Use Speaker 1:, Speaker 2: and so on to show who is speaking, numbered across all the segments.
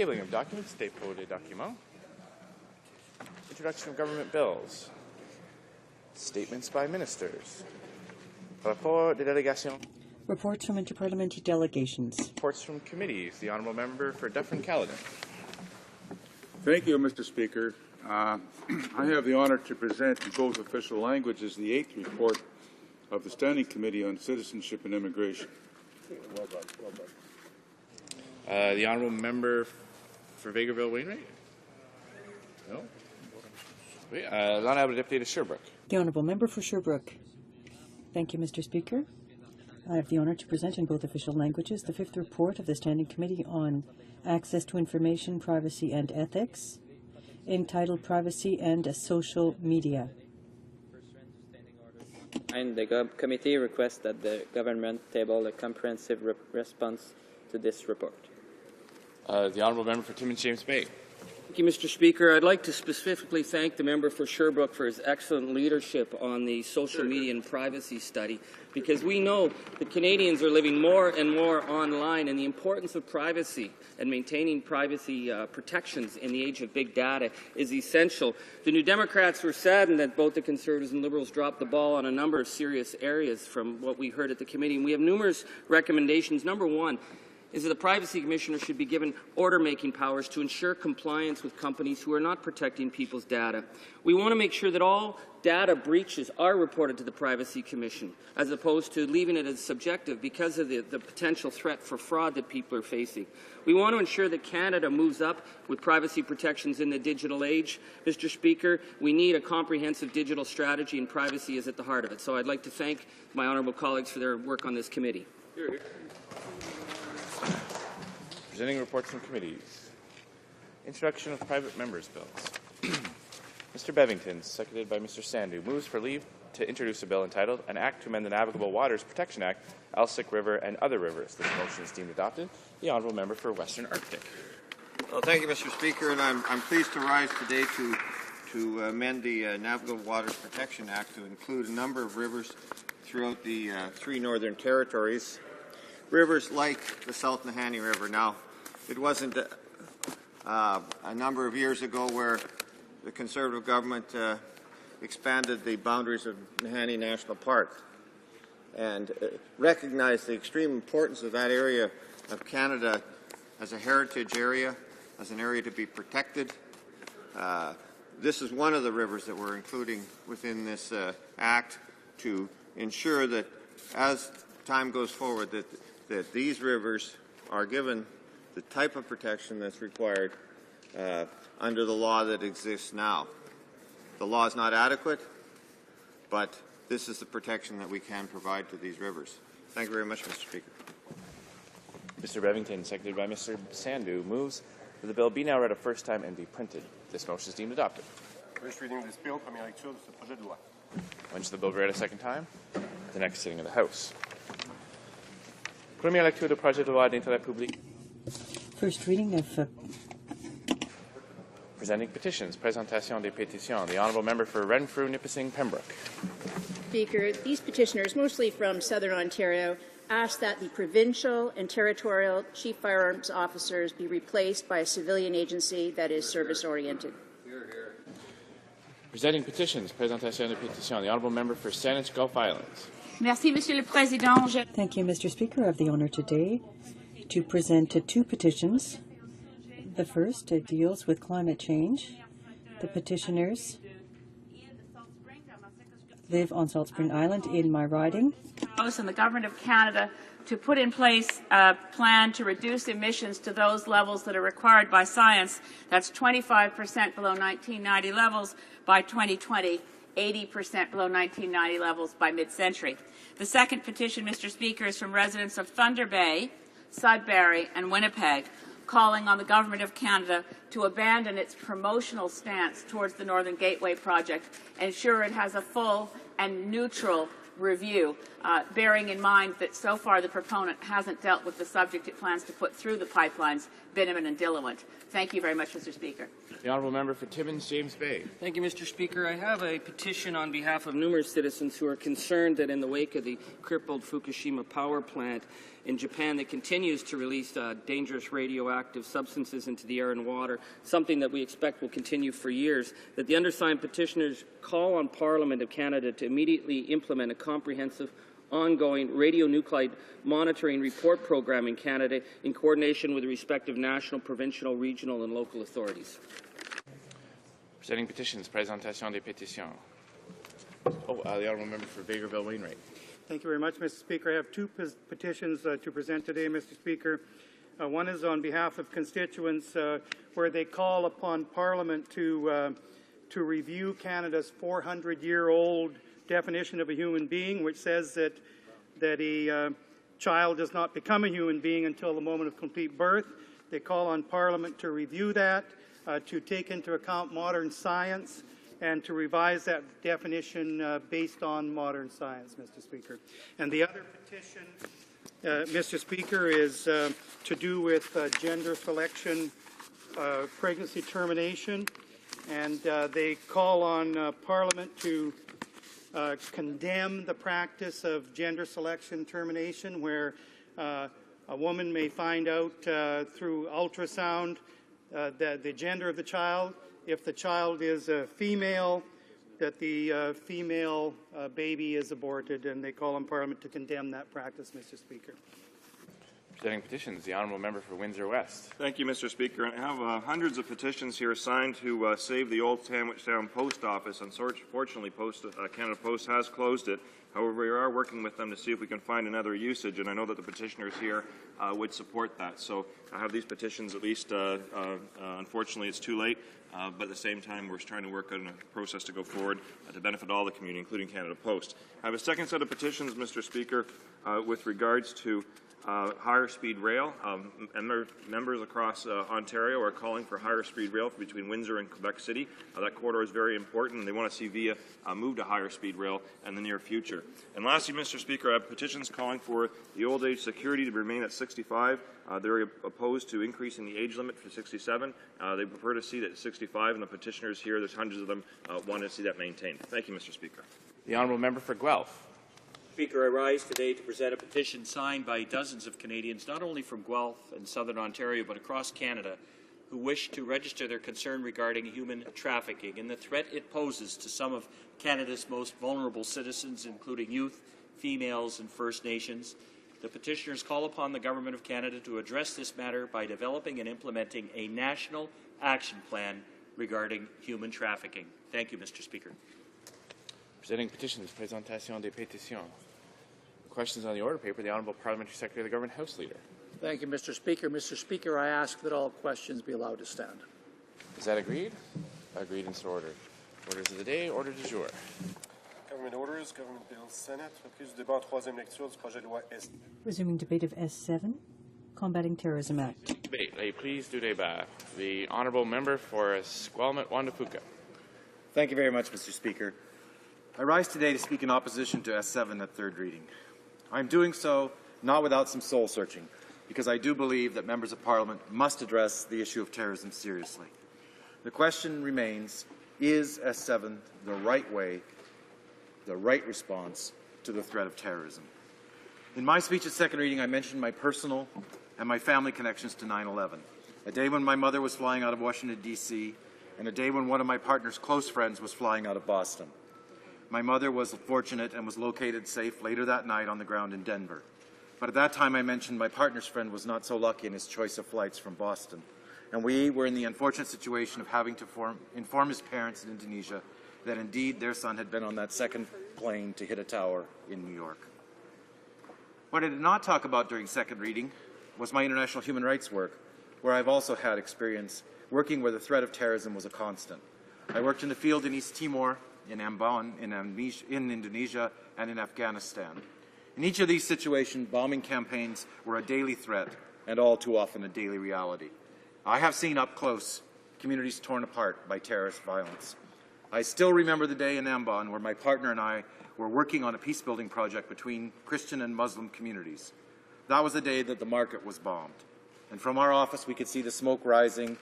Speaker 1: Tabling of documents, dépôt des documents. Introduction of government bills. Statements by ministers. Rapport des délégations.
Speaker 2: Reports from interparliamentary delegations.
Speaker 1: Reports from committees. The Honourable Member for Dufferin-Caledon.
Speaker 3: Thank you, Mr. Speaker. I have the honour to present in both official languages the 8th report of the Standing Committee on Citizenship and Immigration.
Speaker 1: Well done. The Honourable Member for Vegreville-Wainwright? No? L'Honourable Deputy de Sherbrooke.
Speaker 2: The Honourable Member for Sherbrooke. Thank you, Mr. Speaker. I have the honour to present in both official languages the 5th report of the Standing Committee on Access to Information, Privacy and Ethics, entitled Privacy and Social Media.
Speaker 4: And the committee requests that the government table a comprehensive response to this report.
Speaker 1: The Honourable Member for Timmins James Bay.
Speaker 5: Thank you, Mr. Speaker. I'd like to specifically thank the member for Sherbrooke for his excellent leadership on the social media and privacy study, because we know that Canadians are living more and more online, and the importance of privacy and maintaining privacy protections in the age of big data is essential. The New Democrats were saddened that both the Conservatives and Liberals dropped the ball on a number of serious areas from what we heard at the committee, and we have numerous recommendations. Number one is that the Privacy Commissioner should be given order-making powers to ensure compliance with companies who are not protecting people's data. We want to make sure that all data breaches are reported to the Privacy Commission, as opposed to leaving it as subjective because of the potential threat for fraud that people are facing. We want to ensure that Canada moves up with privacy protections in the digital age. Mr. Speaker, we need a comprehensive digital strategy, and privacy is at the heart of it. So I'd like to thank my honourable colleagues for their work on this committee.
Speaker 1: Presenting reports from committees. Introduction of private members' bills. Mr. Bevington, seconded by Mr. Sandhu, moves for leave to introduce a bill entitled An Act to Amend the Navigable Waters Protection Act, Alsik River and Other Rivers. This motion is deemed adopted. The Honourable Member for Western Arctic.
Speaker 6: Well, thank you, Mr. Speaker, and I'm pleased to rise today to amend the Navigable Waters Protection Act to include a number of rivers throughout the 3 Northern Territories. Rivers like the South Nahanni River. Now, it wasn't a number of years ago where the Conservative government expanded the boundaries of Nahanni National Park and recognized the extreme importance of that area of Canada as a heritage area, as an area to be protected. This is one of the rivers that we're including within this act to ensure that as time goes forward that these rivers are given the type of protection that's required under the law that exists now. The law is not adequate, but this is the protection that we can provide to these rivers. Thank you very much, Mr. Speaker.
Speaker 1: Mr. Bevington, seconded by Mr. Sandhu, moves that the bill be now read a first time and be printed. This motion is deemed adopted.
Speaker 7: First reading of this bill, première lecture de ce projet de loi.
Speaker 1: When shall the bill be read a second time? At the next sitting of the House. Première lecture du projet de loi d'intérêt public.
Speaker 2: First reading of
Speaker 1: Presenting petitions. Présentation des pétitions. The Honourable Member for Renfrew, Nipissing, Pembroke.
Speaker 8: Speaker, these petitioners, mostly from Southern Ontario, ask that the provincial and territorial chief firearms officers be replaced by a civilian agency that is service-oriented.
Speaker 1: Presenting petitions. Présentation des pétitions. The Honourable Member for Saanich Gulf Islands.
Speaker 9: Merci, Monsieur le Président.
Speaker 2: Thank you, Mr. Speaker. I have the honour today to present 2 petitions. The first deals with climate change. The petitioners live on Salt Spring Island in my riding.
Speaker 9: And the Government of Canada to put in place a plan to reduce emissions to those levels that are required by science. That's 25% below 1990 levels by 2020. 80% below 1990 levels by mid-century. The second petition, Mr. Speaker, is from residents of Thunder Bay, Sudbury and Winnipeg, calling on the Government of Canada to abandon its promotional stance towards the Northern Gateway project and ensure it has a full and neutral review, bearing in mind that so far the proponent hasn't dealt with the subject it plans to put through the pipelines, bitumen and diluent. Thank you very much, Mr. Speaker.
Speaker 1: The honourable member for Timmins, James Bay.
Speaker 5: Thank you, Mr. Speaker. I have a petition on behalf of numerous citizens who are concerned that in the wake of the crippled Fukushima power plant in Japan that continues to release dangerous radioactive substances into the air and water, something that we expect will continue for years, that the undersigned petitioners call on Parliament of Canada to immediately implement a comprehensive ongoing radionuclide monitoring report program in Canada in coordination with the respective national, provincial, regional and local authorities.
Speaker 1: Presenting petitions, présentation des pétitions. The honourable member for Vegreville Wainwright.
Speaker 10: Thank you very much, Mr. Speaker. I have two petitions to present today, Mr. Speaker. One is on behalf of constituents where they call upon Parliament to review Canada's 400-year-old definition of a human being, which says that a child does not become a human being until the moment of complete birth. They call on Parliament to review that, to take into account modern science, and to revise that definition based on modern science, Mr. Speaker. And the other petition, Mr. Speaker, is to do with gender selection, pregnancy termination, and they call on Parliament to condemn the practice of gender selection termination, where a woman may find out through ultrasound the gender of the child. If the child is a female, that the female baby is aborted, and they call on Parliament to condemn that practice, Mr. Speaker.
Speaker 1: Presenting petitions, the honourable member for Windsor West.
Speaker 11: Thank you, Mr. Speaker. I have hundreds of petitions here signed to save the old Sandwich Town Post Office. Unfortunately, Canada Post has closed it. However, we are working with them to see if we can find another usage, and I know that the petitioners here would support that. So I have these petitions, at least, unfortunately, it's too late, but at the same time, we're trying to work on a process to go forward to benefit all the community, including Canada Post. I have a second set of petitions, Mr. Speaker, with regards to higher speed rail. Members across Ontario are calling for higher speed rail between Windsor and Quebec City. That corridor is very important, and they want to see VIA move to higher speed rail in the near future. And lastly, Mr. Speaker, I have petitions calling for the old age security to remain at 65. They're opposed to increasing the age limit for 67. They prefer to see that at 65, and the petitioners here, there's hundreds of them, want to see that maintained. Thank you, Mr. Speaker.
Speaker 1: The honourable member for Guelph.
Speaker 12: Speaker, I rise today to present a petition signed by dozens of Canadians, not only from Guelph and Southern Ontario, but across Canada, who wish to register their concern regarding human trafficking and the threat it poses to some of Canada's most vulnerable citizens, including youth, females, and First Nations. The petitioners call upon the Government of Canada to address this matter by developing and implementing a national action plan regarding human trafficking. Thank you, Mr. Speaker.
Speaker 1: Presenting petitions, présentation des pétitions. Questions on the order paper, the Honourable Parliamentary Secretary of the Government House Leader.
Speaker 13: Thank you, Mr. Speaker. Mr. Speaker, I ask that all questions be allowed to stand.
Speaker 1: Is that agreed? Agreed and so ordered. Orders of the day, order du jour.
Speaker 7: Government orders, Government Bill Senate, reprise du débat en troisième lecture du projet de loi S.
Speaker 2: Resuming debate of S7, Combating Terrorism Act.
Speaker 1: Debate, reprise du débat. The Honourable Member for Squamish-Wandapuka.
Speaker 14: Thank you very much, Mr. Speaker. I rise today to speak in opposition to S7 at third reading. I am doing so not without some soul-searching, because I do believe that members of Parliament must address the issue of terrorism seriously. The question remains, is S7 the right way, the right response to the threat of terrorism? In my speech at second reading, I mentioned my personal and my family connections to 9/11, a day when my mother was flying out of Washington, D.C., and a day when one of my partner's close friends was flying out of Boston. My mother was fortunate and was located safe later that night on the ground in Denver. But at that time I mentioned my partner's friend was not so lucky in his choice of flights from Boston. And we were in the unfortunate situation of having to inform his parents in Indonesia that indeed their son had been on that second plane to hit a tower in New York. What I did not talk about during second reading was my international human rights work, where I've also had experience working where the threat of terrorism was a constant. I worked in the field in East Timor, in Ambon, in Indonesia, and in Afghanistan. In each of these situations, bombing campaigns were a daily threat and all too often a daily reality. I have seen up close communities torn apart by terrorist violence. I still remember the day in Ambon where my partner and I were working on a peace-building project between Christian and Muslim communities. That was the day that the market was bombed. And from our office, we could see the smoke rising,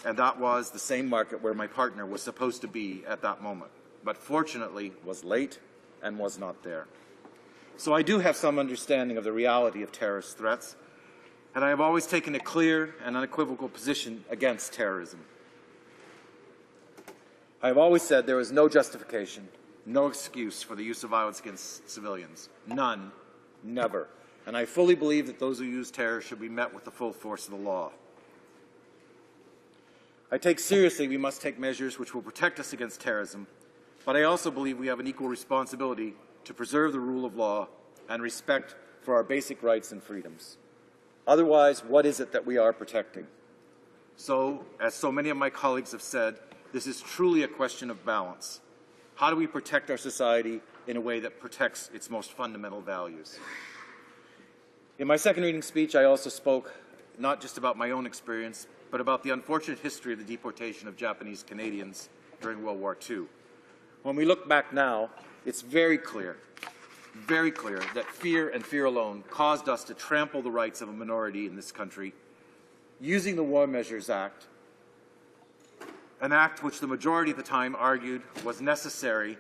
Speaker 14: and that was the same market where my partner was supposed to be at that moment, but fortunately was late and was not there. So I do have some understanding of the reality of terrorist threats, and I have always taken a clear and unequivocal position against terrorism. I have always said there is no justification, no excuse for the use of violence against civilians. None. Never. And I fully believe that those who use terror should be met with the full force of the law. I take seriously we must take measures which will protect us against terrorism, but I also believe we have an equal responsibility to preserve the rule of law and respect for our basic rights and freedoms. Otherwise, what is it that we are protecting? So, as so many of my colleagues have said, this is truly a question of balance. How do we protect our society in a way that protects its most fundamental values? In my second reading speech, I also spoke not just about my own experience, but about the unfortunate history of the deportation of Japanese Canadians during World War II. When we look back now, it's very clear that fear and fear alone caused us to trample the rights of a minority in this country, using the War Measures Act, an act which the majority at the time argued was necessary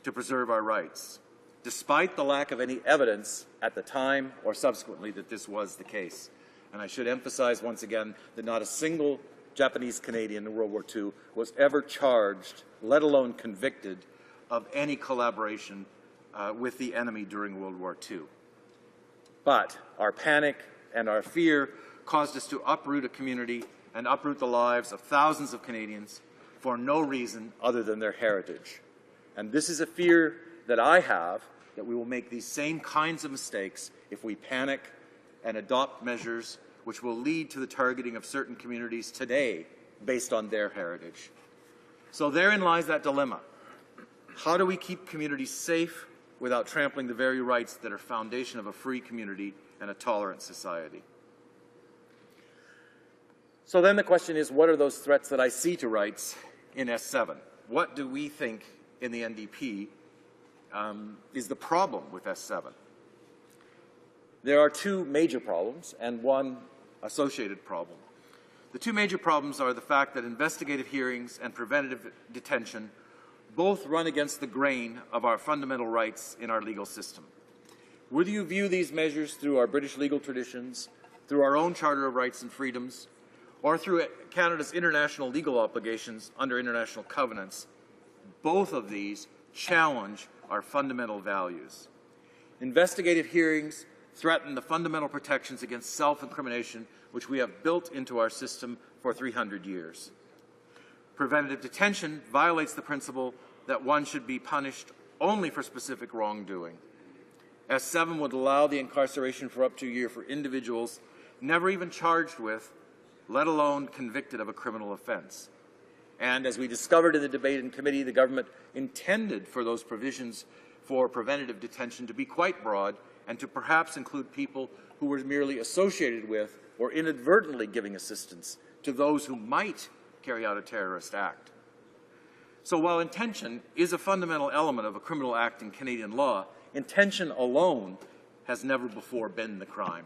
Speaker 14: to preserve our rights, despite the lack of any evidence at the time or subsequently that this was the case. And I should emphasize once again that not a single Japanese Canadian in World War II was ever charged, let alone convicted, of any collaboration with the enemy during World War II. But our panic and our fear caused us to uproot a community and uproot the lives of thousands of Canadians for no reason other than their heritage. And this is a fear that I have, that we will make these same kinds of mistakes if we panic and adopt measures which will lead to the targeting of certain communities today based on their heritage. So therein lies that dilemma. How do we keep communities safe without trampling the very rights that are foundation of a free community and a tolerant society? So then the question is, what are those threats that I see to rights in S7? What do we think in the NDP is the problem with S7? There are two major problems and one associated problem. The two major problems are the fact that investigative hearings and preventative detention both run against the grain of our fundamental rights in our legal system. Whether you view these measures through our British legal traditions, through our own Charter of Rights and Freedoms, or through Canada's international legal obligations under international covenants, both of these challenge our fundamental values. Investigative hearings threaten the fundamental protections against self-incrimination which we have built into our system for 300 years. Preventative detention violates the principle that one should be punished only for specific wrongdoing. S7 would allow the incarceration for up to a year for individuals never even charged with, let alone convicted of a criminal offense. And as we discovered in the debate in committee, the government intended for those provisions for preventative detention to be quite broad and to perhaps include people who were merely associated with or inadvertently giving assistance to those who might carry out a terrorist act. So while intention is a fundamental element of a criminal act in Canadian law, intention alone has never before been the crime.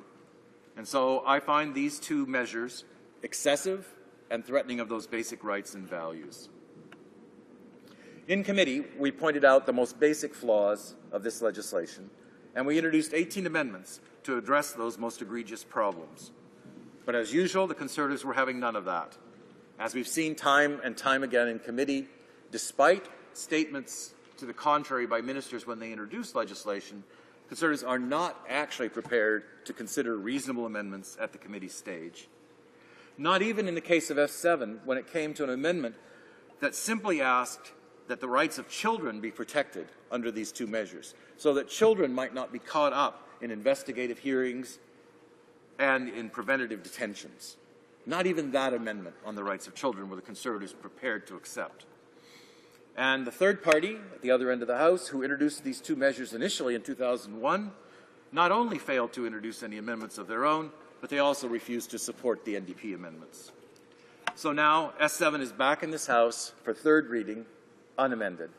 Speaker 14: And so I find these two measures excessive and threatening of those basic rights and values. In committee, we pointed out the most basic flaws of this legislation, and we introduced 18 amendments to address those most egregious problems. But as usual, the Conservatives were having none of that. As we've seen time and time again in committee, despite statements to the contrary by ministers when they introduce legislation, Conservatives are not actually prepared to consider reasonable amendments at the committee stage. Not even in the case of F7, when it came to an amendment that simply asked that the rights of children be protected under these two measures, so that children might not be caught up in investigative hearings and in preventative detentions. Not even that amendment on the rights of children were the Conservatives prepared to accept. And the third party at the other end of the House, who introduced these two measures initially in 2001, not only failed to introduce any amendments of their own, but they also refused to support the NDP amendments. So now S7 is back in this House for third reading, unamended.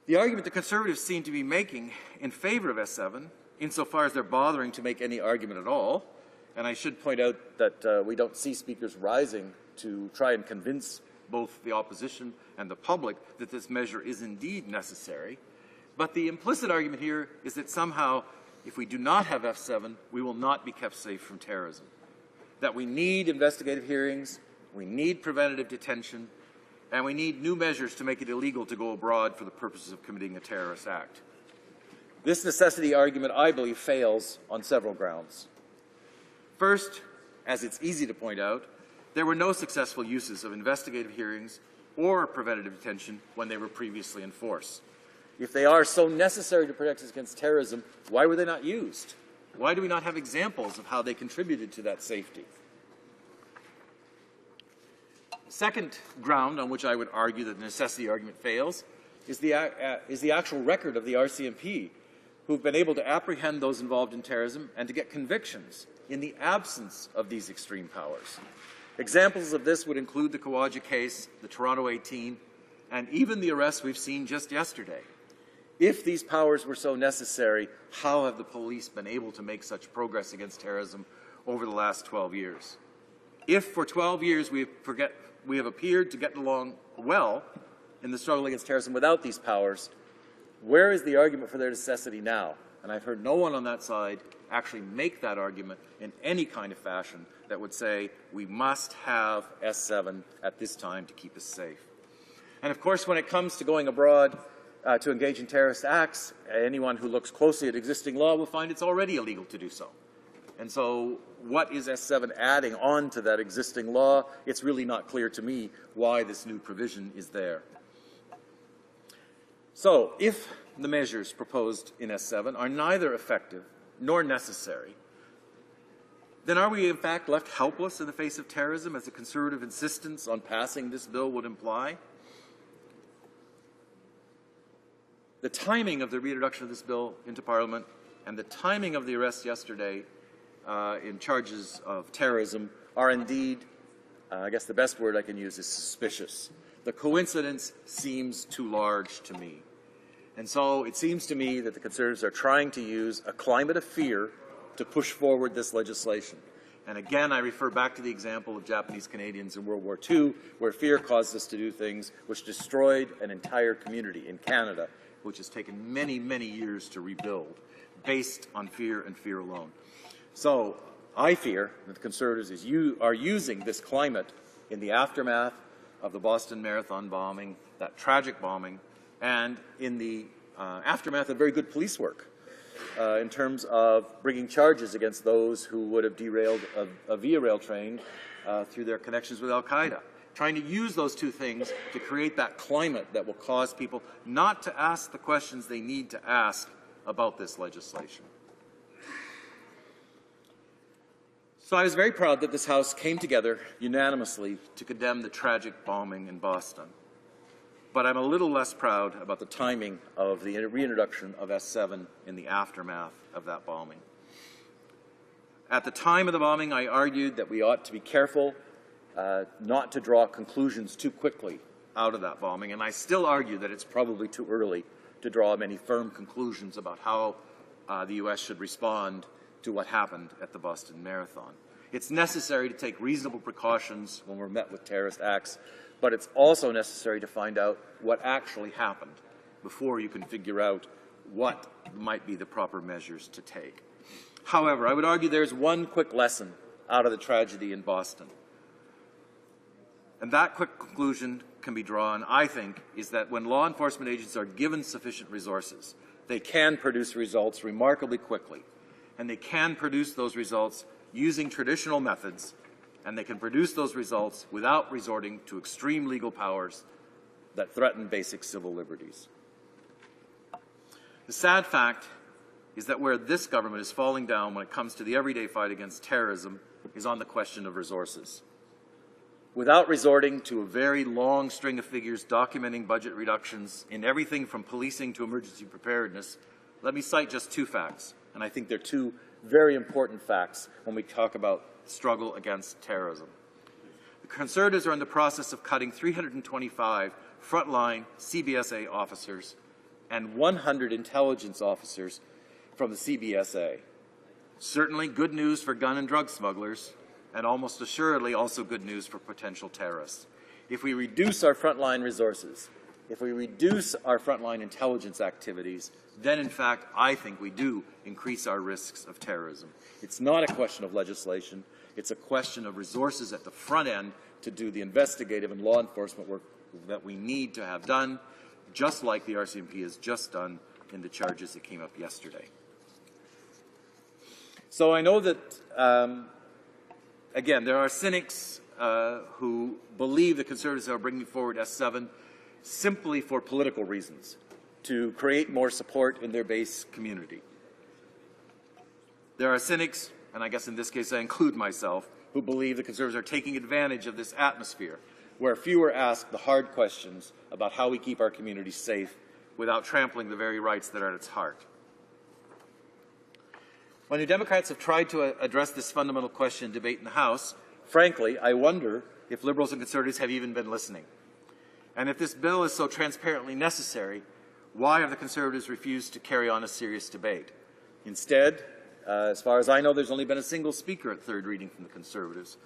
Speaker 14: The argument the Conservatives seem to be making in favor of S7 insofar as they're bothering to make any argument at all. And I should point out that we don't see speakers rising to try and convince both the opposition and the public that this measure is indeed necessary. But the implicit argument here is that somehow, if we do not have F7, we will not be kept safe from terrorism. That we need investigative hearings, we need preventative detention, and we need new measures to make it illegal to go abroad for the purposes of committing a terrorist act. This necessity argument, I believe, fails on several grounds. First, as it's easy to point out, there were no successful uses of investigative hearings or preventative detention when they were previously in force. If they are so necessary to protect us against terrorism, why were they not used? Why do we not have examples of how they contributed to that safety? The second ground on which I would argue that the necessity argument fails is the actual record of the RCMP, who've been able to apprehend those involved in terrorism and to get convictions in the absence of these extreme powers. Examples of this would include the Kawaja case, the Toronto 18, and even the arrests we've seen just yesterday. If these powers were so necessary, how have the police been able to make such progress against terrorism over the last 12 years? If for 12 years we have appeared to get along well in the struggle against terrorism without these powers, where is the argument for their necessity now? And I've heard no one on that side actually make that argument in any kind of fashion that would say we must have S7 at this time to keep us safe. And of course, when it comes to going abroad to engage in terrorist acts, anyone who looks closely at existing law will find it's already illegal to do so. And so what is S7 adding on to that existing law? It's really not clear to me why this new provision is there. So if the measures proposed in S7 are neither effective nor necessary, then are we in fact left helpless in the face of terrorism, as the Conservative insistence on passing this bill would imply? The timing of the reintroduction of this bill into Parliament and the timing of the arrest yesterday in charges of terrorism are indeed, I guess the best word I can use is suspicious. The coincidence seems too large to me. And so it seems to me that the Conservatives are trying to use a climate of fear to push forward this legislation. And again, I refer back to the example of Japanese Canadians in World War II, where fear caused us to do things which destroyed an entire community in Canada, which has taken many, many years to rebuild, based on fear and fear alone. So I fear that the Conservatives are using this climate in the aftermath of the Boston Marathon bombing, that tragic bombing, and in the aftermath of very good police work in terms of bringing charges against those who would have derailed a Via Rail train through their connections with Al-Qaeda. Trying to use those two things to create that climate that will cause people not to ask the questions they need to ask about this legislation. So I was very proud that this House came together unanimously to condemn the tragic bombing in Boston. But I'm a little less proud about the timing of the reintroduction of S7 in the aftermath of that bombing. At the time of the bombing, I argued that we ought to be careful not to draw conclusions too quickly out of that bombing, and I still argue that it's probably too early to draw many firm conclusions about how the U.S. should respond to what happened at the Boston Marathon. It's necessary to take reasonable precautions when we're met with terrorist acts, but it's also necessary to find out what actually happened before you can figure out what might be the proper measures to take. However, I would argue there's one quick lesson out of the tragedy in Boston. And that quick conclusion can be drawn, I think, is that when law enforcement agents are given sufficient resources, they can produce results remarkably quickly. And they can produce those results using traditional methods, and they can produce those results without resorting to extreme legal powers that threaten basic civil liberties. The sad fact is that where this government is falling down when it comes to the everyday fight against terrorism is on the question of resources. Without resorting to a very long string of figures documenting budget reductions in everything from policing to emergency preparedness, let me cite just two facts, and I think they're two very important facts when we talk about struggle against terrorism. The Conservatives are in the process of cutting 325 frontline CBSA officers and 100 intelligence officers from the CBSA. Certainly good news for gun and drug smugglers, and almost assuredly also good news for potential terrorists. If we reduce our frontline resources, if we reduce our frontline intelligence activities, then in fact I think we do increase our risks of terrorism. It's not a question of legislation, it's a question of resources at the front end to do the investigative and law enforcement work that we need to have done, just like the RCMP has just done in the charges that came up yesterday. So I know that, again, there are cynics who believe the Conservatives are bringing forward S7 simply for political reasons, to create more support in their base community. There are cynics, and I guess in this case I include myself, who believe the Conservatives are taking advantage of this atmosphere where fewer ask the hard questions about how we keep our communities safe without trampling the very rights that are at its heart. When New Democrats have tried to address this fundamental question in debate in the House, frankly, I wonder if Liberals and Conservatives have even been listening. And if this bill is so transparently necessary, why have the Conservatives refused to carry on a serious debate? Instead, as far as I know, there's only been a single speaker at third reading from the Conservatives.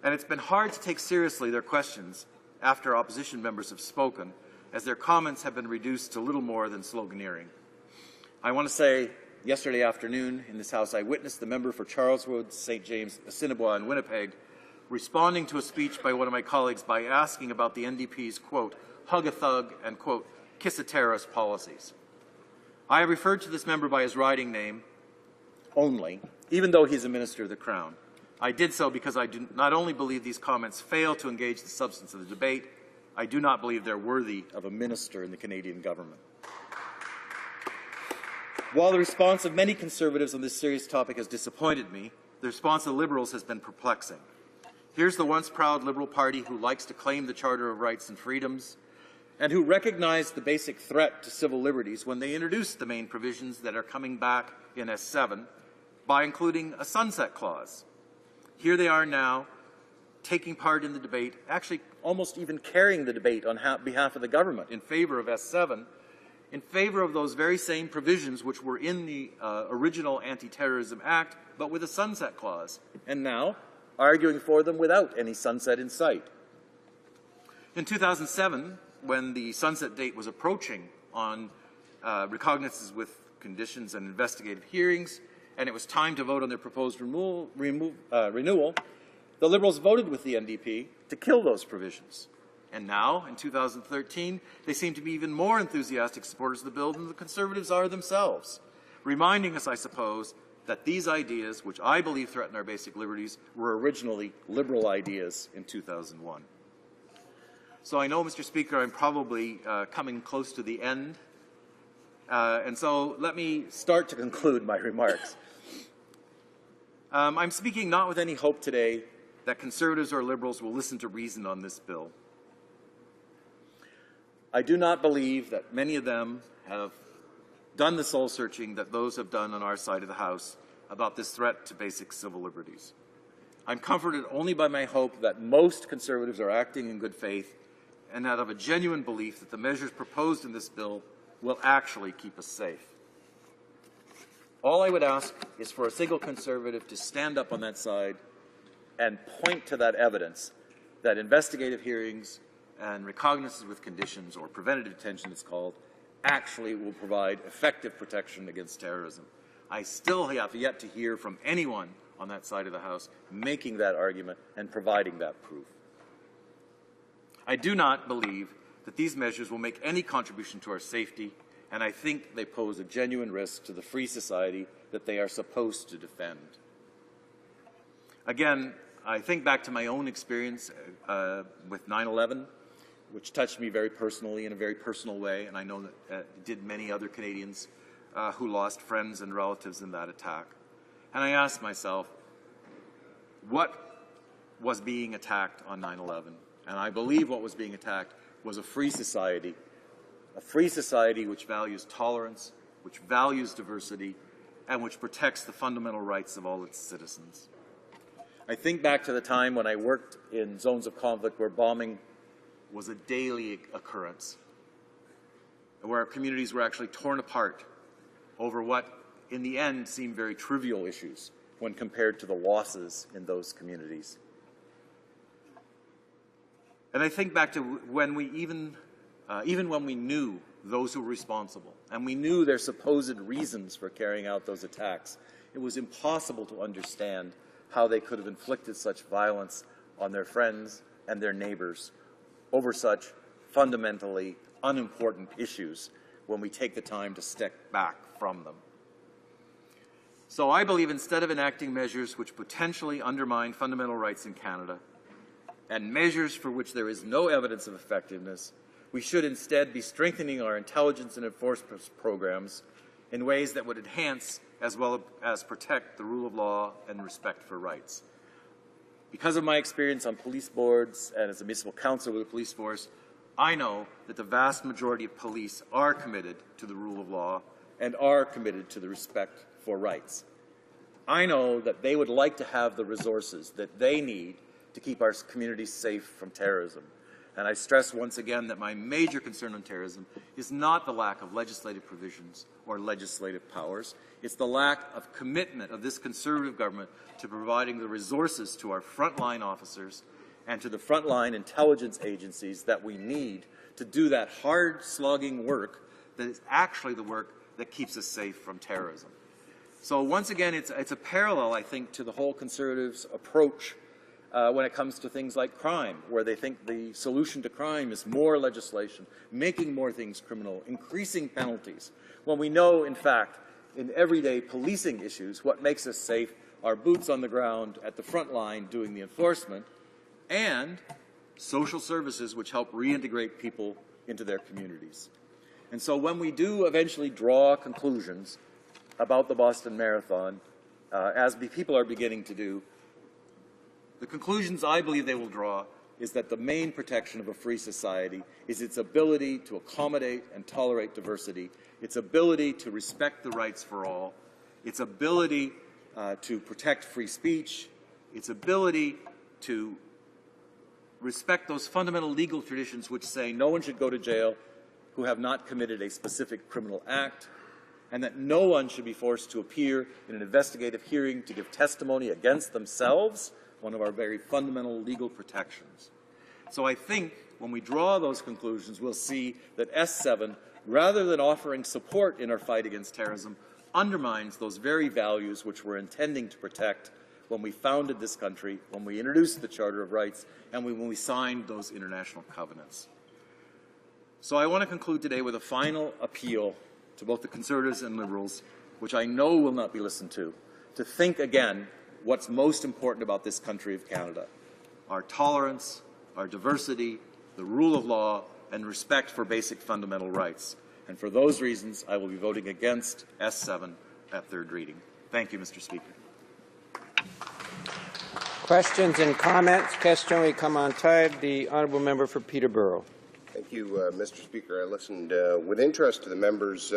Speaker 14: And it's been hard to take seriously their questions after opposition members have spoken, as their comments have been reduced to little more than sloganeering. I want to say, yesterday afternoon in this House, I witnessed the member for Charleswood, St. James, Assiniboia, and Winnipeg responding to a speech by one of my colleagues by asking about the NDP's, quote, hug a thug and, quote, kiss a terrorist policies. I have referred to this member by his riding name only, even though he's a minister of the Crown. I did so because I do not only believe these comments fail to engage the substance of the debate, I do not believe they're worthy of a minister in the Canadian government. While the response of many Conservatives on this serious topic has disappointed me, the response of the Liberals has been perplexing. Here's the once proud Liberal Party who likes to claim the Charter of Rights and Freedoms and who recognized the basic threat to civil liberties when they introduced the main provisions that are coming back in S7 by including a sunset clause. Here they are now taking part in the debate, actually almost even carrying the debate on behalf of the government in favor of S7, in favor of those very same provisions which were in the original Anti-Terrorism Act, but with a sunset clause, and now arguing for them without any sunset in sight. In 2007, when the sunset date was approaching on recognizances with conditions and investigative hearings, and it was time to vote on their proposed renewal, the Liberals voted with the NDP to kill those provisions. And now, in 2013, they seem to be even more enthusiastic supporters of the bill than the Conservatives are themselves, reminding us, I suppose, that these ideas, which I believe threaten our basic liberties, were originally Liberal ideas in 2001. So I know, Mr. Speaker, I'm probably coming close to the end, and so let me start to conclude my remarks. I'm speaking not with any hope today that Conservatives or Liberals will listen to reason on this bill. I do not believe that many of them have done the soul-searching that those have done on our side of the House about this threat to basic civil liberties. I'm comforted only by my hope that most Conservatives are acting in good faith and out of a genuine belief that the measures proposed in this bill will actually keep us safe. All I would ask is for a single Conservative to stand up on that side and point to that evidence that investigative hearings and recognizances with conditions, or preventative detention it's called, actually will provide effective protection against terrorism. I still have yet to hear from anyone on that side of the House making that argument and providing that proof. I do not believe that these measures will make any contribution to our safety, and I think they pose a genuine risk to the free society that they are supposed to defend. Again, I think back to my own experience with 9/11, which touched me very personally in a very personal way, and I know that did many other Canadians who lost friends and relatives in that attack. And I asked myself, what was being attacked on 9/11? And I believe what was being attacked was a free society which values tolerance, which values diversity, and which protects the fundamental rights of all its citizens. I think back to the time when I worked in zones of conflict where bombing was a daily occurrence, where our communities were actually torn apart over what in the end, seem very trivial issues when compared to the losses in those communities. And I think back to when we even when we knew those who were responsible and we knew their supposed reasons for carrying out those attacks, it was impossible to understand how they could have inflicted such violence on their friends and their neighbors over such fundamentally unimportant issues when we take the time to step back from them. So I believe instead of enacting measures which potentially undermine fundamental rights in Canada and measures for which there is no evidence of effectiveness, we should instead be strengthening our intelligence and enforcement programs in ways that would enhance as well as protect the rule of law and respect for rights. Because of my experience on police boards and as a municipal council with the police force, I know that the vast majority of police are committed to the rule of law and are committed to the respect for rights. I know that they would like to have the resources that they need to keep our communities safe from terrorism. And I stress once again that my major concern on terrorism is not the lack of legislative provisions or legislative powers. It's the lack of commitment of this Conservative government to providing the resources to our frontline officers and to the frontline intelligence agencies that we need to do that hard-slogging work that is actually the work that keeps us safe from terrorism. So once again, it's a parallel, I think, to the whole Conservatives' approach when it comes to things like crime, where they think the solution to crime is more legislation, making more things criminal, increasing penalties, when we know, in fact, in everyday policing issues, what makes us safe are boots on the ground at the front line doing the enforcement, and social services which help reintegrate people into their communities. And so when we do eventually draw conclusions about the Boston Marathon, as people are beginning to do, the conclusions I believe they will draw is that the main protection of a free society is its ability to accommodate and tolerate diversity, its ability to respect the rights for all, its ability to protect free speech, its ability to respect those fundamental legal traditions which say no one should go to jail who have not committed a specific criminal act, and that no one should be forced to appear in an investigative hearing to give testimony against themselves, one of our very fundamental legal protections. So I think when we draw those conclusions, we'll see that S7, rather than offering support in our fight against terrorism, undermines those very values which we're intending to protect when we founded this country, when we introduced the Charter of Rights, and when we signed those international covenants. So I want to conclude today with a final appeal to both the Conservatives and Liberals, which I know will not be listened to think again what's most important about this country of Canada: our tolerance, our diversity, the rule of law, and respect for basic fundamental rights. And for those reasons, I will be voting against S7 at third reading. Thank you, Mr. Speaker.
Speaker 6: Questions and comments? Question we commentaire. The honourable member for Peterborough.
Speaker 15: Thank you, Mr. Speaker. I listened with interest to the member's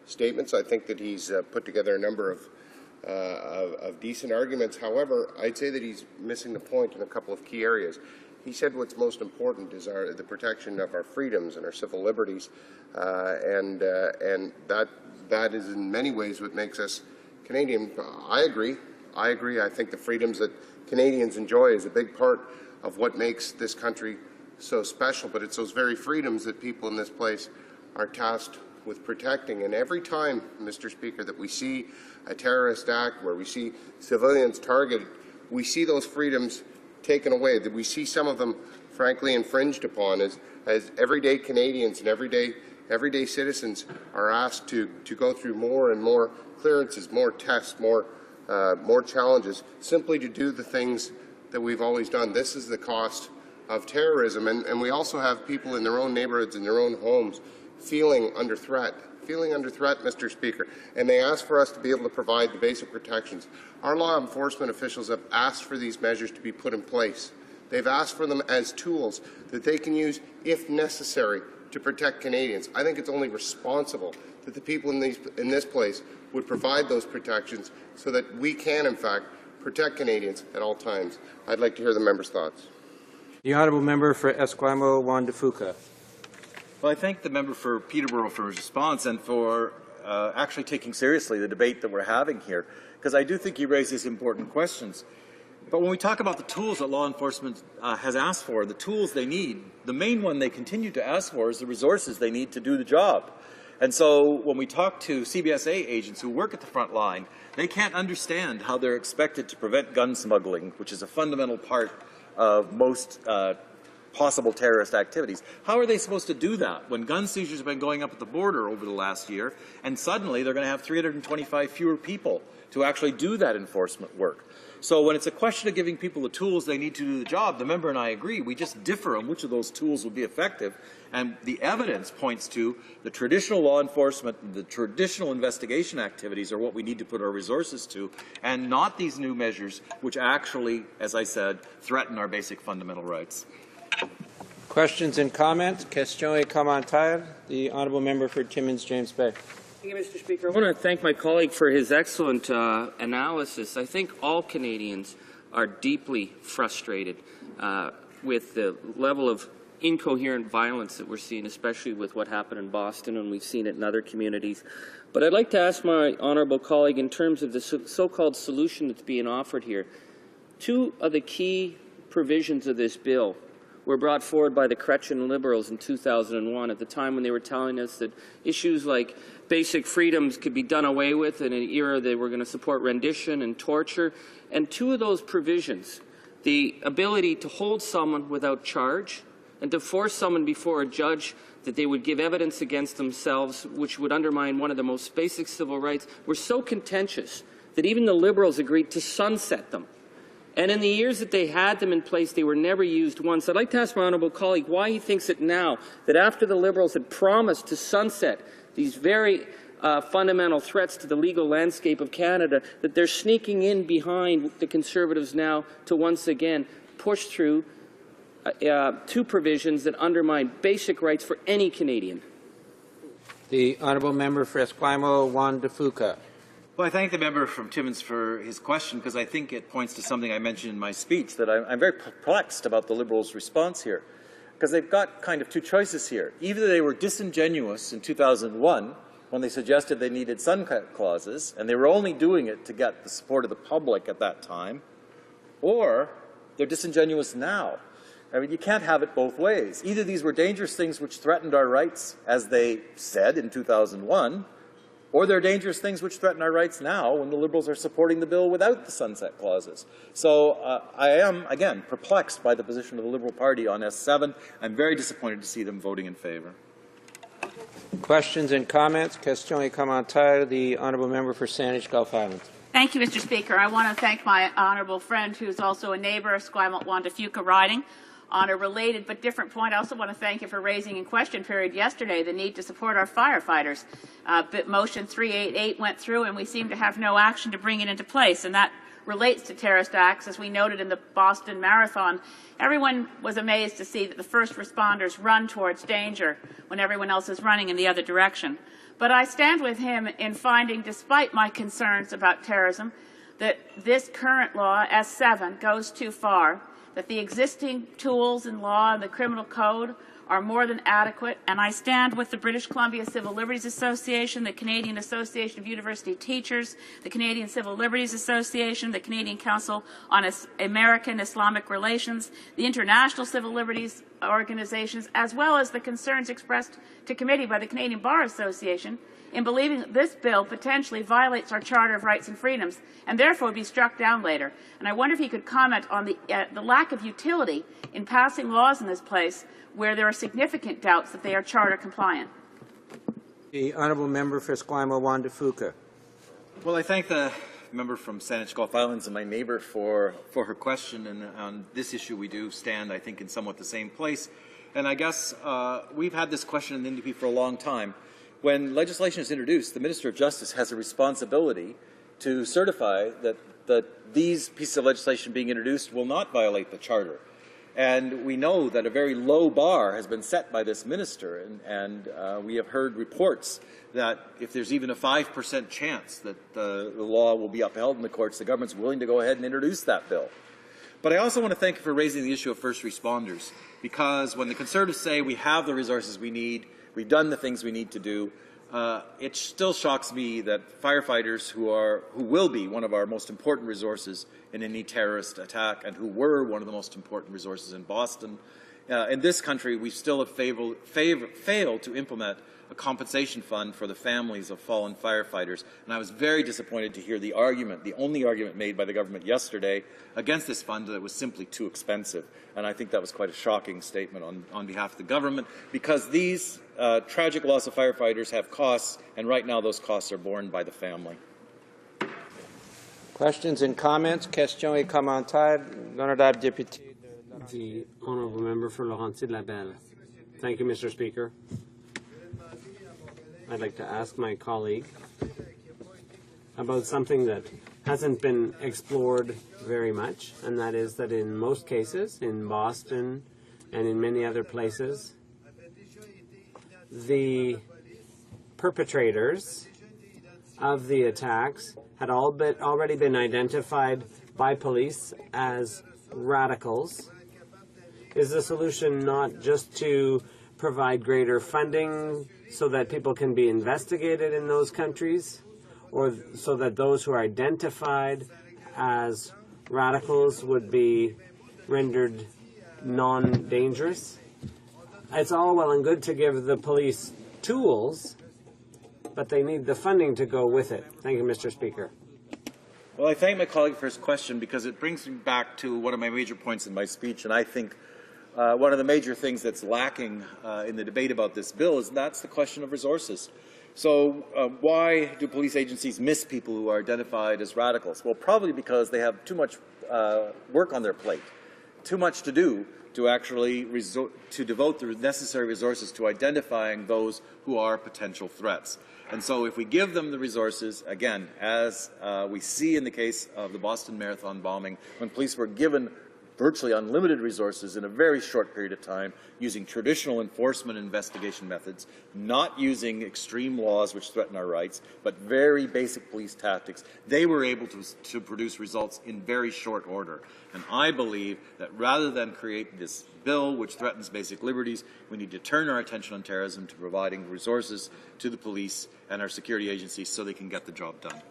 Speaker 15: statements. I think that he's put together a number of decent arguments. However, I'd say that he's missing the point in a couple of key areas. He said what's most important is the protection of our freedoms and our civil liberties, and that is in many ways what makes us Canadian. I agree. I think the freedoms that Canadians enjoy is a big part of what makes this country so special, but it's those very freedoms that people in this place are tasked with protecting. And every time, Mr. Speaker, that we see a terrorist act where we see civilians targeted, we see those freedoms taken away, that we see some of them, frankly, infringed upon as everyday Canadians and everyday citizens are asked to go through more and more clearances, more tests, more challenges, simply to do the things that we've always done. This is the cost of terrorism, and we also have people in their own neighborhoods, in their own homes, feeling under threat, Mr. Speaker, and they ask for us to be able to provide the basic protections. Our law enforcement officials have asked for these measures to be put in place. They've asked for them as tools that they can use, if necessary, to protect Canadians. I think it's only responsible that the people in this place would provide those protections so that we can, in fact, protect Canadians at all times. I'd like to hear the member's thoughts.
Speaker 6: The honourable member for Esquimalt, Juan de Fuca.
Speaker 14: Well, I thank the member for Peterborough for his response and for actually taking seriously the debate that we're having here, because I do think he raises important questions. But when we talk about the tools that law enforcement has asked for, the tools they need, the main one they continue to ask for is the resources they need to do the job. And so when we talk to CBSA agents who work at the front line, they can't understand how they're expected to prevent gun smuggling, which is a fundamental part of most possible terrorist activities. How are they supposed to do that when gun seizures have been going up at the border over the last year, and suddenly they're going to have 325 fewer people to actually do that enforcement work? So when it's a question of giving people the tools they need to do the job, the member and I agree. We just differ on which of those tools will be effective. And the evidence points to the traditional law enforcement, the traditional investigation activities are what we need to put our resources to, and not these new measures which actually, as I said, threaten our basic fundamental rights.
Speaker 4: Questions and comments? Questions et commentaires? The honourable member for Timmins, James Bay.
Speaker 5: Thank you, Mr. Speaker. I want to thank my colleague for his excellent analysis. I think all Canadians are deeply frustrated with the level of incoherent violence that we're seeing, especially with what happened in Boston, and we've seen it in other communities. But I'd like to ask my honourable colleague, in terms of the so-called solution that's being offered here, two of the key provisions of this bill were brought forward by the Chrétien Liberals in 2001, at the time when they were telling us that issues like basic freedoms could be done away with in an era they were going to support rendition and torture. And two of those provisions, the ability to hold someone without charge and to force someone before a judge that they would give evidence against themselves, which would undermine one of the most basic civil rights, were so contentious that even the Liberals agreed to sunset them. And in the years that they had them in place, they were never used once. I'd like to ask my honourable colleague why he thinks that now, that after the Liberals had promised to sunset these very fundamental threats to the legal landscape of Canada, that they're sneaking in behind the Conservatives now to once again push through two provisions that undermine basic rights for any Canadian.
Speaker 4: The honourable member for Esquimalt, Juan de Fuca.
Speaker 14: Well, I thank the member from Timmins for his question, because I think it points to something I mentioned in my speech, that I'm very perplexed about the Liberals' response here, because they've got kind of two choices here. Either they were disingenuous in 2001 when they suggested they needed sunset clauses, and they were only doing it to get the support of the public at that time, or they're disingenuous now. I mean, you can't have it both ways. Either these were dangerous things which threatened our rights, as they said in 2001, or they're dangerous things which threaten our rights now when the Liberals are supporting the bill without the sunset clauses. So I am, again, perplexed by the position of the Liberal Party on S7. I'm very disappointed to see them voting in favour.
Speaker 4: Questions and comments? Questions et commentaires. The honourable member for Saanich Gulf Islands.
Speaker 9: Thank you, Mr. Speaker. I want to thank my honourable friend, who is also a neighbour of Esquimalt Juan de Fuca riding. On a related but different point, I also want to thank you for raising in question period yesterday the need to support our firefighters. Motion 388 went through, and we seem to have no action to bring it into place, and that relates to terrorist acts. As we noted in the Boston Marathon, everyone was amazed to see that the first responders run towards danger when everyone else is running in the other direction. But I stand with him in finding, despite my concerns about terrorism, that this current law, S7, goes too far, that the existing tools in law and the criminal code are more than adequate, and I stand with the British Columbia Civil Liberties Association, the Canadian Association of University Teachers, the Canadian Civil Liberties Association, the Canadian Council on American Islamic Relations, the International Civil Liberties Organizations, as well as the concerns expressed to committee by the Canadian Bar Association, in believing that this bill potentially violates our Charter of Rights and Freedoms and therefore be struck down later. And I wonder if he could comment on the lack of utility in passing laws in this place where there are significant doubts that they are Charter compliant.
Speaker 4: The honourable member for Esquimalt, Juan de Fuca.
Speaker 14: Well, I thank the member from Saanich Gulf Islands and my neighbour for her question. And on this issue, we do stand, I think, in somewhat the same place. And I guess we've had this question in the NDP for a long time. When legislation is introduced, the Minister of Justice has a responsibility to certify that these pieces of legislation being introduced will not violate the Charter. And we know that a very low bar has been set by this minister, and we have heard reports that if there's even a 5% chance that the law will be upheld in the courts, the government's willing to go ahead and introduce that bill. But I also want to thank you for raising the issue of first responders, because when the Conservatives say we have the resources we need, we've done the things we need to do, it still shocks me that firefighters who will be one of our most important resources in any terrorist attack and who were one of the most important resources in Boston, in this country, we still have failed to implement a compensation fund for the families of fallen firefighters. And I was very disappointed to hear the only argument made by the government yesterday against this fund, that it was simply too expensive. And I think that was quite a shocking statement on behalf of the government, because these tragic loss of firefighters have costs, and right now those costs are borne by the family.
Speaker 16: Questions and comments? Questions et commentaires. L'honorable député.
Speaker 17: The honourable member for Laurentides-Labelle. Thank you, Mr. Speaker. I'd like to ask my colleague about something that hasn't been explored very much, and that is that in most cases, in Boston and in many other places, the perpetrators of the attacks had already been identified by police as radicals. Is the solution not just to provide greater funding so that people can be investigated in those countries, or so that those who are identified as radicals would be rendered non-dangerous? It's all well and good to give the police tools, but they need the funding to go with it. Thank you, Mr. Speaker.
Speaker 14: Well, I thank my colleague for his question, because it brings me back to one of my major points in my speech, and I think one of the major things that's lacking in the debate about this bill is that's the question of resources. So why do police agencies miss people who are identified as radicals? Well, probably because they have too much work on their plate, too much to do to actually devote the necessary resources to identifying those who are potential threats. And so if we give them the resources, again, as we see in the case of the Boston Marathon bombing, when police were given virtually unlimited resources in a very short period of time, using traditional enforcement investigation methods, not using extreme laws which threaten our rights, but very basic police tactics, they were able to produce results in very short order. And I believe that rather than create this bill which threatens basic liberties, we need to turn our attention on terrorism to providing resources to the police and our security agencies so they can get the job done.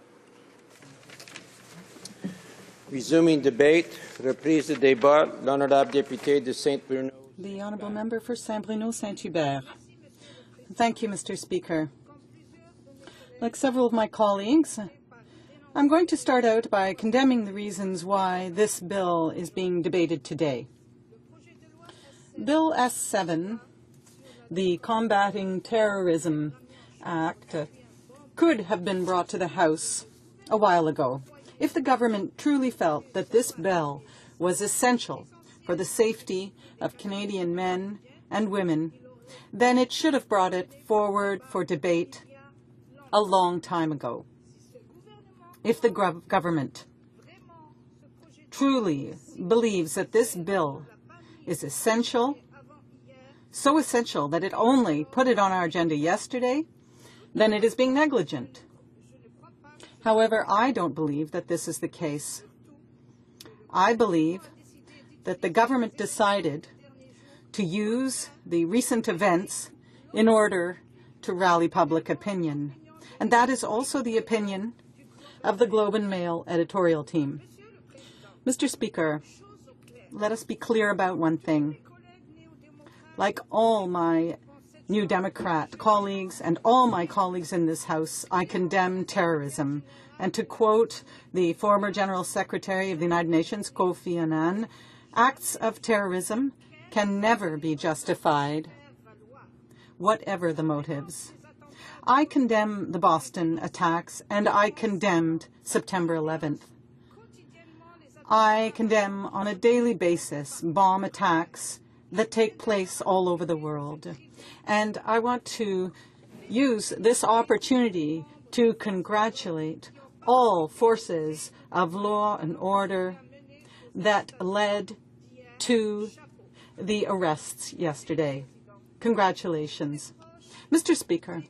Speaker 16: Resuming debate, reprise de débat, l'honorable député de Saint-Bruno.
Speaker 2: The honourable member for Saint-Bruno Saint-Hubert. Thank you, Mr. Speaker. Like several of my colleagues, I'm going to start out by condemning the reasons why this bill is being debated today. Bill S7, the Combating Terrorism Act, could have been brought to the House a while ago if the government truly felt that this bill was essential for the safety of Canadian men and women. Then it should have brought it forward for debate a long time ago. If the government truly believes that this bill is essential, so essential that it only put it on our agenda yesterday, then it is being negligent. However, I don't believe that this is the case. I believe that the government decided to use the recent events in order to rally public opinion. And that is also the opinion of the Globe and Mail editorial team. Mr. Speaker, let us be clear about one thing. Like all my New Democrat colleagues and all my colleagues in this House, I condemn terrorism. And to quote the former General Secretary of the United Nations, Kofi Annan, acts of terrorism can never be justified, whatever the motives. I condemn the Boston attacks, and I condemned September 11th. I condemn on a daily basis bomb attacks that take place all over the world. And I want to use this opportunity to congratulate all forces of law and order that led to the arrests yesterday. Congratulations. Mr. Speaker,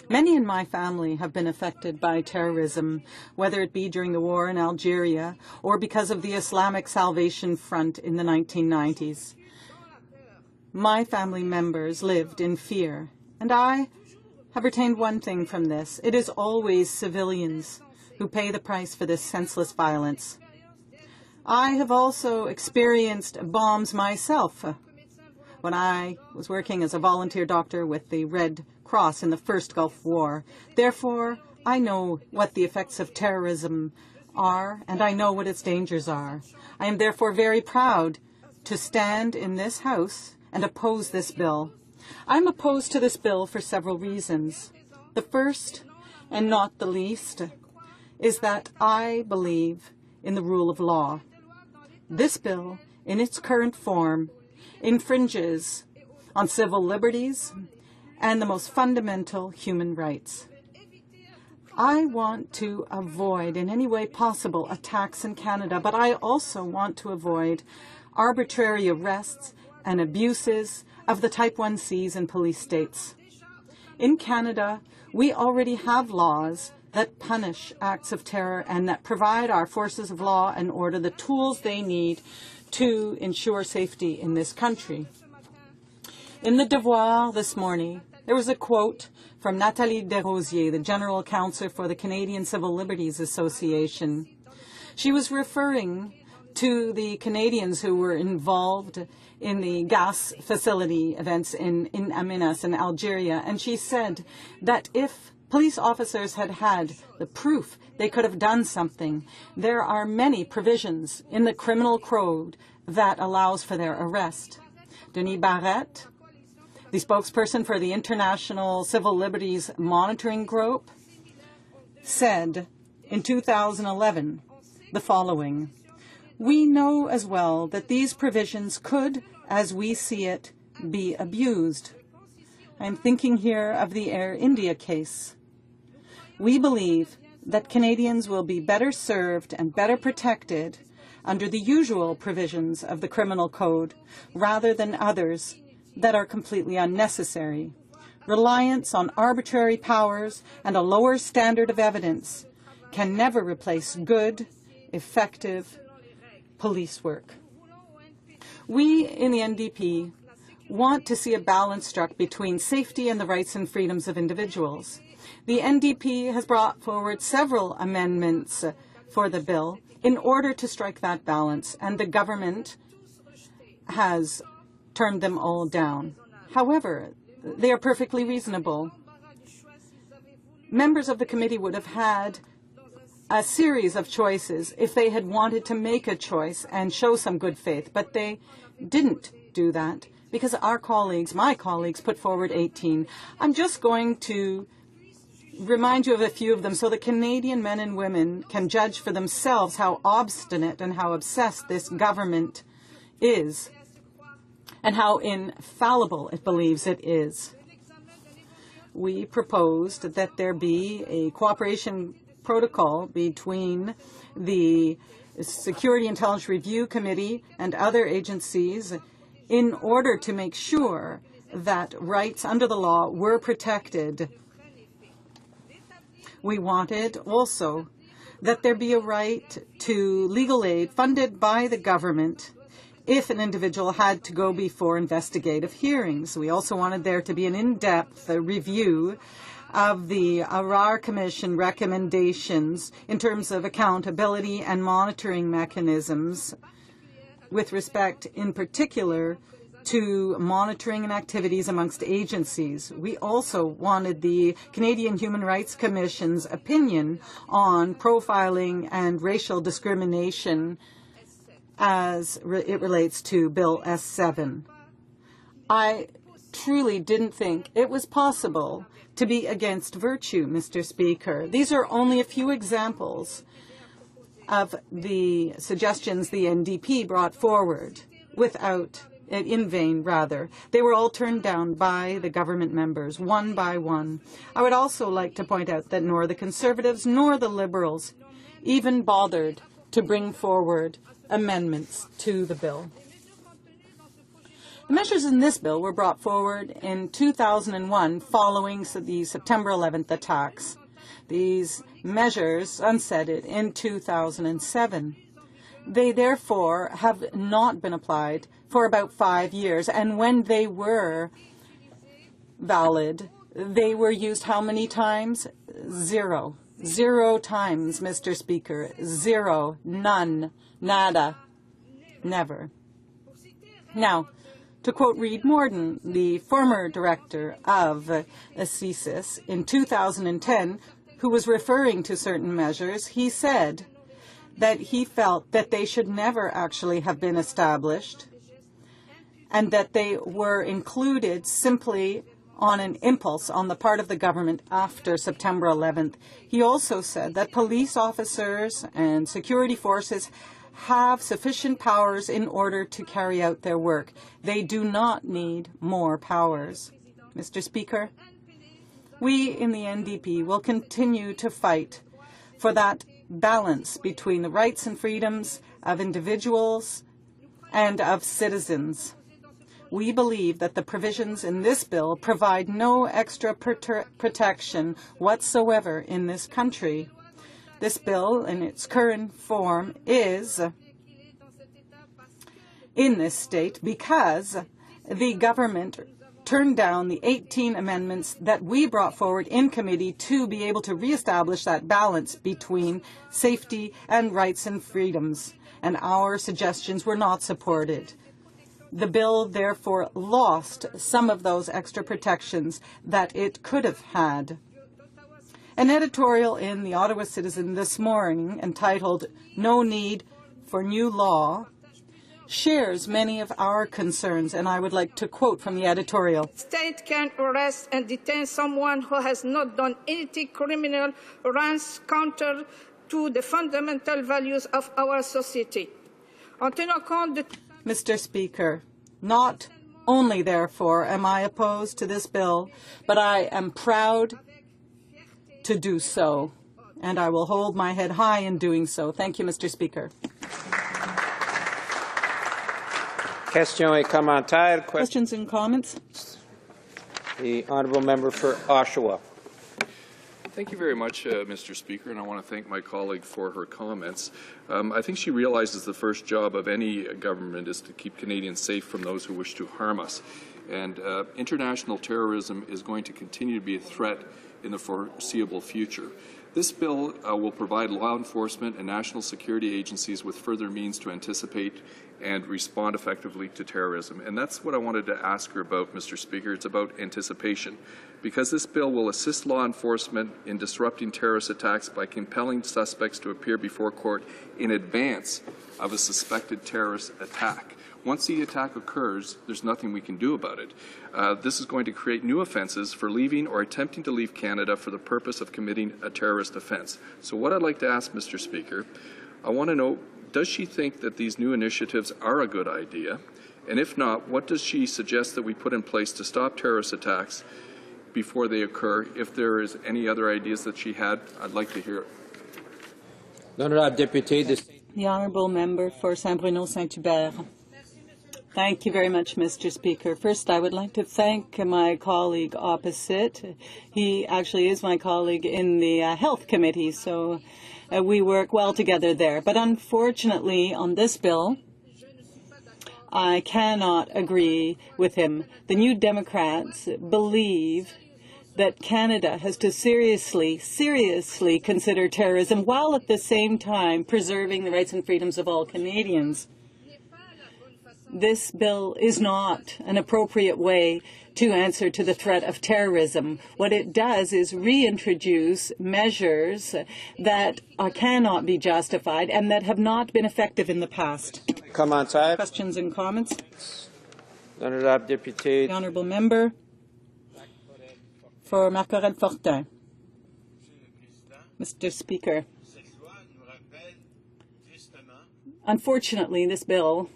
Speaker 2: many in my family have been affected by terrorism, whether it be during the war in Algeria or because of the Islamic Salvation Front in the 1990s. My family members lived in fear, and I have retained one thing from this. It is always civilians who pay the price for this senseless violence. I have also experienced bombs myself when I was working as a volunteer doctor with the Red Cross in the First Gulf War. Therefore, I know what the effects of terrorism are, and I know what its dangers are. I am therefore very proud to stand in this House and oppose this bill. I'm opposed to this bill for several reasons. The first, and not the least, is that I believe in the rule of law. This bill, in its current form, infringes on civil liberties and the most fundamental human rights. I want to avoid in any way possible attacks in Canada, but I also want to avoid arbitrary arrests and abuses of the Type 1Cs in police states. In Canada, we already have laws that punish acts of terror and that provide our forces of law and order the tools they need to ensure safety in this country. In the Devoir this morning, there was a quote from Nathalie Desrosiers, the General Counsel for the Canadian Civil Liberties Association. She was referring to the Canadians who were involved in the gas facility events in Amenas in Algeria, and she said that if police officers had had the proof, they could have done something. There are many provisions in the criminal code that allows for their arrest. Denis Barrette, the spokesperson for the International Civil Liberties Monitoring Group, said in 2011 the following: "We know as well that these provisions could, as we see it, be abused." I'm thinking here of the Air India case. We believe that Canadians will be better served and better protected under the usual provisions of the Criminal Code rather than others that are completely unnecessary. Reliance on arbitrary powers and a lower standard of evidence can never replace good, effective police work. We in the NDP want to see a balance struck between safety and the rights and freedoms of individuals. The NDP has brought forward several amendments for the bill in order to strike that balance, and the government has turned them all down. However, they are perfectly reasonable. Members of the committee would have had a series of choices if they had wanted to make a choice and show some good faith, but they didn't do that because our colleagues, my colleagues, put forward 18. I'm just going to remind you of a few of them so the Canadian men and women can judge for themselves how obstinate and how obsessed this government is and how infallible it believes it is. We proposed that there be a cooperation protocol between the Security Intelligence Review Committee and other agencies in order to make sure that rights under the law were protected. We wanted also that there be a right to legal aid funded by the government if an individual had to go before investigative hearings. We also wanted there to be an in-depth review of the Arar Commission recommendations in terms of accountability and monitoring mechanisms with respect in particular to monitoring and activities amongst agencies. We also wanted the Canadian Human Rights Commission's opinion on profiling and racial discrimination as it relates to Bill S7. I truly didn't think it was possible to be against virtue, Mr. Speaker. These are only a few examples of the suggestions the NDP brought forward in vain, rather. They were all turned down by the government members, one by one. I would also like to point out that nor the Conservatives nor the Liberals even bothered to bring forward amendments to the bill. The measures in this bill were brought forward in 2001 following the September 11th attacks. These measures sunsetted in 2007. They therefore have not been applied for about 5 years, and when they were valid, They were used how many times? 0. 0 times, Mr. Speaker. 0. None. Nada. Never. Now, to quote Reid Morden, the former director of CSIS, in 2010, who was referring to certain measures, he said that he felt that they should never actually have been established and that they were included simply on an impulse on the part of the government after September 11th. He also said that police officers and security forces have sufficient powers in order to carry out their work. They do not need more powers. Mr. Speaker, we in the NDP will continue to fight for that balance between the rights and freedoms of individuals and of citizens. We believe that the provisions in this bill provide no extra protection whatsoever in this country. This bill, in its current form, is in this state because the government turned down the 18 amendments that we brought forward in committee to be able to reestablish that balance between safety and rights and freedoms, and our suggestions were not supported. The bill, therefore, lost some of those extra protections that it could have had. An editorial in the Ottawa Citizen this morning entitled "No Need for New Law" shares many of our concerns, and I would like to quote from the editorial.
Speaker 18: State can arrest and detain someone who has not done anything criminal or runs counter to the fundamental values of our society.
Speaker 2: Mr. Speaker, not only, therefore, am I opposed to this bill, but I am proud to do so, and I will hold my head high in doing so. Thank you, Mr. Speaker. Questions and comments?
Speaker 17: The honourable member for Oshawa.
Speaker 19: Thank you very much, Mr. Speaker, and I want to thank my colleague for her comments. I think she realizes the first job of any government is to keep Canadians safe from those who wish to harm us. And international terrorism is going to continue to be a threat in the foreseeable future. This bill will provide law enforcement and national security agencies with further means to anticipate and respond effectively to terrorism. And that's what I wanted to ask her about, Mr. Speaker. It's about anticipation. Because this bill will assist law enforcement in disrupting terrorist attacks by compelling suspects to appear before court in advance of a suspected terrorist attack. Once the attack occurs, there's nothing we can do about it. This is going to create new offences for leaving or attempting to leave Canada for the purpose of committing a terrorist offence. So what I'd like to ask, Mr. Speaker, I want to know, does she think that these new initiatives are a good idea? And if not, what does she suggest that we put in place to stop terrorist attacks before they occur? If there is any other ideas that she had, I'd like to hear it.
Speaker 2: The honourable member for Saint-Bruno-Saint-Hubert. Thank you very much, Mr. Speaker. First, I would like to thank my colleague opposite. He actually is my colleague in the Health Committee, so we work well together there. But unfortunately, on this bill, I cannot agree with him. The New Democrats believe that Canada has to seriously consider terrorism while at the same time preserving the rights and freedoms of all Canadians. This bill is not an appropriate way to answer to the threat of terrorism. What it does is reintroduce measures that cannot be justified and that have not been effective in the past. Questions and comments? The honourable member for Marc-Aurèle-Fortin. Mr. Speaker, unfortunately, this bill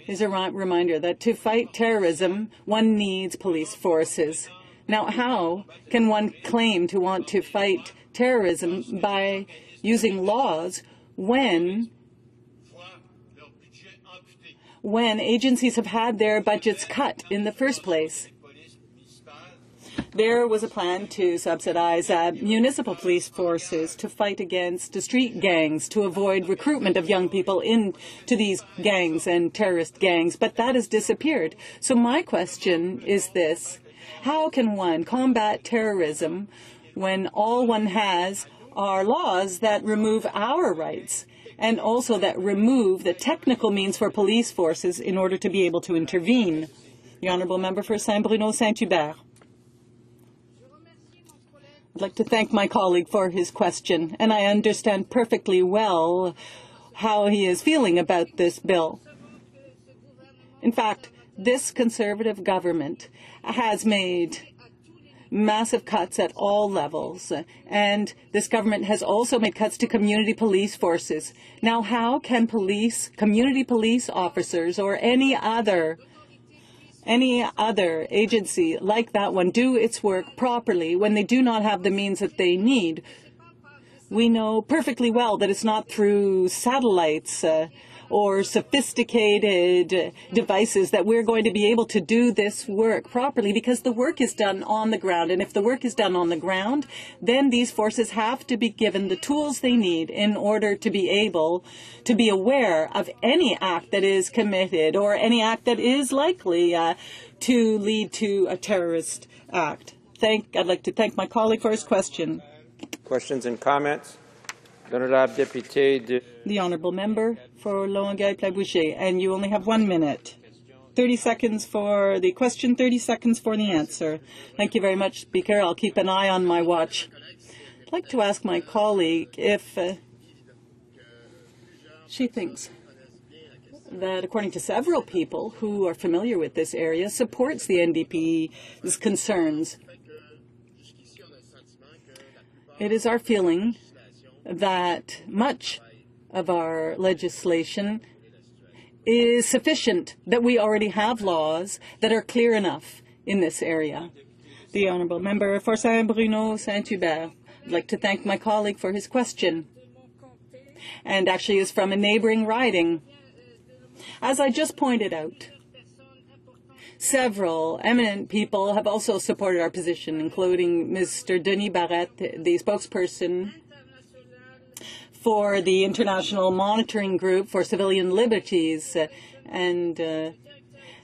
Speaker 2: is a reminder that to fight terrorism, one needs police forces. Now, how can one claim to want to fight terrorism by using laws when agencies have had their budgets cut in the first place? There was a plan to subsidize municipal police forces to fight against street gangs, to avoid recruitment of young people into these gangs and terrorist gangs, but that has disappeared. So my question is this. How can one combat terrorism when all one has are laws that remove our rights and also that remove the technical means for police forces in order to be able to intervene? The Honourable Member for Saint-Bruno-Saint-Hubert. I'd like to thank my colleague for his question, and I understand perfectly well how he is feeling about this bill. In fact, this Conservative government has made massive cuts at all levels, and this government has also made cuts to community police forces. Now, how can community police officers or any other agency like that one do its work properly when they do not have the means that they need? We know perfectly well that it's not through satellites or sophisticated devices that we're going to be able to do this work properly, because the work is done on the ground. And if the work is done on the ground, then these forces have to be given the tools they need in order to be able to be aware of any act that is committed or any act that is likely to lead to a terrorist act. I'd like to thank my colleague for his question.
Speaker 16: Questions and comments? The
Speaker 2: Honourable Member for Longueuil-Plouiboucher, and you only have 1 minute. 30 seconds for the question, 30 seconds for the answer. Thank you very much, Speaker. I'll keep an eye on my watch. I'd like to ask my colleague if she thinks that, according to several people who are familiar with this area, supports the NDP's concerns. It is our feeling that much of our legislation is sufficient, that we already have laws that are clear enough in this area. The Honourable Member for Saint-Bruno-Saint-Hubert. I'd like to thank my colleague for his question, and actually is from a neighbouring riding. As I just pointed out, several eminent people have also supported our position, including Mr. Denis Barrette, the spokesperson for the International Monitoring Group for Civilian Liberties, and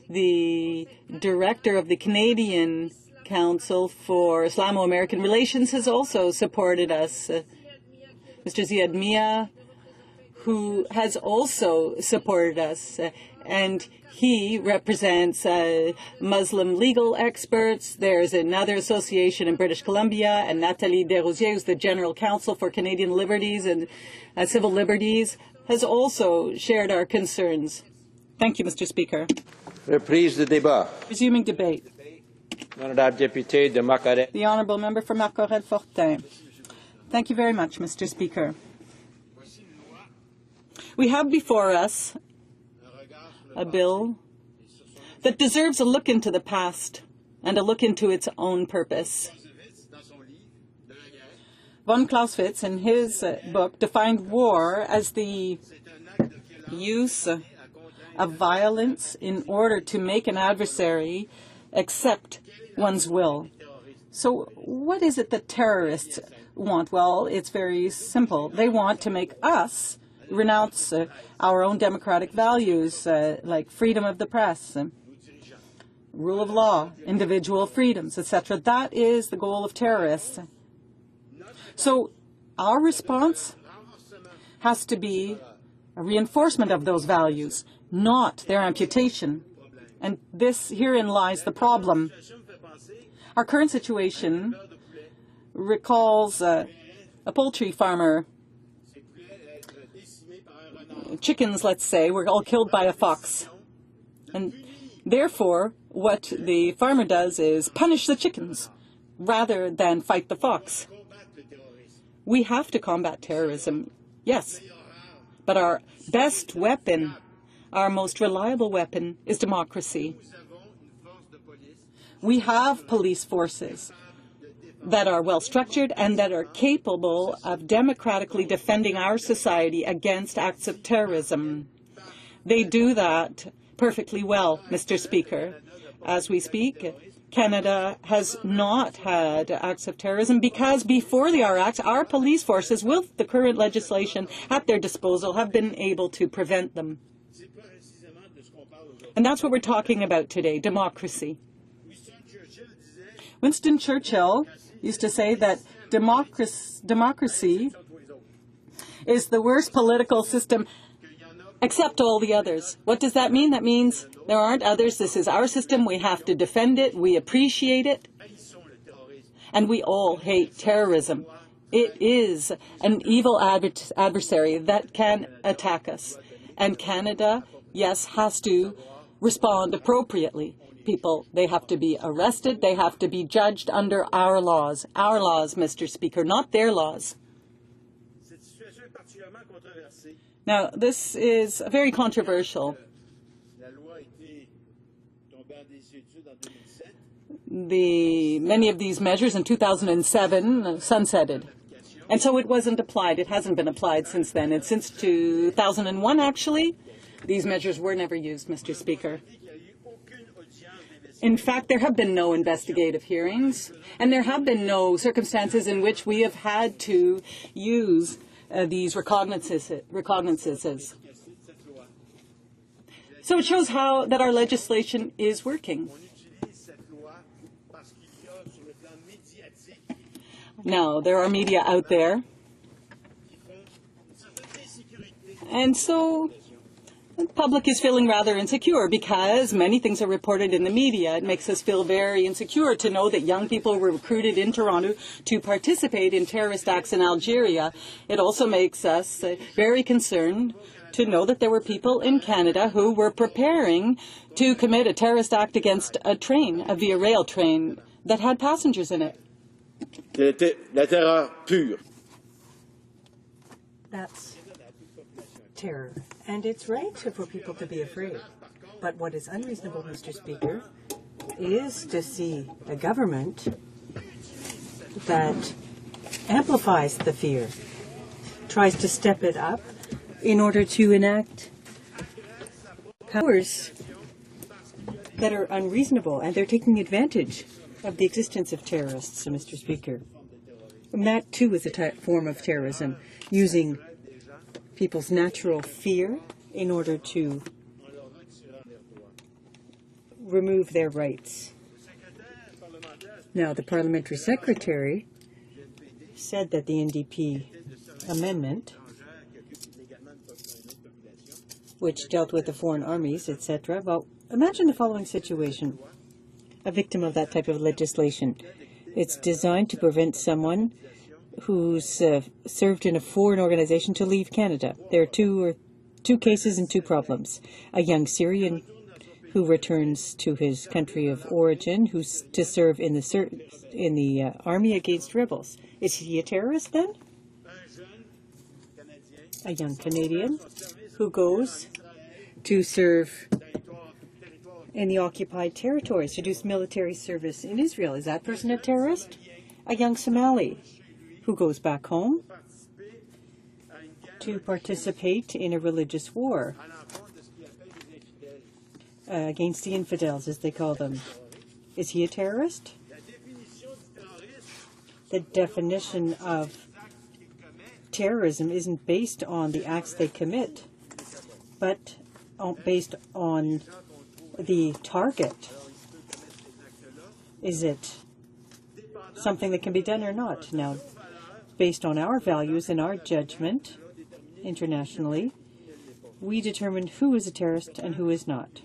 Speaker 2: the director of the Canadian Council for Islamo-American Relations has also supported us. Mr. Ziad Mia, who has also supported us, and he represents Muslim legal experts. There's another association in British Columbia, and Nathalie Desrosiers, who's the General Counsel for Canadian Liberties and Civil Liberties, has also shared our concerns. Thank you, Mr. Speaker.
Speaker 16: Reprise de débat.
Speaker 2: Resuming debate. The Honourable Member for Marc-Aurèle-Fortin. Thank you very much, Mr. Speaker. We have before us a bill that deserves a look into the past and a look into its own purpose. Von Clausewitz, in his book, defined war as the use of violence in order to make an adversary accept one's will. So what is it that terrorists want? Well, it's very simple. They want to make us renounce our own democratic values, like freedom of the press, rule of law, individual freedoms, etc. That is the goal of terrorists. So our response has to be a reinforcement of those values, not their amputation. And herein lies the problem. Our current situation recalls a poultry farmer. Chickens, let's say, were all killed by a fox. And therefore, what the farmer does is punish the chickens rather than fight the fox. We have to combat terrorism, yes. But our best weapon, our most reliable weapon, is democracy. We have police forces that are well-structured and that are capable of democratically defending our society against acts of terrorism. They do that perfectly well, Mr. Speaker. As we speak, Canada has not had acts of terrorism because before the R Acts, our police forces, with the current legislation at their disposal, have been able to prevent them. And that's what we're talking about today, democracy. Winston Churchill used to say that democracy is the worst political system except all the others. What does that mean? That means there aren't others. This is our system. We have to defend it. We appreciate it. And we all hate terrorism. It is an evil adversary that can attack us. And Canada, yes, has to respond appropriately. People, they have to be arrested. They have to be judged under our laws. Our laws, Mr. Speaker, not their laws. Now, this is very controversial. Many of these measures in 2007 sunsetted. And so it wasn't applied. It hasn't been applied since then. And since 2001, actually, these measures were never used, Mr. Speaker. In fact, there have been no investigative hearings, and there have been no circumstances in which we have had to use these recognizances. So it shows how that our legislation is working. Now, there are media out there, and so the public is feeling rather insecure because many things are reported in the media. It makes us feel very insecure to know that young people were recruited in Toronto to participate in terrorist acts in Algeria. It also makes us very concerned to know that there were people in Canada who were preparing to commit a terrorist act against a train, a Via Rail train, that had passengers in it. That's terror. And it's right for people to be afraid. But what is unreasonable, Mr. Speaker, is to see a government that amplifies the fear, tries to step it up in order to enact powers that are unreasonable, and they're taking advantage of the existence of terrorists, Mr. Speaker. And that, too, is a form of terrorism, using people's natural fear in order to remove their rights. Now, the parliamentary secretary said that the NDP amendment, which dealt with the foreign armies, etc., well, imagine the following situation. A victim of that type of legislation. It's designed to prevent someone who's served in a foreign organization to leave Canada. There are two cases and two problems. A young Syrian who returns to his country of origin, who's to serve in the army against rebels. Is he a terrorist then? A young Canadian who goes to serve in the occupied territories, to do military service in Israel. Is that person a terrorist? A young Somali who goes back home to participate in a religious war against the infidels, as they call them. Is he a terrorist? The definition of terrorism isn't based on the acts they commit, but based on the target. Is it something that can be done or not? Now, based on our values and our judgment internationally, we determine who is a terrorist and who is not.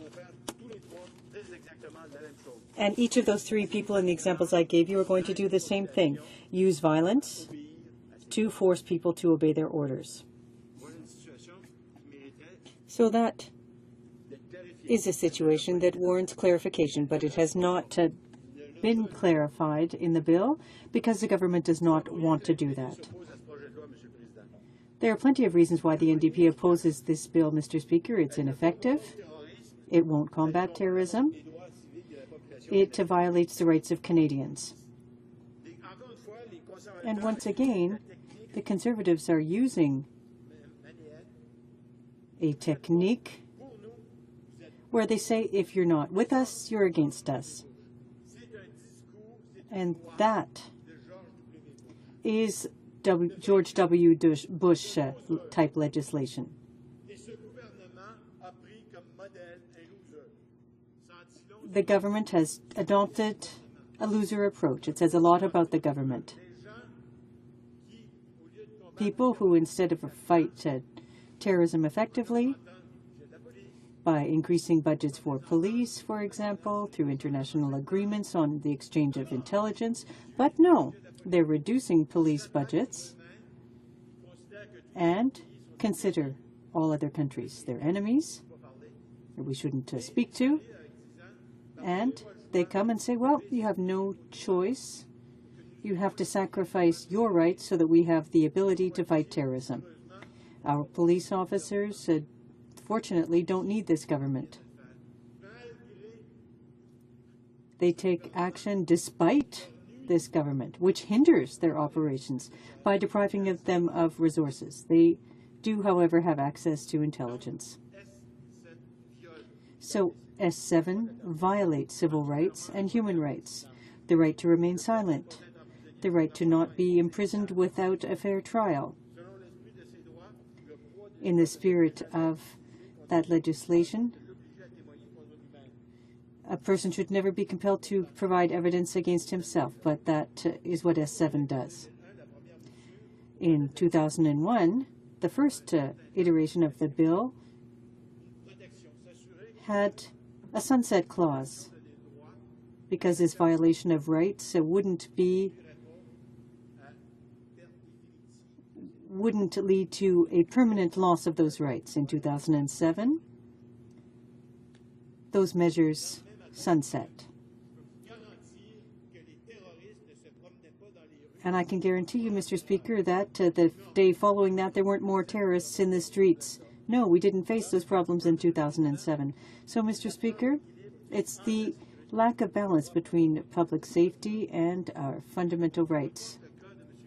Speaker 2: And each of those three people in the examples I gave you are going to do the same thing, use violence to force people to obey their orders. So that is a situation that warrants clarification, but it has not been clarified in the bill because the government does not want to do that. There are plenty of reasons why the NDP opposes this bill, Mr. Speaker. It's ineffective. It won't combat terrorism. It violates the rights of Canadians. And once again, the Conservatives are using a technique where they say, if you're not with us, you're against us. And that is George W. Bush type legislation. The government has adopted a loser approach. It says a lot about the government. People who, instead of fight terrorism effectively, by increasing budgets for police, for example, through international agreements on the exchange of intelligence, but no, they're reducing police budgets and consider all other countries their enemies that we shouldn't speak to, and they come and say, well, you have no choice. You have to sacrifice your rights so that we have the ability to fight terrorism. Our police officers, fortunately, don't need this government. They take action despite this government, which hinders their operations by depriving them of resources. They do, however, have access to intelligence. So S7 violates civil rights and human rights, the right to remain silent, the right to not be imprisoned without a fair trial. In the spirit of that legislation, a person should never be compelled to provide evidence against himself, but that is what S7 does. In 2001, the first iteration of the bill had a sunset clause because this violation of rights wouldn't lead to a permanent loss of those rights. In 2007, those measures sunset. And I can guarantee you, Mr. Speaker, that the day following that there weren't more terrorists in the streets. No, we didn't face those problems in 2007. So, Mr. Speaker, it's the lack of balance between public safety and our fundamental rights.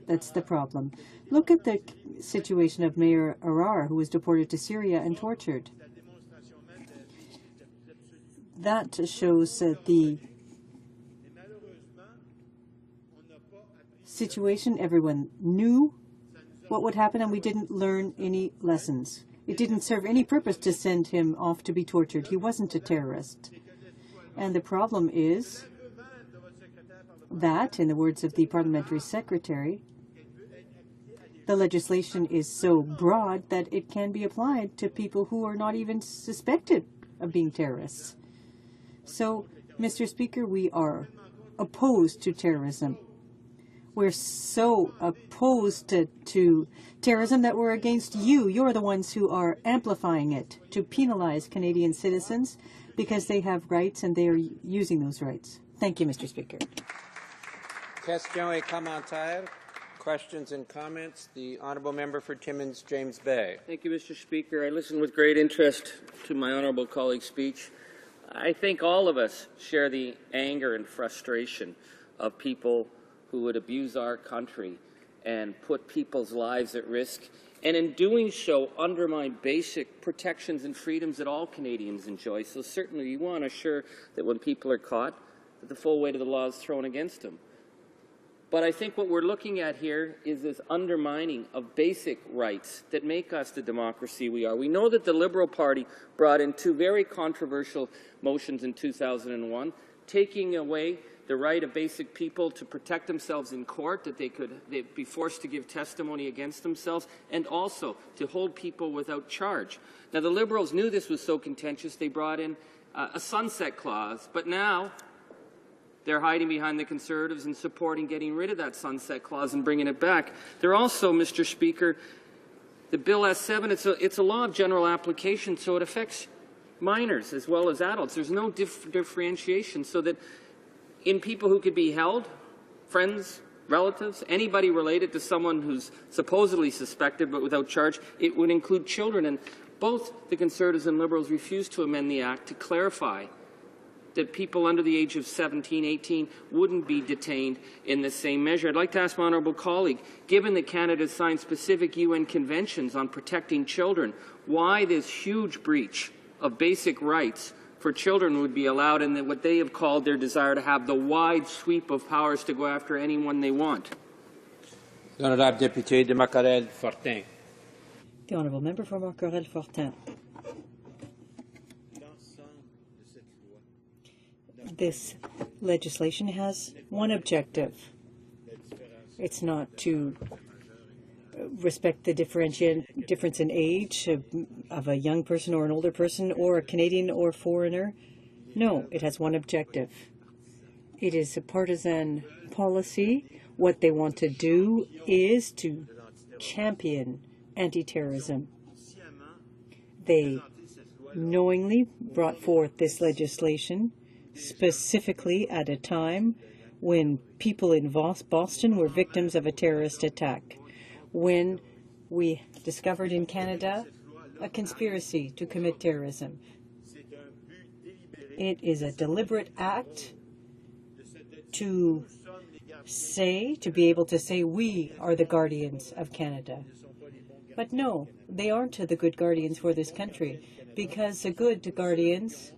Speaker 2: That's the problem. Look at the situation of Mayor Arar, who was deported to Syria and tortured. That shows the situation. Everyone knew what would happen, and we didn't learn any lessons. It didn't serve any purpose to send him off to be tortured. He wasn't a terrorist. And the problem is that, in the words of the parliamentary secretary, the legislation is so broad that it can be applied to people who are not even suspected of being terrorists. So, Mr. Speaker, we are opposed to terrorism. We're so opposed to terrorism that we're against you. You're the ones who are amplifying it to penalize Canadian citizens because they have rights and they are using those rights. Thank you, Mr. Speaker.
Speaker 16: Questions et commentaires. Questions and comments. The honourable member for Timmins, James Bay.
Speaker 5: Thank you, Mr. Speaker. I listened with great interest to my honourable colleague's speech. I think all of us share the anger and frustration of people who would abuse our country and put people's lives at risk, and in doing so undermine basic protections and freedoms that all Canadians enjoy. So certainly we want to assure that when people are caught, that the full weight of the law is thrown against them. But I think what we're looking at here is this undermining of basic rights that make us the democracy we are. We know that the Liberal Party brought in two very controversial motions in 2001, taking away the right of basic people to protect themselves in court, that they'd be forced to give testimony against themselves, and also to hold people without charge. Now, the Liberals knew this was so contentious, they brought in a sunset clause, but now they're hiding behind the Conservatives and supporting getting rid of that sunset clause and bringing it back. They're also, Mr. Speaker, the Bill S7, it's a law of general application, so it affects minors as well as adults. There's no differentiation, so that in people who could be held, friends, relatives, anybody related to someone who's supposedly suspected but without charge, it would include children. And both the Conservatives and Liberals refused to amend the Act to clarify that people under the age of 17, 18 wouldn't be detained in the same measure. I'd like to ask my honourable colleague, given that Canada signed specific UN conventions on protecting children, why this huge breach of basic rights for children would be allowed, and what they have called their desire to have the wide sweep of powers to go after anyone they want.
Speaker 16: L'honorable député de Macarel-Fortin.
Speaker 2: The honourable member for Macarel-Fortin. This legislation has one objective. It's not to respect the difference in age of a young person or an older person or a Canadian or foreigner. No, it has one objective. It is a partisan policy. What they want to do is to champion anti-terrorism. They knowingly brought forth this legislation specifically at a time when people in Boston were victims of a terrorist attack, when we discovered in Canada a conspiracy to commit terrorism. It is a deliberate act to be able to say we are the guardians of Canada. But no, they aren't the good guardians for this country, because the good guardians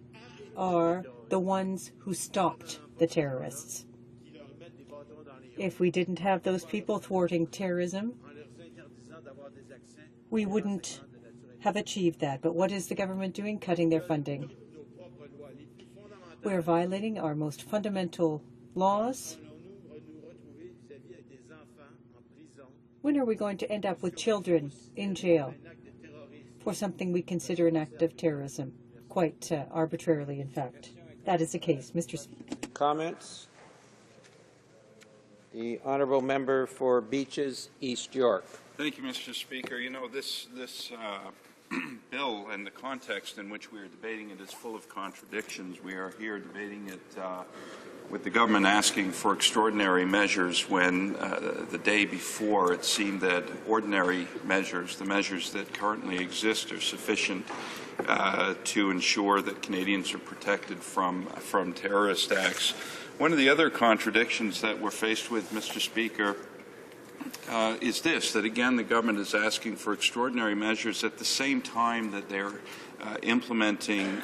Speaker 2: are the ones who stopped the terrorists. If we didn't have those people thwarting terrorism, we wouldn't have achieved that. But what is the government doing? Cutting their funding. We're violating our most fundamental laws. When are we going to end up with children in jail for something we consider an act of terrorism? Quite arbitrarily, in fact. That is the case. Mr. Speaker.
Speaker 16: Comments? The honourable member for Beaches, East York.
Speaker 3: Thank you, Mr. Speaker. You know, this bill and the context in which we are debating it is full of contradictions. We are here debating it with the government asking for extraordinary measures when the day before it seemed that ordinary measures, the measures that currently exist, are sufficient to ensure that Canadians are protected from terrorist acts. One of the other contradictions that we're faced with, Mr. Speaker, is this, that again the government is asking for extraordinary measures at the same time that they're implementing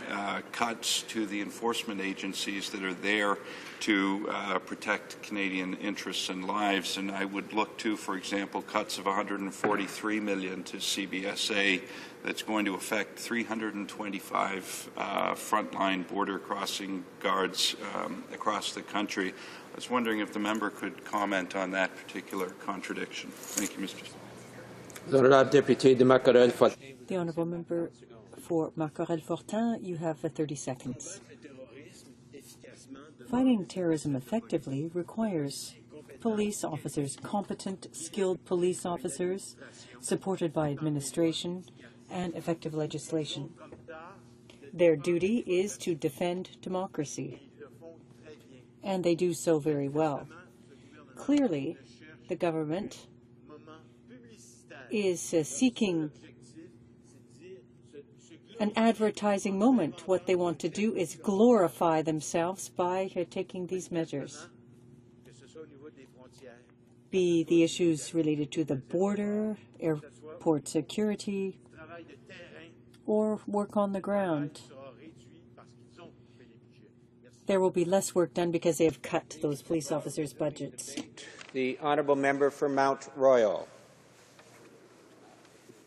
Speaker 3: cuts to the enforcement agencies that are there to protect Canadian interests and lives. And I would look to, for example, cuts of $143 million to CBSA that's going to affect 325 frontline border crossing guards across the country. I was wondering if the member could comment on that particular contradiction. Thank you, Mr. Speaker.
Speaker 2: The honourable member for Marc-Aurèle-Fortin, you have 30 seconds. Fighting terrorism effectively requires police officers, competent, skilled police officers, supported by administration and effective legislation. Their duty is to defend democracy, and they do so very well. Clearly, the government is seeking an advertising moment. What they want to do is glorify themselves by taking these measures. Be the issues related to the border, airport security, or work on the ground. There will be less work done because they have cut those police officers' budgets.
Speaker 16: The honourable member for Mount Royal.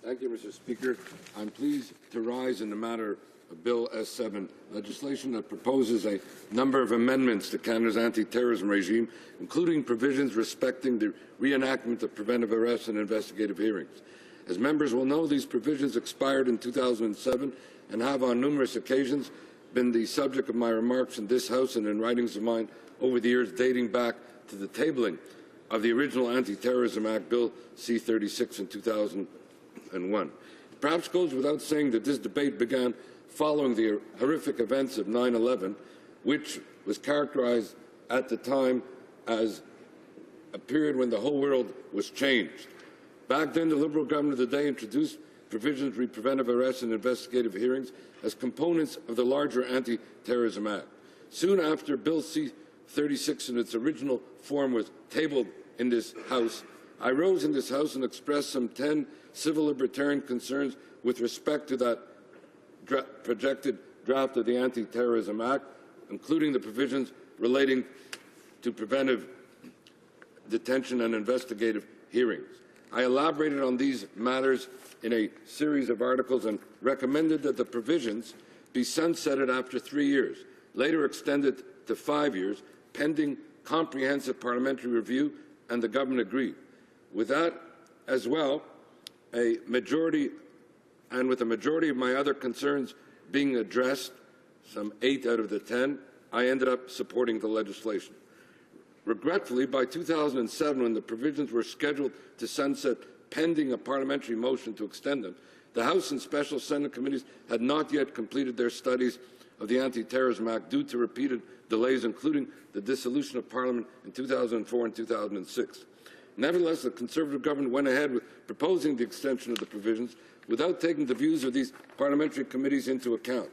Speaker 20: Thank you, Mr. Speaker. I'm pleased to rise in the matter of Bill S7, legislation that proposes a number of amendments to Canada's anti-terrorism regime, including provisions respecting the reenactment of preventive arrests and investigative hearings. As members will know, these provisions expired in 2007 and have on numerous occasions been the subject of my remarks in this House and in writings of mine over the years dating back to the tabling of the original Anti-Terrorism Act, Bill C-36 in 2001. It perhaps goes without saying that this debate began following the horrific events of 9/11, which was characterized at the time as a period when the whole world was changed. Back then, the Liberal government of the day introduced provisions for preventive arrests and investigative hearings as components of the larger Anti-Terrorism Act. Soon after Bill C-36 in its original form was tabled in this House, I rose in this House and expressed some 10 civil libertarian concerns with respect to that projected draft of the Anti-Terrorism Act, including the provisions relating to preventive detention and investigative hearings. I elaborated on these matters in a series of articles and recommended that the provisions be sunsetted after 3 years, later extended to 5 years, pending comprehensive parliamentary review, and the government agreed. With that as well, with a majority of my other concerns being addressed, some 8 out of the 10, I ended up supporting the legislation. Regretfully, by 2007, when the provisions were scheduled to sunset pending a parliamentary motion to extend them, the House and Special Senate committees had not yet completed their studies of the Anti-Terrorism Act due to repeated delays, including the dissolution of Parliament in 2004 and 2006. Nevertheless, the Conservative government went ahead with proposing the extension of the provisions without taking the views of these parliamentary committees into account,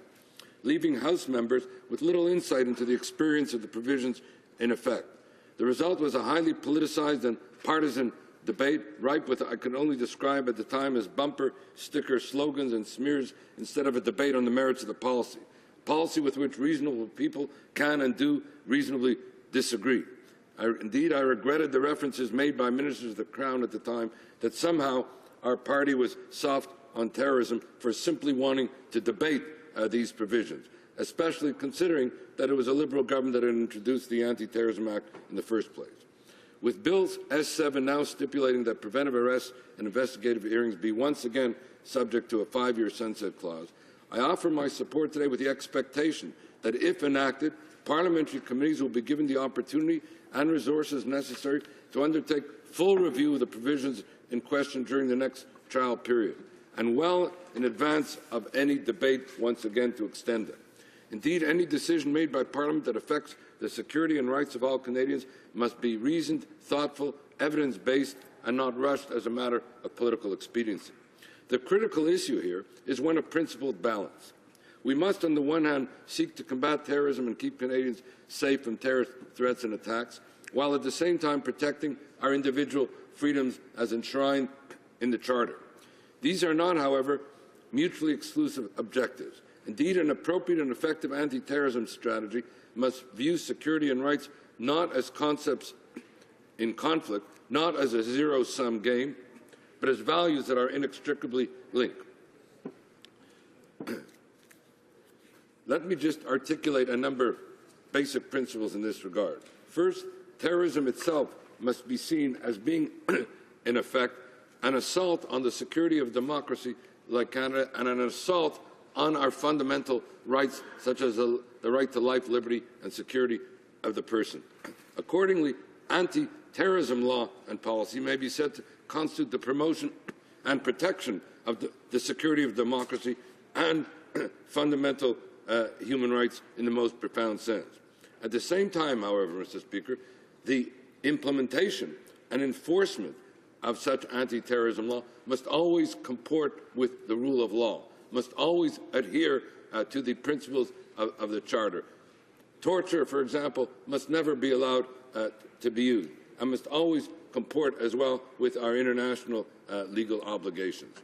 Speaker 20: leaving House members with little insight into the experience of the provisions in effect. The result was a highly politicized and partisan debate, ripe with what I could only describe at the time as bumper sticker slogans and smears instead of a debate on the merits of the policy with which reasonable people can and do reasonably disagree. Indeed, I regretted the references made by ministers of the Crown at the time that somehow our party was soft on terrorism for simply wanting to debate these provisions, especially considering that it was a Liberal government that had introduced the Anti-Terrorism Act in the first place. With Bills S7 now stipulating that preventive arrests and investigative hearings be once again subject to a 5-year sunset clause, I offer my support today with the expectation that, if enacted, parliamentary committees will be given the opportunity and resources necessary to undertake full review of the provisions in question during the next trial period, and well in advance of any debate once again to extend them. Indeed, any decision made by Parliament that affects the security and rights of all Canadians must be reasoned, thoughtful, evidence-based, and not rushed as a matter of political expediency. The critical issue here is one of principled balance. We must, on the one hand, seek to combat terrorism and keep Canadians safe from terrorist threats and attacks, while at the same time protecting our individual freedoms as enshrined in the Charter. These are not, however, mutually exclusive objectives. Indeed, an appropriate and effective anti-terrorism strategy must view security and rights not as concepts in conflict, not as a zero-sum game, but as values that are inextricably linked. Let me just articulate a number of basic principles in this regard. First, terrorism itself must be seen as being, in effect, an assault on the security of democracy like Canada and an assault on our fundamental rights, such as the right to life, liberty, and security of the person. Accordingly, anti-terrorism law and policy may be said to constitute the promotion and protection of the security of democracy and fundamental human rights in the most profound sense. At the same time, however, Mr. Speaker, the implementation and enforcement of such anti-terrorism law must always comport with the rule of law, must always adhere to the principles of the Charter. Torture, for example, must never be allowed to be used and must always comport as well with our international legal obligations.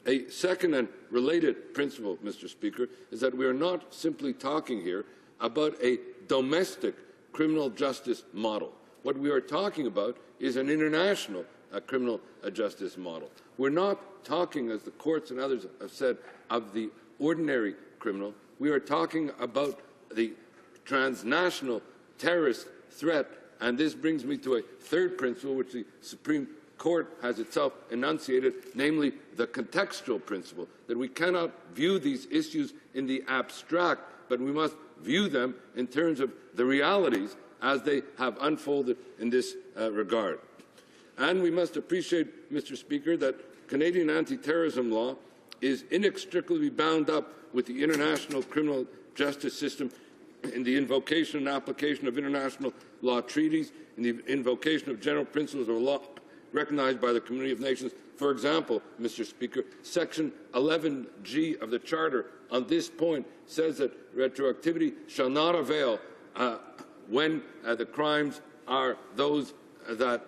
Speaker 20: A second and related principle, Mr. Speaker, is that we are not simply talking here about a domestic criminal justice model. What we are talking about is an international criminal justice model. We're not talking, as the courts and others have said, of the ordinary criminal. We are talking about the transnational terrorist threat, and this brings me to a third principle which the Supreme Court has itself enunciated, namely the contextual principle, that we cannot view these issues in the abstract, but we must view them in terms of the realities as they have unfolded in this regard. And we must appreciate, Mr. Speaker, that Canadian anti-terrorism law is inextricably bound up with the international criminal justice system in the invocation and application of international law treaties, in the invocation of general principles of law recognized by the Community of Nations. For example, Mr. Speaker, Section 11G of the Charter on this point says that retroactivity shall not avail when the crimes are those that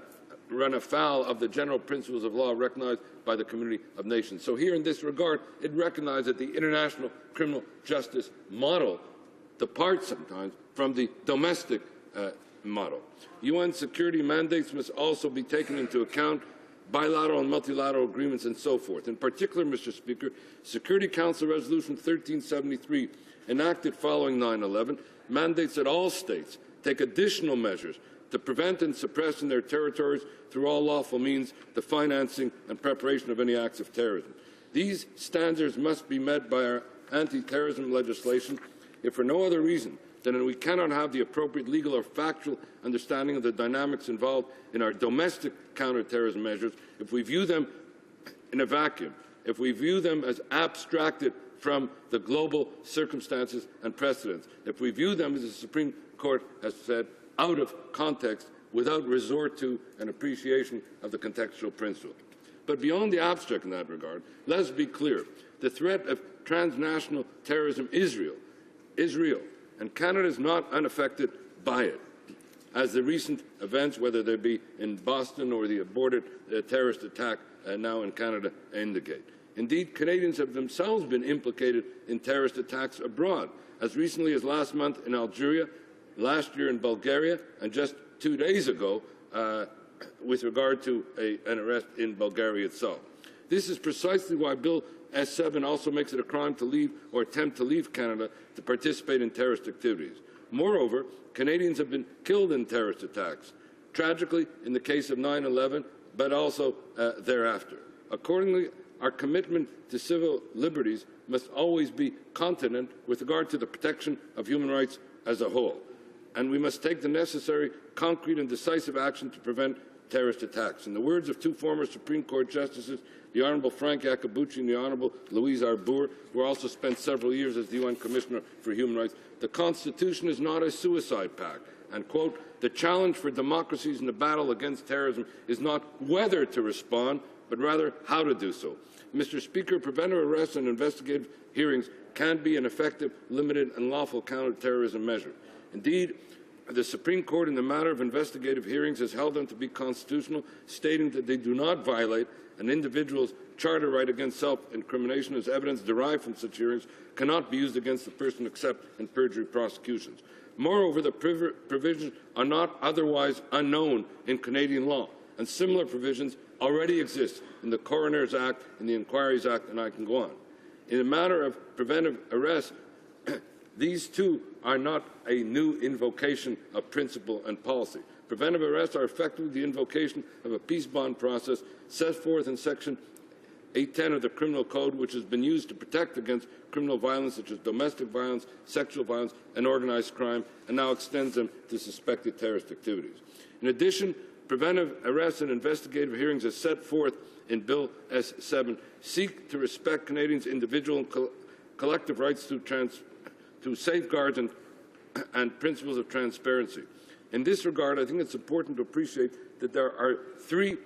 Speaker 20: run afoul of the general principles of law recognized by the Community of Nations. So here in this regard, it recognized that the international criminal justice model departs sometimes from the domestic model. UN security mandates must also be taken into account, bilateral and multilateral agreements and so forth. In particular, Mr. Speaker, Security Council Resolution 1373, enacted following 9/11, mandates that all states take additional measures to prevent and suppress in their territories through all lawful means the financing and preparation of any acts of terrorism. These standards must be met by our anti-terrorism legislation, if for no other reason than that we cannot have the appropriate legal or factual understanding of the dynamics involved in our domestic counter-terrorism measures if we view them in a vacuum, if we view them as abstracted from the global circumstances and precedents, if we view them, as the Supreme Court has said, out of context without resort to an appreciation of the contextual principle. But beyond the abstract in that regard, let's be clear. The threat of transnational terrorism is real, and Canada is not unaffected by it, as the recent events, whether they be in Boston or the aborted terrorist attack now in Canada, indicate. Indeed, Canadians have themselves been implicated in terrorist attacks abroad, as recently as last month in Algeria, last year in Bulgaria, and just 2 days ago with regard to an arrest in Bulgaria itself. This is precisely why Bill S7 also makes it a crime to leave or attempt to leave Canada to participate in terrorist activities. Moreover, Canadians have been killed in terrorist attacks, tragically in the case of 9/11, but also thereafter. Accordingly, our commitment to civil liberties must always be continent with regard to the protection of human rights as a whole, and we must take the necessary concrete and decisive action to prevent terrorist attacks. In the words of two former Supreme Court justices, the Honourable Frank Iacobucci and the Honourable Louise Arbour, who also spent several years as the UN Commissioner for Human Rights, the Constitution is not a suicide pact. And, quote, the challenge for democracies in the battle against terrorism is not whether to respond, but rather how to do so. Mr. Speaker, preventive arrests and investigative hearings can be an effective, limited and lawful counter-terrorism measure. Indeed, the Supreme Court in the matter of investigative hearings has held them to be constitutional, stating that they do not violate an individual's charter right against self-incrimination, as evidence derived from such hearings cannot be used against the person except in perjury prosecutions. Moreover, the provisions are not otherwise unknown in Canadian law, and similar provisions already exist in the Coroner's Act, in the Inquiries Act, and I can go on. In the matter of preventive arrest, these too are not a new invocation of principle and policy. Preventive arrests are effectively the invocation of a peace bond process set forth in Section 810 of the Criminal Code, which has been used to protect against criminal violence such as domestic violence, sexual violence, and organized crime, and now extends them to suspected terrorist activities. In addition, preventive arrests and investigative hearings as set forth in Bill S7 seek to respect Canadians' individual and collective rights to safeguards and principles of transparency. In this regard, I think it's important to appreciate that there are 3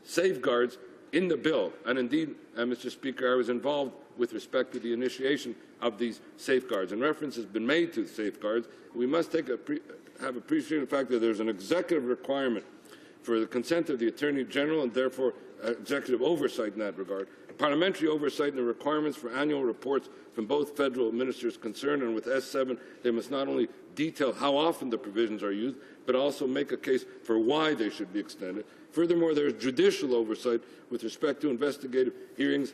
Speaker 20: safeguards in the bill, and indeed, Mr. Speaker, I was involved with respect to the initiation of these safeguards, and reference has been made to the safeguards. We must have appreciated the fact that there's an executive requirement for the consent of the Attorney General, and therefore executive oversight in that regard, parliamentary oversight and the requirements for annual reports from both federal ministers concerned, and with S7 they must not only detail how often the provisions are used, but also make a case for why they should be extended. Furthermore, there is judicial oversight with respect to investigative hearings,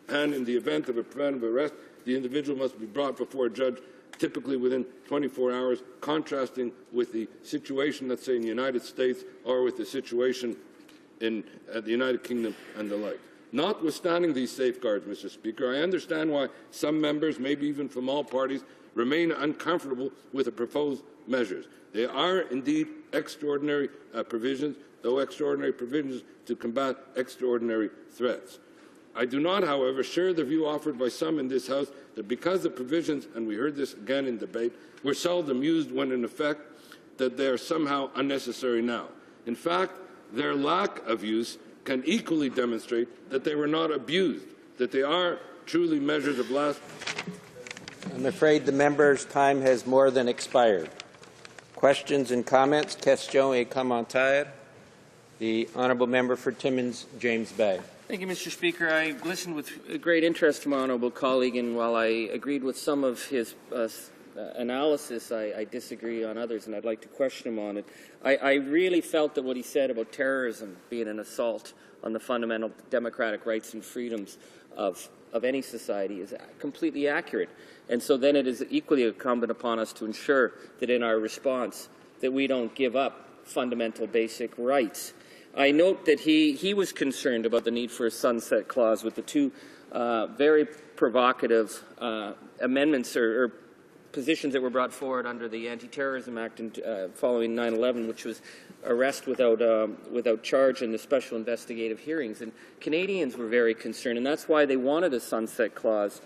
Speaker 20: and in the event of a preventive arrest, the individual must be brought before a judge typically within 24 hours, contrasting with the situation, let's say, in the United States or with the situation in the United Kingdom and the like. Notwithstanding these safeguards, Mr. Speaker, I understand why some members, maybe even from all parties, remain uncomfortable with the proposed measures. They are indeed extraordinary provisions, though extraordinary provisions to combat extraordinary threats. I do not, however, share the view offered by some in this House that because the provisions, and we heard this again in debate, were seldom used when in effect, that they are somehow unnecessary now. In fact, their lack of use can equally demonstrate that they were not abused, that they are truly measures of last.
Speaker 16: I'm afraid the member's time has more than expired. Questions and comments? Question et commentaire. The honourable member for Timmins, James Bay.
Speaker 5: Thank you, Mr. Speaker. I listened with great interest to my honourable colleague, and while I agreed with some of his analysis, I disagree on others, and I'd like to question him on it. I really felt that what he said about terrorism being an assault on the fundamental democratic rights and freedoms of any society is completely accurate. And so then it is equally incumbent upon us to ensure that in our response that we don't give up fundamental basic rights. I note that he was concerned about the need for a sunset clause with the two very provocative amendments or positions that were brought forward under the Anti-Terrorism Act following 9/11, which was arrest without charge and the special investigative hearings. And Canadians were very concerned, and that's why they wanted a sunset clause.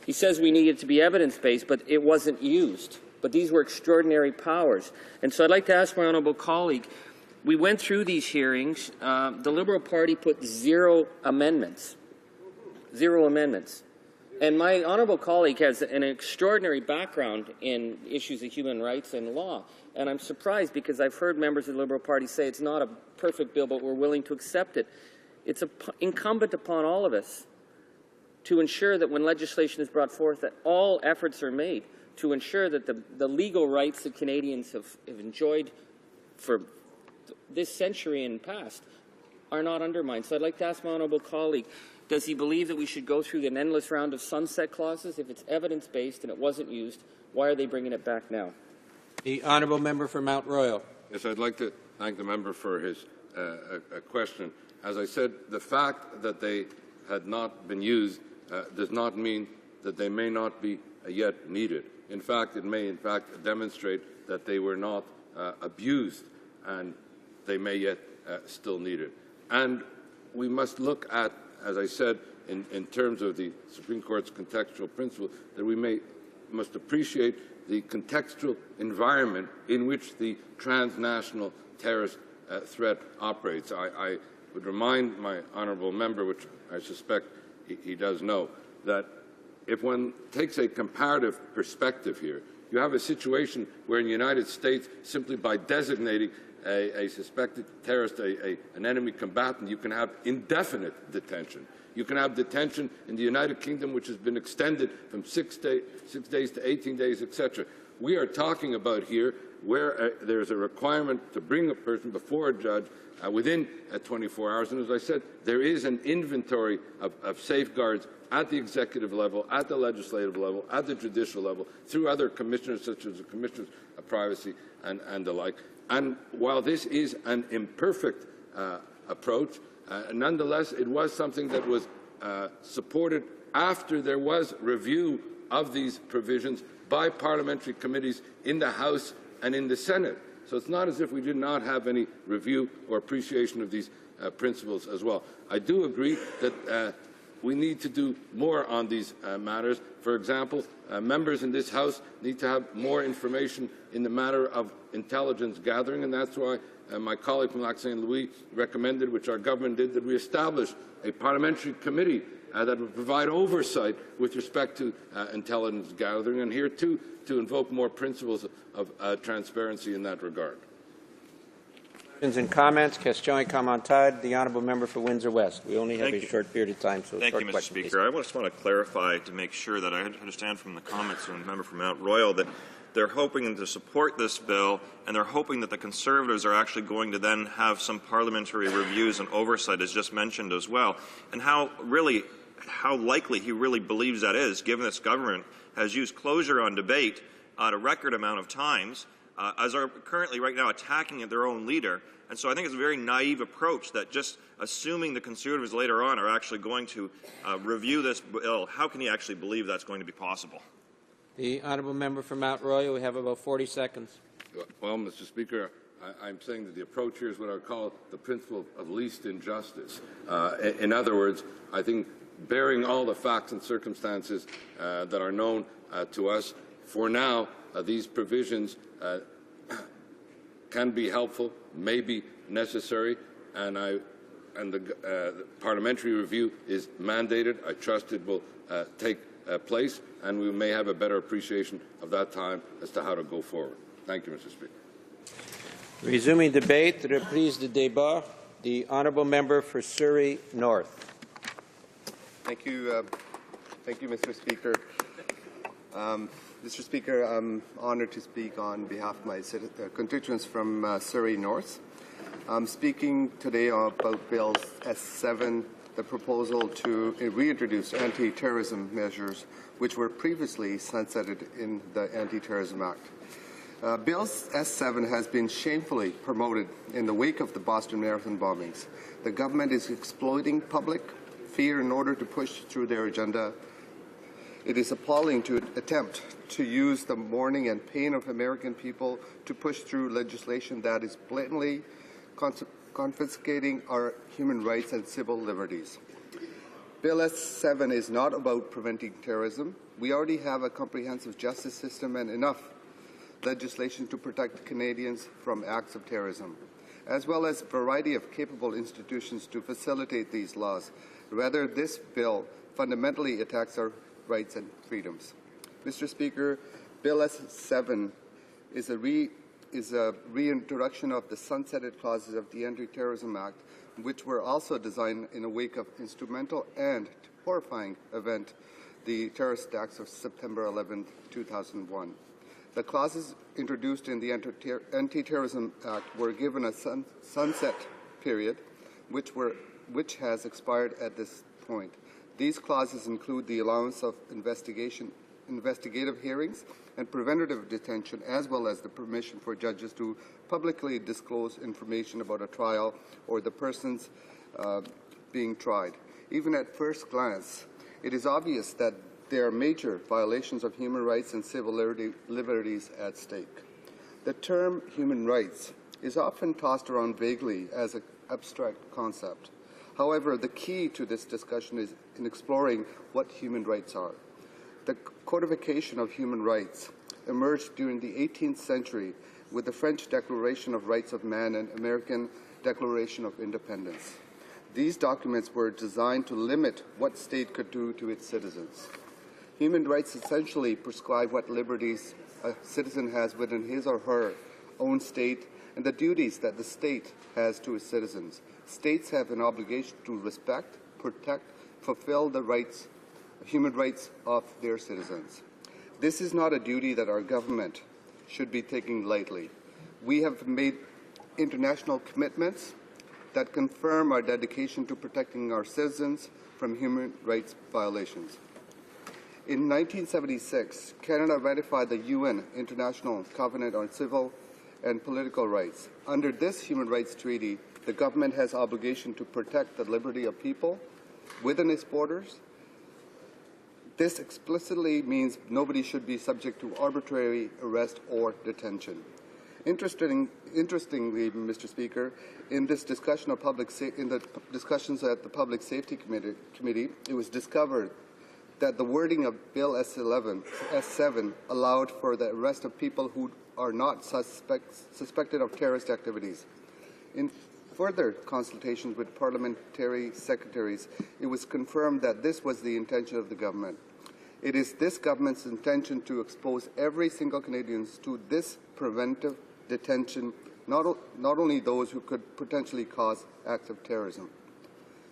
Speaker 5: He says we need it to be evidence-based, but it wasn't used. But these were extraordinary powers. And so I'd like to ask my honourable colleague, we went through these hearings. The Liberal Party put 0 amendments. 0 amendments. And my honourable colleague has an extraordinary background in issues of human rights and law. And I'm surprised because I've heard members of the Liberal Party say it's not a perfect bill, but we're willing to accept it. It's incumbent upon all of us to ensure that when legislation is brought forth, that all efforts are made to ensure that the legal rights that Canadians have enjoyed for this century and past are not undermined. So I'd like to ask my honourable colleague, does he believe that we should go through an endless round of sunset clauses? If it's evidence-based and it wasn't used, why are they bringing it back now?
Speaker 16: The honourable member for Mount Royal.
Speaker 20: Yes, I'd like to thank the member for his question. As I said, the fact that they had not been used does not mean that they may not be yet needed. In fact, it may in fact demonstrate that they were not abused, and they may yet still need it. And we must look at, as I said, in terms of the Supreme Court's contextual principle, that we must appreciate the contextual environment in which the transnational terrorist threat operates. I would remind my honourable member, which I suspect he does know, that if one takes a comparative perspective here, you have a situation where in the United States, simply by designating a suspected terrorist an enemy combatant, you can have indefinite detention. You can have detention in the United Kingdom, which has been extended from 6 days to 18 days, etc. We are talking about here where there's a requirement to bring a person before a judge within 24 hours. And as I said, there is an inventory of safeguards at the executive level, at the legislative level, at the judicial level, through other commissioners such as the Commissioners of Privacy and the like. And while this is an imperfect approach, nonetheless, it was something that was supported after there was review of these provisions by parliamentary committees in the House and in the Senate. So it's not as if we did not have any review or appreciation of these principles as well. I do agree that we need to do more on these matters. For example, members in this House need to have more information in the matter of intelligence gathering, and that's why my colleague from Lac St. Louis recommended, which our government did, that we establish a parliamentary committee that would provide oversight with respect to intelligence gathering, and here too to invoke more principles of transparency in that regard.
Speaker 16: Questions and comments. Question et commentaire. The honourable member for Windsor West. We only have a short period of time, so
Speaker 11: Thank
Speaker 16: short
Speaker 11: you, Mr.
Speaker 16: question,
Speaker 11: Speaker.
Speaker 16: please.
Speaker 11: I just want to clarify to make sure that I understand from the comments from the member from Mount Royal that they're hoping to support this bill, and they're hoping that the Conservatives are actually going to then have some parliamentary reviews and oversight, as just mentioned as well, and how likely he really believes that is, given this government has used closure on debate at a record amount of times, as are currently right now attacking their own leader. And so I think it's a very naive approach that just assuming the Conservatives later on are actually going to review this bill, how can he actually believe that's going to be possible?
Speaker 16: The honourable member for Mount Royal. We have about 40 seconds.
Speaker 20: Well, Mr. Speaker, I'm saying that the approach here is what I call the principle of least injustice. In other words, I think bearing all the facts and circumstances that are known to us, for now, these provisions can be helpful, may be necessary, and the parliamentary review is mandated. I trust it will take place, and we may have a better appreciation of that time as to how to go forward. Thank you, Mr. Speaker.
Speaker 16: Resuming debate, reprise de débat. The honourable member for Surrey North.
Speaker 15: Thank you, Mr. Speaker.
Speaker 21: Mr. Speaker, I'm honored to speak on behalf of my constituents from Surrey North. I'm speaking today about Bill S7, the proposal to reintroduce anti-terrorism measures which were previously sunsetted in the Anti-Terrorism Act. Bill S7 has been shamefully promoted in the wake of the Boston Marathon bombings. The government is exploiting public fear in order to push through their agenda. It is appalling to attempt to use the mourning and pain of American people to push through legislation that is blatantly confiscating our human rights and civil liberties. Bill S7 is not about preventing terrorism. We already have a comprehensive justice system and enough legislation to protect Canadians from acts of terrorism, as well as a variety of capable institutions to facilitate these laws. Rather, this bill fundamentally attacks our rights and freedoms. Mr. Speaker, Bill S7 is a reintroduction of the sunsetted clauses of the Anti-Terrorism Act, which were also designed in a wake of instrumental and horrifying event, the terrorist acts of September 11, 2001. The clauses introduced in the Anti-Terrorism Act were given a sunset period, which has expired at this point. These clauses include the allowance of investigative hearings and preventative detention, as well as the permission for judges to publicly disclose information about a trial or the persons being tried. Even at first glance, it is obvious that there are major violations of human rights and civil liberties at stake. The term human rights is often tossed around vaguely as an abstract concept. However, the key to this discussion is in exploring what human rights are. The codification of human rights emerged during the 18th century with the French Declaration of Rights of Man and American Declaration of Independence. These documents were designed to limit what state could do to its citizens. Human rights essentially prescribe what liberties a citizen has within his or her own state and the duties that the state has to its citizens. States have an obligation to respect, protect, fulfill the rights, human rights of their citizens. This is not a duty that our government should be taking lightly. We have made international commitments that confirm our dedication to protecting our citizens from human rights violations. In 1976, Canada ratified the UN International Covenant on Civil and Political Rights. Under this human rights treaty, the government has obligation to protect the liberty of people within its borders. This explicitly means nobody should be subject to arbitrary arrest or detention. Interestingly, Mr. Speaker, in this discussion of in the discussions at the Public Safety Committee, it was discovered that the wording of Bill S7 allowed for the arrest of people who are not suspected of terrorist activities. In further consultations with parliamentary secretaries, it was confirmed that this was the intention of the government. It is this government's intention to expose every single Canadian to this preventive detention, not only those who could potentially cause acts of terrorism.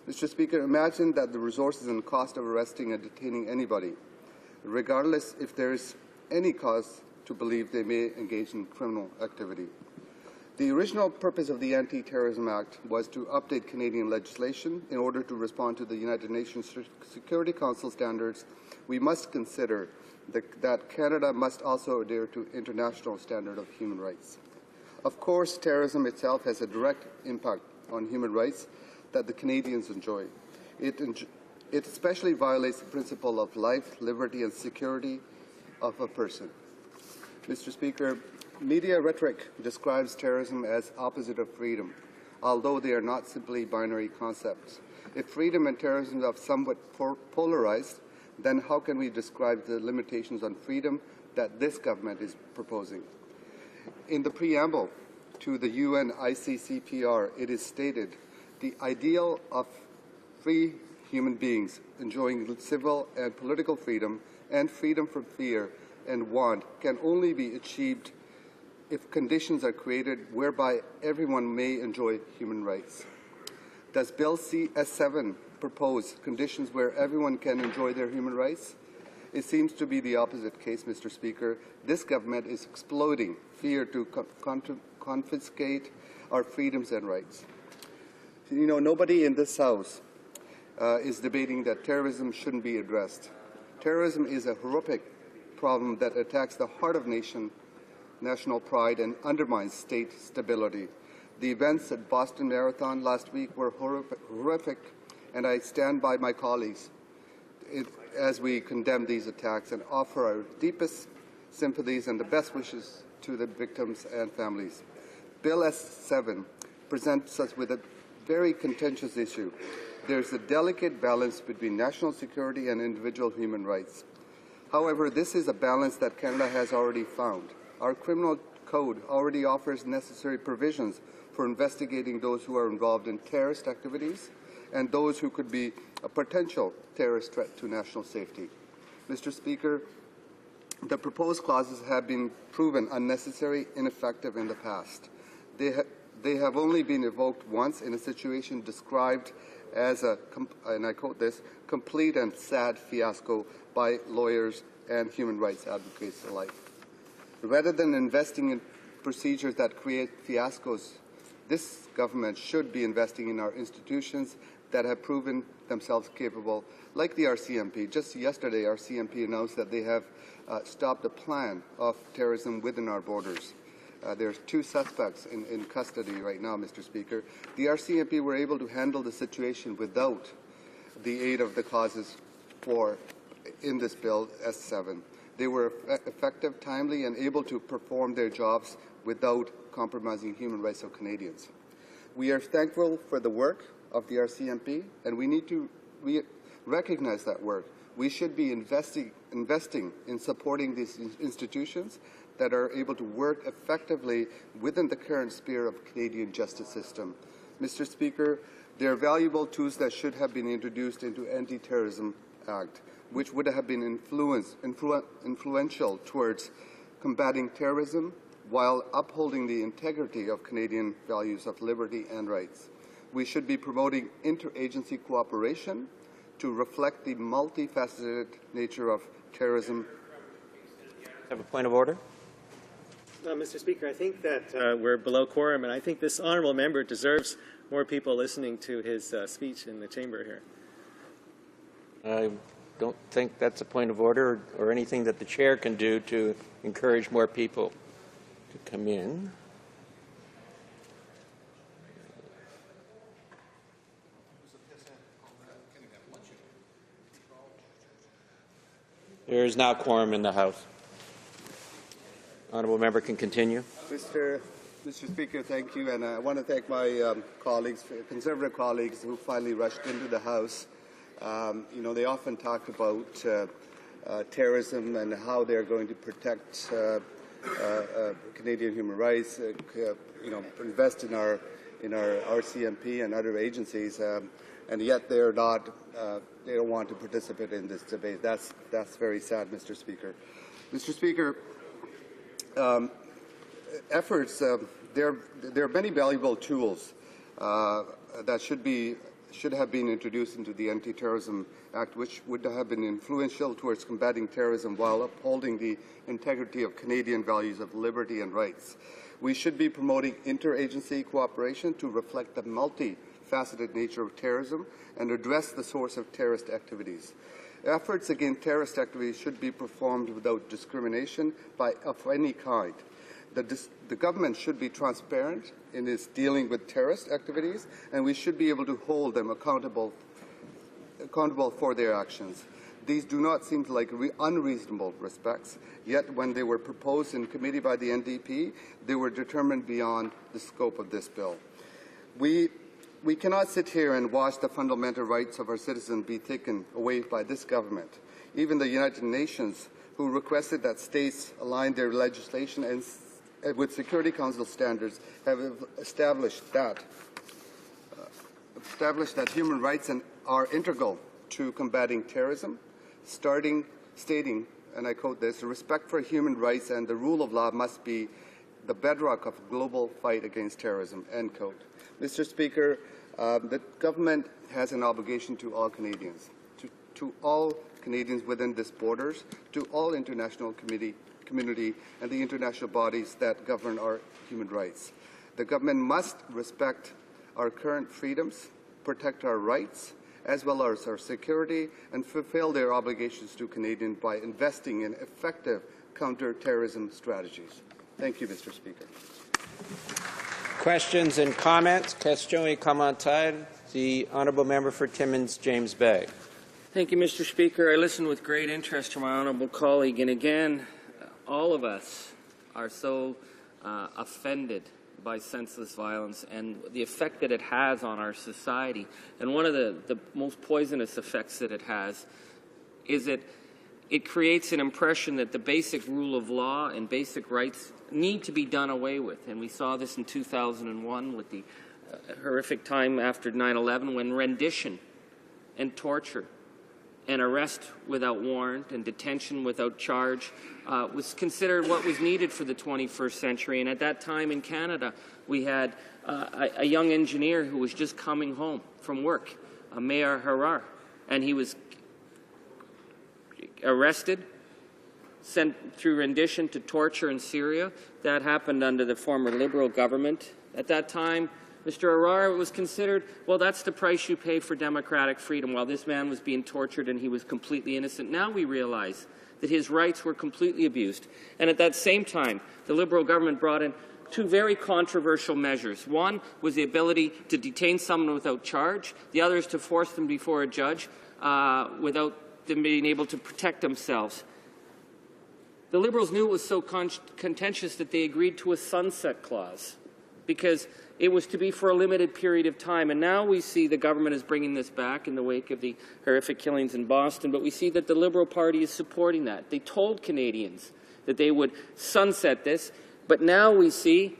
Speaker 21: Mr. Speaker, imagine that the resources and cost of arresting and detaining anybody, regardless if there is any cause to believe they may engage in criminal activity. The original purpose of the Anti-Terrorism Act was to update Canadian legislation in order to respond to the United Nations Security Council standards. We must consider that Canada must also adhere to international standard of human rights. Of course, terrorism itself has a direct impact on human rights that the Canadians enjoy. It especially violates the principle of life, liberty, and security of a person. Mr. Speaker, media rhetoric describes terrorism as opposite of freedom, although they are not simply binary concepts. If freedom and terrorism are somewhat polarized, then how can we describe the limitations on freedom that this government is proposing? In the preamble to the UN ICCPR, it is stated, the ideal of free human beings enjoying civil and political freedom and freedom from fear and want can only be achieved if conditions are created whereby everyone may enjoy human rights. Does Bill S7 propose conditions where everyone can enjoy their human rights? It seems to be the opposite case, Mr. Speaker. This government is exploiting fear to confiscate our freedoms and rights. You know, nobody in this House is debating that terrorism shouldn't be addressed. Terrorism is a horrific problem that attacks the heart of national pride and undermines state stability. The events at Boston Marathon last week were horrific, and I stand by my colleagues as we condemn these attacks and offer our deepest sympathies and the best wishes to the victims and families. Bill S7 presents us with a very contentious issue. There's a delicate balance between national security and individual human rights. However, this is a balance that Canada has already found. Our criminal code already offers necessary provisions for investigating those who are involved in terrorist activities and those who could be a potential terrorist threat to national safety. Mr. Speaker, the proposed clauses have been proven unnecessary, ineffective in the past. They have only been evoked once in a situation described as a, and I quote this, complete and sad fiasco by lawyers and human rights advocates alike. Rather than investing in procedures that create fiascos, this government should be investing in our institutions that have proven themselves capable, like the RCMP. Just yesterday, RCMP announced that they have stopped a plan of terrorism within our borders. There's 2 suspects in custody right now, Mr. Speaker. The RCMP were able to handle the situation without the aid of the clauses in this bill, S7. They were effective, timely, and able to perform their jobs without compromising human rights of Canadians. We are thankful for the work of the RCMP, and we need to recognize that work. We should be investing in supporting these institutions that are able to work effectively within the current sphere of Canadian justice system. Mr. Speaker, they are valuable tools that should have been introduced into Anti-Terrorism Act, which would have been influential towards combating terrorism while upholding the integrity of Canadian values of liberty and rights. We should be promoting interagency cooperation to reflect the multifaceted nature of terrorism.
Speaker 16: Have a point of order?
Speaker 8: Mr. Speaker, I think that we're below quorum, and I think this honourable member deserves more people listening to his speech in the chamber here.
Speaker 16: I don't think that's a point of order or anything that the chair can do to encourage more people to come in. There is now quorum in the House. Honourable member can continue.
Speaker 21: Mr. Speaker, thank you, and I want to thank my colleagues, Conservative colleagues, who finally rushed into the House. You know, they often talk about terrorism and how they're going to protect Canadian human rights, you know, invest in our RCMP and other agencies, and yet they're not. They don't want to participate in this debate. That's very sad, Mr. Speaker. Mr. Speaker, efforts. There are many valuable tools that should have been introduced into the Anti-Terrorism Act, which would have been influential towards combating terrorism while upholding the integrity of Canadian values of liberty and rights. We should be promoting interagency cooperation to reflect the multifaceted nature of terrorism and address the source of terrorist activities. Efforts against terrorist activities should be performed without discrimination of any kind. The government should be transparent in its dealing with terrorist activities, and we should be able to hold them accountable for their actions. These do not seem like unreasonable respects, yet when they were proposed in committee by the NDP, they were determined beyond the scope of this bill. We cannot sit here and watch the fundamental rights of our citizens be taken away by this government. Even the United Nations, who requested that states align their legislation and with Security Council standards, have established that human rights are integral to combating terrorism, stating, and I quote this, respect for human rights and the rule of law must be the bedrock of global fight against terrorism, end quote. Mr. Speaker, the government has an obligation to all Canadians, to all Canadians within its borders to all international community and the international bodies that govern our human rights. The government must respect our current freedoms, protect our rights, as well as our security, and fulfill their obligations to Canadians by investing in effective counter-terrorism strategies. Thank you, Mr. Speaker.
Speaker 16: Questions and comments? Question et commentaire. The honourable member for Timmins, James Bay.
Speaker 5: Thank you, Mr. Speaker. I listened with great interest to my honourable colleague, and again, all of us are so offended by senseless violence and the effect that it has on our society. And one of the most poisonous effects that it has is that it creates an impression that the basic rule of law and basic rights need to be done away with. And we saw this in 2001 with the horrific time after 9/11 when rendition and torture and arrest without warrant and detention without charge was considered what was needed for the 21st century. And at that time in Canada, we had a young engineer who was just coming home from work, Mayor Harar, and he was arrested, sent through rendition to torture in Syria. That happened under the former Liberal government. At that time, Mr. Harar was considered, well, that's the price you pay for democratic freedom, while this man was being tortured and he was completely innocent. Now we realize that his rights were completely abused. And at that same time, the Liberal government brought in two very controversial measures. One was the ability to detain someone without charge. The other is to force them before a judge without them being able to protect themselves. The Liberals knew it was so contentious that they agreed to a sunset clause because it was to be for a limited period of time. And now we see the government is bringing this back in the wake of the horrific killings in Boston, but we see that the Liberal Party is supporting that. They told Canadians that they would sunset this, but now we see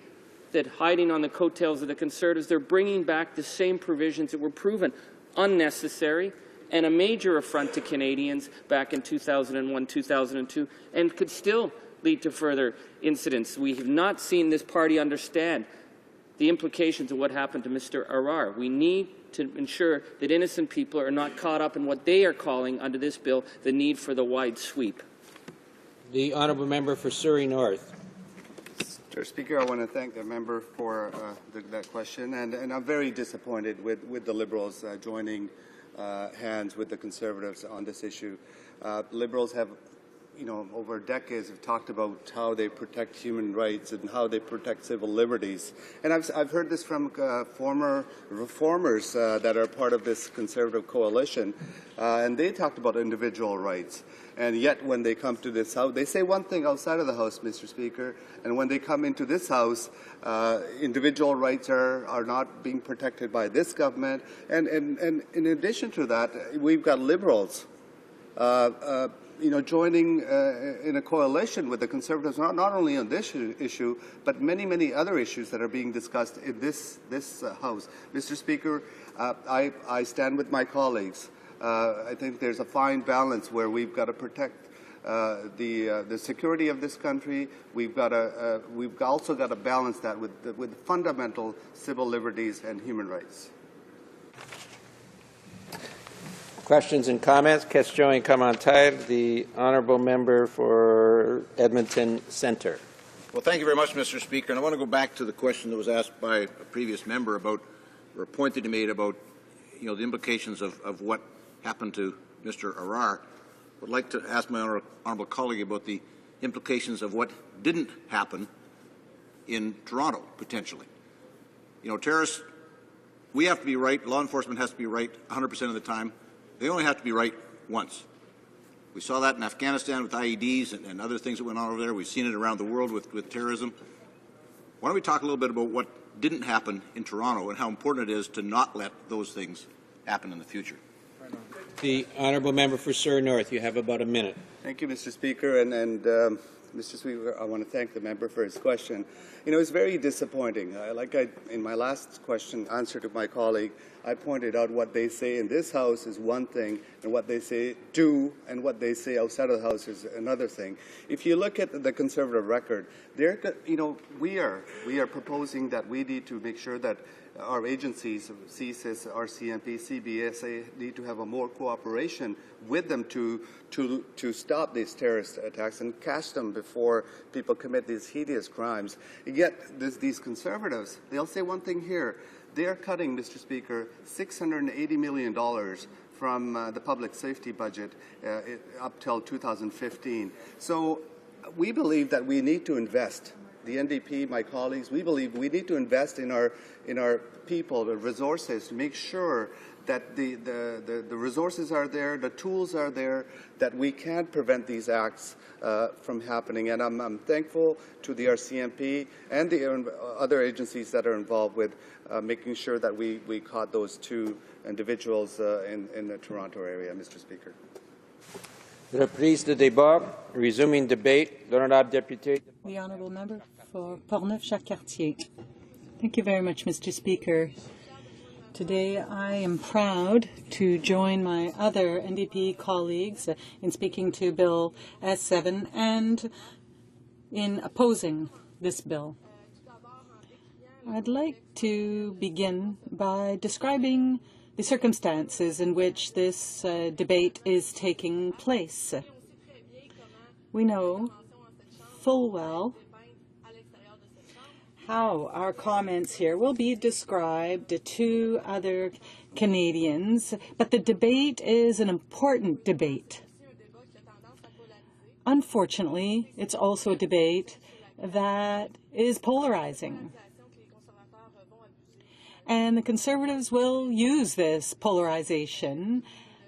Speaker 5: that hiding on the coattails of the Conservatives, they're bringing back the same provisions that were proven unnecessary and a major affront to Canadians back in 2001, 2002, and could still lead to further incidents. We have not seen this party understand the implications of what happened to Mr. Harar. We need to ensure that innocent people are not caught up in what they are calling, under this bill, the need for the wide sweep.
Speaker 16: The honourable member for Surrey North.
Speaker 21: Mr. Speaker, I want to thank the member for that question, and I'm very disappointed with the Liberals joining hands with the Conservatives on this issue. Liberals have, over decades have talked about how they protect human rights and how they protect civil liberties. And I've heard this from former reformers that are part of this Conservative coalition, and they talked about individual rights. And yet when they come to this House, they say one thing outside of the House, Mr. Speaker, and when they come into this House, individual rights are not being protected by this government. And in addition to that, we've got Liberals joining in a coalition with the Conservatives, not only on this issue, but many, many other issues that are being discussed in this House. Mr. Speaker, I stand with my colleagues. I think there's a fine balance where we've got to protect the security of this country. We've also got to balance that with fundamental civil liberties and human rights.
Speaker 16: Questions and comments? Question et commentaire. The honourable member for Edmonton Centre.
Speaker 10: Well, thank you very much, Mr. Speaker. And I want to go back to the question that was asked by a previous member about, or a point that he made about, the implications of what happened to Mr. Harar. I would like to ask my honourable colleague about the implications of what didn't happen in Toronto, potentially. Terrorists, we have to be right, law enforcement has to be right 100% of the time. They only have to be right once. We saw that in Afghanistan with IEDs and other things that went on over there. We've seen it around the world with terrorism. Why don't we talk a little bit about what didn't happen in Toronto and how important it is to not let those things happen in the future?
Speaker 16: The honourable member for Surrey North. You have about a minute.
Speaker 21: Thank you, Mr. Speaker, and Mr. Speaker, I want to thank the member for his question. It's very disappointing. In my last answer to my colleague, I pointed out what they say in this House is one thing, and what they do and what they say outside of the House is another thing. If you look at the Conservative record, we are proposing that we need to make sure that our agencies, CSIS, RCMP, CBSA, need to have a more cooperation with them to stop these terrorist attacks and catch them before people commit these hideous crimes. Yet these conservatives, they'll say one thing here. They are cutting, Mr. Speaker, $680 million from the public safety budget up till 2015. So we believe that we need to invest. The NDP, my colleagues, we believe we need to invest in our people, the resources, to make sure that the resources are there, the tools are there, that we can prevent these acts from happening. And I'm thankful to the RCMP and the other agencies that are involved with making sure that we caught those two individuals in the Toronto area, Mr. Speaker.
Speaker 16: Reprise de débat. Resuming debate. L'honorable député.
Speaker 2: The honourable member for Portneuf-Jacques-Cartier. Thank you very much, Mr. Speaker. Today I am proud to join my other NDP colleagues in speaking to Bill S7 and in opposing this bill. I'd like to begin by describing the circumstances in which this debate is taking place. We know full well how our comments here will be described to other Canadians, but the debate is an important debate. Unfortunately, it's also a debate that is polarizing. And the Conservatives will use this polarization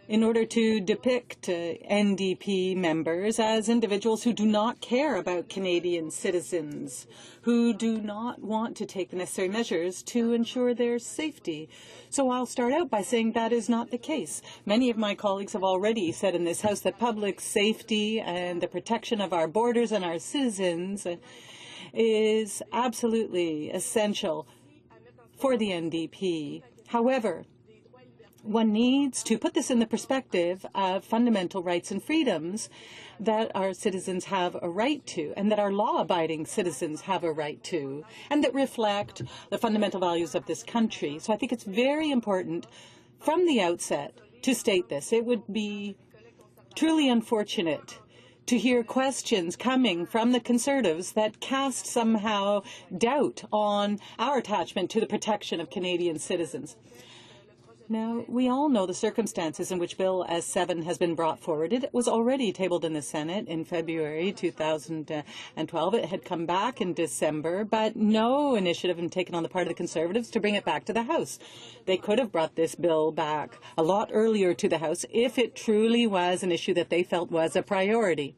Speaker 2: in order to depict NDP members as individuals who do not care about Canadian citizens, who do not want to take the necessary measures to ensure their safety. So I'll start out by saying that is not the case. Many of my colleagues have already said in this House that public safety and the protection of our borders and our citizens is absolutely essential for the NDP. However, one needs to put this in the perspective of fundamental rights and freedoms that our citizens have a right to, and that our law-abiding citizens have a right to, and that reflect the fundamental values of this country. So I think it's very important from the outset to state this. It would be truly unfortunate to hear questions coming from the Conservatives that cast somehow doubt on our attachment to the protection of Canadian citizens. Now, we all know the circumstances in which Bill S7 has been brought forward. It was already tabled in the Senate in February 2012. It had come back in December, but no initiative had been taken on the part of the Conservatives to bring it back to the House. They could have brought this bill back a lot earlier to the House if it truly was an issue that they felt was a priority.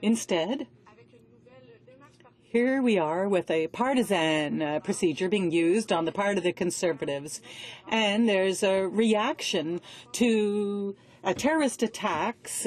Speaker 2: Instead, here we are with a partisan procedure being used on the part of the Conservatives, and there's a reaction to terrorist attacks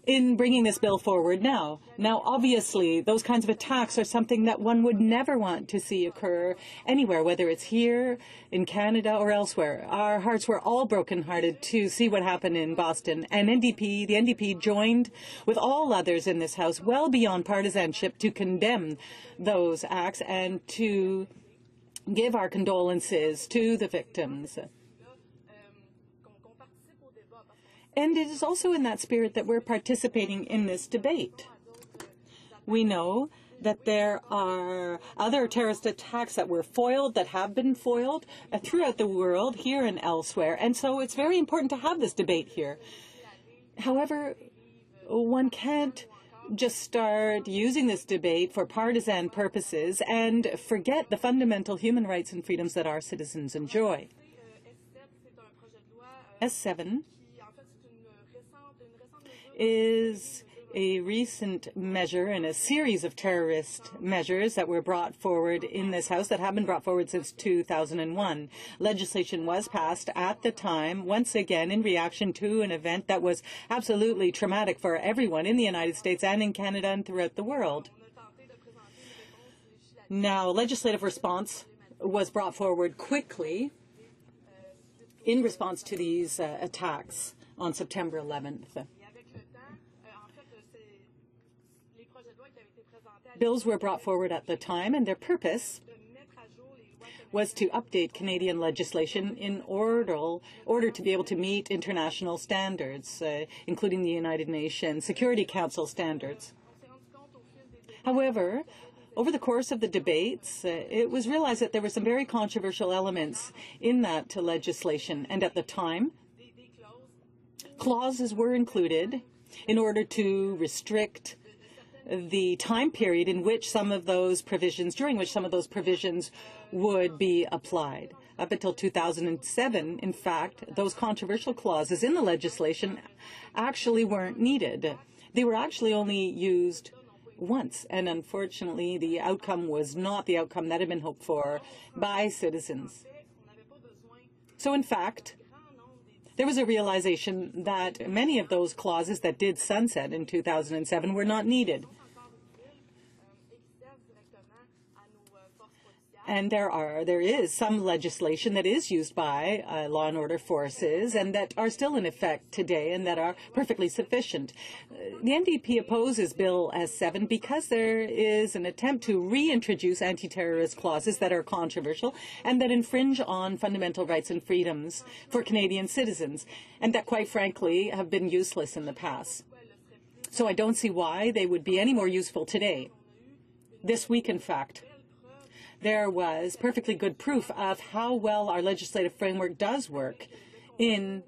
Speaker 2: in bringing this bill forward now. Now, obviously, those kinds of attacks are something that one would never want to see occur anywhere, whether it's here, in Canada, or elsewhere. Our hearts were all brokenhearted to see what happened in Boston, and the NDP joined with all others in this House, well beyond partisanship, to condemn those acts and to give our condolences to the victims. And it is also in that spirit that we're participating in this debate. We know that there are other terrorist attacks that were foiled, that have been foiled throughout the world, here and elsewhere. And so it's very important to have this debate here. However, one can't just start using this debate for partisan purposes and forget the fundamental human rights and freedoms that our citizens enjoy. S7 is a recent measure in a series of terrorist measures that were brought forward in this House that have been brought forward since 2001. Legislation was passed at the time, once again, in reaction to an event that was absolutely traumatic for everyone in the United States and in Canada and throughout the world. Now, legislative response was brought forward quickly in response to these attacks on September 11th. Bills were brought forward at the time, and their purpose was to update Canadian legislation in order to be able to meet international standards, including the United Nations Security Council standards. However, over the course of the debates, it was realized that there were some very controversial elements in that legislation, and at the time, clauses were included in order to restrict the time period in which some of those provisions, during which some of those provisions would be applied. Up until 2007, in fact, those controversial clauses in the legislation actually weren't needed. They were actually only used once, and unfortunately the outcome was not the outcome that had been hoped for by citizens. So in fact, there was a realization that many of those clauses that did sunset in 2007 were not needed. And there is some legislation that is used by law and order forces and that are still in effect today and that are perfectly sufficient. The NDP opposes Bill S7 because there is an attempt to reintroduce anti-terrorist clauses that are controversial and that infringe on fundamental rights and freedoms for Canadian citizens, and that, quite frankly, have been useless in the past. So I don't see why they would be any more useful today. This week, in fact, there was perfectly good proof of how well our legislative framework does work in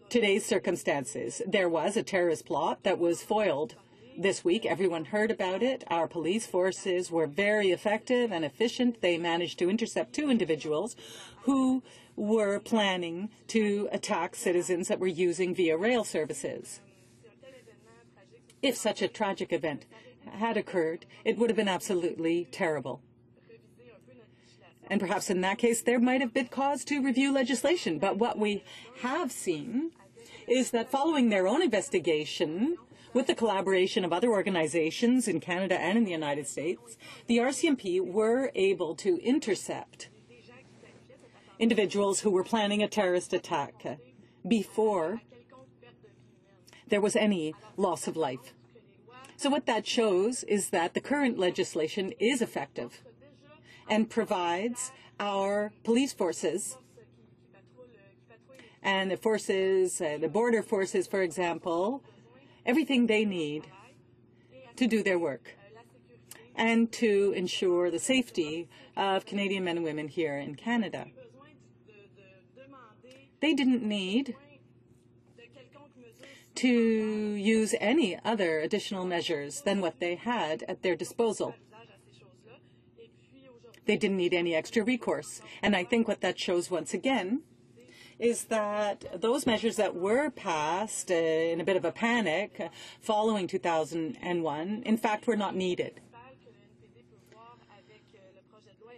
Speaker 2: today's circumstances. There was a terrorist plot that was foiled this week. Everyone heard about it. Our police forces were very effective and efficient. They managed to intercept 2 individuals who were planning to attack citizens that were using Via Rail services. If such a tragic event had occurred, it would have been absolutely terrible. And perhaps in that case, there might have been cause to review legislation. But what we have seen is that following their own investigation, with the collaboration of other organizations in Canada and in the United States, the RCMP were able to intercept individuals who were planning a terrorist attack before there was any loss of life. So what that shows is that the current legislation is effective and provides our police forces and the forces, the border forces, for example, everything they need to do their work and to ensure the safety of Canadian men and women here in Canada. They didn't need to use any other additional measures than what they had at their disposal. They didn't need any extra recourse. And I think what that shows once again is that those measures that were passed in a bit of a panic following 2001, in fact, were not needed.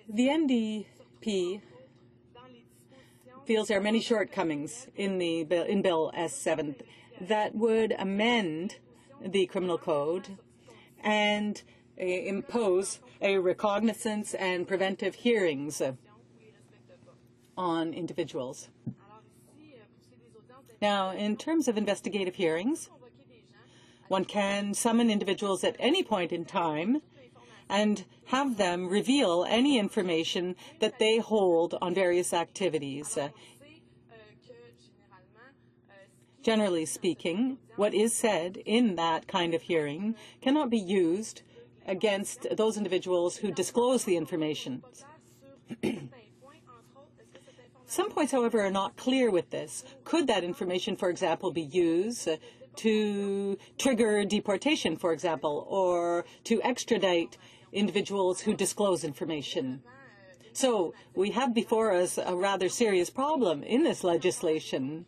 Speaker 2: The NDP feels there are many shortcomings in Bill S7 that would amend the criminal code and impose a recognizance and preventive hearings on individuals. Now, in terms of investigative hearings, one can summon individuals at any point in time and have them reveal any information that they hold on various activities. Generally speaking, what is said in that kind of hearing cannot be used against those individuals who disclose the information. Some points, however, are not clear with this. Could that information, for example, be used to trigger deportation, for example, or to extradite individuals who disclose information? So we have before us a rather serious problem in this legislation.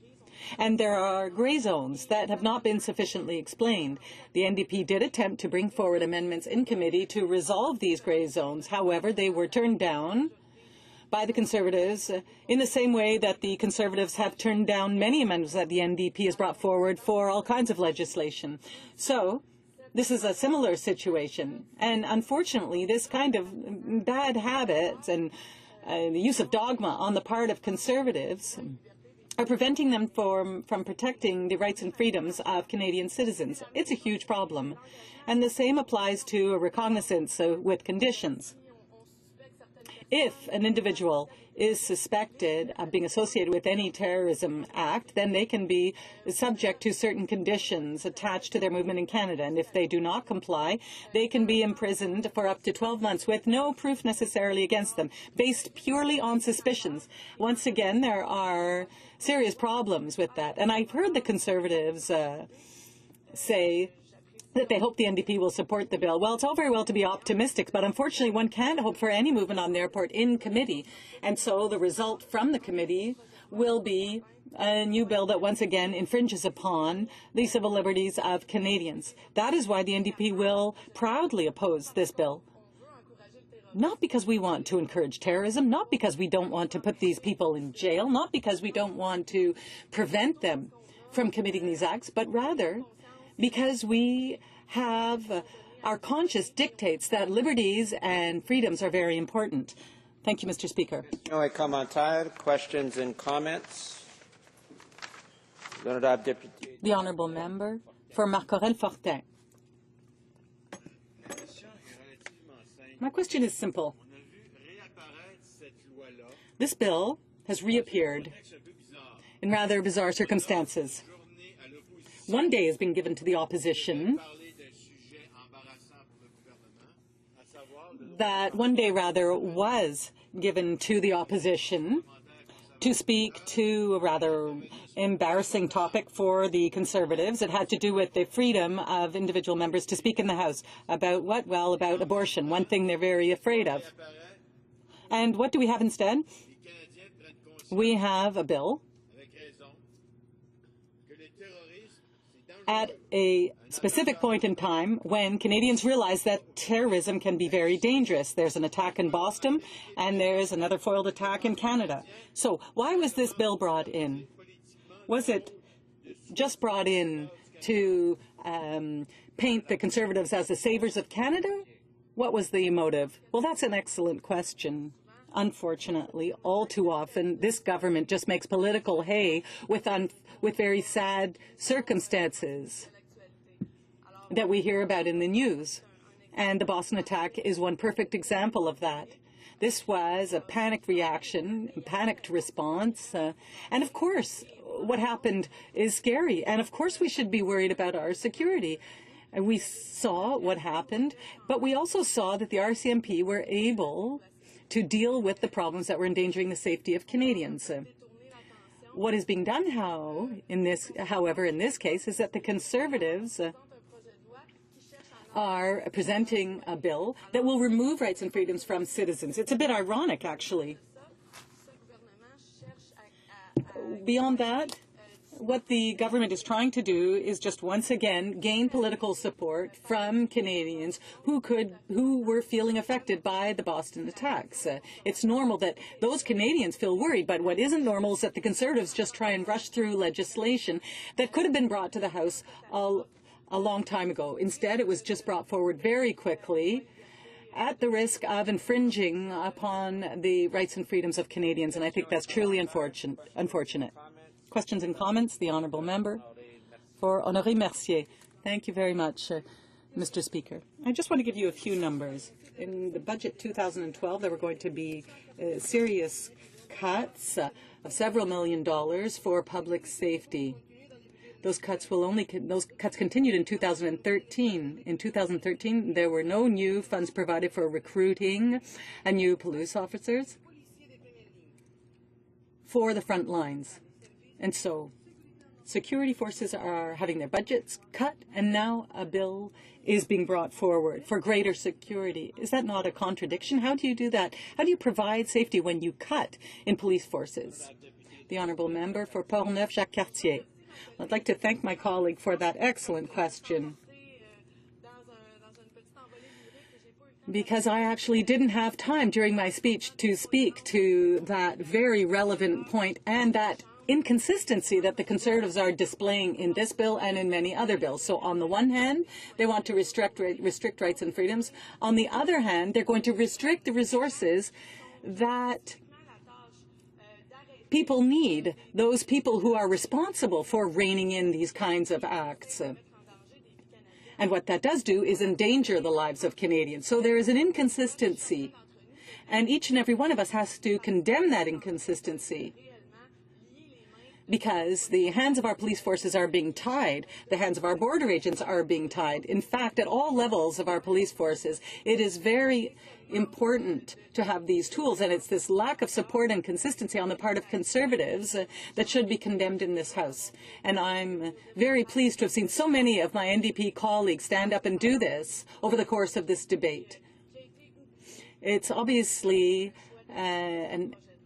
Speaker 2: And there are gray zones that have not been sufficiently explained. The NDP did attempt to bring forward amendments in committee to resolve these gray zones. However, they were turned down by the Conservatives in the same way that the Conservatives have turned down many amendments that the NDP has brought forward for all kinds of legislation. So this is a similar situation. And unfortunately, this kind of bad habits and the use of dogma on the part of Conservatives are preventing them from protecting the rights and freedoms of Canadian citizens. It's a huge problem. And the same applies to a recognizance with conditions. If an individual is suspected of being associated with any terrorism act, then they can be subject to certain conditions attached to their movement in Canada. And if they do not comply, they can be imprisoned for up to 12 months with no proof necessarily against them, based purely on suspicions. Once again, there are serious problems with that. And I've heard the Conservatives say that they hope the NDP will support the bill. Well, it's all very well to be optimistic, but unfortunately one can't hope for any movement on their part in committee. And so the result from the committee will be a new bill that once again infringes upon the civil liberties of Canadians. That is why the NDP will proudly oppose this bill. Not because we want to encourage terrorism, not because we don't want to put these people in jail, not because we don't want to prevent them from committing these acts, but rather because we have our conscience dictates that liberties and freedoms are very important. Thank you, Mr. Speaker.
Speaker 16: Questions and comments?
Speaker 2: The Honourable Member for Marcorel-Fortin. My question is simple. This bill has reappeared in rather bizarre circumstances. One day has been given to the opposition. That one day, rather, was given to the opposition to speak to a rather embarrassing topic for the Conservatives. It had to do with the freedom of individual members to speak in the House. About what? Well, about abortion, one thing they're very afraid of. And what do we have instead? We have a bill at a specific point in time when Canadians realize that terrorism can be very dangerous. There's an attack in Boston, and there's another foiled attack in Canada. So why was this bill brought in? Was it just brought in to paint the Conservatives as the saviors of Canada? What was the motive? Well, that's an excellent question. Unfortunately, all too often, this government just makes political hay with very sad circumstances that we hear about in the news. And the Boston attack is one perfect example of that. This was a panicked reaction, a panicked response. And of course, what happened is scary. And of course, we should be worried about our security. And we saw what happened, but we also saw that the RCMP were able to deal with the problems that were endangering the safety of Canadians. What is being done, however, in this case, is that the Conservatives are presenting a bill that will remove rights and freedoms from citizens. It's a bit ironic, actually. Beyond that, what the government is trying to do is just once again gain political support from Canadians who were feeling affected by the Boston attacks. It's normal that those Canadians feel worried, but what isn't normal is that the Conservatives just try and rush through legislation that could have been brought to the House a long time ago. Instead, it was just brought forward very quickly at the risk of infringing upon the rights and freedoms of Canadians, and I think that's truly unfortunate. Questions and comments? The Honourable Member for Honoré Mercier. Thank you very much, Mr. Speaker. I just want to give you a few numbers. In the budget 2012, there were going to be serious cuts of several $1 million for public safety. Those cuts continued in 2013. In 2013, there were no new funds provided for recruiting new police officers for the front lines. And so security forces are having their budgets cut, and now a bill is being brought forward for greater security. Is that not a contradiction? How do you do that? How do you provide safety when you cut in police forces? The Honourable Member for Portneuf-Jacques-Cartier. I'd like to thank my colleague for that excellent question, because I actually didn't have time during my speech to speak to that very relevant point and that inconsistency that the Conservatives are displaying in this bill and in many other bills. So on the one hand, they want to restrict rights and freedoms. On the other hand, they're going to restrict the resources that people need, those people who are responsible for reining in these kinds of acts. And what that does do is endanger the lives of Canadians. So there is an inconsistency.
Speaker 12: And each and every one of us has to condemn that inconsistency, because the hands of our police forces are being tied. The hands of our border agents are being tied. In fact, at all levels of our police forces, it is very important to have these tools, and it's this lack of support and consistency on the part of Conservatives that should be condemned in this House. And I'm very pleased to have seen so many of my NDP colleagues stand up and do this over the course of this debate. It's obviously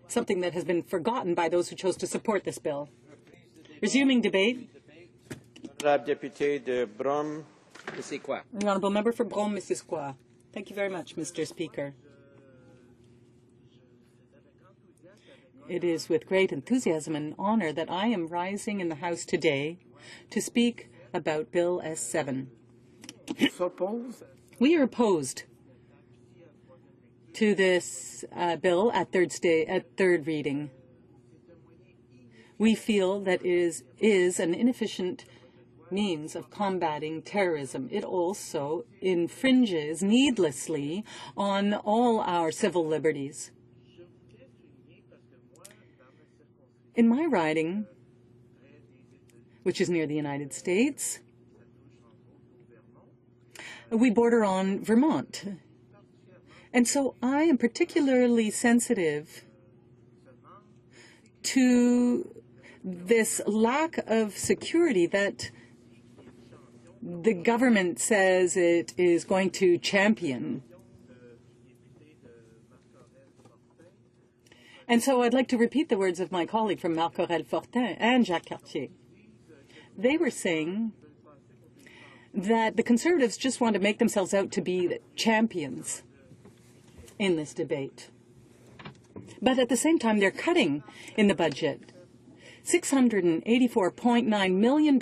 Speaker 12: something that has been forgotten by those who chose to support this bill. Resuming debate.
Speaker 16: The
Speaker 12: Honourable Member for Brome-Missisquoi. Thank you very much, Mr. Speaker. It is with great enthusiasm and honour that I am rising in the House today to speak about Bill S7. We are opposed to this bill at third reading. We feel that it is an inefficient means of combating terrorism. It also infringes needlessly on all our civil liberties. In my riding, which is near the United States, we border on Vermont. And so I am particularly sensitive to this lack of security that the government says it is going to champion. And so I'd like to repeat the words of my colleague from Marc-Aurèle-Fortin and Jacques Cartier. They were saying that the Conservatives just want to make themselves out to be champions in this debate. But at the same time, they're cutting in the budget. $684.9 million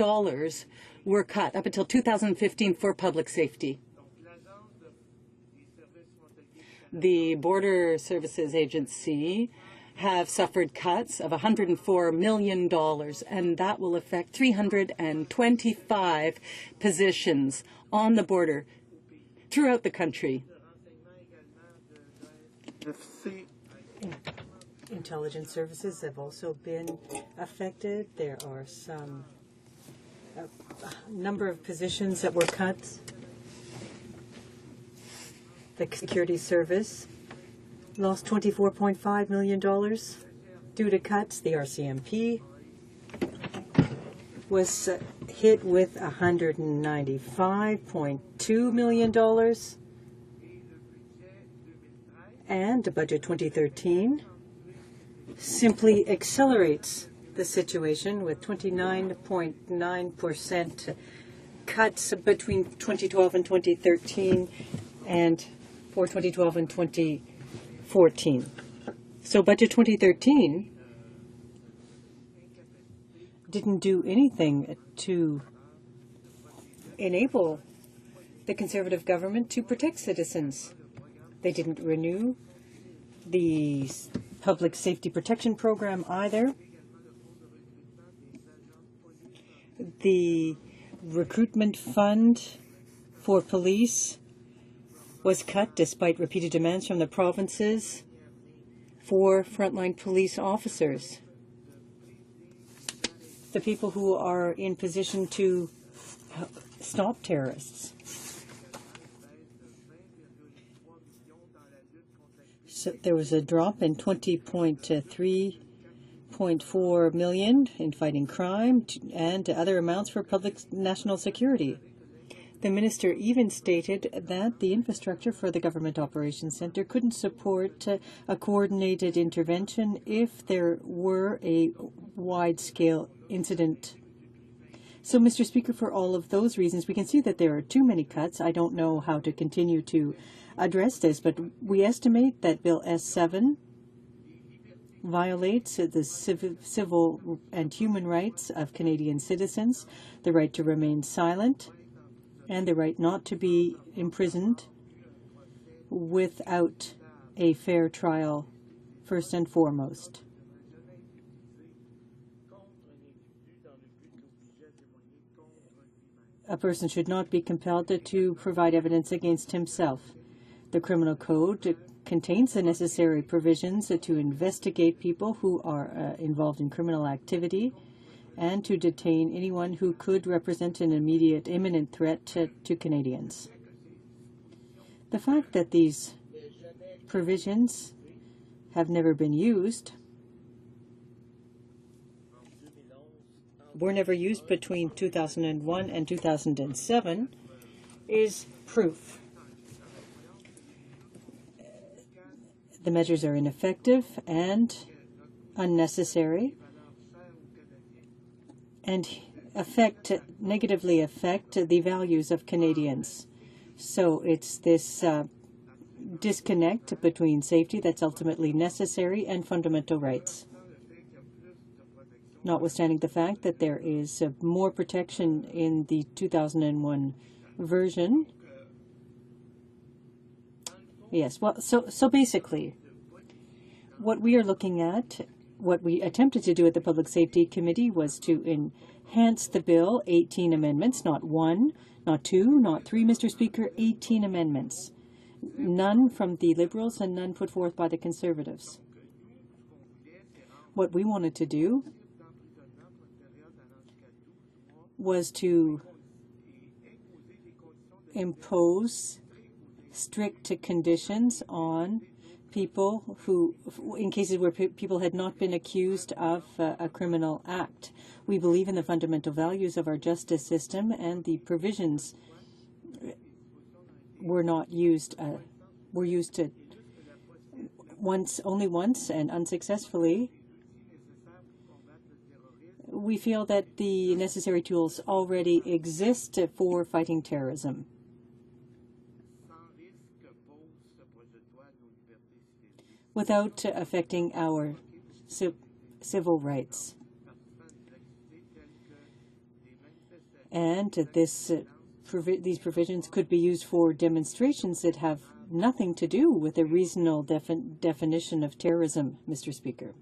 Speaker 12: were cut up until 2015 for public safety. The Border Services Agency have suffered cuts of $104 million, and that will affect 325 positions on the border throughout the country. Intelligence services have also been affected. There are a number of positions that were cut. The security service lost $24.5 million due to cuts. The RCMP was hit with $195.2 million. And the budget 2013 simply accelerates the situation with 29.9% cuts between 2012 and 2013 and for 2012 and 2014. So budget 2013 didn't do anything to enable the Conservative government to protect citizens. They didn't renew the public safety protection program either. The recruitment fund for police was cut despite repeated demands from the provinces for frontline police officers, the people who are in position to stop terrorists. So there was a drop in 20.4 million in fighting crime and other amounts for public national security. The minister even stated that the infrastructure for the Government Operations Centre couldn't support a coordinated intervention if there were a wide-scale incident. So, Mr. Speaker, for all of those reasons, we can see that there are too many cuts. I don't know how to continue to address this, but we estimate that Bill S7 violates the civil and human rights of Canadian citizens, the right to remain silent, and the right not to be imprisoned without a fair trial, first and foremost. A person should not be compelled to provide evidence against himself. The Criminal Code
Speaker 2: contains the necessary provisions to investigate people who are involved in criminal activity and to detain anyone who could represent an immediate, imminent threat to Canadians. The fact that these provisions have never been used, were never used between 2001 and 2007, is proof. The measures are ineffective and unnecessary and negatively affect the values of Canadians. So it's this disconnect between safety that's ultimately necessary and fundamental rights. Notwithstanding the fact that there is more protection in the 2001 version. Yes, well, so basically, what we are looking at, what we attempted to do at the Public Safety Committee was to enhance the bill, 18 amendments, not 1, not 2, not 3, Mr. Speaker, 18 amendments. None from the Liberals and none put forth by the Conservatives. What we wanted to do was to impose strict conditions on people who, in cases where people had not been accused of a criminal act. We believe in the fundamental values of our justice system, and the provisions were not used, were used to only once and unsuccessfully. We feel that the necessary tools already exist for fighting terrorism. Without affecting our civil rights. And these provisions could be used for demonstrations that have nothing to do with a reasonable definition of terrorism, Mr. Speaker.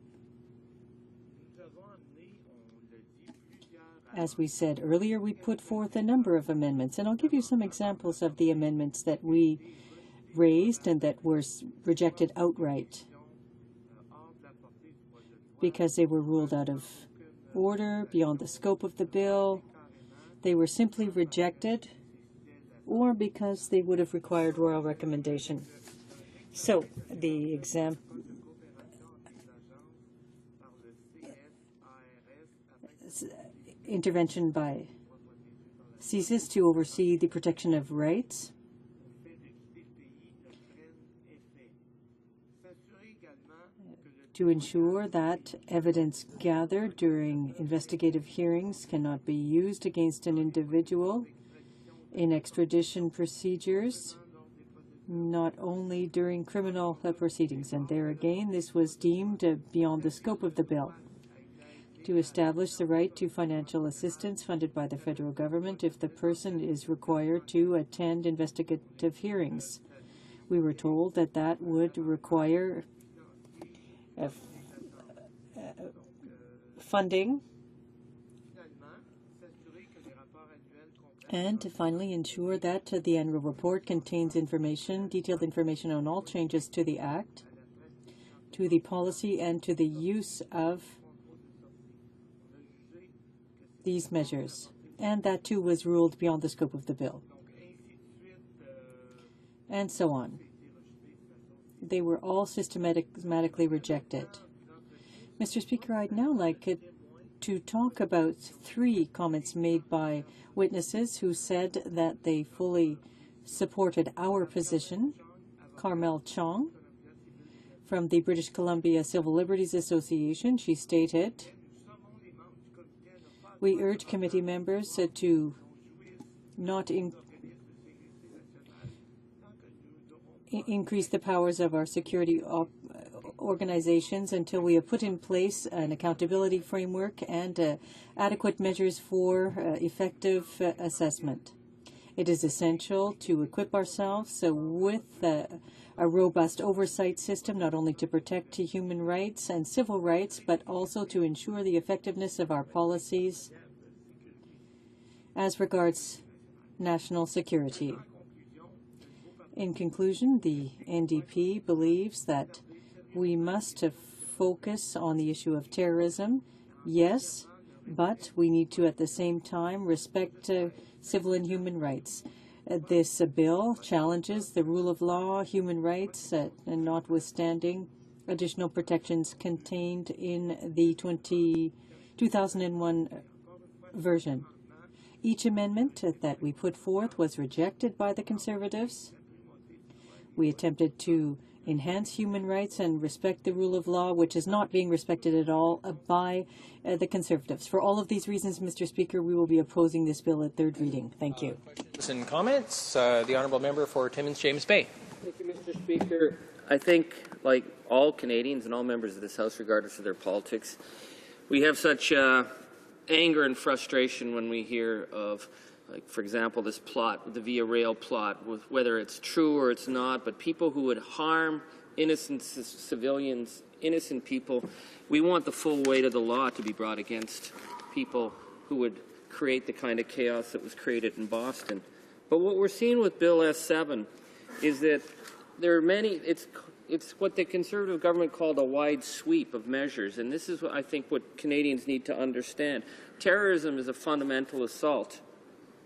Speaker 2: As we said earlier, we put forth a number of amendments, and I'll give you some examples of the amendments that we raised and that were rejected outright because they were ruled out of order, beyond the scope of the bill. They were simply rejected, or because they would have required royal recommendation. So the intervention by CSIS to oversee the protection of rights, to ensure that evidence gathered during investigative hearings cannot be used against an individual in extradition procedures, not only during criminal proceedings. And there again, this was deemed beyond the scope of the bill. To establish the right to financial assistance funded by the federal government if the person is required to attend investigative hearings. We were told that that would require funding, and to finally ensure that the annual report contains detailed information on all changes to the Act, to the policy, and to the use of these measures. And that too was ruled beyond the scope of the bill. And so on. They were all systematically rejected. Mr. Speaker, I'd now like to talk about 3 comments made by witnesses who said that they fully supported our position. Carmel Chong from the British Columbia Civil Liberties Association, she stated, "We urge committee members to not increase the powers of our security organizations until we have put in place an accountability framework and adequate measures for effective assessment. It is essential to equip ourselves with a robust oversight system, not only to protect human rights and civil rights, but also to ensure the effectiveness of our policies as regards national security." In conclusion, the NDP believes that we must focus on the issue of terrorism, yes, but we need to at the same time respect civil and human rights. This bill challenges the rule of law, human rights, and notwithstanding additional protections contained in the 2001 version. Each amendment that we put forth was rejected by the Conservatives. We attempted to enhance human rights and respect the rule of law, which is not being respected at all by the Conservatives. For all of these reasons, Mr. Speaker, we will be opposing this bill at third reading. Thank you.
Speaker 13: Questions and comments? The Honourable Member for Timmins James Bay.
Speaker 5: Thank you, Mr. Speaker. I think, like all Canadians and all members of this House, regardless of their politics, we have such anger and frustration when we hear of, like, for example, this plot, the Via Rail plot, with whether it's true or it's not, but people who would harm innocent civilians, innocent people. We want the full weight of the law to be brought against people who would create the kind of chaos that was created in Boston. But what we're seeing with Bill S7 is that there are many, it's what the Conservative government called a wide sweep of measures, and this is what I think what Canadians need to understand. Terrorism is a fundamental assault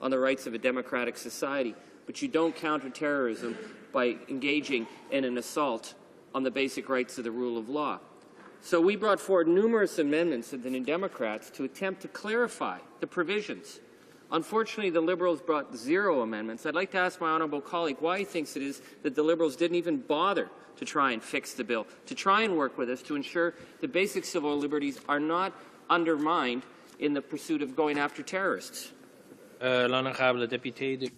Speaker 5: on the rights of a democratic society, but you don't counter terrorism by engaging in an assault on the basic rights of the rule of law. So we brought forward numerous amendments of the New Democrats to attempt to clarify the provisions. Unfortunately, the Liberals brought 0 amendments. I'd like to ask my honourable colleague why he thinks it is that the Liberals didn't even bother to try and fix the bill, to try and work with us to ensure that basic civil liberties are not undermined in the pursuit of going after terrorists.
Speaker 13: L'honorable député.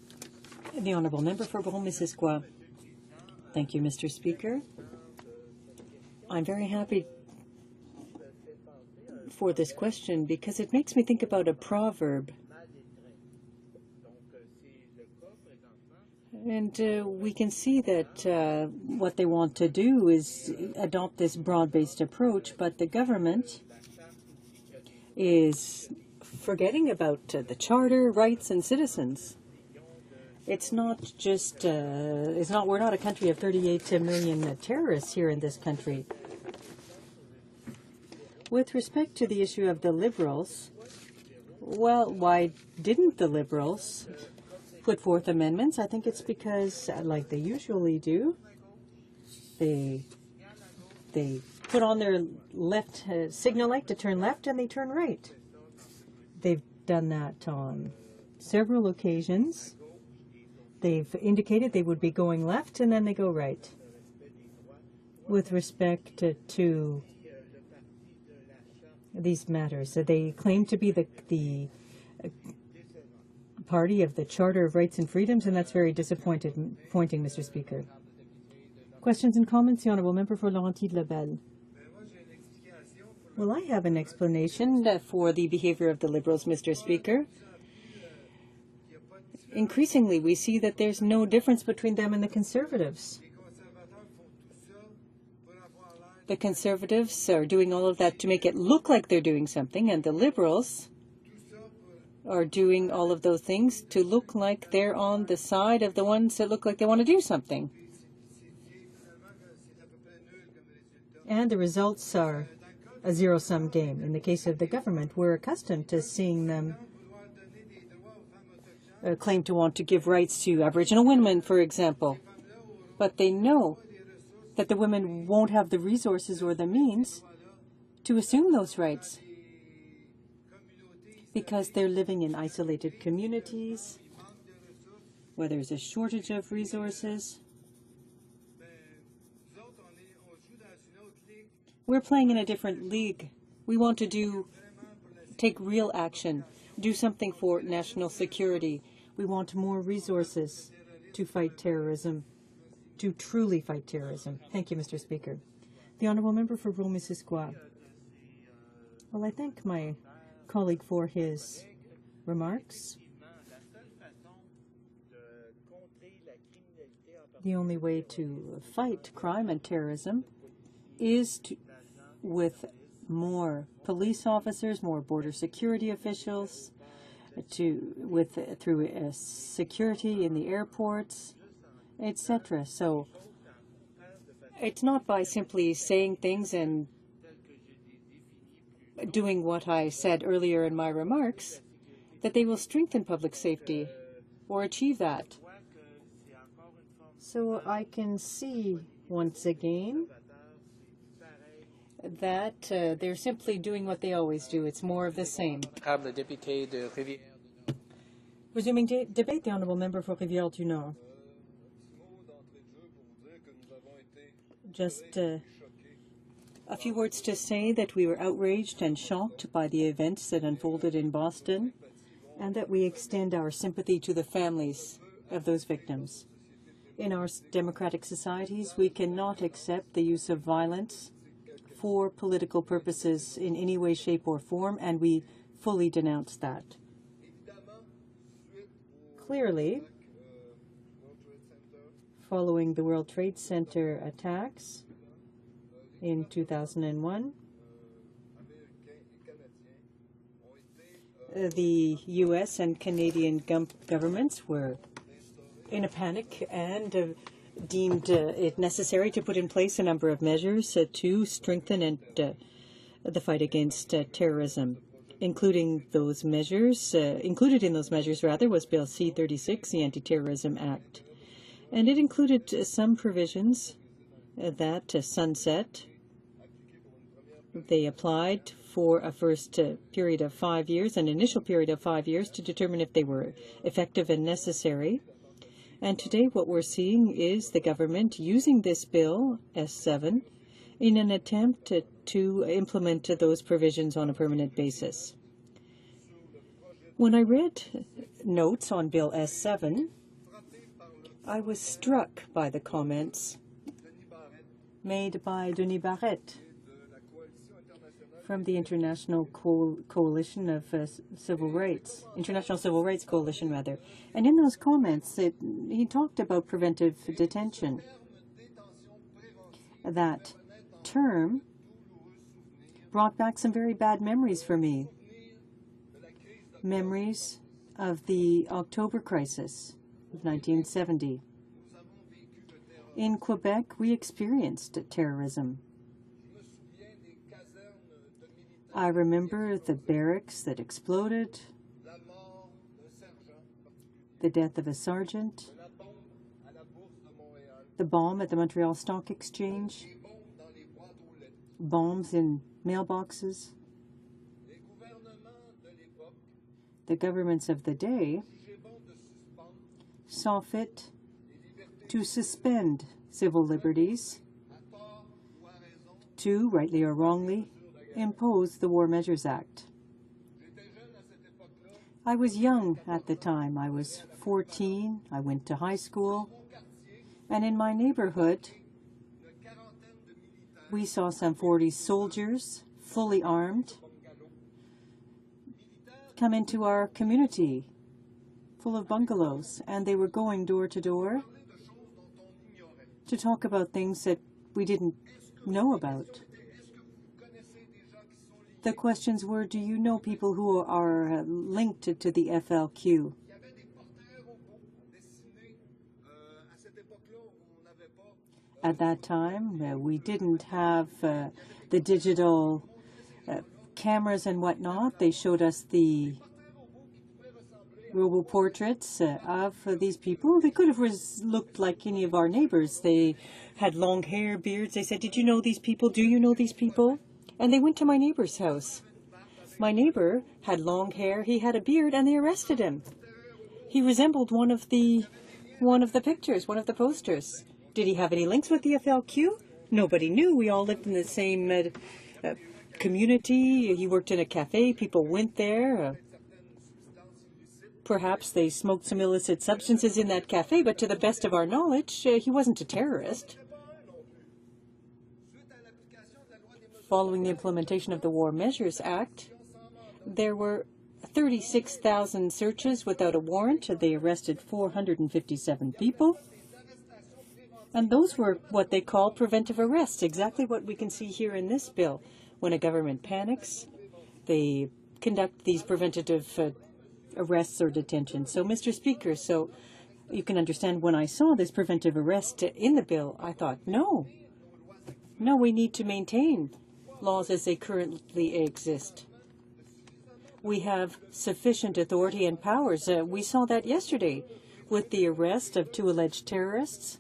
Speaker 2: The Honourable Member for Brome-Missisquoi. Thank you, Mr. Speaker. I'm very happy for this question because it makes me think about a proverb. And we can see that what they want to do is adopt this broad-based approach, but the government is forgetting about the Charter, rights, and citizens. It's not just, we're not a country of 38 million terrorists here in this country. With respect to the issue of the Liberals, well, why didn't the Liberals put forth amendments? I think it's because, like they usually do, they put on their left signal light to turn left and they turn right. They've done that on several occasions. They've indicated they would be going left and then they go right. With respect to these matters, they claim to be the party of the Charter of Rights and Freedoms, and that's very disappointing, Mr. Speaker. Questions and comments? The Honourable Member for Laurentides-Lebel. Well, I have an explanation for the behavior of the Liberals, Mr. Speaker. Increasingly, we see that there's no difference between them and the Conservatives. The Conservatives are doing all of that to make it look like they're doing something, and the Liberals are doing all of those things to look like they're on the side of the ones that look like they want to do something. And the results are a zero-sum game. In the case of the government, we're accustomed to seeing them claim to want to give rights to Aboriginal women, for example. But they know that the women won't have the resources or the means to assume those rights because they're living in isolated communities where there's a shortage of resources. We're playing in a different league. We want to take real action, do something for national security. We want more resources to fight terrorism, to truly fight terrorism. Thank you, Mr. Speaker. The Honourable Member for Brome-Missisquoi. Well, I thank my colleague for his remarks. The only way to fight crime and terrorism is with more police officers, more border security officials, through security in the airports, etc. So it's not by simply saying things and doing what I said earlier in my remarks that they will strengthen public safety or achieve that. So I can see once again that they're simply doing what they always do. It's more of the same. Resuming debate, the Honourable Member for Rivière-du-Nord. Just a few words to say that we were outraged and shocked by the events that unfolded in Boston, and that we extend our sympathy to the families of those victims. In our democratic societies, we cannot accept the use of violence for political purposes in any way, shape, or form, and we fully denounce that. Clearly, following the World Trade Center attacks in 2001, the U.S. and Canadian governments were in a panic and deemed it necessary to put in place a number of measures to strengthen the fight against terrorism. Including those measures, included in those measures, rather, was Bill C-36, the Anti-Terrorism Act. And it included some provisions that sunset. They applied for a first period of 5 years, an initial period of 5 years, to determine if they were effective and necessary. And today what we're seeing is the government using this bill, S7, in an attempt to implement those provisions on a permanent basis. When I read notes on Bill S7, I was struck by the comments made by Denis Barrette from the International Coalition of Civil Rights, International Civil Rights Coalition, rather. And in those comments, he talked about preventive detention. That term brought back some very bad memories for me. Memories of the October crisis of 1970. In Quebec, we experienced terrorism. I remember the barracks that exploded, the death of a sergeant, the bomb at the Montreal Stock Exchange, bombs in mailboxes. The governments of the day saw fit to suspend civil liberties, to, rightly or wrongly, impose the War Measures Act. I was young at the time. I was 14. I went to high school. And in my neighborhood, we saw some 40 soldiers, fully armed, come into our community, full of bungalows, and they were going door to door to talk about things that we didn't know about. The questions were, do you know people who are linked to the FLQ? At that time, we didn't have the digital cameras and whatnot. They showed us the robo-portraits of these people. They could have looked like any of our neighbors. They had long hair, beards. They said, did you know these people? Do you know these people? And they went to my neighbor's house. My neighbor had long hair, he had a beard, and they arrested him. He resembled one of the pictures, one of the posters. Did he have any links with the FLQ? Nobody knew. We all lived in the same community. He worked in a cafe. People went there. Perhaps they smoked some illicit substances in that cafe, but to the best of our knowledge, he wasn't a terrorist. Following the implementation of the War Measures Act, there were 36,000 searches without a warrant. They arrested 457 people. And those were what they call preventive arrests, exactly what we can see here in this bill. When a government panics, they conduct these preventative arrests or detentions. So, Mr. Speaker, You can understand when I saw this preventive arrest in the bill, I thought, no, we need to maintain laws as they currently exist. We have sufficient authority and powers. We saw that yesterday with the arrest of 2 alleged terrorists.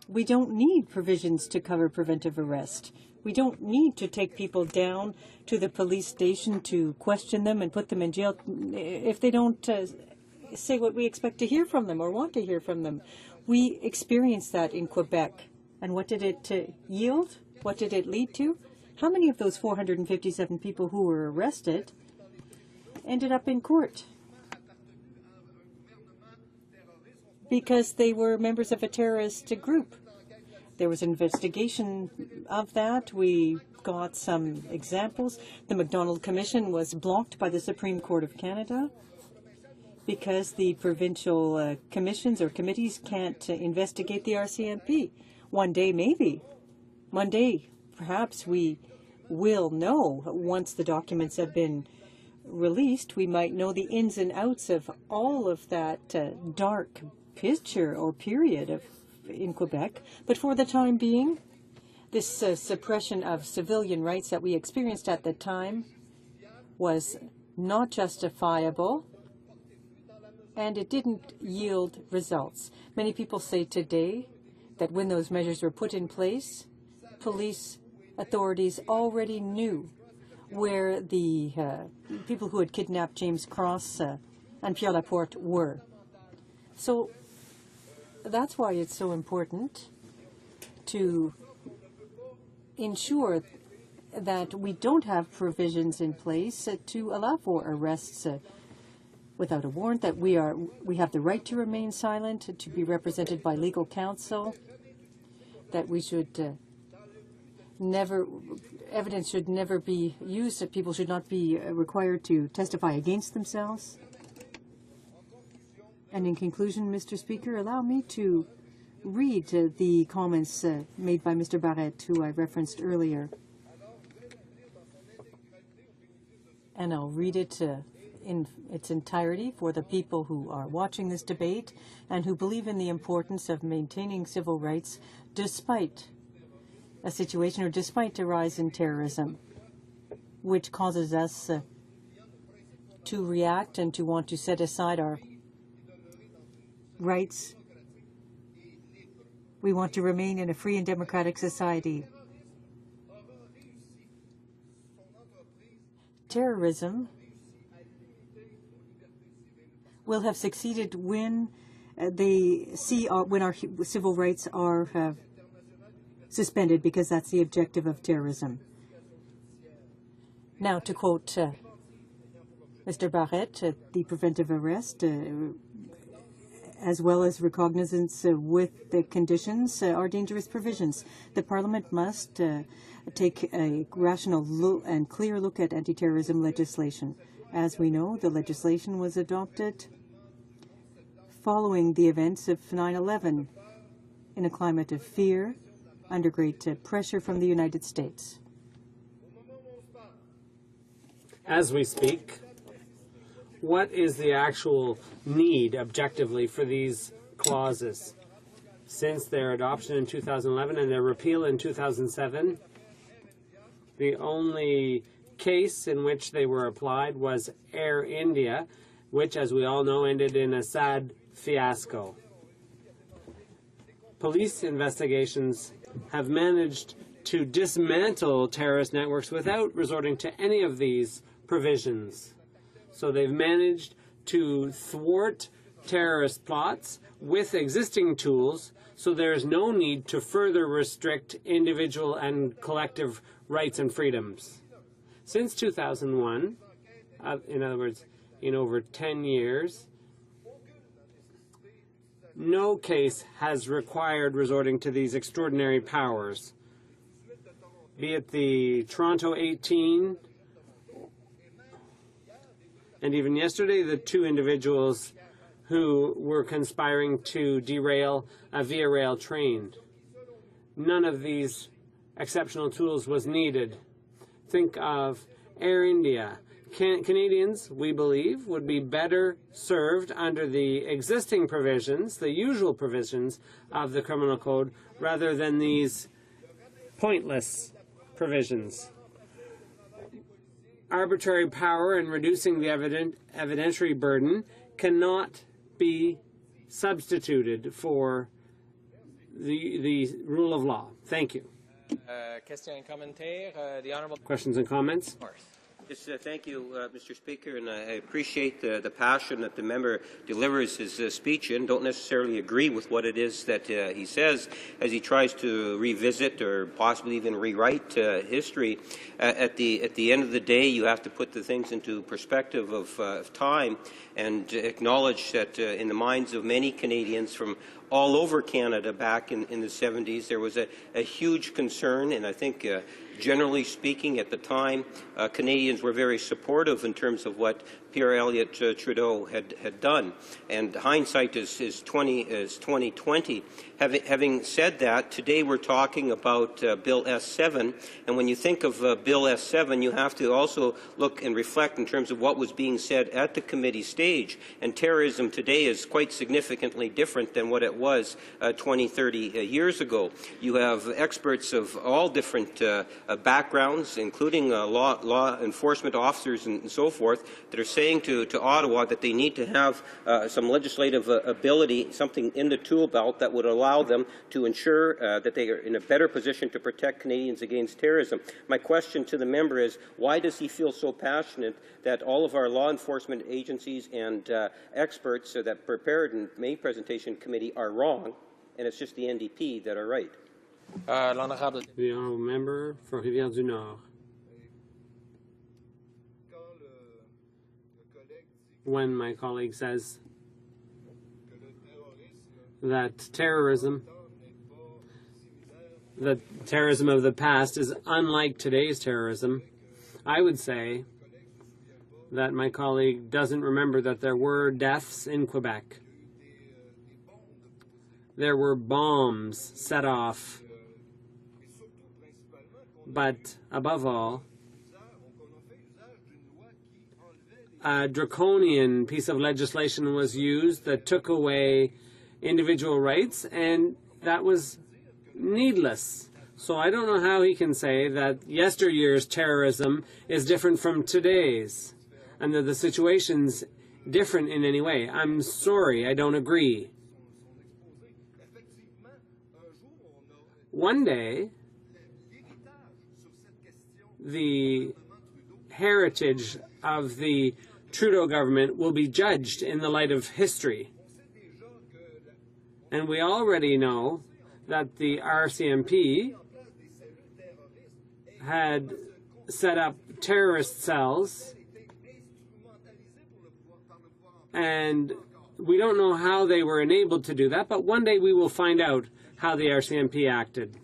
Speaker 2: We don't need provisions to cover preventive arrest. We don't need to take people down to the police station to question them and put them in jail if they don't say what we expect to hear from them or want to hear from them. We experienced that in Quebec. And what did it yield? What did it lead to? How many of those 457 people who were arrested ended up in court? Because they were members of a terrorist group. There was an investigation of that. We got some examples. The MacDonald Commission was blocked by the Supreme Court of Canada because the provincial commissions or committees can't investigate the RCMP. One day, maybe. One day, perhaps we will know. Once the documents have been released, we might know the ins and outs of all of that dark picture or period in Quebec. But for the time being, this suppression of civilian rights that we experienced at the time was not justifiable, and it didn't yield results. Many people say today that when those measures were put in place, police authorities already knew where the people who had kidnapped James Cross and Pierre Laporte were. So that's why it's so important to ensure that we don't have provisions in place to allow for arrests without a warrant, that we have the right to remain silent, to be represented by legal counsel, that we should evidence should never be used, that people should not be required to testify against themselves. And in conclusion, Mr. Speaker, allow me to read the comments made by Mr. Barrette, who I referenced earlier. And I'll read it in its entirety for the people who are watching this debate and who believe in the importance of maintaining civil rights despite a situation or despite a rise in terrorism, which causes us to react and to want to set aside our rights. We want to remain in a free and democratic society. Terrorism will have succeeded when they see when our civil rights are suspended, because that's the objective of terrorism. Now, to quote Mr. Barrette, the preventive arrest, as well as recognizance with the conditions, are dangerous provisions. The Parliament must take a rational and clear look at anti-terrorism legislation. As we know, the legislation was adopted following the events of 9/11 in a climate of fear, under great pressure from the United States.
Speaker 17: As we speak, what is the actual need, objectively, for these clauses? Since their adoption in 2011 and their repeal in 2007, the only case in which they were applied was Air India, which, as we all know, ended in a sad fiasco. Police investigations have managed to dismantle terrorist networks without resorting to any of these provisions. So they've managed to thwart terrorist plots with existing tools, so there is no need to further restrict individual and collective rights and freedoms. Since 2001, in other words, in over 10 years, no case has required resorting to these extraordinary powers, be it the Toronto 18, and even yesterday, the 2 individuals who were conspiring to derail a Via Rail train. None of these exceptional tools was needed. Think of Air India, Canadians, we believe, would be better served under the existing provisions, the usual provisions of the Criminal Code, rather than these pointless provisions. Arbitrary power and reducing the evidentiary burden cannot be substituted for the rule of law. Thank you.
Speaker 13: Question and commentaire. The Honourable.
Speaker 17: Questions and comments?
Speaker 7: Yes, thank you, Mr. Speaker, and I appreciate the passion that the member delivers his speech in. Don't necessarily agree with what it is that he says as he tries to revisit or possibly even rewrite history. At the end of the day, you have to put the things into perspective of time and acknowledge that in the minds of many Canadians from all over Canada back in the 70s, there was a huge concern, and I think generally speaking at the time, Canadians were very supportive in terms of what Pierre Elliott Trudeau had done. And hindsight is 2020. Having said that, today we're talking about Bill S7, and when you think of Bill S7, you have to also look and reflect in terms of what was being said at the committee stage. And terrorism today is quite significantly different than what it was 20, 30 years ago. You have experts of all different backgrounds, including law enforcement officers and so forth, that are saying to Ottawa that they need to have some legislative ability, something in the tool belt that would allow them to ensure that they are in a better position to protect Canadians against terrorism. My question to the member is, why does he feel so passionate that all of our law enforcement agencies and experts that prepared and made presentation committee are wrong, and it's just the NDP that are right?
Speaker 17: The honourable member for Rivière-du-Nord. When my colleague says that the terrorism of the past is unlike today's terrorism, I would say that my colleague doesn't remember that there were deaths in Quebec. There were bombs set off. But above all, a draconian piece of legislation was used that took away individual rights, and that was needless. So I don't know how he can say that yesteryear's terrorism is different from today's, and that the situation's different in any way. I'm sorry, I don't agree. One day, the heritage of the Trudeau government will be judged in the light of history. And we already know that the RCMP had set up terrorist cells, and we don't know how they were enabled to do that, but one day we will find out how the RCMP acted.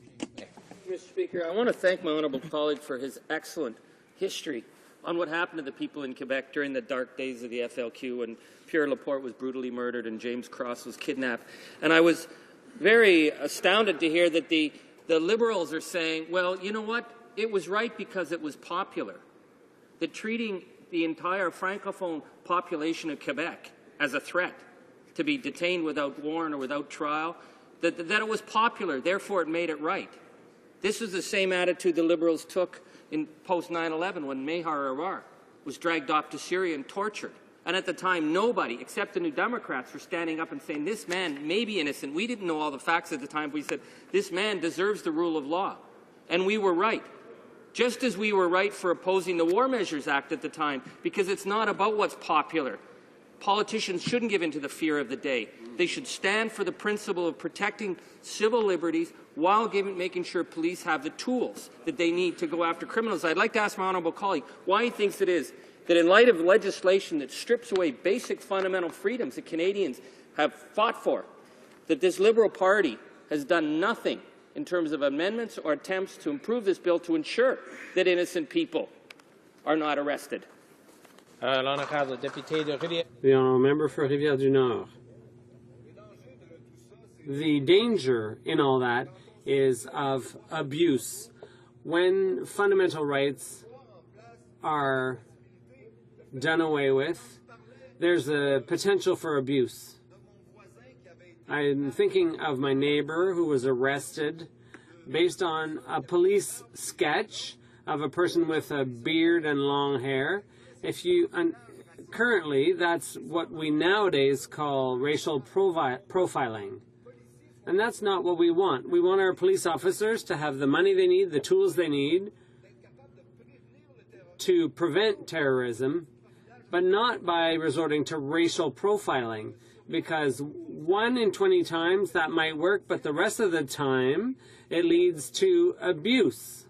Speaker 5: Mr. Speaker, I want to thank my honourable colleague for his excellent history on what happened to the people in Quebec during the dark days of the FLQ when Pierre Laporte was brutally murdered and James Cross was kidnapped. And I was very astounded to hear that the Liberals are saying, well, you know what? It was right because it was popular. That treating the entire Francophone population of Quebec as a threat to be detained without warrant or without trial, that it was popular, therefore it made it right. This is the same attitude the Liberals took in post-9/11 when Mehar Arar was dragged off to Syria and tortured. And at the time, nobody, except the New Democrats, were standing up and saying, this man may be innocent. We didn't know all the facts at the time, but we said, this man deserves the rule of law. And we were right. Just as we were right for opposing the War Measures Act at the time, because it's not about what's popular. Politicians shouldn't give in to the fear of the day. They should stand for the principle of protecting civil liberties while making sure police have the tools that they need to go after criminals. I'd like to ask my honourable colleague why he thinks it is that in light of legislation that strips away basic fundamental freedoms that Canadians have fought for, that this Liberal Party has done nothing in terms of amendments or attempts to improve this bill to ensure that innocent people are not arrested.
Speaker 17: The honourable member for Rivière-du-Nord. The danger in all that is of abuse. When fundamental rights are done away with, there's a potential for abuse. I'm thinking of my neighbor who was arrested based on a police sketch of a person with a beard and long hair. Currently, that's what we nowadays call racial profiling. And that's not what we want. We want our police officers to have the money they need, the tools they need to prevent terrorism, but not by resorting to racial profiling, because 1 in 20 times that might work, but the rest of the time it leads to abuse.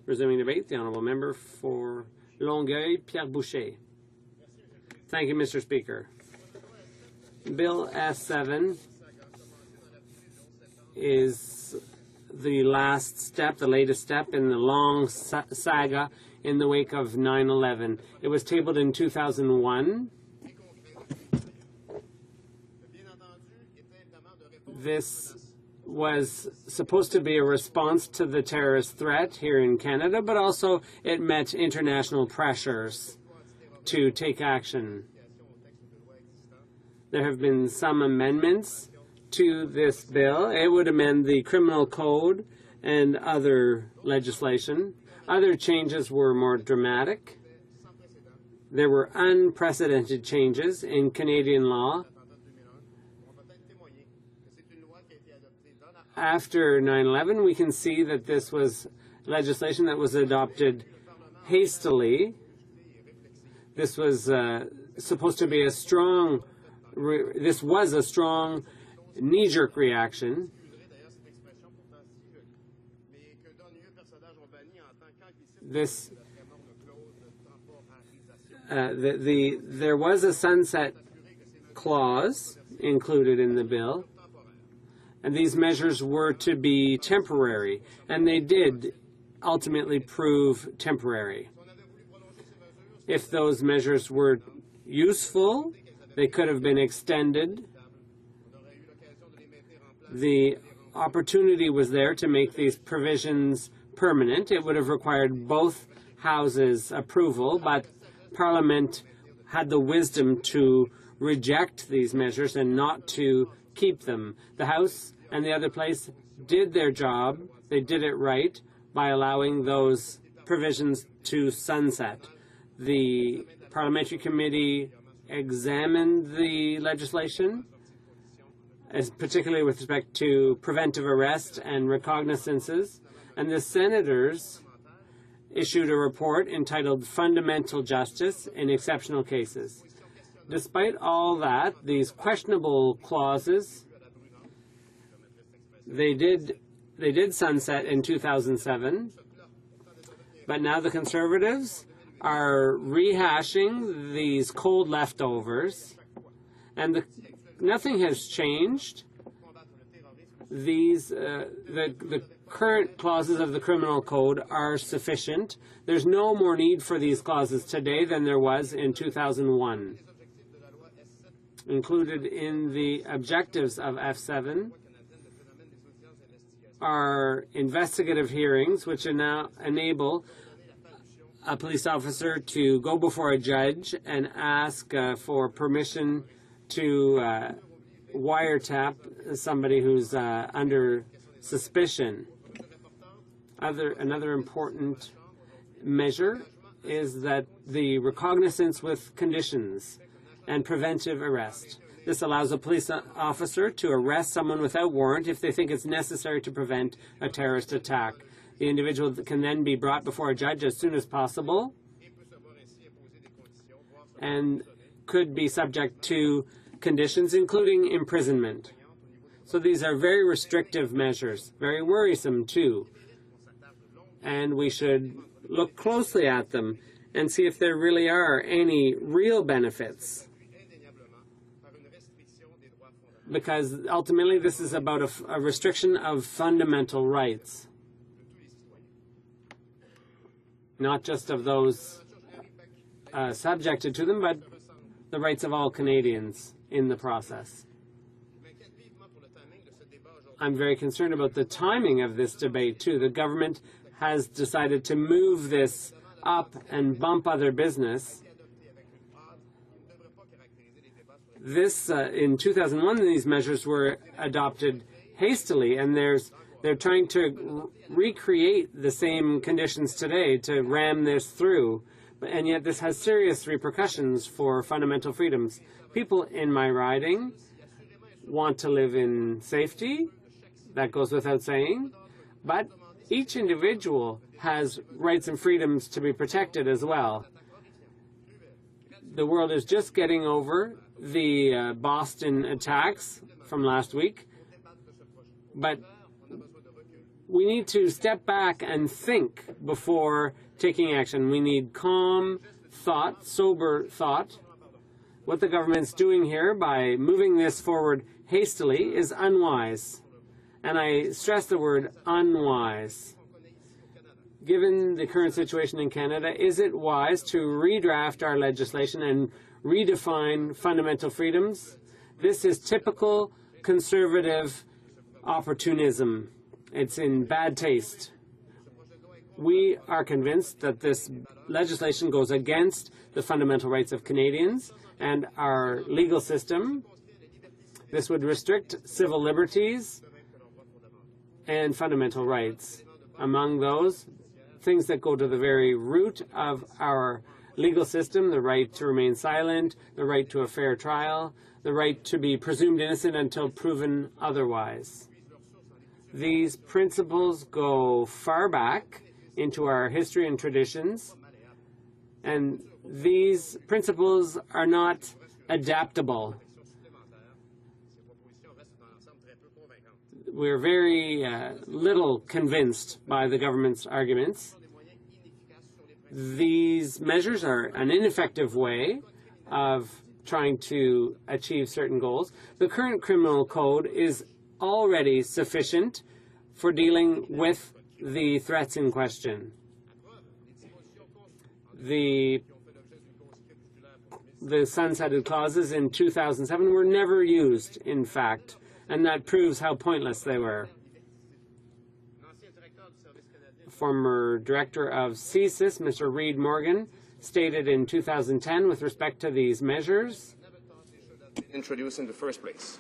Speaker 17: Resuming debate, the Honourable Member for Longueuil, Pierre Boucher. Thank you, Mr. Speaker. Bill S7 is the last step, the latest step in the long saga in the wake of 9/11. It was tabled in 2001. This was supposed to be a response to the terrorist threat here in Canada, but also it met international pressures to take action. There have been some amendments to this bill. It would amend the criminal code and other legislation. Other changes were more dramatic. There were unprecedented changes in Canadian law. After 9/11, we can see that this was legislation that was adopted hastily. This was supposed to be a strong knee-jerk reaction. There was a sunset clause included in the bill, and these measures were to be temporary, and they did ultimately prove temporary. If those measures were useful, they could have been extended. The opportunity was there to make these provisions permanent. It would have required both houses' approval, but Parliament had the wisdom to reject these measures and not to keep them. The House and the other place did their job. They did it right by allowing those provisions to sunset. The Parliamentary Committee examined the legislation, particularly with respect to preventive arrest and recognizances, and the senators issued a report entitled Fundamental Justice in Exceptional Cases. Despite all that, these questionable clauses, they did sunset in 2007, but now the Conservatives are rehashing these cold leftovers, and nothing has changed. The current clauses of the criminal code are sufficient. There's no more need for these clauses today than there was in 2001. Included in the objectives of F7 are investigative hearings, which now enable a police officer to go before a judge and ask for permission to wiretap somebody who's under suspicion. Another important measure is that the recognizance with conditions and preventive arrest. This allows a police officer to arrest someone without warrant if they think it's necessary to prevent a terrorist attack. The individual can then be brought before a judge as soon as possible and could be subject to conditions, including imprisonment. So these are very restrictive measures, very worrisome too. And we should look closely at them and see if there really are any real benefits. Because ultimately this is about a restriction of fundamental rights, not just of those subjected to them, but the rights of all Canadians in the process. I'm very concerned about the timing of this debate, too. The government has decided to move this up and bump other business. This, in 2001, these measures were adopted hastily, and they're trying to recreate the same conditions today to ram this through. And yet this has serious repercussions for fundamental freedoms. People in my riding want to live in safety. That goes without saying. But each individual has rights and freedoms to be protected as well. The world is just getting over the Boston attacks from last week. But we need to step back and think before taking action. We need calm thought, sober thought. What the government's doing here by moving this forward hastily is unwise. And I stress the word unwise. Given the current situation in Canada, is it wise to redraft our legislation and redefine fundamental freedoms? This is typical conservative opportunism. It's in bad taste. We are convinced that this legislation goes against the fundamental rights of Canadians and our legal system. This would restrict civil liberties and fundamental rights. Among those, things that go to the very root of our legal system, the right to remain silent, the right to a fair trial, the right to be presumed innocent until proven otherwise. These principles go far back into our history and traditions, and these principles are not adaptable. We're very little convinced by the government's arguments. These measures are an ineffective way of trying to achieve certain goals. The current criminal code is already sufficient for dealing with the threats in question. The sunsetted clauses in 2007 were never used, in fact, and that proves how pointless they were. Former director of CSIS, Mr. Reid Morgan, stated in 2010 with respect to these measures,
Speaker 1: introduced in the first place.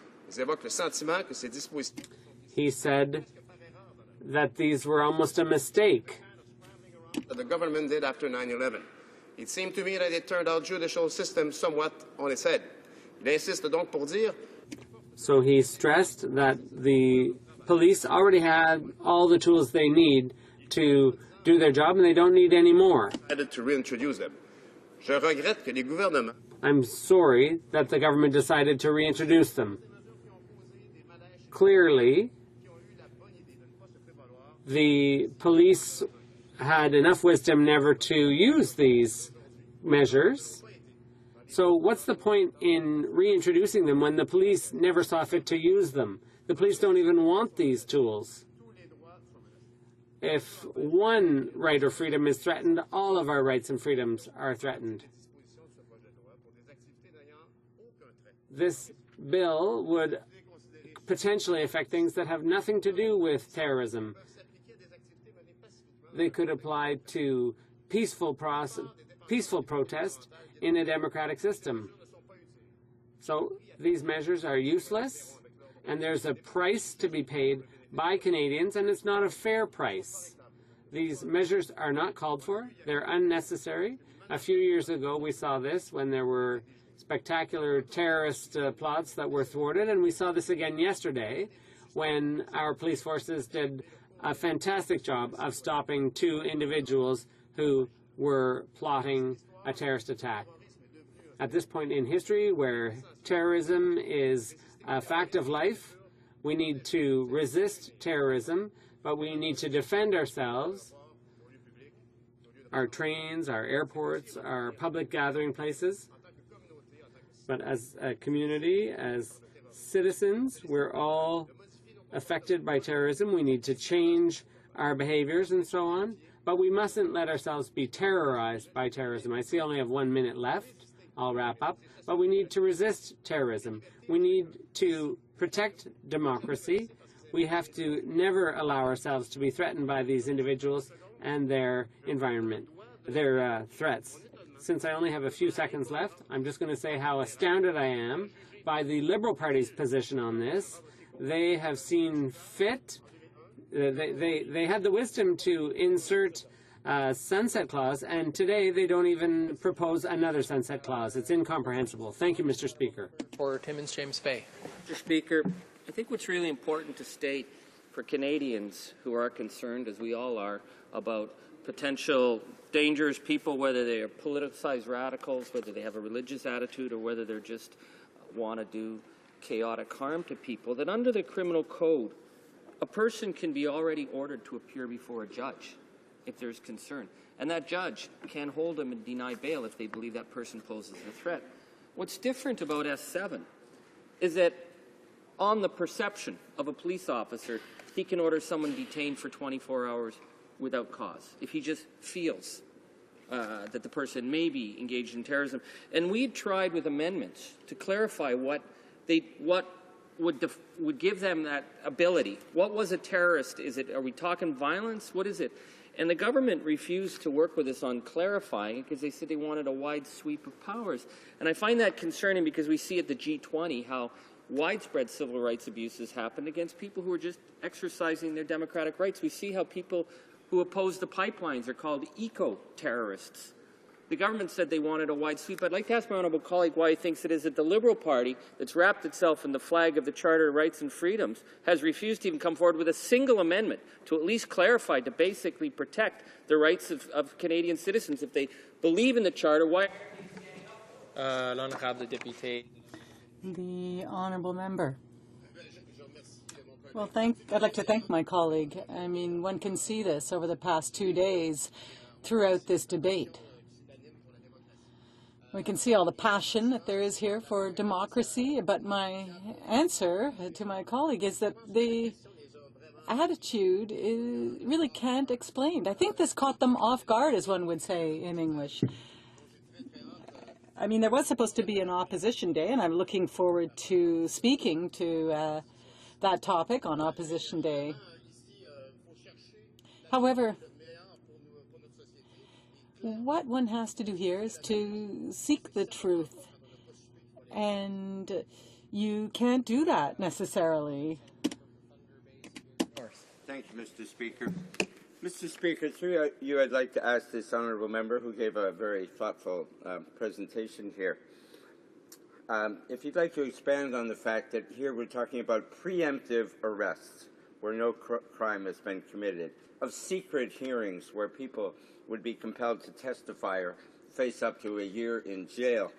Speaker 17: He said that these were almost a mistake.
Speaker 1: The government did after 9/11. It seemed to me that it turned our judicial system somewhat on its head. Il insiste donc pour dire.
Speaker 17: So he stressed that the police already had all the tools they need to do their job, and they don't need any more.
Speaker 1: To reintroduce them. Je regrette que les gouvernements.
Speaker 17: I'm sorry that the government decided to reintroduce them. Clearly, the police had enough wisdom never to use these measures. So what's the point in reintroducing them when the police never saw fit to use them? The police don't even want these tools. If one right or freedom is threatened, all of our rights and freedoms are threatened. This bill would potentially affect things that have nothing to do with terrorism. They could apply to peaceful protest in a democratic system. So these measures are useless, and there's a price to be paid by Canadians, and it's not a fair price. These measures are not called for. They're unnecessary. A few years ago, we saw this when there were spectacular terrorist plots that were thwarted, and we saw this again yesterday when our police forces did a fantastic job of stopping two individuals who were plotting a terrorist attack. At this point in history, where terrorism is a fact of life, we need to resist terrorism, but we need to defend ourselves, our trains, our airports, our public gathering places. But as a community, as citizens, we're all affected by terrorism. We need to change our behaviors and so on, but we mustn't let ourselves be terrorized by terrorism. I see I only have 1 minute left. I'll wrap up. But we need to resist terrorism. We need to protect democracy. We have to never allow ourselves to be threatened by these individuals and their environment, their threats. Since I only have a few seconds left, I'm just going to say how astounded I am by the Liberal Party's position on this. They have seen fit, they had the wisdom to insert sunset clause, and today they don't even propose another sunset clause. It's incomprehensible. Thank you, Mr. Speaker.
Speaker 13: For Timmins James Bay.
Speaker 5: Mr. Speaker, I think what's really important to state for Canadians who are concerned, as we all are, about potential dangerous people, whether they are politicized radicals, whether they have a religious attitude, or whether they're just want to do chaotic harm to people, that under the criminal code, a person can be already ordered to appear before a judge if there's concern. And that judge can hold them and deny bail if they believe that person poses a threat. What's different about S7 is that on the perception of a police officer, he can order someone detained for 24 hours without cause if he just feels that the person may be engaged in terrorism. And we tried with amendments to clarify what would give them that ability. What was a terrorist? Are we talking violence? What is it? And the government refused to work with us on clarifying because they said they wanted a wide sweep of powers. And I find that concerning because we see at the G20 how widespread civil rights abuses happened against people who are just exercising their democratic rights. We see how people who oppose the pipelines are called eco-terrorists. The government said they wanted a wide sweep. I'd like to ask my honourable colleague why he thinks it is that the Liberal Party, that's wrapped itself in the flag of the Charter of Rights and Freedoms, has refused to even come forward with a single amendment to at least clarify, to basically protect the rights of Canadian citizens. If they believe in the Charter, why?
Speaker 13: L'honorable député.
Speaker 2: The honourable member. Well, I'd like to thank my colleague. I mean, one can see this over the past 2 days throughout this debate. We can see all the passion that there is here for democracy, but my answer to my colleague is that the attitude really can't explain. I think this caught them off guard, as one would say in English. I mean, there was supposed to be an opposition day, and I'm looking forward to speaking to that topic on Opposition Day. However, what one has to do here is to seek the truth, and you can't do that necessarily.
Speaker 16: Thank you, Mr. Speaker. Mr. Speaker, through you, I'd like to ask this honourable member, who gave a very thoughtful presentation here, if you'd like to expand on the fact that here we're talking about preemptive arrests where no crime has been committed, of secret hearings where people would be compelled to testify or face up to a year in jail.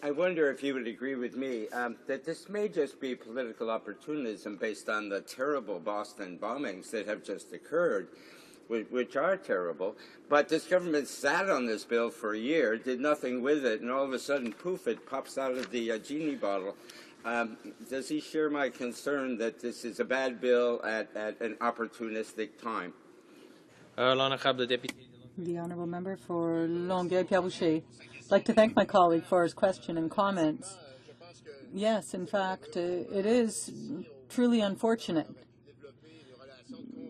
Speaker 16: I wonder if you would agree with me that this may just be political opportunism based on the terrible Boston bombings that have just occurred, which are terrible. But this government sat on this bill for a year, did nothing with it, and all of a sudden, poof, it pops out of the genie bottle. Does he share my concern that this is a bad bill at an opportunistic time?
Speaker 2: The honourable member for Longueuil-Pierre-Boucher. I'd like to thank my colleague for his question and comments. Yes, in fact, it is truly unfortunate.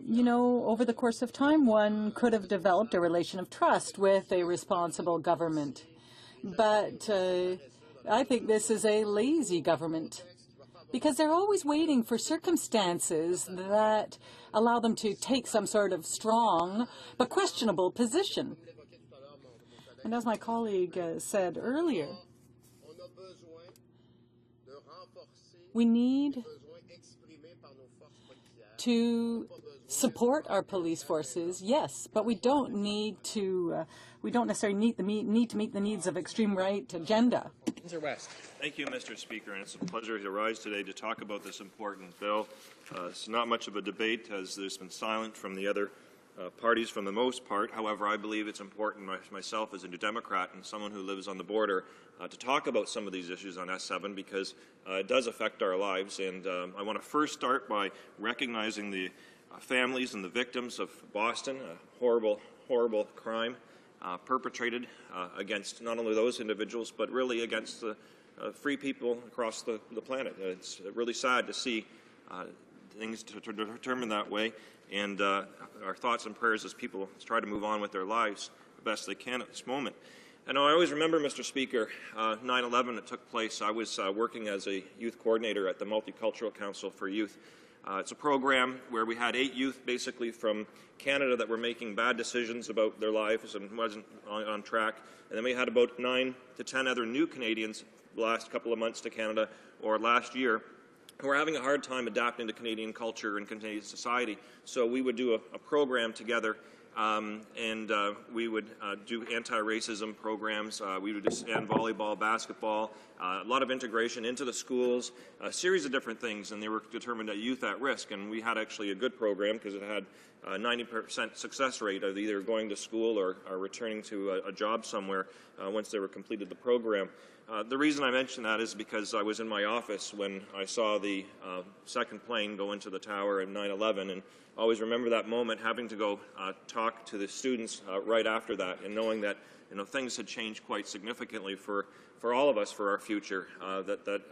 Speaker 2: You know, over the course of time, one could have developed a relation of trust with a responsible government. But I think this is a lazy government, because they're always waiting for circumstances that allow them to take some sort of strong but questionable position. And as my colleague said earlier, we need to support our police forces, yes, but we don't need to. We don't necessarily need to meet the needs of extreme right agenda.
Speaker 11: Thank you, Mr. Speaker, and it's a pleasure to rise today to talk about this important bill. It's not much of a debate, as there's been silent from the other parties for the most part. However, I believe it's important myself as a New Democrat and someone who lives on the border to talk about some of these issues on S7 because it does affect our lives. And I want to first start by recognizing the families and the victims of Boston, a horrible, horrible crime perpetrated against not only those individuals but really against the free people across the planet. It's really sad to see things to determine that way. And our thoughts and prayers as people try to move on with their lives the best they can at this moment. And I always remember, Mr. Speaker, 9/11 that took place. I was working as a youth coordinator at the Multicultural Council for Youth. It's a program where we had 8 youth basically from Canada that were making bad decisions about their lives and wasn't on track. And then we had about 9 to 10 other new Canadians the last couple of months to Canada or last year who are having a hard time adapting to Canadian culture and Canadian society. So we would do a program together, and we would do anti-racism programs. We would end volleyball, basketball, a lot of integration into the schools, a series of different things, and they were determined at youth at risk. And we had actually a good program because it had a 90% success rate of either going to school or returning to a job somewhere once they were completed the program. The reason I mention that is because I was in my office when I saw the second plane go into the tower in 9/11, and I always remember that moment, having to go talk to the students right after that, and knowing that things had changed quite significantly for all of us, for our future. That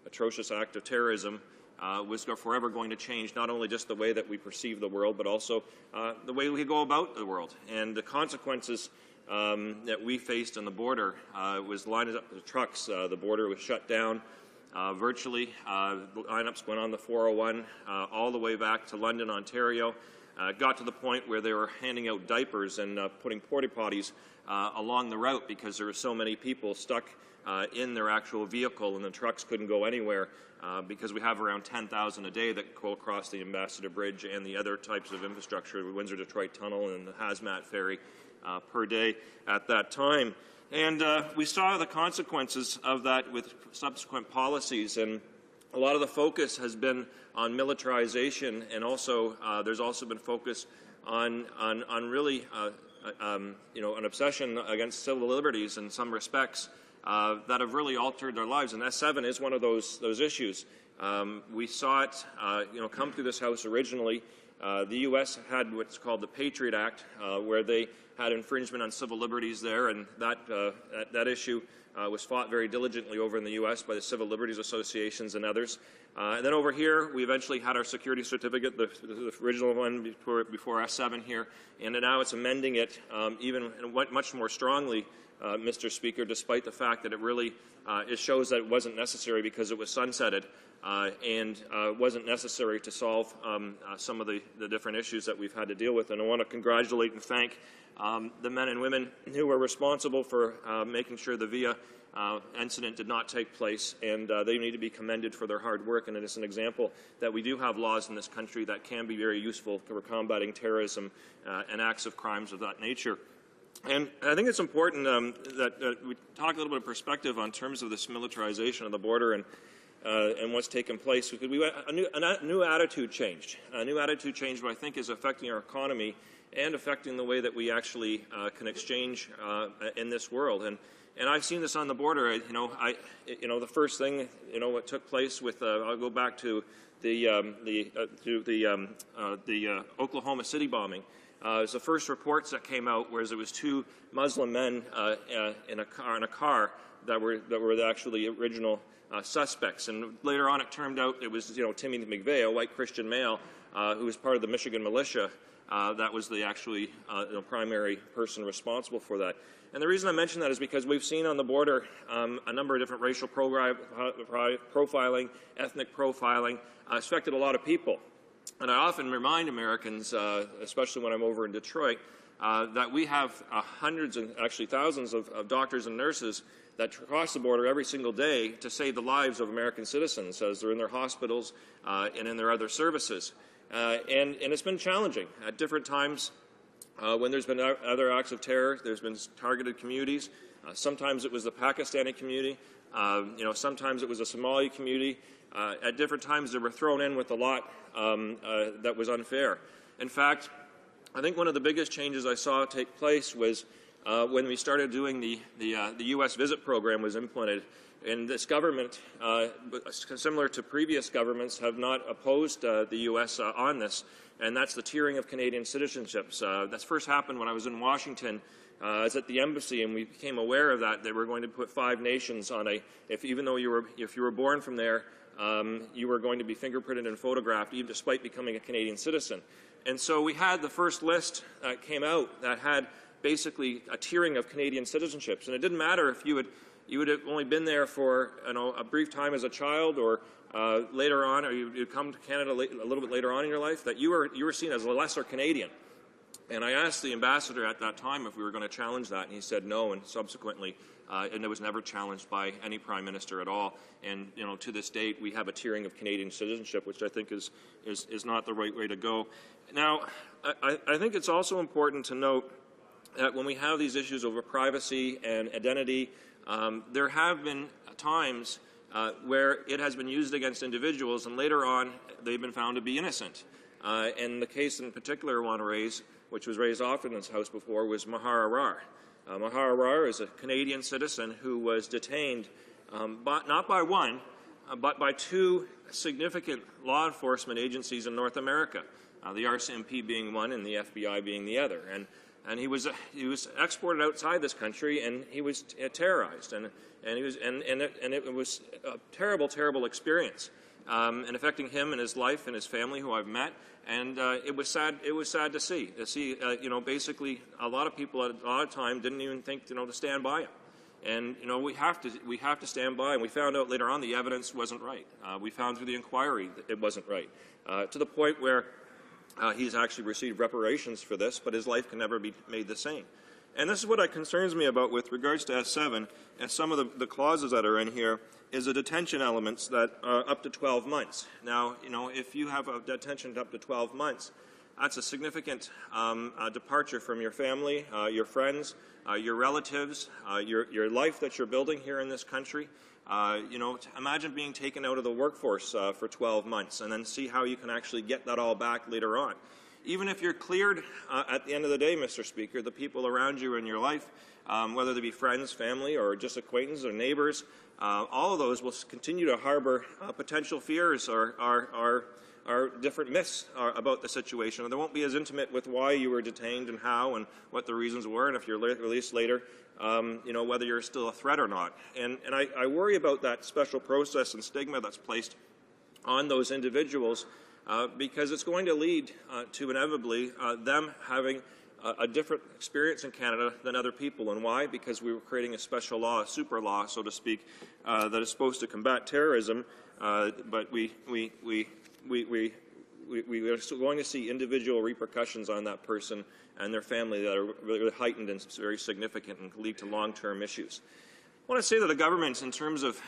Speaker 11: atrocious act of terrorism was forever going to change not only just the way that we perceive the world, but also the way we go about the world. And the consequences that we faced on the border was lining up the trucks. The border was shut down virtually. Lineups went on the 401 all the way back to London, Ontario. It got to the point where they were handing out diapers and putting porta potties along the route because there were so many people stuck in their actual vehicle, and the trucks couldn't go anywhere because we have around 10,000 a day that go across the Ambassador Bridge and the other types of infrastructure, the Windsor-Detroit Tunnel and the Hazmat Ferry per day at that time. And we saw the consequences of that with subsequent policies, and a lot of the focus has been on militarization, and also there's also been focus on really an obsession against civil liberties in some respects that have really altered their lives. And S7 is one of those issues. We saw it come through this House originally. The U.S. had what's called the Patriot Act, where they had infringement on civil liberties there, and that issue was fought very diligently over in the U.S. by the Civil Liberties Associations and others. And then over here, we eventually had our security certificate, the original one before S7 here, and now it's amending it even much more strongly, Mr. Speaker, despite the fact that it shows that it wasn't necessary because it was sunsetted and wasn't necessary to solve some of the different issues that we've had to deal with. And I want to congratulate and thank the men and women who were responsible for making sure the VIA incident did not take place, and they need to be commended for their hard work. And it is an example that we do have laws in this country that can be very useful for combating terrorism and acts of crimes of that nature. And I think it's important that we talk a little bit of perspective on terms of this militarization of the border and what's taken place. Because a new attitude changed. A new attitude changed, what I think is affecting our economy and affecting the way that we actually can exchange in this world. And I've seen this on the border. The first thing, what took place with, I'll go back to the Oklahoma City bombing. It was the first reports that came out, whereas it was 2 Muslim men in a car that were actually original suspects. And later on, it turned out it was Timothy McVeigh, a white Christian male, who was part of the Michigan militia. That was the actually primary person responsible for that. And the reason I mention that is because we've seen on the border a number of different racial profiling, ethnic profiling, affected a lot of people. And I often remind Americans, especially when I'm over in Detroit, that we have hundreds and actually thousands of doctors and nurses that cross the border every single day to save the lives of American citizens as they're in their hospitals and in their other services. And it's been challenging at different times. When there's been other acts of terror, there's been targeted communities. Sometimes it was the Pakistani community. Sometimes it was a Somali community. At different times, they were thrown in with a lot that was unfair. In fact, I think one of the biggest changes I saw take place was when we started doing the U.S. visit program was implemented. And this government, similar to previous governments, have not opposed the U.S. On this, and that's the tiering of Canadian citizenships. That first happened when I was in Washington. I was at the embassy, and we became aware of that. They were going to put 5 nations on if you were born from there, you were going to be fingerprinted and photographed, even despite becoming a Canadian citizen. And so we had the first list that came out that had basically a tiering of Canadian citizenships, and it didn't matter if you would have only been there for a brief time as a child, or later on, or you'd come to Canada a little bit later on in your life, that you were seen as a lesser Canadian. And I asked the ambassador at that time if we were going to challenge that, and he said no, and subsequently, and it was never challenged by any prime minister at all. And to this date, we have a tiering of Canadian citizenship, which I think is not the right way to go. Now, I think it's also important to note that when we have these issues over privacy and identity, there have been times where it has been used against individuals, and later on they've been found to be innocent. And the case in particular I want to raise, which was raised often in this House before, was Mahar Arar. Mahar Arar is a Canadian citizen who was detained not by one, but by two significant law enforcement agencies in North America, the RCMP being one and the FBI being the other. And he was exported outside this country, and he was terrorized, and it was a terrible experience, and affecting him and his life and his family, who I've met. And it was sad. It was sad to see. Basically, a lot of people at a lot of time didn't even think, to stand by him. And we have to stand by. And we found out later on the evidence wasn't right. We found through the inquiry that it wasn't right, to the point where he's actually received reparations for this, but his life can never be made the same. And this is what concerns me about with regards to S7 and some of the clauses that are in here, is the detention elements that are up to 12 months. Now, if you have a detention up to 12 months, that's a significant departure from your family, your friends, your relatives, your life that you're building here in this country. Imagine being taken out of the workforce for 12 months and then see how you can actually get that all back later on. Even if you're cleared at the end of the day, Mr. Speaker, the people around you in your life, whether they be friends, family, or just acquaintances or neighbors, all of those will continue to harbor potential fears or different myths about the situation. They won't be as intimate with why you were detained and how and what the reasons were, and if you're released later, whether you're still a threat or not. And I worry about that special process and stigma that's placed on those individuals, because it's going to lead to inevitably them having a different experience in Canada than other people. And why? Because we were creating a special law, a super law, so to speak, that is supposed to combat terrorism, but we are still going to see individual repercussions on that person and their family that are really heightened and very significant and lead to long-term issues. I want to say that the government, in terms of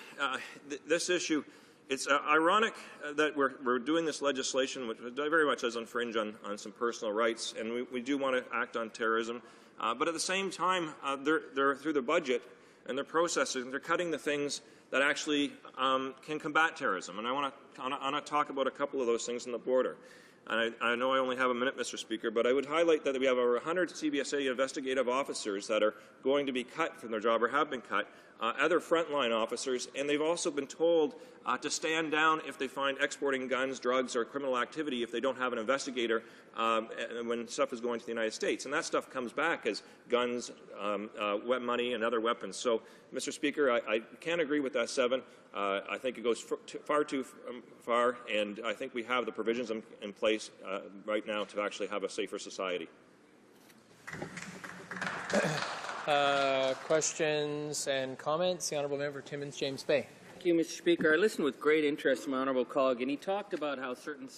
Speaker 11: this issue, it's ironic that we're doing this legislation, which very much does infringe on some personal rights, and we do want to act on terrorism. But at the same time, they're through the budget and their processing, they're cutting the things that actually can combat terrorism. And I want to talk about a couple of those things on the border. And I know I only have a minute, Mr. Speaker, but I would highlight that we have over 100 CBSA investigative officers that are going to be cut from their job or have been cut, other frontline officers, and they've also been told to stand down if they find exporting guns, drugs, or criminal activity if they don't have an investigator when stuff is going to the United States. And that stuff comes back as guns, money, and other weapons. So, Mr. Speaker, I can't agree with that 7. I think it goes far too far, and I think we have the provisions in place right now to actually have a safer society.
Speaker 13: Questions and comments? The Honourable Member Timmins James Bay.
Speaker 5: Thank you, Mr. Speaker. I listened with great interest to my honourable colleague, and he talked about how certain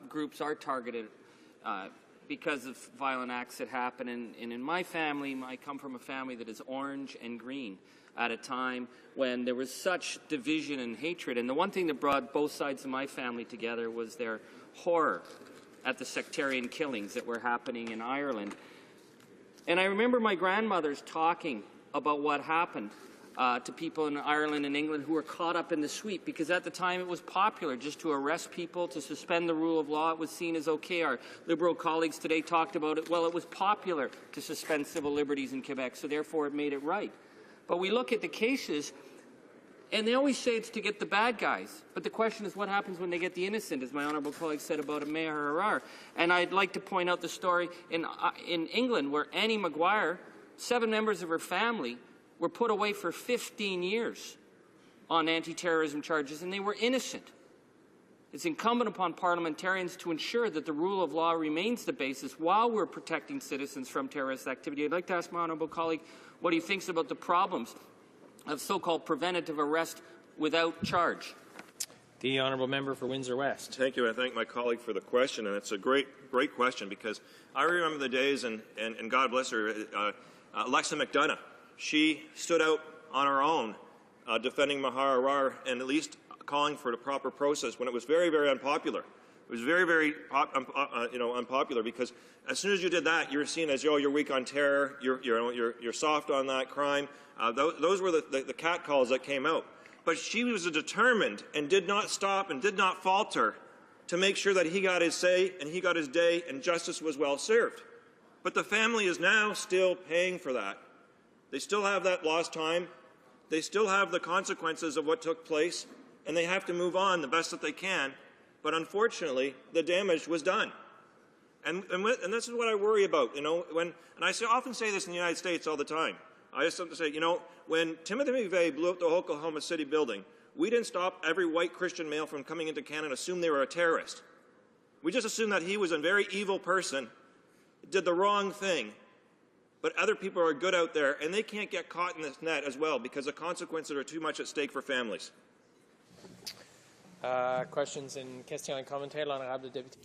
Speaker 5: groups are targeted because of violent acts that happen. And in my family, I come from a family that is orange and green at a time when there was such division and hatred. And the one thing that brought both sides of my family together was their horror at the sectarian killings that were happening in Ireland. And I remember my grandmothers talking about what happened to people in Ireland and England who were caught up in the sweep, because at the time it was popular just to arrest people, to suspend the rule of law. It was seen as okay. Our Liberal colleagues today talked about it. Well, it was popular to suspend civil liberties in Quebec, so therefore it made it right. But we look at the cases, and they always say it's to get the bad guys. But the question is, what happens when they get the innocent, as my honourable colleague said about Mayor Arar. And I'd like to point out the story in England where Annie Maguire, 7 members of her family, were put away for 15 years on anti-terrorism charges, and they were innocent. It's incumbent upon parliamentarians to ensure that the rule of law remains the basis while we're protecting citizens from terrorist activity. I'd like to ask my honourable colleague what he thinks about the problems of so-called preventative arrest without charge.
Speaker 13: The honourable member for Windsor West.
Speaker 11: Thank you. I thank my colleague for the question, and it's a great question because I remember the days, and God bless her, Alexa McDonough. She stood out on her own defending Maher Arar and at least calling for the proper process when it was very, very unpopular. It was very, very unpopular because as soon as you did that, you were seen as, you're weak on terror, you're soft on that crime. Those were the catcalls that came out. But she was determined and did not stop and did not falter to make sure that he got his say and he got his day and justice was well served. But the family is now still paying for that. They still have that lost time. They still have the consequences of what took place, and they have to move on the best that they can. But unfortunately, the damage was done. And this is what I worry about. And I often say this in the United States all the time. I just have to say, when Timothy McVeigh blew up the Oklahoma City building, we didn't stop every white Christian male from coming into Canada and assume they were a terrorist. We just assumed that he was a very evil person, did the wrong thing. But other people are good out there, and they can't get caught in this net as well because the consequences are too much at stake for families.
Speaker 13: Questions and questions and commentaires, l'honorable député.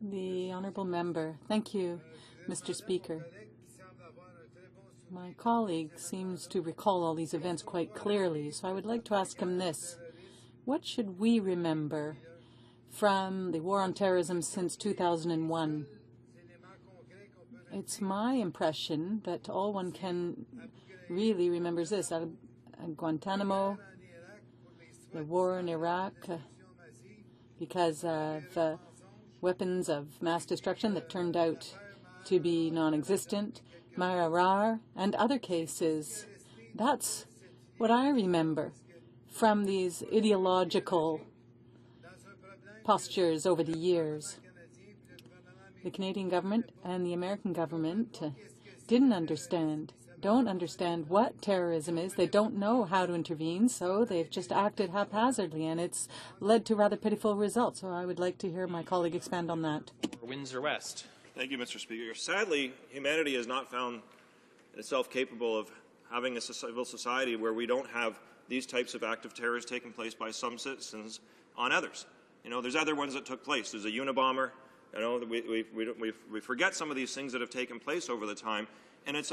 Speaker 12: The honourable member. Thank you, Mr. Speaker. My colleague seems to recall all these events quite clearly, so I would like to ask him this. What should we remember from the war on terrorism since 2001? It's my impression that all one can really remember is this. Guantanamo, the war in Iraq, because of weapons of mass destruction that turned out to be non-existent, Maher Arar, and other cases. That's what I remember from these ideological postures over the years. The Canadian government and the American government don't understand what terrorism is. They don't know how to intervene, so they've just acted haphazardly, and it's led to rather pitiful results. So I would like to hear my colleague expand on that.
Speaker 13: Windsor West.
Speaker 11: Thank you, Mr. Speaker. Sadly, humanity has not found itself capable of having a civil society where we don't have these types of acts of terror taking place by some citizens on others. There's other ones that took place. There's a Unabomber. We forget some of these things that have taken place over the time. And it's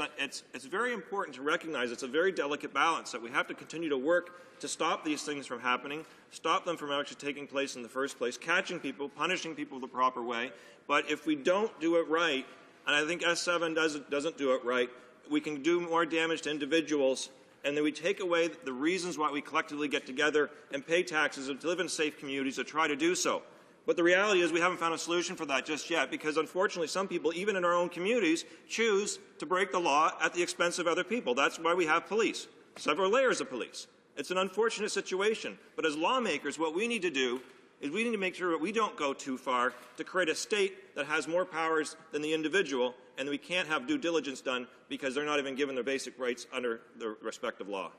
Speaker 11: very important to recognize it's a very delicate balance that we have to continue to work to stop these things from happening, stop them from actually taking place in the first place, catching people, punishing people the proper way. But if we don't do it right, and I think S7 doesn't do it right, we can do more damage to individuals, and then we take away the reasons why we collectively get together and pay taxes and to live in safe communities to try to do so. But the reality is we haven't found a solution for that just yet because, unfortunately, some people, even in our own communities, choose to break the law at the expense of other people. That's why we have police, several layers of police. It's an unfortunate situation. But as lawmakers, what we need to do is we need to make sure that we don't go too far to create a state that has more powers than the individual, and we can't have due diligence done because they're not even given their basic rights under the respective law.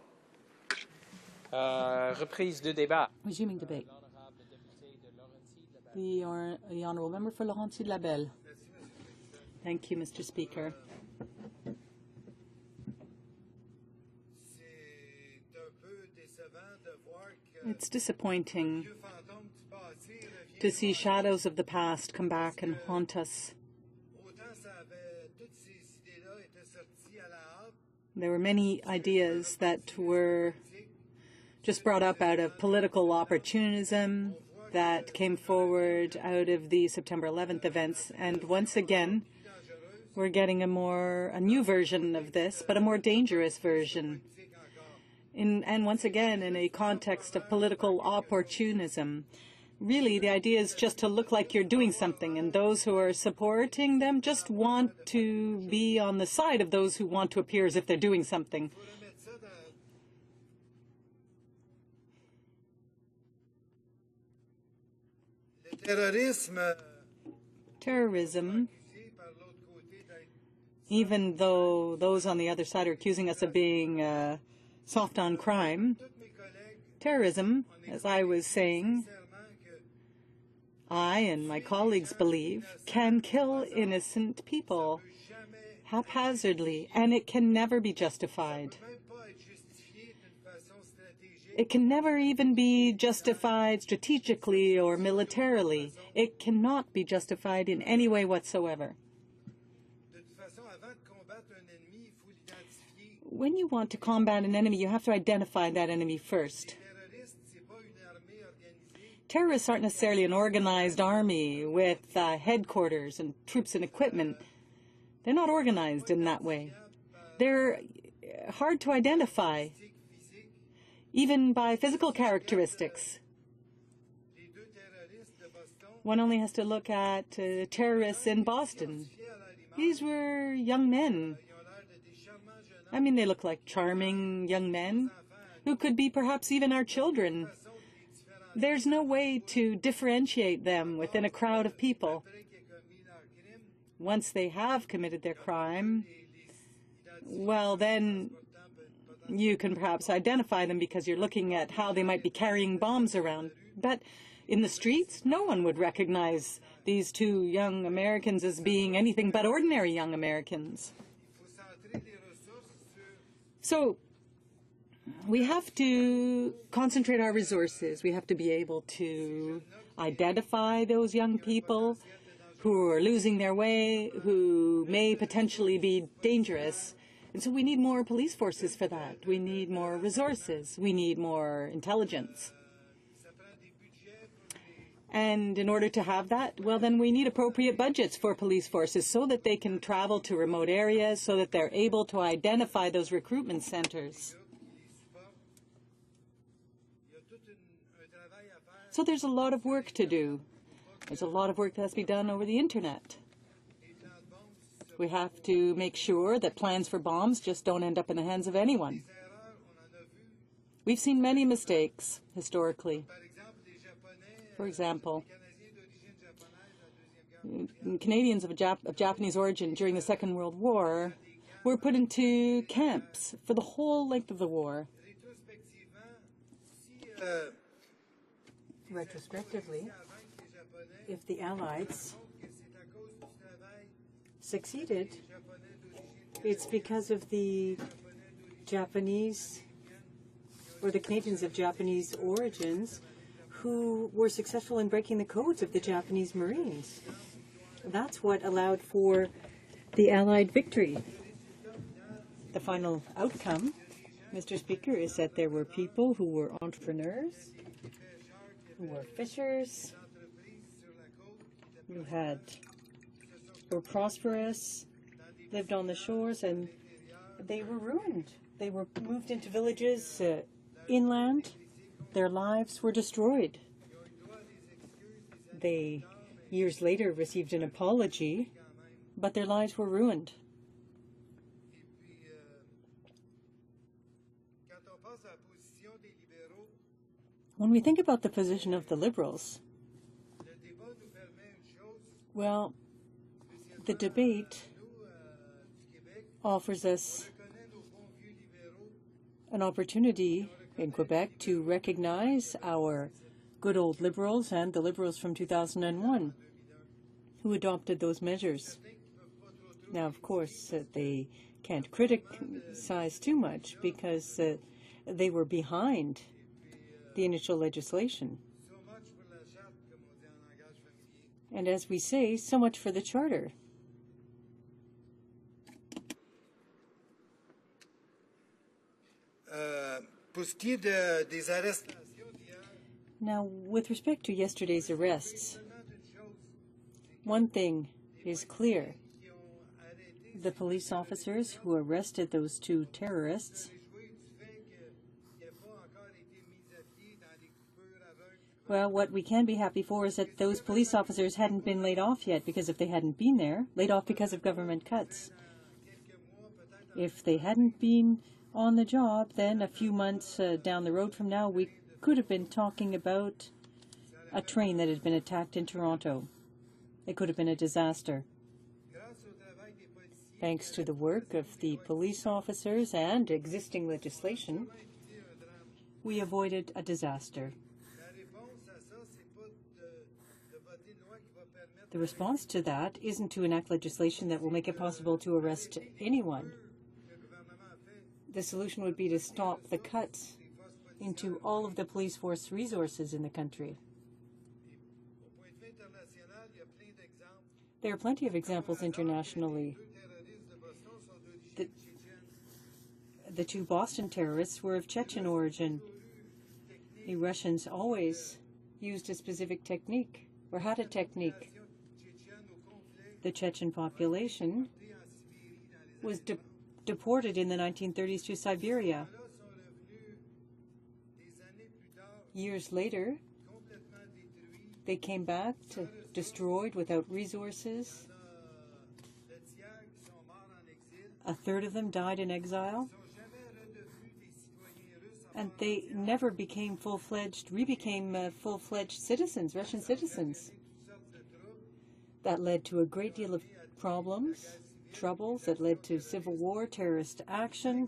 Speaker 13: Reprise de débat.
Speaker 12: Resuming debate. The honourable member for Laurentides-Labelle. Thank you, Mr. Speaker. It's disappointing to see shadows of the past come back and haunt us. There were many ideas that were just brought up out of political opportunism that came forward out of the September 11th events. And once again, we're getting a new version of this, but a more dangerous version. And once again, in a context of political opportunism. Really, the idea is just to look like you're doing something, and those who are supporting them just want to be on the side of those who want to appear as if they're doing something. Terrorism, even though those on the other side are accusing us of being soft on crime, Terrorism, as I was saying, I and my colleagues believe, can kill innocent people haphazardly, and it can never be justified. It can never even be justified strategically or militarily. It cannot be justified in any way whatsoever. When you want to combat an enemy, you have to identify that enemy first. Terrorists aren't necessarily an organized army with headquarters and troops and equipment. They're not organized in that way. They're hard to identify, even by physical characteristics. One only has to look at terrorists in Boston. These were young men. I mean, they look like charming young men who could be perhaps even our children. There's no way to differentiate them within a crowd of people. Once they have committed their crime, well, then you can perhaps identify them because you're looking at how they might be carrying bombs around. But in the streets, no one would recognize these two young Americans as being anything but ordinary young Americans. So we have to concentrate our resources. We have to be able to identify those young people who are losing their way, who may potentially be dangerous. And so we need more police forces for that. We need more resources. We need more intelligence. And in order to have that, well, then we need appropriate budgets for police forces so that they can travel to remote areas, so that they're able to identify those recruitment centers. So there's a lot of work to do. There's a lot of work that has to be done over the Internet. We have to make sure that plans for bombs just don't end up in the hands of anyone. We've seen many mistakes historically. For example, Canadians of Japanese origin during the Second World War were put into camps for the whole length of the war. Retrospectively, if the Allies succeeded, it's because of the Japanese or the Canadians of Japanese origins who were successful in breaking the codes of the Japanese Marines. That's what allowed for the Allied victory. The final outcome, Mr. Speaker, is that there were people who were entrepreneurs, who were fishers, who were prosperous, lived on the shores, and they were ruined. They were moved into villages inland. Their lives were destroyed. They, years later, received an apology, but their lives were ruined. When we think about the position of the Liberals, well, the debate offers us an opportunity in Quebec to recognize our good old Liberals and the Liberals from 2001 who adopted those measures. Now, of course, they can't criticize too much because they were behind the initial legislation. And as we say, so much for the Charter. Now, with respect to yesterday's arrests, one thing is clear. The police officers who arrested those two terrorists, well, what we can be happy for is that those police officers hadn't been laid off yet, because if they hadn't been there, laid off because of government cuts. If they hadn't been on the job, then a few months down the road from now, we could have been talking about a train that had been attacked in Toronto. It could have been a disaster. Thanks to the work of the police officers and existing legislation,
Speaker 2: we avoided a disaster. The response to that isn't to enact legislation that will make it possible to arrest anyone. The solution would be to stop the cuts into all of the police force resources in the country. There are plenty of examples internationally. The two Boston terrorists were of Chechen origin. The Russians always used a specific technique, or had a technique. The Chechen population was deported in the 1930s to Siberia. Years later, they came back destroyed without resources. A third of them died in exile. And they never became became full-fledged citizens, Russian citizens. That led to a great deal of problems, troubles, that led to civil war, terrorist action.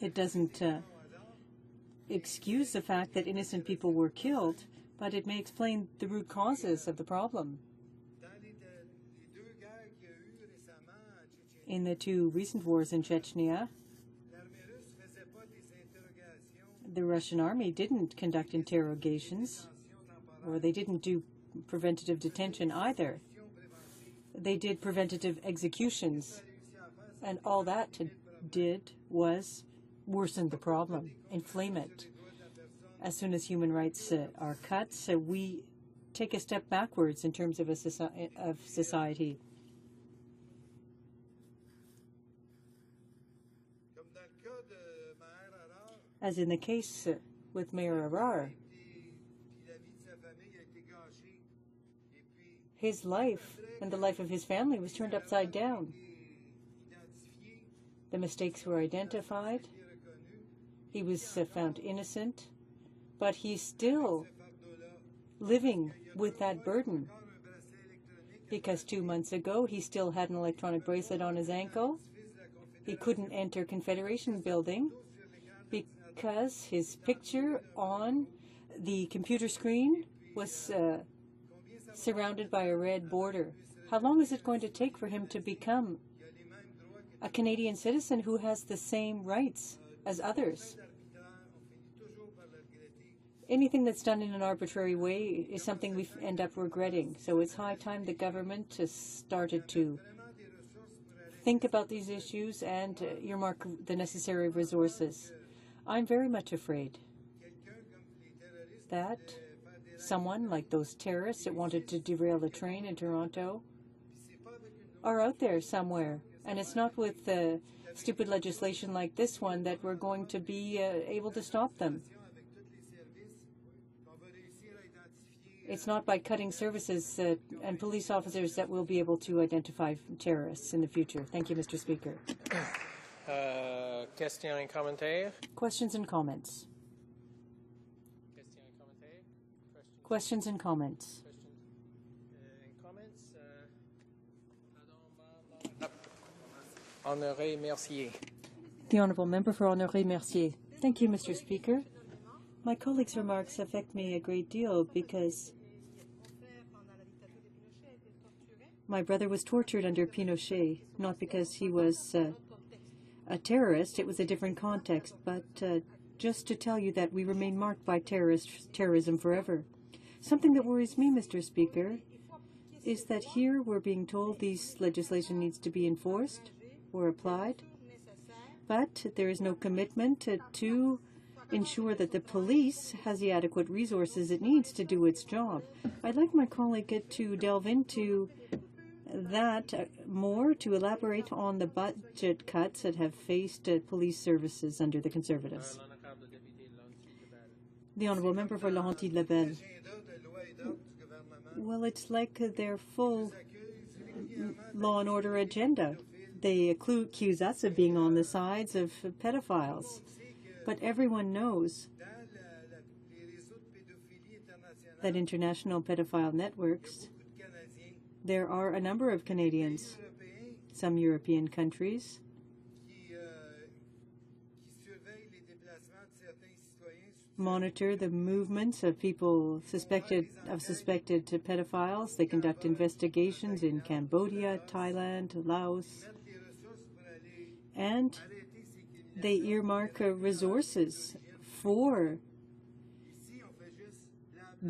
Speaker 2: It doesn't excuse the fact that innocent people were killed, but it may explain the root causes of the problem. In the two recent wars in Chechnya, the Russian army didn't conduct interrogations, or they didn't do preventative detention either. They did preventative executions, and all that did was worsen the problem, inflame it. As soon as human rights are cut, we take a step backwards in terms of society. As in the case with Mayor Arar, his life and the life of his family was turned upside down. The mistakes were identified. He was found innocent, but he's still living with that burden because 2 months ago he still had an electronic bracelet on his ankle. He couldn't enter Confederation Building because his picture on the computer screen was surrounded by a red border. How long is it going to take for him to become a Canadian citizen who has the same rights as others? Anything that's done in an arbitrary way is something we end up regretting. So it's high time the government has started to think about these issues and earmark the necessary resources. I'm very much afraid that someone like those terrorists that wanted to derail a train in Toronto are out there somewhere. And it's not with stupid legislation like this one that we're going to be able to stop them. It's not by cutting services and police officers that we'll be able to identify terrorists in the future. Thank you, Mr. Speaker.
Speaker 13: Questions et commentaires?
Speaker 2: Questions and comments. Questions and comments.
Speaker 13: Honoré Mercier.
Speaker 2: The Honourable Member for Honoré Mercier. Thank you, Mr. Speaker. My colleagues' remarks affect me a great deal because my brother was tortured under Pinochet, not because he was a terrorist. It was a different context, but just to tell you that we remain marked by terrorism forever. Something that worries me, Mr. Speaker, is that here we're being told this legislation needs to be enforced or applied, but there is no commitment to ensure that the police has the adequate resources it needs to do its job. I'd like my colleague to delve into that more, to elaborate on the budget cuts that have faced police services under the Conservatives. The Honourable Member for Laurenti-Lebel. Well, it's like their full law and order agenda. They accuse us of being on the sides of pedophiles. But everyone knows that international pedophile networks, there are a number of Canadians, some European countries, monitor the movements of people suspected pedophiles. They conduct investigations in Cambodia, Thailand, Laos, and they earmark resources for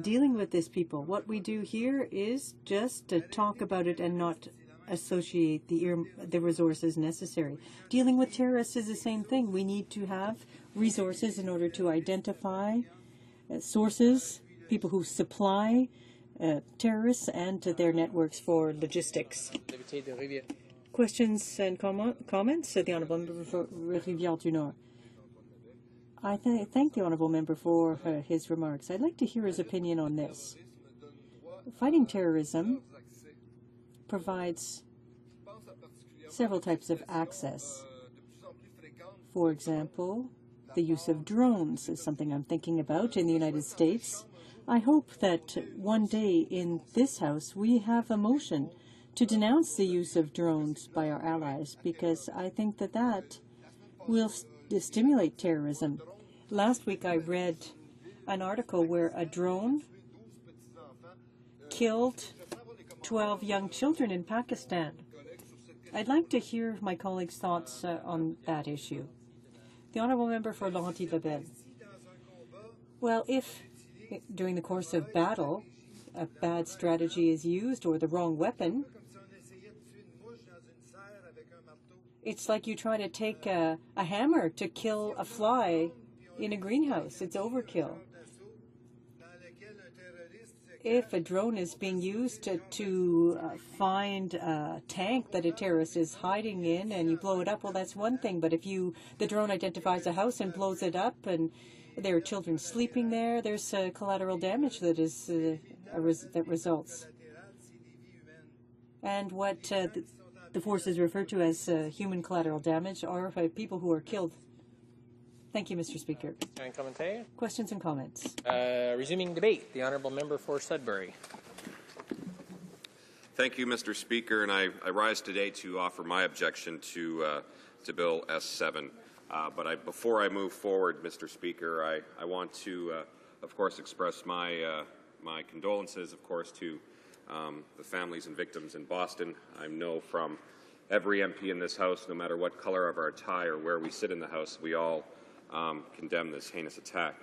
Speaker 2: dealing with these people. What we do here is just to talk about it and not associate the resources necessary. Dealing with terrorists is the same thing. We need to have resources in order to identify sources, people who supply terrorists and their networks for logistics. Questions and comments? The Honourable Member for Rivière-du-Nord. I thank the Honourable Member for his remarks. I'd like to hear his opinion on this. Fighting terrorism provides several types of access. For example, the use of drones is something I'm thinking about in the United States. I hope that one day in this House we have a motion to denounce the use of drones by our allies, because I think that that will stimulate terrorism. Last week I read an article where a drone killed 12 young children in Pakistan. I'd like to hear my colleagues' thoughts on that issue. The Honourable Member for Laurentides-Babel. Well, if during the course of battle a bad strategy is used or the wrong weapon, it's like you try to take a hammer to kill a fly in a greenhouse. It's overkill. If a drone is being used to find a tank that a terrorist is hiding in and you blow it up, well, that's one thing. But if the drone identifies a house and blows it up and there are children sleeping there, there's collateral damage that that results. And what the forces refer to as human collateral damage are people who are killed. Thank you, Mr. Speaker. Questions and comments?
Speaker 13: Resuming debate, the Honourable Member for Sudbury.
Speaker 6: Thank you, Mr. Speaker, and I rise today to offer my objection to Bill S7. But before I move forward, Mr. Speaker, I want to, of course, express my condolences, of course, to the families and victims in Boston. I know from every MP in this House, no matter what color of our tie or where we sit in the House, we all condemn this heinous attack.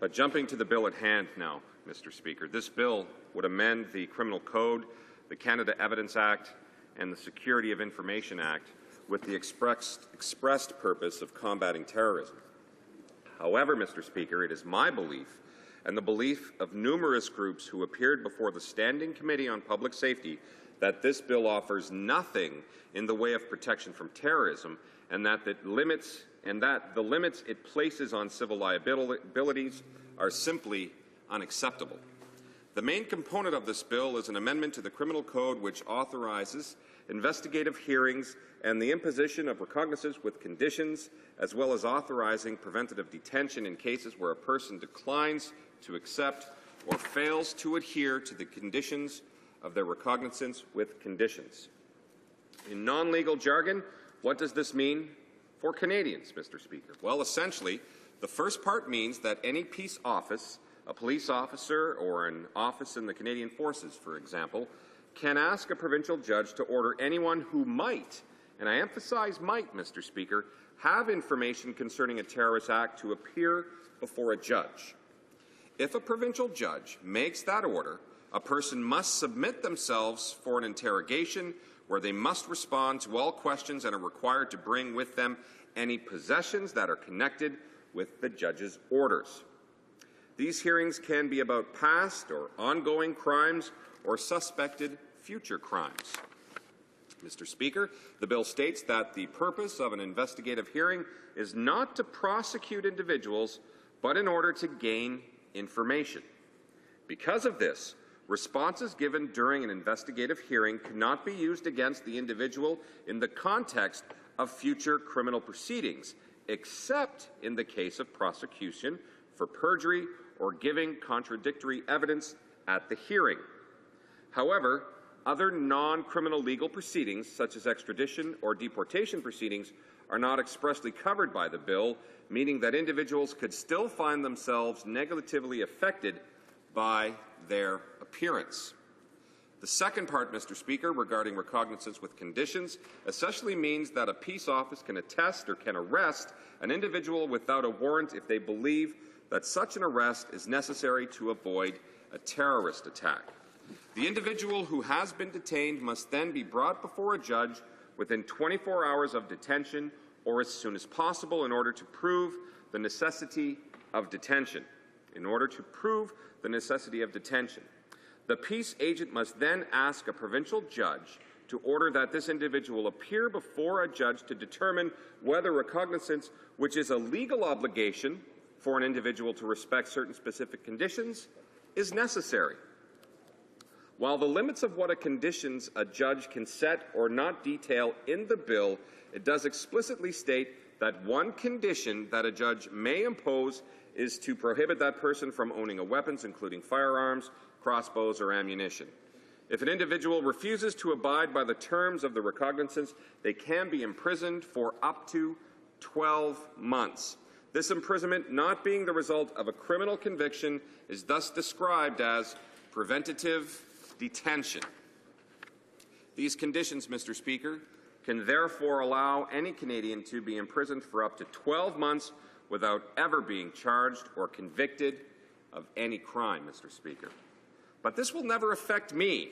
Speaker 6: But jumping to the bill at hand now, Mr. Speaker, this bill would amend the Criminal Code, the Canada Evidence Act, and the Security of Information Act with the expressed purpose of combating terrorism. However, Mr. Speaker, it is my belief and the belief of numerous groups who appeared before the Standing Committee on Public Safety that this bill offers nothing in the way of protection from terrorism, and that the limits it places on civil liabilities are simply unacceptable. The main component of this bill is an amendment to the Criminal Code which authorizes investigative hearings and the imposition of recognizances with conditions, as well as authorizing preventative detention in cases where a person declines to accept or fails to adhere to the conditions of their recognizance with conditions. In non-legal jargon, what does this mean for Canadians, Mr. Speaker? Well, essentially, the first part means that any peace office, a police officer or an office in the Canadian Forces, for example, can ask a provincial judge to order anyone who might, and I emphasize might, Mr. Speaker, have information concerning a terrorist act to appear before a judge. If a provincial judge makes that order, a person must submit themselves for an interrogation where they must respond to all questions and are required to bring with them any possessions that are connected with the judge's orders. These hearings can be about past or ongoing crimes or suspected future crimes. Mr. Speaker, the bill states that the purpose of an investigative hearing is not to prosecute individuals, but in order to gain information. Because of this, responses given during an investigative hearing cannot be used against the individual in the context of future criminal proceedings, except in the case of prosecution for perjury or giving contradictory evidence at the hearing. However, other non-criminal legal proceedings, such as extradition or deportation proceedings, are not expressly covered by the bill, meaning that individuals could still find themselves negatively affected by their appearance. The second part, Mr. Speaker, regarding recognizance with conditions, essentially means that a peace office can attest or can arrest an individual without a warrant if they believe that such an arrest is necessary to avoid a terrorist attack. The individual who has been detained must then be brought before a judge within 24 hours of detention or as soon as possible in order to prove the necessity of detention. The peace agent must then ask a provincial judge to order that this individual appear before a judge to determine whether recognizance, which is a legal obligation for an individual to respect certain specific conditions, is necessary. While the limits of what conditions a judge can set or not detail in the bill, it does explicitly state that one condition that a judge may impose is to prohibit that person from owning weapons, including firearms, crossbows, or ammunition. If an individual refuses to abide by the terms of the recognizance, they can be imprisoned for up to 12 months. This imprisonment, not being the result of a criminal conviction, is thus described as preventative detention. These conditions, Mr. Speaker, can therefore allow any Canadian to be imprisoned for up to 12 months without ever being charged or convicted of any crime, Mr. Speaker. But this will never affect me.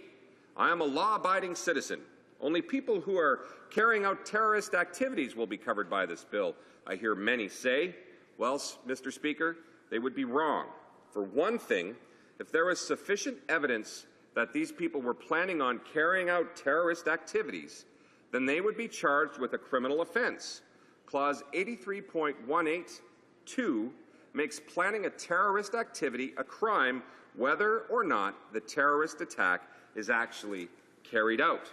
Speaker 6: I am a law-abiding citizen. Only people who are carrying out terrorist activities will be covered by this bill. I hear many say, well, Mr. Speaker, they would be wrong. For one thing, if there is sufficient evidence that these people were planning on carrying out terrorist activities, then they would be charged with a criminal offense. Clause 83.182 makes planning a terrorist activity a crime whether or not the terrorist attack is actually carried out.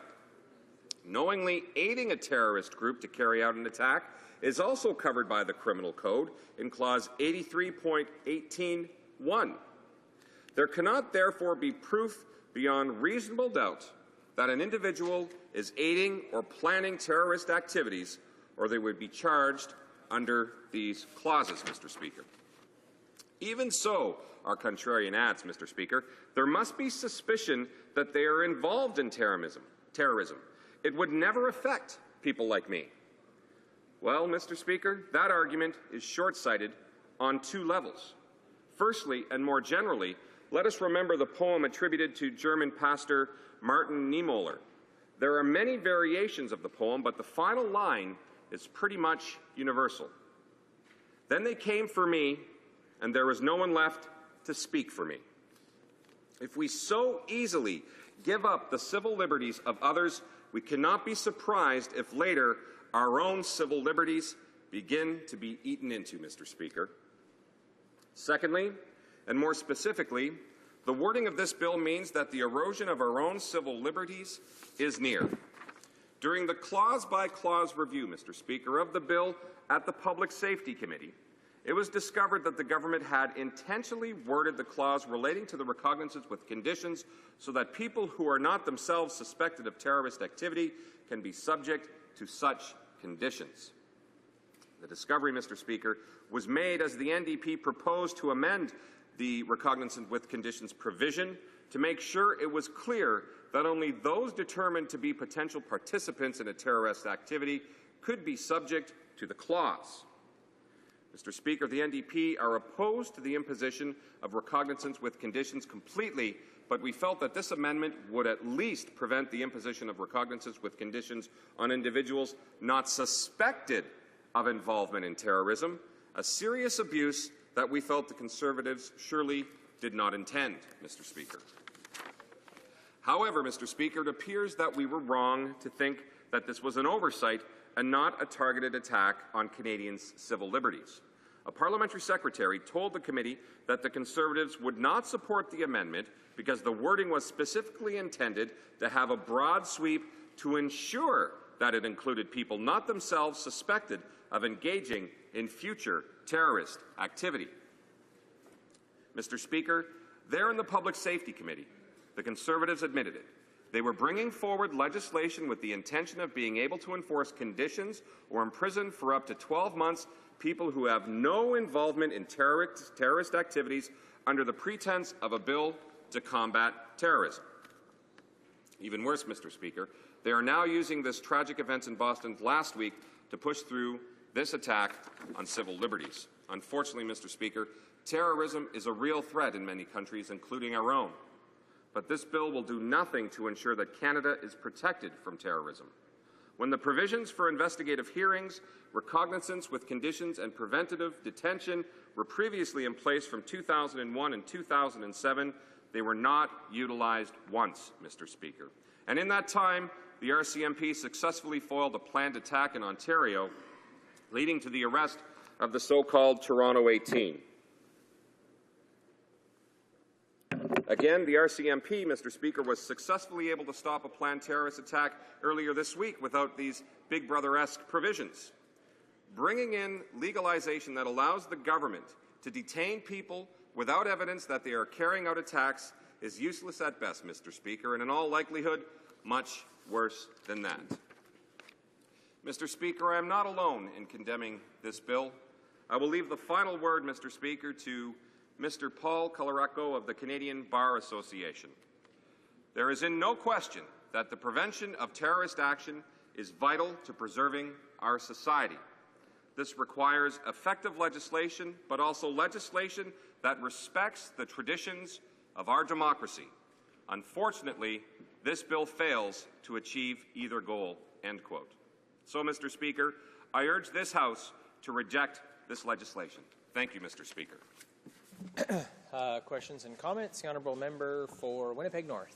Speaker 6: Knowingly aiding a terrorist group to carry out an attack is also covered by the Criminal Code in Clause 83.18(1). There cannot therefore be proof beyond reasonable doubt that an individual is aiding or planning terrorist activities, or they would be charged under these clauses, Mr. Speaker. Even so, our contrarian adds, Mr. Speaker, there must be suspicion that they are involved in terrorism. It would never affect people like me. Well, Mr. Speaker, that argument is short-sighted on two levels. Firstly, and more generally, let us remember the poem attributed to German pastor Martin Niemöller. There are many variations of the poem, but the final line is pretty much universal. Then they came for me, and there was no one left to speak for me. If we so easily give up the civil liberties of others, we cannot be surprised if later our own civil liberties begin to be eaten into, Mr. Speaker. Secondly, and more specifically, the wording of this bill means that the erosion of our own civil liberties is near. During the clause-by-clause review, Mr. Speaker, of the bill at the Public Safety Committee, it was discovered that the government had intentionally worded the clause relating to the recognizance with conditions so that people who are not themselves suspected of terrorist activity can be subject to such conditions. The discovery, Mr. Speaker, was made as the NDP proposed to amend the recognizance with conditions provision to make sure it was clear that only those determined to be potential participants in a terrorist activity could be subject to the clause. Mr. Speaker, the NDP are opposed to the imposition of recognizance with conditions completely, but we felt that this amendment would at least prevent the imposition of recognizance with conditions on individuals not suspected of involvement in terrorism, a serious abuse that we felt the Conservatives surely did not intend, Mr. Speaker. However, Mr. Speaker, it appears that we were wrong to think that this was an oversight and not a targeted attack on Canadians' civil liberties. A parliamentary secretary told the committee that the Conservatives would not support the amendment because the wording was specifically intended to have a broad sweep to ensure that it included people not themselves suspected of engaging in future terrorist activity. Mr. Speaker, there in the Public Safety Committee, the Conservatives admitted it. They were bringing forward legislation with the intention of being able to enforce conditions or imprison for up to 12 months people who have no involvement in terrorist activities under the pretense of a bill to combat terrorism. Even worse, Mr. Speaker, they are now using this tragic events in Boston last week to push through this attack on civil liberties. Unfortunately, Mr. Speaker, terrorism is a real threat in many countries, including our own. But this bill will do nothing to ensure that Canada is protected from terrorism. When the provisions for investigative hearings, recognizance with conditions and preventative detention were previously in place from 2001 and 2007, they were not utilized once, Mr. Speaker. And in that time, the RCMP successfully foiled a planned attack in Ontario, leading to the arrest of the so-called Toronto 18. Again, the RCMP, Mr. Speaker, was successfully able to stop a planned terrorist attack earlier this week without these Big Brother-esque provisions. Bringing in legalization that allows the government to detain people without evidence that they are carrying out attacks is useless at best, Mr. Speaker, and in all likelihood, much worse than that. Mr. Speaker, I am not alone in condemning this bill. I will leave the final word, Mr. Speaker, to Mr. Paul Colaraco of the Canadian Bar Association. There is in no question that the prevention of terrorist action is vital to preserving our society. This requires effective legislation, but also legislation that respects the traditions of our democracy. Unfortunately, this bill fails to achieve either goal." End quote. So, Mr. Speaker, I urge this House to reject this legislation. Thank you, Mr. Speaker.
Speaker 13: Questions and comments? The honourable member for Winnipeg North.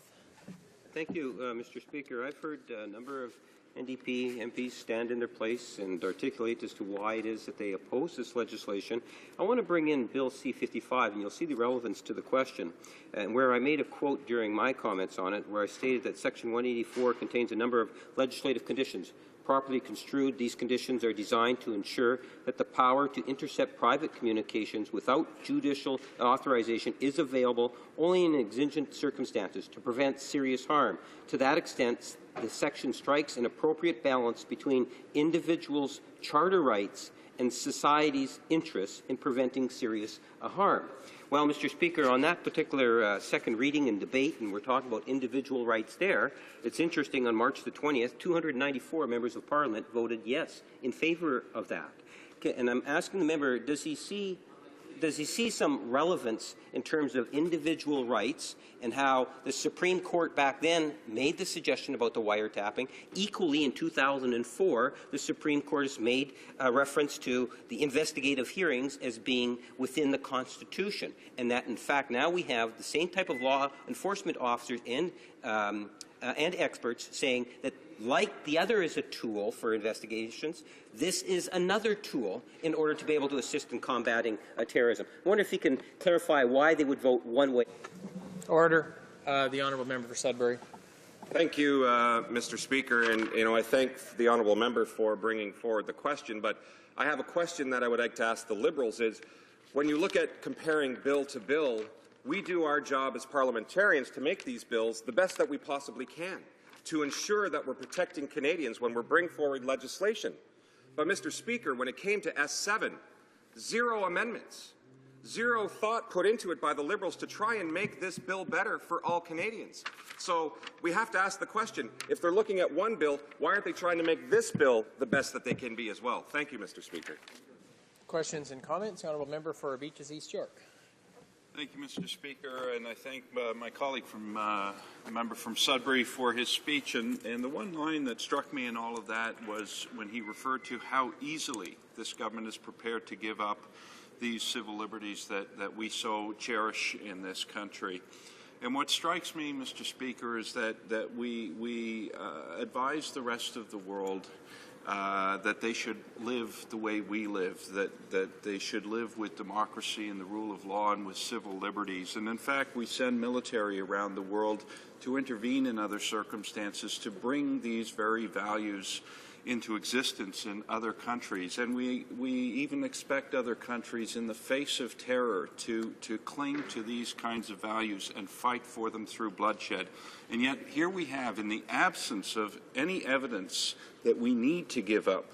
Speaker 7: Thank you, Mr. Speaker. I've heard a number of NDP MPs stand in their place and articulate as to why it is that they oppose this legislation. I want to bring in Bill C-55, and you'll see the relevance to the question, and where I made a quote during my comments on it, where I stated that Section 184 contains a number of legislative conditions. Properly construed, these conditions are designed to ensure that the power to intercept private communications without judicial authorization is available only in exigent circumstances to prevent serious harm. To that extent, the section strikes an appropriate balance between individuals' charter rights and society's interests in preventing serious harm. Well, Mr. Speaker, on that particular second reading and debate, and we're talking about individual rights there, it's interesting, on March the 20th, 294 members of Parliament voted yes in favour of that. Okay, and I'm asking the member, does he see some relevance in terms of individual rights and how the Supreme Court back then made the suggestion about the wiretapping? Equally, in 2004, the Supreme Court has made reference to the investigative hearings as being within the Constitution, and that, in fact, now we have the same type of law enforcement officers and experts saying that, like the other is a tool for investigations, this is another tool in order to be able to assist in combating terrorism. I wonder if he can clarify why they would vote one way.
Speaker 13: Order. The honourable member for Sudbury.
Speaker 6: Thank you, Mr. Speaker, and I thank the honourable member for bringing forward the question. But I have a question that I would like to ask the Liberals: is when you look at comparing bill to bill, we do our job as parliamentarians to make these bills the best that we possibly can, to ensure that we're protecting Canadians when we're bringing forward legislation. But, Mr. Speaker, when it came to S7, 0 amendments, 0 thought put into it by the Liberals to try and make this bill better for all Canadians. So we have to ask the question, if they're looking at one bill, why aren't they trying to make this bill the best that they can be as well? Thank you, Mr. Speaker.
Speaker 13: Questions and comments? The honourable member for Beaches East York.
Speaker 3: Thank you, Mr. Speaker, and I thank my colleague from the member from Sudbury for his speech. And the one line that struck me in all of that was when he referred to how easily this government is prepared to give up these civil liberties that we so cherish in this country. And what strikes me, Mr. Speaker, is that we advise the rest of the world that they should live the way we live, that they should live with democracy and the rule of law and with civil liberties. And in fact, we send military around the world to intervene in other circumstances to bring these very values into existence in other countries, and we even expect other countries in the face of terror to cling to these kinds of values and fight for them through bloodshed. And yet here we have, in the absence of any evidence that we need to give up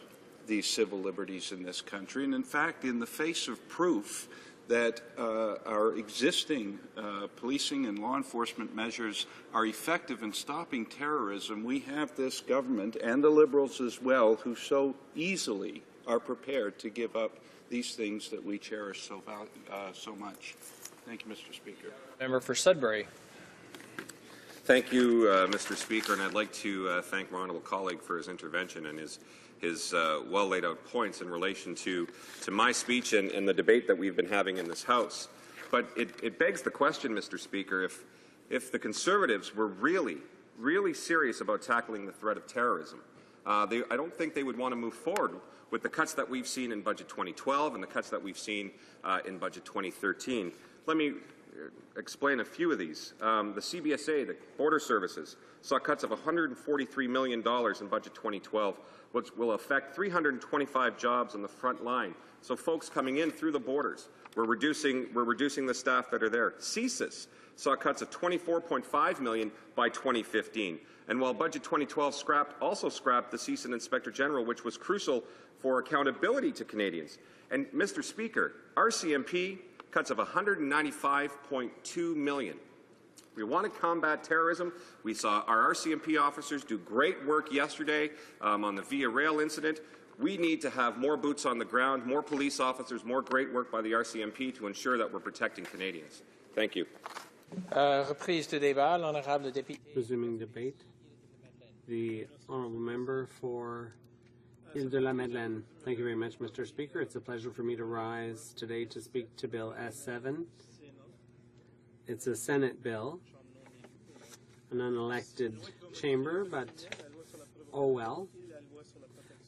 Speaker 3: these civil liberties in this country, and in fact in the face of proof that our existing policing and law enforcement measures are effective in stopping terrorism, we have this government, and the Liberals as well, who so easily are prepared to give up these things that we cherish so much. Thank you, Mr. Speaker.
Speaker 13: Member for Sudbury.
Speaker 6: Thank you, Mr. Speaker, and I'd like to thank my honourable colleague for his intervention and his well laid out points in relation to my speech and the debate that we've been having in this House. But it begs the question, Mr. Speaker, if the Conservatives were really serious about tackling the threat of terrorism, I don't think they would want to move forward with the cuts that we've seen in Budget 2012 and the cuts that we've seen in Budget 2013. Let me explain a few of these. The CBSA, the Border Services, saw cuts of $143 million in Budget 2012, which will affect 325 jobs on the front line. So folks coming in through the borders, we're reducing the staff that are there. CSIS saw cuts of $24.5 million by 2015. And while Budget 2012 also scrapped the CSIS Inspector General, which was crucial for accountability to Canadians. And Mr. Speaker, RCMP cuts of $195.2 million. We want to combat terrorism. We saw our RCMP officers do great work yesterday on the Via Rail incident. We need to have more boots on the ground, more police officers, more great work by the RCMP to ensure that we're protecting Canadians. Thank you.
Speaker 17: Reprise du débat, l'honorable député. Resuming debate. The honourable member for Île-de-la-Madeleine. Thank you very much, Mr. Speaker. It's a pleasure for me to rise today to speak to Bill S7. It's a Senate bill, an unelected chamber, but oh well.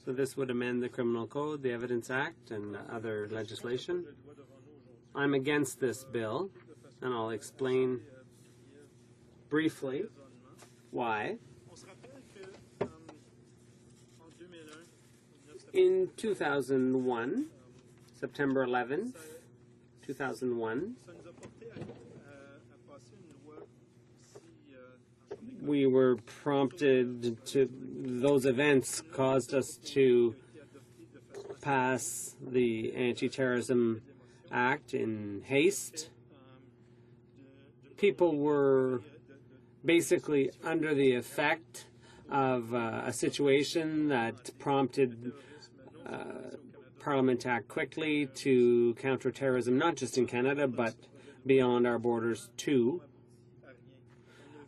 Speaker 17: So this would amend the Criminal Code, the Evidence Act, and other legislation. I'm against this bill, and I'll explain briefly why. In 2001, September 11th, 2001, we were prompted to, those events caused us to pass the Anti-Terrorism Act in haste. People were basically under the effect of a situation that prompted Parliament to act quickly to counter terrorism, not just in Canada, but beyond our borders too.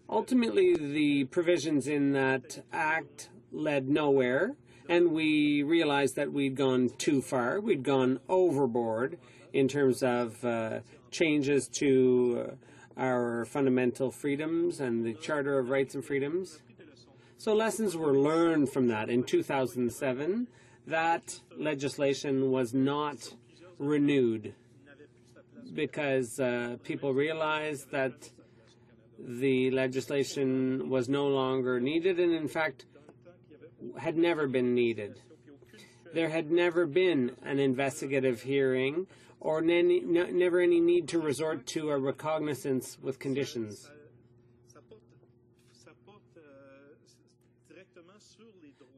Speaker 17: Ultimately, the provisions in that act led nowhere, and we realized that we'd gone too far. We'd gone overboard in terms of changes to our fundamental freedoms and the Charter of Rights and Freedoms. So lessons were learned from that. In 2007, that legislation was not renewed because people realized that the legislation was no longer needed and, in fact, had never been needed. There had never been an investigative hearing or never any need to resort to a recognizance with conditions.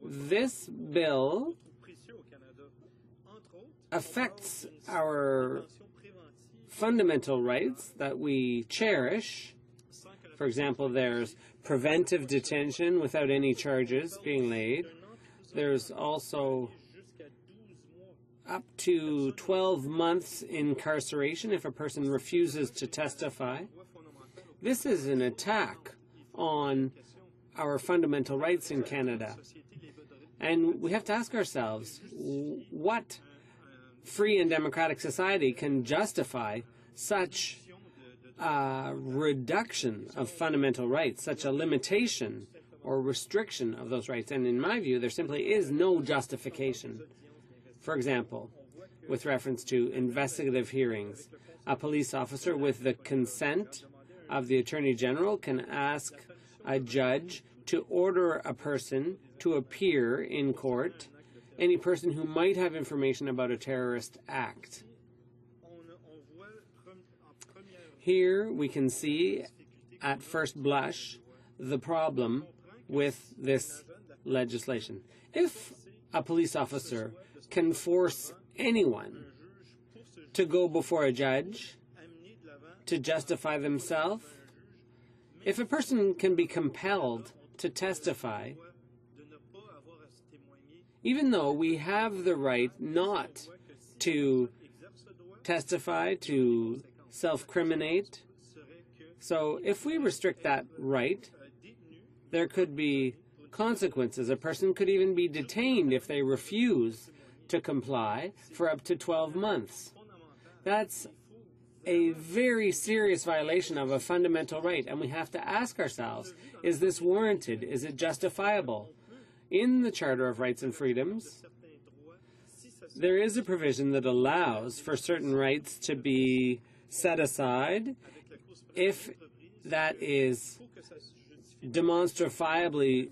Speaker 17: This bill affects our fundamental rights that we cherish. For example, there's preventive detention without any charges being laid. There's also up to 12 months incarceration if a person refuses to testify. This is an attack on our fundamental rights in Canada. And we have to ask ourselves, what free and democratic society can justify such a reduction of fundamental rights, such a limitation or restriction of those rights? And in my view, there simply is no justification. For example, with reference to investigative hearings, a police officer with the consent of the Attorney General can ask a judge to order a person to appear in court, any person who might have information about a terrorist act. Here we can see at first blush the problem with this legislation. If a police officer can force anyone to go before a judge to justify themselves, if a person can be compelled to testify, even though we have the right not to testify, to self-criminate, so if we restrict that right, there could be consequences. A person could even be detained if they refuse to comply for up to 12 months. That's a very serious violation of a fundamental right, and we have to ask ourselves, is this warranted? Is it justifiable? In the Charter of Rights and Freedoms, there is a provision that allows for certain rights to be set aside if that is demonstrably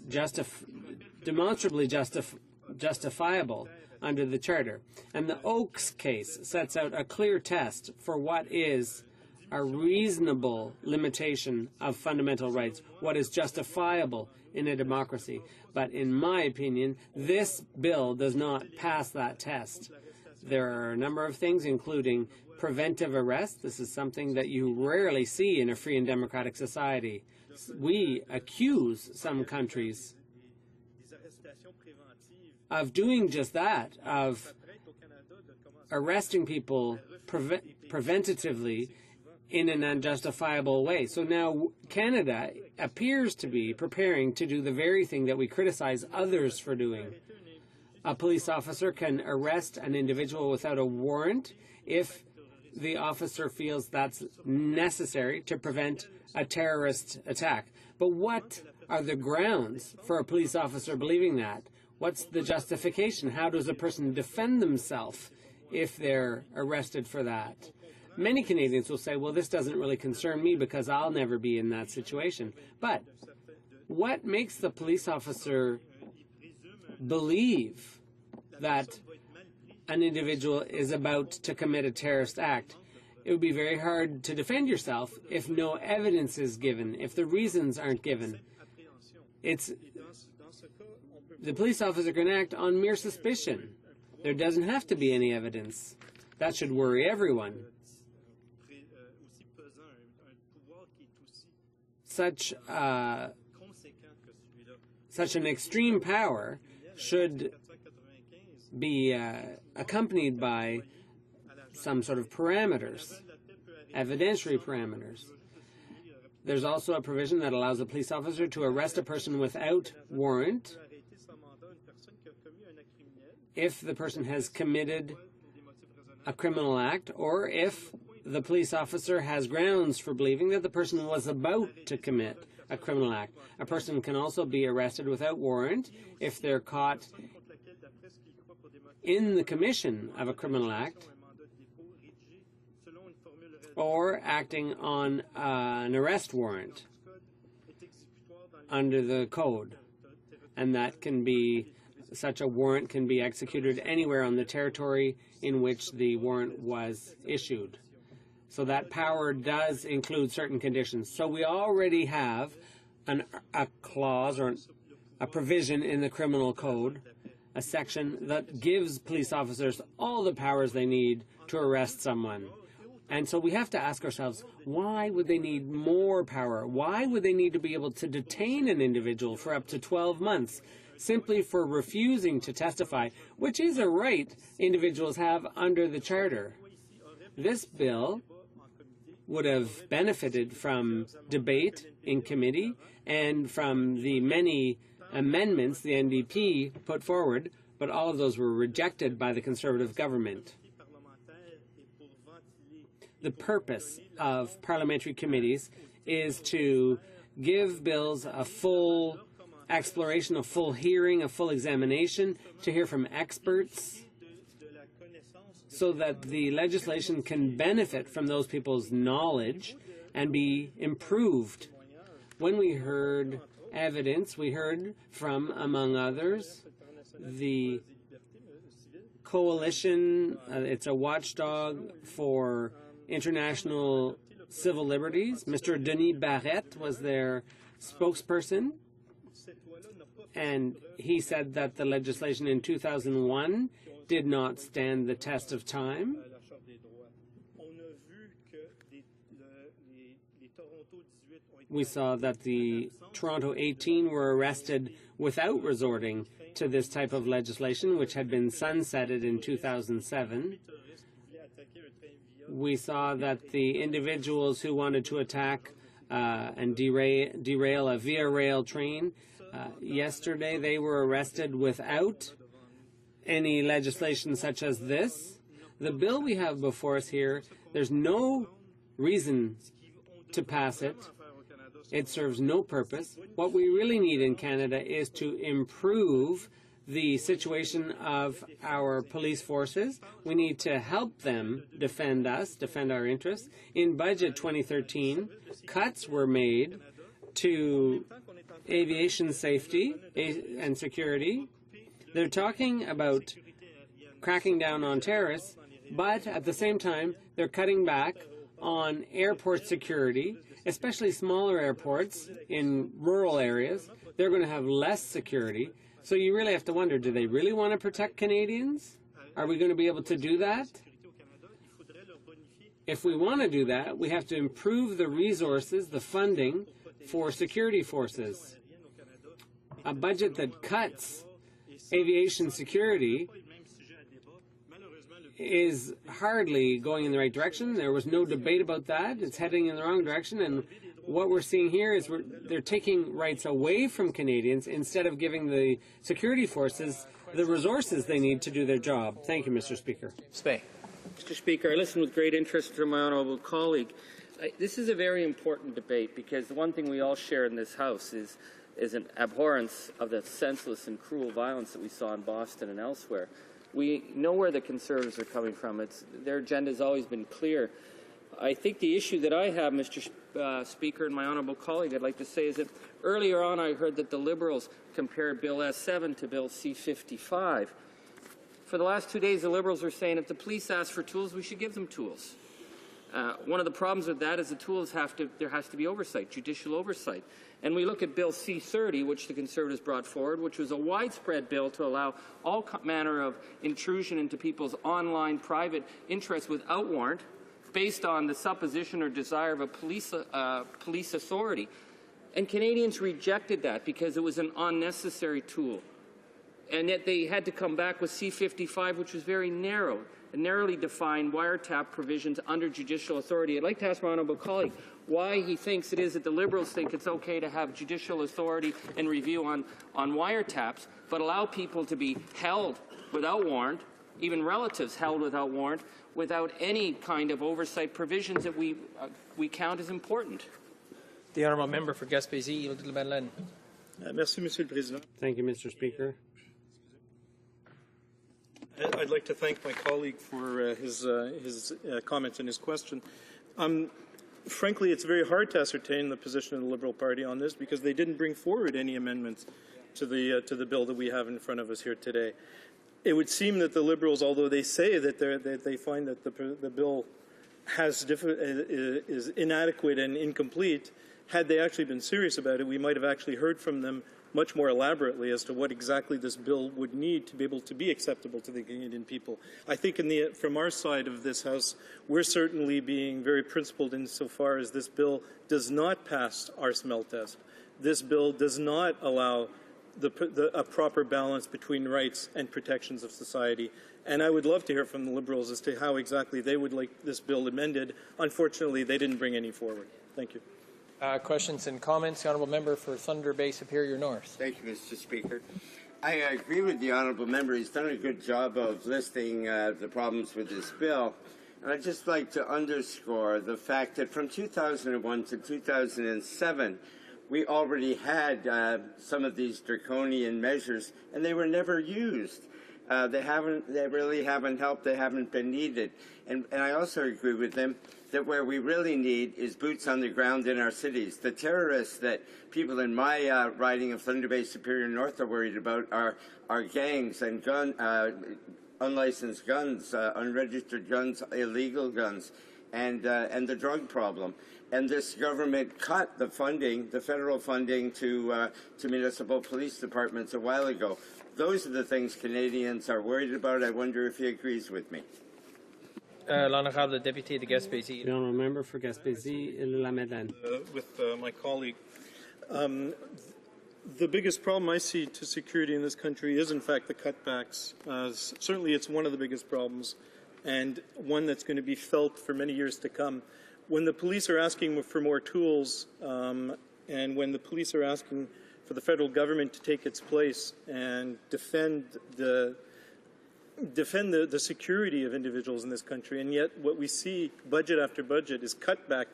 Speaker 17: justifiable under the Charter. And the HoC case sets out a clear test for what is a reasonable limitation of fundamental rights, what is justifiable in a democracy. But in my opinion, this bill does not pass that test. There are a number of things, including preventive arrest. This is something that you rarely see in a free and democratic society. We accuse some countries of doing just that, of arresting people preventatively in an unjustifiable way. So now Canada appears to be preparing to do the very thing that we criticize others for doing. A police officer can arrest an individual without a warrant if the officer feels that's necessary to prevent a terrorist attack. But what are the grounds for a police officer believing that? What's the justification? How does a person defend themselves if they're arrested for that? Many Canadians will say, well, this doesn't really concern me because I'll never be in that situation. But what makes the police officer believe that an individual is about to commit a terrorist act? It would be very hard to defend yourself if no evidence is given, if the reasons aren't given. The police officer can act on mere suspicion. There doesn't have to be any evidence. That should worry everyone. Such an extreme power should be accompanied by some sort of parameters, evidentiary parameters. There's also a provision that allows a police officer to arrest a person without warrant if the person has committed a criminal act, or if the police officer has grounds for believing that the person was about to commit a criminal act. A person can also be arrested without warrant if they're caught in the commission of a criminal act or acting on an arrest warrant under the code. And that can be, such a warrant can be executed anywhere on the territory in which the warrant was issued. So that power does include certain conditions. So we already have a clause or a provision in the criminal code, a section that gives police officers all the powers they need to arrest someone. And so we have to ask ourselves, why would they need more power? Why would they need to be able to detain an individual for up to 12 months simply for refusing to testify, which is a right individuals have under the Charter? This bill would have benefited from debate in committee and from the many amendments the NDP put forward, but all of those were rejected by the Conservative government. The purpose of parliamentary committees is to give bills a full exploration, a full hearing, a full examination, to hear from experts, so that the legislation can benefit from those people's knowledge and be improved. When we heard evidence. We heard from, among others, the coalition. It's a watchdog for international civil liberties. Mr. Denis Barrette was their spokesperson, and he said that the legislation in 2001 did not stand the test of time. We saw that the Toronto 18 were arrested without resorting to this type of legislation, which had been sunsetted in 2007. We saw that the individuals who wanted to attack and derail a Via Rail train, yesterday they were arrested without any legislation such as this. The bill we have before us here, there's no reason to pass it. It serves no purpose. What we really need in Canada is to improve the situation of our police forces. We need to help them defend us, defend our interests. In Budget 2013, cuts were made to aviation safety and security. They're talking about cracking down on terrorists, but at the same time, they're cutting back on airport security, especially smaller airports in rural areas. They're going to have less security. So you really have to wonder, do they really want to protect Canadians? Are we going to be able to do that? If we want to do that, we have to improve the resources, the funding for security forces. A budget that cuts aviation security is hardly going in the right direction. There was no debate about that. It's heading in the wrong direction. And what we're seeing here is they're taking rights away from Canadians instead of giving the security forces the resources they need to do their job. Thank you, Mr. Speaker.
Speaker 5: Mr. Speaker, I listened with great interest to my honourable colleague. This is a very important debate because the one thing we all share in this House is an abhorrence of the senseless and cruel violence that we saw in Boston and elsewhere. We know where the Conservatives are coming from. Their agenda has always been clear. I think the issue that I have, Mr. Speaker, and my honourable colleague, I'd like to say is that earlier on I heard that the Liberals compared Bill S7 to Bill C55. For the last 2 days, the Liberals are saying if the police ask for tools, we should give them tools. One of the problems with that is the tools there has to be oversight, judicial oversight. And we look at Bill C30, which the Conservatives brought forward, which was a widespread bill to allow all manner of intrusion into people's online private interests without warrant, based on the supposition or desire of a police authority. And Canadians rejected that because it was an unnecessary tool. And yet they had to come back with C55, which was very narrow, and narrowly defined wiretap provisions under judicial authority. I'd like to ask my honourable colleague why he thinks it is that the Liberals think it's okay to have judicial authority and review on wiretaps, but allow people to be held without warrant, even relatives held without warrant, without any kind of oversight provisions that we count as important.
Speaker 13: The honourable member for Gaspésie, Île-de-la-Madeleine.
Speaker 9: Merci, Monsieur le Président.
Speaker 17: Thank you, Mr. Speaker.
Speaker 9: I'd like to thank my colleague for his comments and his question. Frankly, it's very hard to ascertain the position of the Liberal Party on this because they didn't bring forward any amendments to the bill that we have in front of us here today. It would seem that the Liberals, although they say that they find that the bill is inadequate and incomplete, had they actually been serious about it, we might have actually heard from them much more elaborately as to what exactly this bill would need to be able to be acceptable to the Canadian people. I think from our side of this House, we're certainly being very principled insofar as this bill does not pass our smell test. This bill does not allow a proper balance between rights and protections of society. And I would love to hear from the Liberals as to how exactly they would like this bill amended. Unfortunately, they didn't bring any forward. Thank you.
Speaker 13: Questions and comments. The honourable member for Thunder Bay Superior North.
Speaker 22: Thank you, Mr. Speaker. I agree with the honourable member. He's done a good job of listing the problems with this bill. And I'd just like to underscore the fact that from 2001 to 2007, we already had some of these draconian measures, and they were never used. They really haven't helped. They haven't been needed. And I also agree with them that where we really need is boots on the ground in our cities. The terrorists that people in my riding of Thunder Bay Superior North are worried about are gangs and unlicensed guns, unregistered guns, illegal guns, and the drug problem. And this government cut the funding, the federal funding to municipal police departments a while ago. Those are the things Canadians are worried about. I wonder if he agrees with me.
Speaker 13: L'honorable député de Gaspésie.
Speaker 17: The honourable member for Gaspésie-La-Madeleine.
Speaker 9: With my colleague. The biggest problem I see to security in this country is, in fact, the cutbacks. Certainly, it's one of the biggest problems, and one that's going to be felt for many years to come. When the police are asking for more tools, and when the police are asking for the federal government to take its place and defend the security of individuals in this country, and yet what we see budget after budget is cutback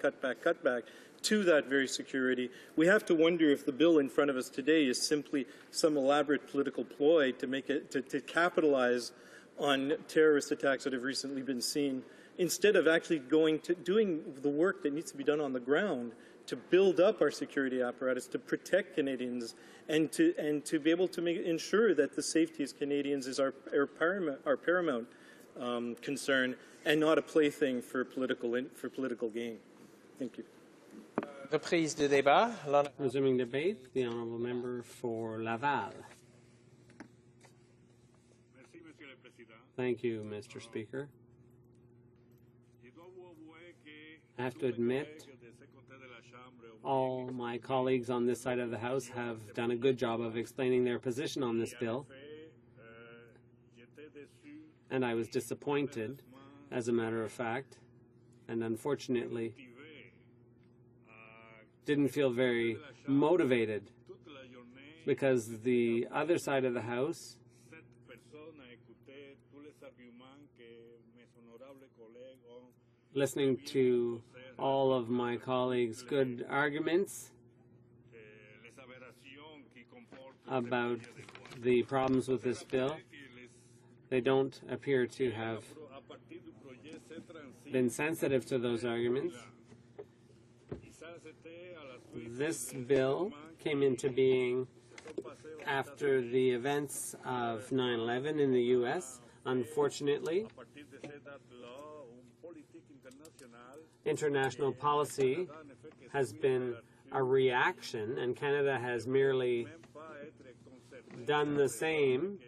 Speaker 9: to that very security. We have to wonder if the bill in front of us today is simply some elaborate political ploy to make it to capitalize on terrorist attacks that have recently been seen, instead of actually going to doing the work that needs to be done on the ground to build up our security apparatus, to protect Canadians, and to be able to ensure that the safety of Canadians is our paramount concern, and not a plaything for political gain. Thank you.
Speaker 13: Reprise de débat.
Speaker 17: Resuming debate, the honourable member for Laval. Thank you, Mr. Speaker. I have to admit, all my colleagues on this side of the House have done a good job of explaining their position on this bill, and I was disappointed, as a matter of fact, and unfortunately didn't feel very motivated, because the other side of the House listening to all of my colleagues' good arguments about the problems with this bill, they don't appear to have been sensitive to those arguments. This bill came into being after the events of 9/11 in the U.S. Unfortunately, international policy has been a reaction, and Canada has merely done the same.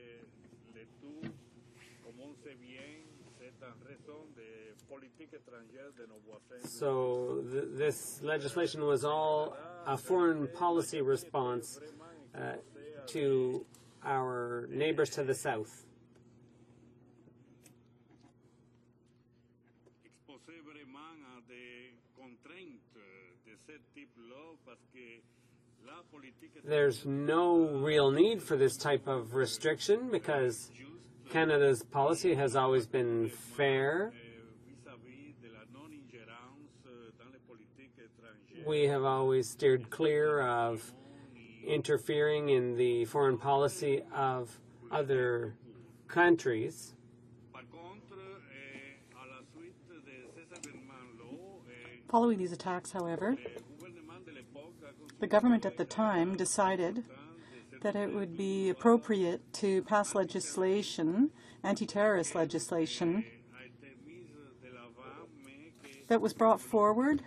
Speaker 17: So this legislation was all a foreign policy response to our neighbors to the south. There's no real need for this type of restriction because Canada's policy has always been fair. We have always steered clear of interfering in the foreign policy of other countries.
Speaker 12: Following these attacks, however, the government at the time decided that it would be appropriate to pass legislation, anti-terrorist legislation, that was brought forward,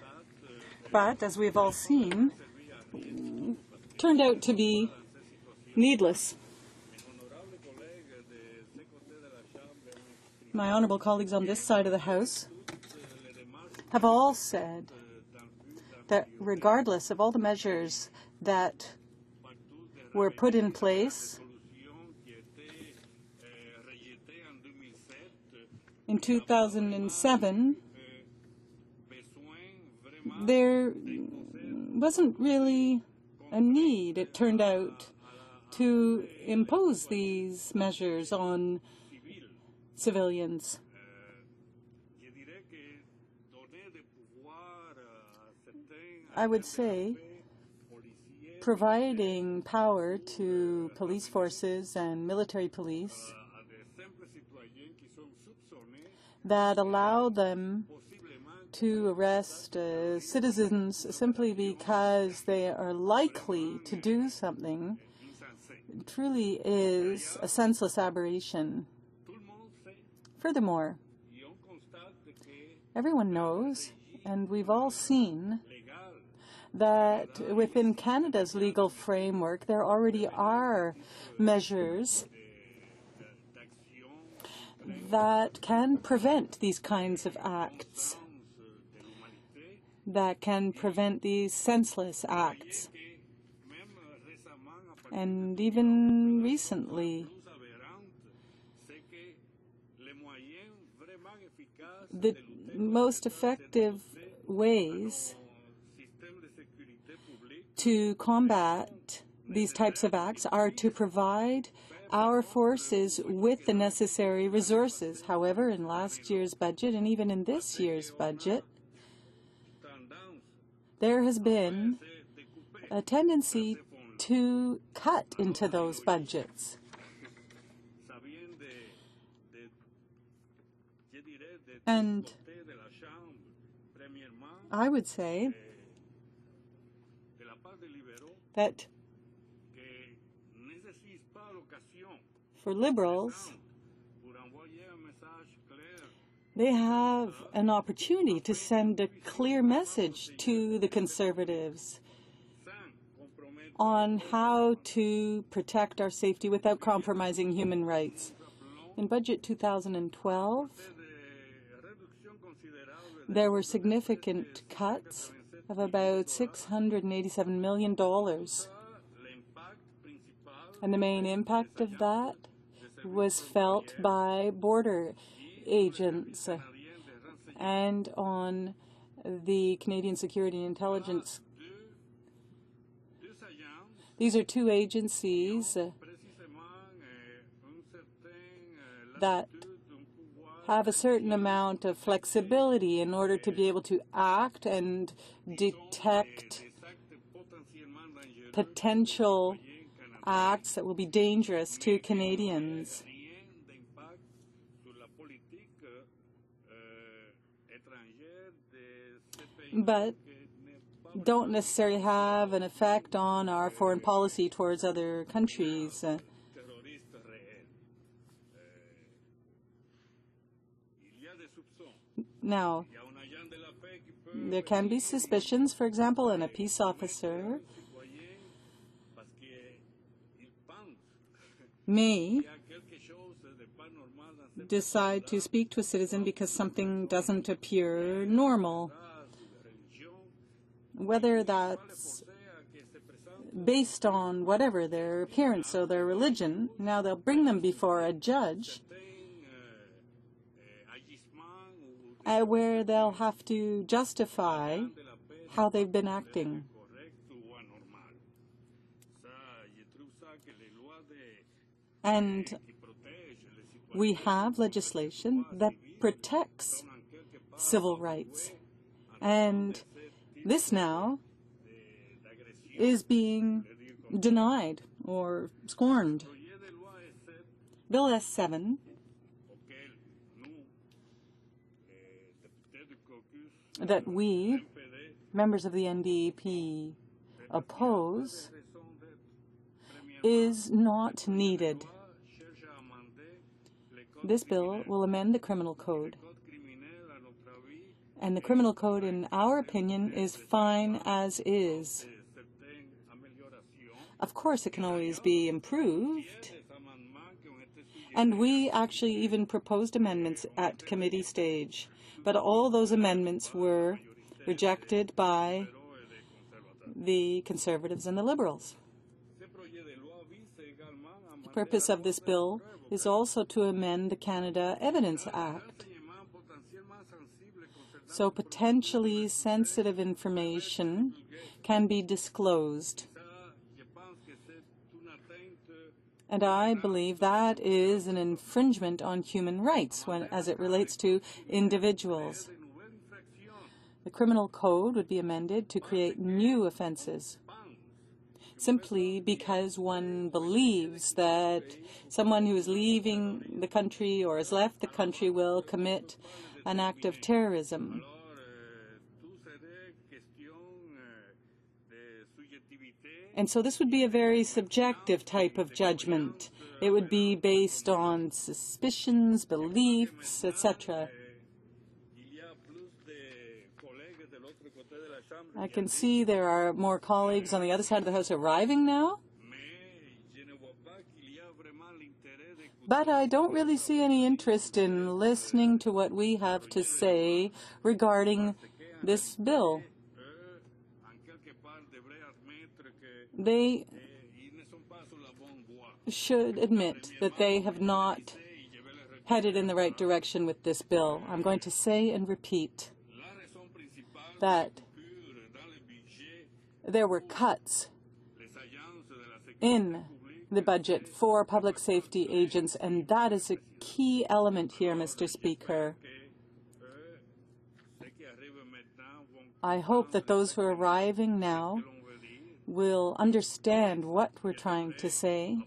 Speaker 12: but, as we've all seen, turned out to be needless. My honourable colleagues on this side of the House have all said that regardless of all the measures that were put in place in 2007, there wasn't really a need, it turned out, to impose these measures on civilians. I would say providing power to police forces and military police that allow them to arrest citizens simply because they are likely to do something truly is a senseless aberration. Furthermore, everyone knows, and we've all seen, that within Canada's legal framework there already are measures that can prevent these kinds of acts, that can prevent these senseless acts. And even recently, the most effective ways to combat these types of acts are to provide our forces with the necessary resources. However, in last year's budget and even in this year's budget, there has been a tendency to cut into those budgets. And I would say that for Liberals, they have an opportunity to send a clear message to the Conservatives on how to protect our safety without compromising human rights. In Budget 2012, there were significant cuts of about $687 million. And the main impact of that was felt by border agents and on the Canadian Security and Intelligence. These are two agencies that have a certain amount of flexibility in order to be able to act and detect potential acts that will be dangerous to Canadians. But don't necessarily have an effect on our foreign policy towards other countries. Now, there can be suspicions, for example, and a peace officer may decide to speak to a citizen because something doesn't appear normal. Whether that's based on whatever, their appearance or their religion, now they'll bring them before a judge where they'll have to justify how they've been acting. And we have legislation that protects civil rights. And this now is being denied or scorned. Bill S7 that we, members of the NDP, oppose is not needed. This bill will amend the criminal code. And the criminal code, in our opinion, is fine as is. Of course, it can always be improved. And we actually even proposed amendments at committee stage. But all those amendments were rejected by the Conservatives and the Liberals. The purpose of this bill is also to amend the Canada Evidence Act. So potentially sensitive information can be disclosed. And I believe that is an infringement on human rights as it relates to individuals. The criminal code would be amended to create new offenses simply because one believes that someone who is leaving the country or has left the country will commit an act of terrorism. And so this would be a very subjective type of judgment. It would be based on suspicions, beliefs, etc. I can see there are more colleagues on the other side of the House arriving now. But I don't really see any interest in listening to what we have to say regarding this bill. They should admit that they have not headed in the right direction with this bill. I'm going to say and repeat that there were cuts in the budget for public safety agents, and that is a key element here, Mr. Speaker. I hope that those who are arriving now will understand what we're trying to say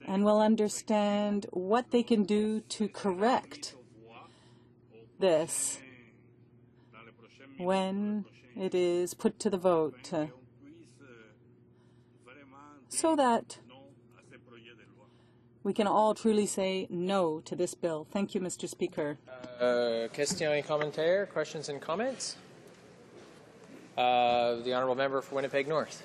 Speaker 12: and will understand what they can do to correct this when it is put to the vote, so that we can all truly say no to this bill. Thank you, Mr. Speaker.
Speaker 13: Questions et commentaires, questions and comments? The Honourable Member for Winnipeg North.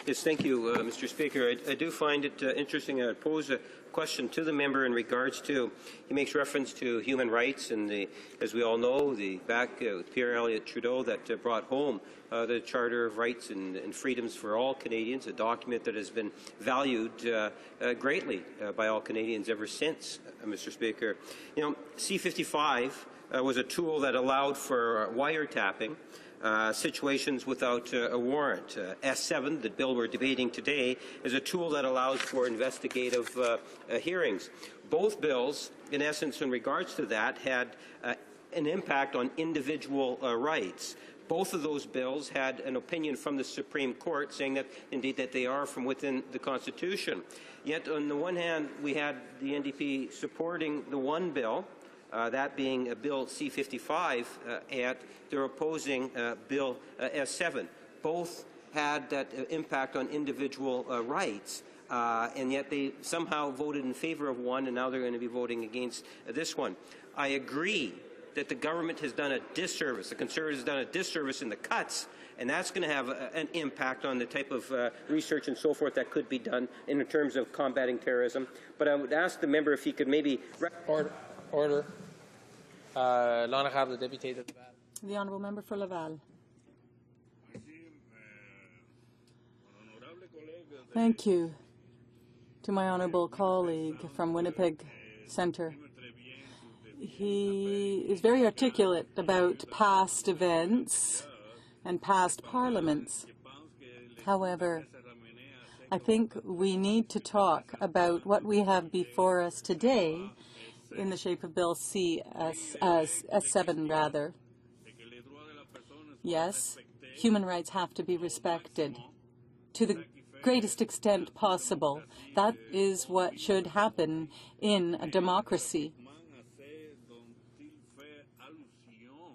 Speaker 7: Yes, thank you, Mr. Speaker. I do find it interesting. I would pose a question to the member in regards to, he makes reference to human rights and, as we all know, with Pierre Elliott Trudeau that brought home the Charter of Rights and Freedoms for all Canadians, a document that has been valued greatly by all Canadians ever since, Mr. Speaker. You know, C-55 was a tool that allowed for wiretapping situations without a warrant. S7, the bill we're debating today, is a tool that allows for investigative hearings. Both bills, in essence, in regards to that, had an impact on individual rights. Both of those bills had an opinion from the Supreme Court saying that, indeed, that they are from within the Constitution. Yet, on the one hand, we had the NDP supporting the one bill, that being Bill C-55, and they're opposing Bill S-7. Both had that impact on individual rights, and yet they somehow voted in favor of one, and now they're going to be voting against this one. I agree that the government has done a disservice, the Conservatives have done a disservice in the cuts, and that's going to have an impact on the type of research and so forth that could be done in terms of combating terrorism. But I would ask the member if he could maybe...
Speaker 13: Order. L'honorable député de Laval.
Speaker 12: The Honourable Member for Laval. Thank you to my honourable colleague from Winnipeg Centre. He is very articulate about past events and past parliaments. However, I think we need to talk about what we have before us today in the shape of Bill S7 rather. Yes, human rights have to be respected to the greatest extent possible. That is what should happen in a democracy.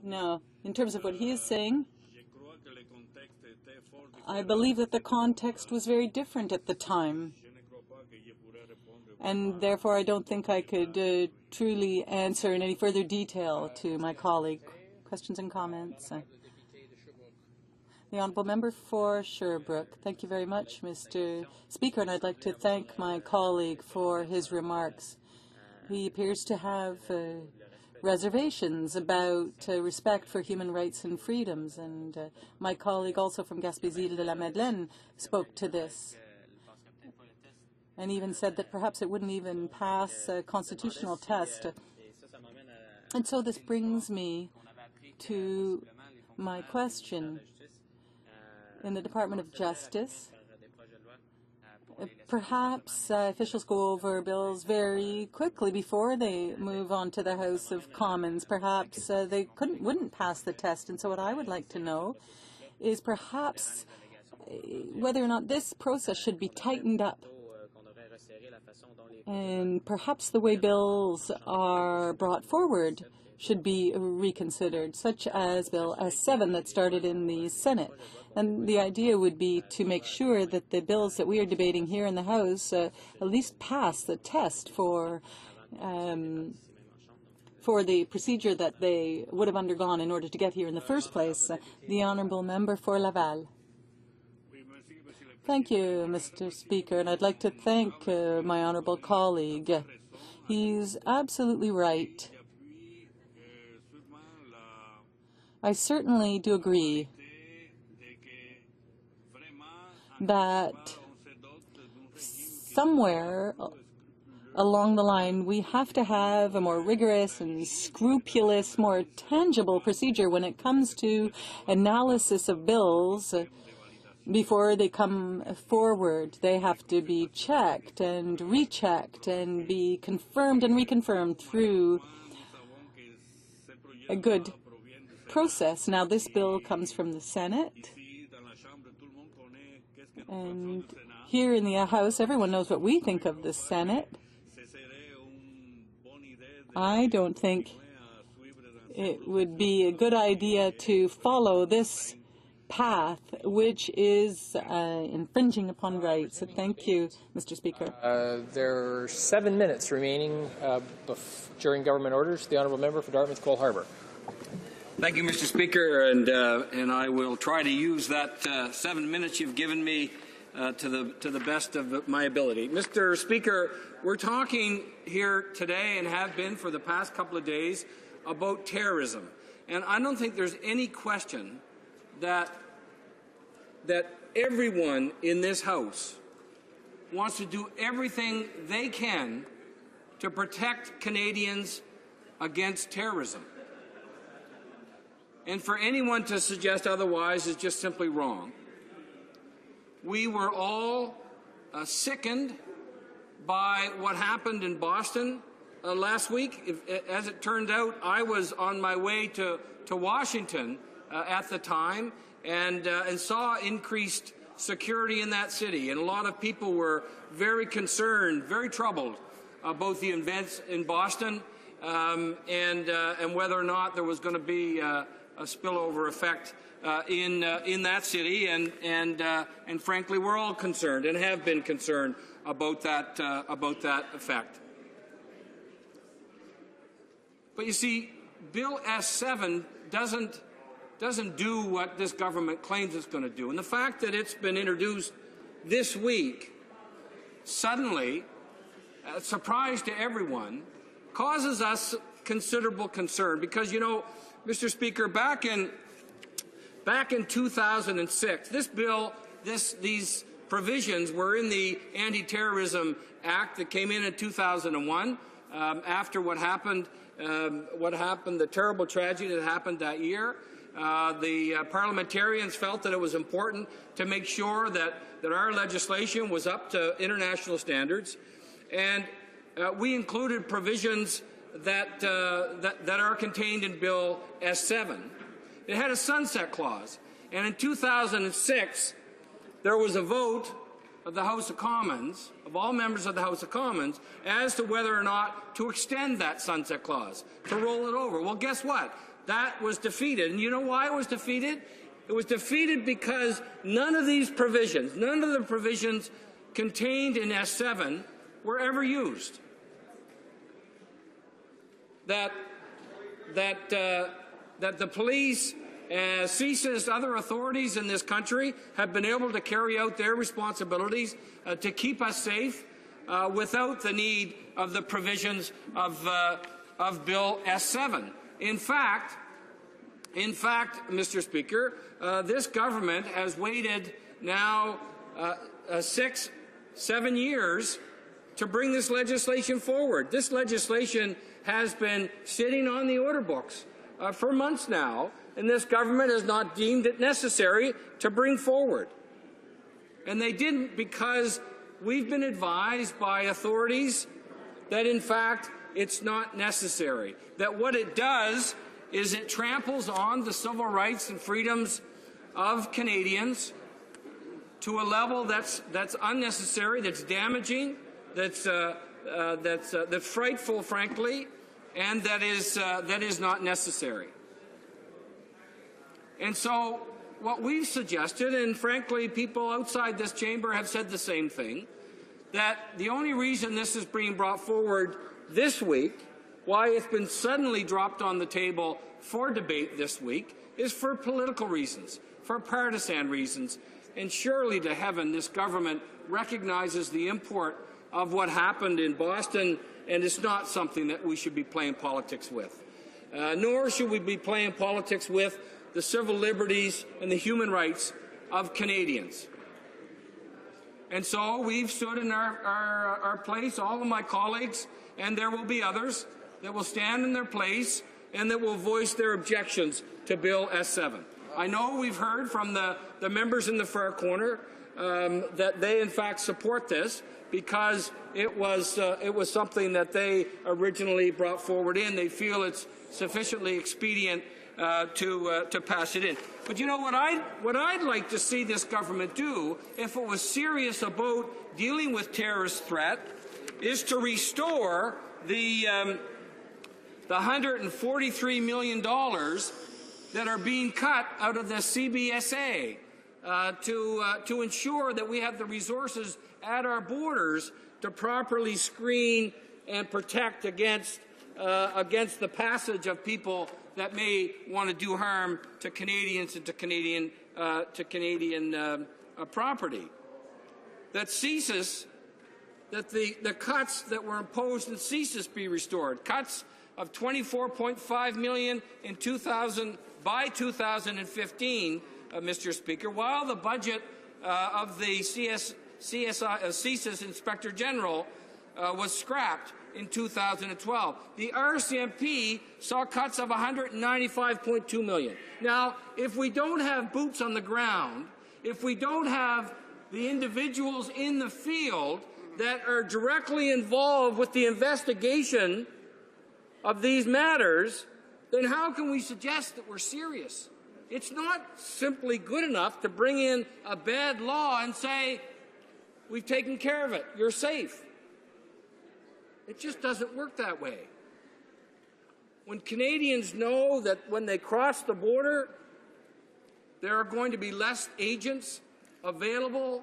Speaker 12: Now, in terms of what he is saying, I believe that the context was very different at the time. And therefore, I don't think I could truly answer in any further detail to my colleague. Questions and comments? The Honourable Member for Sherbrooke. Thank you very much, Mr. Speaker, and I'd like to thank my colleague for his remarks. He appears to have reservations about respect for human rights and freedoms, and my colleague also from Gaspésie-de-la-Madeleine spoke to this and even said that perhaps it wouldn't even pass a constitutional test. And so this brings me to my question. In the Department of Justice, perhaps officials go over bills very quickly before they move on to the House of Commons. Perhaps they wouldn't pass the test. And so what I would like to know is perhaps whether or not this process should be tightened up. And perhaps the way bills are brought forward should be reconsidered, such as Bill S7 that started in the Senate. And the idea would be to make sure that the bills that we are debating here in the House at least pass the test for the procedure that they would have undergone in order to get here in the first place. The Honourable Member for Laval. Thank you, Mr. Speaker, and I'd like to thank my honourable colleague. He's absolutely right. I certainly do agree that somewhere along the line we have to have a more rigorous and scrupulous, more tangible procedure when it comes to analysis of bills. Before they come forward, they have to be checked and rechecked and be confirmed and reconfirmed through a good process. Now, this bill comes from the Senate, and here in the House, everyone knows what we think of the Senate. I don't think it would be a good idea to follow this path, which is infringing upon rights. Thank you, Mr. Speaker.
Speaker 13: There are 7 minutes remaining during government orders. The Honourable Member for Dartmouth Cole Harbour.
Speaker 5: Thank you, Mr. Speaker, and I will try to use that 7 minutes you've given me to the best of my ability. Mr. Speaker, we're talking here today and have been for the past couple of days about terrorism, and I don't think there's any question that everyone in this House wants to do everything they can to protect Canadians against terrorism. And for anyone to suggest otherwise is just simply wrong. We were all sickened by what happened in Boston last week. As it turned out, I was on my way to Washington at the time and saw increased security in that city. And a lot of people were very concerned, very troubled about the events in Boston and whether or not there was going to be a spillover effect in that city. And frankly, we're all concerned and have been concerned about that effect. But you see, Bill S7 doesn't do what this government claims it's going to do. And the fact that it's been introduced this week, suddenly, a surprise to everyone, causes us considerable concern. Because, you know, Mr. Speaker, back in 2006, this bill, these provisions were in the Anti-Terrorism Act that came in 2001 after what happened, the terrible tragedy that happened that year. The parliamentarians felt that it was important to make sure that our legislation was up to international standards, and we included provisions that are contained in Bill S7. It had a sunset clause, and in 2006 there was a vote of the House of Commons, of all members of the House of Commons, as to whether or not to extend that sunset clause, to roll it over. Well, guess what? That was defeated. And you know why it was defeated? It was defeated because none of these provisions, none of the provisions contained in S7 were ever used. That the police, CSIS, other authorities in this country have been able to carry out their responsibilities to keep us safe without the need of the provisions of Bill S7. In fact, Mr. Speaker, this government has waited now 6-7 years to bring this legislation forward. This legislation has been sitting on the order books for months now, and this government has not deemed it necessary to bring forward. And they didn't because we've been advised by authorities that, in fact, it's not necessary. That what it does is it tramples on the civil rights and freedoms of Canadians to a level that's unnecessary, that's damaging
Speaker 4: that's frightful, frankly, and that is not necessary. And so what we've suggested, and frankly people outside this chamber have said the same thing, that the only reason this is being brought forward this week, why it's been suddenly dropped on the table for debate this week, is for political reasons, for partisan reasons. And surely to heaven this government recognizes the import of what happened in Boston, and it's not something that we should be playing politics with. Nor should we be playing politics with the civil liberties and the human rights of Canadians. And so we've stood in our place, all of my colleagues, and there will be others that will stand in their place and that will voice their objections to Bill S7. I know we've heard from the members in the far corner that they in fact support this because it was something that they originally brought forward in. They feel it's sufficiently expedient to pass it in. But you know what I'd like to see this government do, if it was serious about dealing with terrorist threat, is to restore the $143 million that are being cut out of the CBSA to ensure that we have the resources at our borders to properly screen and protect against the passage of people that may want to do harm to Canadians and to Canadian property. That CSIS, that the cuts that were imposed in CSIS be restored. Cuts of $24.5 million in 2015, Mr. Speaker, while the budget of the CSIS Inspector General was scrapped in 2012. The RCMP saw cuts of $195.2 million. Now, if we don't have boots on the ground, if we don't have the individuals in the field that are directly involved with the investigation of these matters, then how can we suggest that we're serious? It's not simply good enough to bring in a bad law and say, we've taken care of it, you're safe. It just doesn't work that way. When Canadians know that when they cross the border, there are going to be less agents available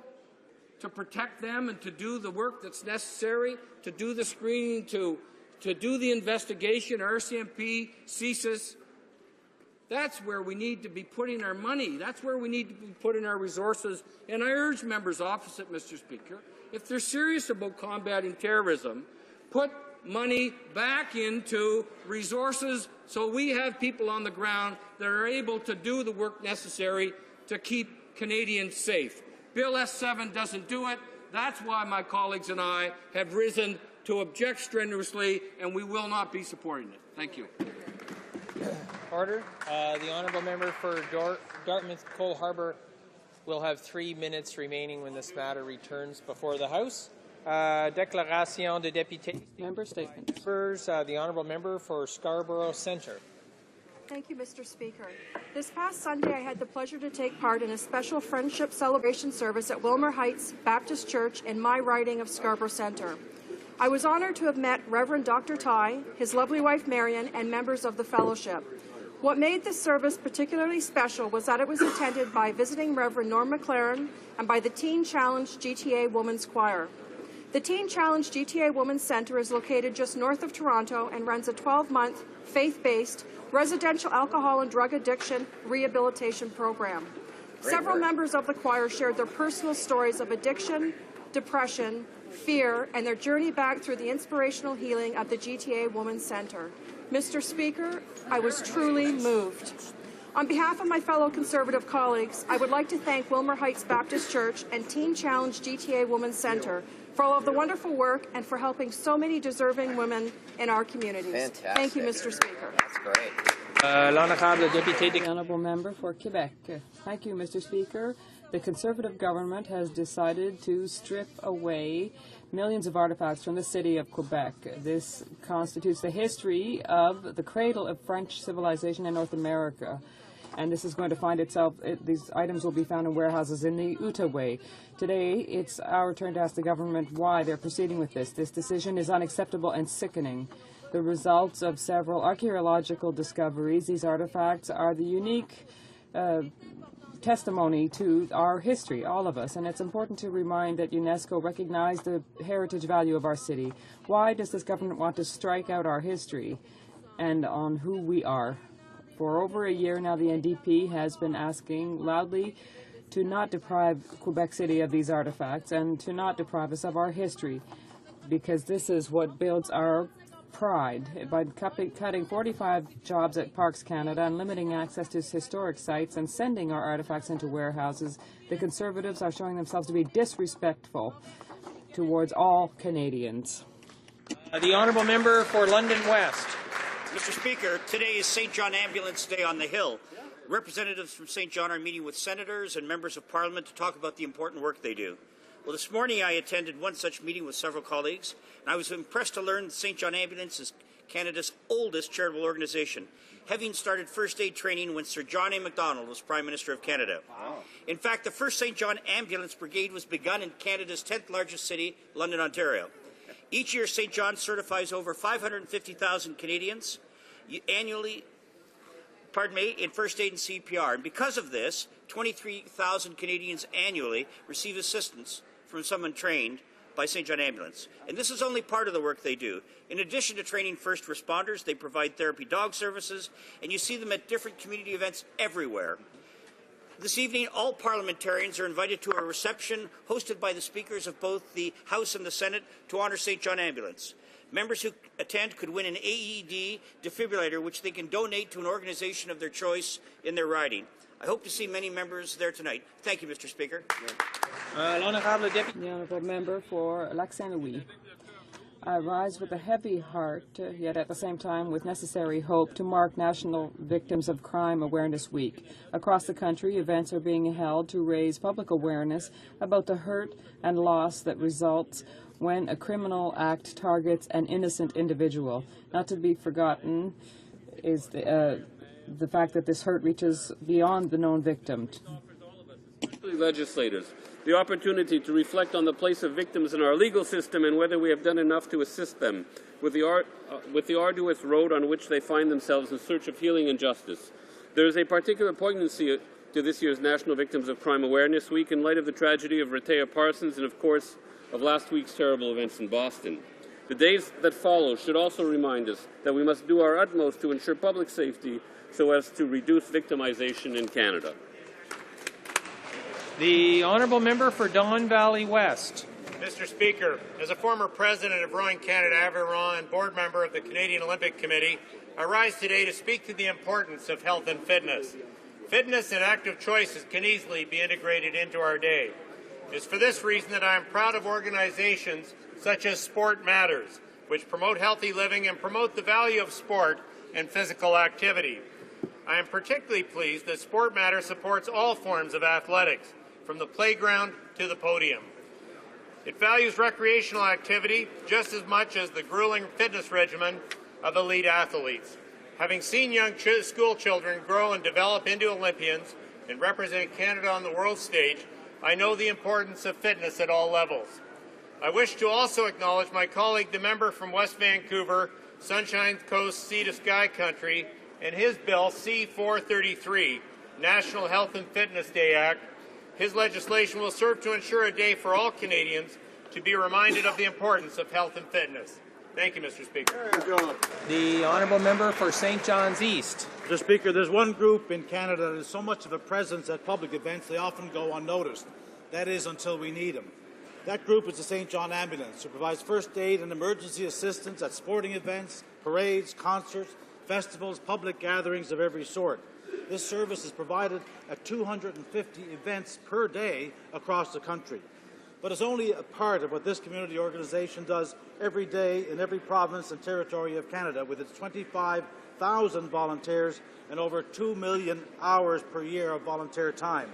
Speaker 4: to protect them and to do the work that's necessary, to do the screening, to do the investigation, RCMP, CSIS, that's where we need to be putting our money. That's where we need to be putting our resources. And I urge members opposite, Mr. Speaker, if they're serious about combating terrorism, put money back into resources so we have people on the ground that are able to do the work necessary to keep Canadians safe. Bill S7 doesn't do it. That's why my colleagues and I have risen to object strenuously, and we will not be supporting it. Thank you.
Speaker 13: Order. The honourable member for Dartmouth Cole Harbour will have 3 minutes remaining when this matter returns before the House. Déclaration de député.
Speaker 2: Member statement.
Speaker 13: The honourable member for Scarborough Centre.
Speaker 14: Thank you, Mr. Speaker. This past Sunday, I had the pleasure to take part in a special friendship celebration service at Wilmer Heights Baptist Church in my riding of Scarborough Centre. I was honoured to have met Reverend Dr. Ty, his lovely wife Marion, and members of the fellowship. What made this service particularly special was that it was attended by visiting Reverend Norm McLaren and by the Teen Challenge GTA Women's Choir. The Teen Challenge GTA Women's Centre is located just north of Toronto and runs a 12-month, faith-based, residential alcohol and drug addiction rehabilitation program. Several members of the choir shared their personal stories of addiction, depression, fear, and their journey back through the inspirational healing of the GTA Women's Centre. Mr. Speaker, I was truly moved. On behalf of my fellow Conservative colleagues, I would like to thank Wilmer Heights Baptist Church and Teen Challenge GTA Women's Centre for all of the wonderful work and for helping so many deserving women in our communities.
Speaker 23: Fantastic.
Speaker 14: Thank you, Mr. Speaker.
Speaker 23: That's great.
Speaker 2: The honourable member for Quebec. Thank you, Mr. Speaker. The Conservative government has decided to strip away millions of artifacts from the city of Quebec. This constitutes the history of the cradle of French civilization in North America.
Speaker 18: And this is going to find itself, these items will be found in warehouses in the Outaouais. Today, it's our turn to ask the government why they're proceeding with this. This decision is unacceptable and sickening. The results of several archaeological discoveries, these artifacts are the unique testimony to our history, all of us, and it's important to remind that UNESCO recognized the heritage value of our city. Why does this government want to strike out our history and on who we are? For over a year now, the NDP has been asking loudly to not deprive Quebec City of these artifacts and to not deprive us of our history, because this is what builds our pride. By cutting 45 jobs at Parks Canada and limiting access to historic sites and sending our artifacts into warehouses, the Conservatives are showing themselves to be disrespectful towards all Canadians.
Speaker 13: The honourable member for London West.
Speaker 19: Mr. Speaker, today is St. John Ambulance Day on the Hill. Representatives from St. John are meeting with senators and members of Parliament to talk about the important work they do. Well, this morning I attended one such meeting with several colleagues, and I was impressed to learn that St. John Ambulance is Canada's oldest charitable organization, having started first aid training when Sir John A. Macdonald was Prime Minister of Canada. Wow. In fact, the first St. John Ambulance Brigade was begun in Canada's 10th largest city, London, Ontario. Each year, St. John certifies over 550,000 Canadians annually, in first aid and CPR. And because of this, 23,000 Canadians annually receive assistance from someone trained by St. John Ambulance. And this is only part of the work they do. In addition to training first responders, they provide therapy dog services, and you see them at different community events everywhere. This evening, all parliamentarians are invited to a reception hosted by the speakers of both the House and the Senate to honour St. John Ambulance. Members who attend could win an AED defibrillator, which they can donate to an organization of their choice in their riding. I hope to see many members there tonight. Thank you, Mr. Speaker.
Speaker 18: The honourable member for Lac Saint-Louis. I rise with a heavy heart, yet at the same time with necessary hope, to mark National Victims of Crime Awareness Week. Across the country, events are being held to raise public awareness about the hurt and loss that results when a criminal act targets an innocent individual. Not to be forgotten is the fact that this hurt reaches beyond the known victim.
Speaker 23: Legislators, the opportunity to reflect on the place of victims in our legal system and whether we have done enough to assist them with the arduous road on which they find themselves in search of healing and justice. There is a particular poignancy to this year's National Victims of Crime Awareness Week in light of the tragedy of Rehtaeh Parsons and, of course, of last week's terrible events in Boston. The days that follow should also remind us that we must do our utmost to ensure public safety so as to reduce victimization in Canada.
Speaker 13: The honourable member for Don Valley West.
Speaker 24: Mr. Speaker, as a former president of Rowing Canada Aviron and board member of the Canadian Olympic Committee, I rise today to speak to the importance of health and fitness. Fitness and active choices can easily be integrated into our day. It is for this reason that I am proud of organizations such as Sport Matters, which promote healthy living and promote the value of sport and physical activity. I am particularly pleased that Sport Matters supports all forms of athletics, from the playground to the podium. It values recreational activity just as much as the grueling fitness regimen of elite athletes. Having seen young school children grow and develop into Olympians and represent Canada on the world stage, I know the importance of fitness at all levels. I wish to also acknowledge my colleague, the member from West Vancouver, Sunshine Coast Sea to Sky Country, and his bill C-433, National Health and Fitness Day Act. His legislation will serve to ensure a day for all Canadians to be reminded of the importance of health and fitness. Thank you, Mr. Speaker.
Speaker 13: The honourable member for St. John's East.
Speaker 25: Mr. Speaker, there's one group in Canada that has so much of a presence at public events they often go unnoticed. That is, until we need them. That group is the St. John Ambulance, who provides first aid and emergency assistance at sporting events, parades, concerts, festivals, public gatherings of every sort. This service is provided at 250 events per day across the country. But it's only a part of what this community organization does every day in every province and territory of Canada, with its 25,000 volunteers and over 2 million hours per year of volunteer time.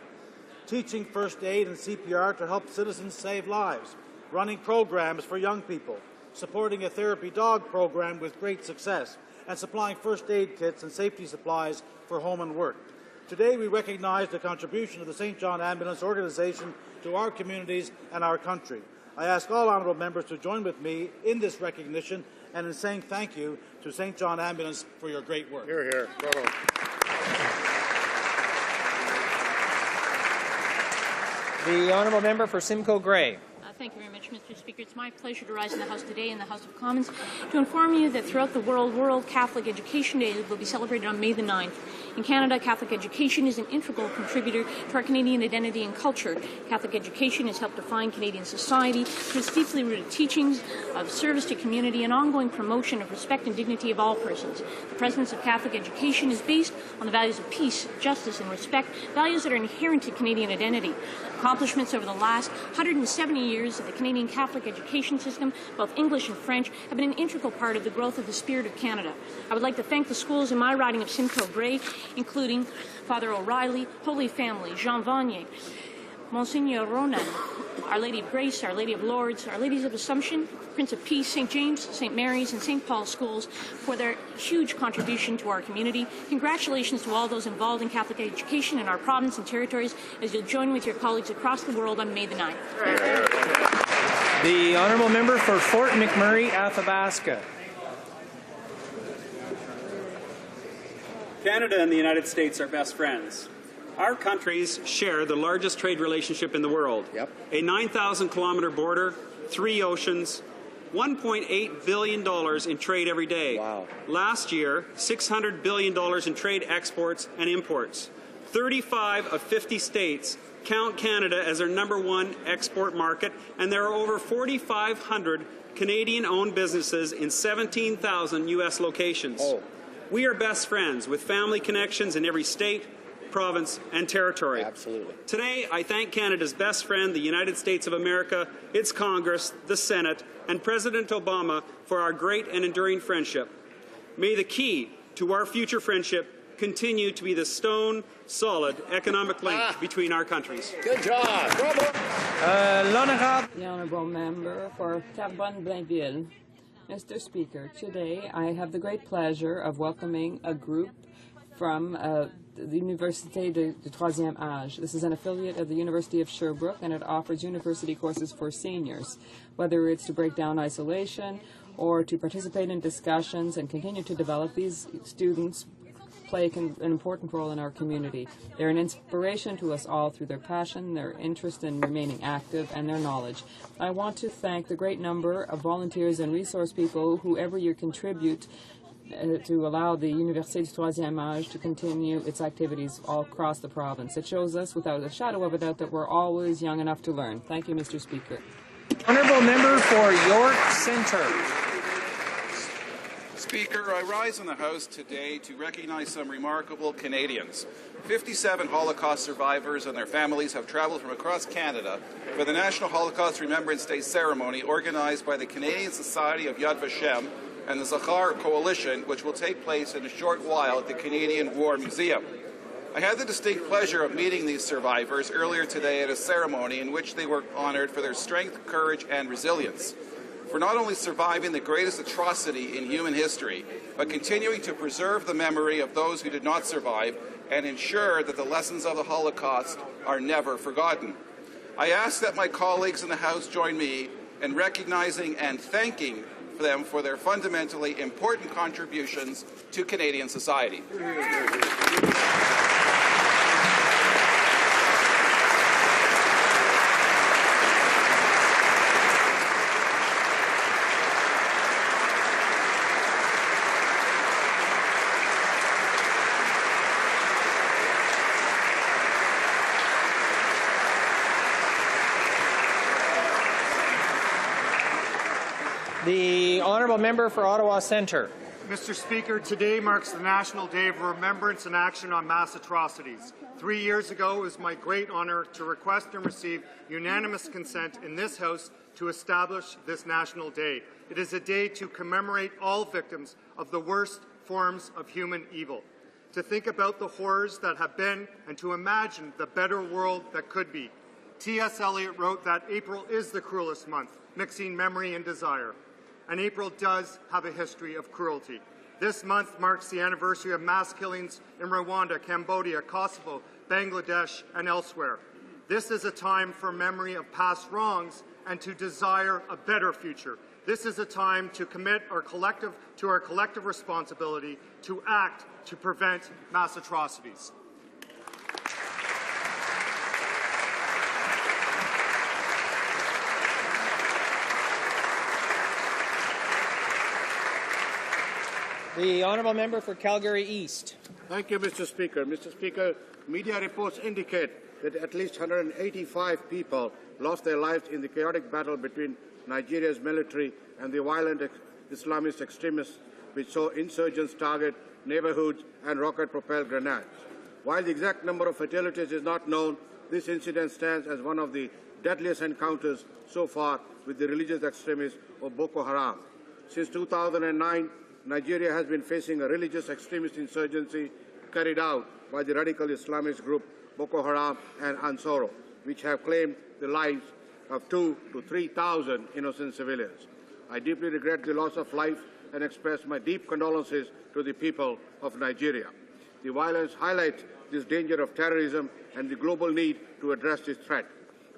Speaker 25: Teaching first aid and CPR to help citizens save lives, running programs for young people, supporting a therapy dog program with great success, and supplying first aid kits and safety supplies for home and work. Today we recognize the contribution of the St. John Ambulance Organization to our communities and our country. I ask all honourable members to join with me in this recognition and in saying thank you to St. John Ambulance for your great work.
Speaker 24: Hear, hear. Bravo.
Speaker 13: The honourable member for Simcoe Grey.
Speaker 8: Thank you very much, Mr. Speaker. It's my pleasure to rise in the House today in the House of Commons to inform you that throughout the world, World Catholic Education Day will be celebrated on May the 9th. In Canada, Catholic education is an integral contributor to our Canadian identity and culture. Catholic education has helped define Canadian society through its deeply rooted teachings of service to community and ongoing promotion of respect and dignity of all persons. The presence of Catholic education is based on the values of peace, justice, and respect, values that are inherent to Canadian identity. Accomplishments over the last 170 years of the Canadian Catholic education system, both English and French, have been an integral part of the growth of the spirit of Canada. I would like to thank the schools in my riding of Simcoe Grey, including Father O'Reilly, Holy Family, Jean Vanier, Monsignor Ronan, Our Lady of Grace, Our Lady of Lourdes, Our Ladies of Assumption, Prince of Peace, St. James, St. Mary's, and St. Paul's schools for their huge contribution to our community. Congratulations to all those involved in Catholic education in our province and territories as you'll join with your colleagues across the world on May the 9th.
Speaker 13: The honourable member for Fort McMurray, Athabasca.
Speaker 10: Canada and the United States are best friends. Our countries share the largest trade relationship in the world. A 9,000-kilometer border, 3 oceans, $1.8 billion in trade every day. Wow. Last year, $600 billion in trade exports and imports. 35 of 50 states count Canada as their #1 export market, and there are over 4,500 Canadian-owned businesses in 17,000 U.S. locations. Oh. We are best friends with family connections in every state, province, and territory. Absolutely. Today, I thank Canada's best friend, the United States of America, its Congress, the Senate, and President Obama for our great and enduring friendship. May the key to our future friendship continue to be the stone, solid economic link between our countries.
Speaker 8: Good job. Bravo.
Speaker 18: The honourable member for Terrebonne-Blainville. Mr. Speaker, today I have the great pleasure of welcoming a group from the Université du Troisième Âge. This is an affiliate of the University of Sherbrooke, and it offers university courses for seniors, whether it's to break down isolation or to participate in discussions and continue to develop. These students play an important role in our community. They're an inspiration to us all through their passion, their interest in remaining active, and their knowledge. I want to thank the great number of volunteers and resource people who every year contribute to allow the Université du Troisième Âge to continue its activities all across the province. It shows us without a shadow of a doubt that we're always young enough to learn. Thank you, Mr. Speaker.
Speaker 13: Honourable member for York Centre.
Speaker 15: Speaker, I rise in the House today to recognize some remarkable Canadians. 57 Holocaust survivors and their families have travelled from across Canada for the National Holocaust Remembrance Day ceremony organized by the Canadian Society of Yad Vashem and the Zachar Coalition, which will take place in a short while at the Canadian War Museum. I had the distinct pleasure of meeting these survivors earlier today at a ceremony in which they were honored for their strength, courage, and resilience, for not only surviving the greatest atrocity in human history, but continuing to preserve the memory of those who did not survive and ensure that the lessons of the Holocaust are never forgotten. I ask that my colleagues in the House join me in recognizing and thanking them for their fundamentally important contributions to Canadian society.
Speaker 13: The honourable member for Ottawa Centre.
Speaker 24: Mr. Speaker, today marks the National Day of Remembrance and Action on Mass Atrocities. 3 years ago, it was my great honour to request and receive unanimous consent in this House to establish this National Day. It is a day to commemorate all victims of the worst forms of human evil, to think about the horrors that have been and to imagine the better world that could be. T.S. Eliot wrote that April is the cruelest month, mixing memory and desire. And April does have a history of cruelty. This month marks the anniversary of mass killings in Rwanda, Cambodia, Kosovo, Bangladesh, and elsewhere. This is a time for memory of past wrongs and to desire a better future. This is a time to commit our collective responsibility to act to prevent mass atrocities.
Speaker 13: The honourable member for Calgary East.
Speaker 1: Thank you, Mr. Speaker. Mr. Speaker, media reports indicate that at least 185 people lost their lives in the chaotic battle between Nigeria's military and the violent Islamist extremists, which saw insurgents target neighborhoods and rocket-propelled grenades. While the exact number of fatalities is not known, this incident stands as one of the deadliest encounters so far with the religious extremists of Boko Haram. Since 2009, Nigeria has been facing a religious extremist insurgency carried out by the radical Islamist group Boko Haram and Ansoro, which have claimed the lives of 2,000 to 3,000 innocent civilians. I deeply regret the loss of life and express my deep condolences to the people of Nigeria. The violence highlights this danger of terrorism and the global need to address this threat.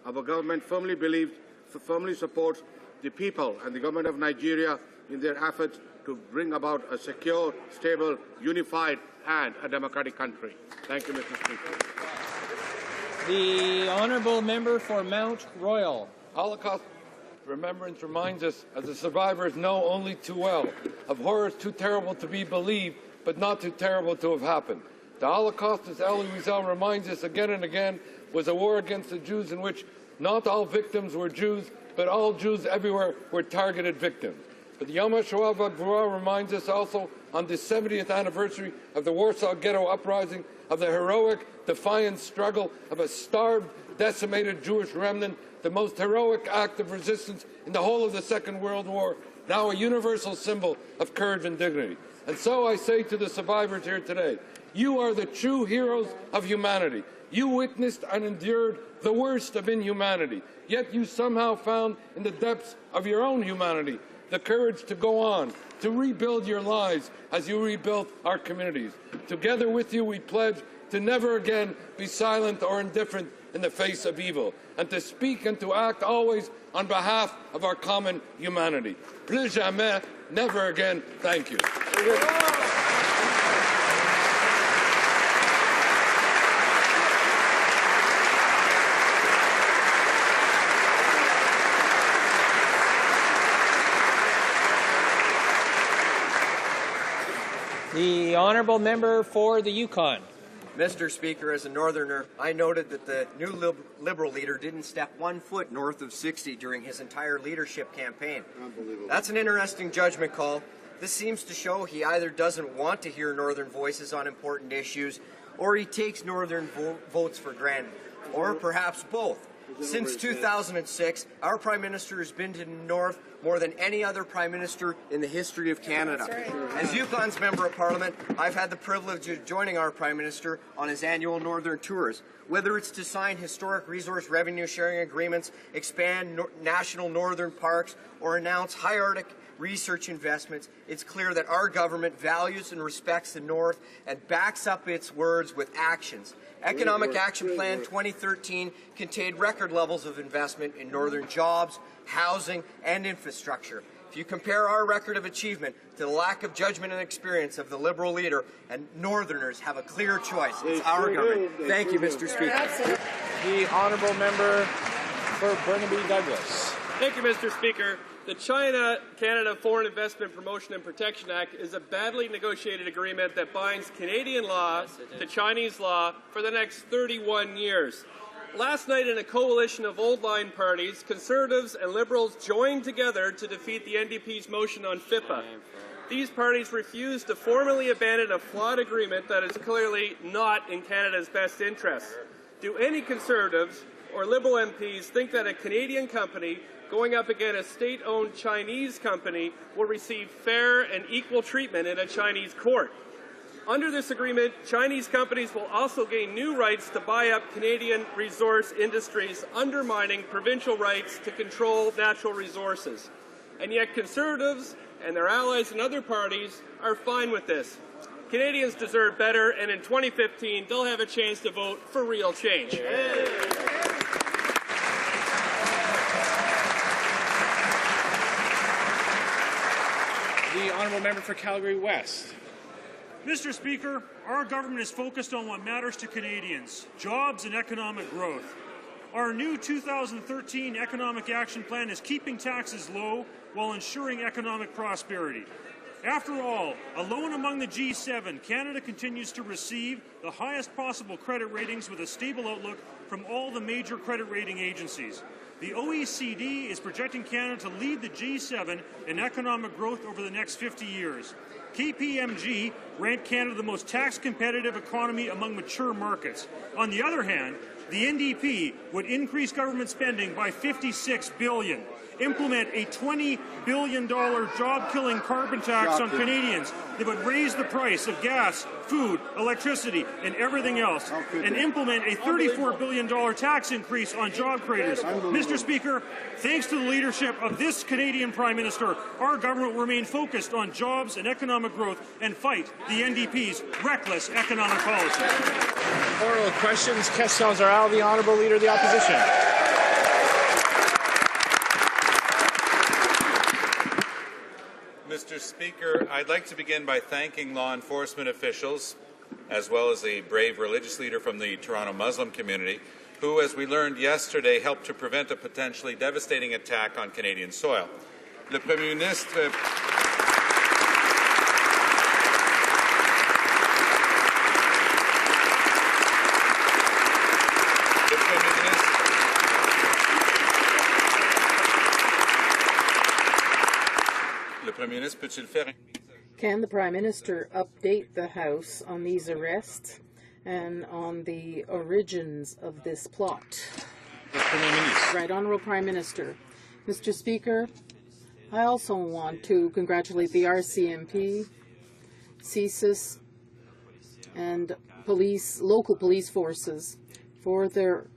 Speaker 1: Our government firmly supports the people and the government of Nigeria in their efforts to bring about a secure, stable, unified, and a democratic country. Thank you, Mr. Speaker.
Speaker 13: The honourable member for Mount Royal.
Speaker 11: Holocaust remembrance reminds us, as the survivors know only too well, of horrors too terrible to be believed, but not too terrible to have happened. The Holocaust, as Elie Wiesel reminds us again and again, was a war against the Jews in which not all victims were Jews, but all Jews everywhere were targeted victims. But the Yom HaShoah V'Gvura reminds us also on the 70th anniversary of the Warsaw Ghetto Uprising of the heroic, defiant struggle of a starved, decimated Jewish remnant, the most heroic act of resistance in the whole of the Second World War, now a universal symbol of courage and dignity. And so I say to the survivors here today, you are the true heroes of humanity. You witnessed and endured the worst of inhumanity, yet you somehow found in the depths of your own humanity the courage to go on, to rebuild your lives as you rebuilt our communities. Together with you, we pledge to never again be silent or indifferent in the face of evil, and to speak and to act always on behalf of our common humanity. Plus jamais, never again. Thank you.
Speaker 13: The honourable member for the Yukon.
Speaker 16: Mr. Speaker, as a Northerner, I noted that the new Liberal leader didn't step 1 foot north of 60 during his entire leadership campaign. Unbelievable. That's an interesting judgment call. This seems to show he either doesn't want to hear Northern voices on important issues, or he takes Northern votes for granted, or perhaps both. Since 2006, our Prime Minister has been to the North more than any other Prime Minister in the history of Canada. As Yukon's Member of Parliament, I've had the privilege of joining our Prime Minister on his annual Northern tours. Whether it's to sign historic resource revenue sharing agreements, expand national northern parks, or announce high Arctic research investments, it's clear that our government values and respects the North and backs up its words with actions. Economic Action Plan 2013 contained record levels of investment in northern jobs, housing, and infrastructure. If you compare our record of achievement to the lack of judgment and experience of the Liberal leader, and Northerners have a clear choice. It's our government. Thank you, Mr. Speaker.
Speaker 13: The honourable member for Burnaby Douglas.
Speaker 23: Thank you, Mr. Speaker. The China-Canada Foreign Investment Promotion and Protection Act is a badly negotiated agreement that binds Canadian law to Chinese law for the next 31 years. Last night, in a coalition of old-line parties, Conservatives and Liberals joined together to defeat the NDP's motion on FIPA. These parties refused to formally abandon a flawed agreement that is clearly not in Canada's best interests. Do any Conservatives or Liberal MPs think that a Canadian company going up against a state-owned Chinese company will receive fair and equal treatment in a Chinese court? Under this agreement, Chinese companies will also gain new rights to buy up Canadian resource industries, undermining provincial rights to control natural resources. And yet Conservatives
Speaker 3: and their allies in other parties are fine with this. Canadians deserve better, and in 2015, they'll have a chance to vote for real change.
Speaker 6: The honourable member for Calgary West.
Speaker 20: Mr. Speaker, our government is focused on what matters to Canadians, jobs and economic growth. Our new 2013 Economic Action Plan is keeping taxes low while ensuring economic prosperity. After all, alone among the G7, Canada continues to receive the highest possible credit ratings with a stable outlook from all the major credit rating agencies. The OECD is projecting Canada to lead the G7 in economic growth over the next 50 years. KPMG ranked Canada the most tax-competitive economy among mature markets. On the other hand, the NDP would increase government spending by $56 billion, implement a $20 billion job-killing carbon tax on Canadians that would raise the price of gas, food, electricity, and everything else, and implement a $34 billion tax increase on job creators. Mr. Speaker, thanks to the leadership of this Canadian Prime Minister, our government will remain focused on jobs and economic growth and fight the NDP's reckless economic policy.
Speaker 6: Oral questions. Questions orales. The honourable Leader of the Opposition.
Speaker 21: Mr. Speaker, I'd like to begin by thanking law enforcement officials, as well as a brave religious leader from the Toronto Muslim community, who, as we learned yesterday, helped to prevent a potentially devastating attack on Canadian soil. Le Premier Ministre
Speaker 12: Can the Prime Minister update the House on these arrests and on the origins of this plot? Right, Honourable Prime Minister. Mr. Speaker, I also want to congratulate the RCMP, CSIS, and local police forces for their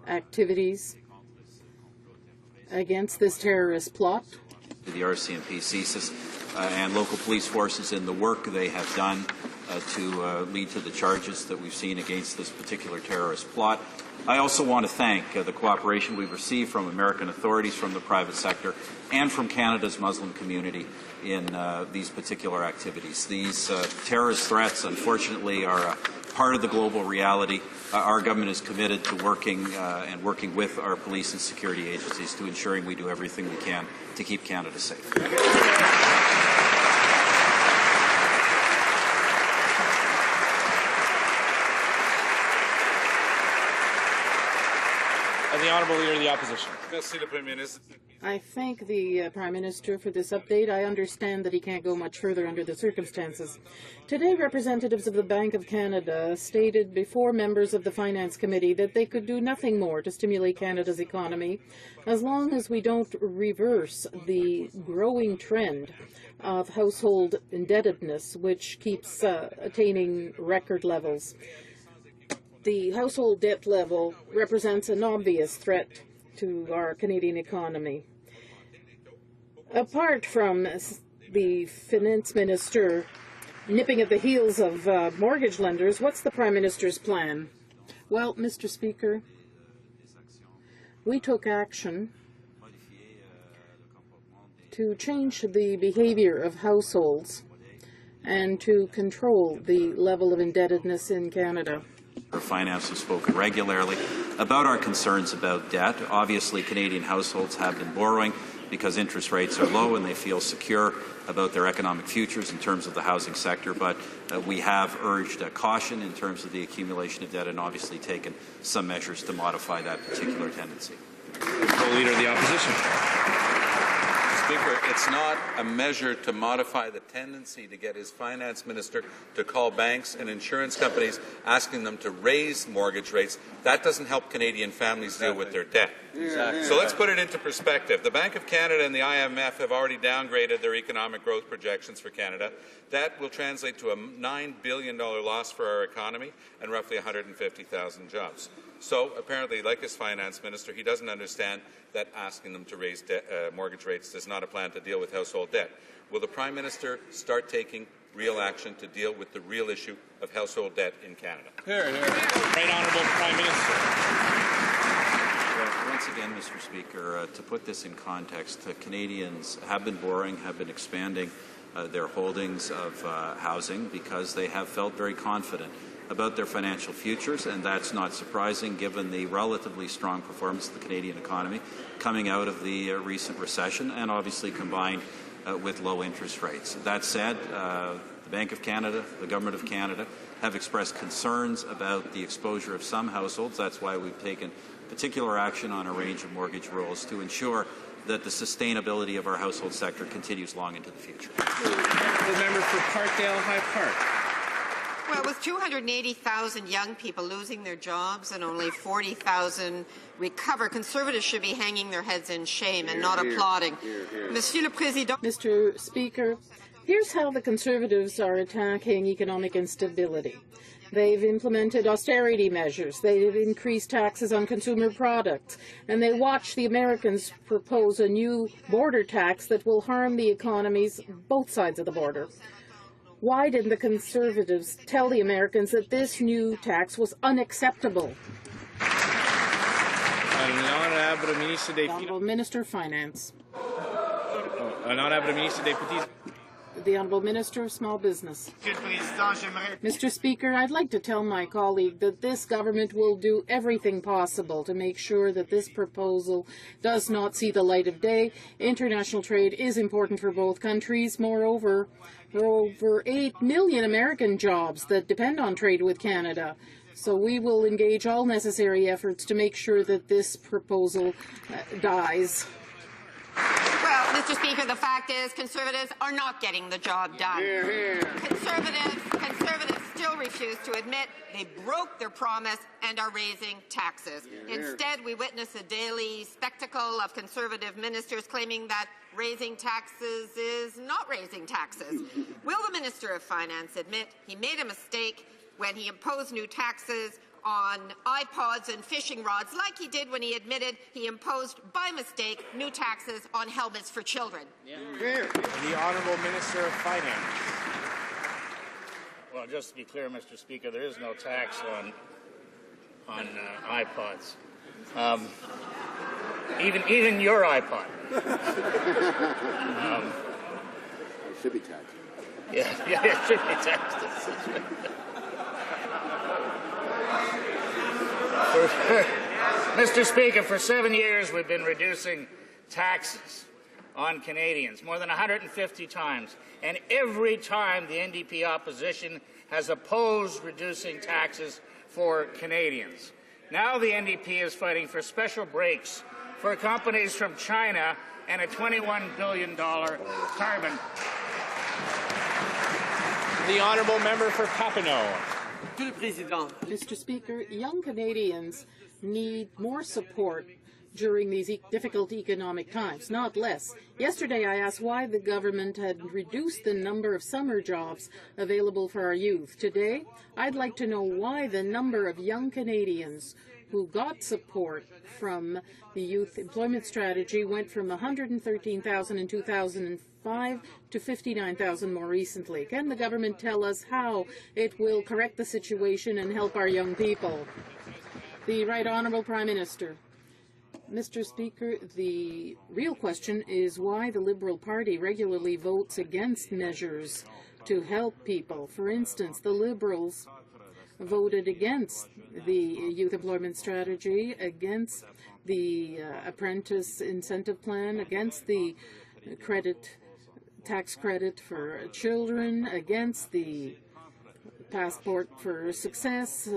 Speaker 12: activities against this terrorist plot.
Speaker 22: The RCMP, CSIS, and local police forces in the work they have done to lead to the charges that we've seen against this particular terrorist plot. I also want to thank the cooperation we've received from American authorities, from the private sector, and from Canada's Muslim community in these particular activities. These terrorist threats, unfortunately, are part of the global reality. Our government is committed to working with our police and security agencies to ensuring we do everything we can to keep Canada safe.
Speaker 6: And the Honourable Leader of the Opposition.
Speaker 12: I thank the Prime Minister for this update. I understand that he can't go much further under the circumstances. Today, representatives of the Bank of Canada stated before members of the Finance Committee that they could do nothing more to stimulate Canada's economy as long as we don't reverse the growing trend of household indebtedness, which keeps attaining record levels. The household debt level represents an obvious threat to our Canadian economy. Apart from the Finance Minister nipping at the heels of mortgage lenders, what's the Prime Minister's plan? Well, Mr. Speaker, we took action to change the behavior of households and to control the level of indebtedness in Canada.
Speaker 22: Our finance has spoken regularly about our concerns about debt. Obviously, Canadian households have been borrowing because interest rates are low and they feel secure about their economic futures in terms of the housing sector, but we have urged caution in terms of the accumulation of debt and obviously taken some measures to modify that particular tendency.
Speaker 6: The Leader of the Opposition.
Speaker 21: Speaker, it's not a measure to modify the tendency to get his finance minister to call banks and insurance companies asking them to raise mortgage rates. That doesn't help Canadian families deal with their debt. Exactly. So let's put it into perspective. The Bank of Canada and the IMF have already downgraded their economic growth projections for Canada. That will translate to a $9 billion loss for our economy and roughly 150,000 jobs. So apparently, like his finance minister, he doesn't understand that asking them to raise mortgage rates is not a plan to deal with household debt. Will the Prime Minister start taking real action to deal with the real issue of household debt in Canada?
Speaker 6: Here, here. Right Honourable Prime Minister.
Speaker 22: Well, once again, Mr. Speaker, to put this in context, Canadians have been borrowing, have been expanding their holdings of housing because they have felt very confident about their financial futures, and that's not surprising given the relatively strong performance of the Canadian economy coming out of the recent recession and obviously combined with low interest rates. That said, the Bank of Canada, the Government of Canada have expressed concerns about the exposure of some households. That's why we've taken particular action on a range of mortgage rules to ensure that the sustainability of our household sector continues long into the future.
Speaker 6: The member for Parkdale High Park.
Speaker 4: Well, with 280,000 young people losing their jobs and only 40,000 recover, Conservatives should be hanging their heads in shame and not applauding. Monsieur le Président.
Speaker 5: Mr. Speaker, here's how the Conservatives are attacking economic instability. They've implemented austerity measures, they've increased taxes on consumer products, and they watch the Americans propose a new border tax that will harm the economies both sides of the border. Why didn't the Conservatives tell the Americans that this new tax was unacceptable? Honourable Minister of Finance. The Honourable Minister of Small Business. Mr. Speaker, I'd like to tell my colleague that this government will do everything possible to make sure that this proposal does not see the light of day. International trade is important for both countries. Moreover, there are over 8 million American jobs that depend on trade with Canada. So we will engage all necessary efforts to make sure that this proposal dies.
Speaker 4: Well, Mr. Speaker, the fact is Conservatives are not getting the job done. Conservatives still refuse to admit they broke their promise and are raising taxes. Instead, we witness a daily spectacle of Conservative ministers claiming that raising taxes is not raising taxes. Will the Minister of Finance admit he made a mistake when he imposed new taxes on iPods and fishing rods, like he did when he admitted he imposed, by mistake, new taxes on helmets for children?
Speaker 6: The Honourable Minister of Finance.
Speaker 7: Well, just to be clear, Mr. Speaker, there is no tax on iPods. Even your iPod.
Speaker 9: It should be taxed.
Speaker 7: Yeah, it should be taxed. Mr. Speaker, for 7 years we've been reducing taxes on Canadians, more than 150 times, and every time the NDP opposition has opposed reducing taxes for Canadians. Now the NDP is fighting for special breaks for companies from China and a $21 billion carbon.
Speaker 6: The Honourable Member for Papineau.
Speaker 5: Mr. Speaker, young Canadians need more support during these difficult economic times, not less. Yesterday I asked why the government had reduced the number of summer jobs available for our youth. Today, I'd like to know why the number of young Canadians who got support from the Youth Employment Strategy went from 113,000 in 2005 to 59,000 more recently. Can the government tell us how it will correct the situation and help our young people? The Right Honourable Prime Minister. Mr. Speaker, the real question is why the Liberal Party regularly votes against measures to help people. For instance, the Liberals voted against the Youth Employment Strategy, against the Apprentice Incentive Plan, against the tax credit for children, against the Passport for Success,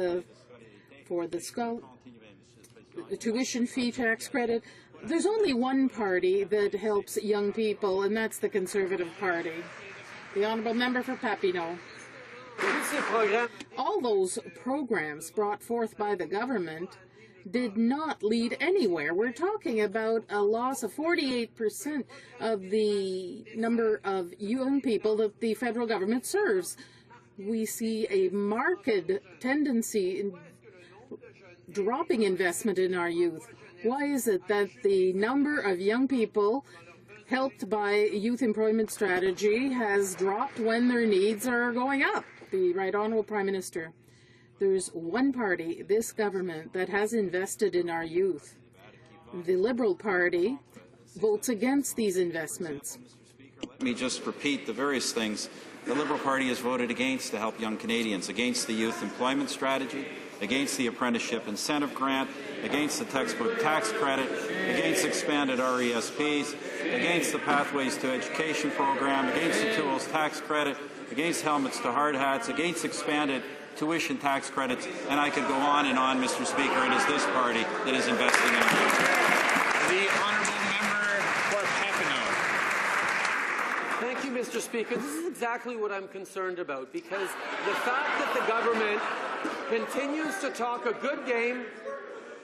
Speaker 5: for the tuition fee tax credit. There's only one party that helps young people, and that's the Conservative Party. The Honourable Member for Papineau. All those programs brought forth by the government did not lead anywhere. We're talking about a loss of 48% of the number of young people that the federal government serves. We see a marked tendency in dropping investment in our youth. Why is it that the number of young people helped by youth employment strategy, has dropped when their needs are going up. The Right Honourable Prime Minister, there's one party, this government, that has invested in our youth. The Liberal Party votes against these investments.
Speaker 22: Let me just repeat the various things the Liberal Party has voted against to help young Canadians: against the youth employment strategy, against the apprenticeship incentive grant, against the textbook tax credit, against expanded RESPs, against the Pathways to Education program, against the tools tax credit, against helmets to hard hats, against expanded tuition tax credits, and I could go on and on, Mr. Speaker. It is this party that is investing in our youth.
Speaker 6: The honourable member for Papineau.
Speaker 2: Thank you, Mr. Speaker. This is exactly what I'm concerned about, because the fact that the government continues to talk a good game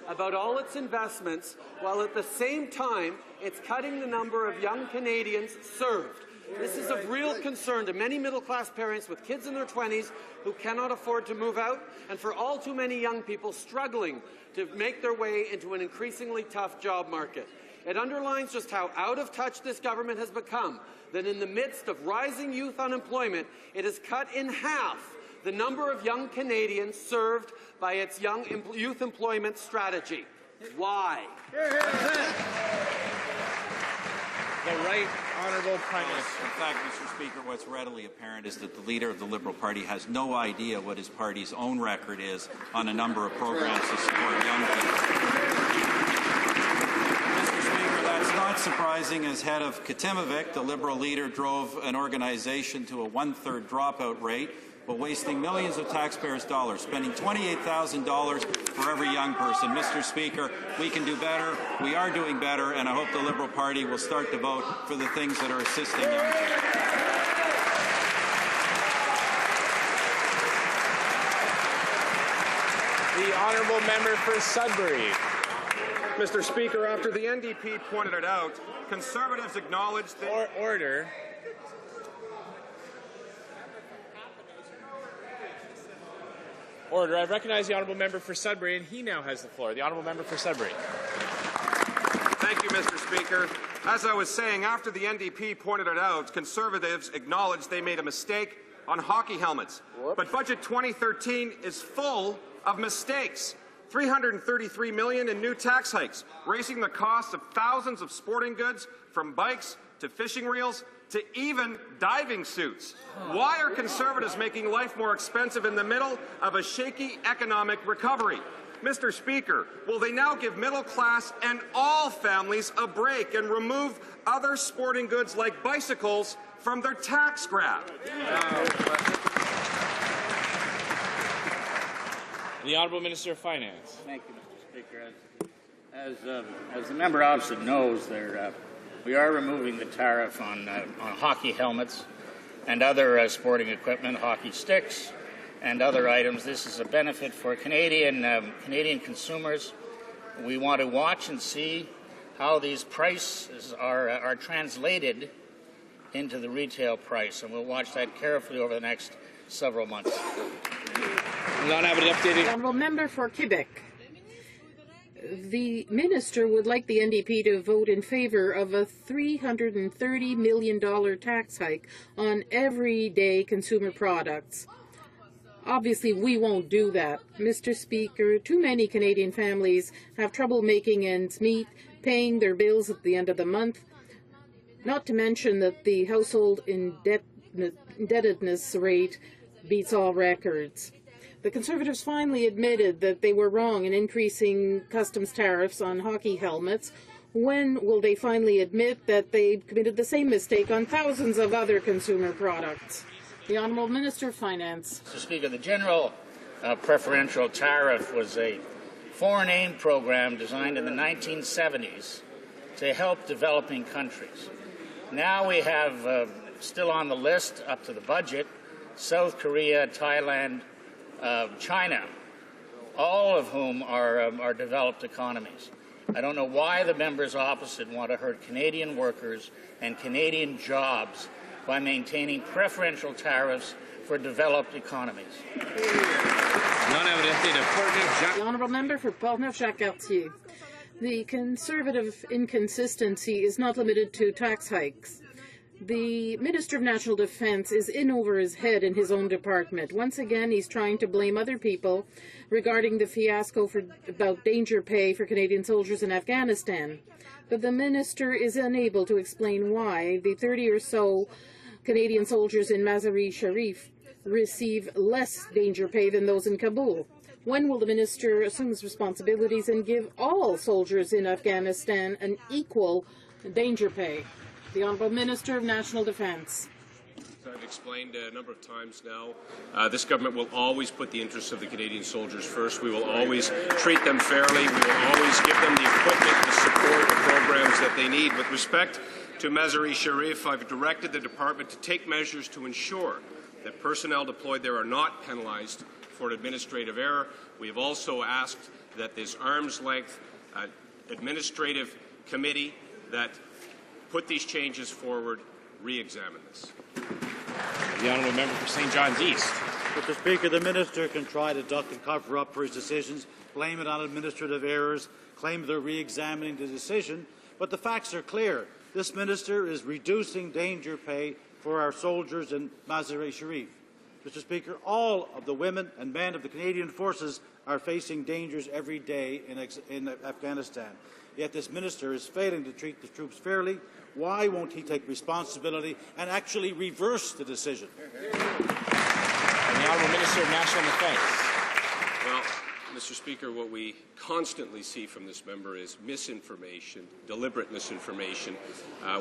Speaker 2: about all its investments, while at the same time it's cutting the number of young Canadians served. This is of real concern to many middle-class parents with kids in their 20s who cannot afford to move out, and for all too many young people struggling to make their way into an increasingly tough job market. It underlines just how out of touch this government has become, that in the midst of rising youth unemployment, it has cut in half the number of young Canadians served by its youth employment strategy. Why?
Speaker 6: The Right Honourable Prime Minister.
Speaker 22: In fact, Mr. Speaker, what's readily apparent is that the leader of the Liberal Party has no idea what his party's own record is on a number of programs to support young people. Mr. Speaker, that's not surprising. As head of Katimavik, the Liberal leader drove an organization to a one-third dropout rate, but wasting millions of taxpayers' dollars, spending $28,000 for every young person. Mr. Speaker, we can do better. We are doing better, and I hope the Liberal Party will start to vote for the things that are assisting young people.
Speaker 6: The honourable member for Sudbury.
Speaker 14: Mr. Speaker, after the NDP pointed it out, Conservatives acknowledged that...
Speaker 6: Order. Order. I recognize the honourable member for Sudbury, and he now has the floor. The honourable member for Sudbury.
Speaker 14: Thank you, Mr. Speaker. As I was saying, after the NDP pointed it out, Conservatives acknowledged they made a mistake on hockey helmets. But Budget 2013 is full of mistakes. $333 million in new tax hikes, raising the cost of thousands of sporting goods, from bikes to fishing reels to even diving suits. Why are Conservatives making life more expensive in the middle of a shaky economic recovery? Mr. Speaker, will they now give middle class and all families a break and remove other sporting goods like bicycles from their tax grab?
Speaker 6: The honourable Minister of Finance.
Speaker 7: Thank you, Mr. Speaker. As the member opposite knows, we are removing the tariff on hockey helmets and other sporting equipment, hockey sticks, and other items. This is a benefit for Canadian consumers. We want to watch and see how these prices are translated into the retail price, and we'll watch that carefully over the next several months.
Speaker 5: The honourable member for Quebec. The minister would like the NDP to vote in favour of a $330 million tax hike on everyday consumer products. Obviously, we won't do that. Mr. Speaker, too many Canadian families have trouble making ends meet, paying their bills at the end of the month, not to mention that the household indebtedness rate beats all records. The Conservatives finally admitted that they were wrong in increasing customs tariffs on hockey helmets. When will they finally admit that they committed the same mistake on thousands of other consumer products? The Honourable Minister of Finance.
Speaker 7: Mr. Speaker, the general preferential tariff was a foreign aid program designed in the 1970s to help developing countries. Now we have still on the list, up to the budget, South Korea, Thailand, China, all of whom are developed economies. I don't know why the members opposite want to hurt Canadian workers and Canadian jobs by maintaining preferential tariffs for developed economies.
Speaker 5: The honourable member for Portneuf-Jacques-Cartier. The Conservative inconsistency is not limited to tax hikes. The Minister of National Defence is in over his head in his own department. Once again, he's trying to blame other people regarding the fiasco about danger pay for Canadian soldiers in Afghanistan. But the minister is unable to explain why the 30 or so Canadian soldiers in Mazar-e-Sharif receive less danger pay than those in Kabul. When will the minister assume his responsibilities and give all soldiers in Afghanistan an equal danger pay? The Honourable Minister of National Defence.
Speaker 8: As I've explained a number of times now, this government will always put the interests of the Canadian soldiers first. We will always treat them fairly. We will always give them the equipment, the support, the programs that they need. With respect to Mazar-e-Sharif, I've directed the department to take measures to ensure that personnel deployed there are not penalized for an administrative error. We have also asked that this arm's-length administrative committee that put these changes forward re-examine this.
Speaker 6: The honourable member for St. John's East.
Speaker 10: Mr. Speaker, the minister can try to duck and cover up for his decisions, blame it on administrative errors, claim they're re-examining the decision, but the facts are clear. This minister is reducing danger pay for our soldiers in Mazar-e-Sharif. Mr. Speaker, all of the women and men of the Canadian forces are facing dangers every day in Afghanistan. Yet this minister is failing to treat the troops fairly. Why won't he take responsibility and actually reverse the decision?
Speaker 6: And the Honourable Minister of National Defence.
Speaker 8: Well, Mr. Speaker, what we constantly see from this member is misinformation, deliberate misinformation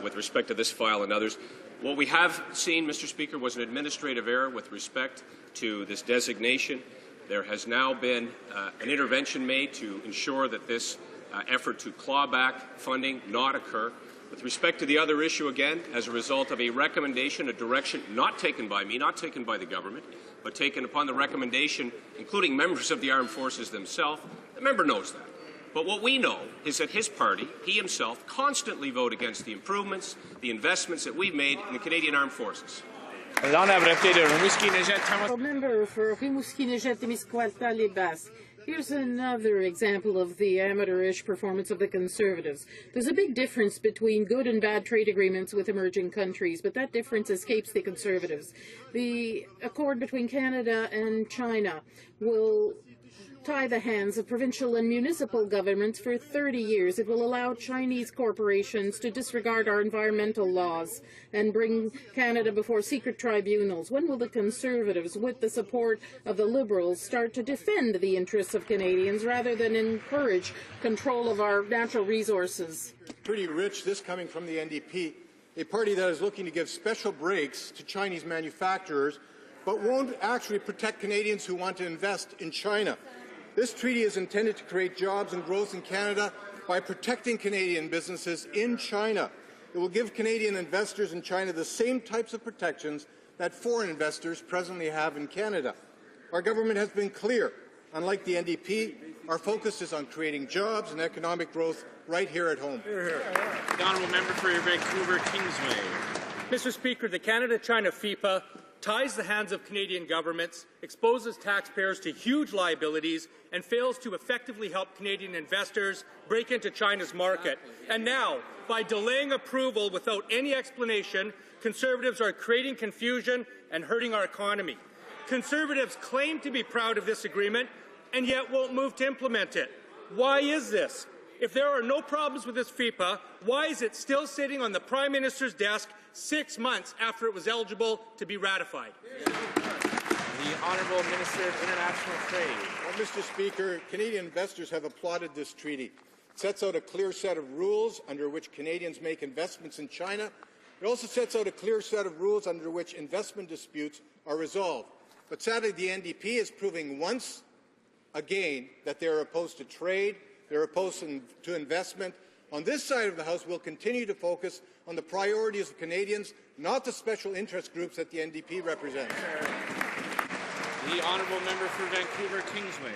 Speaker 8: with respect to this file and others. What we have seen, Mr. Speaker, was an administrative error with respect to this designation. There has now been an intervention made to ensure that this effort to claw back funding not occur. With respect to the other issue, again, as a result of a recommendation, a direction not taken by me, not taken by the government, but taken upon the recommendation, including members of the armed forces themselves, the member knows that. But what we know is that his party, he himself, constantly vote against the improvements, the investments that we've made in the Canadian Armed Forces.
Speaker 5: Member for Rimouski-Nejet-Témiscouata-Les-Basques. Here's another example of the amateurish performance of the Conservatives. There's a big difference between good and bad trade agreements with emerging countries, but that difference escapes the Conservatives. The accord between Canada and China will tie the hands of provincial and municipal governments for 30 years. It will allow Chinese corporations to disregard our environmental laws and bring Canada before secret tribunals. When will the Conservatives, with the support of the Liberals, start to defend the interests of Canadians rather than encourage control of our natural resources?
Speaker 17: Pretty rich, this coming from the NDP, a party that is looking to give special breaks to Chinese manufacturers, but won't actually protect Canadians who want to invest in China. This treaty is intended to create jobs and growth in Canada by protecting Canadian businesses in China. It will give Canadian investors in China the same types of protections that foreign investors presently have in Canada. Our government has been clear. Unlike the NDP, our focus is on creating jobs and economic growth right here at home.
Speaker 6: The honourable member for Vancouver Kingsway.
Speaker 19: Mr. Speaker, the Canada-China FIPA ties the hands of Canadian governments, exposes taxpayers to huge liabilities, and fails to effectively help Canadian investors break into China's market. And now, by delaying approval without any explanation, Conservatives are creating confusion and hurting our economy. Conservatives claim to be proud of this agreement and yet won't move to implement it. Why is this? If there are no problems with this FIPA, why is it still sitting on the Prime Minister's desk 6 months after it was eligible to be ratified?
Speaker 6: The Honourable Minister of International Trade.
Speaker 17: Well, Mr. Speaker, Canadian investors have applauded this treaty. It sets out a clear set of rules under which Canadians make investments in China. It also sets out a clear set of rules under which investment disputes are resolved. But sadly, the NDP is proving once again that they are opposed to trade, they're opposed to investment. On this side of the House, we'll continue to focus on the priorities of Canadians, not the special interest groups that the NDP represents.
Speaker 6: The honourable member for Vancouver Kingsway.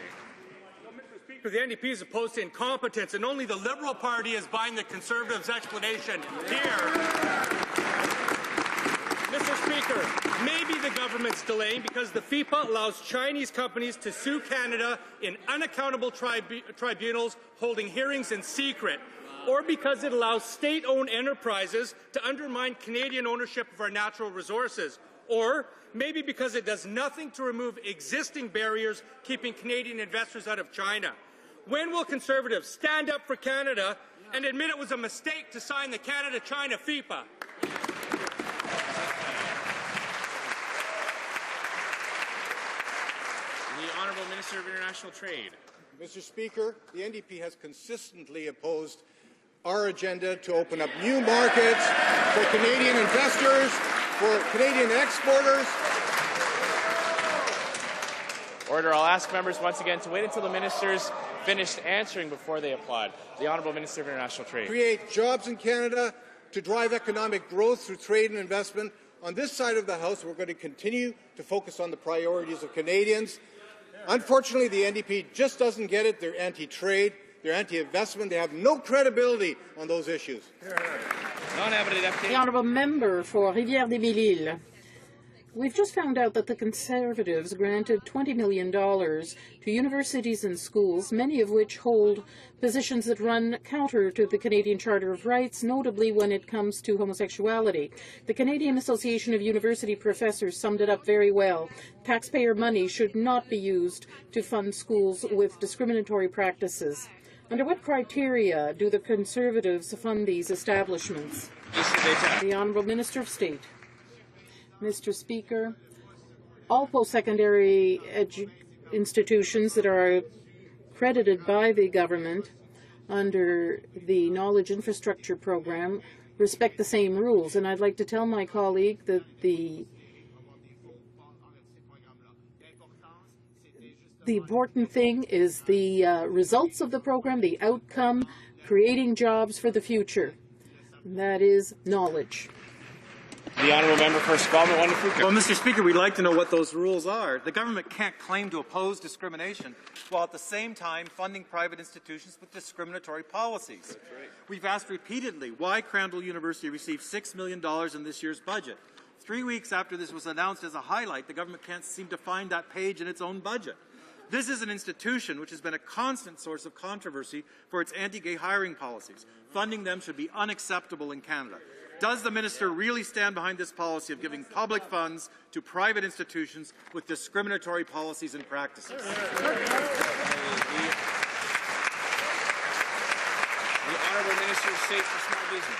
Speaker 19: Well, Mr. Speaker, the NDP is opposed to incompetence, and only the Liberal Party is buying the Conservatives' explanation here. Mr. Speaker, Speaker, maybe the government's delaying because the FIPA allows Chinese companies to sue Canada in unaccountable tribunals holding hearings in secret, or because it allows state-owned enterprises to undermine Canadian ownership of our natural resources, or maybe because it does nothing to remove existing barriers keeping Canadian investors out of China. When will Conservatives stand up for Canada and admit it was a mistake to sign the Canada-China FIPA?
Speaker 6: The Honourable Minister of International Trade.
Speaker 17: Mr. Speaker, the NDP has consistently opposed our agenda to open up new markets for Canadian investors, for Canadian exporters.
Speaker 6: Order. I'll ask members once again to wait until the ministers finished answering before they applaud. The Honourable Minister of International Trade.
Speaker 17: Create jobs in Canada to drive economic growth through trade and investment. On this side of the House, we're going to continue to focus on the priorities of Canadians. Unfortunately, the NDP just doesn't get it. They're anti-trade. They're anti-investment. They have no credibility on those issues.
Speaker 5: The Honourable Member for Rivière-des-Mille-Îles. We've just found out that the Conservatives granted $20 million to universities and schools, many of which hold positions that run counter to the Canadian Charter of Rights, notably when it comes to homosexuality. The Canadian Association of University Professors summed it up very well. Taxpayer money should not be used to fund schools with discriminatory practices. Under what criteria do the Conservatives fund these establishments? The Honourable Minister of State. Mr. Speaker, all post-secondary institutions that are accredited by the government under the Knowledge Infrastructure Program respect the same rules. And I'd like to tell my colleague that the important thing is the results of the program, the outcome, creating jobs for the future. And that is knowledge.
Speaker 6: The Honourable Member for Scotland-Waterford.
Speaker 1: Well, Mr. Speaker, we'd like to know what those rules are. The government can't claim to oppose discrimination while at the same time funding private institutions with discriminatory policies. That's right. We've asked repeatedly why Crandall University received $6 million in this year's budget. 3 weeks after this was announced as a highlight, the government can't seem to find that page in its own budget. This is an institution which has been a constant source of controversy for its anti-gay hiring policies. Funding them should be unacceptable in Canada. Does the minister really stand behind this policy of giving public funds to private institutions with discriminatory policies and practices?
Speaker 6: The Honourable Minister of State for Small Business.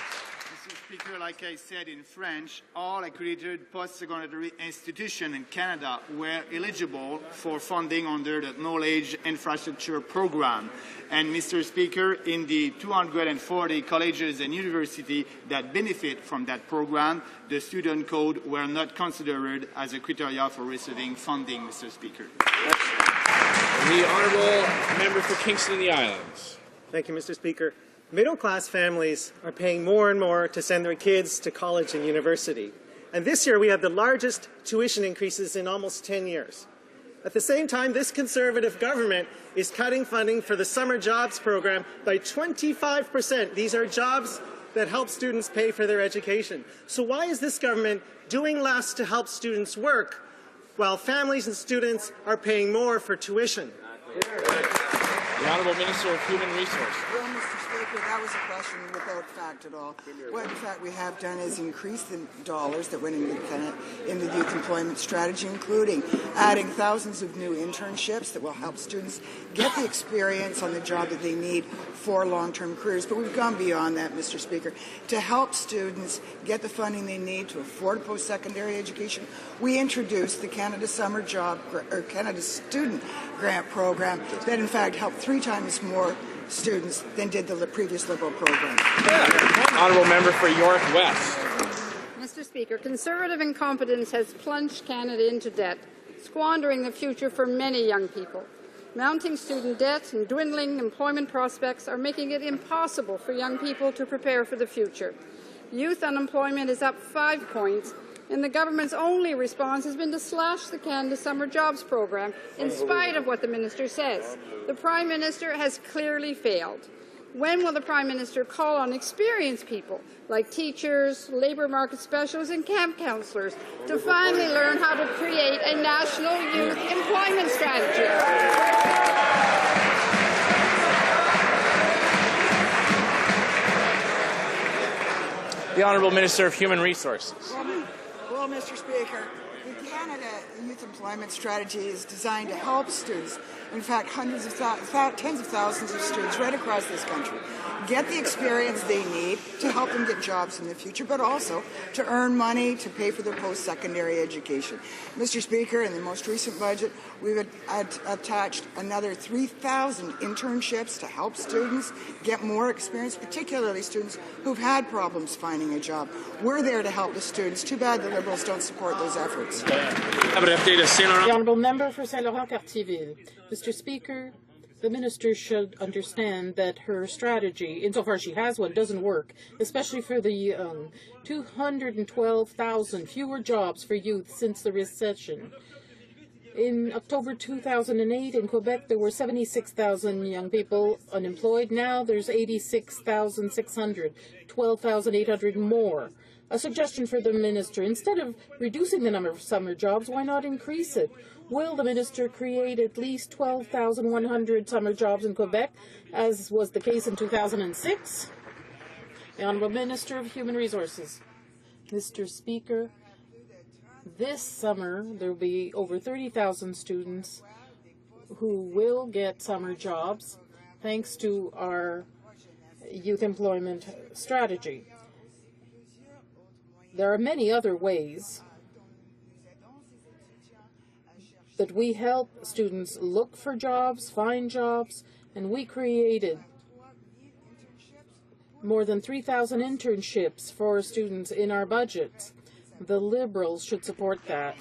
Speaker 15: Mr. Speaker, like I said in French, all accredited post-secondary institutions in Canada were eligible for funding under the Knowledge Infrastructure Program. And, Mr. Speaker, in the 240 colleges and universities that benefit from that program, the student code were not considered as a criteria for receiving funding, Mr. Speaker.
Speaker 6: The Honourable Member for Kingston and the Islands.
Speaker 18: Thank you, Mr. Speaker. Middle-class families are paying more and more to send their kids to college and university. And this year we have the largest tuition increases in almost 10 years. At the same time, this Conservative government is cutting funding for the summer jobs program by 25%. These are jobs that help students pay for their education. So why is this government doing less to help students work while families and students are paying more for tuition?
Speaker 6: The Honourable Minister of Human Resources.
Speaker 24: Well, Mr. Speaker, that was a question without fact at all. What, in fact, we have done is increase the dollars that went into the youth employment strategy, including adding thousands of new internships that will help students get the experience on the job that they need for long-term careers. But we've gone beyond that, Mr. Speaker. To help students get the funding they need to afford post-secondary education, we introduced the Canada Summer Job or Canada Student Grant Program that, in fact, helped 3 times more students than did the previous Liberal program.
Speaker 6: Honourable Member for York West.
Speaker 25: Mr. Speaker, Conservative incompetence has plunged Canada into debt, squandering the future for many young people. Mounting student debt and dwindling employment prospects are making it impossible for young people to prepare for the future. Youth unemployment is up 5 points, and the government's only response has been to slash the Canada Summer Jobs Program in spite of what the minister says. The Prime Minister has clearly failed. When will the Prime Minister call on experienced people like teachers, labour market specialists and camp counsellors to finally learn how to create a national youth employment strategy?
Speaker 6: The Honourable Minister of Human Resources.
Speaker 24: Well, Mr. Speaker, the Canada Youth Employment Strategy is designed to help students, in fact, tens of thousands of students right across this country, get the experience they need to help them get jobs in the future, but also to earn money to pay for their post-secondary education. Mr. Speaker, in the most recent budget, we've attached another 3,000 internships to help students get more experience, particularly students who've had problems finding a job. We're there to help the students. Too bad the Liberals don't support those efforts.
Speaker 5: The Honourable Member for Saint-Laurent-Cartierville. Mr. Speaker, the Minister should understand that her strategy, insofar as she has one, doesn't work, especially for the young. 212,000 fewer jobs for youth since the recession. In October 2008 in Quebec, there were 76,000 young people unemployed. Now there's 86,600, 12,800 more. A suggestion for the Minister, instead of reducing the number of summer jobs, why not increase it? Will the Minister create at least 12,100 summer jobs in Quebec, as was the case in 2006? The Honourable Minister of Human Resources. Mr. Speaker, this summer there will be over 30,000 students who will get summer jobs thanks to our youth employment strategy. There are many other ways that we help students look for jobs, find jobs, and we created more than 3,000 internships for students in our budget. The Liberals should support that.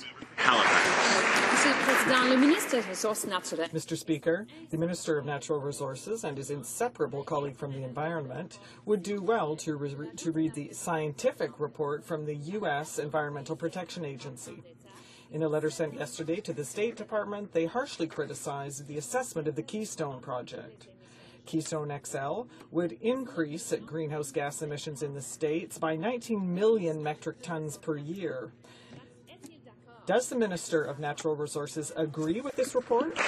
Speaker 3: Mr. Speaker, the Minister of Natural Resources and his inseparable colleague from the Environment would do well to read the scientific report from the U.S. Environmental Protection Agency. In a letter sent yesterday to the State Department, they harshly criticized the assessment of the Keystone Project. Keystone XL would increase greenhouse gas emissions in the States by 19 million metric tons per year. Does the Minister of Natural Resources agree with this report? The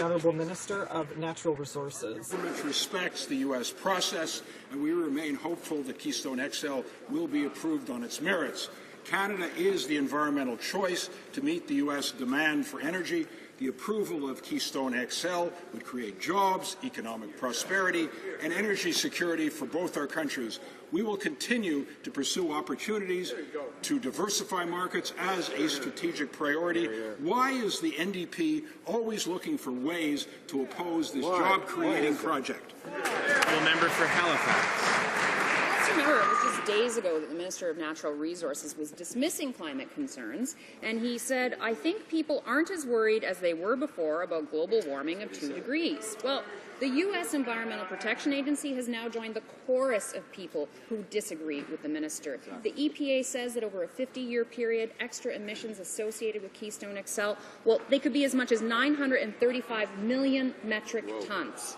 Speaker 3: Honourable Minister of Natural Resources.
Speaker 11: The government respects the U.S. process, and we remain hopeful that Keystone XL will be approved on its merits. Canada is the environmental choice to meet the U.S. demand for energy. The approval of Keystone XL would create jobs, economic prosperity, and energy security for both our countries. We will continue to pursue opportunities to diversify markets as a strategic priority. Why is the NDP always looking for ways to oppose this job-creating project?
Speaker 6: The member for Halifax.
Speaker 13: Remember, it was just days ago that the Minister of Natural Resources was dismissing climate concerns, and he said, I think people aren't as worried as they were before about global warming of 2 degrees. Well, the U.S. Environmental Protection Agency has now joined the chorus of people who disagree with the minister. The EPA says that over a 50-year period, extra emissions associated with Keystone XL, well, they could be as much as 935 million metric tons.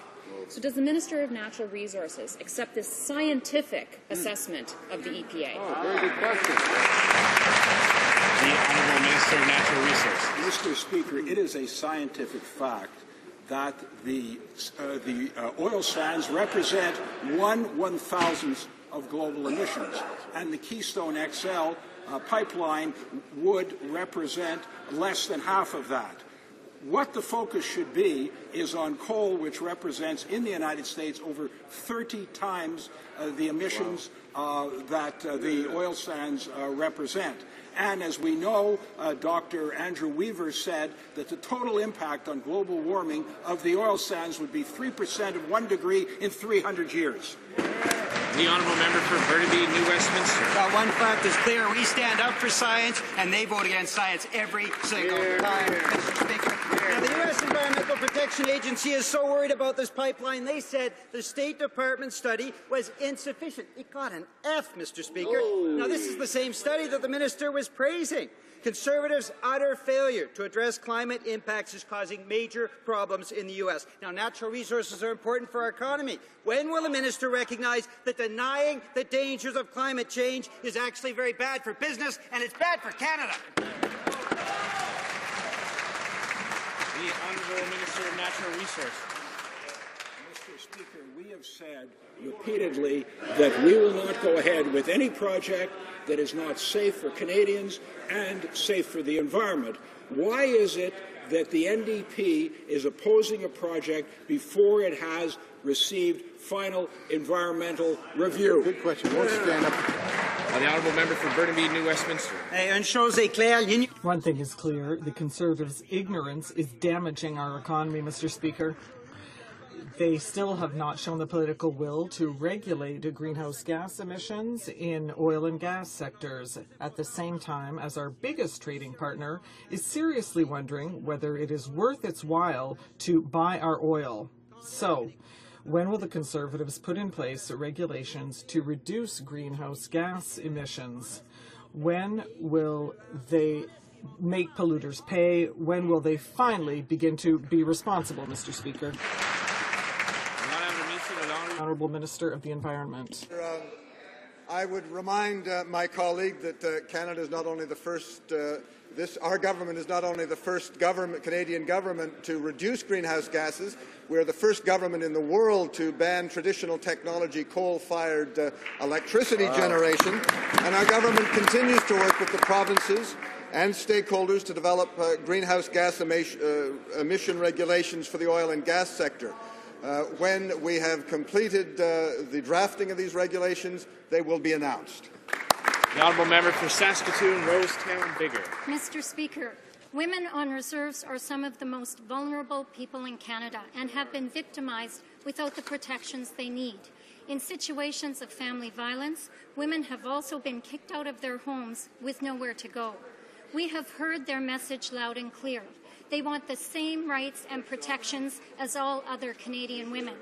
Speaker 13: So does the Minister of Natural Resources accept this scientific assessment of the EPA?
Speaker 11: Very good question.
Speaker 6: The Honourable Minister of Natural Resources.
Speaker 11: Mr. Speaker, it is a scientific fact that the oil sands represent 1/1000th of global emissions, and the Keystone XL pipeline would represent less than half of that. What the focus should be is on coal, which represents in the United States over 30 times the emissions that the oil sands represent. And as we know, Dr. Andrew Weaver said that the total impact on global warming of the oil sands would be 3% of 1 degree in 300 years.
Speaker 6: The Honourable Member for Burnaby, New Westminster.
Speaker 16: One fact is clear. We stand up for science, and they vote against science every single time, Mr. Speaker. Now, the U.S. Environmental Protection Agency is so worried about this pipeline, they said the State Department study was insufficient. It got an F, Mr. Speaker. Now, this is the same study that the minister was praising. Conservatives' utter failure to address climate impacts is causing major problems in the U.S. Now, natural resources are important for our economy. When will the minister recognize that denying the dangers of climate change is actually very bad for business and it's bad for Canada?
Speaker 6: The Honourable Minister of Natural Resources.
Speaker 11: Mr. Speaker, we have said repeatedly that we will not go ahead with any project that is not safe for Canadians and safe for the environment. Why is it that the NDP is opposing a project before it has received final environmental review?
Speaker 17: Good question. Won't stand up.
Speaker 6: The Honourable Member for Burnaby, New Westminster.
Speaker 3: One thing is clear, the Conservatives' ignorance is damaging our economy, Mr. Speaker. They still have not shown the political will to regulate greenhouse gas emissions in oil and gas sectors, at the same time as our biggest trading partner is seriously wondering whether it is worth its while to buy our oil. So, when will the Conservatives put in place regulations to reduce greenhouse gas emissions? When will they make polluters pay? When will they finally begin to be responsible, Mr. Speaker? Honourable Minister of the Environment.
Speaker 17: I would remind my colleague that Canada is not only the first, our government is not only the first Canadian government to reduce greenhouse gases, we are the first government in the world to ban traditional technology coal-fired electricity generation, and our government continues to work with the provinces and stakeholders to develop greenhouse gas emission regulations for the oil and gas sector. When we have completed the drafting of these regulations, they will be announced.
Speaker 6: The Honourable Member for Saskatoon, Rosetown, Bigger.
Speaker 4: Mr. Speaker, women on reserves are some of the most vulnerable people in Canada and have been victimized without the protections they need. In situations of family violence, women have also been kicked out of their homes with nowhere to go. We have heard their message loud and clear. They want the same rights and protections as all other Canadian women.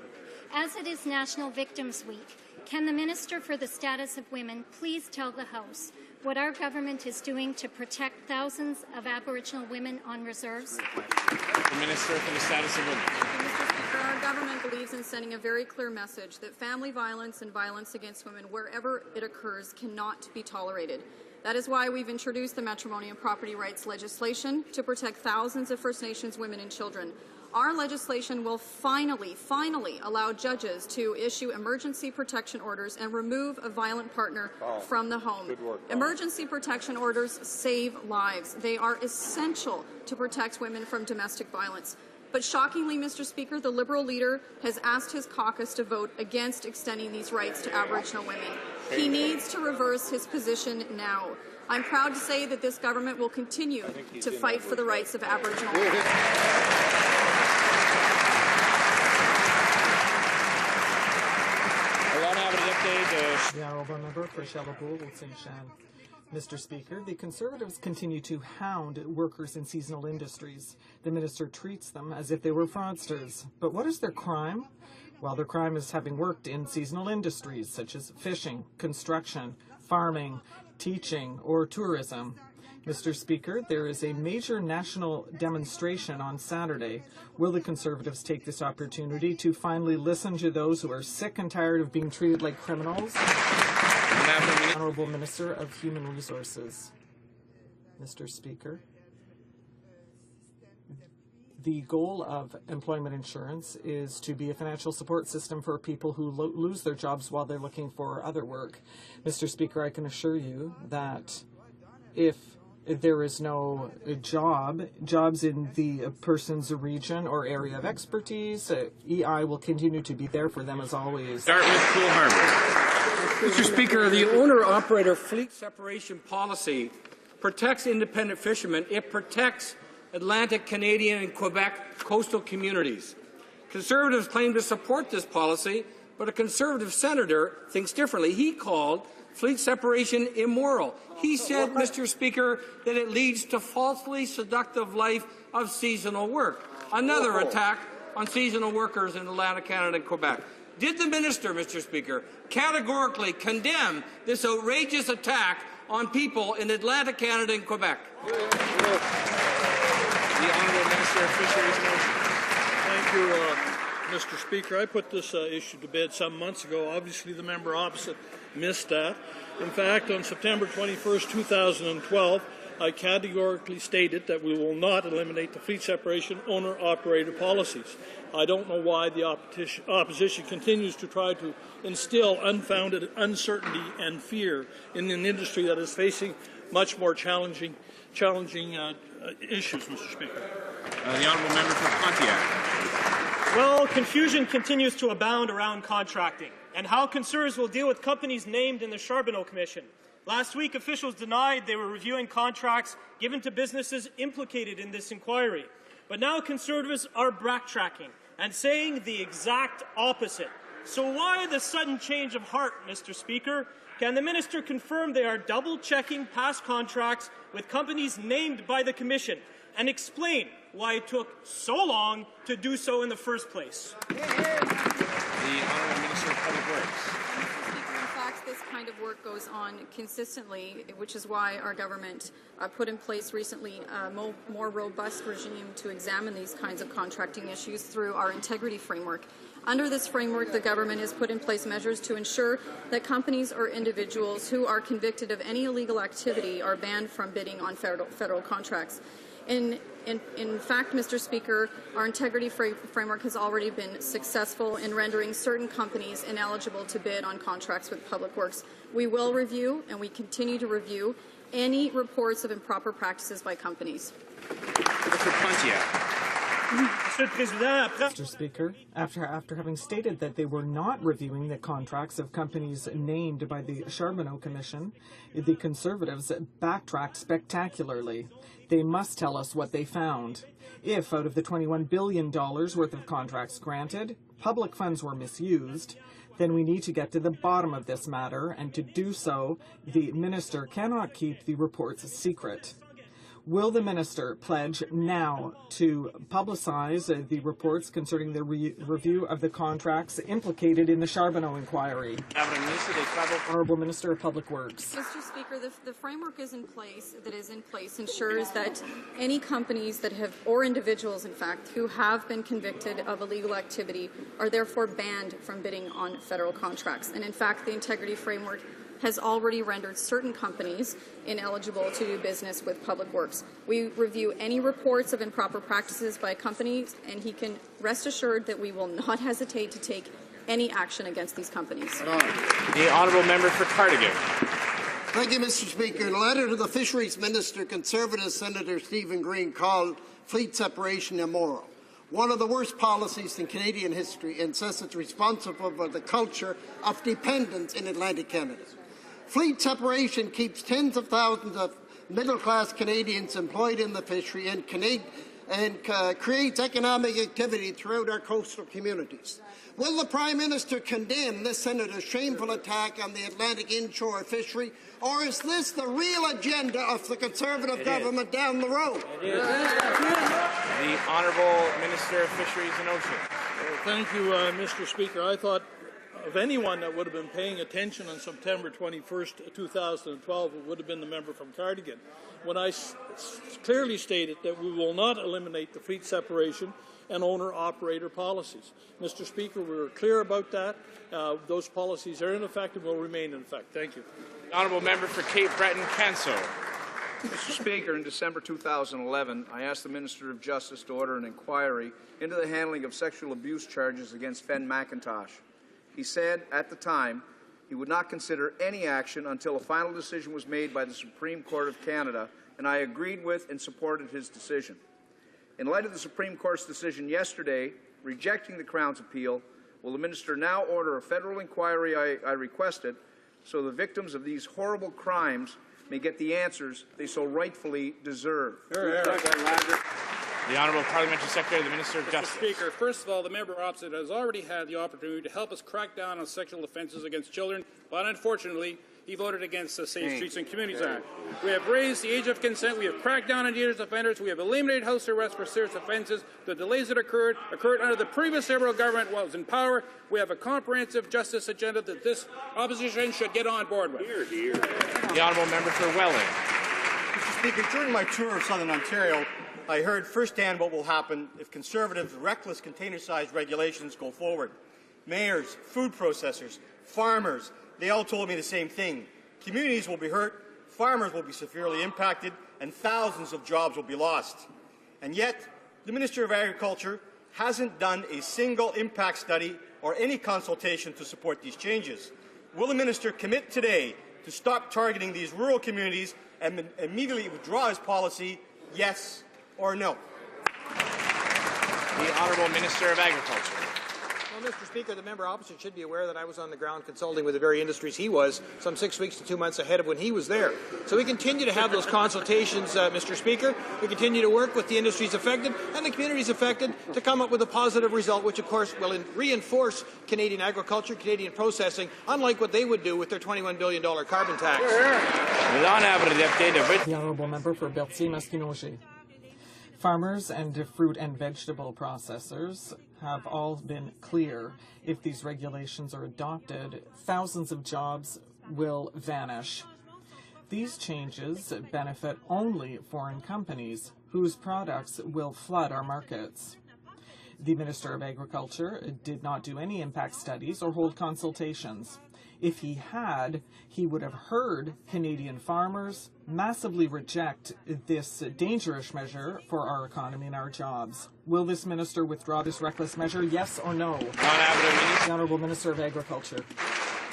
Speaker 4: As it is National Victims Week, can the Minister for the Status of Women please tell the House what our government is doing to protect thousands of Aboriginal women on reserves?
Speaker 6: The Minister for the Status of Women.
Speaker 12: Mr. Speaker, our government believes in sending a very clear message that family violence and violence against women, wherever it occurs, cannot be tolerated. That is why we've introduced the matrimony and property rights legislation to protect thousands of First Nations women and children. Our legislation will finally allow judges to issue emergency protection orders and remove a violent partner from the home. Emergency protection orders save lives. They are essential to protect women from domestic violence. But shockingly, Mr. Speaker, the Liberal leader has asked his caucus to vote against extending these rights to Aboriginal women. He needs to reverse his position now. I'm proud to say that this government will continue to fight for the rights of Aboriginal women.
Speaker 3: The Honourable Member for Shallow-Gould, Saint-Jean. Mr. Speaker, the Conservatives continue to hound workers in seasonal industries. The minister treats them as if they were fraudsters. But what is their crime? Well, their crime is having worked in seasonal industries such as fishing, construction, farming, teaching, or tourism. Mr. Speaker, there is a major national demonstration on Saturday. Will the Conservatives take this opportunity to finally listen to those who are sick and tired of being treated like criminals? Honourable Minister of Human Resources. Mr. Speaker, the goal of employment insurance is to be a financial support system for people who lose their jobs while they're looking for other work. Mr. Speaker, I can assure you that if there is no jobs in the person's region or area of expertise, EI will continue to be there for them as always.
Speaker 6: Dartmouth, Cool Harbour.
Speaker 20: Mr. Speaker, the owner-operator fleet separation policy protects independent fishermen. It protects Atlantic, Canadian, and Quebec coastal communities. Conservatives claim to support this policy, but a Conservative senator thinks differently. He called fleet separation immoral. He said, Mr. Speaker, that it leads to falsely seductive life of seasonal work. Another attack on seasonal workers in Atlantic Canada and Quebec. Did the minister, Mr. Speaker, categorically condemn this outrageous attack on people in Atlantic Canada and Quebec.
Speaker 6: The Honourable Minister of Fisheries and Oceans.
Speaker 2: Thank you, Mr. Speaker. I put this issue to bed some months ago. Obviously, the member opposite missed that. In fact, on September 21st, 2012, I categorically stated that we will not eliminate the fleet separation owner-operator policies. I don't know why the opposition continues to try to instill unfounded uncertainty and fear in an industry that is facing much more challenging issues, Mr. Speaker.
Speaker 6: The Honourable Member for Pontiac.
Speaker 9: Well, confusion continues to abound around contracting and how Conservatives will deal with companies named in the Charbonneau Commission. Last week, officials denied they were reviewing contracts given to businesses implicated in this inquiry. But now Conservatives are backtracking and saying the exact opposite. So why the sudden change of heart, Mr. Speaker? Can the minister confirm they are double-checking past contracts with companies named by the Commission and explain why it took so long to do so in the first place?
Speaker 6: The Honourable Minister of Public Works.
Speaker 12: This kind of work goes on consistently, which is why our government put in place recently a more robust regime to examine these kinds of contracting issues through our integrity framework. Under this framework, the government has put in place measures to ensure that companies or individuals who are convicted of any illegal activity are banned from bidding on federal contracts. In fact, Mr. Speaker, our integrity framework has already been successful in rendering certain companies ineligible to bid on contracts with Public Works. We will review, and we continue to review, any reports of improper practices by companies.
Speaker 6: Mr. Pontiac.
Speaker 3: Mr. Speaker, after having stated that they were not reviewing the contracts of companies named by the Charbonneau Commission, the Conservatives backtracked spectacularly. They must tell us what they found. If, out of the $21 billion worth of contracts granted, public funds were misused, then we need to get to the bottom of this matter, and to do so, the minister cannot keep the reports secret. Will the minister pledge now to publicize the reports concerning the review of the contracts implicated in the Charbonneau inquiry? Honourable Minister of Public Works.
Speaker 12: Mr. Speaker, the framework that is in place ensures that any companies that have, or individuals in fact, who have been convicted of illegal activity are therefore banned from bidding on federal contracts. And in fact, the integrity framework has already rendered certain companies ineligible to do business with Public Works. We review any reports of improper practices by companies, and he can rest assured that we will not hesitate to take any action against these companies.
Speaker 6: The Honourable Member for Cardigan.
Speaker 21: Thank you, Mr. Speaker. In a letter to the Fisheries Minister, Conservative Senator Stephen Green called fleet separation immoral. One of the worst policies in Canadian history, and says it's responsible for the culture of dependence in Atlantic Canada. Fleet separation keeps tens of thousands of middle-class Canadians employed in the fishery and creates economic activity throughout our coastal communities. Will the Prime Minister condemn this Senator's shameful attack on the Atlantic inshore fishery, or is this the real agenda of the Conservative government down the road?
Speaker 6: The Honourable Minister of Fisheries and Oceans.
Speaker 2: Thank you, Mr. Speaker. I thought of anyone that would have been paying attention on September 21st, 2012, it would have been the member from Cardigan, when I clearly stated that we will not eliminate the fleet separation and owner-operator policies. Mr. Speaker, we were clear about that. Those policies are in effect and will remain in effect. Thank you.
Speaker 6: The Honourable Member for Cape Breton-Canso.
Speaker 22: Mr. Speaker, in December 2011, I asked the Minister of Justice to order an inquiry into the handling of sexual abuse charges against Ben McIntosh. He said at the time he would not consider any action until a final decision was made by the Supreme Court of Canada, and I agreed with and supported his decision. In light of the Supreme Court's decision yesterday rejecting the Crown's appeal, will the Minister now order a federal inquiry I requested so the victims of these horrible crimes may get the answers they so rightfully deserve?
Speaker 6: The Honourable Parliamentary Secretary, the Minister of Justice.
Speaker 23: Mr. Speaker, first of all, the member opposite has already had the opportunity to help us crack down on sexual offences against children, but unfortunately,
Speaker 7: he voted against the Safe Streets and Communities Act. We have raised the age of consent. We have cracked down on dangerous offenders. We have eliminated house arrest for serious offences. The delays that occurred under the previous Liberal government while it was in power. We have a comprehensive justice agenda that this opposition should get on board with.
Speaker 6: The honourable member for Welland.
Speaker 8: Mr. Speaker, during my tour of Southern Ontario, I heard firsthand what will happen if Conservatives' reckless container-sized regulations go forward. Mayors, food processors, farmers, they all told me the same thing. Communities will be hurt, farmers will be severely impacted, and thousands of jobs will be lost. And yet, the Minister of Agriculture hasn't done a single impact study or any consultation to support these changes. Will the Minister commit today to stop targeting these rural communities and immediately withdraw his policy, yes or no?
Speaker 6: The Honourable Minister of Agriculture.
Speaker 10: Well, Mr. Speaker, the member opposite should be aware that I was on the ground consulting with the very industries he was some 6 weeks to 2 months ahead of when he was there. So we continue to have those consultations, Mr. Speaker. We continue to work with the industries affected and the communities affected to come up with a positive result, which, of course, will reinforce Canadian agriculture, Canadian processing, unlike what they would do with their $21 billion carbon tax.
Speaker 3: The honourable member for Berthier-Masquinongé. Farmers and fruit and vegetable processors have all been clear. If these regulations are adopted, thousands of jobs will vanish. These changes benefit only foreign companies whose products will flood our markets. The Minister of Agriculture did not do any impact studies or hold consultations. If he had, he would have heard Canadian farmers massively reject this dangerous measure for our economy and our jobs. Will this minister withdraw this reckless measure, yes or no? The Honourable Minister of Agriculture.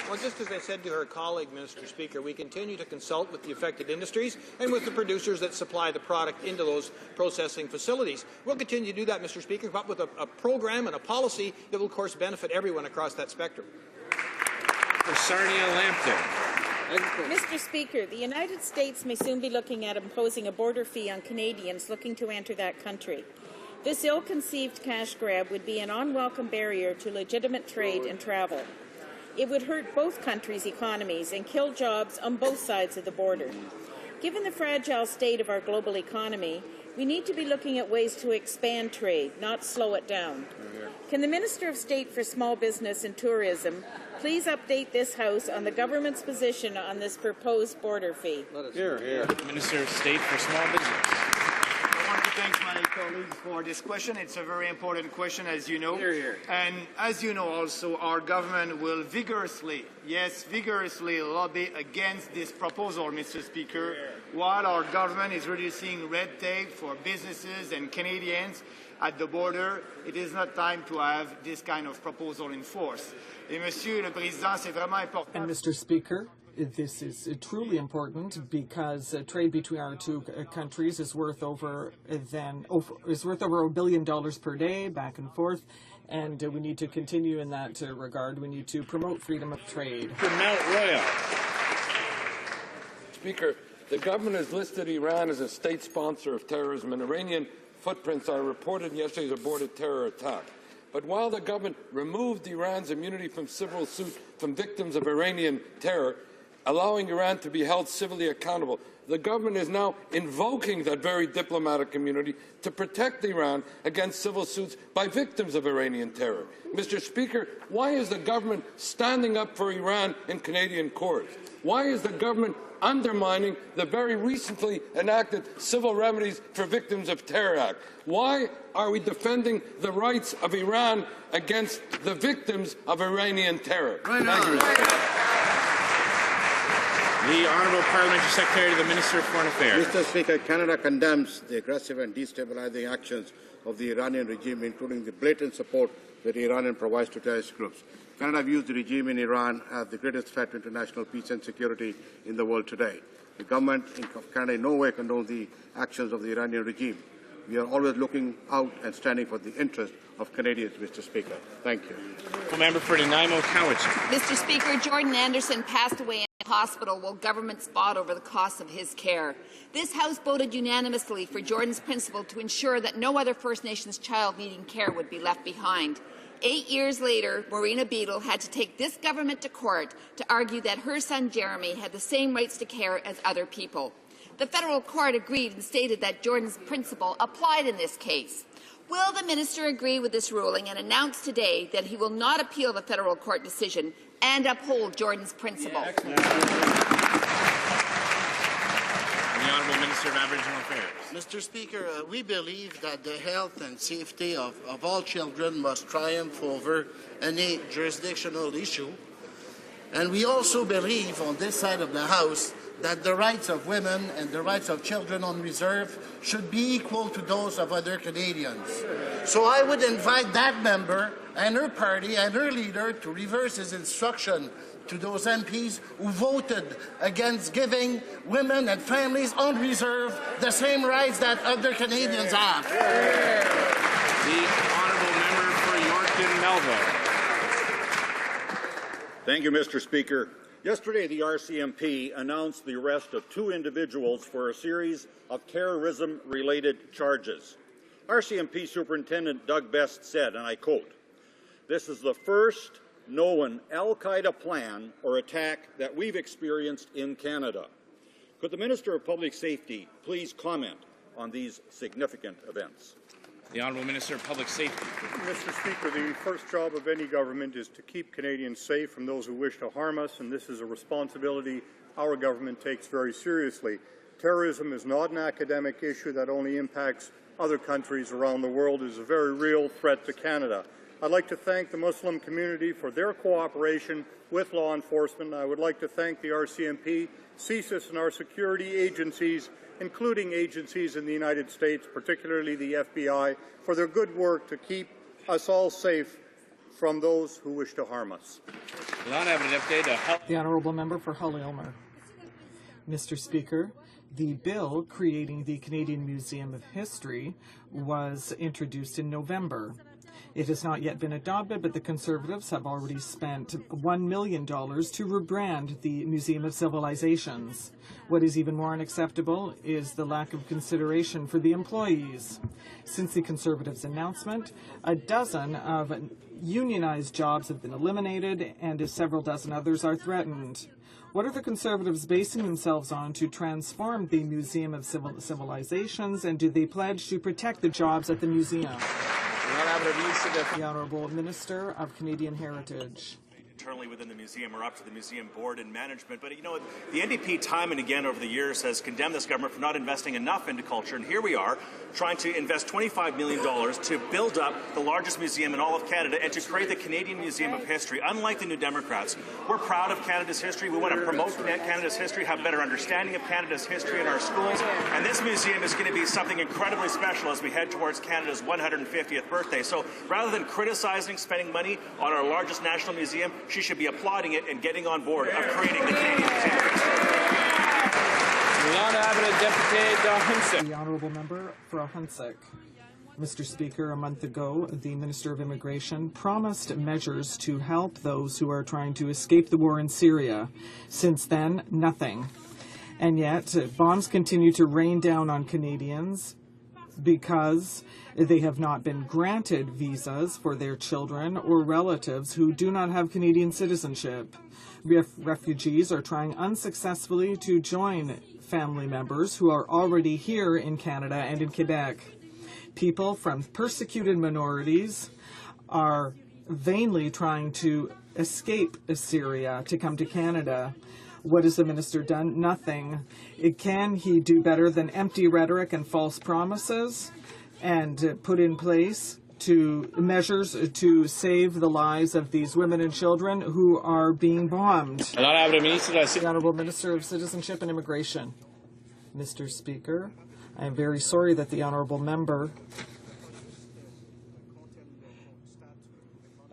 Speaker 10: Well, just as I said to her colleague, Mr. Speaker, we continue to consult with the affected industries and with the producers that supply the product into those processing facilities. We'll continue to do that, Mr. Speaker, but with a program and a policy that will, of course, benefit everyone across that spectrum.
Speaker 6: Sarnia Lambton.
Speaker 14: Mr. Speaker, the United States may soon be looking at imposing a border fee on Canadians looking to enter that country. This ill-conceived cash grab would be an unwelcome barrier to legitimate trade and travel. It would hurt both countries' economies and kill jobs on both sides of the border. Given the fragile state of our global economy, we need to be looking at ways to expand trade, not slow it down. Can the Minister of State for Small Business and Tourism please update this House on the government's position on this proposed border fee?
Speaker 6: Minister of State for Small Business.
Speaker 15: I want to thank my colleagues for this question. It's a very important question, as you know. And as you know also, our government will vigorously lobby against this proposal, Mr. Speaker, while our government is reducing red tape for businesses and Canadians at the border. It is not time to have this kind of proposal in force. Et Monsieur le Président, c'est vraiment important.
Speaker 3: And Mr. Speaker, this is truly important because trade between our two countries is worth over $1 billion per day, back and forth, and we need to continue in that regard. We need to promote freedom of trade.
Speaker 19: Mount Royal. Speaker, the government has listed Iran as a state sponsor of terrorism, and Iranian footprints are reported in yesterday's aborted terror attack. But while the government removed Iran's immunity from civil suit from victims of Iranian terror, allowing Iran to be held civilly accountable, the government is now invoking that very diplomatic immunity to protect Iran against civil suits by victims of Iranian terror. Mr. Speaker, why is the government standing up for Iran in Canadian courts? Why is the government undermining the very recently enacted Civil Remedies for Victims of Terror Act? Why are we defending the rights of Iran against the victims of Iranian terror? Thank you.
Speaker 6: The Honourable Parliamentary Secretary to the Minister of Foreign Affairs.
Speaker 26: Mr. Speaker, Canada condemns the aggressive and destabilizing actions of the Iranian regime, including the blatant support that Iran provides to terrorist groups. Canada views the regime in Iran as the greatest threat to international peace and security in the world today. The government of Canada in no way condones the actions of the Iranian regime. We are always looking out and standing for the interest of Canadians, Mr. Speaker. Thank you.
Speaker 6: The member for Nanaimo Cowichan.
Speaker 27: Mr. Speaker, Jordan Anderson passed away in the hospital while governments fought over the cost of his care. This House voted unanimously for Jordan's principle to ensure that no other First Nations child needing care would be left behind. 8 years later, Marina Beadle had to take this government to court to argue that her son Jeremy had the same rights to care as other people. The federal court agreed and stated that Jordan's principle applied in this case. Will the minister agree with this ruling and announce today that he will not appeal the federal court decision and uphold Jordan's principle?
Speaker 6: The Honourable Minister of Aboriginal Affairs.
Speaker 21: Mr. Speaker, we believe that the health and safety of all children must triumph over any jurisdictional issue. And we also believe on this side of the House that the rights of women and the rights of children on reserve should be equal to those of other Canadians. So I would invite that member and her party and her leader to reverse his instruction to those MPs who voted against giving women and families on reserve the same rights that other Canadians have.
Speaker 6: The Honourable Member for Yorkton Melville.
Speaker 1: Thank you, Mr. Speaker. Yesterday, the RCMP announced the arrest of 2 individuals for a series of terrorism-related charges. RCMP Superintendent Doug Best said, and I quote, "This is the first known al-Qaeda plan or attack that we've experienced in Canada." Could the Minister of Public Safety please comment on these significant events?
Speaker 6: The Honourable Minister of Public Safety.
Speaker 17: Mr. Speaker, the first job of any government is to keep Canadians safe from those who wish to harm us, and this is a responsibility our government takes very seriously. Terrorism is not an academic issue that only impacts other countries around the world. It is a very real threat to Canada. I'd like to thank the Muslim community for their cooperation with law enforcement. I would like to thank the RCMP, CSIS, and our security agencies, including agencies in the United States, particularly the FBI, for their good work to keep us all safe from those who wish to harm us.
Speaker 3: The Honourable Member for Hull-Aylmer. Mr. Speaker, the bill creating the Canadian Museum of History was introduced in November. It has not yet been adopted, but the Conservatives have already spent $1 million to rebrand the Museum of Civilizations. What is even more unacceptable is the lack of consideration for the employees. Since the Conservatives' announcement, a dozen of unionized jobs have been eliminated, and several dozen others are threatened. What are the Conservatives basing themselves on to transform the Museum of Civilizations, and do they pledge to protect the jobs at the museum? The Honourable Minister of Canadian Heritage.
Speaker 5: Internally within the museum or up to the museum board and management. But, you know, the NDP time and again over the years has condemned this government for not investing enough into culture. And here we are trying to invest $25 million to build up the largest museum in all of Canada and to create the Canadian Museum of History. Unlike the New Democrats, we're proud of Canada's history. We want to promote Canada's history, have better understanding of Canada's history in our schools. And this museum is going to be something incredibly special as we head towards Canada's 150th birthday. So rather than criticizing spending money on our largest national museum, she should be applauding it and getting on board of creating the Canadian Museum.
Speaker 3: The Honourable Member for Ahuntsic. Mr. Speaker, a month ago, the Minister of Immigration promised measures to help those who are trying to escape the war in Syria. Since then, nothing. And yet, bombs continue to rain down on Canadians because they have not been granted visas for their children or relatives who do not have Canadian citizenship. Refugees are trying unsuccessfully to join family members who are already here in Canada and in Quebec. People from persecuted minorities are vainly trying to escape Syria to come to Canada. What has the minister done? Nothing. Can he do better than empty rhetoric and false promises and put in place measures to save the lives of these women and children who are being bombed? The Honourable Minister of Citizenship and Immigration. Mr. Speaker, I am very sorry that the Honourable Member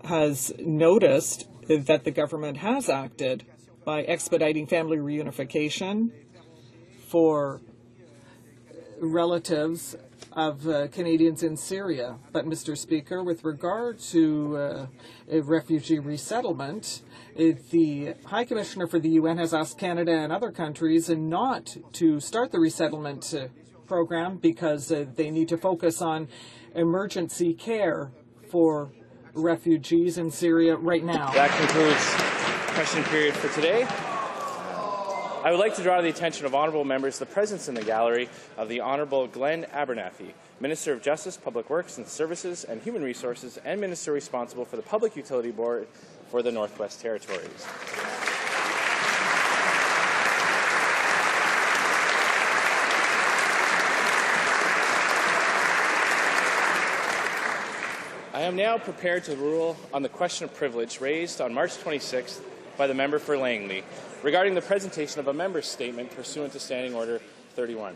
Speaker 3: has noticed that the government has acted by expediting family reunification for relatives of Canadians in Syria. But, Mr. Speaker, with regard to refugee resettlement, the High Commissioner for the UN has asked Canada and other countries not to start the resettlement program because they need to focus on emergency care for refugees in Syria right now.
Speaker 6: That concludes question period for today. I would like to draw to the attention of honourable members the presence in the gallery of the Honourable Glenn Abernathy, Minister of Justice, Public Works and Services and Human Resources, and Minister responsible for the Public Utility Board for the Northwest Territories. I am now prepared to rule on the question of privilege raised on March 26th by the member for Langley regarding the presentation of a member's statement pursuant to Standing Order 31.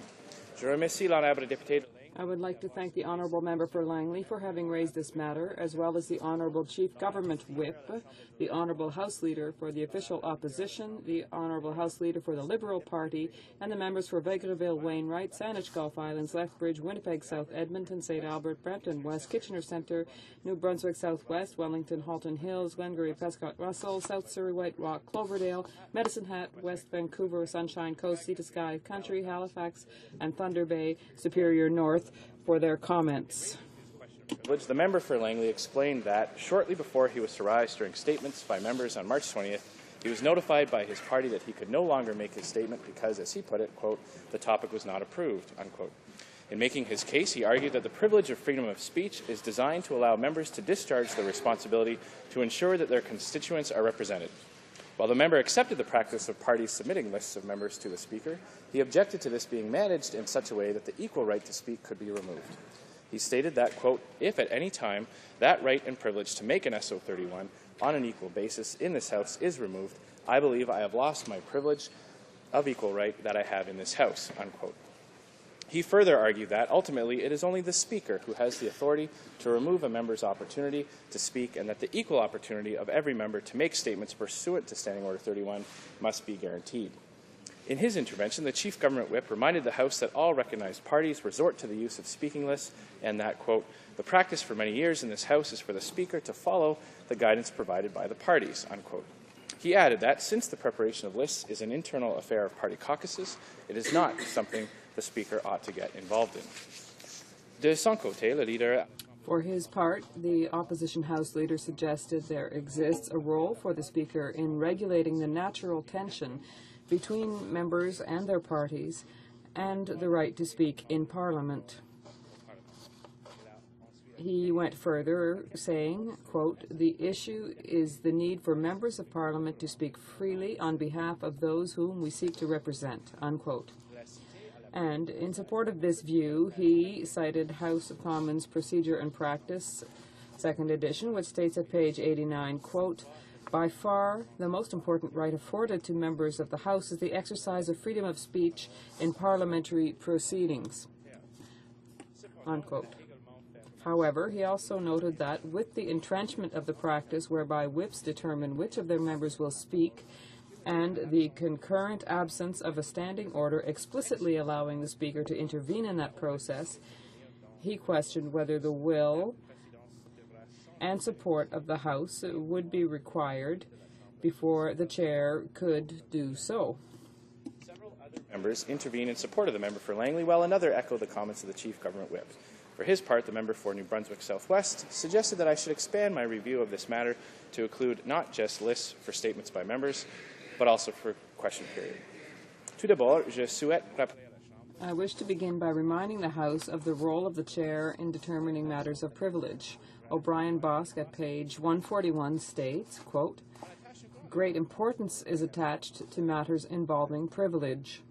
Speaker 6: Je remercie l'honorable député.
Speaker 3: I would like to thank the Honourable Member for Langley for having raised this matter, as well as the Honourable Chief Government Whip, the Honourable House Leader for the Official Opposition, the Honourable House Leader for the Liberal Party, and the members for Vegreville, Wainwright, Saanich Gulf Islands, Lethbridge, Winnipeg South, Edmonton, St. Albert, Brampton West, Kitchener Centre, New Brunswick Southwest, Wellington, Halton Hills, Glengarry, Prescott Russell, South Surrey, White Rock, Cloverdale, Medicine Hat, West Vancouver, Sunshine Coast, Sea to Sky Country, Halifax, and Thunder Bay, Superior North, for their comments.
Speaker 6: The member for Langley explained that shortly before he was to rise during statements by members on March 20th, he was notified by his party that he could no longer make his statement because, as he put it, quote, the topic was not approved, unquote. In making his case, he argued that the privilege of freedom of speech is designed to allow members to discharge their responsibility to ensure that their constituents are represented. While the member accepted the practice of parties submitting lists of members to the Speaker, he objected to this being managed in such a way that the equal right to speak could be removed. He stated that, quote, if at any time that right and privilege to make an SO31 on an equal basis in this House is removed, I believe I have lost my privilege of equal right that I have in this House, unquote. He further argued that, ultimately, it is only the Speaker who has the authority to remove a member's opportunity to speak, and that the equal opportunity of every member to make statements pursuant to Standing Order 31 must be guaranteed. In his intervention, the Chief Government Whip reminded the House that all recognized parties resort to the use of speaking lists, and that, quote, the practice for many years in this House is for the Speaker to follow the guidance provided by the parties, unquote. He added that, since the preparation of lists is an internal affair of party caucuses, it is not something the Speaker ought to get involved in. De son côté, le leader.
Speaker 3: For his part, the opposition House Leader suggested there exists a role for the Speaker in regulating the natural tension between members and their parties and the right to speak in Parliament. He went further, saying, quote, the issue is the need for members of Parliament to speak freely on behalf of those whom we seek to represent, unquote. And in support of this view, he cited House of Commons Procedure and Practice, 2nd edition, which states at page 89, quote, by far, the most important right afforded to members of the House is the exercise of freedom of speech in parliamentary proceedings, unquote. However, he also noted that with the entrenchment of the practice whereby whips determine which of their members will speak, and the concurrent absence of a standing order explicitly allowing the Speaker to intervene in that process, he questioned whether the will and support of the House would be required before the Chair could do so.
Speaker 6: Several other members intervened in support of the member for Langley, while another echoed the comments of the Chief Government Whip. For his part, the member for New Brunswick Southwest suggested that I should expand my review of this matter to include not just lists for statements by members, but also for question period. Tout d'abord, je souhaite rappeler à la Chambre.
Speaker 3: I wish to begin by reminding the House of the role of the Chair in determining matters of privilege. O'Brien Bosk at page 141 states, quote, great importance is attached to matters involving privilege.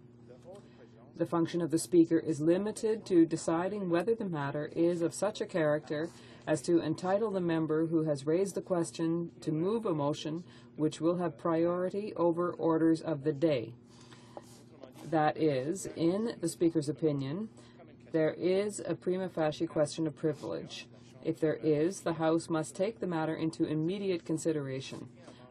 Speaker 3: The function of the Speaker is limited to deciding whether the matter is of such a character as to entitle the member who has raised the question to move a motion which will have priority over orders of the day. That is, in the Speaker's opinion, there is a prima facie question of privilege. If there is, the House must take the matter into immediate consideration.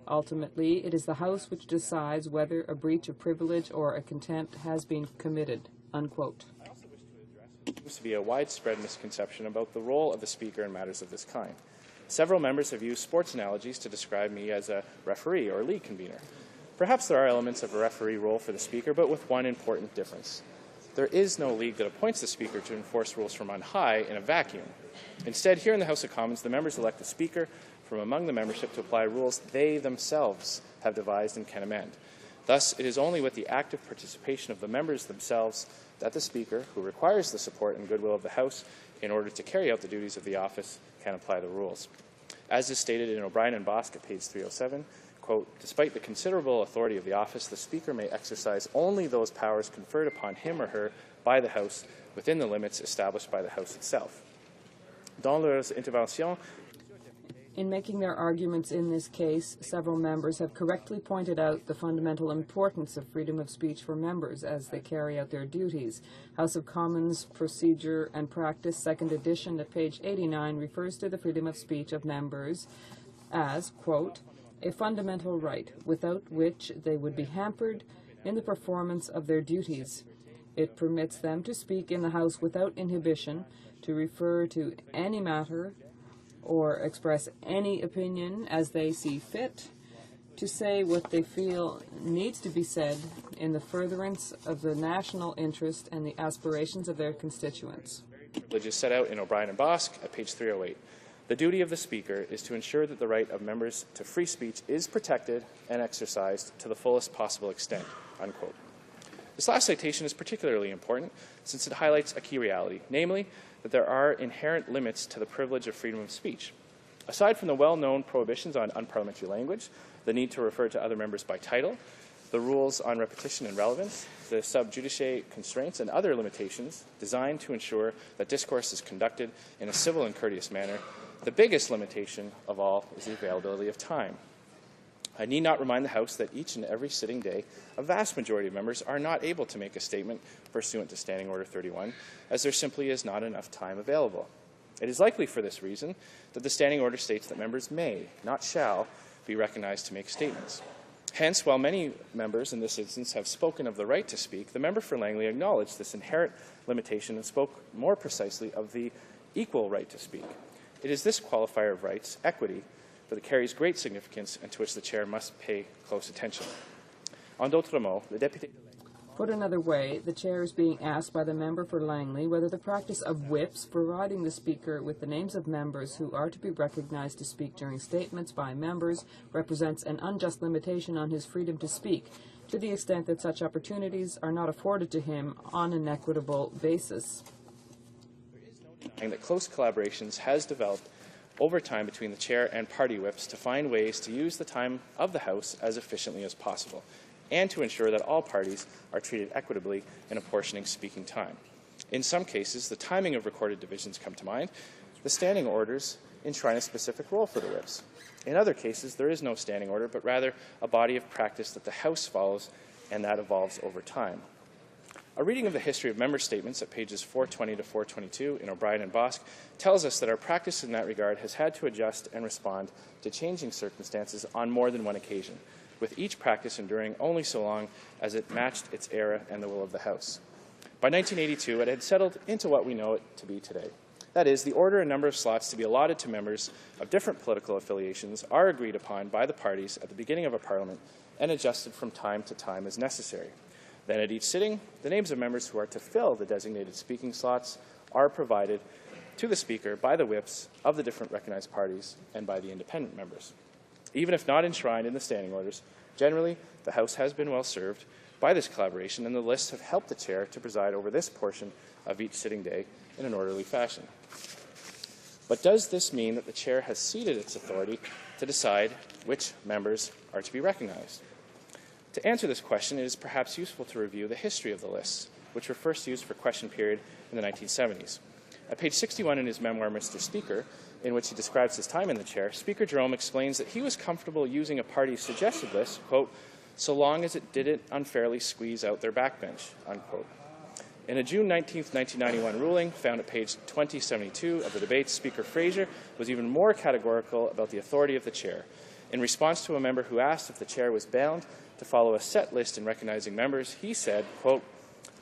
Speaker 3: Ultimately, it is the House which decides whether a breach of privilege or a contempt has been committed, unquote.
Speaker 6: I also wish to address what seems to be a widespread misconception about the role of the Speaker in matters of this kind. Several members have used sports analogies to describe me as a referee or league convener. Perhaps there are elements of a referee role for the Speaker, but with one important difference. there is no league that appoints the Speaker to enforce rules from on high in a vacuum. Instead, here in the House of Commons, the members elect a Speaker from among the membership to apply rules they themselves have devised and can amend. Thus, it is only with the active participation of the members themselves that the Speaker, who requires the support and goodwill of the House in order to carry out the duties of the office, can apply the rules. As is stated in O'Brien and Bosk at page 307, quote, despite the considerable authority of the office, the Speaker may exercise only those powers conferred upon him or her by the House within the limits established by the House itself. Dans leurs interventions,
Speaker 4: in making their arguments in this case, several members have correctly pointed out the fundamental importance of freedom of speech for members as they carry out their duties. House of Commons Procedure and Practice, second edition at page 89, refers to the freedom of speech of members as, quote, a fundamental right without which they would be hampered in the performance of their duties. It permits them to speak in the House without inhibition, to refer to any matter or express any opinion as they see fit, to say what they feel needs to be said in the furtherance of the national interest and the aspirations of their constituents.
Speaker 6: Which is set out in O'Brien and Bosk at page 308. The duty of the Speaker is to ensure that the right of members to free speech is protected and exercised to the fullest possible extent, unquote. This last citation is particularly important since it highlights a key reality, namely that there are inherent limits to the privilege of freedom of speech. Aside from the well-known prohibitions on unparliamentary language, the need to refer to other members by title, the rules on repetition and relevance, the sub judice constraints, and other limitations designed to ensure that discourse is conducted in a civil and courteous manner, the biggest limitation of all is the availability of time. I need not remind the House that each and every sitting day, a vast majority of members are not able to make a statement pursuant to Standing Order 31, as there simply is not enough time available. It is likely for this reason that the Standing Order states that members may, not shall, be recognized to make statements. Hence, while many members in this instance have spoken of the right to speak, the member for Langley acknowledged this inherent limitation and spoke more precisely of the equal right to speak. It is this qualifier of rights, equity, that carries great significance and to which the Chair must pay close attention. En d'autres mots, the Député...
Speaker 4: Put another way, the Chair is being asked by the member for Langley whether the practice of whips providing the Speaker with the names of members who are to be recognized to speak during statements by members represents an unjust limitation on his freedom to speak, to the extent that such opportunities are not afforded to him on an equitable basis.
Speaker 6: And that close collaborations has developed over time between the Chair and party whips to find ways to use the time of the House as efficiently as possible, and to ensure that all parties are treated equitably in apportioning speaking time. In some cases, the timing of recorded divisions come to mind. The standing orders enshrine a specific role for the whips. In other cases, there is no standing order, but rather a body of practice that the House follows and that evolves over time. A reading of the history of member statements at pages 420 to 422 in O'Brien and Bosk tells us that our practice in that regard has had to adjust and respond to changing circumstances on more than one occasion, with each practice enduring only so long as it matched its era and the will of the House. By 1982, it had settled into what we know it to be today. That is, the order and number of slots to be allotted to members of different political affiliations are agreed upon by the parties at the beginning of a parliament and adjusted from time to time as necessary. Then at each sitting, the names of members who are to fill the designated speaking slots are provided to the Speaker by the whips of the different recognized parties and by the independent members. Even if not enshrined in the standing orders, generally the House has been well served by this collaboration, and the lists have helped the Chair to preside over this portion of each sitting day in an orderly fashion. But does this mean that the Chair has ceded its authority to decide which members are to be recognized? To answer this question, it is perhaps useful to review the history of the lists, which were first used for question period in the 1970s. At page 61 in his memoir, Mr. Speaker, in which he describes his time in the chair, Speaker Jerome explains that he was comfortable using a party's suggested list, quote, so long as it didn't unfairly squeeze out their backbench, unquote. In a June 19, 1991 ruling found at page 2072 of the debate, Speaker Fraser was even more categorical about the authority of the chair. In response to a member who asked if the chair was bound to follow a set list in recognizing members, he said, quote,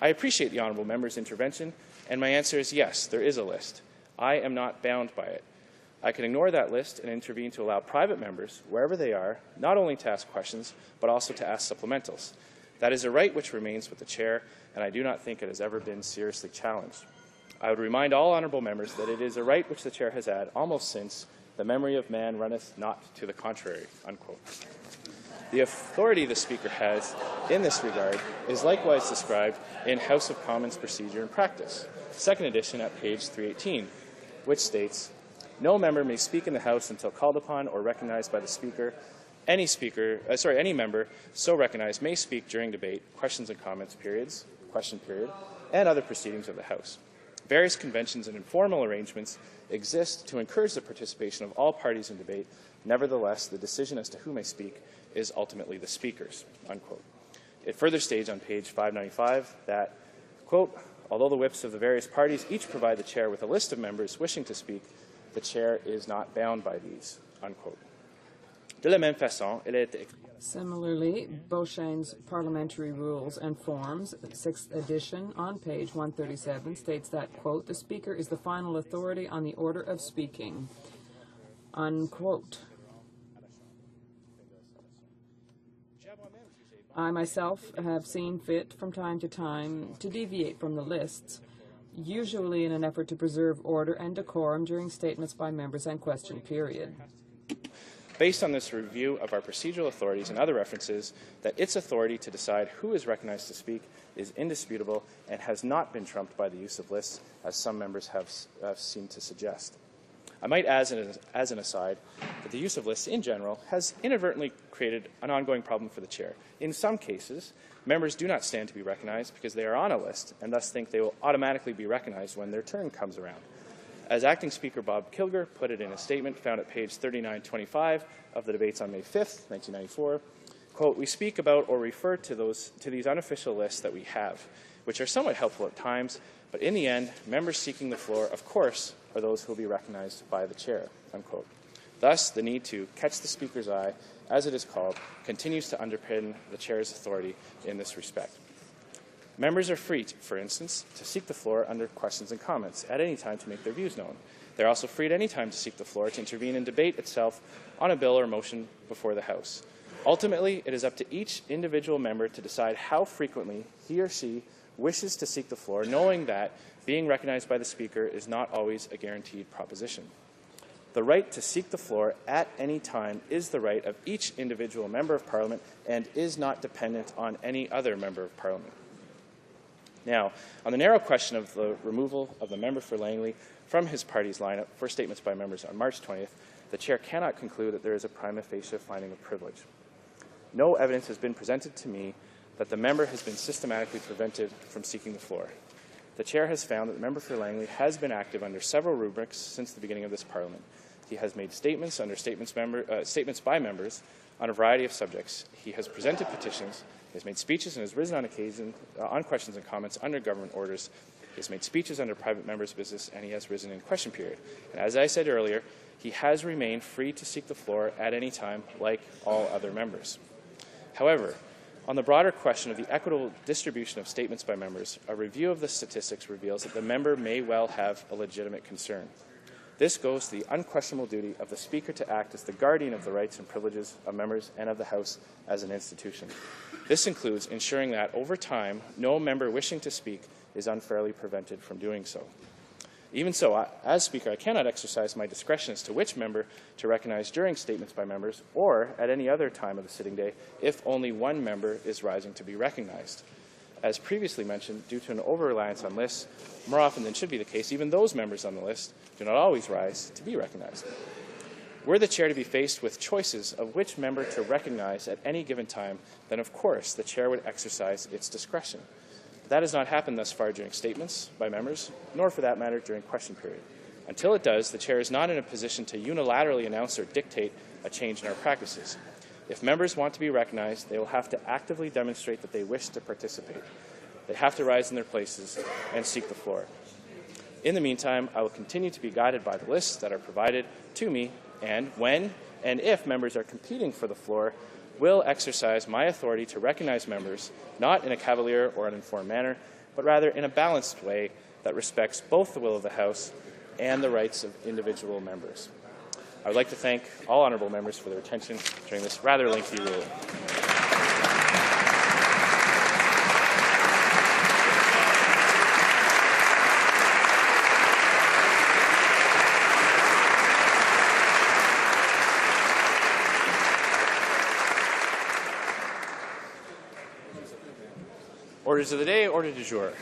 Speaker 6: I appreciate the honourable member's intervention, and my answer is yes, there is a list. I am not bound by it. I can ignore that list and intervene to allow private members, wherever they are, not only to ask questions, but also to ask supplementals. That is a right which remains with the chair, and I do not think it has ever been seriously challenged. I would remind all honourable members that it is a right which the chair has had almost since the memory of man runneth not to the contrary, unquote. The authority the Speaker has in this regard is likewise described in House of Commons Procedure and Practice, second edition at page 318, which states, "No member may speak in the House until called upon or recognized by the Speaker. Any member so recognized may speak during debate, questions and comments periods, question period, and other proceedings of the House. Various conventions and informal arrangements exist to encourage the participation of all parties in debate. Nevertheless, the decision as to who may speak is ultimately the Speaker's," unquote. It further states on page 595 that, quote, "Although the whips of the various parties each provide the chair with a list of members wishing to speak, the chair is not bound by these," unquote. De la même façon, il est écrit.
Speaker 4: Similarly, Beauchene's Parliamentary Rules and Forms, 6th edition, on page 137, states that, quote, "The Speaker is the final authority on the order of speaking," unquote. I myself have seen fit from time to time to deviate from the lists, usually in an effort to preserve order and decorum during statements by members and question period.
Speaker 6: Based on this review of our procedural authorities and other references, that its authority to decide who is recognized to speak is indisputable and has not been trumped by the use of lists, as some members have seemed to suggest. I might add as an aside that the use of lists in general has inadvertently created an ongoing problem for the chair. In some cases, members do not stand to be recognized because they are on a list and thus think they will automatically be recognized when their turn comes around. As Acting Speaker Bob Kilger put it in a statement found at page 3925 of the debates on May 5th, 1994, quote, "We speak about or refer to these unofficial lists that we have, which are somewhat helpful at times, but in the end, members seeking the floor, of course, are those who will be recognized by the chair," unquote. Thus, the need to catch the Speaker's eye, as it is called, continues to underpin the chair's authority in this respect. Members are free, for instance, to seek the floor under questions and comments at any time to make their views known. They are also free at any time to seek the floor to intervene in debate itself on a bill or motion before the House. Ultimately, it is up to each individual member to decide how frequently he or she wishes to seek the floor, knowing that being recognized by the Speaker is not always a guaranteed proposition. The right to seek the floor at any time is the right of each individual member of Parliament and is not dependent on any other member of Parliament. Now, on the narrow question of the removal of the member for Langley from his party's lineup for statements by members on March 20th, the chair cannot conclude that there is a prima facie finding of privilege. No evidence has been presented to me that the member has been systematically prevented from seeking the floor. The chair has found that the member for Langley has been active under several rubrics since the beginning of this Parliament. He has made statements under statements by members on a variety of subjects. He has presented petitions. He has made speeches and has risen on occasion on questions and comments under government orders. He has made speeches under private members' business, and he has risen in question period. And as I said earlier, he has remained free to seek the floor at any time, like all other members. However, on the broader question of the equitable distribution of statements by members, a review of the statistics reveals that the member may well have a legitimate concern. This goes to the unquestionable duty of the Speaker to act as the guardian of the rights and privileges of members and of the House as an institution. This includes ensuring that, over time, no member wishing to speak is unfairly prevented from doing so. Even so, as Speaker, I cannot exercise my discretion as to which member to recognize during statements by members or at any other time of the sitting day if only one member is rising to be recognized. As previously mentioned, due to an over-reliance on lists, more often than should be the case, even those members on the list do not always rise to be recognized. Were the chair to be faced with choices of which member to recognize at any given time, then of course the chair would exercise its discretion. That has not happened thus far during statements by members, nor for that matter during question period. Until it does, the chair is not in a position to unilaterally announce or dictate a change in our practices. If members want to be recognized, they will have to actively demonstrate that they wish to participate. They have to rise in their places and seek the floor. In the meantime, I will continue to be guided by the lists that are provided to me, and when and if members are competing for the floor, will exercise my authority to recognize members, not in a cavalier or uninformed manner, but rather in a balanced way that respects both the will of the House and the rights of individual members. I would like to thank all honourable members for their attention during this rather lengthy ruling. Orders of the day, order du jour.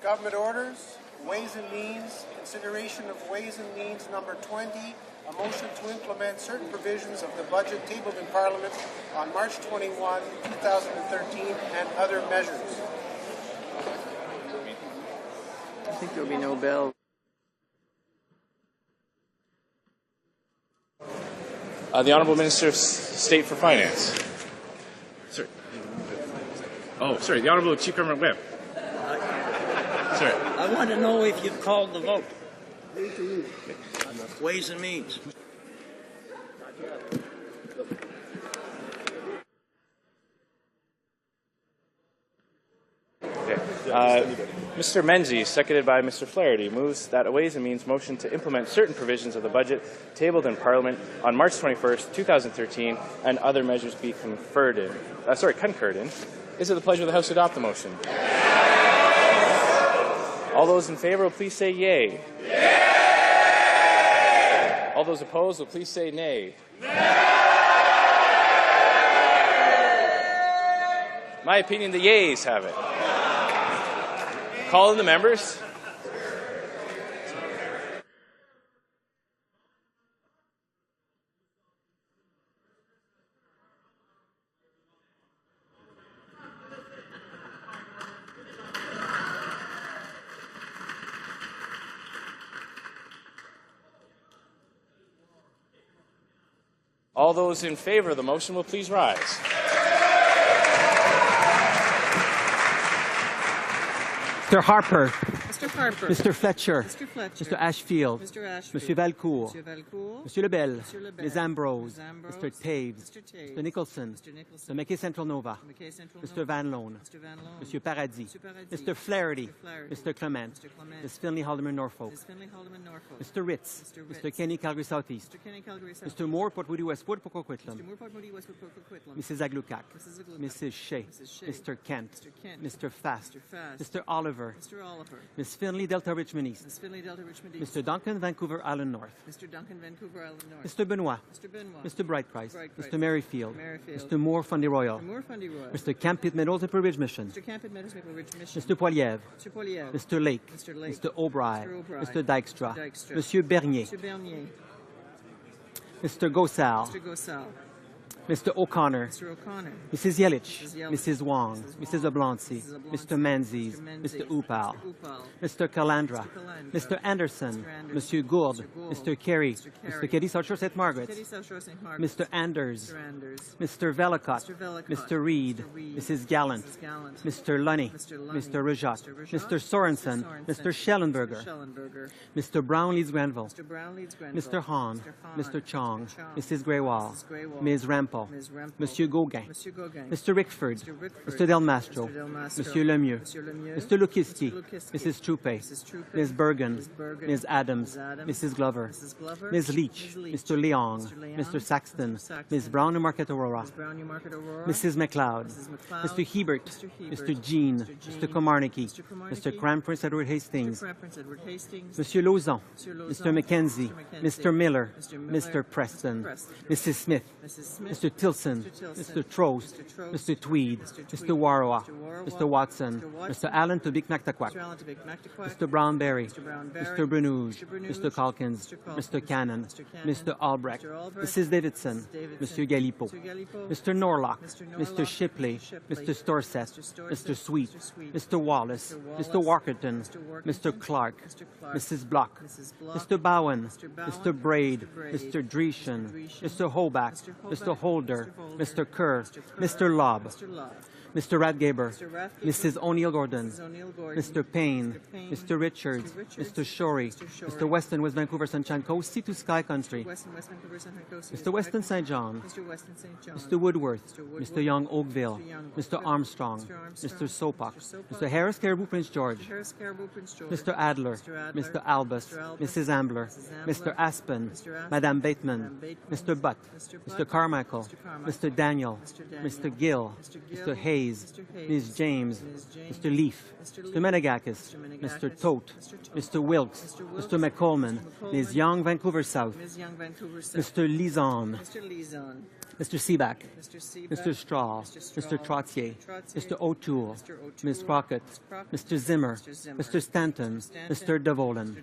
Speaker 21: Government orders, Ways and Means, consideration of Ways and Means number 20, a motion to implement certain provisions of the budget tabled in Parliament on March 21, 2013, and other measures.
Speaker 11: I think there will be no bell.
Speaker 6: The Honourable Minister of State for Finance. Sorry. Oh, sorry. The Honourable Chief Government Whip. Sorry.
Speaker 13: I want to know if you've called the vote. Ways and Means.
Speaker 6: Mr. Menzies, seconded by Mr. Flaherty, moves that a Ways and Means motion to implement certain provisions of the budget tabled in Parliament on March 21st, 2013, and other measures be concurred in. Is it the pleasure of the House to adopt the motion? All those in favour will please say yea. Yay! All those opposed will please say nay. My opinion, the yeas have it. Call in the members. All those in favor of the motion will please rise.
Speaker 16: Mr. Harper.
Speaker 18: Mr. Harper.
Speaker 16: Mr. Fletcher.
Speaker 18: Mr. Fletcher.
Speaker 16: Mr. Ashfield.
Speaker 18: Mr. Ashfield.
Speaker 16: Monsieur Valcourt.
Speaker 18: Monsieur Valcourt.
Speaker 16: Monsieur Lebel.
Speaker 18: Monsieur Lebel.
Speaker 16: Ms. Ambrose.
Speaker 18: Ms. Ambrose.
Speaker 16: Mr. Taves.
Speaker 18: Mr. Taves.
Speaker 16: Mr. Nicholson.
Speaker 18: Mr. Nicholson.
Speaker 16: Mr. McKay Central Nova.
Speaker 18: McKay Central
Speaker 16: Mr.
Speaker 18: Nova.
Speaker 16: Van Loan.
Speaker 18: Mr. Van Loan.
Speaker 16: Monsieur Paradis.
Speaker 18: Mr. Paradis.
Speaker 16: Mr. Flaherty.
Speaker 18: Mr. Flaherty.
Speaker 16: Mr. Clement.
Speaker 18: Mr. Clement.
Speaker 16: Ms. Finley Haldeman Norfolk.
Speaker 18: Ms. Finley Haldeman Norfolk.
Speaker 16: Mr. Ritz.
Speaker 18: Mr. Ritz.
Speaker 16: Mr. Kenny Calgary Southeast.
Speaker 18: Mr. Kenny Calgary South.
Speaker 16: Mr. Moore Port Moody Westwood Poko Quitlam.
Speaker 18: Mr. Moore Port Moody Westwood Poko Quitlam.
Speaker 16: Mrs. Aglukac.
Speaker 18: Mrs. Aglukac.
Speaker 16: Mrs. Shea.
Speaker 18: Mrs. Shea.
Speaker 16: Mr. Kent.
Speaker 18: Mr. Kent.
Speaker 16: Mr. Fast.
Speaker 18: Mr. Fast.
Speaker 16: Mr. Oliver.
Speaker 18: Mr. Oliver.
Speaker 16: Ms. Finley Delta Richmond East.
Speaker 18: Ms. Finley Delta Richmond East.
Speaker 16: Mr. Duncan Vancouver Island North.
Speaker 18: Mr. Duncan Vancouver Island North.
Speaker 16: Mr. Benoit.
Speaker 18: Mr. Benoit.
Speaker 16: Mr. Brightprice.
Speaker 18: Brightprice.
Speaker 16: Mr. Merrifield.
Speaker 18: Merrifield.
Speaker 16: Mr. Moore Fundy Royal.
Speaker 18: Mr. Moore Fundy Royal.
Speaker 16: Mr. Camp Pitt Meadows Maple Ridge Mission.
Speaker 18: Mr. Camp Meadows Maple Ridge Mission.
Speaker 16: Mr. Poiliev.
Speaker 18: Mr. Poiliev.
Speaker 16: Mr. Lake.
Speaker 18: Mr. Lake.
Speaker 16: Mr. O'Brien.
Speaker 18: Mr. O'Brien.
Speaker 16: Mr. Dykstra.
Speaker 18: Mr. Dykstra.
Speaker 16: Monsieur Bernier.
Speaker 18: Mr. Bernier.
Speaker 16: Mr. Gosal.
Speaker 18: Mr. Gosal.
Speaker 16: Mr. O'Connor.
Speaker 18: Mr. O'Connor.
Speaker 16: Mrs. Yelich.
Speaker 18: Mrs. Yelich.
Speaker 16: Mrs. Wong. Mrs. Oblonsky. Mr. Menzies. Mr. Upal. Mr. Calandra. Mr. Anderson. Monsieur Gourde. Mr. Carey. Mr. Keddy South Shore St. Margaret. Mr. Anders. Mr. Velicott. Mr. Reid. Mrs. Gallant. Mr. Lunny. Mr. Rajat. Mr. Sorensen. Mr. Schellenberger. Mr. Brown Leeds Granville. Mr. Hahn. Mr. Chong. Mrs. Greywall. Ms. Rampal. Monsieur Gauguin. Mr. Rickford. Mr. Del Mastro. Monsieur Lemieux. Mr. Lukiski. Mrs. Troupe. Ms. Bergen. Ms. Adams. Mrs. Glover. Ms. Leach. Mr. Leong. Mr. Saxton. Ms. Brown and Market Aurora. Mrs. McLeod. Mr. Hebert. Mr. Jean. Mr. Komarnicki. Mr. Crown Prince Edward Hastings. Monsieur Lauzon. Mr. Mackenzie. Mr. Miller. Mr. Preston. Mrs. Smith. Mr. Tilson. Mr. Trost. Mr. Tweed. Mr. Warroa. Mr. Watson. Mr. Allen to Big Mactaquac. Mr. Brownberry. Mr. Brenouge. Mr. Calkins. Mr. Cannon. Mr. Albrecht. Mrs. Davidson. Mr. Galipo. Mr. Norlock. Mr. Shipley. Mr. Storsett. Mr. Sweet. Mr. Wallace. Mr. Walkerton. Mr. Clark. Mrs. Block. Mr. Bowen. Mr. Braid. Mr. Dreeshen. Mr. Hoback. Mr. Holder. Mr. Kerr. Mr. Lobb. Mr. Radgaber. Mrs. O'Neill Gordon. Mr. Payne. Mr. Richards. Mr. Shorey. Mr. Weston, West Vancouver, Sunshine Coast, Sea to Sky Country. Mr. Weston St. John. Mr. Woodworth. Mr. Young Oakville. Mr. Armstrong. Mr. Sopak. Mr. Harris Caribou Prince George. Mr. Adler. Mr. Albus. Mrs. Ambler. Mr. Aspen. Madame Bateman. Mr. Butt. Mr. Carmichael. Mr. Daniel. Mr. Gill. Mr. Hayes. Ms. James. Mr. Leaf. Mr. Menegakis. Mr. Tote. Mr. Wilkes. Mr. McColeman. Ms. Young, Vancouver South. Mr. Lizon. Mr. Seaback,
Speaker 18: Mr. Seaback,
Speaker 16: Mr. Straw, Mr. Trottier, Mr. O'Toole, Ms. Crockett, Mr. Zimmer, Mr. Stanton, Mr. DeVolen.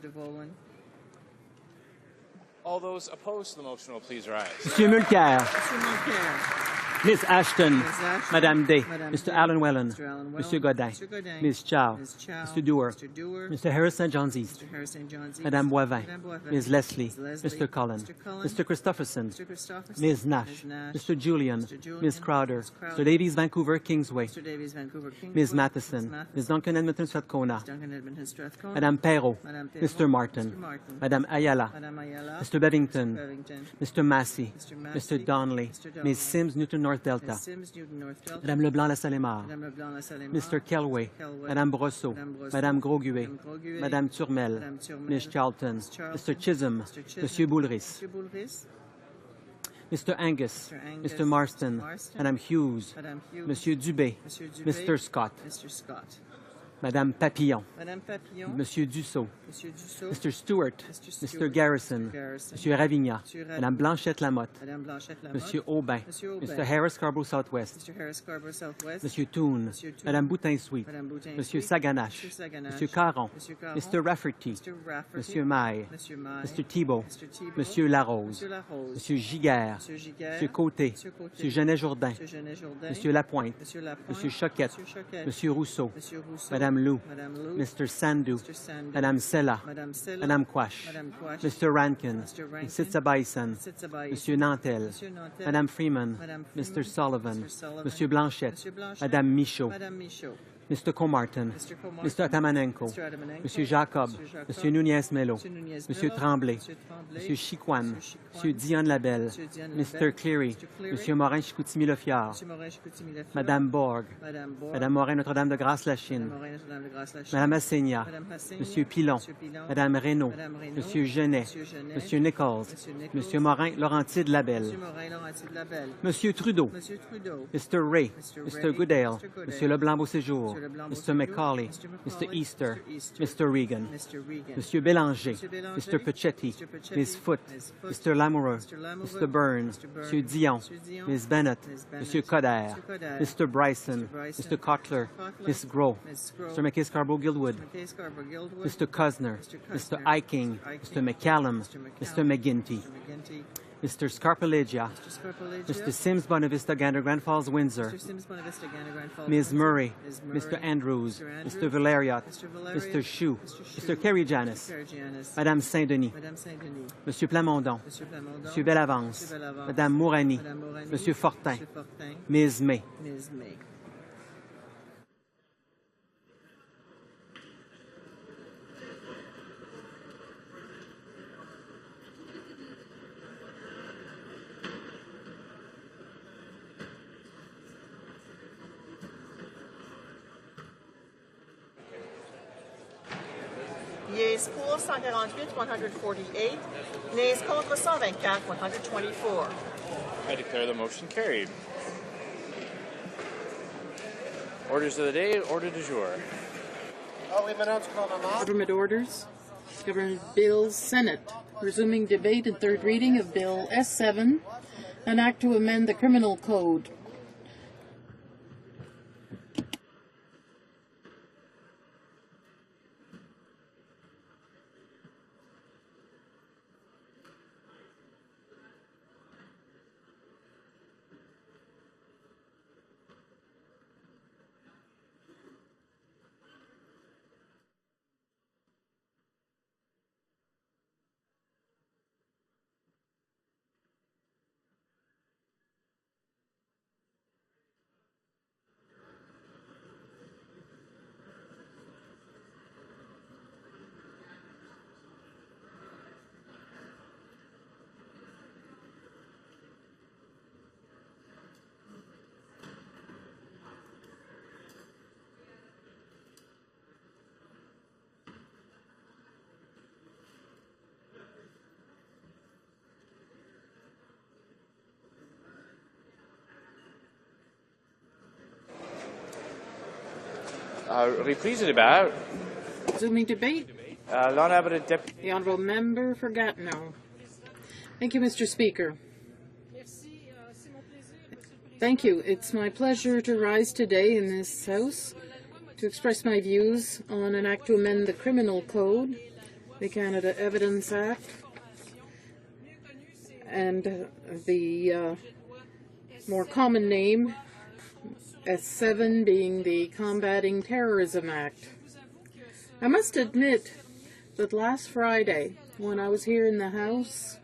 Speaker 6: All those opposed to the motion will please rise.
Speaker 16: Monsieur Mulcair,
Speaker 18: Mr. Mulcair.
Speaker 16: Ms. Ashton,
Speaker 18: Ms. Ashton,
Speaker 16: Madame Day,
Speaker 18: Madame
Speaker 16: Mr.
Speaker 18: Day,
Speaker 16: Allen Wellen,
Speaker 18: Mr. Allen
Speaker 16: Monsieur
Speaker 18: Wellen,
Speaker 16: Godin,
Speaker 18: Mr. Godin,
Speaker 16: Ms. Chow,
Speaker 18: Ms. Chow,
Speaker 16: Mr. Dewar,
Speaker 18: Mr. Dewar,
Speaker 16: Mr. Harris St. John's East,
Speaker 18: Mr. Harris St. John's East,
Speaker 16: Madame Boivin,
Speaker 18: Madame Boivin,
Speaker 16: Ms. Leslie,
Speaker 18: Ms. Leslie,
Speaker 16: Mr. Cullen,
Speaker 18: Mr. Cullen,
Speaker 16: Mr. Christopherson,
Speaker 18: Mr. Christopherson,
Speaker 16: Ms. Nash,
Speaker 18: Ms. Nash,
Speaker 16: Mr. Julian,
Speaker 18: Mr. Julian,
Speaker 16: Ms. Crowder,
Speaker 18: Ms. Crowder,
Speaker 16: Mr. Davies, Vancouver, Kingsway,
Speaker 18: Mr. Davies, Vancouver, Kingsway,
Speaker 16: Ms. Matheson,
Speaker 18: Ms. Matheson,
Speaker 16: Ms. Duncan Edmonton Strathcona,
Speaker 18: Ms. Duncan Edmonton Strathcona,
Speaker 16: Madame Perrault,
Speaker 18: Madame Perrault,
Speaker 16: Mr. Martin,
Speaker 18: Mr. Martin,
Speaker 16: Madame Ayala,
Speaker 18: Madame Ayala,
Speaker 16: Mr. Bevington,
Speaker 18: Bevington,
Speaker 16: Mr. Massey,
Speaker 18: Mr. Massey,
Speaker 16: Mr. Donnelly,
Speaker 18: Mr. Donnelly,
Speaker 16: Ms. Sims, Newton North Delta,
Speaker 18: Ms. Sims, Newton North Delta,
Speaker 16: Madame Leblanc-Lassalemare,
Speaker 18: Madame Leblanc-Lassalemare,
Speaker 16: Mr. Kelway,
Speaker 18: Kelway,
Speaker 16: Madame Brosseau,
Speaker 18: Madame Brosseau,
Speaker 16: Madame Grosguet,
Speaker 18: Madame Grosguet,
Speaker 16: Madame Turmel,
Speaker 18: Madame Turmel,
Speaker 16: Ms. Charlton,
Speaker 18: Ms. Charlton,
Speaker 16: Mr. Chisholm,
Speaker 18: Mr. Chisholm,
Speaker 16: Monsieur Boulris,
Speaker 18: Mr. Boulris,
Speaker 16: Mr. Angus,
Speaker 18: Mr. Angus,
Speaker 16: Mr. Marston,
Speaker 18: Mr. Marston,
Speaker 16: Madame Hughes,
Speaker 18: Madame Hughes,
Speaker 16: Monsieur Dubé,
Speaker 18: Monsieur Dubé,
Speaker 16: Mr. Scott,
Speaker 18: Mr. Scott,
Speaker 16: Madame Papillon,
Speaker 18: Madame Papillon,
Speaker 16: Monsieur Dussault,
Speaker 18: Monsieur Dussault,
Speaker 16: Mr. Stewart,
Speaker 18: Mr.
Speaker 16: Mr.
Speaker 18: Stewart,
Speaker 16: Garrison,
Speaker 18: Mr. Garrison,
Speaker 16: Monsieur Ravigna,
Speaker 18: Monsieur Ravigna,
Speaker 16: Madame Blanchette-Lamotte,
Speaker 18: Madame Blanchette-Lamotte,
Speaker 16: Monsieur Aubin,
Speaker 18: Monsieur Aubin,
Speaker 16: Mr. Harris Scarborough Southwest,
Speaker 18: Mr. Harris Scarborough Southwest,
Speaker 16: Monsieur Toon,
Speaker 18: Monsieur Toon,
Speaker 16: Madame Boutin-Sweet,
Speaker 18: Madame Boutin-Sweet,
Speaker 16: Monsieur Saganache,
Speaker 18: Monsieur Saganache,
Speaker 16: Monsieur Caron,
Speaker 18: Monsieur Caron,
Speaker 16: Mr. Rafferty,
Speaker 18: Mr. Rafferty,
Speaker 16: Monsieur Maille,
Speaker 18: Monsieur Maille,
Speaker 16: Mr. Thibault,
Speaker 18: Mr. Thibault,
Speaker 16: Monsieur Larose,
Speaker 18: Monsieur Larose,
Speaker 16: Monsieur Giguère,
Speaker 18: Monsieur Giguère,
Speaker 16: Monsieur Côté,
Speaker 18: Monsieur Côté,
Speaker 16: Monsieur Genet-Jourdain,
Speaker 18: Monsieur Genet-Jourdain,
Speaker 16: Monsieur Lapointe,
Speaker 18: Monsieur Lapointe,
Speaker 16: Monsieur Choquette,
Speaker 18: Monsieur Choquette,
Speaker 16: Monsieur Rousseau,
Speaker 18: Monsieur Rousseau,
Speaker 16: Madame Lou,
Speaker 18: Madame Lou,
Speaker 16: Mr. Sandou,
Speaker 18: Mr. Sandou,
Speaker 16: Madame Sella,
Speaker 18: Madame Sella,
Speaker 16: Madame Quash,
Speaker 18: Madame Quash,
Speaker 16: Mr. Rankin,
Speaker 18: Mr. Rankin,
Speaker 16: Mrs. Baison,
Speaker 18: Mrs. Baison,
Speaker 16: Monsieur Nantel,
Speaker 18: Monsieur Nantel,
Speaker 16: Madame Freeman,
Speaker 18: Madame
Speaker 16: Mr.
Speaker 18: Freeman,
Speaker 16: Sullivan,
Speaker 18: Mr. Sullivan,
Speaker 16: Monsieur Blanchette,
Speaker 18: Monsieur Blanchette,
Speaker 16: Madame Michaud,
Speaker 18: Madame Michaud,
Speaker 16: Mr. Comartin,
Speaker 18: Mr. Comartin,
Speaker 16: Mr. Atamanenko,
Speaker 18: Mr. Atamanenko,
Speaker 16: Monsieur Jacob,
Speaker 18: Monsieur Jacob,
Speaker 16: Monsieur Nunez-Melo,
Speaker 18: Monsieur Nunez-Melo,
Speaker 16: Monsieur Tremblay,
Speaker 18: Monsieur Tremblay,
Speaker 16: Monsieur Chiquan,
Speaker 18: Monsieur Chiquan,
Speaker 16: Monsieur Dion Labelle,
Speaker 18: Monsieur Dion
Speaker 16: Mr.
Speaker 18: Labelle,
Speaker 16: Cleary,
Speaker 18: Mr. Cleary,
Speaker 16: Monsieur Morin-Chicoutimi-Lefiard,
Speaker 18: Monsieur Morin-Chicoutimi-Lefleur,
Speaker 16: Madame Borg,
Speaker 18: Madame Borg,
Speaker 16: Madame Morin-Notre-Dame de Grace-Lachine,
Speaker 18: Madame Morin Notre-Dame de Grace-Lachine,
Speaker 16: Madame Assigna,
Speaker 18: Madame Hassigna,
Speaker 16: Monsieur Pilon,
Speaker 18: Monsieur Pilon,
Speaker 16: Madame Reynaud,
Speaker 18: Madame Reynaud,
Speaker 16: Monsieur Genet,
Speaker 18: Monsieur Genet,
Speaker 16: Monsieur Nichols,
Speaker 18: Monsieur Nichols,
Speaker 16: Monsieur Morin-Laurentide-Labelle,
Speaker 18: Monsieur Morin-Laurentide-Labelle,
Speaker 16: Monsieur Trudeau,
Speaker 18: Monsieur Trudeau,
Speaker 16: Mr. Ray,
Speaker 18: Mr.
Speaker 16: Mr.
Speaker 18: Ray,
Speaker 16: Goodale,
Speaker 18: Mr. Goodale,
Speaker 16: Monsieur Leblanc-Beauséjour,
Speaker 18: Mr. Leblanc
Speaker 16: Mr. Macaulay,
Speaker 18: Mr.
Speaker 16: Mr.
Speaker 18: Macaulay,
Speaker 16: Easter,
Speaker 18: Mr. Easter,
Speaker 16: Mr. Regan,
Speaker 18: Mr. Regan,
Speaker 16: Monsieur Bélanger,
Speaker 18: Monsieur Bélanger,
Speaker 16: Mr. Pachetti,
Speaker 18: Mr. Pachetti,
Speaker 16: Ms. Foote,
Speaker 18: Ms. Foote,
Speaker 16: Mr. Lamoureux,
Speaker 18: Mr. Lamoureux,
Speaker 16: Mr. Byrne,
Speaker 18: Mr. Byrne,
Speaker 16: Monsieur Dion,
Speaker 18: Monsieur Dion,
Speaker 16: Ms. Bennett,
Speaker 18: Ms. Bennett,
Speaker 16: Monsieur Coder,
Speaker 18: Monsieur Coder,
Speaker 16: Mr. Bryson,
Speaker 18: Bryson,
Speaker 16: Mr. Cotler,
Speaker 18: Cotler,
Speaker 16: Ms. Gros,
Speaker 18: Ms. Gros,
Speaker 16: Mr. McKay Scarborough-Gilwood,
Speaker 18: McKay Scarborough-Gilwood,
Speaker 16: Mr. Cosner,
Speaker 18: Mr.
Speaker 16: Mr. Eiking, Mr. McCallum, Mr. McGuinty,
Speaker 18: McGuinty,
Speaker 16: Mr. Scarpelegia,
Speaker 18: Mr. Scarpelegia,
Speaker 16: Mr. Sims Bonavista Gander Grand Falls Windsor,
Speaker 18: Mr. Sims Bonavista Gander Grand Falls,
Speaker 16: Ms. Murray,
Speaker 18: Ms. Murray,
Speaker 16: Mr. Andrews,
Speaker 18: Mr. Andrews,
Speaker 16: Mr. Valeriot,
Speaker 18: Mr. Valeriot,
Speaker 16: Mr. Chou,
Speaker 18: Mr.
Speaker 16: Mr. Kerry Janis,
Speaker 18: Mr. Janis,
Speaker 16: Madame Saint-Denis,
Speaker 18: Madame Saint-Denis,
Speaker 16: Monsieur Plamondon,
Speaker 18: Monsieur Plamondon,
Speaker 16: Monsieur Bellavance,
Speaker 18: Monsieur Bellavance,
Speaker 16: Madame Mourani,
Speaker 18: Madame Mourani,
Speaker 16: Monsieur Fortin,
Speaker 18: Monsieur Fortin,
Speaker 16: Ms. May.
Speaker 18: Ms. May.
Speaker 2: Yeas pour 148, 148. Nays contre 124, 124.
Speaker 6: I declare the motion carried. Orders of the day, order du jour.
Speaker 18: Government orders. Government bills, Senate. Resuming debate and third reading of Bill S7, an act to amend the Criminal Code.
Speaker 6: Reprise le débat.
Speaker 18: Resuming debate.
Speaker 6: L'honorable député.
Speaker 18: The Honourable Member for Gatineau. Thank you, Mr. Speaker. Thank you. It's my pleasure to rise today in this House to express my views on an act to amend the Criminal Code, the Canada Evidence Act, and the more common name, S7, being the Combating Terrorism Act. I must admit that last Friday, when I was here in the House,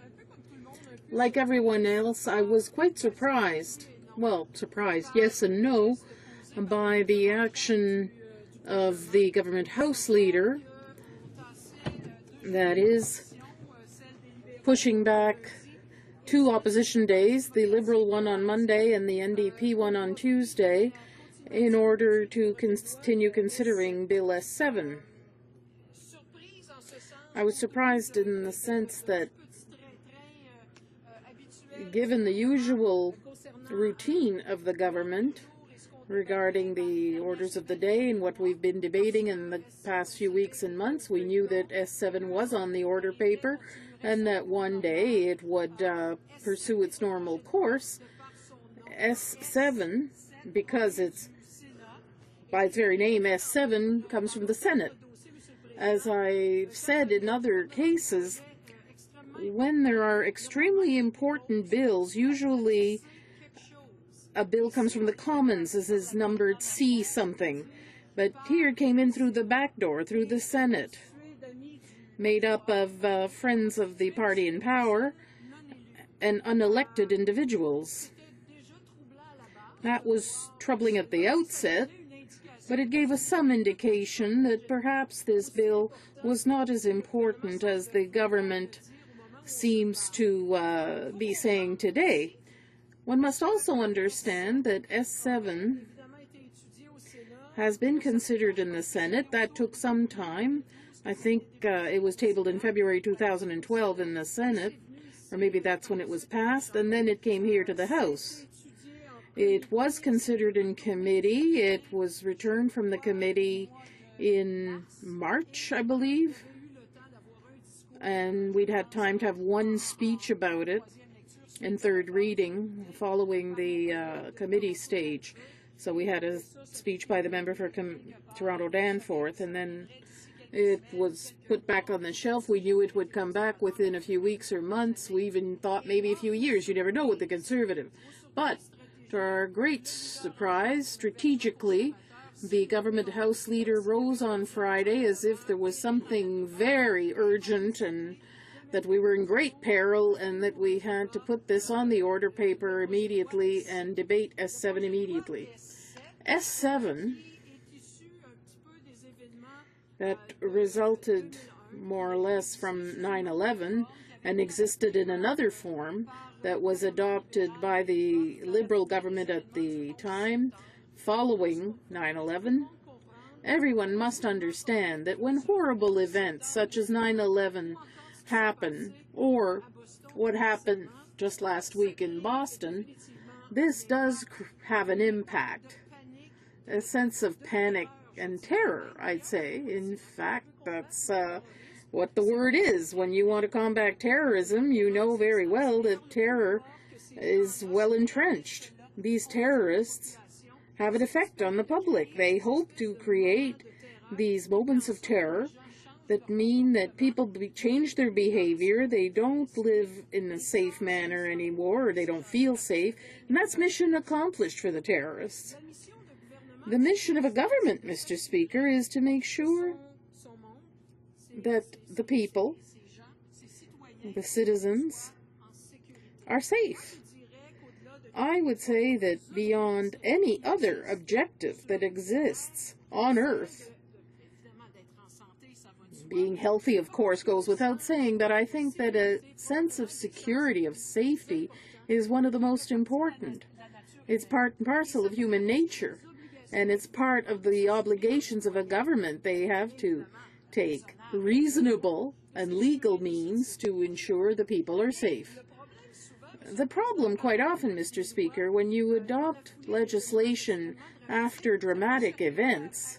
Speaker 18: like everyone else, I was quite surprised, well, surprised, yes and no, by the action of the government House leader, that is, pushing back 2 opposition days, the Liberal one on Monday and the NDP one on Tuesday, in order to continue considering Bill S7. I was surprised in the sense that, given the usual routine of the government regarding the orders of the day and what we've been debating in the past few weeks and months, we knew that S7 was on the order paper and that one day it would pursue its normal course. S7, because it's by its very name, S7, comes from the Senate. As I've said in other cases, when there are extremely important bills, usually a bill comes from the Commons, as is numbered C something, but here it came in through the back door, through the Senate, made up of friends of the party in power and unelected individuals. That was troubling at the outset, but it gave us some indication that perhaps this bill was not as important as the government seems to be saying today. One must also understand that S7 has been considered in the Senate. That took some time. I think it was tabled in February 2012 in the Senate, or maybe that's when it was passed, and then it came here to the House. It was considered in committee. It was returned from the committee in March, I believe, and we'd had time to have one speech about it in third reading following the committee stage. So we had a speech by the member for Toronto Danforth, and then it was put back on the shelf. We knew it would come back within a few weeks or months. We even thought maybe a few years. You never know with the Conservative. But to our great surprise, strategically, the government House leader rose on Friday as if there was something very urgent and that we were in great peril and that we had to put this on the order paper immediately and debate S7 immediately. S7, that resulted more or less from 9/11 and existed in another form that was adopted by the Liberal government at the time following 9/11. Everyone must understand that when horrible events such as 9/11 happen, or what happened just last week in Boston, this does have an impact, a sense of panic and terror, I'd say. In fact, that's what the word is. When you want to combat terrorism, you know very well that terror is well entrenched. These terrorists have an effect on the public. They hope to create these moments of terror that mean that people change their behavior, they don't live in a safe manner anymore, or they don't feel safe, and that's mission accomplished for the terrorists. The mission of a government, Mr. Speaker, is to make sure that the people, the citizens, are safe. I would say that beyond any other objective that exists on Earth, being healthy, of course, goes without saying, but I think that a sense of security, of safety, is one of the most important. It's part and parcel of human nature, and it's part of the obligations of a government. They have to take reasonable and legal means to ensure the people are safe. The problem quite often, Mr. Speaker, when you adopt legislation after dramatic events,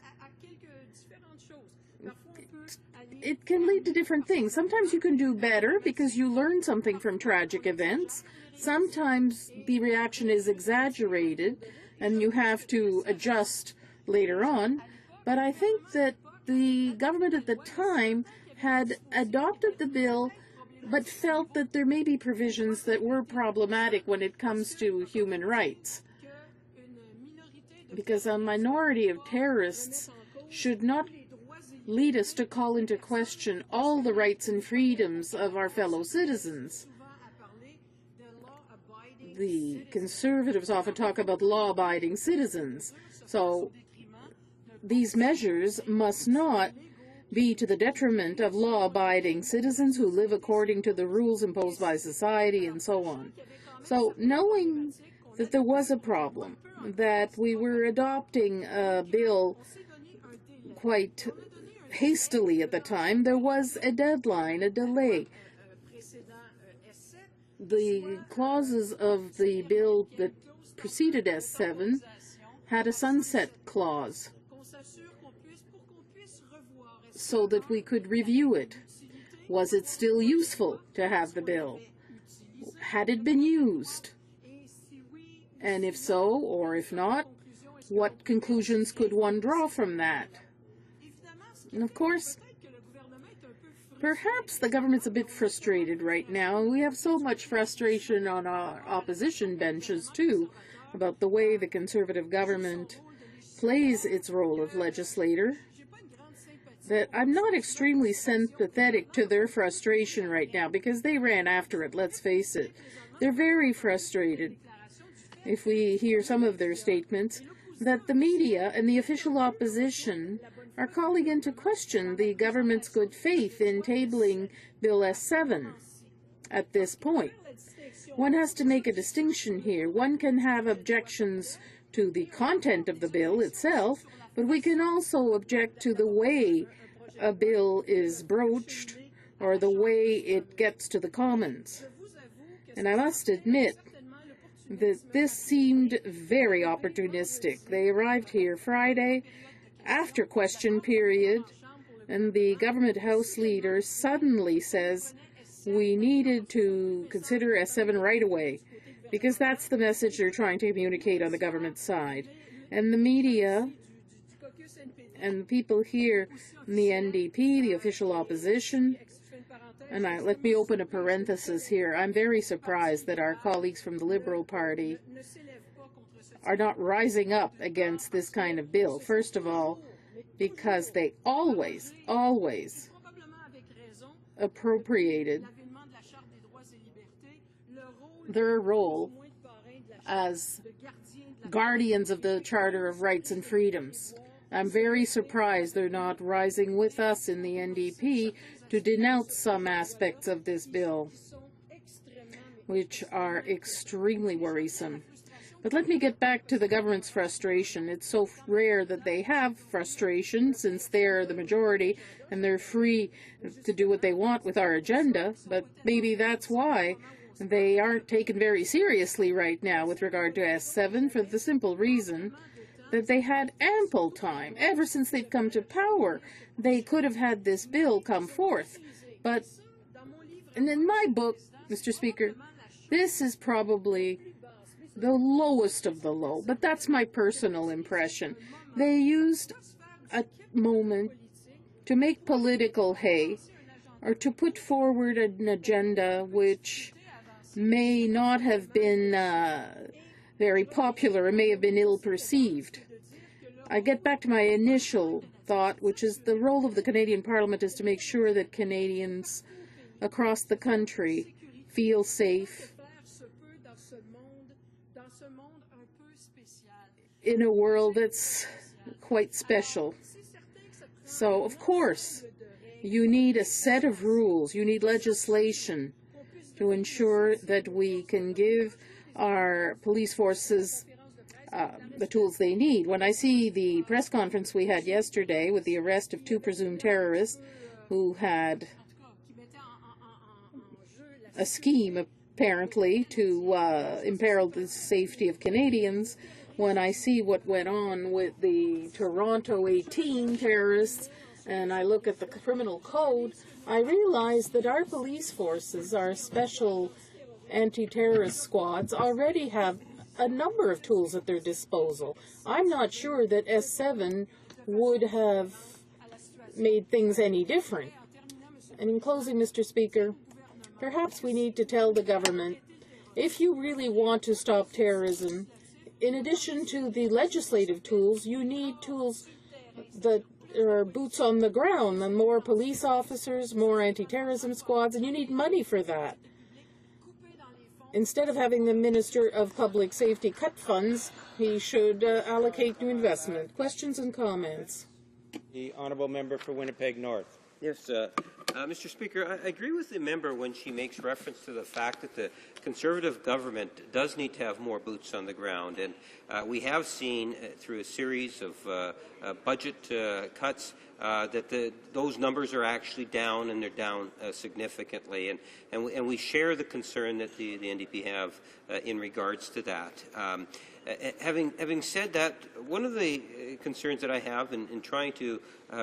Speaker 18: it can lead to different things. Sometimes you can do better because you learn something from tragic events. Sometimes the reaction is exaggerated and you have to adjust later on. But I think that the government at the time had adopted the bill but felt that there may be provisions that were problematic when it comes to human rights. Because a minority of terrorists should not lead us to call into question all the rights and freedoms of our fellow citizens. The conservatives often talk about law-abiding citizens, so these measures must not be to the detriment of law-abiding citizens who live according to the rules imposed by society and so on. So knowing that there was a problem, that we were adopting a bill quite hastily at the time, there was a deadline, a delay. The clauses of the bill that preceded S7 had a sunset clause so that we could review it. Was it still useful to have the bill? Had it been used? And if so, or if not, what conclusions could one draw from that? And of course, perhaps the government's a bit frustrated right now. We have so much frustration on our opposition benches, too, about the way the Conservative government plays its role of legislator, that I'm not extremely sympathetic to their frustration right now, because they ran after it, let's face it. They're very frustrated, if we hear some of their statements, that the media and the official opposition are calling into question the government's good faith in tabling Bill S7 at this point. One has to make a distinction here. One can have objections to the content of the bill itself, but we can also object to the way a bill is broached or the way it gets to the Commons. And I must admit that this seemed very opportunistic. They arrived here Friday after question period, and the government House leader suddenly says we needed to consider S7 right away, because that's the message they're trying to communicate on the government side. And the media and the people here in the NDP, the official opposition, and let me open a parenthesis here. I'm very surprised that our colleagues from the Liberal Party are not rising up against this kind of bill. First of all, because they always appropriated their role as guardians of the Charter of Rights and Freedoms. I'm very surprised they're not rising with us in the NDP to denounce some aspects of this bill, which are extremely worrisome. But let me get back to the government's frustration. It's so rare that they have frustration, since they're the majority and they're free to do what they want with our agenda, but maybe that's why they aren't taken very seriously right now with regard to S7, for the simple reason that they had ample time. Ever since they've come to power, they could have had this bill come forth. But, and in my book, Mr. Speaker, this is probably the lowest of the low, but that's my personal impression. They used a moment to make political hay, or to put forward an agenda which may not have been very popular and may have been ill-perceived. I get back to my initial thought, which is the role of the Canadian Parliament is to make sure that Canadians across the country feel safe in a world that's quite special. So, of course, you need a set of rules, you need legislation to ensure that we can give our police forces the tools they need. When I see the press conference we had yesterday with the arrest of 2 presumed terrorists who had a scheme, apparently, to imperil the safety of Canadians, when I see what went on with the Toronto 18 terrorists and I look at the criminal code, I realize that our police forces, our special anti-terrorist squads, already have a number of tools at their disposal. I'm not sure that S7 would have made things any different. And in closing, Mr. Speaker, perhaps we need to tell the government, if you really want to stop terrorism, in addition to the legislative tools, you need tools that are boots on the ground, and more police officers, more anti-terrorism squads, and you need money for that. Instead of having the Minister of Public Safety cut funds, he should allocate new investment. Questions and comments?
Speaker 9: The honourable member for Winnipeg North.
Speaker 12: Yes, Mr. Speaker, I agree with the member when she makes reference to the fact that the Conservative government does need to have more boots on the ground. And we have seen through a series of budget cuts that those numbers are actually down, and they're down significantly. And we share the concern that the NDP have in regards to that. Having said that, one of the concerns that I have in trying to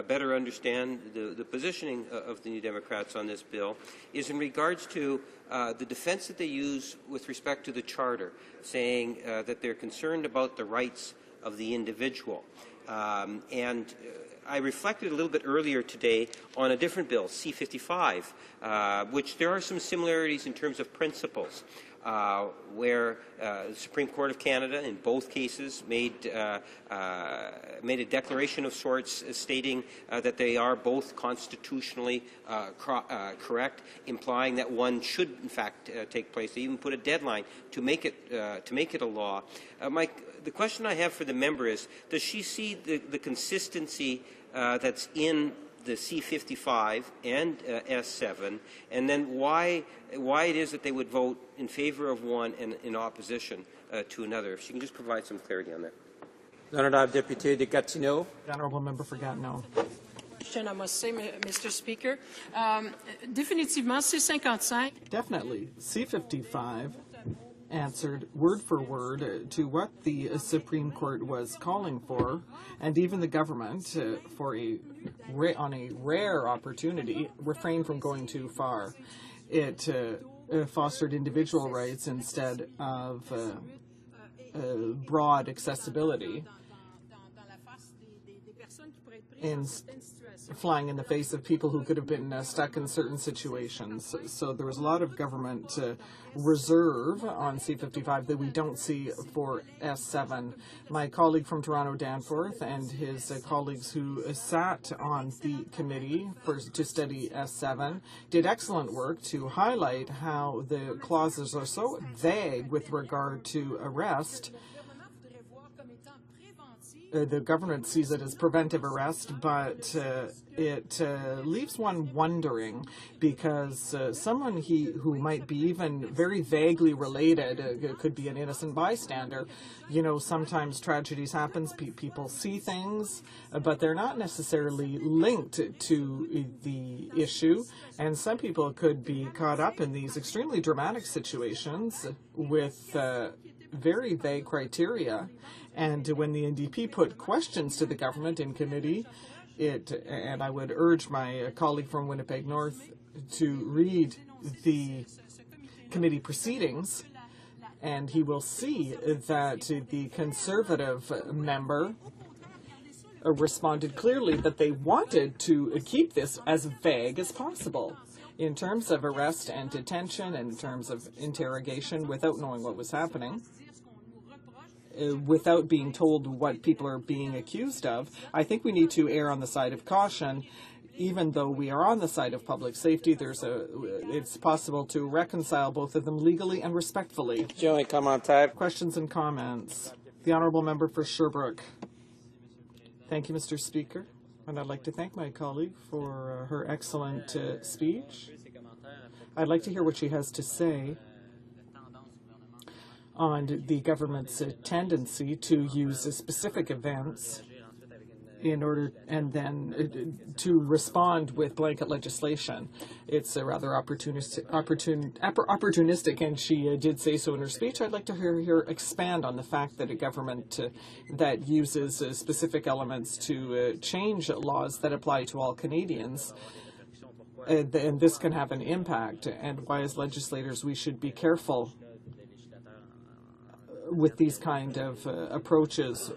Speaker 12: better understand the positioning of the New Democrats on this bill is in regards to the defense that they use with respect to the Charter, saying that they're concerned about the rights of the individual. And I reflected a little bit earlier today on a different bill, C-55, which there are some similarities in terms of principles. Where the Supreme Court of Canada, in both cases, made a declaration of sorts stating that they are both constitutionally correct, implying that one should, in fact, take place. They even put a deadline to make it a law. The question I have for the member is: does she see the consistency that's in the C-55 and S7, and then why it is that they would vote in favor of one and in opposition to another? If she can just provide some clarity on that.
Speaker 9: Honourable Deputy de Gatineau.
Speaker 3: The honourable member for Gatineau.
Speaker 20: Mr. Speaker. Définitivement, C-55.
Speaker 3: Definitely. C-55 answered word for word to what the Supreme Court was calling for, and even the government, on a rare opportunity, refrained from going too far. It fostered individual rights instead of broad accessibility, in flying in the face of people who could have been stuck in certain situations. So there was a lot of government reserve on C-55 that we don't see for S7. My colleague from Toronto, Danforth, and his colleagues who sat on the committee to study S7 did excellent work to highlight how the clauses are so vague with regard to arrest. The government sees it as preventive arrest, but it leaves one wondering, because someone who might be even very vaguely related could be an innocent bystander. You know, sometimes tragedies happen, people see things, but they're not necessarily linked to the issue, and some people could be caught up in these extremely dramatic situations with very vague criteria. And when the NDP put questions to the government in committee, and I would urge my colleague from Winnipeg North to read the committee proceedings, and he will see that the Conservative member responded clearly that they wanted to keep this as vague as possible in terms of arrest and detention, and in terms of interrogation without knowing what was happening, without being told what people are being accused of. I think we need to err on the side of caution. Even though we are on the side of public safety, it's possible to reconcile both of them legally and respectfully. Questions and comments. The honourable member for Sherbrooke. Thank you, Mr. Speaker. And I'd like to thank my colleague for her excellent speech. I'd like to hear what she has to say on the government's tendency to use specific events in order and then to respond with blanket legislation. It's rather opportunistic, and she did say so in her speech. I'd like to hear her expand on the fact that a government that uses specific elements to change laws that apply to all Canadians, and this can have an impact, and why as legislators we should be careful with these kind of approaches.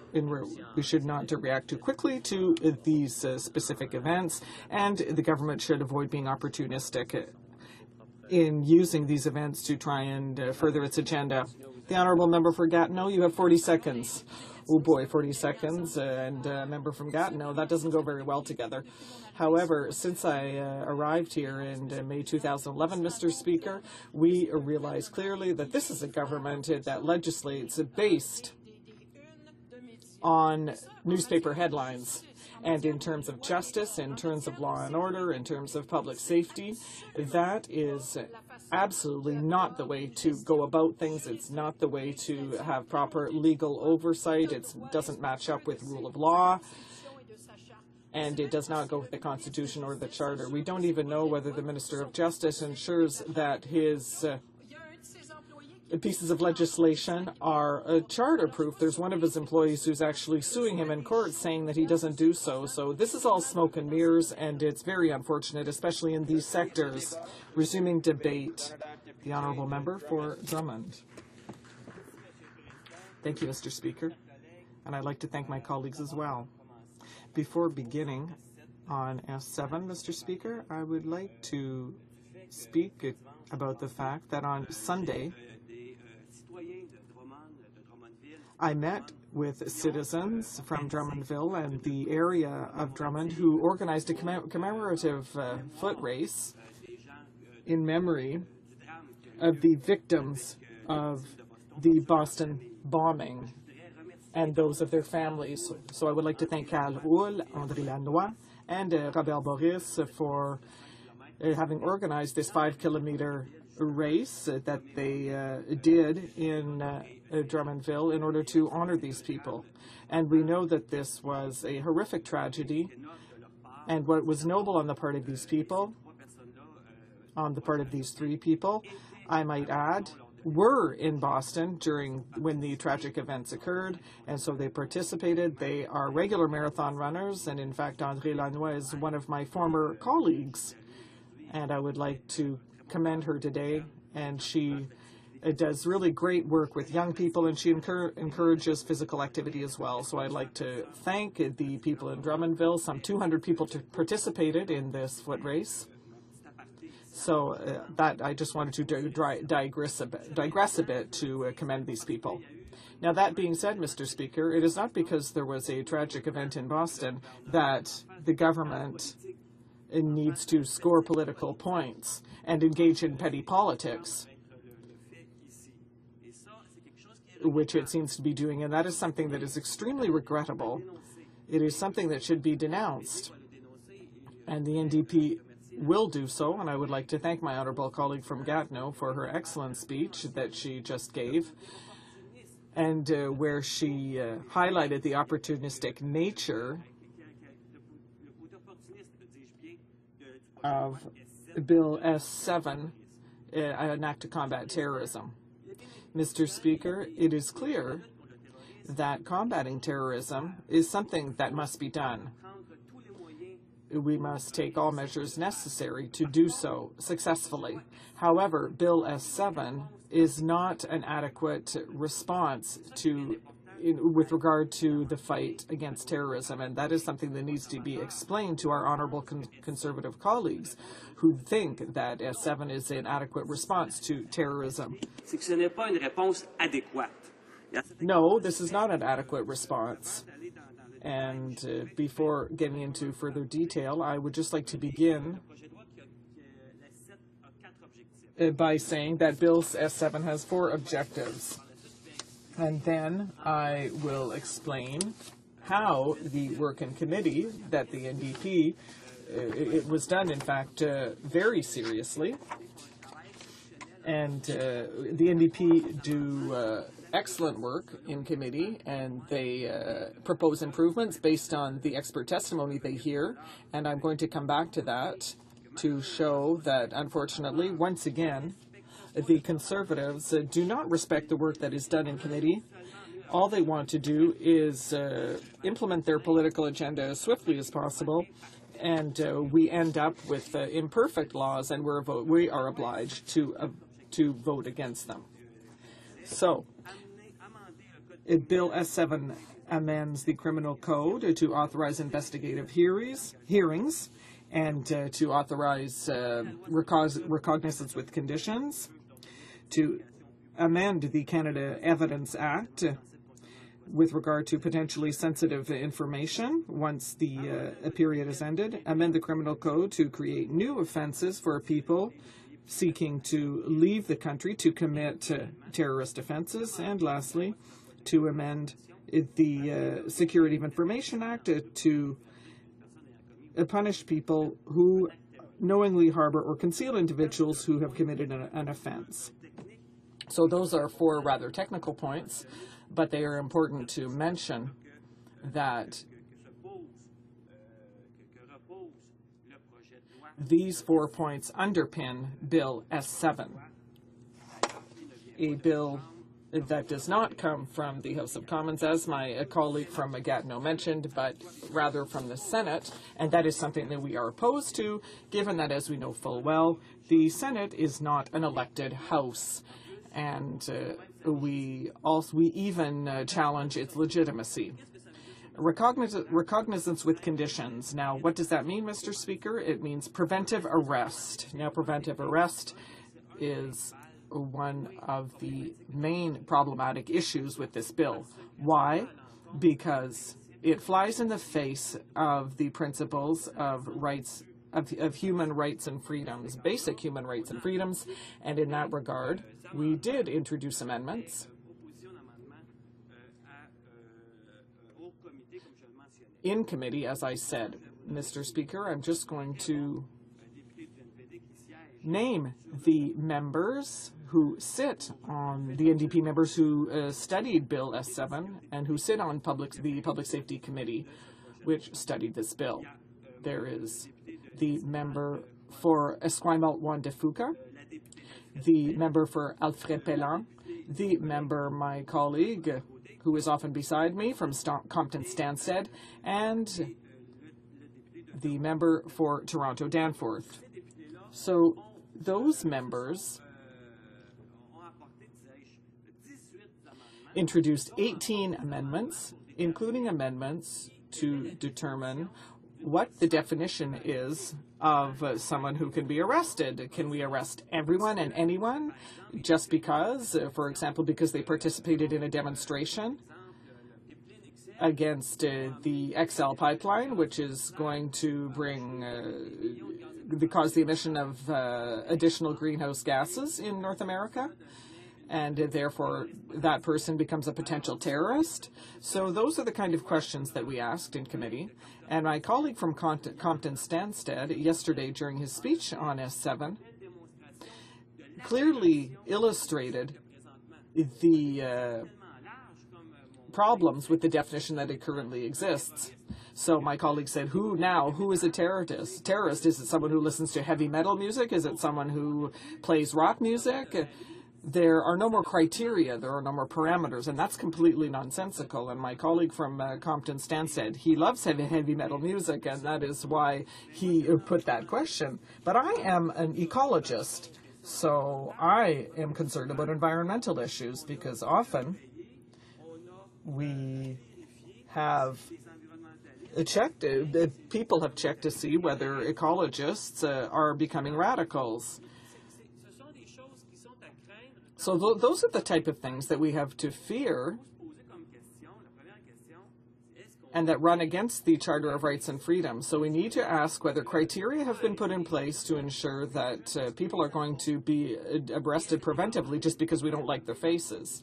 Speaker 3: We should not react too quickly to these specific events, and the government should avoid being opportunistic in using these events to try and further its agenda. The Honourable Member for Gatineau, you have 40 seconds. Oh boy, 40 seconds, and member from Gatineau, that doesn't go very well together. However, since I arrived here in May 2011, Mr. Speaker, we realize clearly that this is a government that legislates based on newspaper headlines. And in terms of justice, in terms of law and order, in terms of public safety, that is absolutely not the way to go about things. It's not the way to have proper legal oversight. It doesn't match up with rule of law, and it does not go with the Constitution or the Charter. We don't even know whether the Minister of Justice ensures that his pieces of legislation are charter-proof. There's one of his employees who's actually suing him in court saying that he doesn't do so. So this is all smoke and mirrors, and it's very unfortunate, especially in these sectors. Resuming debate, the Honourable Member for Drummond. Thank you, Mr. Speaker, and I'd like to thank my colleagues as well. Before beginning on S7, Mr. Speaker, I would like to speak about the fact that on Sunday, I met with citizens from Drummondville and the area of Drummond who organized a commemorative foot race in memory of the victims of the Boston bombing and those of their families. So I would like to thank Carl Roule, André Lanois, and Robert Boris for having organized this 5-kilometer race that they did in Drummondville in order to honor these people. And we know that this was a horrific tragedy, and what was noble on the part of these people, on the part of these 3 people, I might add, were in Boston when the tragic events occurred, and so they participated. They are regular marathon runners, and in fact, André Lanois is one of my former colleagues, and I would like to commend her today, and she does really great work with young people, and she encourages physical activity as well. So I'd like to thank the people in Drummondville. Some 200 people participated in this foot race. So that I just wanted to digress a bit to commend these people. Now, that being said, Mr. Speaker, it is not because there was a tragic event in Boston that the government needs to score political points and engage in petty politics, which it seems to be doing, and that is something that is extremely regrettable. It is something that should be denounced, and the NDP will do so, and I would like to thank my honourable colleague from Gatineau for her excellent speech that she just gave, and where she highlighted the opportunistic nature of Bill S7, an act to combat terrorism. Mr. Speaker, it is clear that combating terrorism is something that must be done. We must take all measures necessary to do so successfully. However, Bill S7 is not an adequate response with regard to the fight against terrorism, and that is something that needs to be explained to our honourable Conservative colleagues who think that S7 is an adequate response to terrorism. No, this is not an adequate response. And before getting into further detail, I would just like to begin by saying that Bill S7 has 4 objectives. And then I will explain how the work in committee that the NDP, it was done, in fact, very seriously. And the NDP do excellent work in committee, and they propose improvements based on the expert testimony they hear. And I'm going to come back to that to show that, unfortunately, once again, the Conservatives do not respect the work that is done in committee. All they want to do is implement their political agenda as swiftly as possible, and we end up with imperfect laws, and we are obliged to vote against them. So, Bill S7 amends the criminal code to authorize investigative hearings and to authorize recognizance with conditions, to amend the Canada Evidence Act with regard to potentially sensitive information once the period is ended, amend the criminal code to create new offenses for people seeking to leave the country to commit terrorist offenses, and lastly, to amend the Security of Information Act to punish people who knowingly harbor or conceal individuals who have committed an offense. So those are 4 rather technical points, but they are important to mention that these 4 points underpin Bill S7, a bill that does not come from the House of Commons, as my colleague from Gatineau mentioned, but rather from the Senate, and that is something that we are opposed to, given that, as we know full well, the Senate is not an elected House, and we even challenge its legitimacy. Recognizance with conditions. Now, what does that mean, Mr. Speaker? It means preventive arrest. Now, preventive arrest is one of the main problematic issues with this bill. Why? Because it flies in the face of the principles of rights, of human rights and freedoms, basic human rights and freedoms, and in that regard, we did introduce amendments in committee, as I said. Mr. Speaker, I'm just going to name the members who sit on, the NDP members who studied Bill S7 and who sit on the Public Safety Committee, which studied this bill. There is the member for Esquimalt Juan de Fuca, the member for Alfred Pellan, the member, my colleague, who is often beside me, from Compton Stansted, and the member for Toronto Danforth. So those members introduced 18 amendments, including amendments to determine what the definition is of someone who can be arrested. Can we arrest everyone and anyone just because, for example, because they participated in a demonstration against the XL pipeline, which is going to bring cause the emission of additional greenhouse gases in North America, and therefore that person becomes a potential terrorist? So those are the kind of questions that we asked in committee. And my colleague from Compton Stansted, yesterday during his speech on S7, clearly illustrated the problems with the definition that it currently exists. So my colleague said, who is a terrorist? Is it someone who listens to heavy metal music? Is it someone who plays rock music? There are no more criteria, there are no more parameters, and that's completely nonsensical. And my colleague from Compton Stansted, he loves heavy metal music, and that is why he put that question. But I am an ecologist, so I am concerned about environmental issues, because often we have checked, people have checked to see whether ecologists are becoming radicals. So those are the type of things that we have to fear and that run against the Charter of Rights and Freedoms. So we need to ask whether criteria have been put in place to ensure that people are going to be arrested preventively just because we don't like their faces.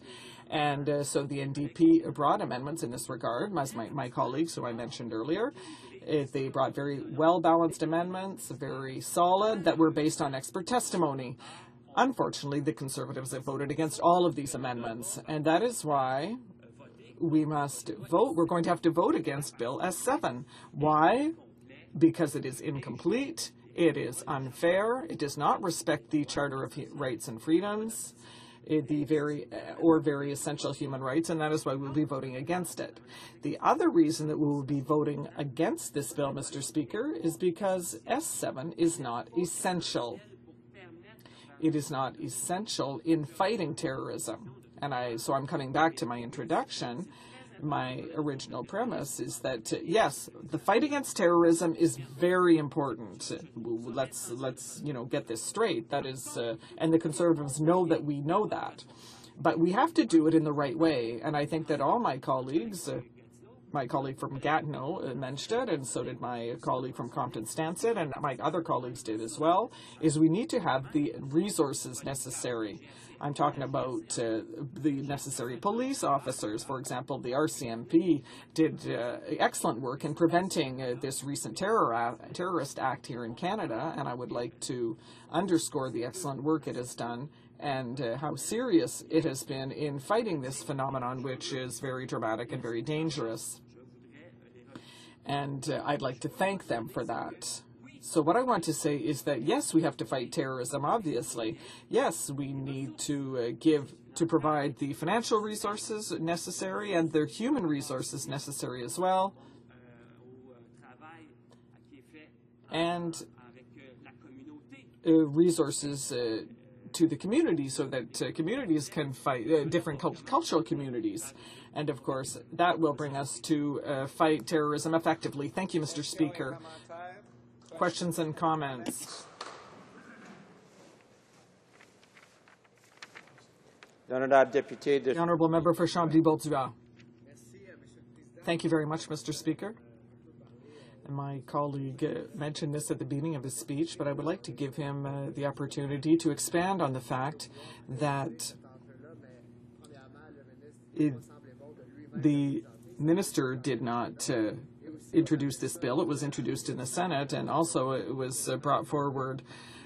Speaker 3: And so the NDP brought amendments in this regard, as my colleagues who I mentioned earlier. They brought very well-balanced amendments, very solid, that were based on expert testimony. Unfortunately, the Conservatives have voted against all of these amendments, and that is why we must vote. We're going to have to vote against Bill S7. Why? Because it is incomplete, it is unfair, it does not respect the Charter of Rights and Freedoms, the very essential human rights, and that is why we'll be voting against it. The other reason that we will be voting against this bill, Mr. Speaker, is because S7 is not essential. It is not essential in fighting terrorism. And so I'm coming back to my introduction. My original premise is that, yes, the fight against terrorism is very important. Let's get this straight. That is, and the Conservatives know that we know that. But we have to do it in the right way. And I think that all my colleagues, my colleague from Gatineau mentioned it, and so did my colleague from Compton-Stansted, and my other colleagues did as well, is we need to have the resources necessary. I'm talking about the necessary police officers. For example, the RCMP did excellent work in preventing this recent terrorist act here in Canada, and I would like to underscore the excellent work it has done and how serious it has been in fighting this phenomenon, which is very dramatic and very dangerous. And I'd like to thank them for that. So what I want to say is that, yes, we have to fight terrorism, obviously. Yes, we need to provide the financial resources necessary and the human resources necessary as well. And resources to the community so that communities can fight, different cultural communities. And, of course, that will bring us to fight terrorism effectively. Thank you, Mr. Speaker. Questions and comments?
Speaker 9: The
Speaker 3: Honourable Member for Chambly-Bordua. Thank you very much, Mr. Speaker. My colleague mentioned this at the beginning of his speech, but I would like to give him the opportunity to expand on the fact that the minister did not introduce this bill. It was introduced in the Senate, and also it was brought forward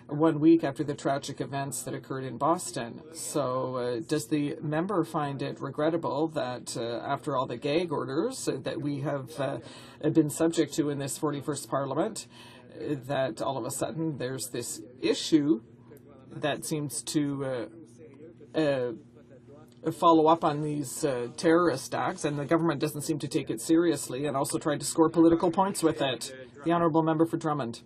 Speaker 3: 1 week after the tragic events that occurred in Boston. So does the member find it regrettable that after all the gag orders that we have been subject to in this 41st Parliament, that all of a sudden there's this issue that seems to follow up on these terrorist acts, and the government doesn't seem to take it seriously and also tried to score political points with it? The Honourable Member for Drummond.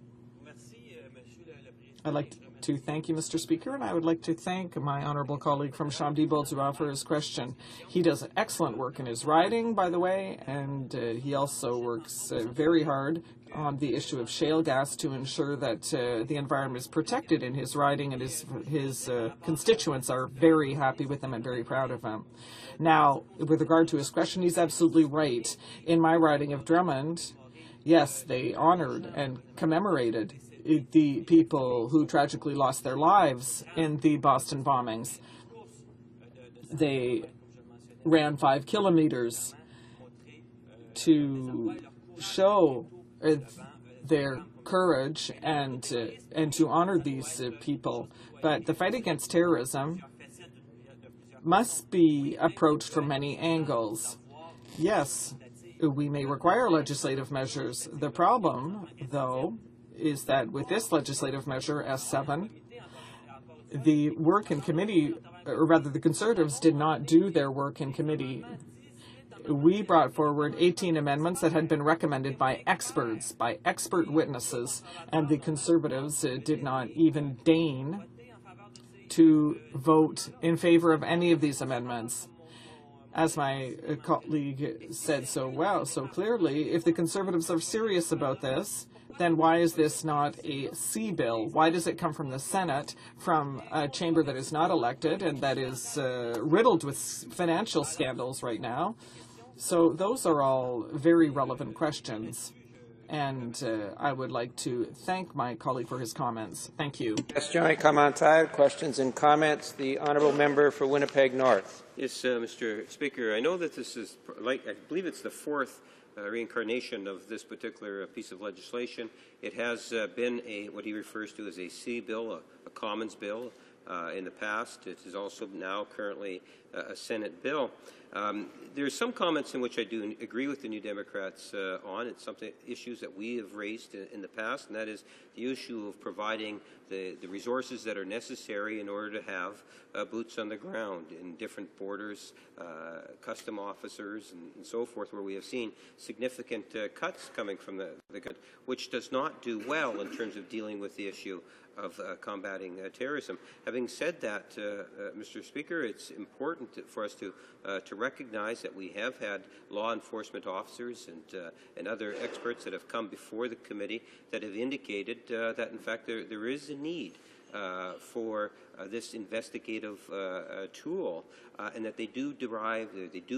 Speaker 3: I'd like to thank you, Mr. Speaker, and I would like to thank my honourable colleague from Chambly-Bordua for his question. He does excellent work in his riding, by the way, and he also works very hard on the issue of shale gas to ensure that the environment is protected in his riding, and his constituents are very happy with him and very proud of him. Now, with regard to his question, he's absolutely right. In my riding of Drummond, yes, they honoured and commemorated the people who tragically lost their lives in the Boston bombings. They ran 5 kilometers to show their courage and to honor these people. But the fight against terrorism must be approached from many angles. Yes, we may require legislative measures. The problem, though, is that with this legislative measure, S7, the work in committee, or rather the Conservatives did not do their work in committee. We brought forward 18 amendments that had been recommended by experts, by expert witnesses, and the Conservatives did not even deign to vote in favor of any of these amendments. As my colleague said so clearly, if the Conservatives are serious about this, then why is this not a C bill? Why does it come from the Senate, from a chamber that is not elected and that is riddled with financial scandals right now? So those are all very relevant questions. And I would like to thank my colleague for his comments. Thank you.
Speaker 9: Questions and comments. The honourable member for Winnipeg North.
Speaker 12: Yes, Mr. Speaker. I know that this is, I believe it's the fourth reincarnation of this particular piece of legislation. It has been what he refers to as a C bill, a Commons bill. in the past. It is also now currently a Senate bill. There are some comments in which I do agree with the New Democrats on. It's issues that we have raised in the past, and that is the issue of providing the resources that are necessary in order to have boots on the ground in different borders, custom officers, and so forth, where we have seen significant cuts coming from the government, which does not do well in terms of dealing with the issue of combating terrorism. Having said that, Mr. Speaker, it's important for us to recognize that we have had law enforcement officers and other experts that have come before the committee that have indicated that, in fact, there is a need for this investigative tool, and that they do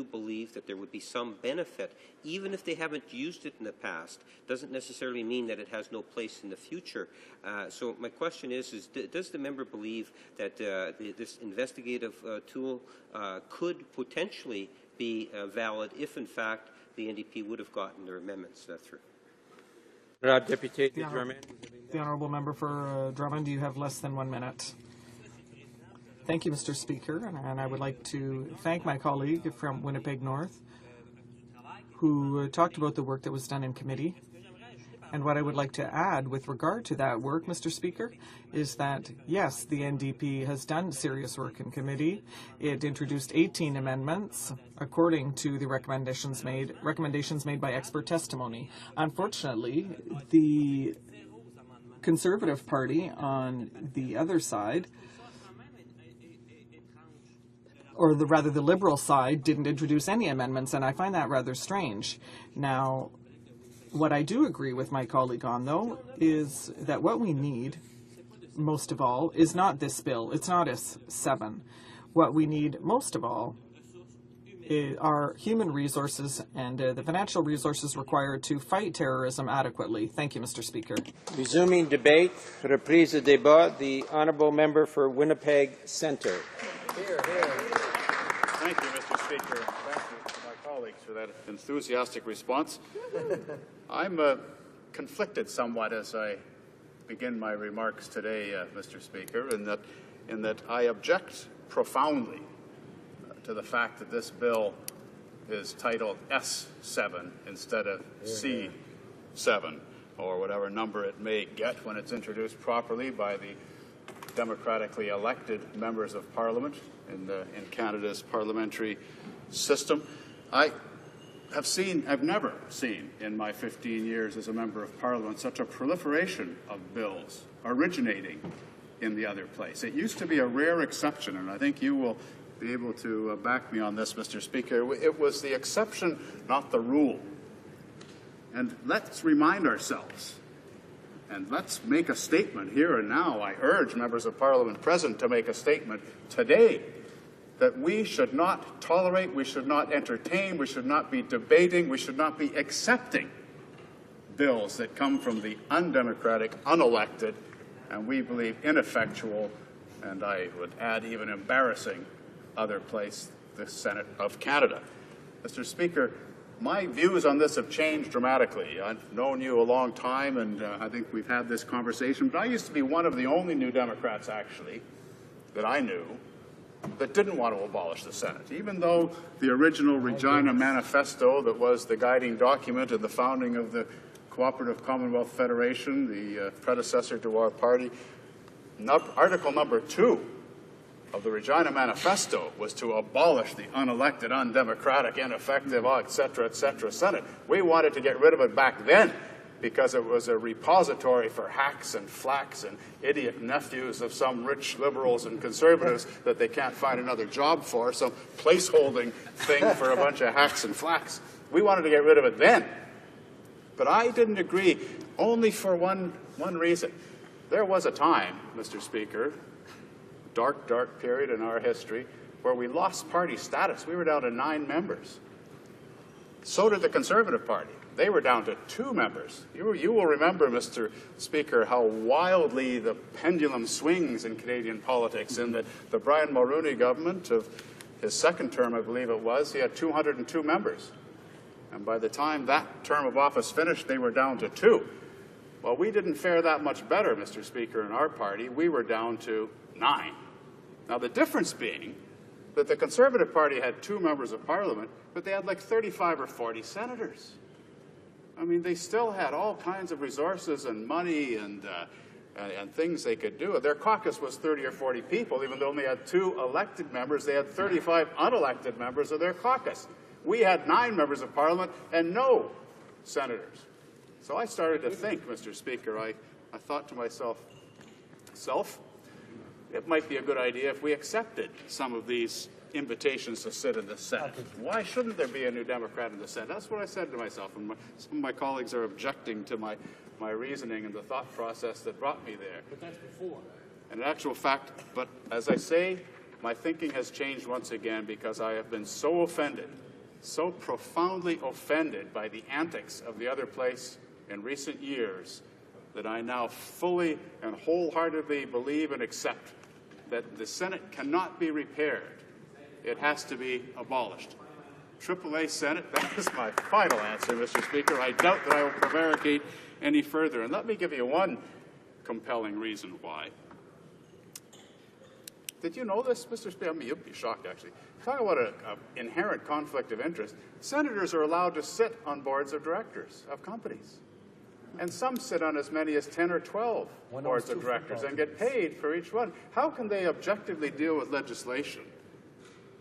Speaker 12: believe that there would be some benefit, even if they haven't used it in the past. Doesn't necessarily mean that it has no place in the future. So my question is does the member believe that this investigative tool could potentially be valid if, in fact, the NDP would have gotten their amendments through?
Speaker 3: The honourable member for Drummond, you have less than 1 minute. Thank you, Mr. Speaker, and I would like to thank my colleague from Winnipeg North who talked about the work that was done in committee. And what I would like to add with regard to that work, Mr. Speaker, is that, yes, the NDP has done serious work in committee. It introduced 18 amendments according to the recommendations made by expert testimony. Unfortunately, the Conservative Party on the other side, or rather the Liberal side, didn't introduce any amendments, and I find that rather strange. Now, what I do agree with my colleague on, though, is that what we need, most of all, is not this bill. It's not S7. What we need, most of all, are human resources and the financial resources required to fight terrorism adequately. Thank you, Mr. Speaker.
Speaker 9: Resuming debate, reprise de débat, the honourable member for Winnipeg Centre.
Speaker 7: Thank you, Mr. Speaker. Thank you to my colleagues for that enthusiastic response. I'm conflicted somewhat as I begin my remarks today, Mr. Speaker, in that I object profoundly to the fact that this bill is titled S7 instead of C7, or whatever number it may get when it's introduced properly by the democratically elected members of Parliament in Canada's parliamentary system. I've never seen in my 15 years as a member of Parliament such a proliferation of bills originating in the other place. It used to be a rare exception, and I think you will be able to back me on this, Mr. Speaker. It was the exception, not the rule. And let's remind ourselves, and let's make a statement here and now. I urge members of Parliament present to make a statement today that we should not tolerate, we should not entertain, we should not be debating, we should not be accepting bills that come from the undemocratic, unelected, and we believe ineffectual, and I would add even embarrassing, other place, the Senate of Canada. Mr. Speaker, my views on this have changed dramatically. I've known you a long time, and I think we've had this conversation, but I used to be one of the only New Democrats, actually, that I knew that didn't want to abolish the Senate, even though the original Regina Manifesto that was the guiding document of the founding of the Cooperative Commonwealth Federation, the predecessor to our party, Article number 2 of the Regina Manifesto was to abolish the unelected, undemocratic, ineffective, et cetera, Senate. We wanted to get rid of it back then because it was a repository for hacks and flacks and idiot nephews of some rich liberals and conservatives that they can't find another job for, some placeholding thing for a bunch of hacks and flacks. We wanted to get rid of it then. But I didn't agree, only for one reason. There was a time, Mr. Speaker, dark period in our history, where we lost party status. We were down to 9 members. So did the Conservative Party. They were down to 2 members. You will remember, Mr. Speaker, how wildly the pendulum swings in Canadian politics. In the Brian Mulroney government of his second term, I believe it was, he had 202 members. And by the time that term of office finished, they were down to 2. Well, we didn't fare that much better, Mr. Speaker, in our party. We were down to 9. Now, the difference being that the Conservative Party had 2 members of Parliament, but they had like 35 or 40 senators. I mean, they still had all kinds of resources and money and things they could do. Their caucus was 30 or 40 people. Even though they only had 2 elected members, they had 35 unelected members of their caucus. We had 9 members of Parliament and no senators. So I started to think, Mr. Speaker, I thought to myself, it might be a good idea if we accepted some of these invitations to sit in the Senate. Why shouldn't there be a New Democrat in the Senate? That's what I said to myself, and some of my colleagues are objecting to my reasoning and the thought process that brought me there.
Speaker 8: But that's before.
Speaker 7: And in actual fact, but as I say, my thinking has changed once again because I have been so offended, so profoundly offended by the antics of the other place in recent years that I now fully and wholeheartedly believe and accept that the Senate cannot be repaired. It has to be abolished. AAA Senate, that is my final answer, Mr. Speaker. I doubt that I will prevaricate any further. And let me give you one compelling reason why. Did you know this, Mr. Speaker? I mean, you'd be shocked, actually. Talk about an inherent conflict of interest. Senators are allowed to sit on boards of directors of companies. And some sit on as many as 10 or 12 boards of directors and get paid for each one. How can they objectively deal with legislation?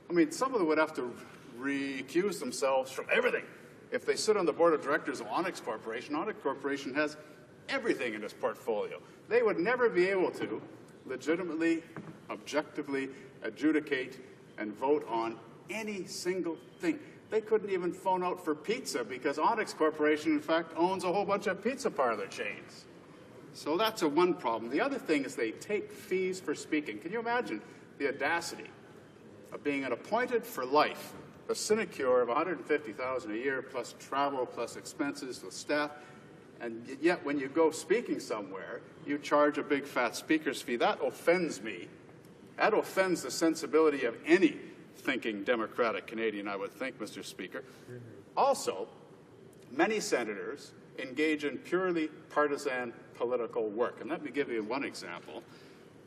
Speaker 7: I mean, some of them would have to recuse themselves from everything. If they sit on the board of directors of Onyx Corporation has everything in its portfolio. They would never be able to legitimately, objectively adjudicate and vote on any single thing. They couldn't even phone out for pizza because Onyx Corporation, in fact, owns a whole bunch of pizza parlor chains. So that's one problem. The other thing is they take fees for speaking. Can you imagine the audacity of being an appointed for life, a sinecure of $150,000 a year, plus travel, plus expenses with staff, and yet when you go speaking somewhere, you charge a big fat speaker's fee. That offends me. That offends the sensibility of any thinking Democratic Canadian, I would think, Mr. Speaker. Also, many senators engage in purely partisan political work. And let me give you one example.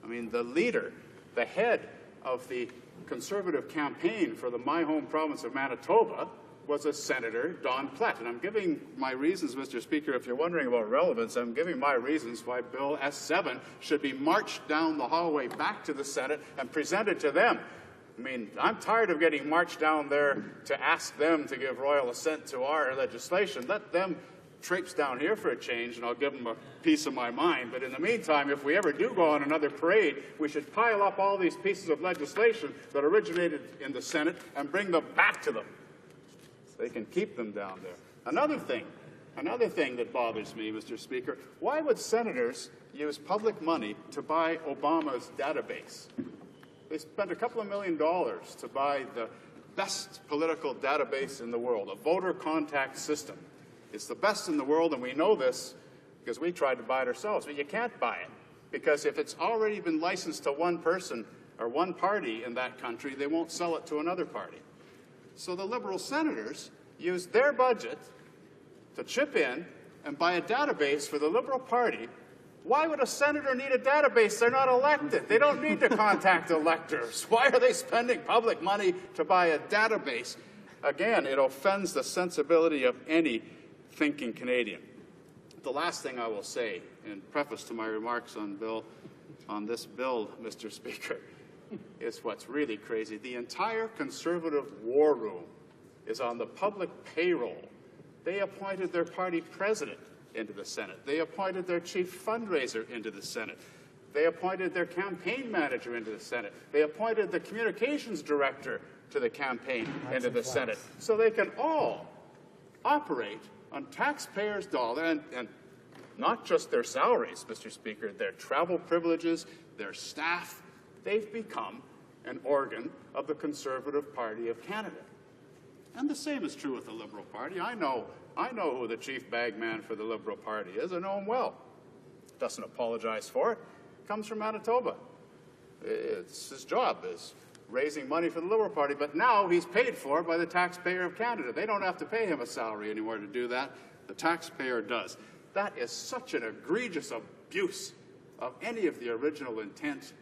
Speaker 7: I mean, the leader, the head of the Conservative campaign for my home province of Manitoba was a Senator, Don Plett. And I'm giving my reasons, Mr. Speaker, if you're wondering about relevance, I'm giving my reasons why Bill S7 should be marched down the hallway back to the Senate and presented to them. I mean, I'm tired of getting marched down there to ask them to give royal assent to our legislation. Let them traipse down here for a change, and I'll give them a piece of my mind. But in the meantime, if we ever do go on another parade, we should pile up all these pieces of legislation that originated in the Senate and bring them back to them so they can keep them down there. Another thing that bothers me, Mr. Speaker, why would senators use public money to buy Obama's database? They spent a couple of $1 million to buy the best political database in the world, a voter contact system. It's the best in the world, and we know this because we tried to buy it ourselves. But you can't buy it because if it's already been licensed to one person or one party in that country, they won't sell it to another party. So the Liberal senators used their budget to chip in and buy a database for the Liberal Party. Why would a senator need a database? They're not elected. They don't need to contact electors. Why are they spending public money to buy a database? Again, it offends the sensibility of any thinking Canadian. The last thing I will say, in preface to my remarks on this bill, Mr. Speaker, is what's really crazy. The entire Conservative war room is on the public payroll. They appointed their party president into the Senate. They appointed their chief fundraiser into the Senate. They appointed their campaign manager into the Senate. They appointed the communications director to the campaign into the Senate. So they can all operate on taxpayers' dollars, and not just their salaries, Mr. Speaker, their travel privileges, their staff. They've become an organ of the Conservative Party of Canada. And the same is true with the Liberal Party. I know who the chief bagman for the Liberal Party is. I know him well. Doesn't apologize for it. Comes from Manitoba. It's his job is raising money for the Liberal Party, but now he's paid for by the taxpayer of Canada. They don't have to pay him a salary anymore to do that. The taxpayer does. That is such an egregious abuse of any of the original intent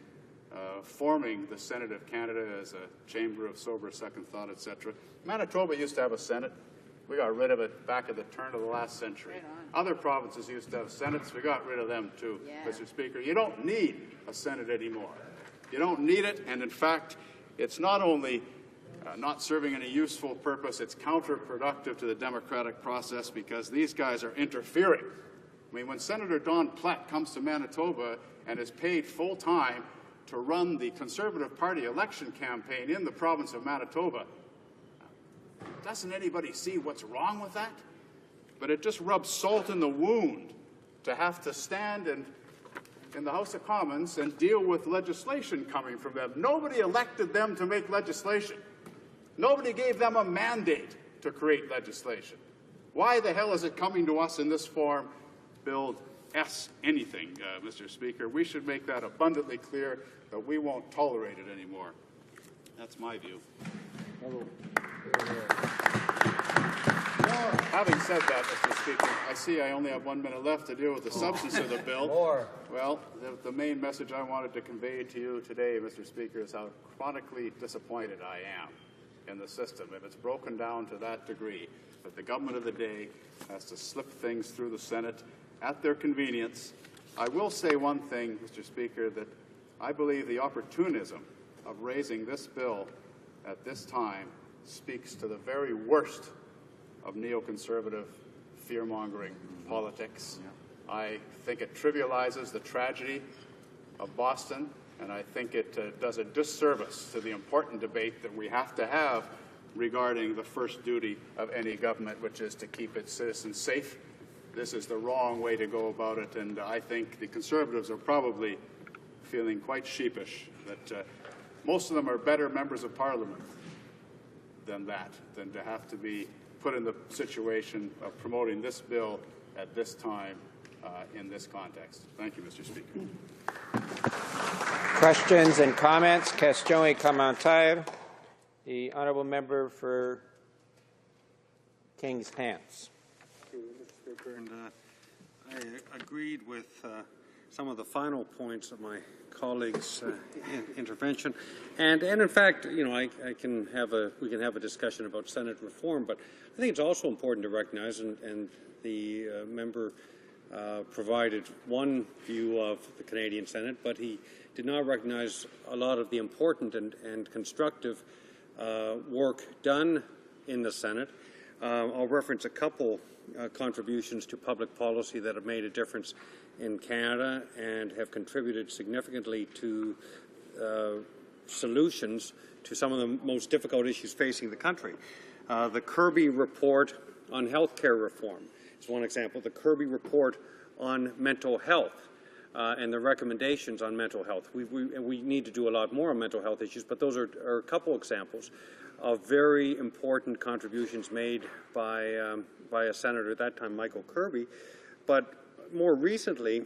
Speaker 7: forming the Senate of Canada as a chamber of sober second thought, etc. Manitoba used to have a Senate. We got rid of it back at the turn of the last century. Other provinces used to have Senates. We got rid of them too, Mr. Speaker. You don't need a Senate anymore. You don't need it, and in fact, it's not only not serving any useful purpose, it's counterproductive to the democratic process because these guys are interfering. I mean, when Senator Don Plett comes to Manitoba and is paid full-time to run the Conservative Party election campaign in the province of Manitoba, doesn't anybody see what's wrong with that? But it just rubs salt in the wound to have to stand in the House of Commons and deal with legislation coming from them. Nobody elected them to make legislation. Nobody gave them a mandate to create legislation. Why the hell is it coming to us in this form? Build S anything, Mr. Speaker. We should make that abundantly clear that we won't tolerate it anymore. That's my view. Having said that, Mr. Speaker, I see I only have 1 minute left to deal with the substance of the bill. Well, the main message I wanted to convey to you today, Mr. Speaker, is how chronically disappointed I am in the system. If it's broken down to that degree, that the government of the day has to slip things through the Senate at their convenience. I will say one thing, Mr. Speaker, that I believe the opportunism of raising this bill at this time speaks to the very worst of neoconservative fear-mongering politics. I think it trivializes the tragedy of Boston, and I think it does a disservice to the important debate that we have to have regarding the first duty of any government, which is to keep its citizens safe. This is the wrong way to go about it, and I think the Conservatives are probably feeling quite sheepish that most of them are better members of Parliament than to have to be put in the situation of promoting this bill at this time in this context. Thank you, Mr. Speaker.
Speaker 9: Questions and comments? Questions et commentaires. The honourable member for Kings Hants.
Speaker 8: Thank you, Mr. Speaker. And I agreed with some of the final points of my colleague's intervention, and in fact, you know, we can have a discussion about Senate reform, but I think it's also important to recognize, and the member provided one view of the Canadian Senate, but he did not recognize a lot of the important and constructive work done in the Senate. I'll reference a couple contributions to public policy that have made a difference in Canada and have contributed significantly to solutions to some of the most difficult issues facing the country. The Kirby report on health care reform is one example. The Kirby report on mental health and the recommendations on mental health. We need to do a lot more on mental health issues, but those are a couple examples of very important contributions made by a senator at that time, Michael Kirby. But more recently,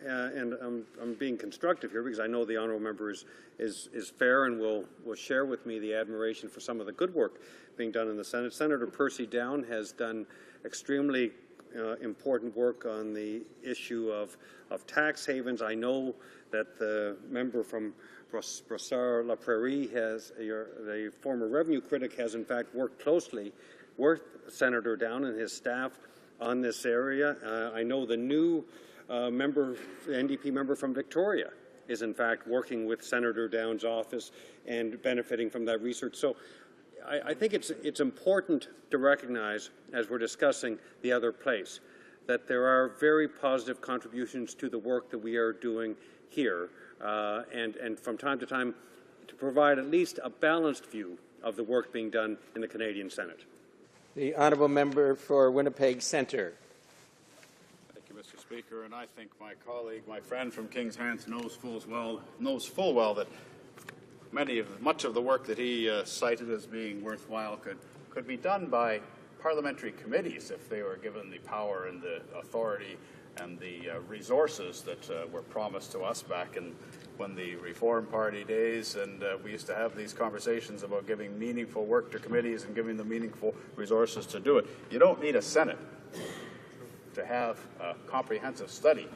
Speaker 8: and I'm being constructive here because I know the honourable member is fair and will share with me the admiration for some of the good work being done in the Senate. Senator Percy Down has done extremely important work on the issue of tax havens. I know that the member from Brossard-La Prairie the former revenue critic, has in fact worked closely with Senator Down and his staff on this area. I know the new NDP member from Victoria is in fact working with Senator Down's office and benefiting from that research. So I think it's important to recognize, as we're discussing the other place, that there are very positive contributions to the work that we are doing here, and from time to time to provide at least a balanced view of the work being done in the Canadian Senate.
Speaker 9: The honourable member for Winnipeg Centre.
Speaker 7: Thank you, Mr. Speaker. And I think my colleague, my friend from Kings Hants, knows full well that much of the work that he cited as being worthwhile could be done by parliamentary committees if they were given the power and the authority and the resources that were promised to us back when the Reform Party days, and we used to have these conversations about giving meaningful work to committees and giving them meaningful resources to do it. You don't need a Senate to have a comprehensive study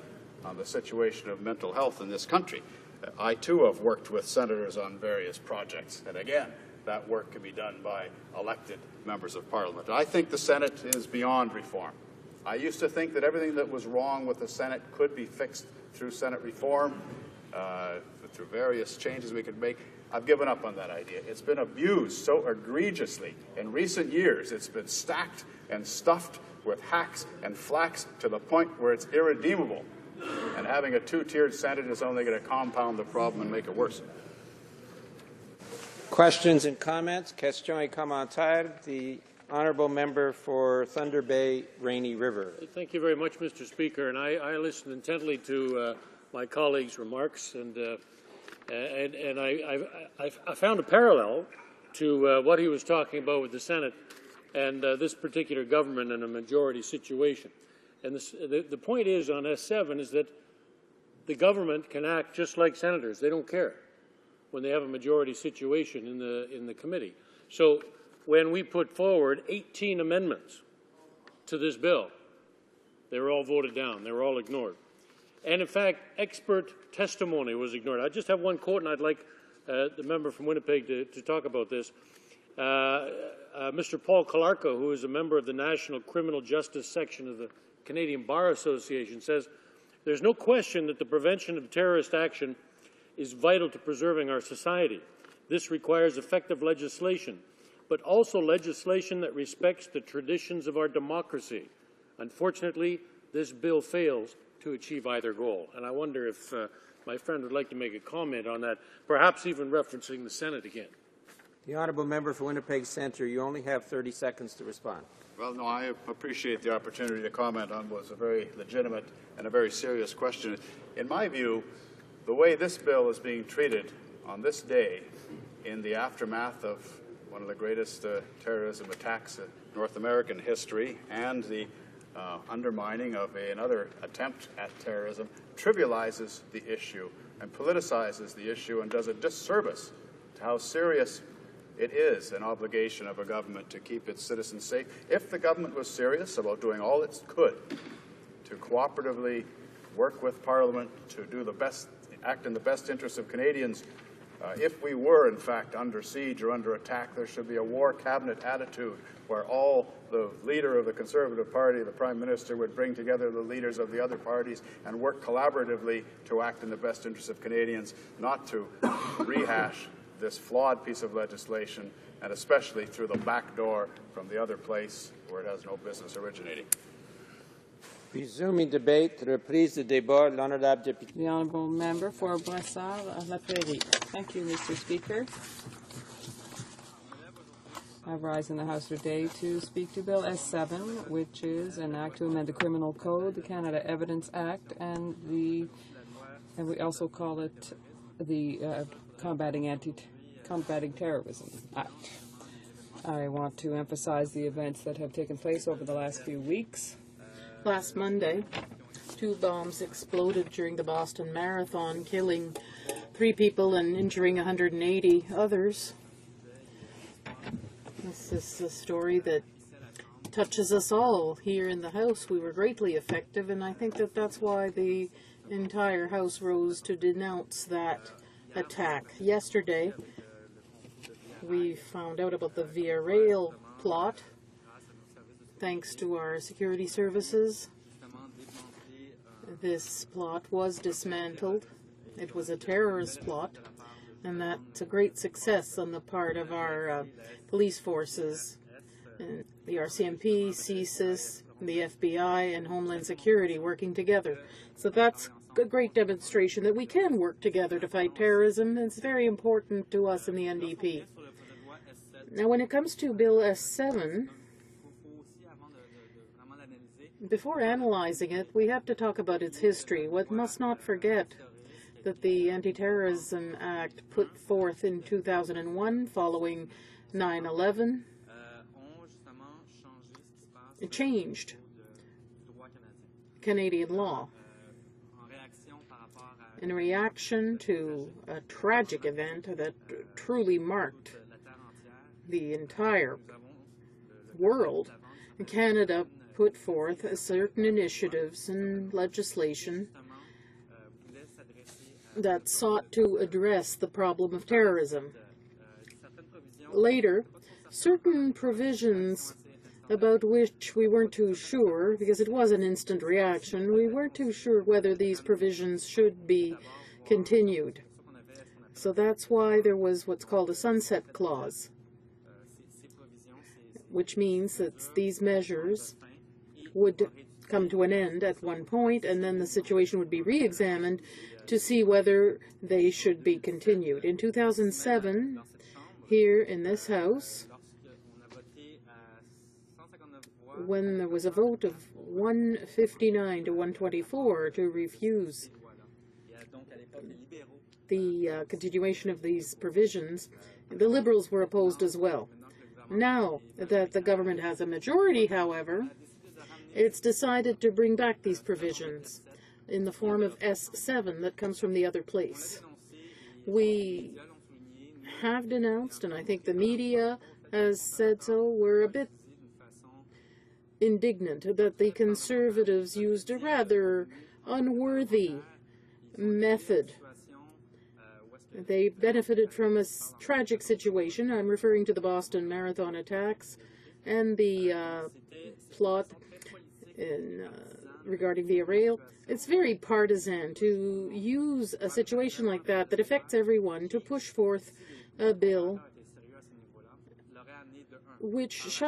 Speaker 7: on the situation of mental health in this country. I too have worked with senators on various projects, and again, that work can be done by elected members of Parliament. I think the Senate is beyond reform. I used to think that everything that was wrong with the Senate could be fixed through Senate reform, through various changes we could make. I've given up on that idea. It's been abused so egregiously in recent years. It's been stacked and stuffed with hacks and flacks to the point where it's irredeemable. And having a two-tiered Senate is only going to compound the problem and make it worse.
Speaker 9: Questions and comments? Questions et commentaires. The honourable member for Thunder Bay, Rainy River.
Speaker 10: Thank you very much, Mr. Speaker. And I listened intently to my colleague's remarks, and I found a parallel to what he was talking about with the Senate and this particular government in a majority situation. And the point is on S7 is that the government can act just like senators. They don't care when they have a majority situation in the committee. So when we put forward 18 amendments to this bill, they were all voted down. They were all ignored. And in fact, expert testimony was ignored. I just have one quote, and I'd like the member from Winnipeg to talk about this. Mr. Paul Calarco, who is a member of the National Criminal Justice Section of the Canadian Bar Association, says, "There's no question that the prevention of terrorist action is vital to preserving our society. This requires effective legislation, but also legislation that respects the traditions of our democracy. Unfortunately, this bill fails to achieve either goal." And I wonder if my friend would like to make a comment on that, perhaps even referencing the Senate again.
Speaker 9: The honourable member for Winnipeg Centre, you only have 30 seconds to respond.
Speaker 7: Well, no, I appreciate the opportunity to comment on what was a very legitimate and a very serious question. In my view, the way this bill is being treated on this day in the aftermath of one of the greatest terrorism attacks in North American history and the undermining of another attempt at terrorism trivializes the issue and politicizes the issue and does a disservice to how serious it is an obligation of a government to keep its citizens safe. If the government was serious about doing all it could to cooperatively work with Parliament to do the best, act in the best interest of Canadians, if we were, in fact, under siege or under attack, there should be a war cabinet attitude where the leader of the Conservative Party, the Prime Minister, would bring together the leaders of the other parties and work collaboratively to act in the best interest of Canadians, not to rehash this flawed piece of legislation, and especially through the back door from the other place where it has no business originating.
Speaker 9: Resuming debate, reprise de débat, l'honorable député.
Speaker 4: The honourable member for Brossard-La Prairie. Thank you, Mr. Speaker. I rise in the House today to speak to Bill S7, which is an act to amend the Criminal Code, the Canada Evidence Act, and we also call it the Combating Terrorism Act. I want to emphasize the events that have taken place over the last few weeks.
Speaker 18: Last Monday, 2 bombs exploded during the Boston Marathon, killing 3 people and injuring 180 others. This is a story that touches us all here in the House. We were greatly effective, and I think that that's why the entire House rose to denounce that attack. Yesterday, we found out about the Via Rail plot, thanks to our security services. This plot was dismantled. It was a terrorist plot, and that's a great success on the part of our police forces, the RCMP, CSIS, the FBI, and Homeland Security working together. So that's a great demonstration that we can work together to fight terrorism. It's very important to us in the NDP. Now, when it comes to Bill S7, before analyzing it, we have to talk about its history. We must not forget that the Anti-Terrorism Act put forth in 2001 following 9/11 it changed Canadian law in reaction to a tragic event that truly marked the entire world. Canada put forth certain initiatives and legislation that sought to address the problem of terrorism. Later, certain provisions about which we weren't too sure, because it was an instant reaction, we weren't too sure whether these provisions should be continued. So that's why there was what's called a sunset clause, which means that these measures would come to an end at one point, and then the situation would be re-examined to see whether they should be continued. In 2007, here in this House, when there was a vote of 159 to 124 to refuse the continuation of these provisions, the Liberals were opposed as well. Now that the government has a majority, however, it's decided to bring back these provisions in the form of S7 that comes from the other place. We have denounced, and I think the media has said so, we're a bit indignant that the Conservatives used a rather unworthy method. They benefited from a tragic situation. I'm referring to the Boston Marathon attacks and the plot regarding Via Rail. It's very partisan to use a situation like that that affects everyone to push forth a bill which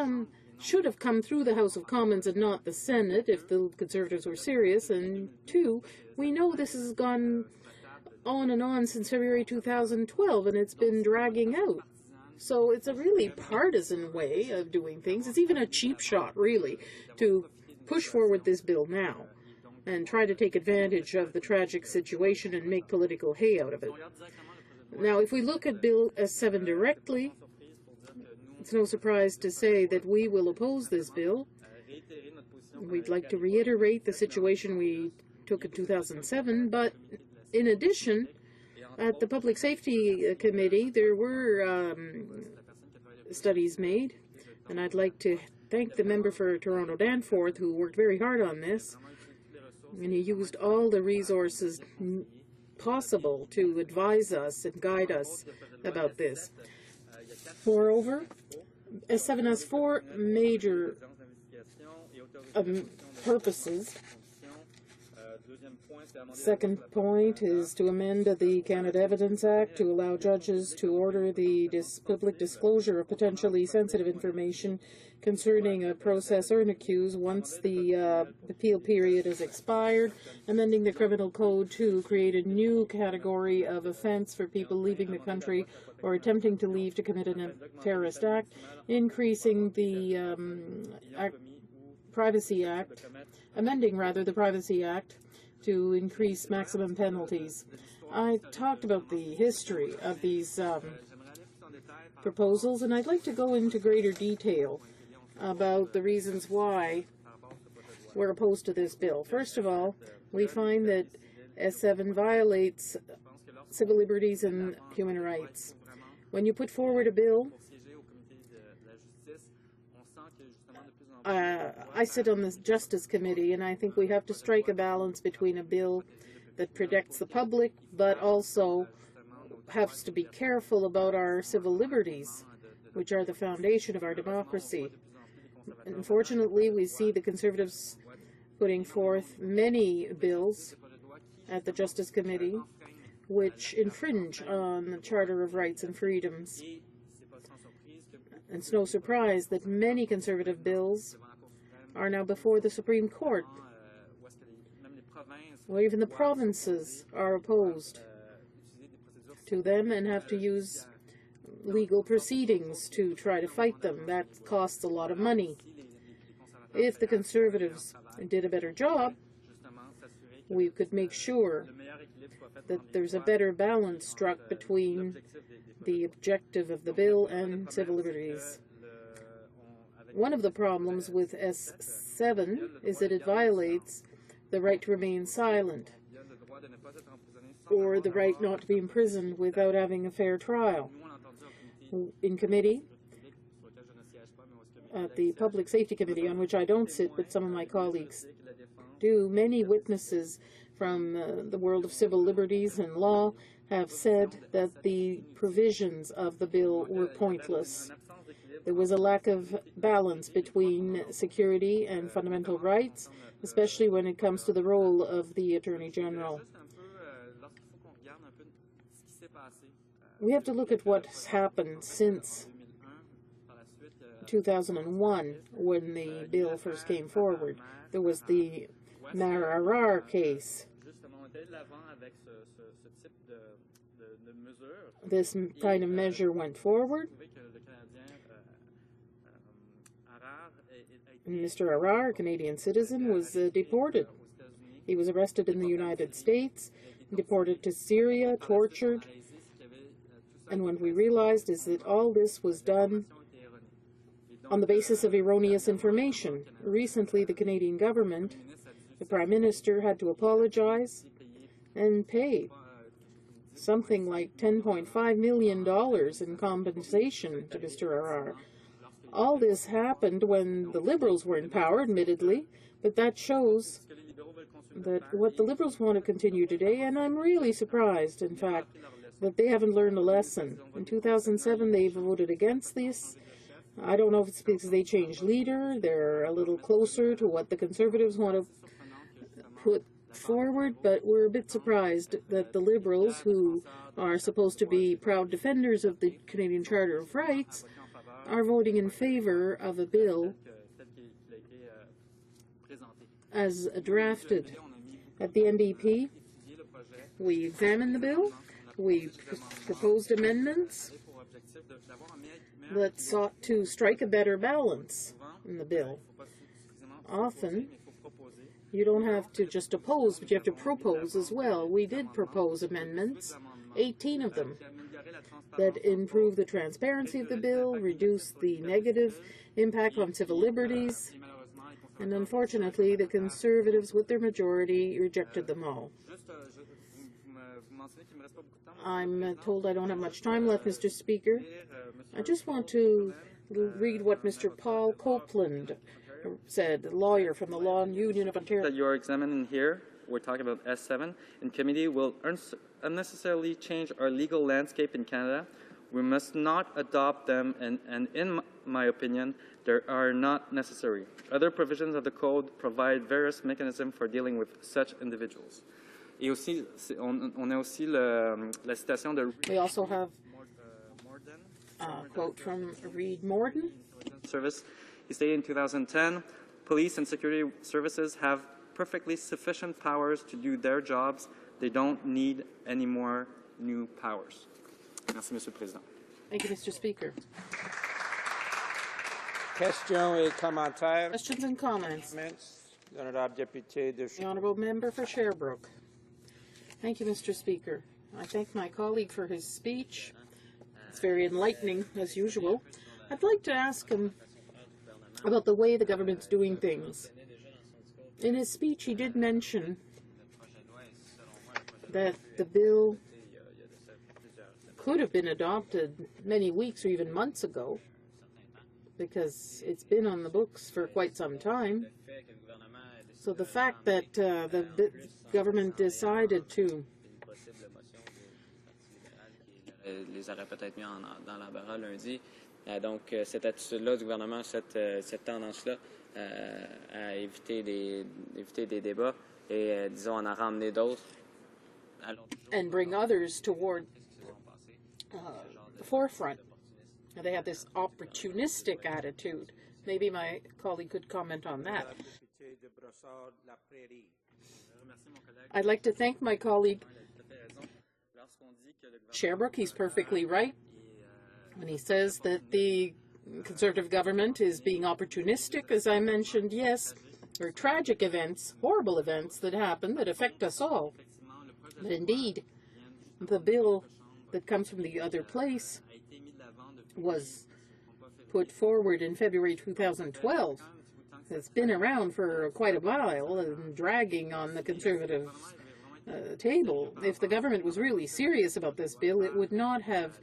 Speaker 18: should have come through the House of Commons and not the Senate if the Conservatives were serious. And two, we know this has gone on and on since February 2012, and it's been dragging out. So it's a really partisan way of doing things. It's even a cheap shot, really, to push forward this bill now and try to take advantage of the tragic situation and make political hay out of it. Now, if we look at Bill S7 directly, it's no surprise to say that we will oppose this bill. We'd like to reiterate the situation we took in 2007, but in addition, at the Public Safety Committee, there were studies made, and I'd like to thank the member for Toronto Danforth, who worked very hard on this, and he used all the resources possible to advise us and guide us about this. Moreover, S7 has four major purposes. Second point is to amend the Canada Evidence Act to allow judges to order the public disclosure of potentially sensitive information concerning a process or an accused once the appeal period has expired, amending the criminal code to create a new category of offense for people leaving the country or attempting to leave to commit a terrorist act, increasing the Privacy Act, amending rather the Privacy Act to increase maximum penalties. I talked about the history of these proposals, and I'd like to go into greater detail about the reasons why we're opposed to this bill. First of all, we find that S7 violates civil liberties and human rights. When you put forward a bill, I sit on the Justice Committee, and I think we have to strike a balance between a bill that protects the public, but also has to be careful about our civil liberties, which are the foundation of our democracy. Unfortunately, we see the Conservatives putting forth many bills at the Justice Committee which infringe on the Charter of Rights and Freedoms. It's no surprise that many Conservative bills are now before the Supreme Court, where even the provinces are opposed to them and have to use legal proceedings to try to fight them. That costs a lot of money. If the Conservatives did a better job, we could make sure that there's a better balance struck between the objective of the bill and civil liberties. One of the problems with S7 is that it violates the right to remain silent, or the right not to be imprisoned without having a fair trial. In committee, at the Public Safety Committee, on which I don't sit, but some of my colleagues do, many witnesses from the world of civil liberties and law have said that the provisions of the bill were pointless. There was a lack of balance between security and fundamental rights, especially when it comes to the role of the Attorney General. We have to look at what's happened since 2001, when the bill first came forward. There was the Mararar case. This kind of measure went forward. And Mr. Arar, a Canadian citizen, was deported. He was arrested in the United States, deported to Syria, tortured. And what we realized is that all this was done on the basis of erroneous information. Recently, the Canadian government, the Prime Minister, had to apologize and pay something like $10.5 million in compensation to Mr. Arar. All this happened when the Liberals were in power, admittedly, but that shows that what the Liberals want to continue today, and I'm really surprised, in fact, that they haven't learned a lesson. In 2007, they voted against this. I don't know if it's because they changed leader. They're a little closer to what the Conservatives want to put forward, but we're a bit surprised that the Liberals, who are supposed to be proud defenders of the Canadian Charter of Rights, are voting in favor of a bill as drafted. At the NDP, we examined the bill. We proposed amendments that sought to strike a better balance in the bill. Often, you don't have to just oppose, but you have to propose as well. We did propose amendments, 18 of them, that improve the transparency of the bill, reduce the negative impact on civil liberties, and unfortunately, the Conservatives, with their majority, rejected them all. I'm told I don't have much time left, Mr. Speaker. I just want to read what Mr. Paul Copeland said, a lawyer from the Law Union of Ontario.
Speaker 14: That you're examining here, we're talking about S7, in committee will unnecessarily change our legal landscape in Canada. We must not adopt them, and in my opinion, they are not necessary. Other provisions of the Code provide various mechanisms for dealing with such individuals. Et aussi, on a aussi la citation de...
Speaker 18: We also have a quote from Reed Morden.
Speaker 14: Service. He stated in 2010, police and security services have perfectly sufficient powers to do their jobs. They don't need any more new powers. Merci, Monsieur le Président.
Speaker 18: Thank you, Mr. Speaker. Questions and comments. The Honourable Member for Sherbrooke. Thank you, Mr. Speaker. I thank my colleague for his speech. It's very enlightening, as usual. I'd like to ask him about the way the government's doing things. In his speech, he did mention that the bill could have been adopted many weeks or even months ago, because it's been on the books for quite some time. So the fact that the government decided to
Speaker 11: les aurait peut-être mis dans l'embarras lundi. Donc, cette attitude-là du gouvernement, cette tendance-là à éviter des débats et, disons, en ramener d'autres.
Speaker 18: And bring others toward the forefront. They have this opportunistic attitude. Maybe my colleague could comment on that. I'd like to thank my colleague Sherbrooke. He's perfectly right when he says that the Conservative government is being opportunistic. As I mentioned, yes, there are tragic events, horrible events that happen that affect us all. But indeed, the bill that comes from the other place was put forward in February 2012. It's been around for quite a while and dragging on the Conservative table. If the government was really serious about this bill, it would not have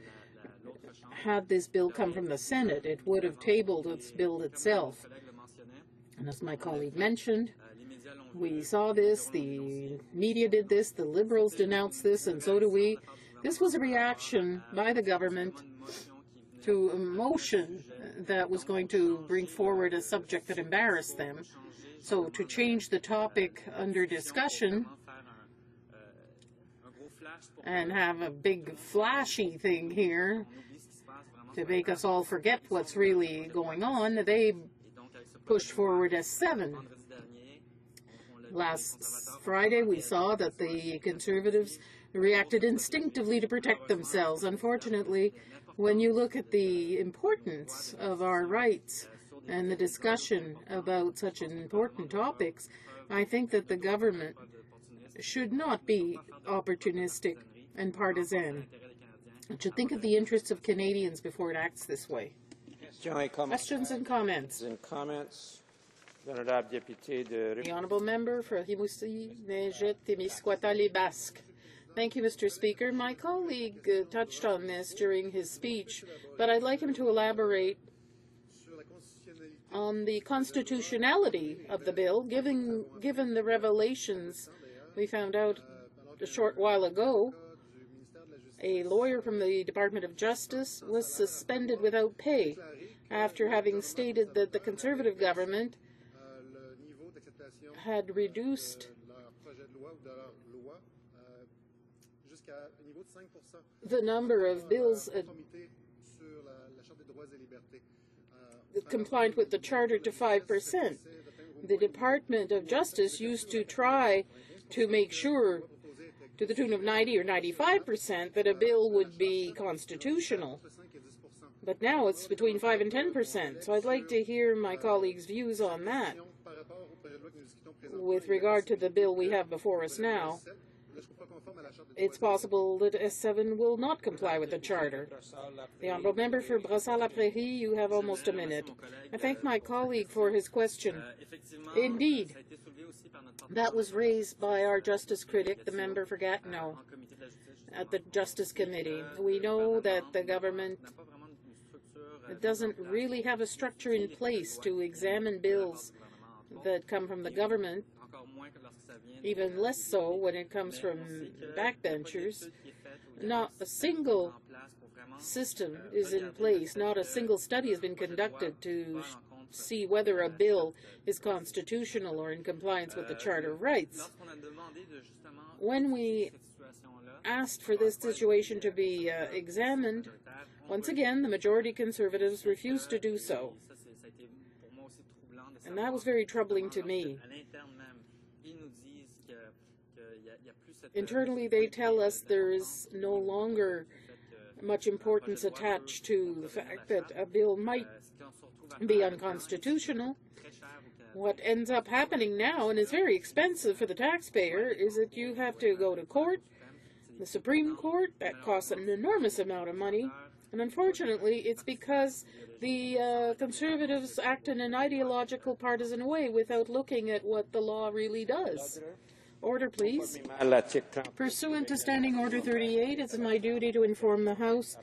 Speaker 18: had this bill come from the Senate. It would have tabled its bill itself. And as my colleague mentioned, We saw this, the media did this, the Liberals denounced this, and so do we. This was a reaction by the government to a motion that was going to bring forward a subject that embarrassed them. So to change the topic under discussion and have a big flashy thing here to make us all forget what's really going on, they pushed forward S7. Last Friday, we saw that the Conservatives reacted instinctively to protect themselves. Unfortunately, when you look at the importance of our rights and the discussion about such important topics, I think that the government should not be opportunistic and partisan. It should think of the interests of Canadians before it acts this way. Questions and comments? The Honourable Member for Rimouski, Neigette, Témiscouata, Les Basques. Thank you, Mr. Speaker. My colleague touched on this during his speech, but I'd like him to elaborate on the constitutionality of the bill, given the revelations we found out a short while ago. A lawyer from the Department of Justice was suspended without pay after having stated that the Conservative government had reduced the number of bills compliant with the Charter to 5%. The Department of Justice used to try to make sure, to the tune of 90 or 95%, that a bill would be constitutional. But now it's between 5 and 10%. So I'd like to hear my colleagues' views on that. With regard to the bill we have before us now, it's possible that S7 will not comply with the Charter. The Honourable Member for Brossard-la-Prairie, you have almost a minute. I thank my colleague for his question. Indeed, that was raised by our justice critic, the member for Gatineau, at the Justice Committee. We know that the government doesn't really have a structure in place to examine bills that come from the government, even less so when it comes from backbenchers. Not a single system is in place, not a single study has been conducted to see whether a bill is constitutional or in compliance with the Charter of Rights. When we asked for this situation to be examined, once again, the majority Conservatives refused to do so. And that was very troubling to me. Internally, they tell us there is no longer much importance attached to the fact that a bill might be unconstitutional. What ends up happening now, and is very expensive for the taxpayer, is that you have to go to court, the Supreme Court. That costs an enormous amount of money. And unfortunately, it's because the Conservatives act in an ideological, partisan way without looking at what the law really does. Order, please. Pursuant to Standing Order 38, it's my duty to inform the House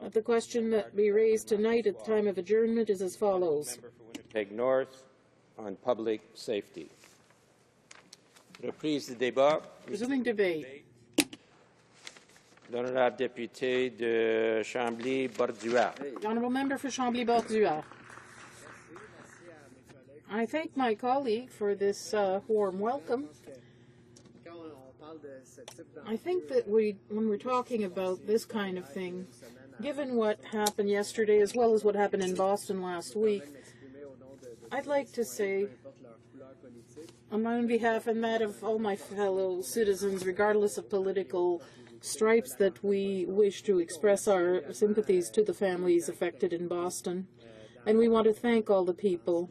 Speaker 18: that the question that we raised tonight at the time of adjournment is as follows.
Speaker 9: Winnipeg North on public safety. Reprise du débat.
Speaker 18: Resuming debate.
Speaker 9: L'honorable député de Chambly-Borduas.
Speaker 18: Honourable Member for Chambly-Borduas. I thank my colleague for this warm welcome. I think that when we're talking about this kind of thing, given what happened yesterday as well as what happened in Boston last week, I'd like to say, on my own behalf and that of all my fellow citizens, regardless of political stripes, that we wish to express our sympathies to the families affected in Boston. And we want to thank all the people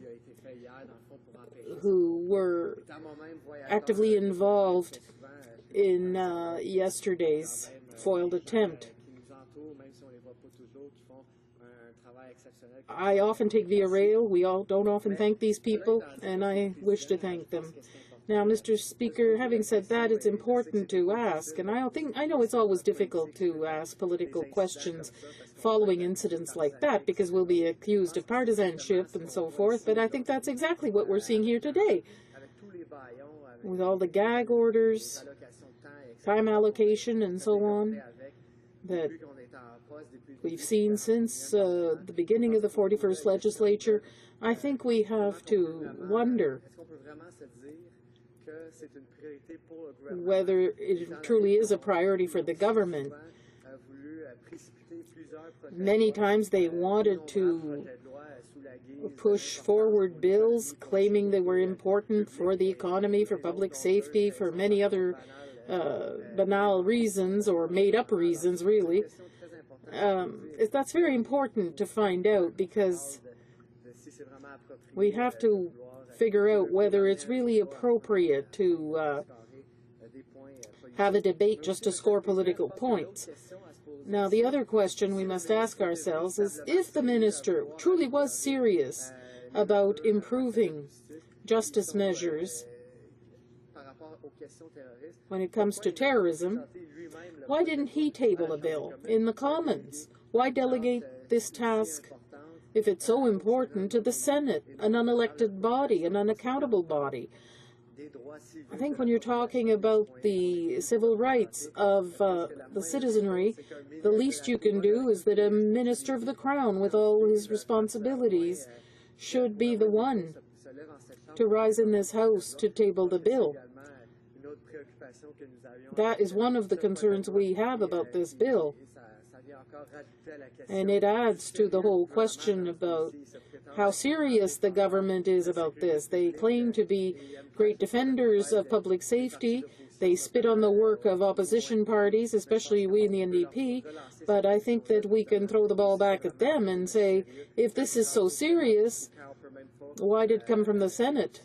Speaker 18: who were actively involved in yesterday's foiled attempt. I often take Via Rail. We all don't often thank these people, and I wish to thank them. Now, Mr. Speaker, having said that, it's important to ask, and I know it's always difficult to ask political questions following incidents like that, because we'll be accused of partisanship and so forth, but I think that's exactly what we're seeing here today. with all the gag orders, time allocation, and so on, that we've seen since the beginning of the 41st legislature, I think we have to wonder whether it truly is a priority for the government. Many times they wanted to push forward bills claiming they were important for the economy, for public safety, for many other banal reasons, or made-up reasons, really. That's very important to find out, because we have to figure out whether it's really appropriate to have a debate just to score political points. Now, the other question we must ask ourselves is, if the minister truly was serious about improving justice measures when it comes to terrorism, why didn't he table a bill in the Commons? Why delegate this task, if it's so important, to the Senate, an unelected body, an unaccountable body? I think when you're talking about the civil rights of the citizenry, the least you can do is that a minister of the Crown, with all his responsibilities, should be the one to rise in this House to table the bill. That is one of the concerns we have about this bill. And it adds to the whole question about how serious the government is about this. They claim to be great defenders of public safety. They spit on the work of opposition parties, especially we in the NDP, but I think that we can throw the ball back at them and say, if this is so serious, why did it come from the Senate?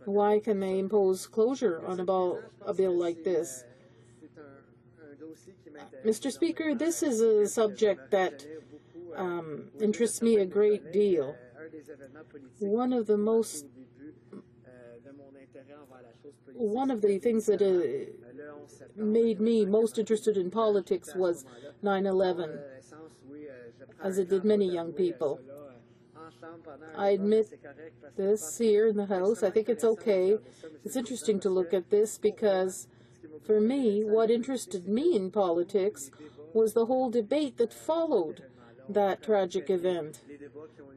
Speaker 18: Why can they impose closure on a bill like this? Mr. Speaker, this is a subject that interests me a great deal. One of the things that made me most interested in politics was 9/11, as it did many young people. I admit this here in the House. I think it's okay. It's interesting to look at this because, for me, what interested me in politics was the whole debate that followed that tragic event.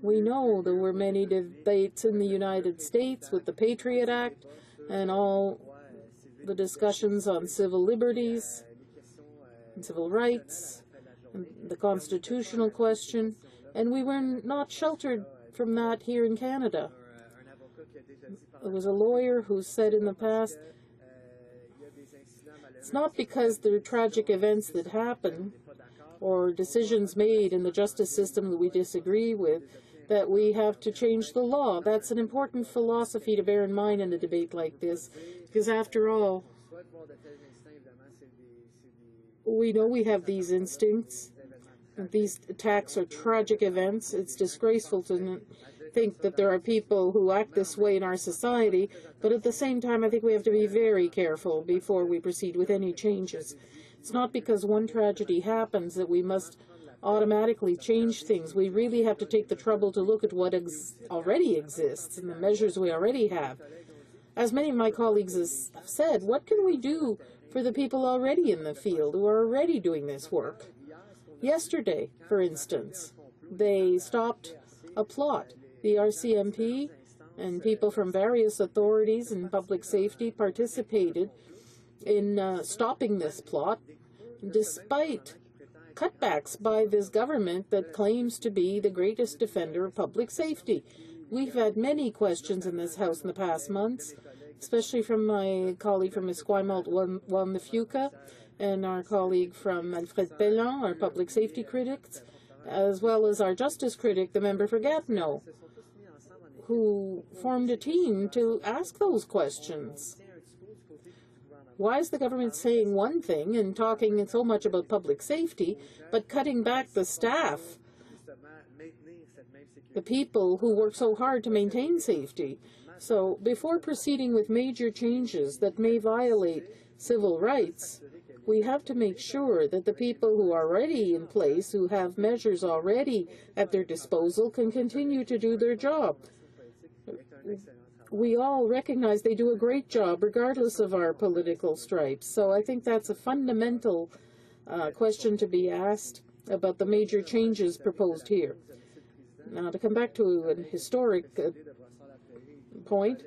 Speaker 18: We know there were many debates in the United States with the Patriot Act and all the discussions on civil liberties and civil rights, and the constitutional question, and we were not sheltered from that here in Canada. There was a lawyer who said in the past, it's not because there are tragic events that happen or decisions made in the justice system that we disagree with that we have to change the law. That's an important philosophy to bear in mind in a debate like this, because after all, we know we have these instincts. These attacks are tragic events. It's disgraceful to think that there are people who act this way in our society, but at the same time, I think we have to be very careful before we proceed with any changes. It's not because one tragedy happens that we must automatically change things. We really have to take the trouble to look at what already exists and the measures we already have. As many of my colleagues have said, what can we do for the people already in the field who are already doing this work? Yesterday, for instance, they stopped a plot. The RCMP and people from various authorities and public safety participated in stopping this plot, despite cutbacks by this government that claims to be the greatest defender of public safety. We've had many questions in this House in the past months, especially from my colleague from Esquimalt, Wamifuka, and our colleague from Alfred Pellan, our public safety critics, as well as our justice critic, the member for Gatineau, who formed a team to ask those questions. Why is the government saying one thing and talking so much about public safety, but cutting back the staff, the people who work so hard to maintain safety? So before proceeding with major changes that may violate civil rights, we have to make sure that the people who are already in place, who have measures already at their disposal, can continue to do their job. we all recognize they do a great job regardless of our political stripes. So I think that's a fundamental question to be asked about the major changes proposed here. Now, to come back to an historic point,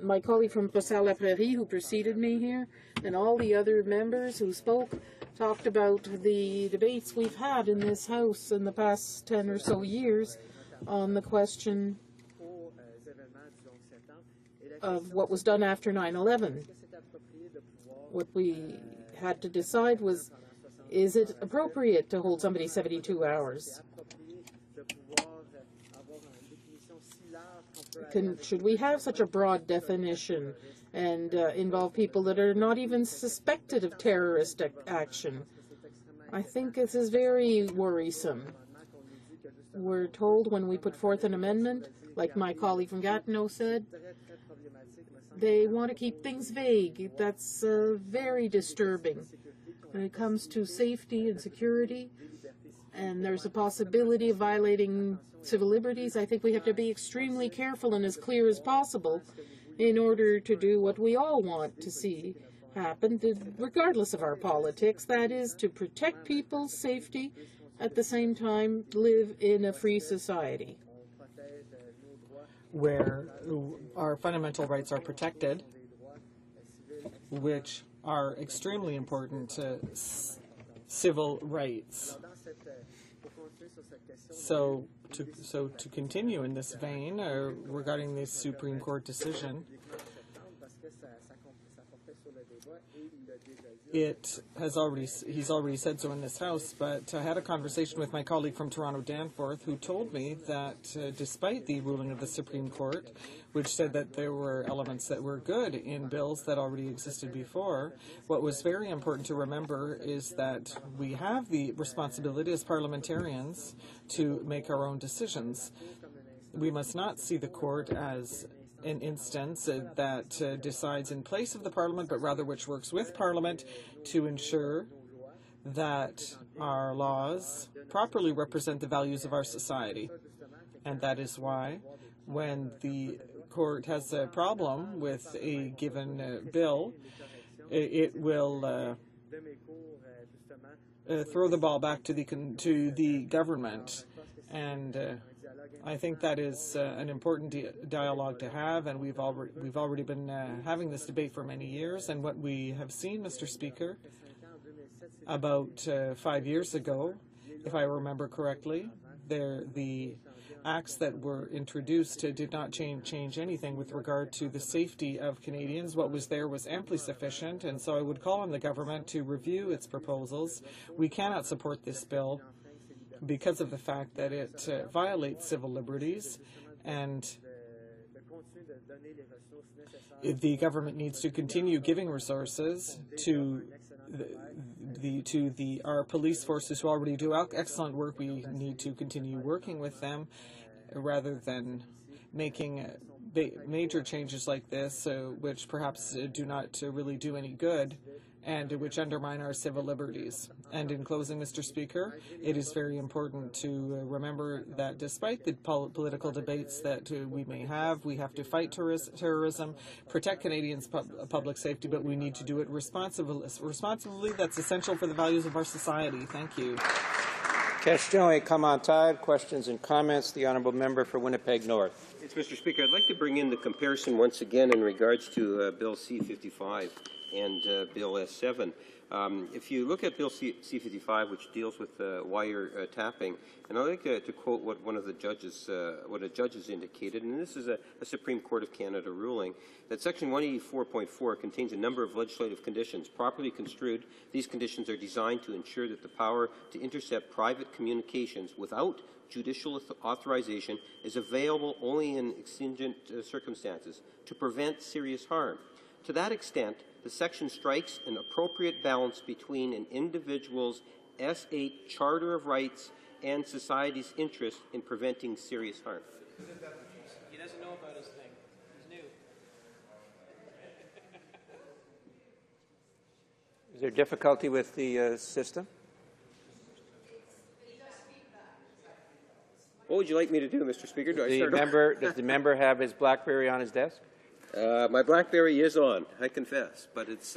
Speaker 18: my colleague from Brossard-la-Prairie, who preceded me here, and all the other members who spoke, talked about the debates we've had in this House in the past 10 or so years on the question of what was done after 9/11. What we had to decide was, is it appropriate to hold somebody 72 hours? Should we have such a broad definition and involve people that are not even suspected of terrorist action? I think this is very worrisome. We're told when we put forth an amendment, like my colleague from Gatineau said, they want to keep things vague. That's very disturbing. When it comes to safety and security, and there's a possibility of violating civil liberties, I think we have to be extremely careful and as clear as possible in order to do what we all want to see happen, regardless of our politics. That is, to protect people's safety, at the same time live in a free society
Speaker 3: where our fundamental rights are protected, which are extremely important to civil rights. So to continue in this vein regarding this Supreme Court decision, he's already said so in this House, but I had a conversation with my colleague from Toronto, Danforth, who told me that despite the ruling of the Supreme Court, which said that there were elements that were good in bills that already existed before, what was very important to remember is that we have the responsibility as parliamentarians to make our own decisions. We must not see the court as an instance that decides in place of the Parliament, but rather which works with Parliament to ensure that our laws properly represent the values of our society. And that is why when the court has a problem with a given bill, it will throw the ball back to the government. And I think that is an important dialogue to have, and we've already been having this debate for many years. And what we have seen, Mr. Speaker, about 5 years ago, if I remember correctly, the acts that were introduced did not change anything with regard to the safety of Canadians. What was there was amply sufficient, and so I would call on the government to review its proposals. We cannot support this bill because of the fact that it violates civil liberties, and the government needs to continue giving resources to our police forces who already do excellent work. We need to continue working with them rather than making major changes like this, which perhaps do not really do any good and which undermine our civil liberties. And in closing, Mr. Speaker, it is very important to remember that despite the political debates that we may have, we have to fight terrorism, protect Canadians' public safety, but we need to do it responsibly. That's essential for the values of our society. Thank you.
Speaker 9: Question et commentaires, questions and comments. The honourable member for Winnipeg North.
Speaker 12: Yes, Mr. Speaker, I'd like to bring in the comparison once again in regards to Bill C-55 and Bill S-7. If you look at Bill C-55, which deals with wire tapping, and I'd like to quote what one of the judges, what a judge has indicated, and this is a Supreme Court of Canada ruling, that Section 184.4 contains a number of legislative conditions. Properly construed, these conditions are designed to ensure that the power to intercept private communications without judicial authorization is available only in exigent circumstances to prevent serious harm. To that extent, the section strikes an appropriate balance between an individual's S-8 Charter of Rights and society's interest in preventing serious harm.
Speaker 9: He doesn't know about his thing. He's new. Is there difficulty with the system?
Speaker 12: What would you like me to do, Mr. Speaker? Do I start
Speaker 9: Does the member have his BlackBerry on his desk?
Speaker 12: My BlackBerry is on, I confess, but it's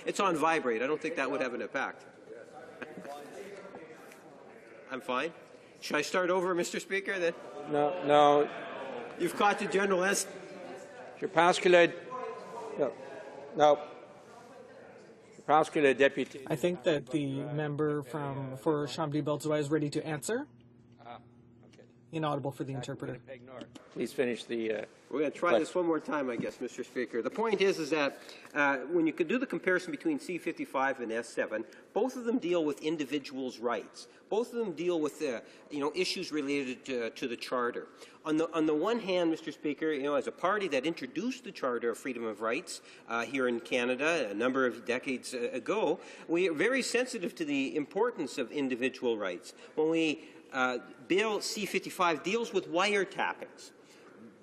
Speaker 12: it's on vibrate. I don't think that would have an impact. I'm fine. Should I start over, Mr. Speaker? Then?
Speaker 9: No.
Speaker 12: You've caught the General S.
Speaker 9: Je pense que le... No. Je pense que le député...
Speaker 3: I think that the member for Chambly-Belzua is ready to answer. Inaudible for the interpreter.
Speaker 9: Please finish the...
Speaker 12: We're going to try this one more time, I guess, Mr. Speaker. The point is that when you could do the comparison between C-55 and S-7, both of them deal with individuals' rights. Both of them deal with issues related to the Charter. On the one hand, Mr. Speaker, as a party that introduced the Charter of Freedom of Rights here in Canada a number of decades ago, we are very sensitive to the importance of individual rights. When we Bill C-55 deals with wiretappings.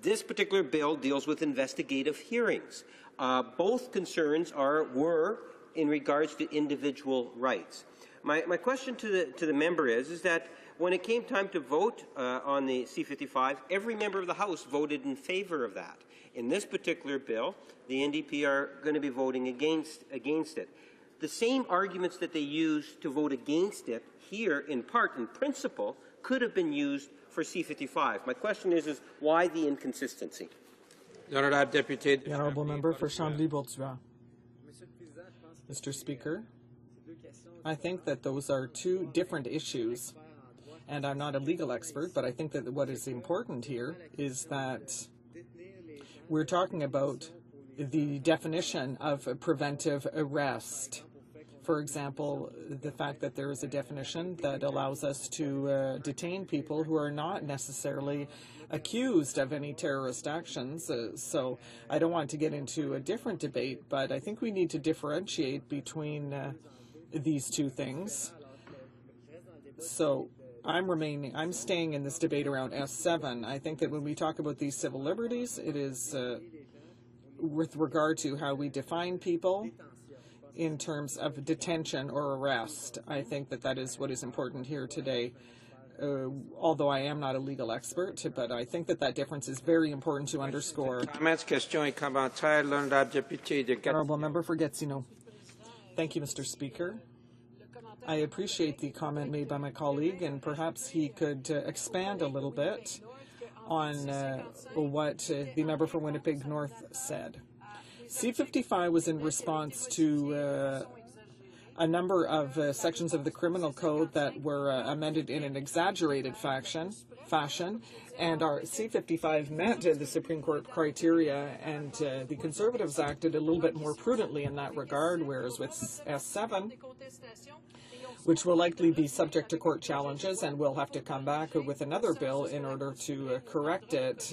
Speaker 12: This particular bill deals with investigative hearings. Both concerns were in regards to individual rights. My question to the member is that when it came time to vote on the C-55, every member of the House voted in favor of that. In this particular bill, the NDP are going to be voting against it. The same arguments that they used to vote against it here, in part, in principle, could have been used for C-55. My question is why the inconsistency?
Speaker 3: The honourable member for Chambly-Belzua. Mr. Speaker, I think that those are two different issues. And I'm not a legal expert, but I think that what is important here is that we're talking about the definition of preventive arrest. For example, the fact that there is a definition that allows us to detain people who are not necessarily accused of any terrorist actions. So I don't want to get into a different debate, but I think we need to differentiate between these two things. So I'm staying in this debate around S7. I think that when we talk about these civil liberties, it is with regard to how we define people in terms of detention or arrest. I think that that is what is important here today. Although I am not a legal expert, but I think that that difference is very important to underscore. Honourable member for Gatineau. Thank you, Mr. Speaker. I appreciate the comment made by my colleague, and perhaps he could expand a little bit on what the member for Winnipeg North said. C-55 was in response to a number of sections of the criminal code that were amended in an exaggerated fashion, and our C-55 met the Supreme Court criteria, and the Conservatives acted a little bit more prudently in that regard, whereas with S-7, which will likely be subject to court challenges, and we'll have to come back with another bill in order to correct it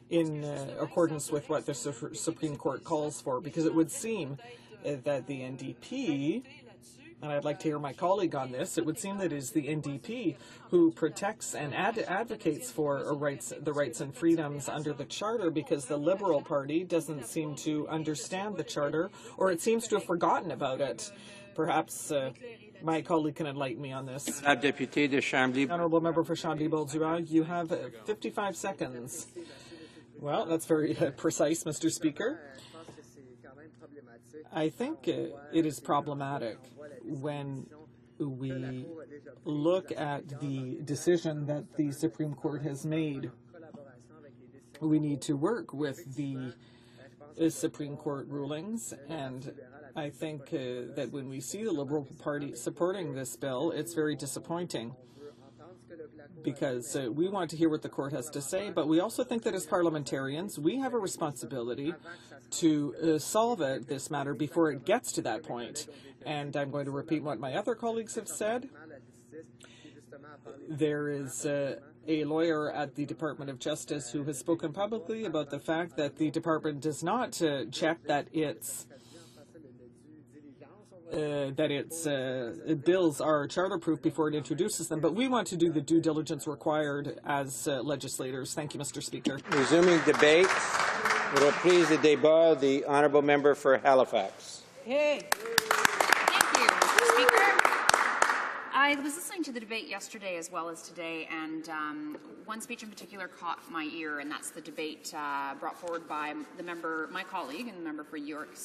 Speaker 3: in accordance with what the Supreme Court calls for, because it would seem that the NDP, and I'd like to hear my colleague on this, it would seem that it is the NDP who protects and advocates for the rights and freedoms under the Charter, because the Liberal Party doesn't seem to understand the Charter, or it seems to have forgotten about it. Perhaps my colleague can enlighten me on this. Honourable member for Chambly-Belzua, you have 55 seconds. Well, that's very precise, Mr. Speaker. I think it is problematic when we look at the decision that the Supreme Court has made. We need to work with the Supreme Court rulings, and I think that when we see the Liberal Party supporting this bill, it's very disappointing, because we want to hear what the court has to say, but we also think that as parliamentarians, we have a responsibility to solve this matter before it gets to that point. And I'm going to repeat what my other colleagues have said. There is a lawyer at the Department of Justice who has spoken publicly about the fact that the department does not check that its bills are charter-proof before it introduces them, but we want to do the due diligence required as legislators. Thank you, Mr. Speaker.
Speaker 9: Resuming debate. Reprise de débat, the honourable member for Halifax.
Speaker 15: Hey. Thank you, Mr. Speaker. I I was listening to the debate yesterday as well as today, and one speech in particular caught my ear, and that's the debate brought forward by my colleague, and the member for York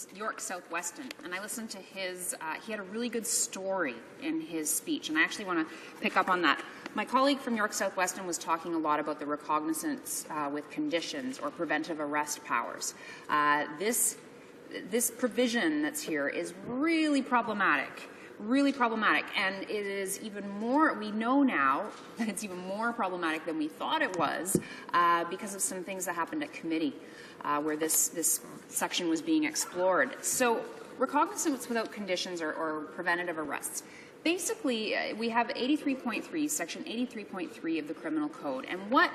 Speaker 15: South-Weston. And I listened to his, he had a really good story in his speech, and I actually want to pick up on that. My colleague from York South-Weston was talking a lot about the recognizance with conditions or preventive arrest powers. This provision that's here is really problematic. And it is even more, we know now that it's even more problematic than we thought it was because of some things that happened at committee where this section was being explored. So recognizance without conditions or preventative arrests. Basically, we have 83.3, section 83.3 of the Criminal Code, and what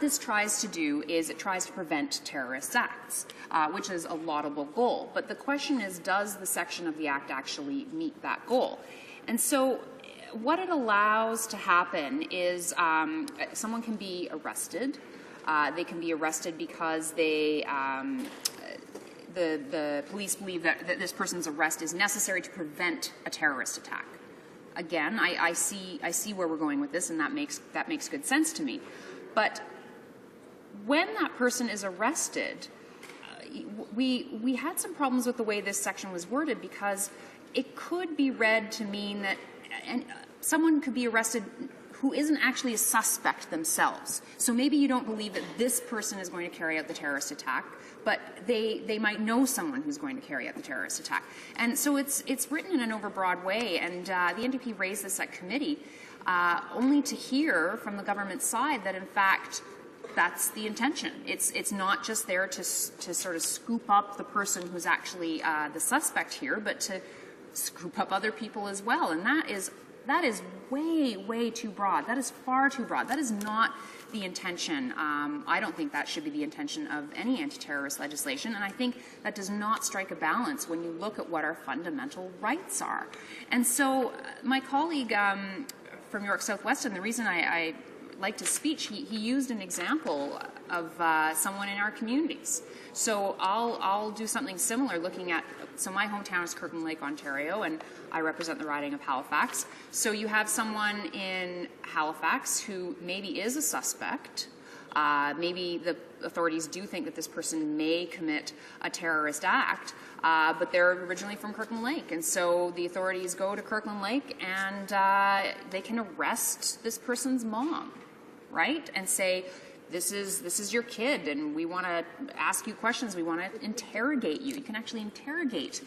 Speaker 15: this tries to do is it tries to prevent terrorist acts, which is a laudable goal. But the question is, does the section of the Act actually meet that goal? And so what it allows to happen is someone can be arrested. They can be arrested because the police believe that this person's arrest is necessary to prevent a terrorist attack. Again, I see where we're going with this, and that makes good sense to me. But when that person is arrested, we had some problems with the way this section was worded because it could be read to mean that someone could be arrested who isn't actually a suspect themselves. So maybe you don't believe that this person is going to carry out the terrorist attack, but they might know someone who's going to carry out the terrorist attack. And so it's written in an overbroad way, and the NDP raised this at committee. Only to hear from the government side that, in fact, that's the intention. It's not just there to sort of scoop up the person who's actually the suspect here, but to scoop up other people as well. And that is way, way too broad. That is far too broad. That is not the intention. I don't think that should be the intention of any anti-terrorist legislation, and I think that does not strike a balance when you look at what our fundamental rights are. And so my colleague from York South-Weston, the reason I liked his speech, he used an example of someone in our communities. So I'll do something similar looking at, so my hometown is Kirkland Lake, Ontario, and I represent the riding of Halifax. So you have someone in Halifax who maybe is a suspect. Maybe the authorities do think that this person may commit a terrorist act, but they're originally from Kirkland Lake. And so the authorities go to Kirkland Lake and they can arrest this person's mom, right? And say, this is your kid, and we want to ask you questions. We want to interrogate you. You can actually interrogate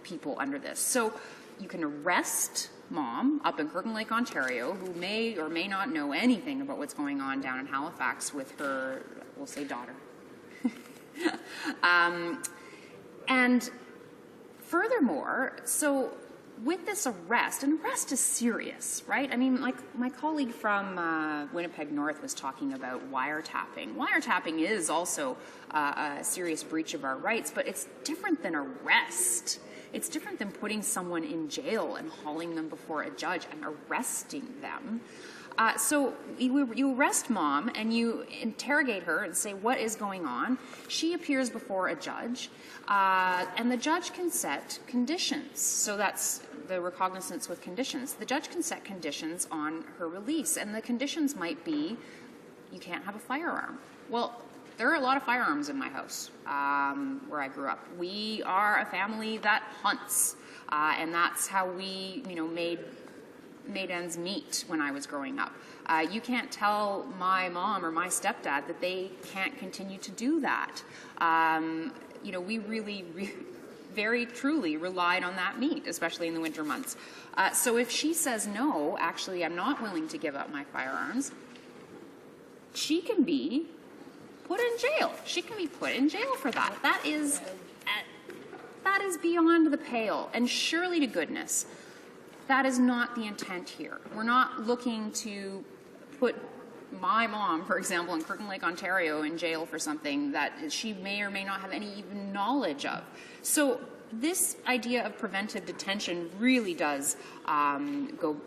Speaker 15: people under this. So you can arrest mom up in Kirkland Lake, Ontario, who may or may not know anything about what's going on down in Halifax with her, we'll say, daughter. And furthermore, so with this arrest, an arrest is serious, right? I mean, like my colleague from Winnipeg North was talking about wiretapping. Wiretapping is also a serious breach of our rights, but it's different than arrest. It's different than putting someone in jail and hauling them before a judge and arresting them. So you arrest mom and you interrogate her and say, what is going on? She appears before a judge, and the judge can set conditions. So that's the recognizance with conditions. The judge can set conditions on her release, and the conditions might be, you can't have a firearm. Well, there are a lot of firearms in my house where I grew up. We are a family that hunts, and that's how we, made ends meet when I was growing up. You can't tell my mom or my stepdad that they can't continue to do that. We really very truly relied on that meat, especially in the winter months. So if she says, no, actually, I'm not willing to give up my firearms, she can be put in jail. She can be put in jail for that. That is beyond the pale. And surely to goodness, that is not the intent here. We're not looking to put my mom, for example, in Kirkland Lake, Ontario, in jail for something that she may or may not have any even knowledge of. So this idea of preventive detention really does go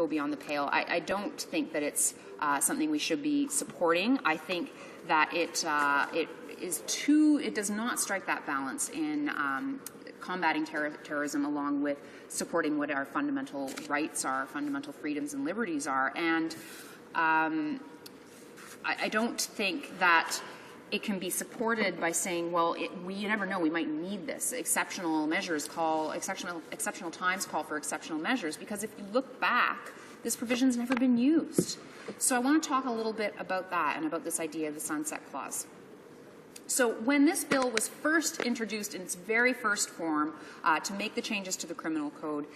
Speaker 15: beyond the pale. I don't think that it's something we should be supporting. I think that it does not strike that balance in combating terrorism along with supporting what our fundamental rights are, fundamental freedoms and liberties are. And I don't think that it can be supported by saying, well, you never know, we might need this. Exceptional measures exceptional times call for exceptional measures, because if you look back, this provision's never been used. So I want to talk a little bit about that and about this idea of the sunset clause. So when this bill was first introduced in its very first form to make the changes to the criminal code,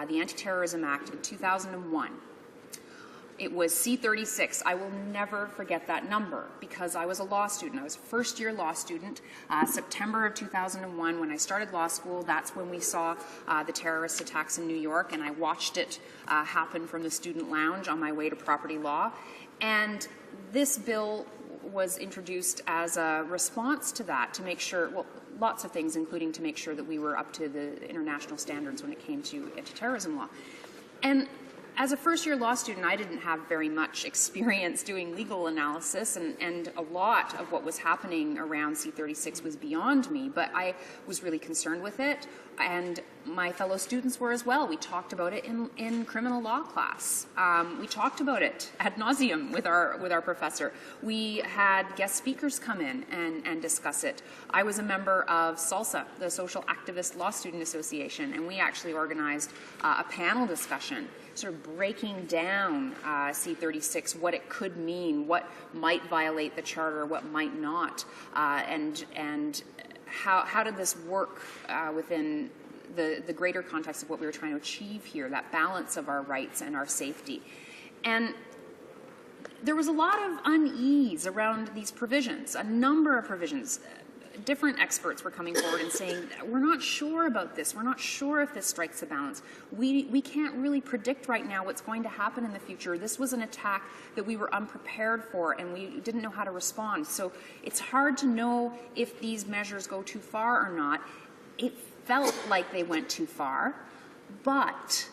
Speaker 15: the Anti-Terrorism Act in 2001, it was C-36. I will never forget that number because I was a law student. I was a first-year law student. September of 2001, when I started law school, that's when we saw the terrorist attacks in New York, and I watched it happen from the student lounge on my way to property law. And this bill was introduced as a response to that, to make sure, well, lots of things, including to make sure that we were up to the international standards when it came to anti-terrorism law. And as a first-year law student, I didn't have very much experience doing legal analysis, and a lot of what was happening around C-36 was beyond me, but I was really concerned with it, and my fellow students were as well. We talked about it in criminal law class. We talked about it ad nauseum with our professor. We had guest speakers come in and discuss it. I was a member of SALSA, the Social Activist Law Student Association, and we actually organized a panel discussion sort of breaking down C-36, what it could mean, what might violate the Charter, what might not, and how did this work within the greater context of what we were trying to achieve here, that balance of our rights and our safety. And there was a lot of unease around these provisions, a number of provisions. Different experts were coming forward and saying, we're not sure about this. We're not sure if this strikes a balance. We can't really predict right now what's going to happen in the future. This was an attack that we were unprepared for, and we didn't know how to respond. So it's hard to know if these measures go too far or not. It felt like they went too far, but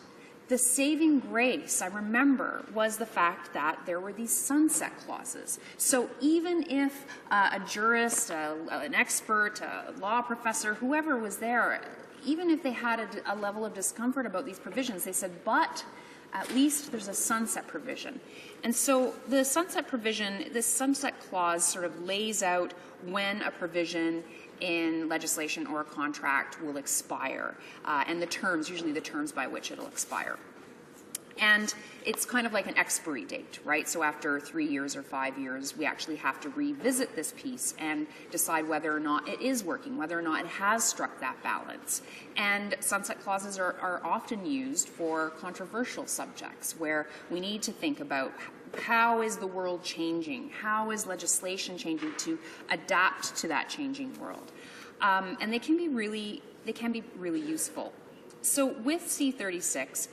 Speaker 15: the saving grace, I remember, was the fact that there were these sunset clauses. So even if a jurist, an expert, a law professor, whoever was there, even if they had a level of discomfort about these provisions, they said, but at least there's a sunset provision. And so the sunset provision, this sunset clause sort of lays out when a provision in legislation or a contract will expire, and the terms, usually the terms by which it'll expire. And it's kind of like an expiry date, right? So after 3 years or 5 years, we actually have to revisit this piece and decide whether or not it is working, whether or not it has struck that balance. And sunset clauses are often used for controversial subjects where we need to think about how is the world changing? How is legislation changing to adapt to that changing world? And they can be really useful. So with C-36,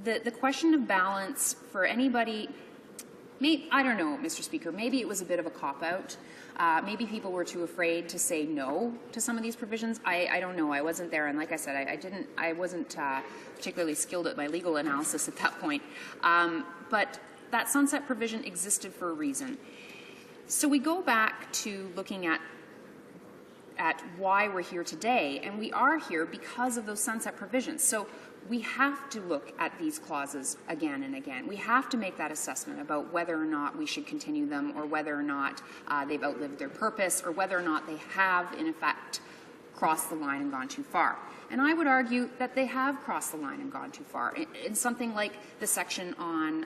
Speaker 15: the question of balance for anybody, I don't know, Mr. Speaker, maybe it was a bit of a cop-out. Maybe people were too afraid to say no to some of these provisions. I don't know. I wasn't there, and like I said, I wasn't particularly skilled at my legal analysis at that point. But that sunset provision existed for a reason. So we go back to looking at why we're here today, and we are here because of those sunset provisions. So we have to look at these clauses again and again. We have to make that assessment about whether or not we should continue them, or whether or not they've outlived their purpose, or whether or not they have, in effect, crossed the line and gone too far. And I would argue that they have crossed the line and gone too far in something like the section on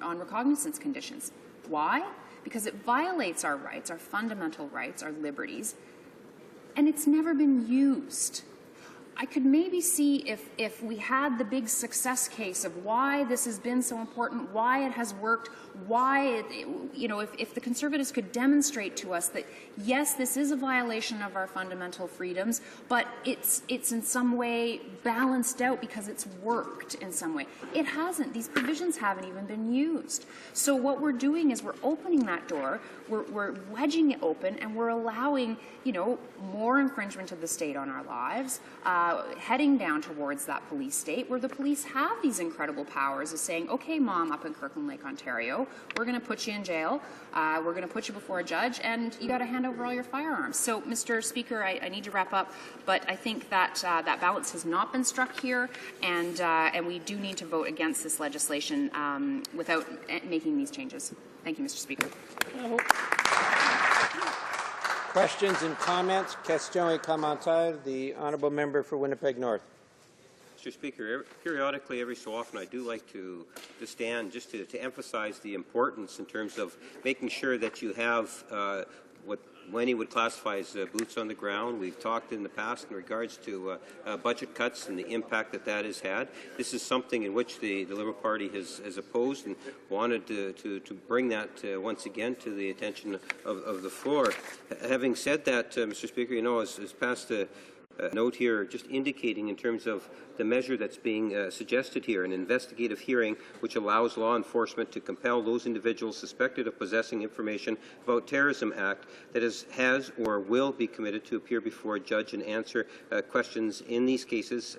Speaker 15: recognizance conditions. Why? Because it violates our rights, our fundamental rights, our liberties, and it's never been used. I could maybe see if we had the big success case of why this has been so important, why it has worked, why, if the Conservatives could demonstrate to us that, yes, this is a violation of our fundamental freedoms, but it's in some way balanced out because it's worked in some way. It hasn't. These provisions haven't even been used. So what we're doing is we're opening that door, we're wedging it open, and we're allowing, more infringement of the state on our lives, heading down towards that police state where the police have these incredible powers of saying, okay, Mom, up in Kirkland Lake, Ontario, we're going to put you in jail, we're going to put you before a judge, and you got to hand over all your firearms. So, Mr. Speaker, I need to wrap up, but I think that that balance has not been struck here, and we do need to vote against this legislation without making these changes. Thank you, Mr. Speaker.
Speaker 9: Questions and comments? Question et commentaire. The honourable member for Winnipeg North.
Speaker 12: Mr. Speaker, periodically, every so often, I do like to stand just to emphasize the importance in terms of making sure that you have what many would classify as boots on the ground. We've talked in the past in regards to budget cuts and the impact that that has had. This is something in which the Liberal Party has opposed and wanted to bring that once again to the attention of the floor. Having said that, Mr. Speaker, you know, as passed a note here just indicating in terms of the measure that's being suggested here, an investigative hearing which allows law enforcement to compel those individuals suspected of possessing information about Terrorism Act that has or will be committed to appear before a judge and answer questions in these cases.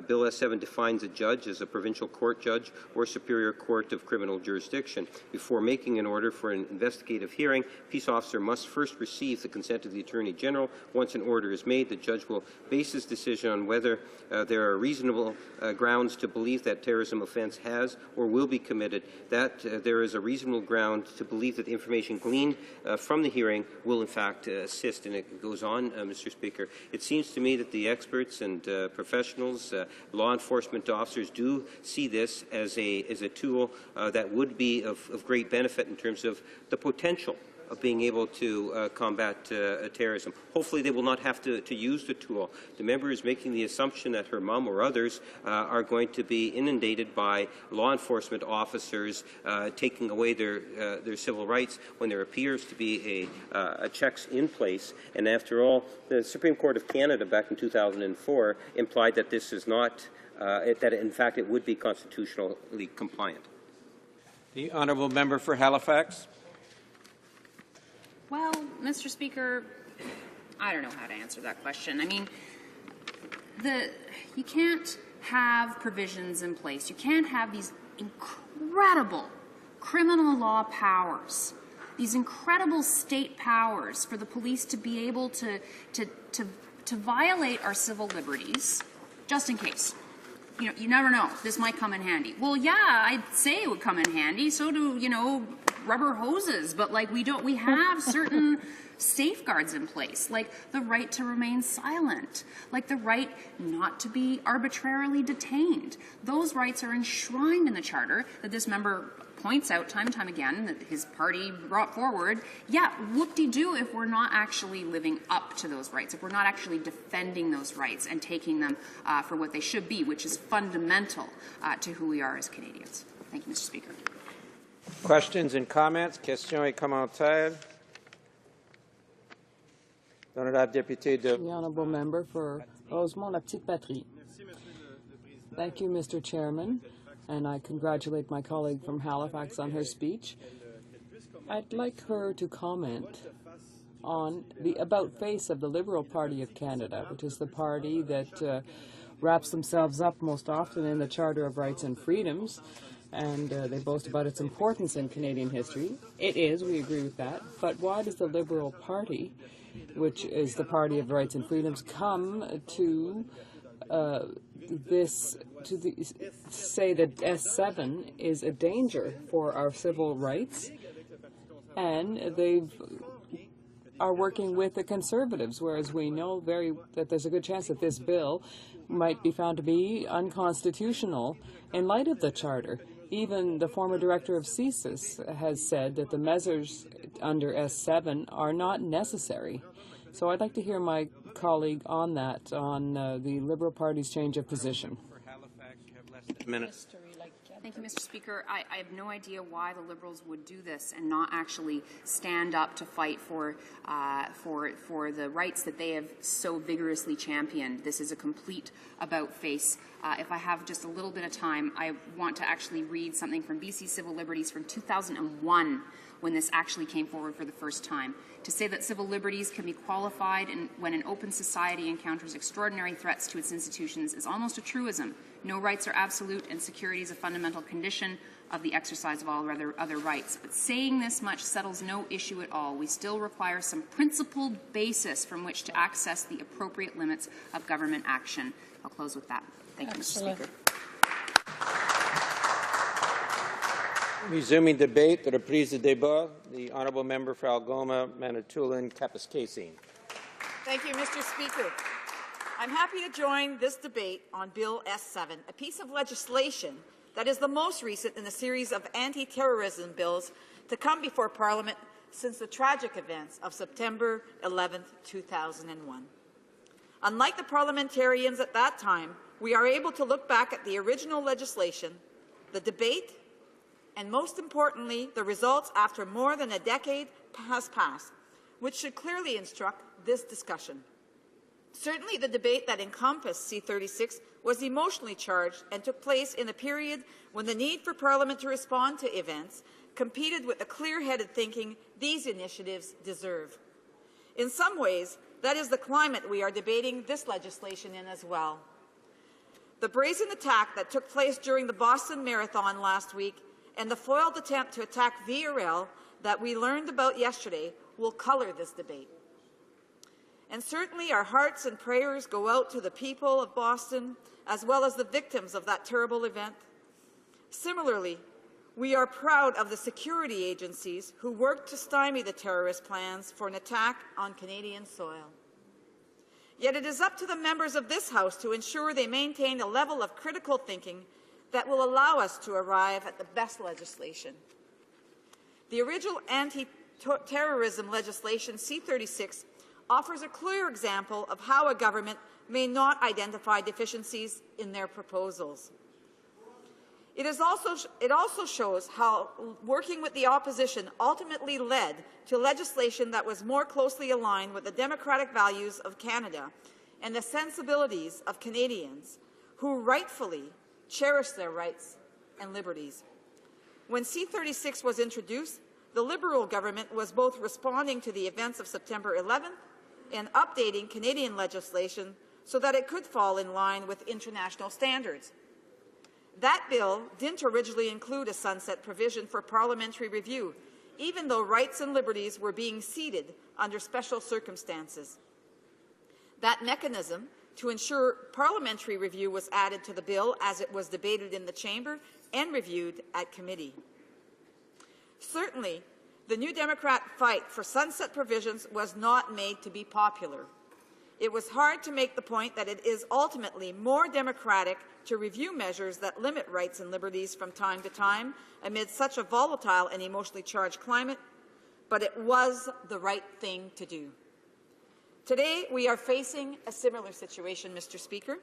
Speaker 12: Bill S7 defines a judge as a provincial court judge or superior court of criminal jurisdiction. Before making an order for an investigative hearing, peace officer must first receive the consent of the Attorney General. Once an order is made, the judge will base his decision on whether there are reasonable grounds to believe that terrorism offence has or will be committed, that there is a reasonable ground to believe that the information gleaned from the hearing will in fact assist. And it goes on, Mr. Speaker. It seems to me that the experts and professionals, law enforcement officers, do see this as a tool that would be of great benefit in terms of the potential of being able to combat terrorism. Hopefully they will not have to use the tool. The member is making the assumption that her mum or others are going to be inundated by law enforcement officers taking away their civil rights when there appears to be a checks in place. And after all, the Supreme Court of Canada back in 2004 implied that this is not, that in fact it would be constitutionally compliant.
Speaker 9: The honourable member for Halifax.
Speaker 15: Well, Mr. Speaker, I don't know how to answer that question. I mean, you can't have provisions in place. You can't have these incredible criminal law powers, these incredible state powers for the police to be able to violate our civil liberties just in case. You know, you never know. This might come in handy. Well, yeah, I'd say it would come in handy. So do, you know, rubber hoses. But, like, we have certain safeguards in place, like the right to remain silent, like the right not to be arbitrarily detained. Those rights are enshrined in the Charter that this member points out time and time again that his party brought forward. Yeah, whoop-de-doo if we're not actually living up to those rights, if we're not actually defending those rights and taking them for what they should be, which is fundamental to who we are as Canadians. Thank you, Mr. Speaker.
Speaker 9: Questions and comments? Questions et commentaires?
Speaker 4: The honourable member for Rosemont, La Petite Patrie. Thank you, Mr. Chairman, and I congratulate my colleague from Halifax on her speech. I'd like her to comment on the about-face of the Liberal Party of Canada, which is the party that wraps themselves up most often in the Charter of Rights and Freedoms, and they boast about its importance in Canadian history. It is, we agree with that, but why does the Liberal Party, which is the Party of Rights and Freedoms, come to say that S7 is a danger for our civil rights, and they are working with the Conservatives, whereas we know that there's a good chance that this bill might be found to be unconstitutional in light of the Charter. Even the former director of CSIS has said that the measures under S7 are not necessary. So I'd like to hear my colleague on that, on the Liberal Party's change of position.
Speaker 9: Minutes.
Speaker 15: Thank you, Mr. Speaker. I have no idea why the Liberals would do this and not actually stand up to fight for the rights that they have so vigorously championed. This is a complete about-face. If I have just a little bit of time, I want to actually read something from BC Civil Liberties from 2001, when this actually came forward for the first time. To say that civil liberties can be qualified when an open society encounters extraordinary threats to its institutions is almost a truism. No rights are absolute, and security is a fundamental condition of the exercise of all other rights. But saying this much settles no issue at all. We still require some principled basis from which to access the appropriate limits of government action. I'll close with that. Thank you, Mr. Speaker.
Speaker 9: Resuming debate, the reprise du débat, the honourable member for Algoma, Manitoulin, Kapuskasing.
Speaker 19: Thank you, Mr. Speaker. I'm happy to join this debate on Bill S7, a piece of legislation that is the most recent in a series of anti-terrorism bills to come before Parliament since the tragic events of September 11, 2001. Unlike the parliamentarians at that time, we are able to look back at the original legislation, the debate, and most importantly, the results after more than a decade has passed, which should clearly instruct this discussion. Certainly, the debate that encompassed C-36 was emotionally charged and took place in a period when the need for Parliament to respond to events competed with the clear-headed thinking these initiatives deserve. In some ways, that is the climate we are debating this legislation in as well. The brazen attack that took place during the Boston Marathon last week and the foiled attempt to attack VRL that we learned about yesterday will colour this debate. And certainly our hearts and prayers go out to the people of Boston as well as the victims of that terrible event. Similarly, we are proud of the security agencies who worked to stymie the terrorist plans for an attack on Canadian soil. Yet it is up to the members of this House to ensure they maintain a level of critical thinking that will allow us to arrive at the best legislation. The original anti-terrorism legislation, C-36, offers a clear example of how a government may not identify deficiencies in their proposals. It also shows how working with the opposition ultimately led to legislation that was more closely aligned with the democratic values of Canada and the sensibilities of Canadians who rightfully cherish their rights and liberties. When C-36 was introduced, the Liberal government was both responding to the events of September 11th and updating Canadian legislation so that it could fall in line with international standards. That bill didn't originally include a sunset provision for parliamentary review, even though rights and liberties were being ceded under special circumstances. That mechanism to ensure parliamentary review was added to the bill as it was debated in the chamber and reviewed at committee. Certainly, the New Democrat fight for sunset provisions was not made to be popular. It was hard to make the point that it is ultimately more democratic to review measures that limit rights and liberties from time to time amid such a volatile and emotionally charged climate, but it was the right thing to do. Today, we are facing a similar situation, Mr. Speaker.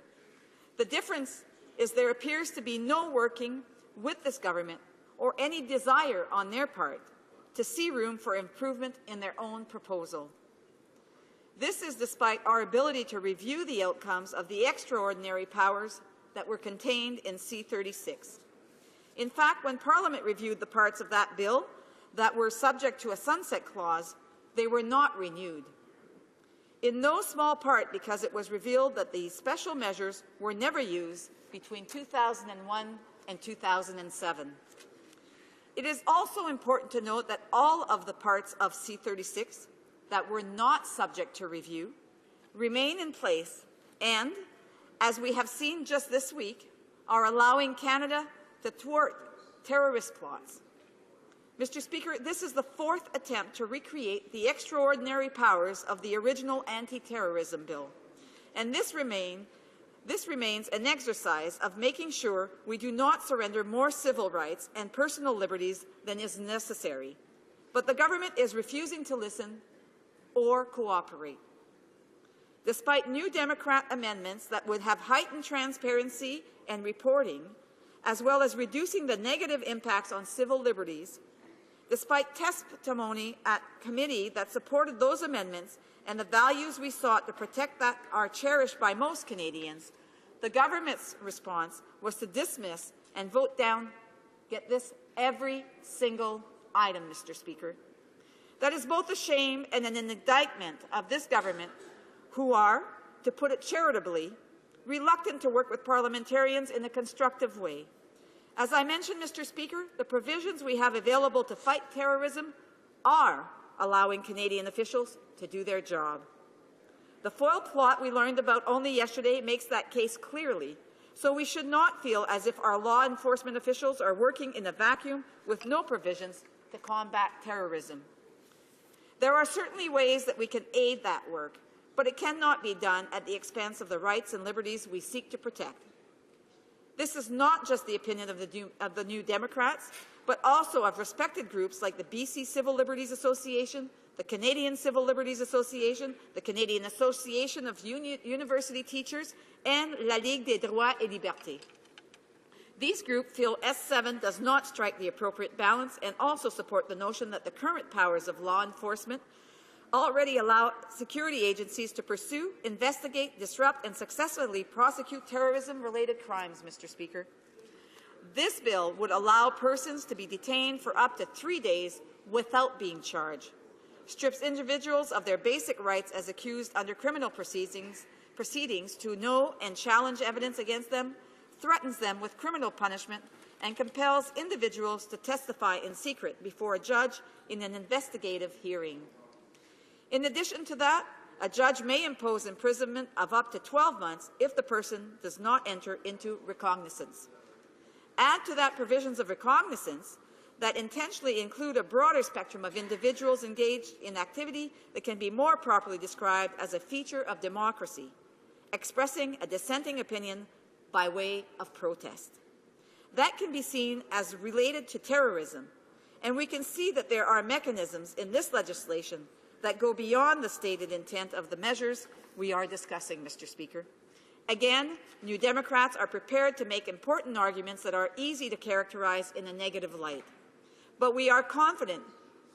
Speaker 19: The difference is there appears to be no working with this government or any desire on their part to see room for improvement in their own proposal. This is despite our ability to review the outcomes of the extraordinary powers that were contained in C-36. In fact, when Parliament reviewed the parts of that bill that were subject to a sunset clause, they were not renewed. In no small part because it was revealed that these special measures were never used between 2001 and 2007. It is also important to note that all of the parts of C-36 that were not subject to review remain in place and, as we have seen just this week, are allowing Canada to thwart terrorist plots. Mr. Speaker, this is the fourth attempt to recreate the extraordinary powers of the original anti-terrorism bill, and this remains an exercise of making sure we do not surrender more civil rights and personal liberties than is necessary. But the government is refusing to listen or cooperate. Despite new Democrat amendments that would have heightened transparency and reporting, as well as reducing the negative impacts on civil liberties. Despite testimony at committee that supported those amendments and the values we sought to protect that are cherished by most Canadians, the government's response was to dismiss and vote down, get this, every single item, Mr. Speaker. That is both a shame and an indictment of this government, who are, to put it charitably, reluctant to work with parliamentarians in a constructive way. As I mentioned, Mr. Speaker, the provisions we have available to fight terrorism are allowing Canadian officials to do their job. The foil plot we learned about only yesterday makes that case clearly, so we should not feel as if our law enforcement officials are working in a vacuum with no provisions to combat terrorism. There are certainly ways that we can aid that work, but it cannot be done at the expense of the rights and liberties we seek to protect. This is not just the opinion of the New Democrats, but also of respected groups like the BC Civil Liberties Association, the Canadian Civil Liberties Association, the Canadian Association of University Teachers, and La Ligue des Droits et Libertés. These groups feel S7 does not strike the appropriate balance and also support the notion that the current powers of law enforcement already allow security agencies to pursue, investigate, disrupt, and successfully prosecute terrorism-related crimes, Mr. Speaker. This bill would allow persons to be detained for up to 3 days without being charged, strips individuals of their basic rights as accused under criminal proceedings to know and challenge evidence against them, threatens them with criminal punishment, and compels individuals to testify in secret before a judge in an investigative hearing. In addition to that, a judge may impose imprisonment of up to 12 months if the person does not enter into recognizance. Add to that provisions of recognizance that intentionally include a broader spectrum of individuals engaged in activity that can be more properly described as a feature of democracy, expressing a dissenting opinion by way of protest. That can be seen as related to terrorism, and we can see that there are mechanisms in this legislation that go beyond the stated intent of the measures we are discussing, Mr. Speaker. Again, New Democrats are prepared to make important arguments that are easy to characterize in a negative light. But we are confident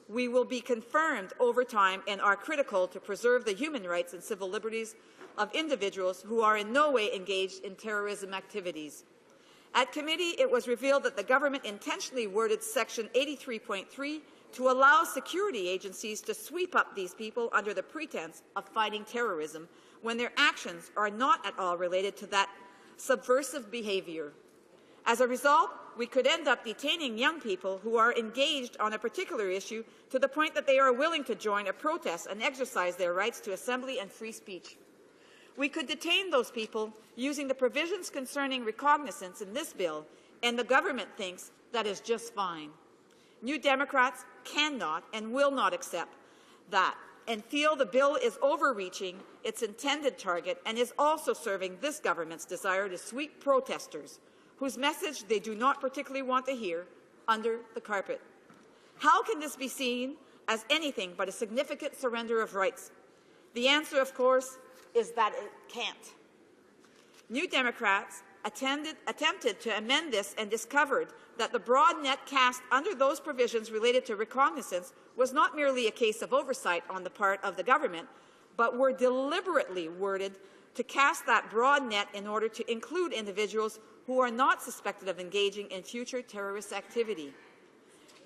Speaker 19: we will be confirmed over time and are critical to preserve the human rights and civil liberties of individuals who are in no way engaged in terrorism activities. At committee, it was revealed that the government intentionally worded Section 83.3 to allow security agencies to sweep up these people under the pretense of fighting terrorism when their actions are not at all related to that subversive behavior. As a result, we could end up detaining young people who are engaged on a particular issue to the point that they are willing to join a protest and exercise their rights to assembly and free speech. We could detain those people using the provisions concerning recognizance in this bill, and the government thinks that is just fine. New Democrats cannot and will not accept that and feel the bill is overreaching its intended target and is also serving this government's desire to sweep protesters whose message they do not particularly want to hear under the carpet. How can this be seen as anything but a significant surrender of rights? The answer, of course, is that it can't. New Democrats attempted to amend this and discovered that the broad net cast under those provisions related to recognizance was not merely a case of oversight on the part of the government, but were deliberately worded to cast that broad net in order to include individuals who are not suspected of engaging in future terrorist activity.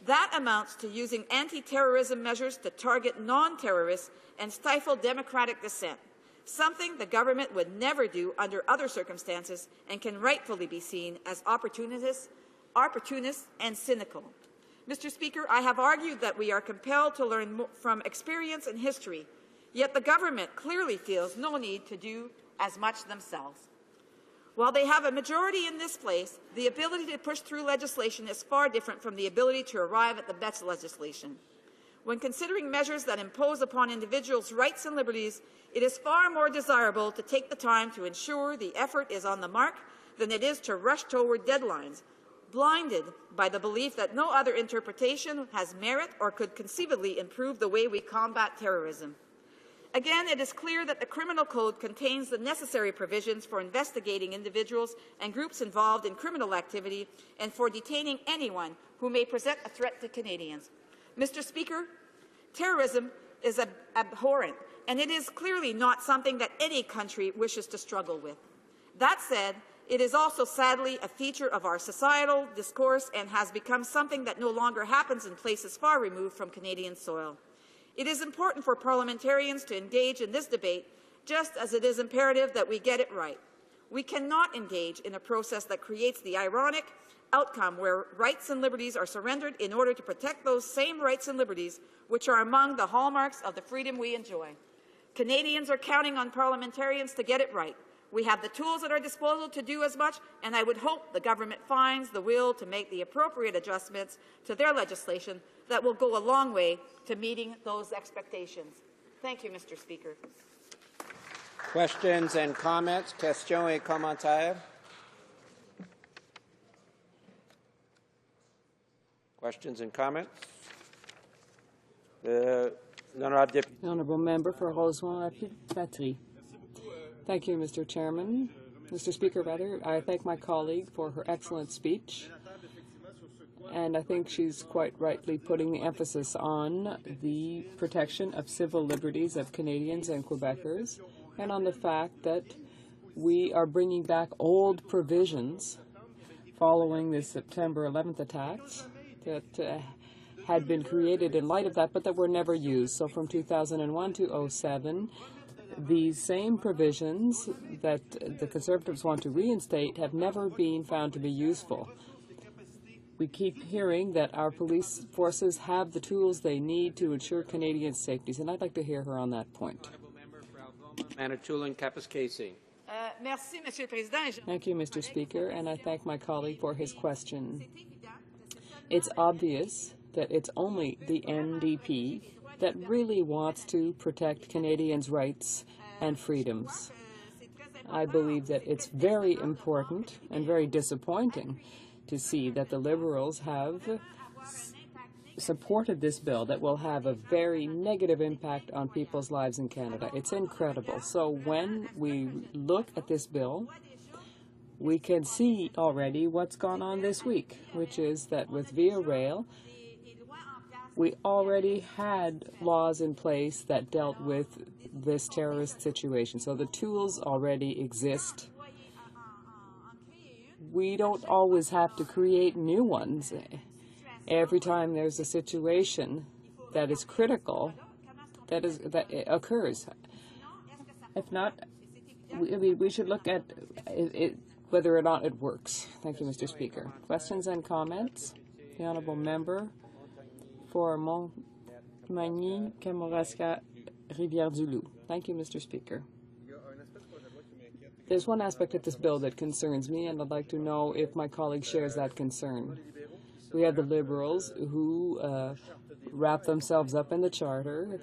Speaker 19: That amounts to using anti-terrorism measures to target non-terrorists and stifle democratic dissent, something the government would never do under other circumstances and can rightfully be seen as opportunist and cynical. Mr. Speaker, I have argued that we are compelled to learn from experience and history, yet the government clearly feels no need to do as much themselves. While they have a majority in this place, the ability to push through legislation is far different from the ability to arrive at the best legislation. When considering measures that impose upon individuals' rights and liberties, it is far more desirable to take the time to ensure the effort is on the mark than it is to rush toward deadlines, blinded by the belief that no other interpretation has merit or could conceivably improve the way we combat terrorism. Again, it is clear that the Criminal Code contains the necessary provisions for investigating individuals and groups involved in criminal activity and for detaining anyone who may present a threat to Canadians. Mr. Speaker, terrorism is abhorrent, and it is clearly not something that any country wishes to struggle with. That said, it is also sadly a feature of our societal discourse and has become something that no longer happens in places far removed from Canadian soil. It is important for parliamentarians to engage in this debate, just as it is imperative that we get it right. We cannot engage in a process that creates the ironic outcome where rights and liberties are surrendered in order to protect those same rights and liberties which are among the hallmarks of the freedom we enjoy. Canadians are counting on parliamentarians to get it right. We have the tools at our disposal to do as much, and I would hope the government finds the will to make the appropriate adjustments to their legislation that will go a long way to meeting those expectations. Thank you, Mr. Speaker.
Speaker 9: Questions and comments? Questions et commentaires? Questions and comments? The
Speaker 4: Honourable Member for Rosemont-Patrie. Thank you, Mr. Chairman. Mr. Speaker, I thank my colleague for her excellent speech. And I think she's quite rightly putting the emphasis on the protection of civil liberties of Canadians and Quebecers, and on the fact that we are bringing back old provisions following the September 11th attacks that had been created in light of that, but that were never used. So from 2001 to 2007, these same provisions that the Conservatives want to reinstate have never been found to be useful. We keep hearing that our police forces have the tools they need to ensure Canadian safety, and I'd like to hear her on that point.
Speaker 9: Manitoulin-Kapuskasing.
Speaker 4: Thank you, Mr. Speaker, and I thank my colleague for his question. It's obvious that it's only the NDP that really wants to protect Canadians' rights and freedoms. I believe that it's very important and very disappointing to see that the Liberals have supported this bill that will have a very negative impact on people's lives in Canada. It's incredible. So when we look at this bill, we can see already what's gone on this week, which is that with Via Rail, we already had laws in place that dealt with this terrorist situation. So the tools already exist. We don't always have to create new ones. Every time there's a situation that is critical, that occurs. If not, we should look at whether or not it works. Thank you, Mr. Speaker. Questions and comments? The Honourable Member for Montmagny, Kamouraska, Rivière-du-Loup. Thank you, Mr. Speaker. There's one aspect of this bill that concerns me, and I'd like to know if my colleague shares that concern. We have the Liberals who wrap themselves up in the Charter,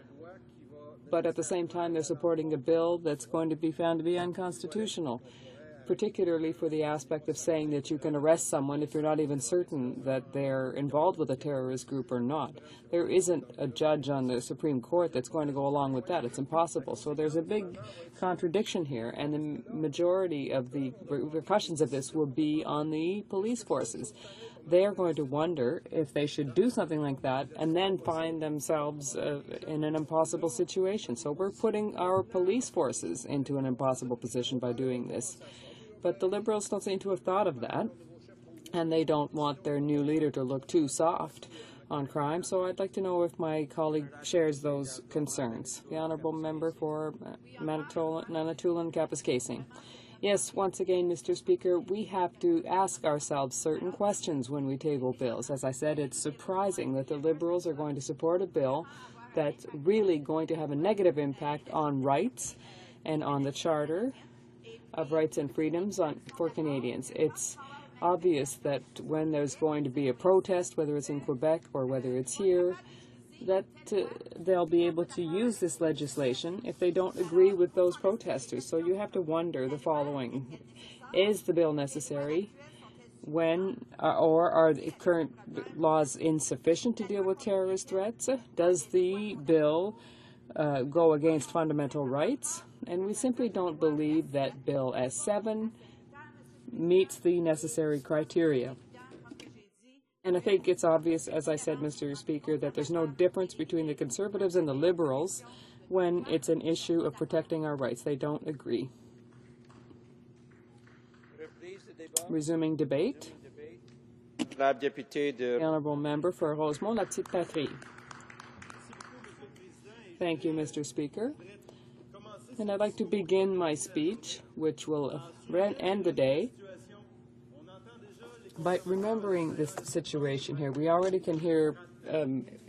Speaker 4: but at the same time they're supporting a bill that's going to be found to be unconstitutional, particularly for the aspect of saying that you can arrest someone if you're not even certain that they're involved with a terrorist group or not. There isn't a judge on the Supreme Court that's going to go along with that. It's impossible. So there's a big contradiction here, and the majority of the repercussions of this will be on the police forces. They're going to wonder if they should do something like that and then find themselves in an impossible situation. So we're putting our police forces into an impossible position by doing this. But the Liberals don't seem to have thought of that, and they don't want their new leader to look too soft on crime. So I'd like to know if my colleague shares those concerns. The Honourable Member for Manitoulin-Kapuskasing. Yes, once again, Mr. Speaker, we have to ask ourselves certain questions when we table bills. As I said, it's surprising that the Liberals are going to support a bill that's really going to have a negative impact on rights and on the Charter of Rights and Freedoms for Canadians. It's obvious that when there's going to be a protest, whether it's in Quebec or whether it's here, that they'll be able to use this legislation if they don't agree with those protesters. So you have to wonder the following. Is the bill necessary? Or are the current laws insufficient to deal with terrorist threats? Does the bill go against fundamental rights, and we simply don't believe that Bill S7 meets the necessary criteria. And I think it's obvious, as I said, Mr. Speaker, that there's no difference between the Conservatives and the Liberals when it's an issue of protecting our rights. They don't agree. Resuming debate. The Honourable Member for Rosemont, La Petite Patrie. Thank you, Mr. Speaker. And I'd like to begin my speech, which will end the day, by remembering this situation here. We already can hear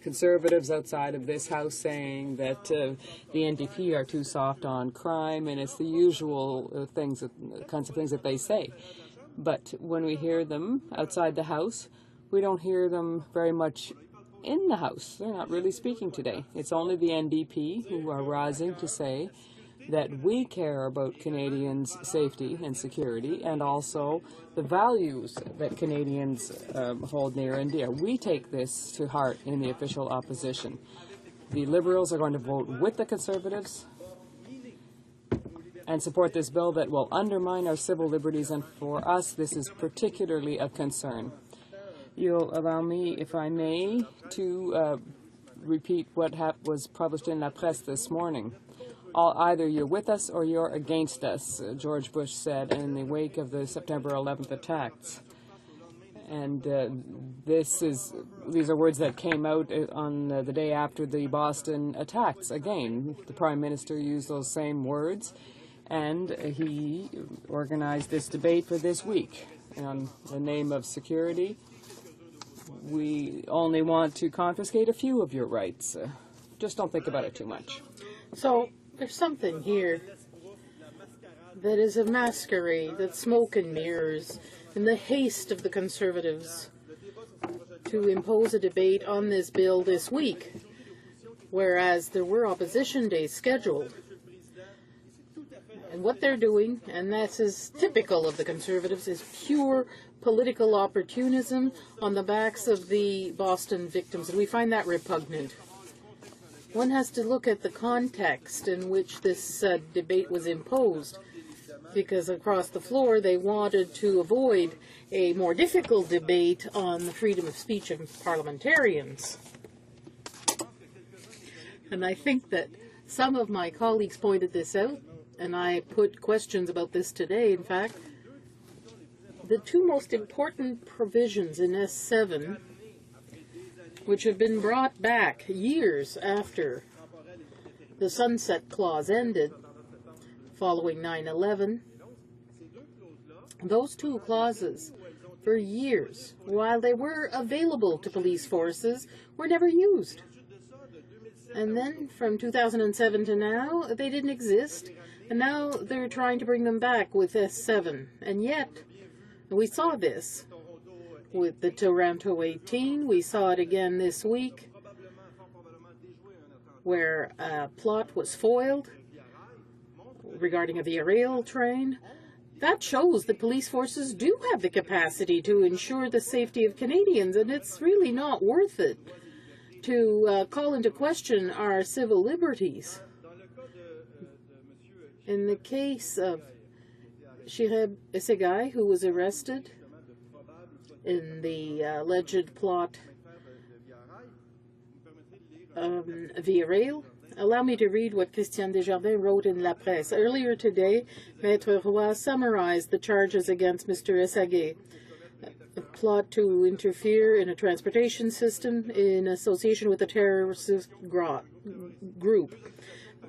Speaker 4: Conservatives outside of this House saying that the NDP are too soft on crime, and it's the usual kinds of things that they say. But when we hear them outside the House, we don't hear them very much in the House. They're not really speaking today. It's only the NDP who are rising to say that we care about Canadians' safety and security, and also the values that Canadians hold near and dear. We take this to heart in the official opposition. The Liberals are going to vote with the Conservatives and support this bill that will undermine our civil liberties, and for us this is particularly of concern. You'll allow me, if I may, to repeat what was published in La Presse this morning. Either you're with us or you're against us, George Bush said in the wake of the September 11th attacks. And these are words that came out on the day after the Boston attacks. Again, the Prime Minister used those same words, and he organized this debate for this week in the name of security. We only want to confiscate a few of your rights. Just don't think about it too much.
Speaker 18: So there's something here that is a masquerade, that's smoke and mirrors, in the haste of the Conservatives to impose a debate on this bill this week, whereas there were opposition days scheduled. And what they're doing, and this is typical of the Conservatives, is pure political opportunism on the backs of the Boston victims, and we find that repugnant. One has to look at the context in which this debate was imposed, because across the floor they wanted to avoid a more difficult debate on the freedom of speech of parliamentarians. And I think that some of my colleagues pointed this out, and I put questions about this today, in fact. The two most important provisions in S7, which have been brought back years after the Sunset Clause ended, following 9/11, those two clauses, for years, while they were available to police forces, were never used. And then from 2007 to now, they didn't exist, and now they're trying to bring them back with S7. And yet, we saw this with the Toronto 18. We saw it again this week, where a plot was foiled regarding a Via Rail train. That shows that police forces do have the capacity to ensure the safety of Canadians, and it's really not worth it to call into question our civil liberties. In the case of Shireb Essegai, who was arrested in the alleged plot Via Rail, allow me to read what Christiane Desjardins wrote in La Presse. Earlier today, Maître Roy summarized the charges against Mr. Essegai: a plot to interfere in a transportation system in association with a terrorist group,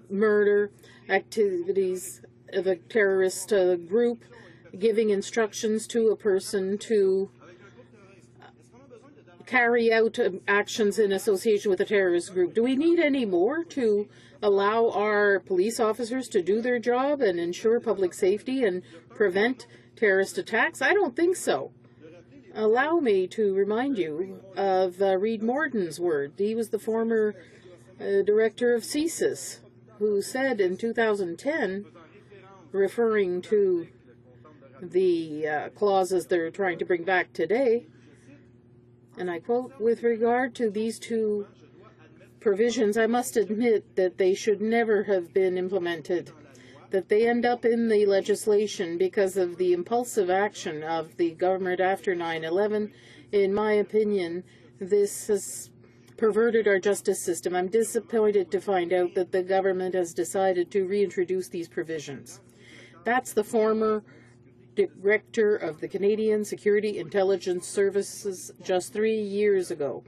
Speaker 18: murder, activities of a terrorist group, giving instructions to a person to carry out actions in association with a terrorist group. Do we need any more to allow our police officers to do their job and ensure public safety and prevent terrorist attacks? I don't think so. Allow me to remind you of Reed Morden's word. He was the former director of CSIS, who said in 2010, referring to the clauses they're trying to bring back today, and I quote, "With regard to these two provisions, I must admit that they should never have been implemented, that they end up in the legislation because of the impulsive action of the government after 9/11. In my opinion, this has perverted our justice system. I'm disappointed to find out that the government has decided to reintroduce these provisions. That's the former director of the Canadian Security Intelligence Services just 3 years ago.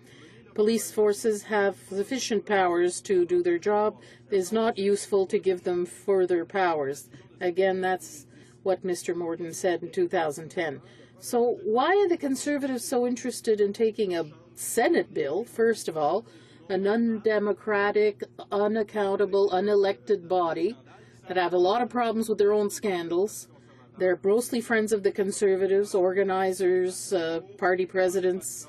Speaker 18: Police forces have sufficient powers to do their job. It is not useful to give them further powers. Again, that's what Mr. Morden said in 2010. So why are the Conservatives so interested in taking a Senate bill, first of all, an undemocratic, unaccountable, unelected body that have a lot of problems with their own scandals? They're mostly friends of the Conservatives, organizers, party presidents,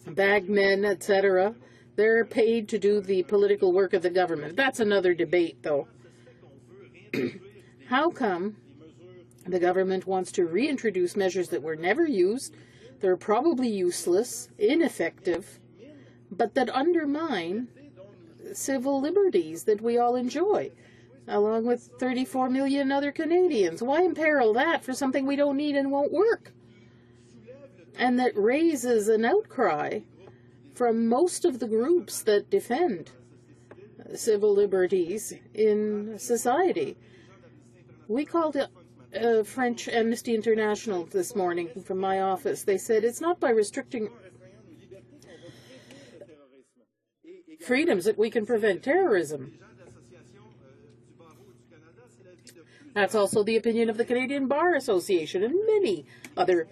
Speaker 18: bagmen, etc. They're paid to do the political work of the government. That's another debate, though. How come the government wants to reintroduce measures that were never used, they're probably useless, ineffective, but that undermine civil liberties that we all enjoy, along with 34 million other Canadians? Why imperil that for something we don't need and won't work? And that raises an outcry from most of the groups that defend civil liberties in society. We called it French Amnesty International this morning from my office. They said it's not by restricting freedoms that we can prevent terrorism. That's also the opinion of the Canadian Bar Association and many other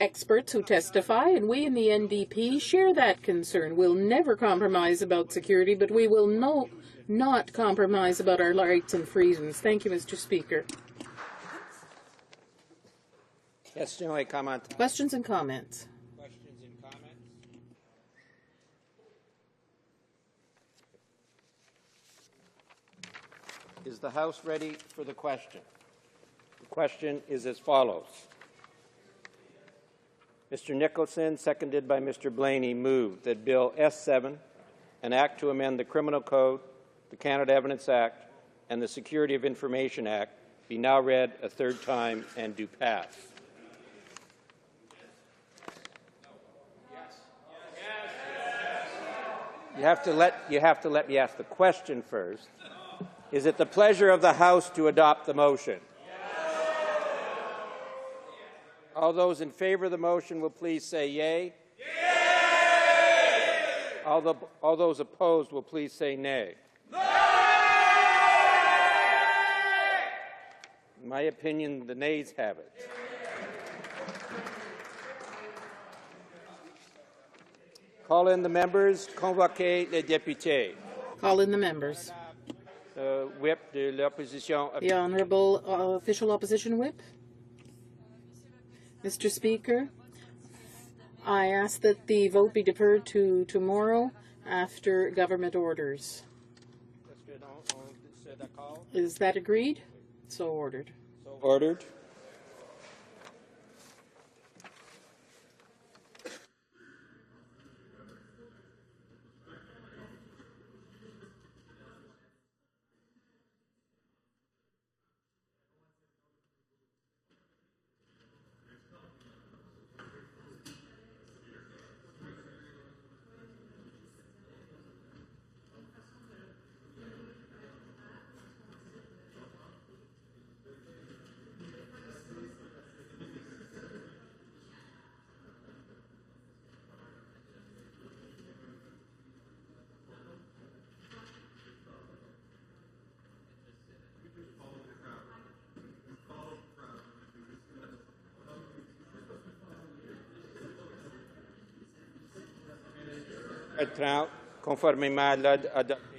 Speaker 18: experts who testify, and we in the NDP share that concern. We'll never compromise about security, but we will not compromise about our rights and freedoms. Thank you, Mr. Speaker. Questions and comments.
Speaker 9: Is the House ready for the question? The question is as follows. Mr. Nicholson, seconded by Mr. Blaney, moved that Bill S7, an act to amend the Criminal Code, the Canada Evidence Act, and the Security of Information Act, be now read a third time and do pass. You have to let me ask the question first. Is it the pleasure of the House to adopt the motion? All those in favor of the motion will please say yea. Yay! All those opposed will please say nay. Nay! In my opinion, the nays have it. Call in the members. Convoquez les députés.
Speaker 18: Call in the members.
Speaker 9: Whip de l'opposition.
Speaker 18: The Honourable Official Opposition Whip. Mr. Speaker, I ask that the vote be deferred to tomorrow after government orders. Is that agreed? So ordered.
Speaker 9: So ordered.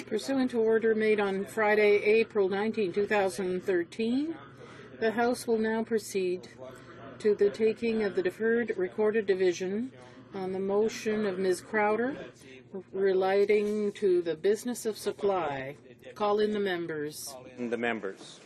Speaker 18: Pursuant to order made on Friday, April 19, 2013, the House will now proceed to the taking of the deferred recorded division on the motion of Ms. Crowder relating to the business of supply. Call in the members.
Speaker 9: Call in the members.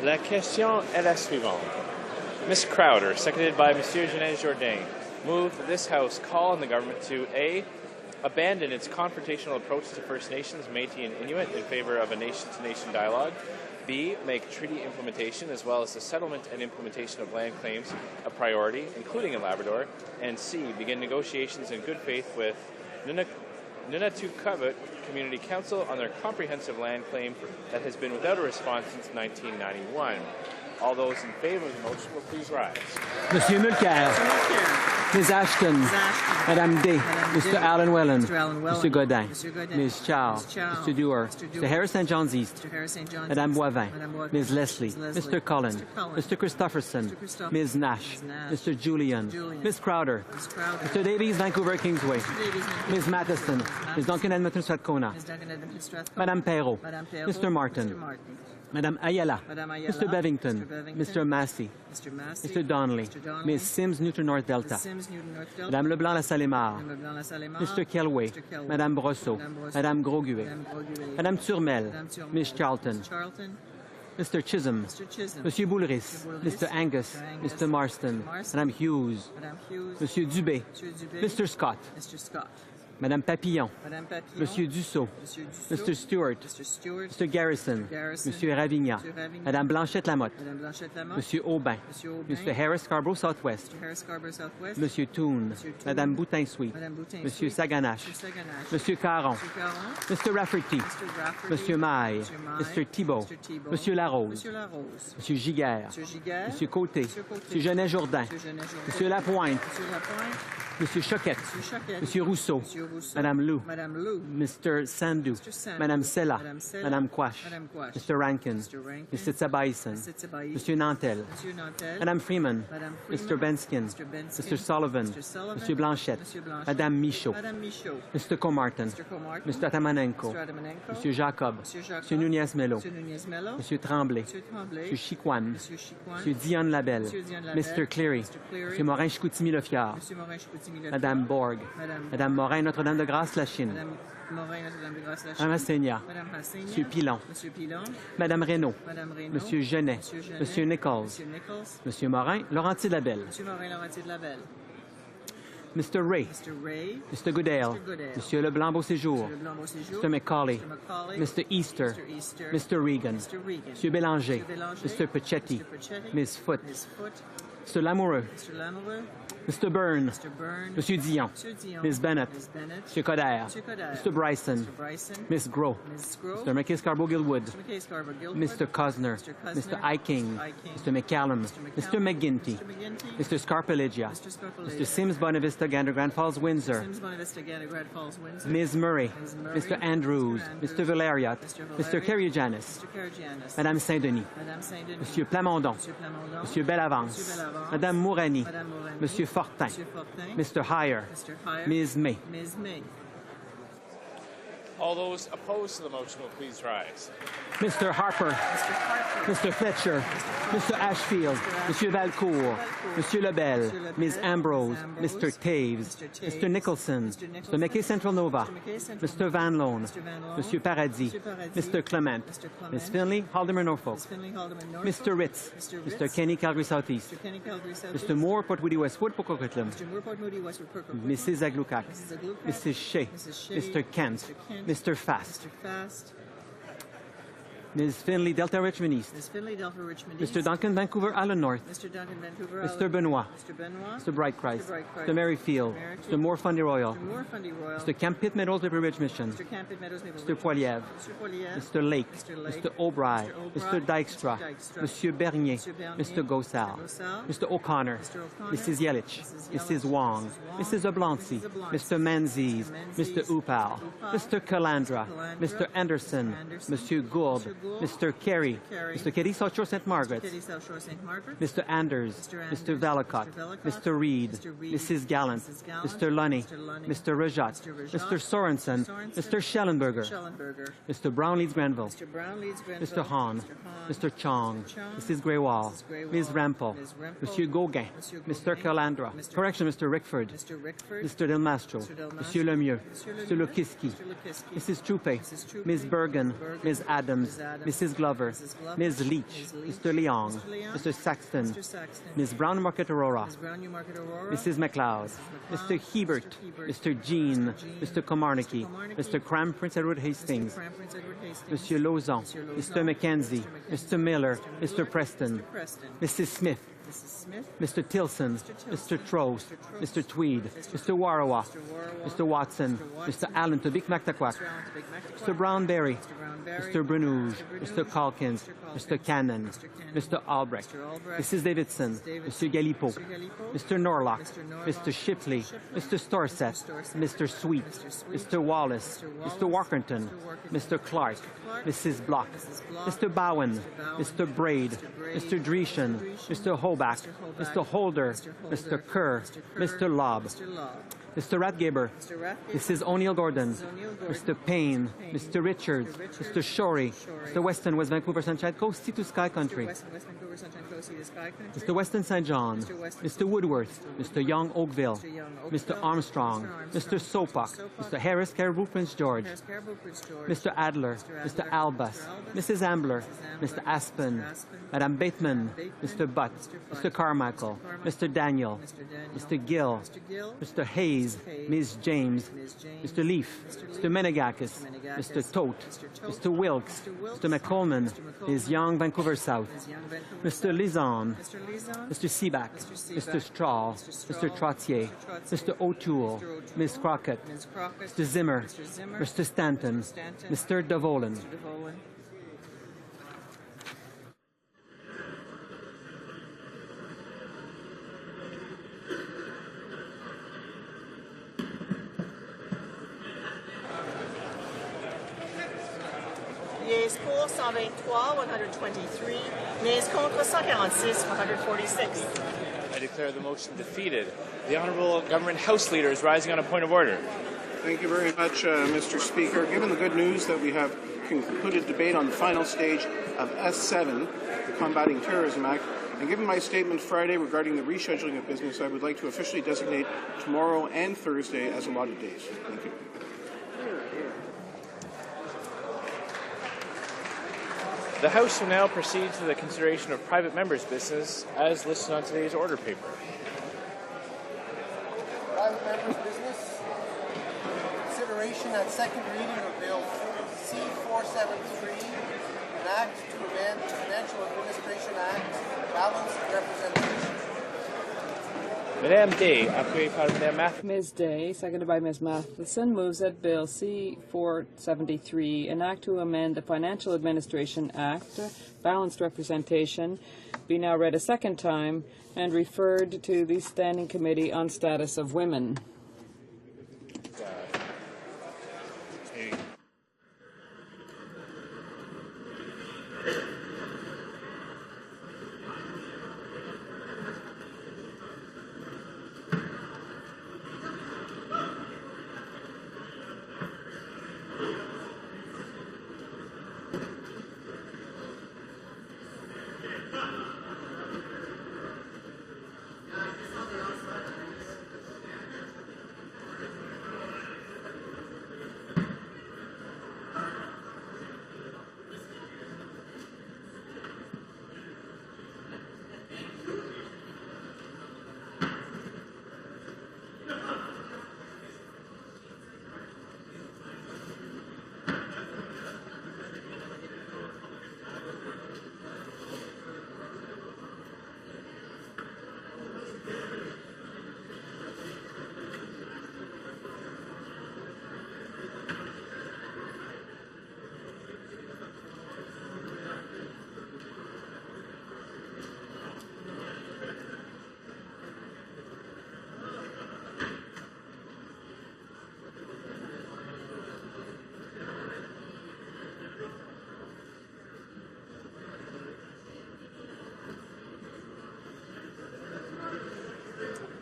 Speaker 6: La question est la suivante. Ms. Crowder, seconded by Monsieur Jeanette Jourdain, move that this House call on the government to A, abandon its confrontational approach to First Nations, Métis, and Inuit in favor of a nation-to-nation dialogue, B, make treaty implementation as well as the settlement and implementation of land claims a priority, including in Labrador, and C, begin negotiations in good faith with Nunatukovut Community Council on their comprehensive land claim that has been without a response since 1991. All those in favor of the motion will please rise.
Speaker 16: Monsieur Mulcair. Ms. Ashton. Madame Day. Mr. Alan Whelan. Mr. Godin. Ms. Chow. Mr. Dewar. Mr. Harris St. John's East. Madame Boivin. Ms. Leslie. Mr. Cullen. Mr. Christopherson. Ms. Nash. Mr. Julian. Ms. Crowder. Mr. Davies, Vancouver Kingsway. Ms. Matheson. Ms. Duncan Edmonton Strathcona. Madame Perrault. Mr. Martin. Madame Ayala. Mr. Bevington. Mr. Massey. Mr. Donnelly. Ms. Sims, Newton North Delta. Madame Leblanc, La Salle-et-Mar. Mr. Kelway. Madame Brosseau. Madame Grosguet. Madame Turmel. Ms. Charlton. Mr. Chisholm. Monsieur Boulris. Mr. Angus. Mr. Marston. Madame Hughes. Monsieur Dubé. Mr. Scott. Madame Papillon. Monsieur Dussault. Mr. Stewart. Mr. Garrison. Monsieur Ravigna. Madame Blanchette-Lamotte. Monsieur Aubin. Mr. Harris Scarborough Southwest. Monsieur Toon. Madame Boutin-Sweet. Monsieur Saganache. Monsieur Caron. Mr. Rafferty. Monsieur Maille. Mr. Thibault. Monsieur Larose. Monsieur Giguère. Monsieur Côté. Monsieur Genet-Jourdain. Monsieur Lapointe. Monsieur Choquette. Monsieur Rousseau. Madame Lou. Mr. Sandhu. Madame Sella. Madame Quash. Mr. Rankin. Mr. Tsabaïsen. Monsieur Nantel. Madame Freeman. Mr. Benskin. Mr. Sullivan. Monsieur Blanchette. Madame Michaud. Mr. Comartin. Mr. Tamanenko. Monsieur Jacob. Monsieur Nunez-Melo. Monsieur Tremblay. Monsieur Chiquan. Monsieur Dion Labelle. Mr. Cleary. Monsieur Morin-Chicoutimi-Le-Fiard. Madame Borg. Madame Morin, Notre-Dame-de-Grâce, La Chine. Madame Assénia. Monsieur Pilon. Madame Reynaud. Monsieur Genet. Monsieur Nichols. Monsieur Morin, Laurentier-Labelle. Mr. Ray. Mr. Goodale. Monsieur Leblanc-Beauséjour. Mr. McCauley. Mr. Easter. Mr. Regan. Monsieur Bélanger. Mr. Pachetti. Ms. Foote. Mr. Lamoureux. Mr. Byrne. Monsieur Dion. Ms. Bennett. Monsieur Coder. Mr. Bryson. Ms. Gros. Mr. McKay-Scarborough-Gilwood. Mr. Cosner. Mr. Iking. Mr. McCallum. Mr. McGinty. Mr. Scarpeligia. Mr. Sims, Bonavista, Gander, Grand Falls, Windsor. Ms. Murray. Mr. Andrews. Mr. Valeriot. Mr. Carrier-Janis. Madame Saint-Denis. Monsieur Plamondon. Monsieur Bellavance. Madame Mourani. Monsieur Fortin. Mr. Heyer. Ms. May.
Speaker 6: All those opposed to the motion will please rise.
Speaker 16: Mr. Harper. Mr. Fletcher. Mr. Ashfield. Monsieur Valcourt. Monsieur Lebel. Ms. Ambrose. Mr. Taves. Mr. Nicholson. Mr. McKay Central Nova. Mr. Van Loan. Monsieur Paradis. Mr. Clement. Ms. Finley, Haldeman Norfolk. Mr. Ritz. Mr. Kenny, Calgary Southeast. Mr. Moore, Port Moody Westwood, Pococritlam. Mrs. Aglukak. Mrs. Shea. Mr. Kent. Mr. Fast. Ms. Finley, Delta Richmond East. Mr. Duncan, Vancouver Island North. Mr. Benoit. Mr. Brightchrist. Mr. Merrifield. Mr. Moore Fundy Royal. Mr. Camp Pitt Meadows River Ridge Mission. Mr. Poiliev. Mr. Lake. Mr. O'Brien. Mr. Dykstra. Mr. Bernier. Mr. Gossard. Mr. O'Connor. Mrs. Yelich. Mrs. Wong. Mrs. Oblancy. Mr. Menzies. Mr. Upal. Mr. Calandra. Mr. Anderson. Monsieur Gould. Mr. Carey. Mr. Katie South Shore St. Margaret. Mr. Anders. Mr. Valacott. Mr. Reed. Mrs. Gallant. Mr. Lunny. Mr. Rajat. Mr. Sorensen. Mr. Schellenberger. Mr. Brown Leeds Granville. Mr. Hahn. Mr. Chong. Mrs. Greywall. Ms. Rampel. Monsieur Gauguin. Mr. Calandra. Correction, Mr. Rickford. Mr. Del Mastro. Monsieur Lemieux. Mr. Lukiski. Mrs. Troupe. Ms. Bergen. Ms. Adams. Mrs. Glover, Ms. Leach, Mr. Leong, Mr. Saxton, Ms. Brown-Market-Aurora, Mrs. MacLeod, Mr. Hebert, Mr. Jean, Mr. Komarnicki, Mr. Cram Prince Edward Hastings, Monsieur Lauzon, Mr. Mackenzie, Mr. Miller, Mr. Preston, Mrs. Smith, Mr. Tilson, Mr. Trost, Mr. Tweed, Mr. Warawa, Mr. Watson, Mr. Allen Tobik Mactaquac, Mr. Brownberry, Mr. Brenouge, Mr. Calkins, Mr. Cannon, Mr. Albrecht, Mrs. Davidson, Mr. Galipo, Mr. Norlock, Mr. Shipley, Mr. Storsett, Mr. Sweet, Mr. Wallace, Mr. Walkerton, Mr. Clark, Mrs. Block, Mr. Bowen, Mr. Braid, Mr. Dreeshen, Mr. Hoback, Mr. Holder, Mr. Kerr, Mr. Lobb, Mr. Ratgeber, Mrs. O'Neill-Gordon, Mr. Payne, Mr. Richards, Mr. Shorey, Mr. Weston, West Vancouver, Sunshine Coast, Sea to Sky Country, Mr. Weston St. John, Mr. Woodworth, Mr. Young Oakville, Mr. Armstrong, Mr. Sopak, Mr. Harris, Caribou Prince George, Mr. Adler, Mr. Albus, Mrs. Ambler, Mr. Aspen, Madame Bateman, Mr. Butt, Mr. Carmichael, Mr. Daniel, Mr. Gill, Mr. Hayes, Ms. James, Mr. Leaf, Mr. Menegakis, Mr. Tote, Mr. Wilkes, Mr. McColman, Ms. Young, Vancouver South, Mr. Lizon, Mr. Seaback, Mr. Strahl, Mr. Trottier, Mr. O'Toole, Ms. Crockett, Mr. Zimmer, Mr. Stanton, Mr. Davolen.
Speaker 2: Yeas pour 123, 123. Nays contre 146, 146.
Speaker 6: I declare the motion defeated. The Honourable Government House Leader is rising on a point of order.
Speaker 1: Thank you very much, Mr. Speaker. Given the good news that we have concluded debate on the final stage of S7, the Combating Terrorism Act, and given my statement Friday regarding the rescheduling of business, I would like to officially designate tomorrow and Thursday as allotted days. Thank you.
Speaker 6: The House will now proceed to the consideration of private members' business as listed on today's order paper.
Speaker 21: Private members' business. Consideration at second reading of Bill C-473, an act to amend the Financial Administration Act, balanced representation.
Speaker 6: Madame Day, appuyée par Madame Matheson.
Speaker 4: Ms. Day, seconded by Ms. Matheson, moves that Bill C-473, an act to amend the Financial Administration Act, balanced representation, be now read a second time and referred to the Standing Committee on Status of Women.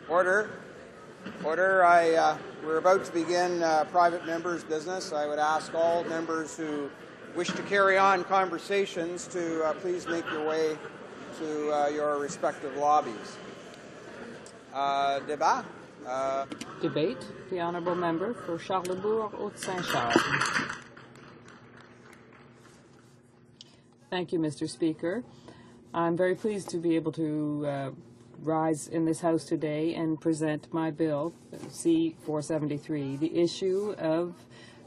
Speaker 22: Order. Order. We're about to begin private members' business. I would ask all members who wish to carry on conversations to please make your way to your respective lobbies. Débat.
Speaker 4: Debate. The Honourable Member for Charlebourg-Haute-Saint-Charles. Thank you, Mr. Speaker. I'm very pleased to be able to rise in this House today and present my bill, C-473, the issue of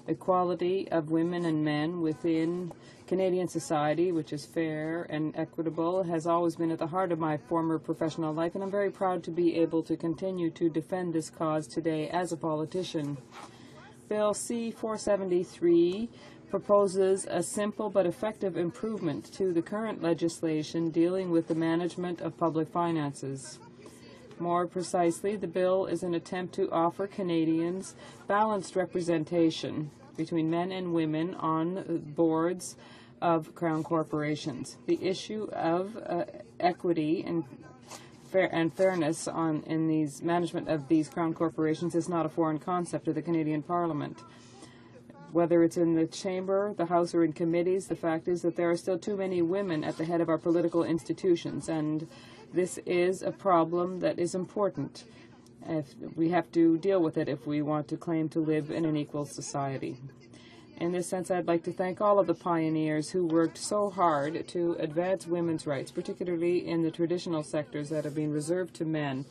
Speaker 4: equality of women and men within Canadian society, which is fair and equitable, has always been at the heart of my former professional life, and I'm very proud to be able to continue to defend this cause today as a politician. Bill C-473 proposes a simple but effective improvement to the current legislation dealing with the management of public finances. More precisely, the bill is an attempt to offer Canadians balanced representation between men and women on boards of Crown corporations. The issue of equity and fairness in these management of these Crown corporations is not a foreign concept to the Canadian Parliament. Whether it's in the Chamber, the House, or in committees, the fact is that there are still too many women at the head of our political institutions, and this is a problem that is important. We have to deal with it if we want to claim to live in an equal society. In this sense, I'd like to thank all of the pioneers who worked so hard to advance women's rights, particularly in the traditional sectors that have been reserved to men,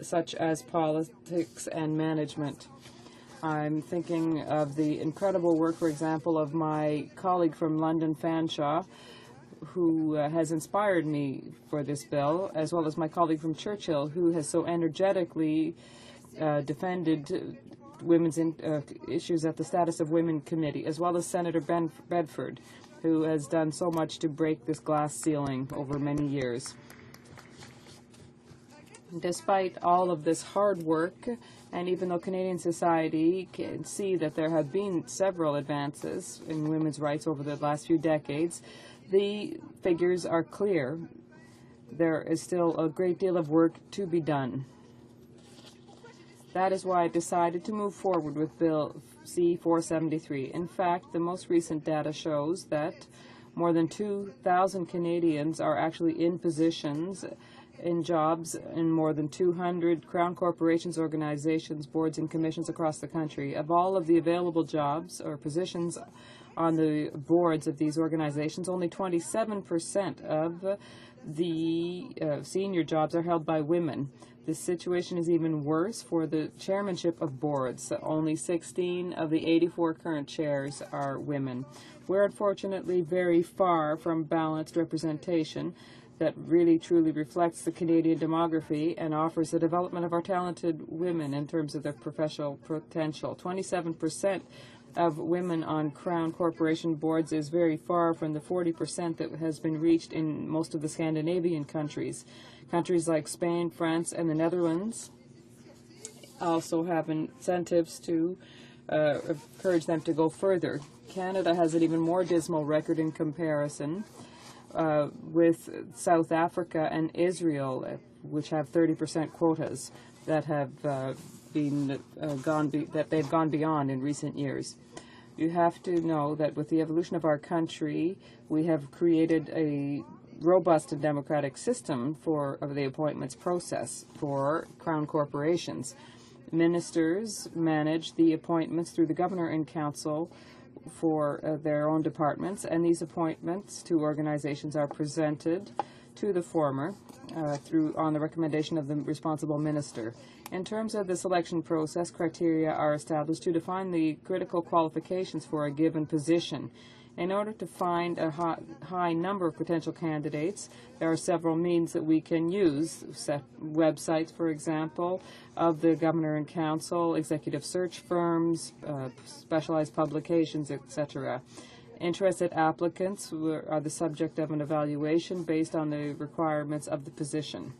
Speaker 4: such as politics and management. I'm thinking of the incredible work, for example, of my colleague from London, Fanshawe, who has inspired me for this bill, as well as my colleague from Churchill, who has so energetically defended women's issues at the Status of Women Committee, as well as Senator Bedford, who has done so much to break this glass ceiling over many years. Despite all of this hard work, and even though Canadian society can see that there have been several advances in women's rights over the last few decades, the figures are clear. There is still a great deal of work to be done. That is why I decided to move forward with Bill C-473. In fact, the most recent data shows that more than 2,000 Canadians are actually in positions, in jobs in more than 200 Crown corporations, organizations, boards, and commissions across the country. Of all of the available jobs or positions on the boards of these organizations, only 27% of the senior jobs are held by women. This situation is even worse for the chairmanship of boards. Only 16 of the 84 current chairs are women. We're unfortunately very far from balanced representation that really truly reflects the Canadian demography and offers the development of our talented women in terms of their professional potential. 27% of women on Crown Corporation boards is very far from the 40% that has been reached in most of the Scandinavian countries. Countries like Spain, France, and the Netherlands also have incentives to encourage them to go further. Canada has an even more dismal record in comparison with South Africa and Israel, which have 30% quotas that have they've gone beyond in recent years. You have to know that with the evolution of our country, we have created a robust and democratic system of the appointments process for Crown corporations. Ministers manage the appointments through the Governor and Council for their own departments, and these appointments to organizations are presented to the former on the recommendation of the responsible minister. In terms of the selection process, criteria are established to define the critical qualifications for a given position. In order to find a high number of potential candidates, there are several means that we can use. Websites, for example, of the Governor and Council, executive search firms, specialized publications, etc. Interested applicants are the subject of an evaluation based on the requirements of the position.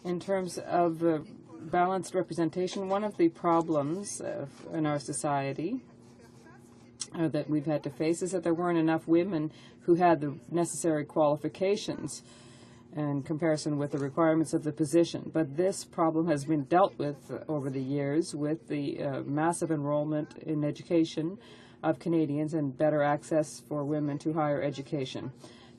Speaker 4: In terms of balanced representation, one of the problems in our society that we've had to face is that there weren't enough women who had the necessary qualifications in comparison with the requirements of the position. But this problem has been dealt with over the years with the massive enrollment in education of Canadians and better access for women to higher education.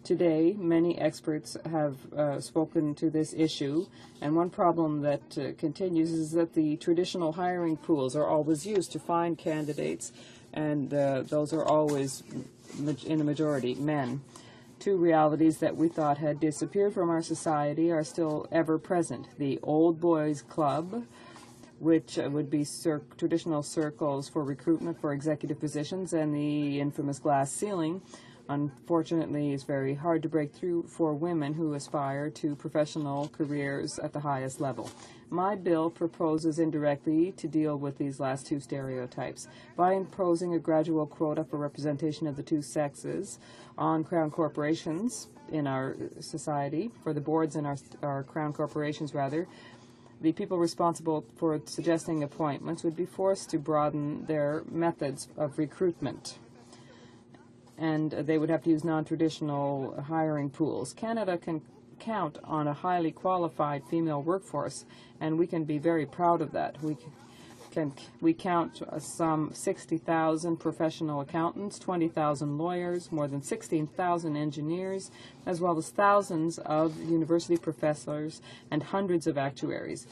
Speaker 4: Today, many experts have spoken to this issue, and one problem that continues is that the traditional hiring pools are always used to find candidates, and those are always in the majority, men. Two realities that we thought had disappeared from our society are still ever present. The old boys club, which would be traditional circles for recruitment for executive positions, and the infamous glass ceiling, unfortunately, is very hard to break through for women who aspire to professional careers at the highest level. My bill proposes indirectly to deal with these last two stereotypes by imposing a gradual quota for representation of the two sexes on Crown corporations in our society, for the boards in our Crown corporations, rather. The people responsible for suggesting appointments would be forced to broaden their methods of recruitment, and they would have to use non-traditional hiring pools. Canada can count on a highly qualified female workforce, and we can be very proud of that. We count some 60,000 professional accountants, 20,000 lawyers, more than 16,000 engineers, as well as thousands of university professors and hundreds of actuaries.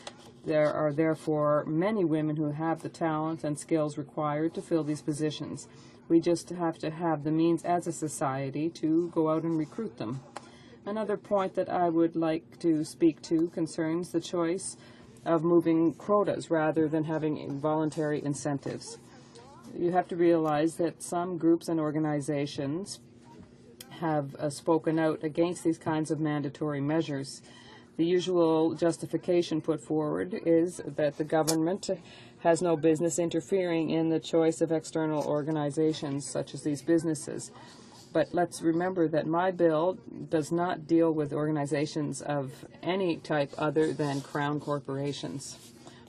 Speaker 4: There are therefore many women who have the talent and skills required to fill these positions. We just have to have the means as a society to go out and recruit them. Another point that I would like to speak to concerns the choice of moving quotas rather than having voluntary incentives. You have to realize that some groups and organizations have spoken out against these kinds of mandatory measures. The usual justification put forward is that the government has no business interfering in the choice of external organizations such as these businesses. But let's remember that my bill does not deal with organizations of any type other than Crown corporations.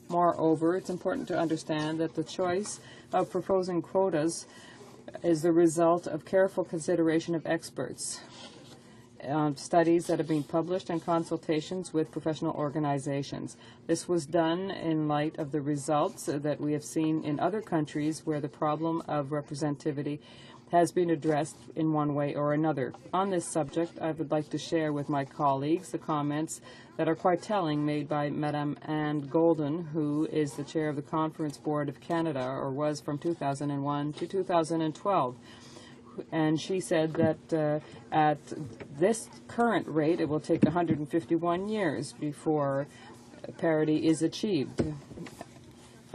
Speaker 4: Moreover, it's important to understand that the choice of proposing quotas is the result of careful consideration of experts, studies that have been published, and consultations with professional organizations. This was done in light of the results that we have seen in other countries where the problem of representativity has been addressed in one way or another. On this subject, I would like to share with my colleagues the comments that are quite telling made by Madame Anne Golden, who is the chair of the Conference Board of Canada, or was from 2001 to 2012. And she said that at this current rate, it will take 151 years before parity is achieved,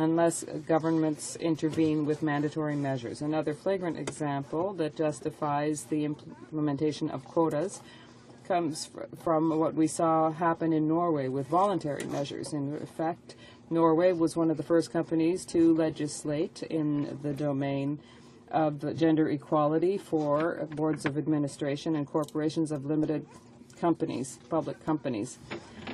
Speaker 4: unless governments intervene with mandatory measures. Another flagrant example that justifies the implementation of quotas comes from what we saw happen in Norway with voluntary measures. In fact, Norway was one of the first companies to legislate in the domain of gender equality for boards of administration and corporations of limited companies, public companies.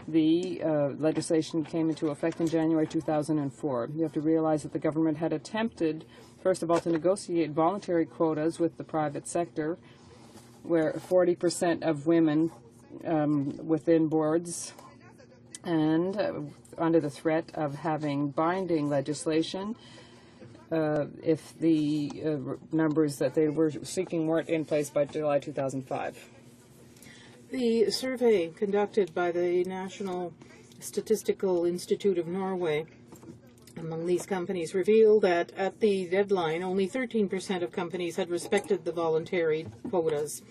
Speaker 4: The legislation came into effect in January 2004. You have to realize that the government had attempted, first of all, to negotiate voluntary quotas with the private sector, where 40% of women within boards, and under the threat of having binding legislation if the numbers that they were seeking weren't in place by July 2005.
Speaker 18: The survey conducted by the National Statistical Institute of Norway among these companies revealed that at the deadline, only 13% of companies had respected the voluntary quotas.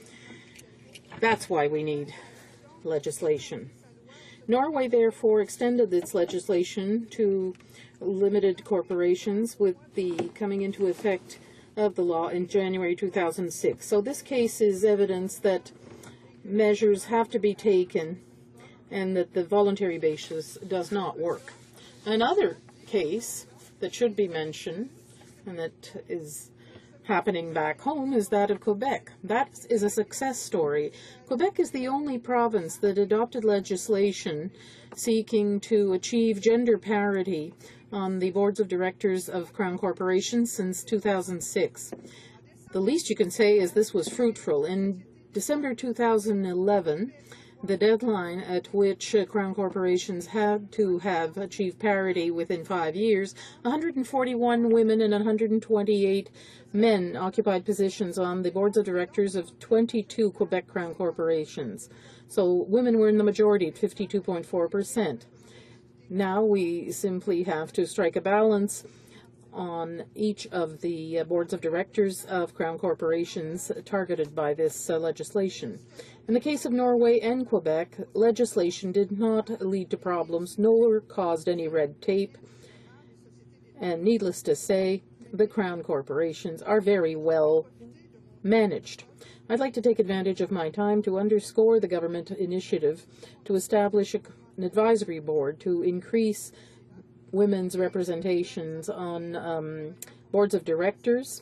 Speaker 18: That's why we need legislation. Norway, therefore, extended its legislation to limited corporations with the coming into effect of the law in January 2006. So this case is evidence that measures have to be taken and that the voluntary basis does not work. Another case that should be mentioned and that is happening back home is that of Quebec. That is a success story. Quebec is the only province that adopted legislation seeking to achieve gender parity on the boards of directors of Crown corporations since 2006. The least you can say is this was fruitful. In December 2011, the deadline at which Crown corporations had to have achieved parity within 5 years, 141 women and 128 men occupied positions on the boards of directors of 22 Quebec Crown corporations. So women were in the majority at 52.4%. Now we simply have to strike a balance on each of the boards of directors of Crown corporations targeted by this legislation. In the case of Norway and Quebec, legislation did not lead to problems nor caused any red tape. And needless to say, the Crown corporations are very well managed. I'd like to take advantage of my time to underscore the government initiative to establish an advisory board to increase women's representations on boards of directors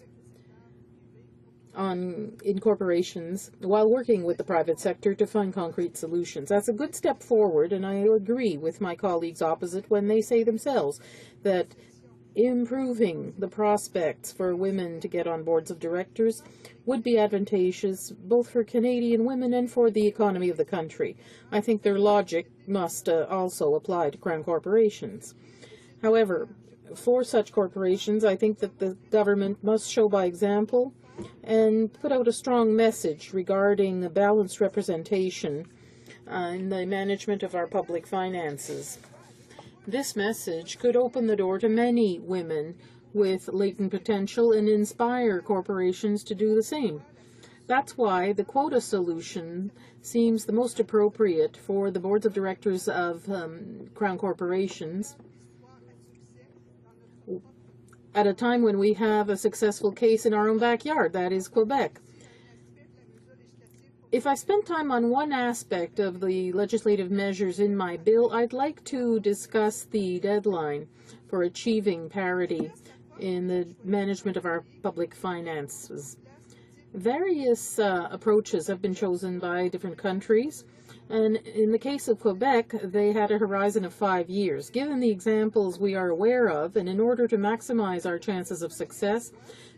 Speaker 18: in corporations while working with the private sector to find concrete solutions. That's a good step forward, and I agree with my colleagues opposite when they say themselves that improving the prospects for women to get on boards of directors would be advantageous both for Canadian women and for the economy of the country. I think their logic must also apply to Crown corporations. However, for such corporations, I think that the government must show by example and put out a strong message regarding a balanced representation in the management of our public finances. This message could open the door to many women with latent potential and inspire corporations to do the same. That's why the quota solution seems the most appropriate for the boards of directors of Crown corporations at a time when we have a successful case in our own backyard, that is Quebec. If I spend time on one aspect of the legislative measures in my bill, I'd like to discuss the deadline for achieving parity in the management of our public finances. Various approaches have been chosen by different countries, and in the case of Quebec, they had a horizon of 5 years. Given the examples we are aware of, and in order to maximize our chances of success,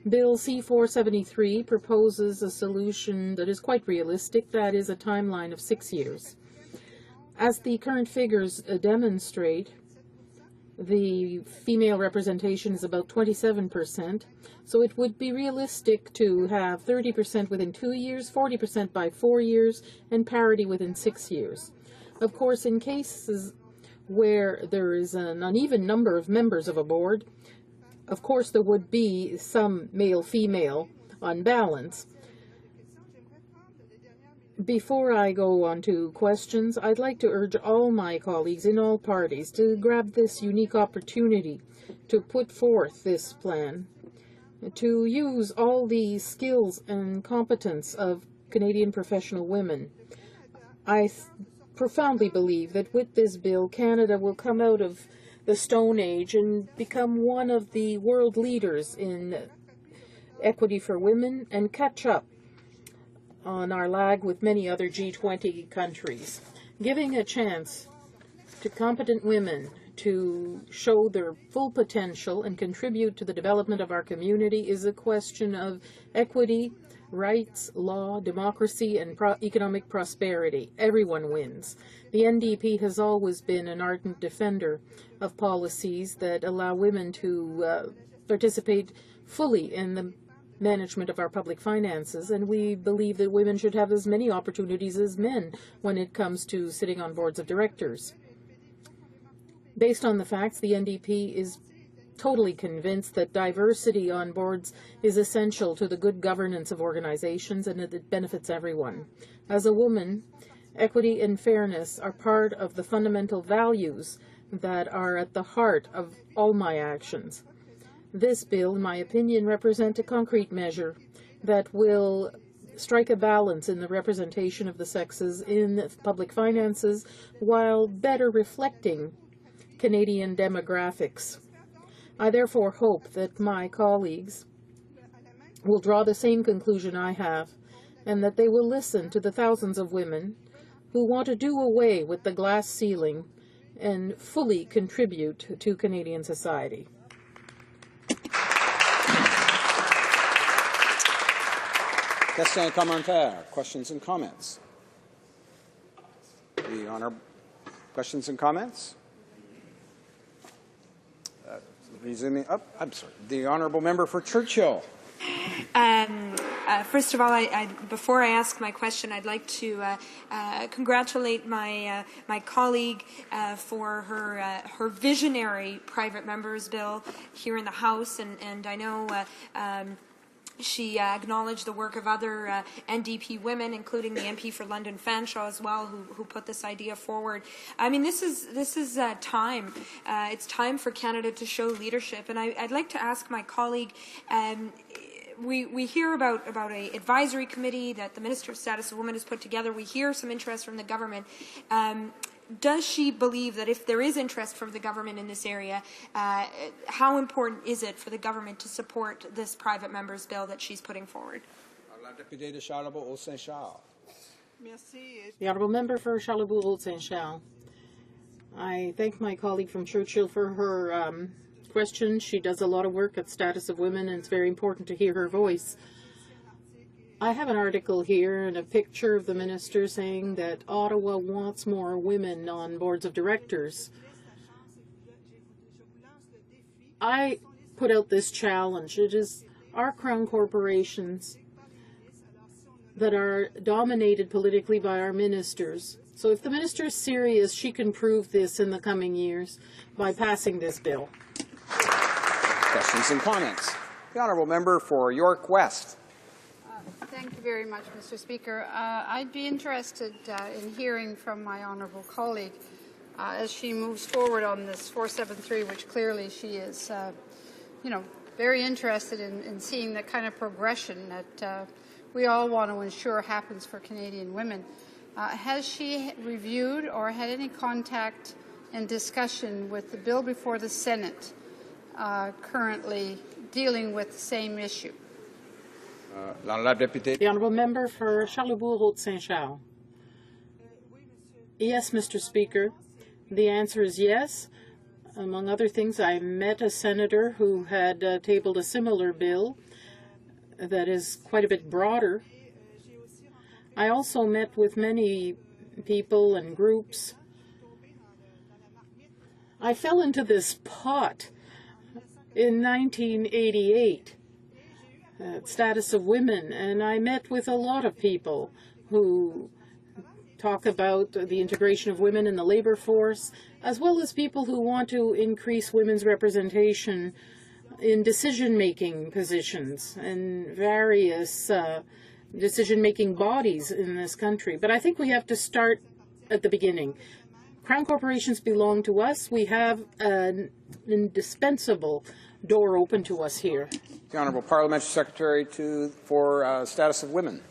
Speaker 18: Bill C-473 proposes a solution that is quite realistic, that is a timeline of 6 years. As the current figures demonstrate, the female representation is about 27%, so it would be realistic to have 30% within 2 years, 40% by 4 years, and parity within 6 years. Of course, in cases where there is an uneven number of members of a board, of course there would be some male-female unbalance. Before I go on to questions, I'd like to urge all my colleagues in all parties to grab this unique opportunity to put forth this plan, to use all the skills and competence of Canadian professional women. I profoundly believe that with this bill, Canada will come out of the Stone Age and become one of the world leaders in equity for women and catch up on our lag with many other G20 countries. Giving a chance to competent women to show their full potential and contribute to the development of our community is a question of equity, rights, law, democracy, and economic prosperity. Everyone wins. The NDP has always been an ardent defender of policies that allow women to participate fully in the management of our public finances, and we believe that women should have as many opportunities as men when it comes to sitting on boards of directors. Based on the facts, the NDP is totally convinced that diversity on boards is essential to the good governance of organizations and that it benefits everyone. As a woman, equity and fairness are part of the fundamental values that are at the heart of all my actions. This bill, in my opinion, represents a concrete measure that will strike a balance in the representation of the sexes in public finances while better reflecting Canadian demographics. I therefore hope that my colleagues will draw the same conclusion I have, and that they will listen to the thousands of women who want to do away with the glass ceiling and fully contribute to Canadian society.
Speaker 22: Questions and commentaires. Questions and comments. The honourable questions and comments. Resuming up. I'm sorry. The honourable member for Churchill.
Speaker 5: First of all, before I ask my question, I'd like to congratulate my colleague for her visionary private members bill here in the House, and I know she acknowledged the work of other NDP women, including the MP for London Fanshawe as well, who put this idea forward. I mean, this is time. It's time for Canada to show leadership, and I'd like to ask my colleague. We hear about an advisory committee that the Minister of Status of Women has put together. We hear some interest from the government. Does she believe that if there is interest from the government in this area, how important is it for the government to support this private member's bill that she's putting forward?
Speaker 18: The Honourable Member for Charlebourg-Saint-Charles. I thank my colleague from Churchill for her question. She does a lot of work at Status of Women, and it's very important to hear her voice. I have an article here and a picture of the minister saying that Ottawa wants more women on boards of directors. I put out this challenge. It is our crown corporations that are dominated politically by our ministers. So if the minister is serious, she can prove this in the coming years by passing this bill.
Speaker 22: Questions and comments. The Honourable Member for York West.
Speaker 17: Thank you very much, Mr. Speaker. I'd be interested in hearing from my honourable colleague as she moves forward on this 473, which clearly she is, very interested in seeing the kind of progression that we all want to ensure happens for Canadian women. Has she reviewed or had any contact and discussion with the bill before the Senate currently dealing with the same issue?
Speaker 18: The Honourable Member for Charlebourg-Saint-Charles. Yes, Mr. Speaker. The answer is yes. Among other things, I met a senator who had tabled a similar bill that is quite a bit broader. I also met with many people and groups. I fell into this pot in 1988. Status of Women, and I met with a lot of people who talk about the integration of women in the labor force, as well as people who want to increase women's representation in decision-making positions and various decision-making bodies in this country. But I think we have to start at the beginning. Crown corporations belong to us. We have an indispensable door open to us here.
Speaker 22: The Honourable Parliamentary Secretary for Status of Women.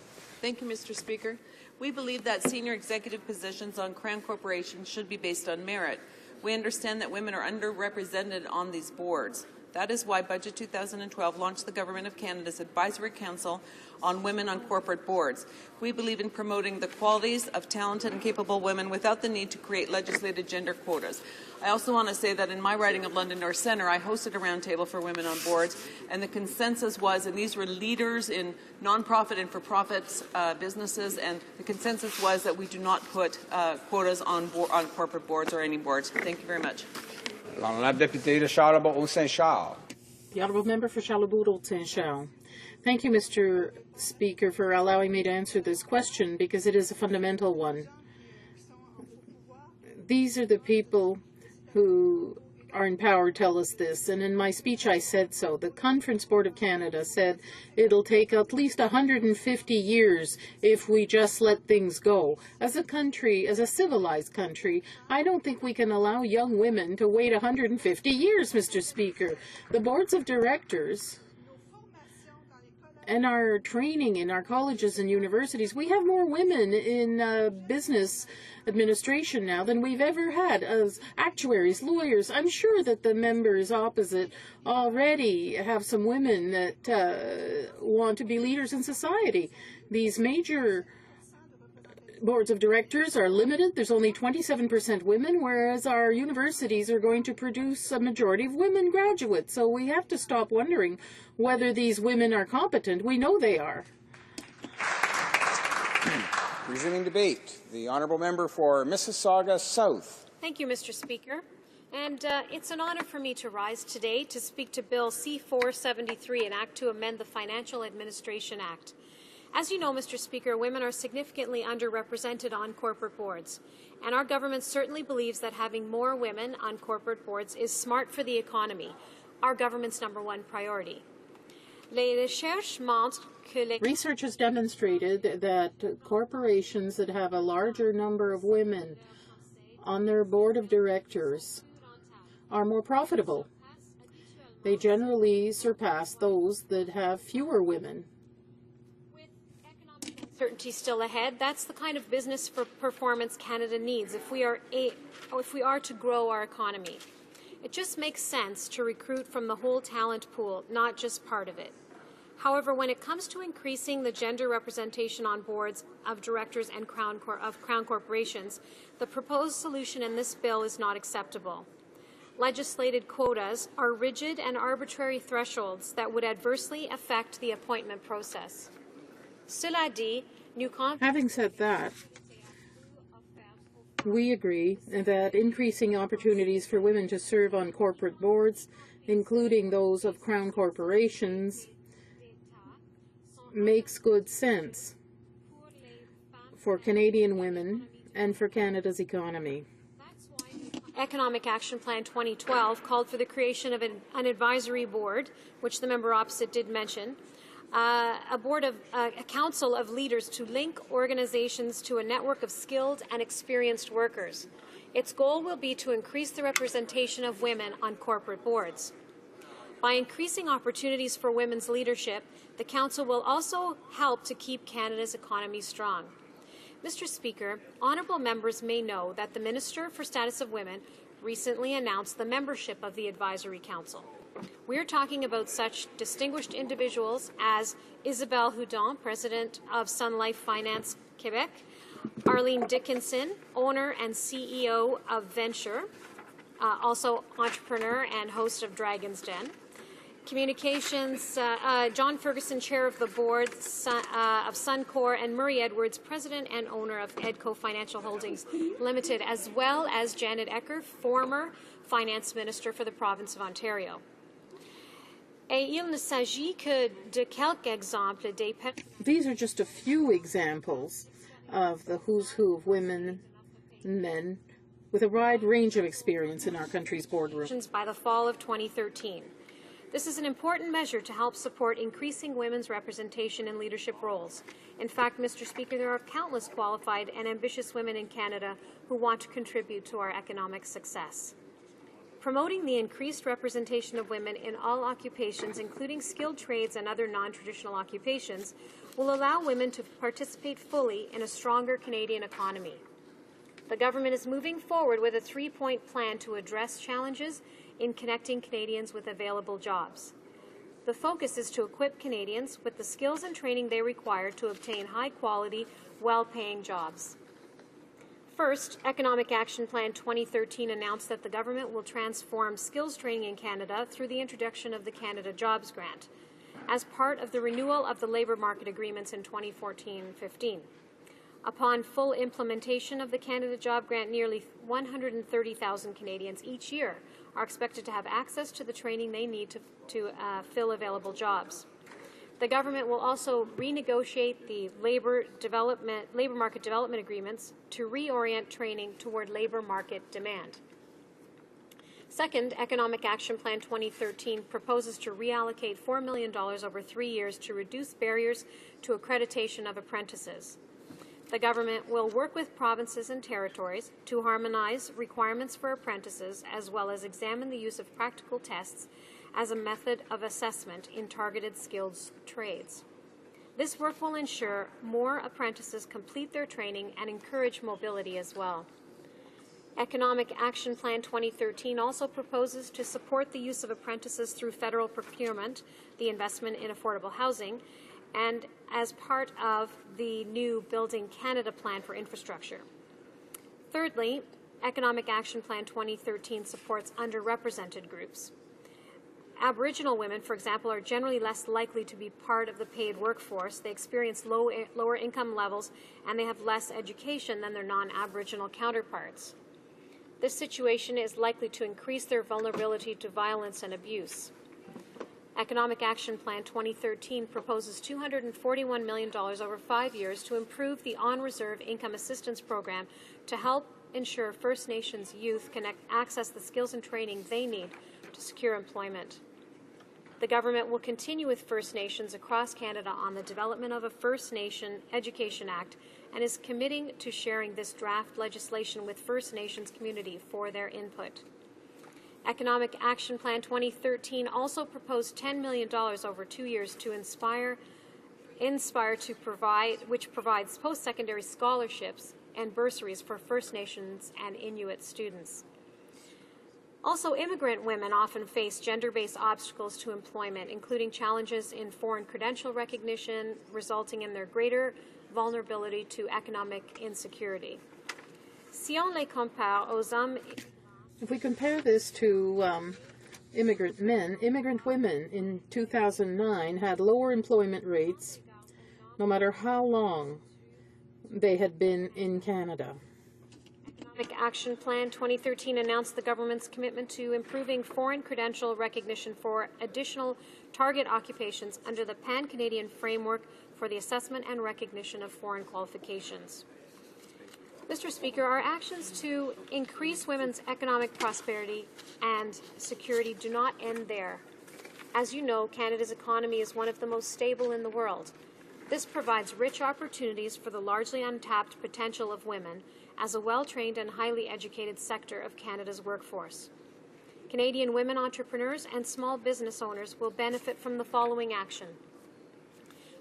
Speaker 23: Thank you, Mr. Speaker. We believe that senior executive positions on Crown corporations should be based on merit. We understand that women are underrepresented on these boards. That is why Budget 2012 launched the Government of Canada's Advisory Council on Women on Corporate Boards. We believe in promoting the qualities of talented and capable women without the need to create legislated gender quotas. I also want to say that in my riding of London North Centre, I hosted a roundtable for women on boards, and the consensus was, and these were leaders in non-profit and for-profit businesses, and the consensus was that we do not put quotas on corporate boards or any boards. Thank you very much.
Speaker 22: The
Speaker 18: Honourable Member for Charlebourg-Saint-Charles. Thank you, Mr. Speaker, for allowing me to answer this question, because it is a fundamental one. These are the people who are in power tell us this, and in my speech I said so. The Conference Board of Canada said it'll take at least 150 years if we just let things go. As a country, as a civilized country, I don't think we can allow young women to wait 150 years, Mr. Speaker. The boards of directors and our training in our colleges and universities, we have more women in business administration now than we've ever had as actuaries, lawyers. I'm sure that the members opposite already have some women that want to be leaders in society. These major boards of directors are limited. There's only 27% women, whereas our universities are going to produce a majority of women graduates. So we have to stop wondering whether these women are competent. We know they are.
Speaker 22: Resuming debate, the Honourable Member for Mississauga South.
Speaker 24: Thank you, Mr. Speaker. And it's an honour for me to rise today to speak to Bill C-473, an act to amend the Financial Administration Act. As you know, Mr. Speaker, women are significantly underrepresented on corporate boards, and our government certainly believes that having more women on corporate boards is smart for the economy, our government's #1 priority.
Speaker 18: Research has demonstrated that corporations that have a larger number of women on their board of directors are more profitable. They generally surpass those that have fewer women.
Speaker 24: Uncertainty still ahead. That's the kind of business for performance Canada needs if we are to grow our economy. It just makes sense to recruit from the whole talent pool, not just part of it. However, when it comes to increasing the gender representation on boards of directors and Crown corporations, the proposed solution in this bill is not acceptable. Legislated quotas are rigid and arbitrary thresholds that would adversely affect the appointment process.
Speaker 18: Having said that, we agree that increasing opportunities for women to serve on corporate boards, including those of Crown corporations, makes good sense for Canadian women and for Canada's economy.
Speaker 24: Economic Action Plan 2012 called for the creation of an advisory board, which the member opposite did mention, a council of leaders to link organizations to a network of skilled and experienced workers. Its goal will be to increase the representation of women on corporate boards. By increasing opportunities for women's leadership, the Council will also help to keep Canada's economy strong. Mr. Speaker, honourable members may know that the Minister for Status of Women recently announced the membership of the Advisory Council. We are talking about such distinguished individuals as Isabelle Houdon, President of Sun Life Finance Quebec, Arlene Dickinson, owner and CEO of Venture, also entrepreneur and host of Dragon's Den, Communications, John Ferguson, Chair of the Board of Suncor, and Murray Edwards, President and owner of Edco Financial Holdings Limited, as well as Janet Ecker, former Finance Minister for the Province of Ontario.
Speaker 18: These are just a few examples of the who's who of women and men with a wide range of experience in our country's boardroom.
Speaker 24: By the fall of 2013. This is an important measure to help support increasing women's representation in leadership roles. In fact, Mr. Speaker, there are countless qualified and ambitious women in Canada who want to contribute to our economic success. Promoting the increased representation of women in all occupations, including skilled trades and other non-traditional occupations, will allow women to participate fully in a stronger Canadian economy. The government is moving forward with a 3-point plan to address challenges in connecting Canadians with available jobs. The focus is to equip Canadians with the skills and training they require to obtain high-quality, well-paying jobs. First, Economic Action Plan 2013 announced that the government will transform skills training in Canada through the introduction of the Canada Jobs Grant, as part of the renewal of the labour market agreements in 2014-15. Upon full implementation of the Canada Job Grant, nearly 130,000 Canadians each year are expected to have access to the training they need to fill available jobs. The government will also renegotiate the labour market development agreements to reorient training toward labour market demand. Second, Economic Action Plan 2013 proposes to reallocate $4 million over 3 years to reduce barriers to accreditation of apprentices. The government will work with provinces and territories to harmonize requirements for apprentices, as well as examine the use of practical tests as a method of assessment in targeted skills trades. This work will ensure more apprentices complete their training and encourage mobility as well. Economic Action Plan 2013 also proposes to support the use of apprentices through federal procurement, the investment in affordable housing, and as part of the new Building Canada plan for infrastructure. Thirdly, Economic Action Plan 2013 supports underrepresented groups. Aboriginal women, for example, are generally less likely to be part of the paid workforce. They experience lower income levels, and they have less education than their non-Aboriginal counterparts. This situation is likely to increase their vulnerability to violence and abuse. Economic Action Plan 2013 proposes $241 million over 5 years to improve the on-reserve income assistance program to help ensure First Nations youth can access the skills and training they need to secure employment. The government will continue with First Nations across Canada on the development of a First Nation Education Act and is committing to sharing this draft legislation with First Nations community for their input. Economic Action Plan 2013 also proposed $10 million over 2 years to Inspire to provide, which provides post-secondary scholarships and bursaries for First Nations and Inuit students. Also, immigrant women often face gender-based obstacles to employment, including challenges in foreign credential recognition, resulting in their greater vulnerability to economic insecurity. Si on les compare aux hommes.
Speaker 18: If we compare this to immigrant men, immigrant women in 2009 had lower employment rates no matter how long they had been in Canada.
Speaker 24: Economic Action Plan 2013 announced the government's commitment to improving foreign credential recognition for additional target occupations under the Pan-Canadian Framework for the Assessment and Recognition of Foreign Qualifications. Mr. Speaker, our actions to increase women's economic prosperity and security do not end there. As you know, Canada's economy is one of the most stable in the world. This provides rich opportunities for the largely untapped potential of women as a well-trained and highly educated sector of Canada's workforce. Canadian women entrepreneurs and small business owners will benefit from the following action.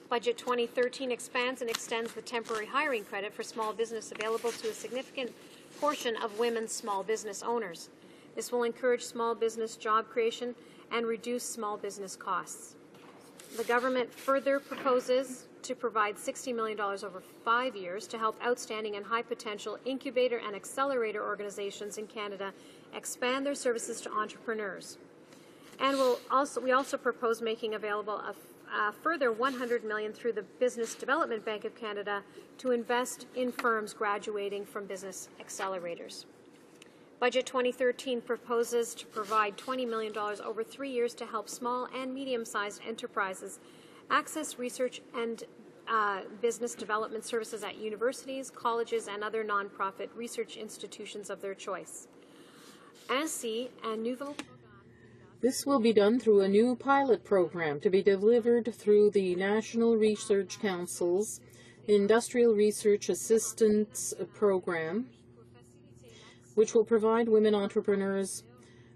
Speaker 24: Budget 2013 expands and extends the temporary hiring credit for small business available to a significant portion of women's small business owners. This will encourage small business job creation and reduce small business costs. The government further proposes to provide $60 million over 5 years to help outstanding and high-potential incubator and accelerator organizations in Canada expand their services to entrepreneurs. And we also propose making available a further $100 million through the Business Development Bank of Canada to invest in firms graduating from business accelerators. Budget 2013 proposes to provide $20 million over 3 years to help small and medium-sized enterprises access research and business development services at universities, colleges, and other nonprofit research institutions of their choice. Ainsi, un nouveau
Speaker 18: This will be done through a new pilot program to be delivered through the National Research Council's Industrial Research Assistance Program, which will provide women entrepreneurs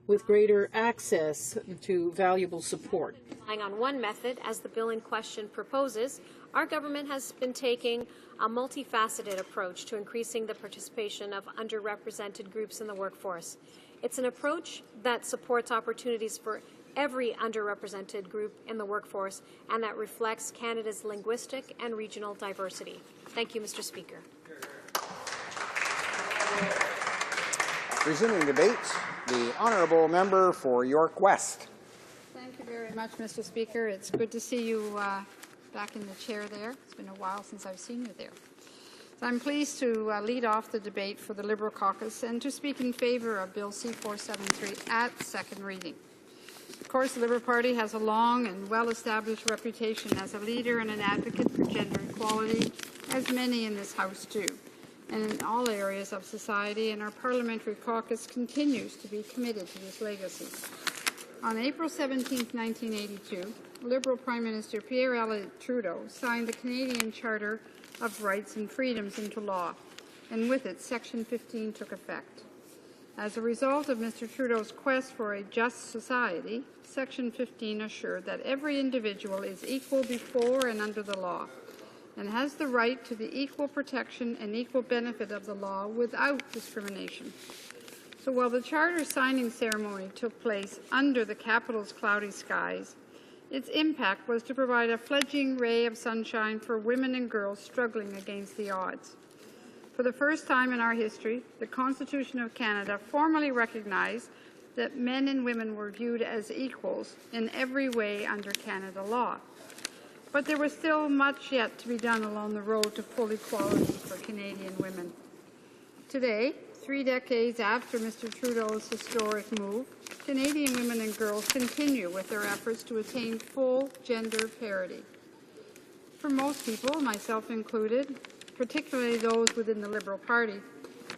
Speaker 18: with greater access to valuable support.
Speaker 24: Relying on one method, as the bill in question proposes, our government has been taking a multifaceted approach to increasing the participation of underrepresented groups in the workforce. It's an approach that supports opportunities for every underrepresented group in the workforce and that reflects Canada's linguistic and regional diversity. Thank you, Mr. Speaker.
Speaker 22: Resuming debate, the honourable member for York West.
Speaker 17: Thank you very much, Mr. Speaker. It's good to see you back in the chair there. It's been a while since I've seen you there. So I'm pleased to lead off the debate for the Liberal caucus and to speak in favour of Bill C-473 at second reading. Of course, the Liberal Party has a long and well-established reputation as a leader and an advocate for gender equality, as many in this House do, and in all areas of society, and our parliamentary caucus continues to be committed to this legacy. On April 17, 1982, Liberal Prime Minister Pierre Elliott Trudeau signed the Canadian Charter of Rights and Freedoms into law, and with it, Section 15 took effect. As a result of Mr. Trudeau's quest for a just society, Section 15 assured that every individual is equal before and under the law, and has the right to the equal protection and equal benefit of the law without discrimination. So while the Charter signing ceremony took place under the capital's cloudy skies, its impact was to provide a fledgling ray of sunshine for women and girls struggling against the odds. For the first time in our history, the Constitution of Canada formally recognized that men and women were viewed as equals in every way under Canada law. But there was still much yet to be done along the road to full equality for Canadian women. Today, 3 decades after Mr. Trudeau's historic move, Canadian women and girls continue with their efforts to attain full gender parity. For most people, myself included, particularly those within the Liberal Party,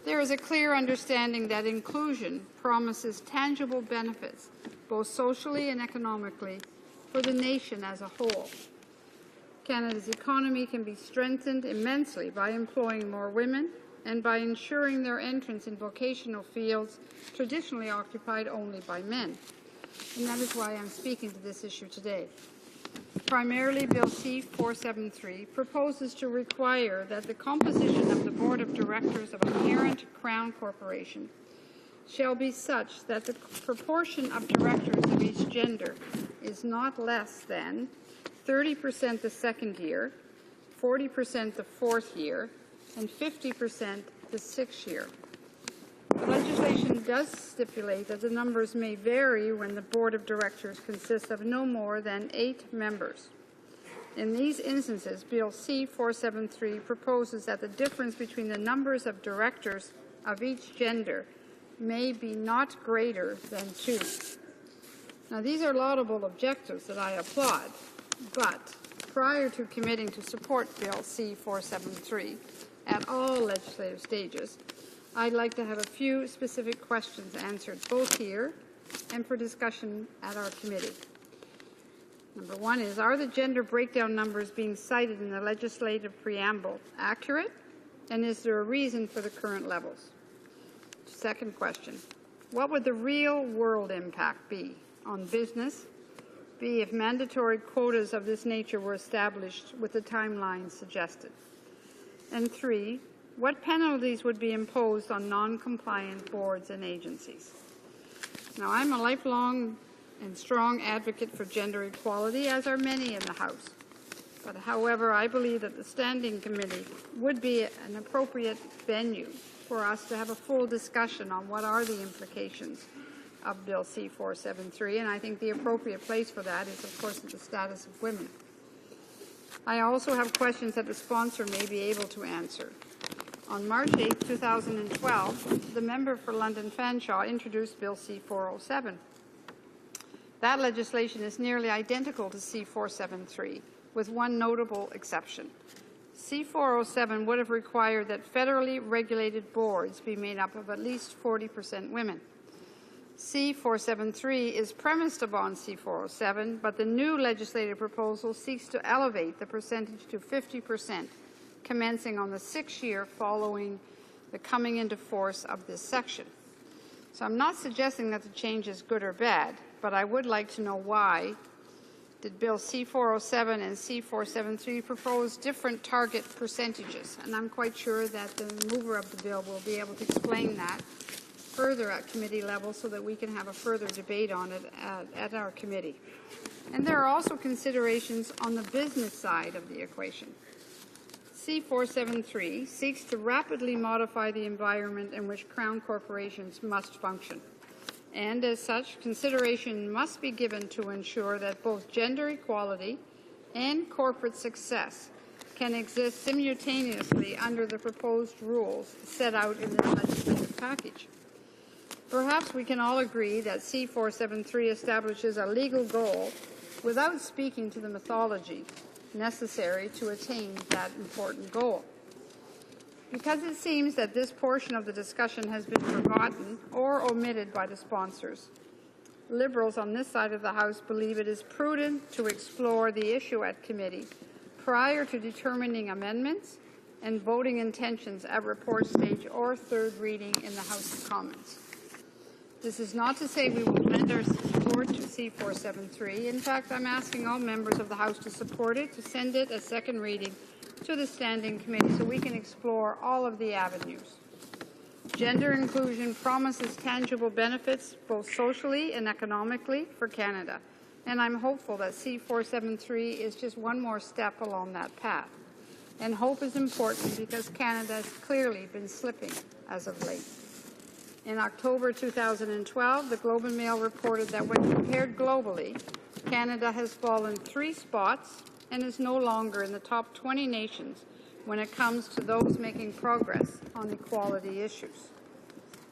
Speaker 17: there is a clear understanding that inclusion promises tangible benefits, both socially and economically, for the nation as a whole. Canada's economy can be strengthened immensely by employing more women and by ensuring their entrance in vocational fields traditionally occupied only by men. And that is why I'm speaking to this issue today. Primarily, Bill C-473 proposes to require that the composition of the Board of Directors of a parent Crown corporation shall be such that the proportion of directors of each gender is not less than 30% the second year, 40% the fourth year, and 50% the sixth year. The legislation does stipulate that the numbers may vary when the Board of Directors consists of no more than 8 members. In these instances, Bill C-473 proposes that the difference between the numbers of directors of each gender may be not greater than 2. Now, these are laudable objectives that I applaud, but prior to committing to support Bill C-473 at all legislative stages, I'd like to have a few specific questions answered both here and for discussion at our committee. Number 1 is, are the gender breakdown numbers being cited in the legislative preamble accurate, and is there a reason for the current levels? Second question, what would the real world impact be on business, be if mandatory quotas of this nature were established with the timeline suggested? And 3, what penalties would be imposed on non-compliant boards and agencies? Now, I'm a lifelong and strong advocate for gender equality, as are many in the House. But however, I believe that the Standing Committee would be an appropriate venue for us to have a full discussion on what are the implications of Bill C-473, and I think the appropriate place for that is, of course, the status of women. I also have questions that the sponsor may be able to answer. On March 8, 2012, the member for London Fanshawe introduced Bill C-407. That legislation is nearly identical to C-473, with one notable exception. C-407 would have required that federally regulated boards be made up of at least 40% women. C-473 is premised upon C-407, but the new legislative proposal seeks to elevate the percentage to 50%, commencing on the 6th year following the coming into force of this section. So I'm not suggesting that the change is good or bad, but I would like to know why did Bill C-407 and C-473 propose different target percentages? And I'm quite sure that the mover of the bill will be able to explain that further at committee level so that we can have a further debate on it at our committee. And there are also considerations on the business side of the equation. C-473 seeks to rapidly modify the environment in which Crown corporations must function. And as such, consideration must be given to ensure that both gender equality and corporate success can exist simultaneously under the proposed rules set out in this legislative package. Perhaps we can all agree that C-473 establishes a legal goal without speaking to the methodology necessary to attain that important goal. Because it seems that this portion of the discussion has been forgotten or omitted by the sponsors, Liberals on this side of the House believe it is prudent to explore the issue at committee prior to determining amendments and voting intentions at report stage or third reading in the House of Commons. This is not to say we will lend our support to C-473. In fact, I'm asking all members of the House to support it, to send it a second reading to the Standing Committee so we can explore all of the avenues. Gender inclusion promises tangible benefits both socially and economically for Canada, and I'm hopeful that C-473 is just one more step along that path. And hope is important because Canada has clearly been slipping as of late. In October 2012, the Globe and Mail reported that when compared globally, Canada has fallen 3 spots and is no longer in the top 20 nations when it comes to those making progress on equality issues.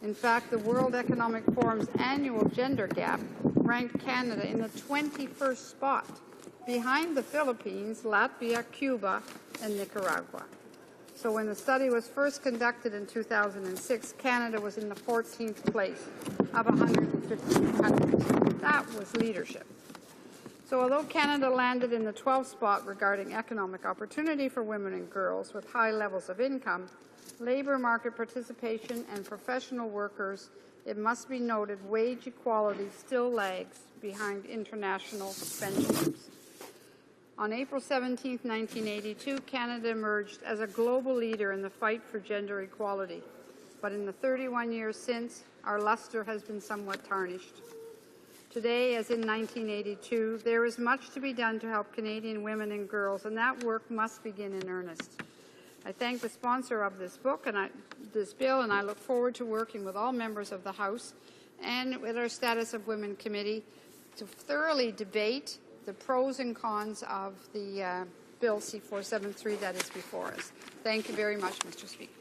Speaker 17: In fact, the World Economic Forum's annual gender gap ranked Canada in the 21st spot, behind the Philippines, Latvia, Cuba, and Nicaragua. So when the study was first conducted in 2006, Canada was in the 14th place of 150 countries. That was leadership. So although Canada landed in the 12th spot regarding economic opportunity for women and girls with high levels of income, labour market participation and professional workers, it must be noted, wage equality still lags behind international benchmarks. On April 17, 1982, Canada emerged as a global leader in the fight for gender equality. But in the 31 years since, our luster has been somewhat tarnished. Today, as in 1982, there is much to be done to help Canadian women and girls, and that work must begin in earnest. I thank the sponsor of this book and this bill, and I look forward to working with all members of the House and with our Status of Women Committee to thoroughly debate the pros and cons of the Bill C-473 that is before us. Thank you very much, Mr. Speaker.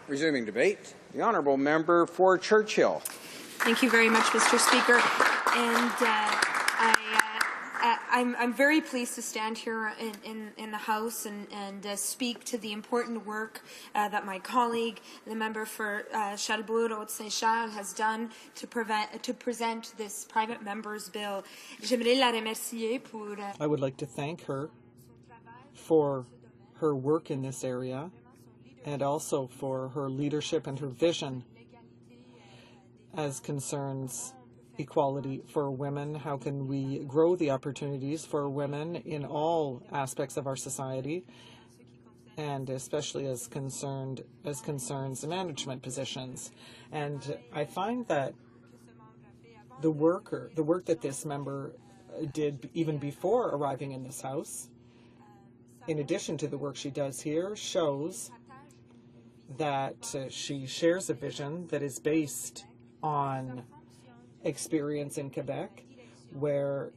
Speaker 22: Resuming debate, the honourable member for Churchill.
Speaker 5: Thank you very much, Mr. Speaker. And I'm very pleased to stand here in the House and speak to the important work that my colleague, the member for Charlebourg-Haute-Saint-Charles, has done to present this private member's bill.
Speaker 3: I would like to thank her for her work in this area and also for her leadership and her vision as concerns equality for women. How can we grow the opportunities for women in all aspects of our society, and especially as concerns management positions? And I find that the work that this member did even before arriving in this House, in addition to the work she does here, shows that she shares a vision that is based on experience in Quebec, where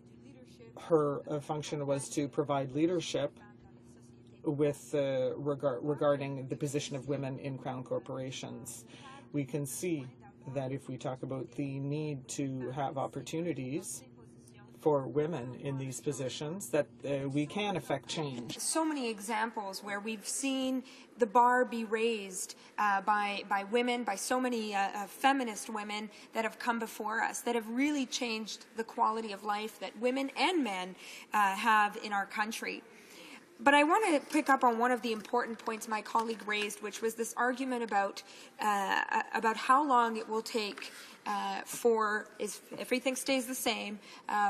Speaker 3: her function was to provide leadership with regarding the position of women in Crown corporations. We can see that if we talk about the need to have opportunities for women in these positions, that we can affect change.
Speaker 5: So many examples where we've seen the bar be raised by women, by so many feminist women that have come before us, that have really changed the quality of life that women and men have in our country. But I want to pick up on one of the important points my colleague raised, which was this argument about how long it will take if everything stays the same,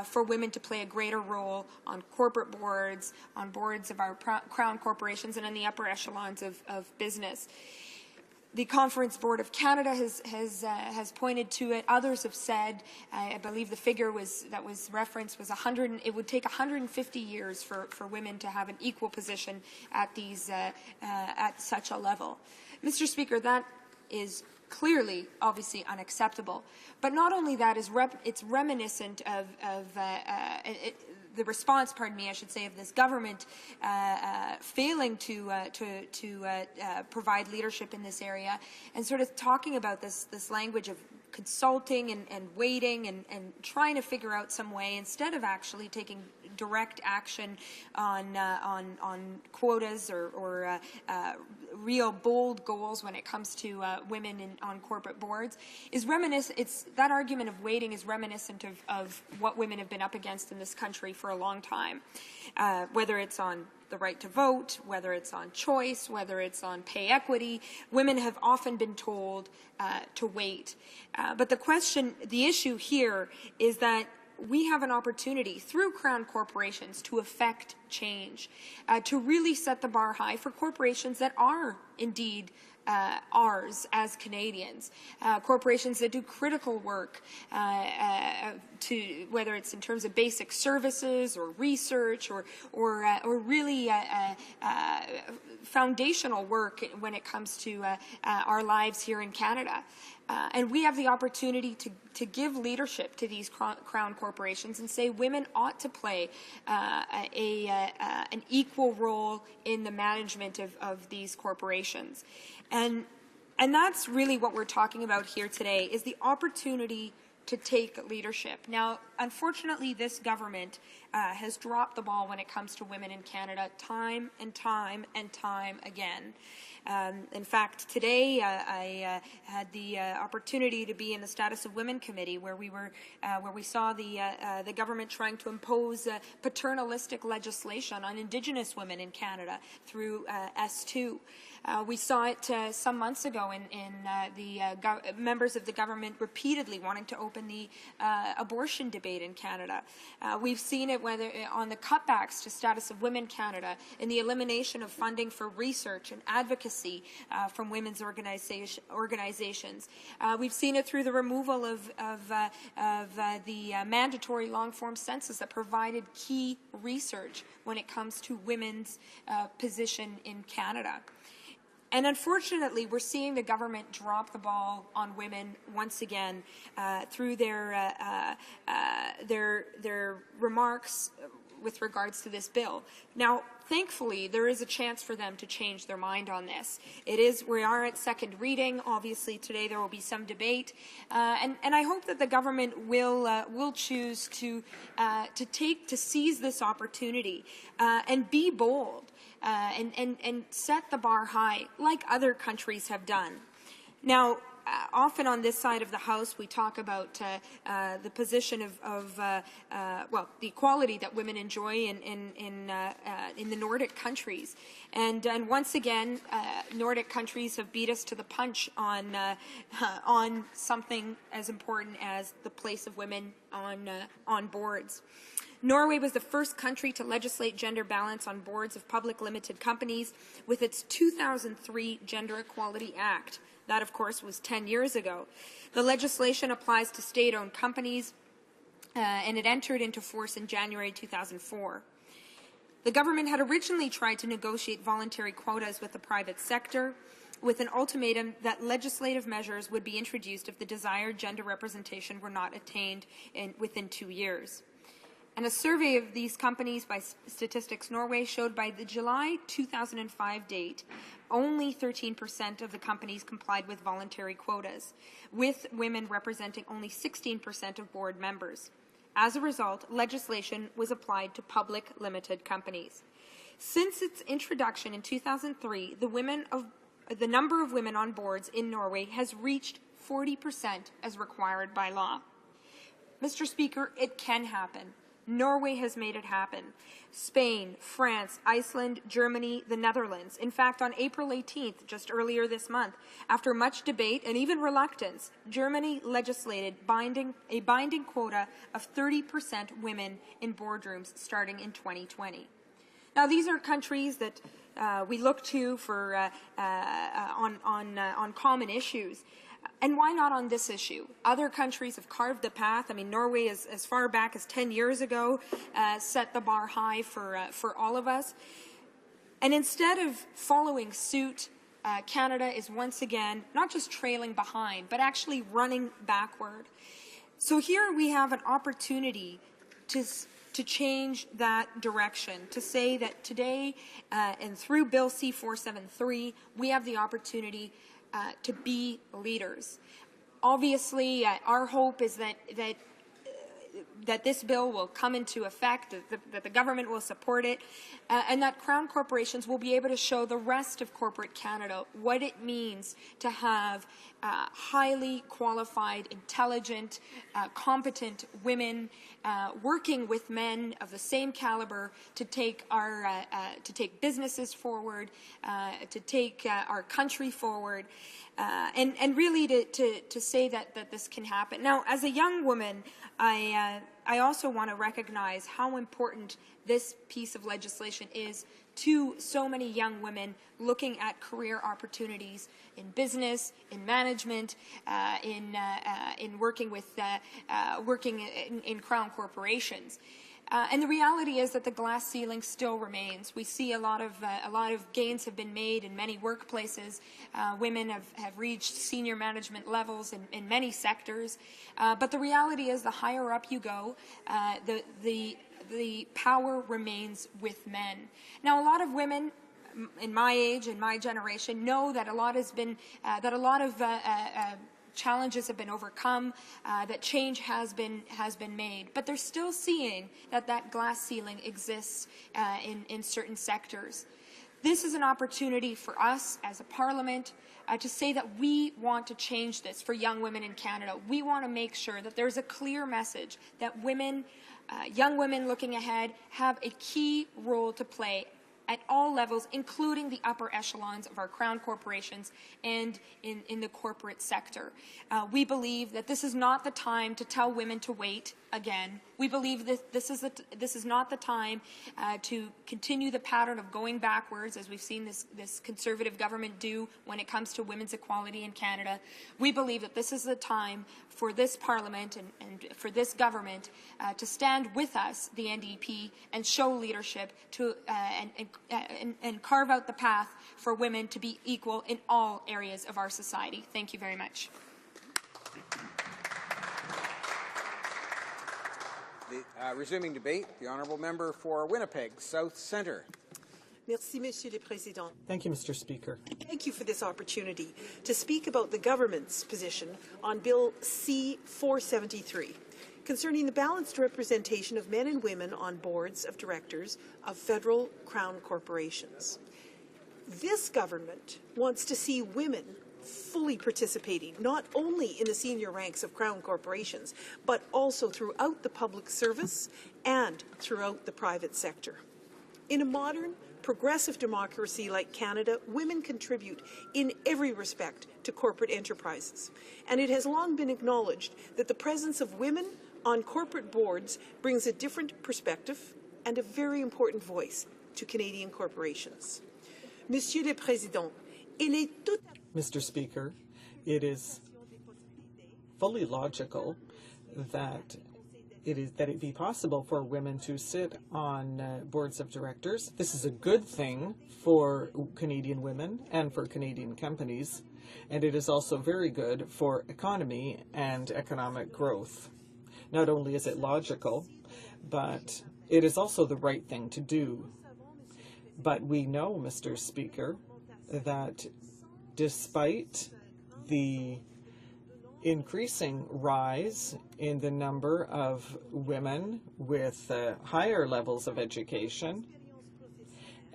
Speaker 5: for women to play a greater role on corporate boards, on boards of our Crown corporations, and in the upper echelons of business. The Conference Board of Canada has pointed to it. Others have said, I believe the figure that was referenced was 100. It would take 150 years for women to have an equal position at at such a level. Mr. Speaker, that is clearly, obviously, unacceptable. But not only that, it's reminiscent of the response, I should say, of this government failing to provide leadership in this area, and sort of talking about this language of consulting and waiting and trying to figure out some way, instead of actually taking direct action on quotas or real bold goals when it comes to women on corporate boards, is reminiscent. That argument of waiting is reminiscent of what women have been up against in this country for a long time, whether it's on the right to vote, whether it's on choice, whether it's on pay equity. Women have often been told to wait. But the issue here is that we have an opportunity through Crown corporations to affect change, to really set the bar high for corporations that are indeed ours as Canadians, corporations that do critical work, whether it's in terms of basic services or research or really foundational work when it comes to our lives here in Canada. And we have the opportunity to give leadership to these crown corporations and say women ought to play an equal role in the management of these corporations. And that's really what we're talking about here today, is the opportunity to take leadership. Now, unfortunately, this government has dropped the ball when it comes to women in Canada time and time and time again. In fact, today I had the opportunity to be in the Status of Women Committee, where we saw the government trying to impose paternalistic legislation on Indigenous women in Canada through S2. We saw it some months ago in the members of the government repeatedly wanting to open the abortion debate in Canada. We've seen it whether on the cutbacks to Status of Women Canada, in the elimination of funding for research and advocacy from women's organizations. We've seen it through the removal of the mandatory long-form census that provided key research when it comes to women's position in Canada. And unfortunately, we're seeing the government drop the ball on women once again through their remarks with regards to this bill. Now, thankfully, there is a chance for them to change their mind on this. We are at second reading. Obviously, today there will be some debate, and I hope that the government will choose to seize this opportunity and be bold. And set the bar high, like other countries have done. Now, often on this side of the House, we talk about the position of the equality that women enjoy in the Nordic countries, and once again, Nordic countries have beat us to the punch on something as important as the place of women on boards. Norway was the first country to legislate gender balance on boards of public limited companies with its 2003 Gender Equality Act. That, of course, was 10 years ago. The legislation applies to state-owned companies, and it entered into force in January 2004. The government had originally tried to negotiate voluntary quotas with the private sector, with an ultimatum that legislative measures would be introduced if the desired gender representation were not attained within 2 years. And a survey of these companies by Statistics Norway showed by the July 2005 date, only 13% of the companies complied with voluntary quotas, with women representing only 16% of board members. As a result, legislation was applied to public limited companies. Since its introduction in 2003, the number of women on boards in Norway has reached 40% as required by law. Mr. Speaker, it can happen. Norway has made it happen. Spain, France, Iceland, Germany, the Netherlands. In fact, on April 18th, just earlier this month, after much debate and even reluctance, Germany legislated a binding quota of 30% women in boardrooms starting in 2020. Now, these are countries that we look to for on common issues. And why not on this issue? Other countries have carved the path. I mean, Norway, as far back as 10 years ago, set the bar high for all of us. And instead of following suit, Canada is once again not just trailing behind, but actually running backward. So here we have an opportunity to change that direction, to say that today and through Bill C-473, we have the opportunity to be leaders. Obviously, our hope is that this bill will come into effect, that the government will support it, and that Crown corporations will be able to show the rest of corporate Canada what it means to have highly qualified, intelligent, competent women working with men of the same caliber to take businesses forward, to take our country forward, and really to say that this can happen. Now, as a young woman, I also want to recognize how important this piece of legislation is to so many young women looking at career opportunities in business, in management, in working in Crown corporations. And the reality is that the glass ceiling still remains. We see a lot of gains have been made in many workplaces. Women have reached senior management levels in many sectors. But the reality is, the higher up you go, the power remains with men. Now, a lot of women in my age and my generation know that a lot has been challenges have been overcome, that change has been made, but they're still seeing that glass ceiling exists in certain sectors. This is an opportunity for us as a parliament to say that we want to change this for young women in Canada. We want to make sure that there's a clear message that women, young women looking ahead, have a key role to play at all levels, including the upper echelons of our crown corporations and in the corporate sector. We believe that this is not the time to tell women to wait again. We believe that this is not the time to continue the pattern of going backwards, as we've seen this Conservative government do when it comes to women's equality in Canada. We believe that this is the time for this Parliament and for this government to stand with us, the NDP, and show leadership to and carve out the path for women to be equal in all areas of our society. Thank you very much.
Speaker 22: Resuming debate, the honourable member for Winnipeg South Centre.
Speaker 8: Merci, Monsieur le Président.
Speaker 3: Thank you, Mr. Speaker.
Speaker 8: Thank you for this opportunity to speak about the government's position on Bill C-473, concerning the balanced representation of men and women on boards of directors of federal crown corporations. This government wants to see women fully participating, not only in the senior ranks of crown corporations, but also throughout the public service and throughout the private sector. In a modern, progressive democracy like Canada, women contribute in every respect to corporate enterprises, and it has long been acknowledged that the presence of women on corporate boards brings a different perspective and a very important voice to Canadian corporations. Monsieur le Président, il est tout
Speaker 3: Mr. Speaker, it is fully logical that it be possible for women to sit on boards of directors. This is a good thing for Canadian women and for Canadian companies, and it is also very good for economy and economic growth. Not only is it logical, but it is also the right thing to do. But we know, Mr. Speaker, that despite the increasing rise in the number of women with higher levels of education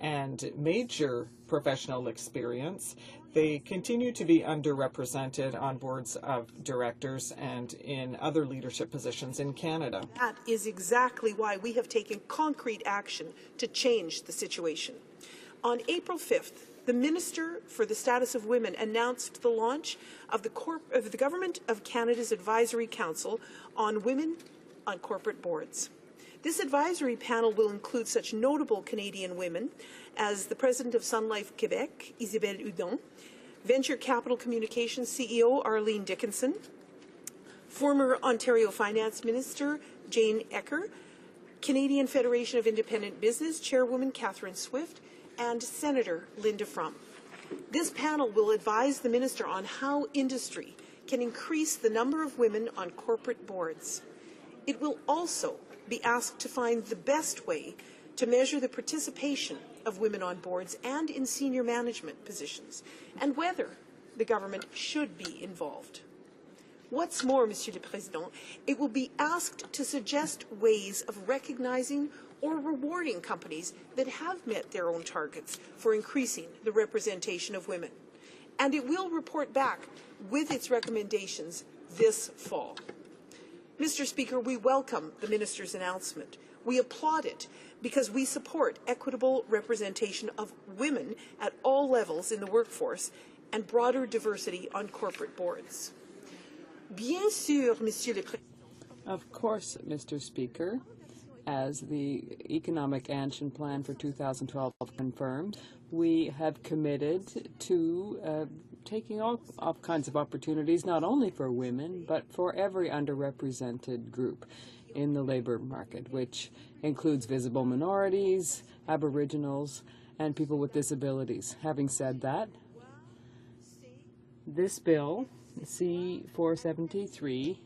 Speaker 3: and major professional experience, they continue to be underrepresented on boards of directors and in other leadership positions in Canada.
Speaker 8: That is exactly why we have taken concrete action to change the situation. On April 5th, the Minister for the Status of Women announced the launch of the Government of Canada's Advisory Council on Women on Corporate Boards. This advisory panel will include such notable Canadian women as the President of Sun Life Quebec, Isabelle Hudon, Venture Capital Communications CEO Arlene Dickinson, former Ontario Finance Minister Jane Ecker, Canadian Federation of Independent Business Chairwoman Catherine Swift, and Senator Linda Frum. This panel will advise the Minister on how industry can increase the number of women on corporate boards. It will also be asked to find the best way to measure the participation of women on boards and in senior management positions, and whether the government should be involved. What's more, Monsieur le Président, it will be asked to suggest ways of recognizing or rewarding companies that have met their own targets for increasing the representation of women. And it will report back with its recommendations this fall. Mr. Speaker, we welcome the Minister's announcement. We applaud it because we support equitable representation of women at all levels in the workforce and broader diversity on corporate boards. Bien sûr, Monsieur le Président.
Speaker 4: Of course, Mr. Speaker. As the Economic Action Plan for 2012 confirmed, we have committed to taking all kinds of opportunities, not only for women, but for every underrepresented group in the labor market, which includes visible minorities, Aboriginals, and people with disabilities. Having said that, this bill, C-473,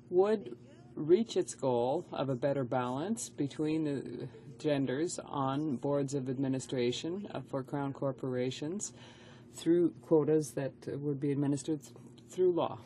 Speaker 4: would reach its goal of a better balance between the genders on boards of administration for Crown corporations through quotas that would be administered through law.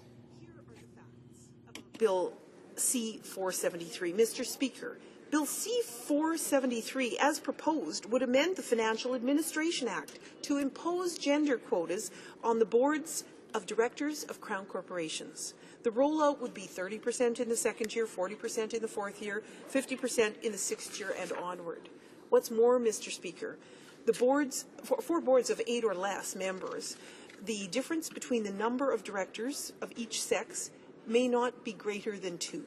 Speaker 8: Bill C-473. Mr. Speaker, Bill C-473, as proposed, would amend the Financial Administration Act to impose gender quotas on the boards of directors of Crown corporations. The rollout would be 30% in the second year, 40% in the fourth year, 50% in the sixth year and onward. What's more, Mr. Speaker, the boards, for boards of 8 or less members, the difference between the number of directors of each sex may not be greater than 2.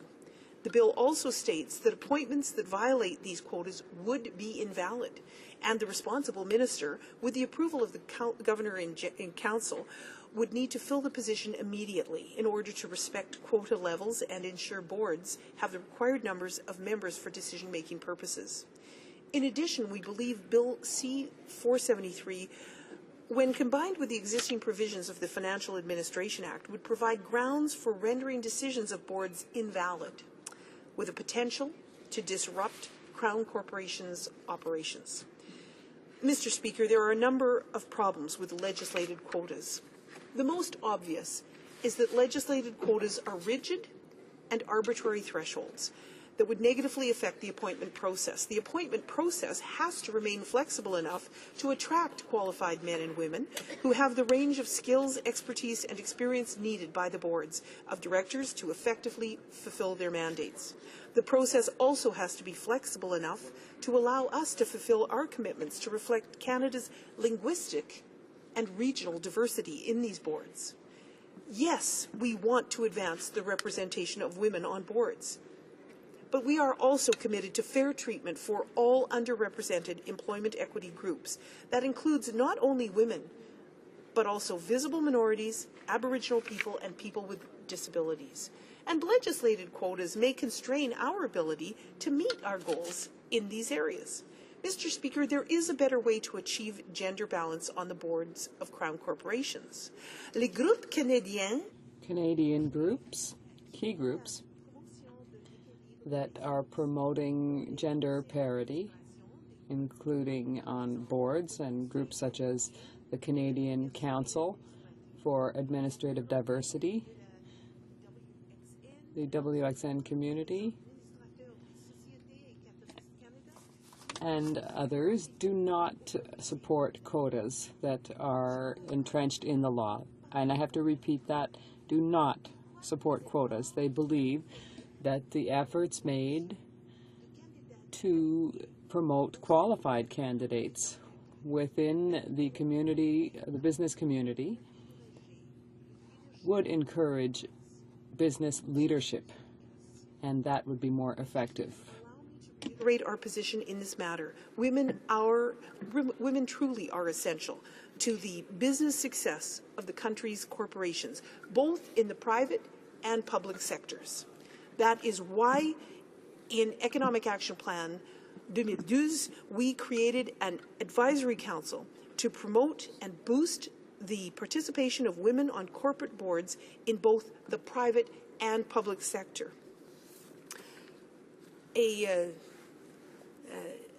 Speaker 8: The bill also states that appointments that violate these quotas would be invalid, and the responsible minister, with the approval of the governor and council, would need to fill the position immediately in order to respect quota levels and ensure boards have the required numbers of members for decision-making purposes. In addition, we believe Bill C-473, when combined with the existing provisions of the Financial Administration Act, would provide grounds for rendering decisions of boards invalid, with a potential to disrupt Crown Corporation's operations. Mr. Speaker, there are a number of problems with legislated quotas. The most obvious is that legislated quotas are rigid and arbitrary thresholds that would negatively affect the appointment process. The appointment process has to remain flexible enough to attract qualified men and women who have the range of skills, expertise, and experience needed by the boards of directors to effectively fulfill their mandates. The process also has to be flexible enough to allow us to fulfill our commitments to reflect Canada's linguistic and regional diversity in these boards. Yes, we want to advance the representation of women on boards, but we are also committed to fair treatment for all underrepresented employment equity groups. That includes not only women, but also visible minorities, Aboriginal people, and people with disabilities. And legislated quotas may constrain our ability to meet our goals in these areas. Mr. Speaker, there is a better way to achieve gender balance on the boards of Crown corporations. Les groupes canadiens,
Speaker 4: Canadian groups, key groups, that are promoting gender parity, including on boards, and groups such as the Canadian Council for Administrative Diversity, the WXN community, and others do not support quotas that are entrenched in the law. And I have to repeat that, do not support quotas. They believe that the efforts made to promote qualified candidates within the community, the business community, would encourage business leadership, and that would be more effective.
Speaker 8: Reiterate our position in this matter. Women truly are essential to the business success of the country's corporations, both in the private and public sectors. That is why in Economic Action Plan 2012, we created an advisory council to promote and boost the participation of women on corporate boards in both the private and public sector.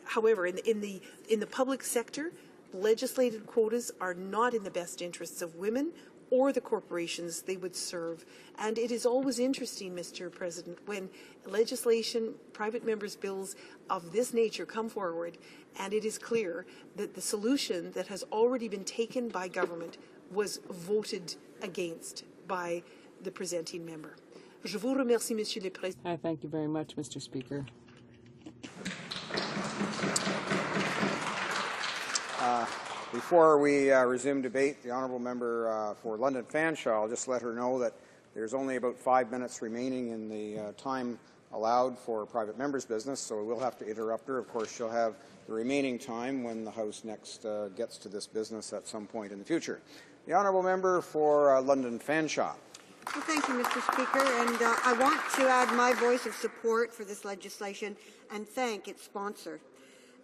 Speaker 8: However, in the public sector, legislated quotas are not in the best interests of women or the corporations they would serve. And it is always interesting, Mr. President, when legislation, private members' bills of this nature come forward, and it is clear that the solution that has already been taken by government was voted against by the presenting member. Je vous remercie, Monsieur le Président.
Speaker 4: I thank you very much, Mr. Speaker.
Speaker 22: Before we resume debate, the honourable member for London Fanshawe, I'll just let her know that there's only about 5 minutes remaining in the time allowed for private members' business, so we'll have to interrupt her. Of course, she'll have the remaining time when the House next gets to this business at some point in the future. The honourable member for London Fanshawe.
Speaker 7: Well, thank you, Mr. Speaker, and I want to add my voice of support for this legislation and thank its sponsor.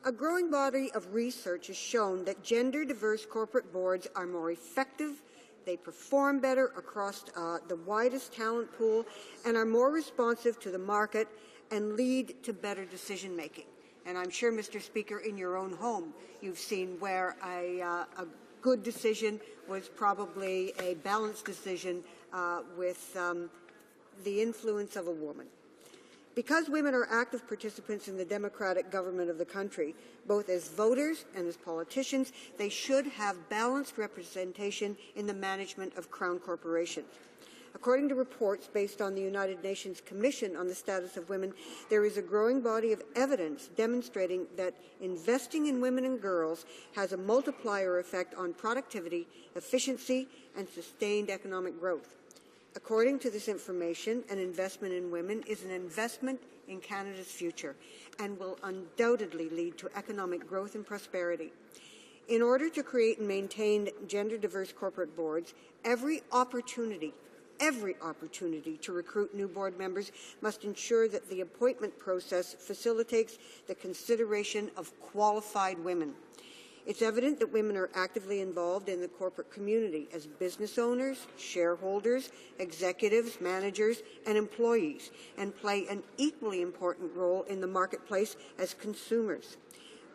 Speaker 7: A growing body of research has shown that gender-diverse corporate boards are more effective, they perform better across the widest talent pool, and are more responsive to the market and lead to better decision-making. And I'm sure, Mr. Speaker, in your own home, you've seen where a good decision was probably a balanced decision with the influence of a woman. Because women are active participants in the democratic government of the country, both as voters and as politicians, they should have balanced representation in the management of Crown corporations. According to reports based on the United Nations Commission on the Status of Women, there is a growing body of evidence demonstrating that investing in women and girls has a multiplier effect on productivity, efficiency, and sustained economic growth. According to this information, an investment in women is an investment in Canada's future and will undoubtedly lead to economic growth and prosperity. In order to create and maintain gender-diverse corporate boards, every opportunity to recruit new board members must ensure that the appointment process facilitates the consideration of qualified women. It's evident that women are actively involved in the corporate community as business owners, shareholders, executives, managers, and employees, and play an equally important role in the marketplace as consumers.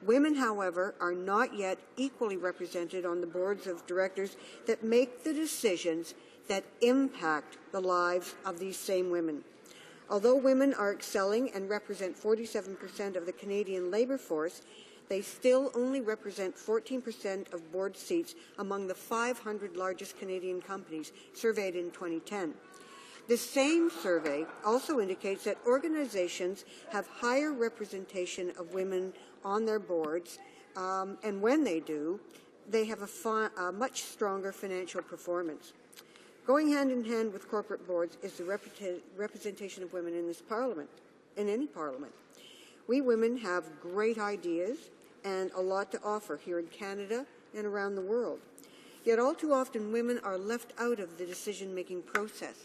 Speaker 7: Women, however, are not yet equally represented on the boards of directors that make the decisions that impact the lives of these same women. Although women are excelling and represent 47% of the Canadian labour force, they still only represent 14% of board seats among the 500 largest Canadian companies surveyed in 2010. This same survey also indicates that organizations have higher representation of women on their boards, and when they do, they have a much stronger financial performance. Going hand in hand with corporate boards is the representation of women in this parliament, in any parliament. We women have great ideas and a lot to offer here in Canada and around the world. Yet all too often women are left out of the decision-making process.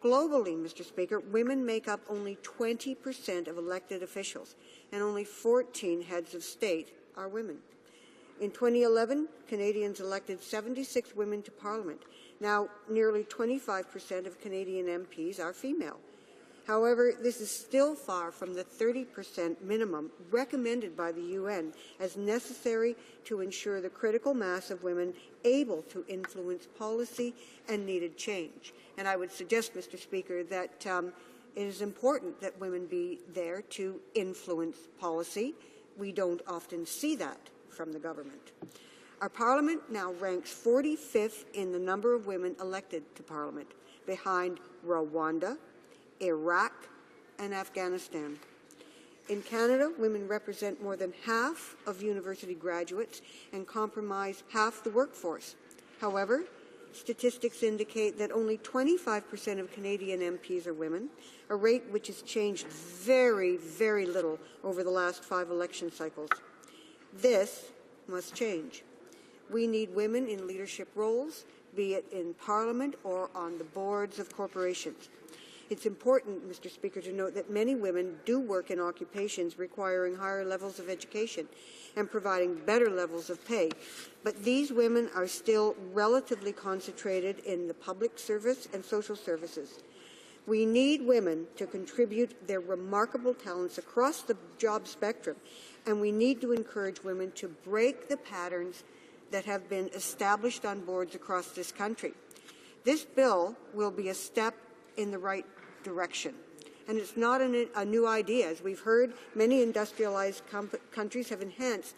Speaker 7: Globally, Mr. Speaker, women make up only 20% of elected officials, and only 14 heads of state are women. In 2011, Canadians elected 76 women to Parliament. Now, nearly 25% of Canadian MPs are female. However, this is still far from the 30% minimum recommended by the UN as necessary to ensure the critical mass of women able to influence policy and needed change. And I would suggest, Mr. Speaker, that it is important that women be there to influence policy. We don't often see that from the government. Our Parliament now ranks 45th in the number of women elected to Parliament, behind Rwanda, Iraq, and Afghanistan. In Canada, women represent more than half of university graduates and comprise half the workforce. However, statistics indicate that only 25% of Canadian MPs are women, a rate which has changed very, very little over the last 5 election cycles. This must change. We need women in leadership roles, be it in Parliament or on the boards of corporations. It's important, Mr. Speaker, to note that many women do work in occupations requiring higher levels of education and providing better levels of pay. But these women are still relatively concentrated in the public service and social services. We need women to contribute their remarkable talents across the job spectrum, and we need to encourage women to break the patterns that have been established on boards across this country. This bill will be a step in the right direction. And it's not a new idea. As we've heard, many industrialized countries have enhanced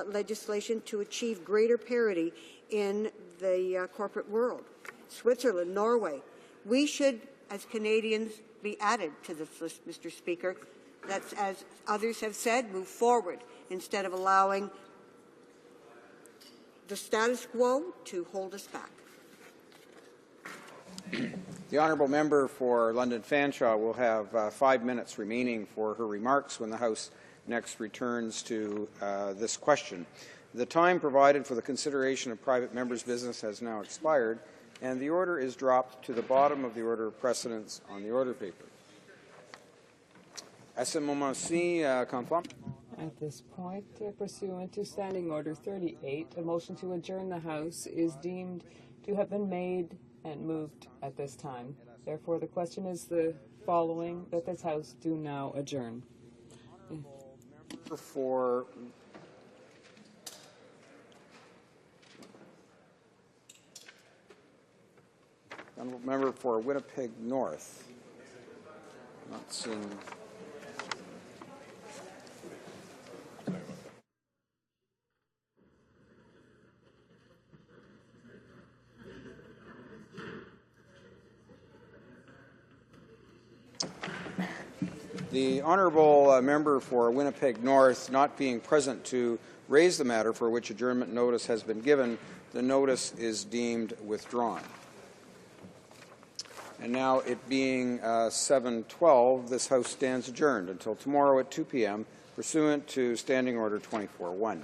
Speaker 7: legislation to achieve greater parity in the corporate world. Switzerland, Norway. We should, as Canadians, be added to this list, Mr. Speaker. That's, as others have said, move forward instead of allowing the status quo to hold us back.
Speaker 22: The honourable member for London Fanshawe will have 5 minutes remaining for her remarks when the House next returns to this question. The time provided for the consideration of private members' business has now expired, and the order is dropped to the bottom of the order of precedence on the order paper. À ce moment-ci, conforme.
Speaker 4: At this point, pursuant to Standing Order 38, a motion to adjourn the House is deemed to have been made and moved at this time. Therefore, the question is the following, that this House do now adjourn.
Speaker 22: For member for Winnipeg North. Not seeing. The honourable member for Winnipeg North not being present to raise the matter for which adjournment notice has been given, the notice is deemed withdrawn. And now, it being 7:12, this House stands adjourned until tomorrow at 2 p.m. pursuant to Standing Order 24-1.